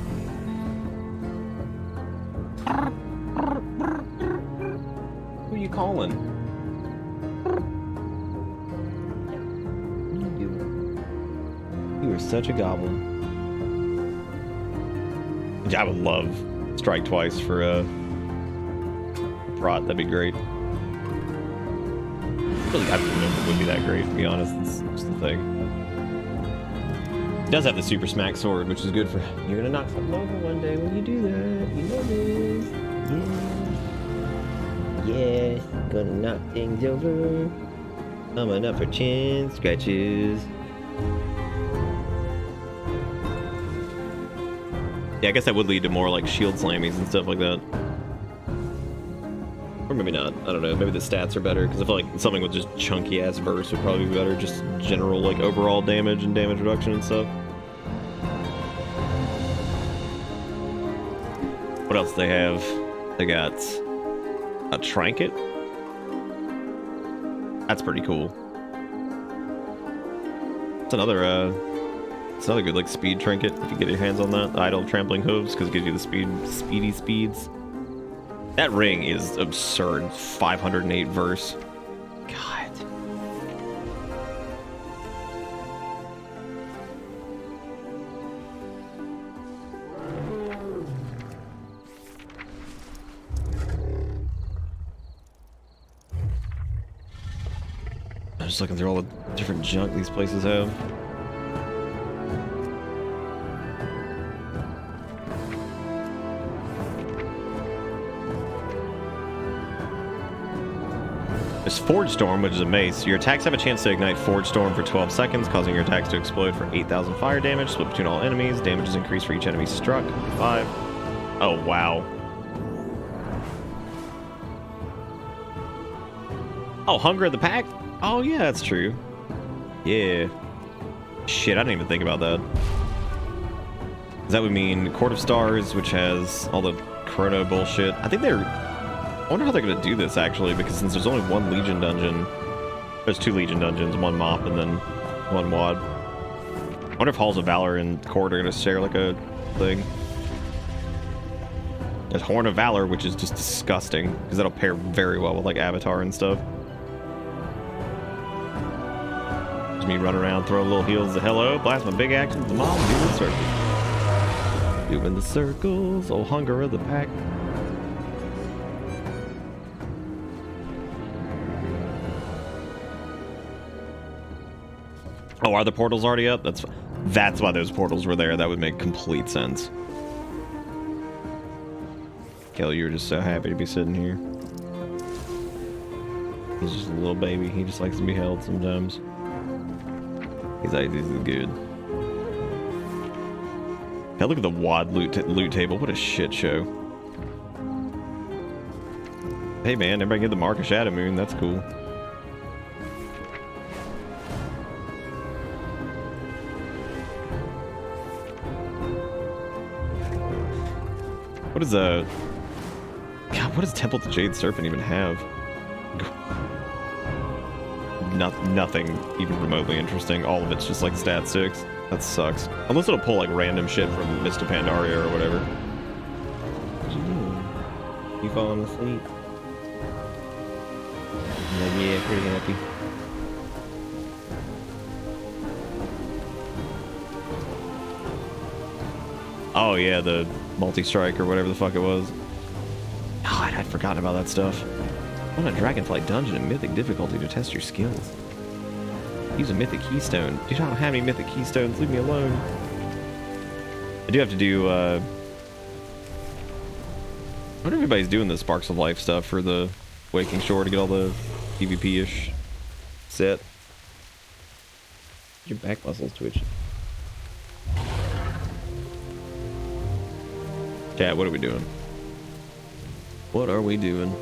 [SPEAKER 1] Who are you calling? What are you doing? You are such a goblin. I would love strike twice for Prot. That'd be great. Really, I don't know if it would be that great, to be honest. It's just the thing. It does have the super smack sword, which is good for... You're gonna knock something over one day when you do that. You know this. Yeah. Yeah. Gonna knock things over. Coming up for chin scratches. Yeah, I guess that would lead to more like shield slammies and stuff like that. Or maybe not. I don't know. Maybe the stats are better, because I feel like something with just chunky ass burst would probably be better. Just general like overall damage and damage reduction and stuff. What else do they have? They got a trinket. That's pretty cool. It's another good like speed trinket if you get your hands on that. Idle trampling hooves, because it gives you the speedy speeds. That ring is absurd. 508 verse. God. I'm just looking through all the different junk these places have. There's Forge Storm, which is a mace. Your attacks have a chance to ignite Forge Storm for 12 seconds, causing your attacks to explode for 8,000 fire damage, split between all enemies. Damage is increased for each enemy struck. 5. Oh, wow. Oh, Hunger of the Pack? Oh, yeah, that's true. Yeah. Shit, I didn't even think about that. That would mean Court of Stars, which has all the chrono bullshit. I think I wonder how they're going to do this, actually, because since there's only one Legion dungeon... There's 2 Legion dungeons, one Mop and then one WAD. I wonder if Halls of Valor and Court are going to share, like, a thing. There's Horn of Valor, which is just disgusting, because that'll pair very well with, like, Avatar and stuff. Just me run around, throw little heals to hello, blast my big axe with the mom, doing the circles. Doing the circles, oh, Hunger of the Pack. Oh, are the portals already up? That's why those portals were there. That would make complete sense. Kelly, you're just so happy to be sitting here. He's just a little baby. He just likes to be held sometimes. He's like, this is good. Now look at the WAD loot table. What a shit show. Hey man, everybody get the Mark of Shadow Moon. That's cool. What is God, what does Temple to Jade Serpent even have? Nothing even remotely interesting. All of it's just like stat 6. That sucks. Unless it'll pull like random shit from Mist of Pandaria or whatever. You falling asleep? Like, yeah, pretty happy. Oh yeah, the multi-strike or whatever the fuck it was. God, I'd forgotten about that stuff. On a Dragonflight dungeon in Mythic difficulty to test your skills. Use a Mythic Keystone. Dude, I don't have any Mythic Keystones. Leave me alone. I do have to do, I wonder if everybody's doing the Sparks of Life stuff for the Waking Shore to get all the PvP-ish set. Your back muscles twitching. Chat, what are we doing? What are we doing?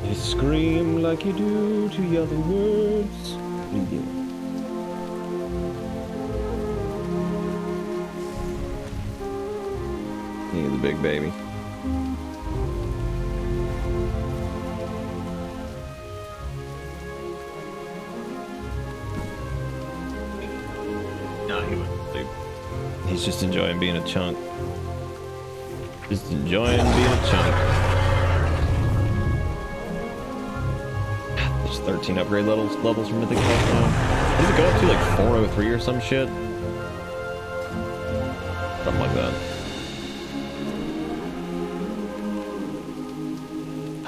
[SPEAKER 1] You scream like you do to the other words. What are you doing? You're the big baby. He's just enjoying being a chunk. Just enjoying being a chunk. 13 upgrade levels from Mythic Plus now. Does it go up to like 403 or some shit? Something like that.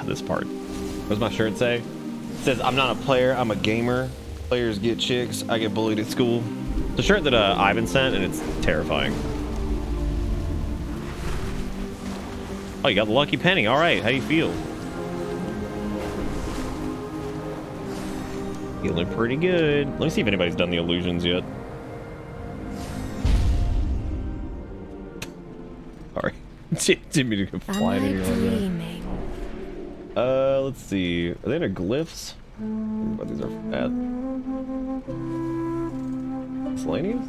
[SPEAKER 1] This part. What does my shirt say? It says, I'm not a player, I'm a gamer. Players get chicks, I get bullied at school. It's a shirt that Ivan sent, and it's terrifying. Oh, you got the lucky penny. All right, how do you feel? Feeling pretty good. Let me see if anybody's done the illusions yet. Sorry. Didn't mean to go flying anywhere. Let's see. Are they in a glyphs? Oh, these are fat. Miscellaneous?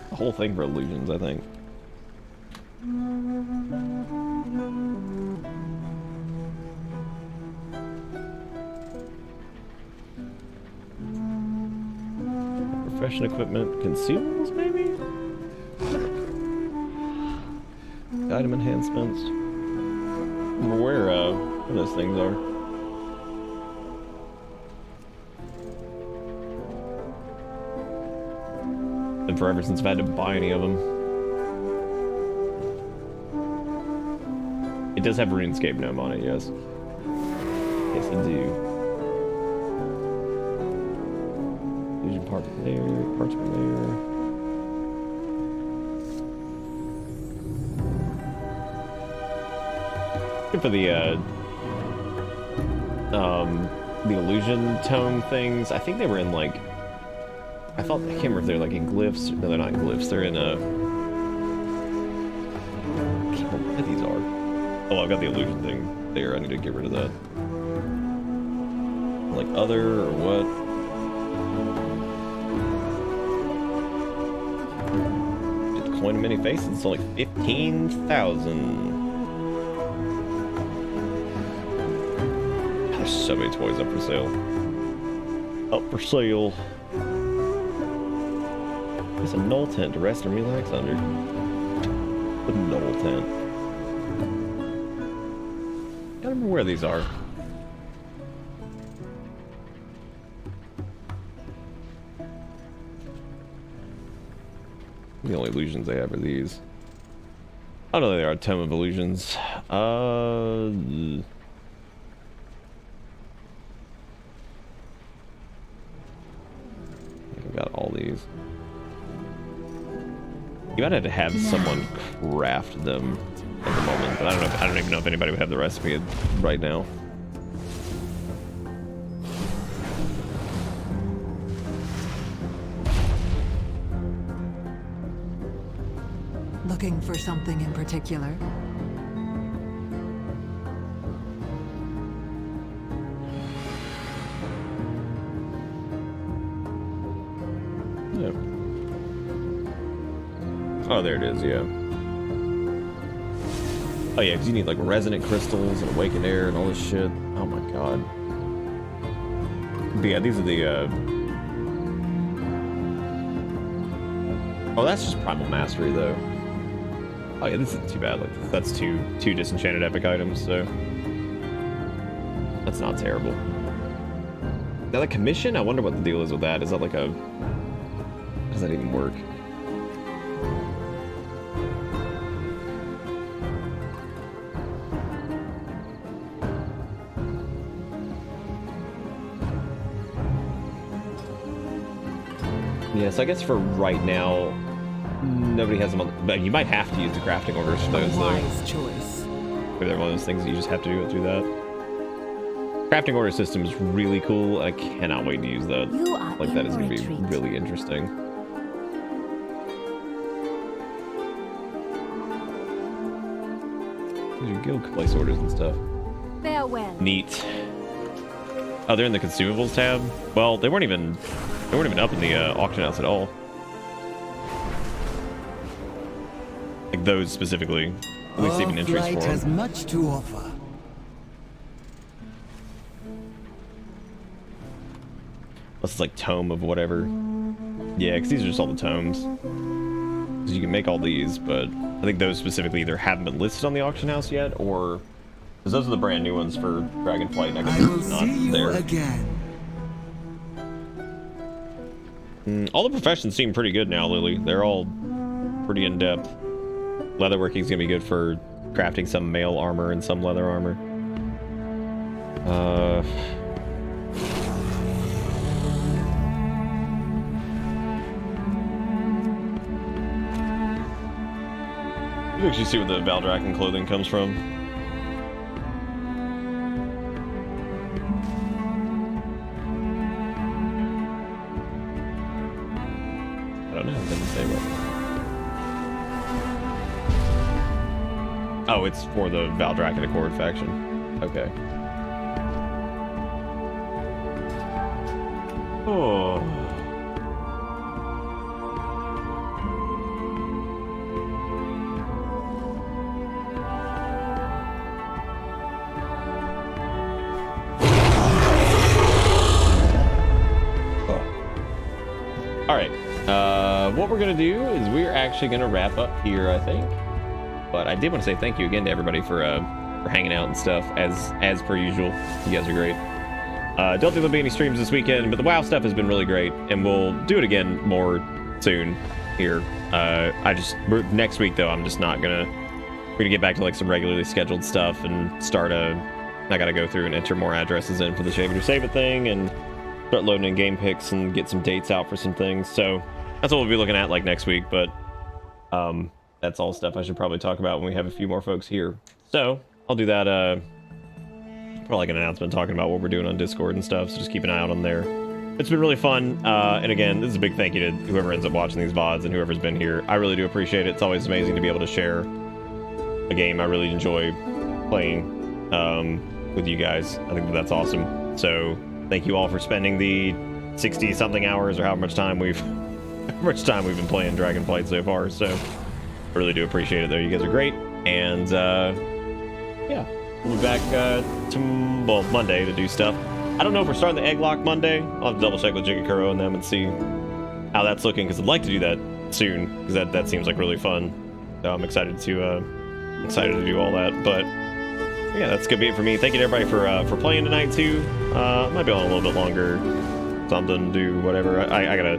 [SPEAKER 1] The whole thing for illusions, I think. Profession equipment, consumables, maybe? Item enhancements. I'm aware of those things are. Been forever since I've had to buy any of them. It does have RuneScape gnome on it, yes. Yes, I do. Fusion parchment layer, parchment layer. For the illusion tome things, I think they were in like, I can't remember if they're like in glyphs. No, they're not in glyphs. They're in I can't remember what these are. Oh, I've got the illusion thing there. I need to get rid of that. Like other or what? Coin of many faces. It's only 15,000. There's so many toys up for sale. Up for sale. It's a null tent to rest and relax under. The null tent. I don't remember where these are. The only illusions they have are these. Oh no, they are a Tome of Illusions. I've got all these. You might have to have someone craft them at the moment, but I don't even know if anybody would have the recipe right now.
[SPEAKER 19] Looking for something in particular?
[SPEAKER 1] Yeah. Oh, there it is, yeah. Oh yeah, because you need like resonant crystals and awakened air and all this shit. Oh my god. But yeah, these are the oh, that's just Primal Mastery though. Oh yeah, this isn't too bad. Like that's two disenchanted epic items, so that's not terrible. Now the commission, I wonder what the deal is with that. Is that like a, how does that even work? Yeah, so I guess for right now, nobody has them on, but you might have to use the crafting orders for those, though.
[SPEAKER 19] Wise choice.
[SPEAKER 1] Maybe they're one of those things that you just have to do it through that. Crafting order system is really cool. I cannot wait to use that. Like, that is going to be really interesting. These are guild place orders and stuff.
[SPEAKER 11] Farewell.
[SPEAKER 1] Neat. Oh, they're in the consumables tab? Well, they weren't even up in the auction house at all. Like those specifically. At least even entries for them.
[SPEAKER 20] has much to offer.
[SPEAKER 1] This is like tome of whatever. Yeah, because these are just all the tomes. So you can make all these, but I think those specifically either haven't been listed on the auction house yet, or Because those are the brand new ones for Dragonflight.
[SPEAKER 2] I will see you again.
[SPEAKER 1] All the professions seem pretty good now, Lily. They're all pretty in-depth. Leatherworking is going to be good for crafting some mail armor and some leather armor. You can actually see where the Valdrakken clothing comes from. I don't know, it doesn't say what. Oh, it's for the Valdrakken Accord faction. Okay. Oh. All right. What we're gonna do is we're actually gonna wrap up here, I think. But I did want to say thank you again to everybody for hanging out and stuff, as per usual. You guys are great. Don't think there'll be any streams this weekend, but the WoW stuff has been really great, and we'll do it again more soon here. Next week though, I'm just not gonna. We're gonna get back to like some regularly scheduled stuff and start I gotta go through and enter more addresses in for the Save It or Save It thing, and start loading in game picks and get some dates out for some things. So that's what we'll be looking at like next week. But that's all stuff I should probably talk about when we have a few more folks here. So I'll do that. Probably like an announcement talking about what we're doing on Discord and stuff. So just keep an eye out on there. It's been really fun. And again, this is a big thank you to whoever ends up watching these VoDs and whoever's been here. I really do appreciate it. It's always amazing to be able to share a game I really enjoy playing with you guys. I think that's awesome. So thank you all for spending the 60 something hours or however much time we've been playing Dragonflight so far. So I really do appreciate it though. You guys are great. And yeah, we'll be back Monday to do stuff. I don't know if we're starting the egg lock Monday. I'll have to double check with Jigakuro and them and see how that's looking, because I'd like to do that soon, because that seems like really fun. So I'm excited to do all that. But yeah, that's gonna be it for me. Thank you to everybody for playing tonight too. Might be on a little bit longer, something, do whatever. I gotta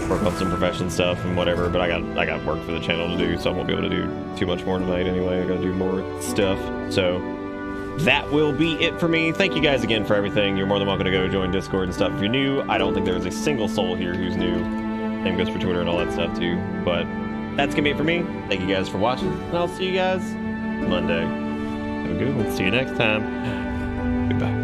[SPEAKER 1] work on some profession stuff and whatever, but I got work for the channel to do, so I won't be able to do too much more tonight anyway. I gotta do more stuff. So that will be it for me. Thank you guys again for everything. You're more than welcome to go join Discord and stuff if you're new. I don't think there's a single soul here who's new. Same goes for Twitter and all that stuff too. But that's gonna be it for me. Thank you guys for watching, and I'll see you guys Monday. Have a good one. See you next time. Goodbye.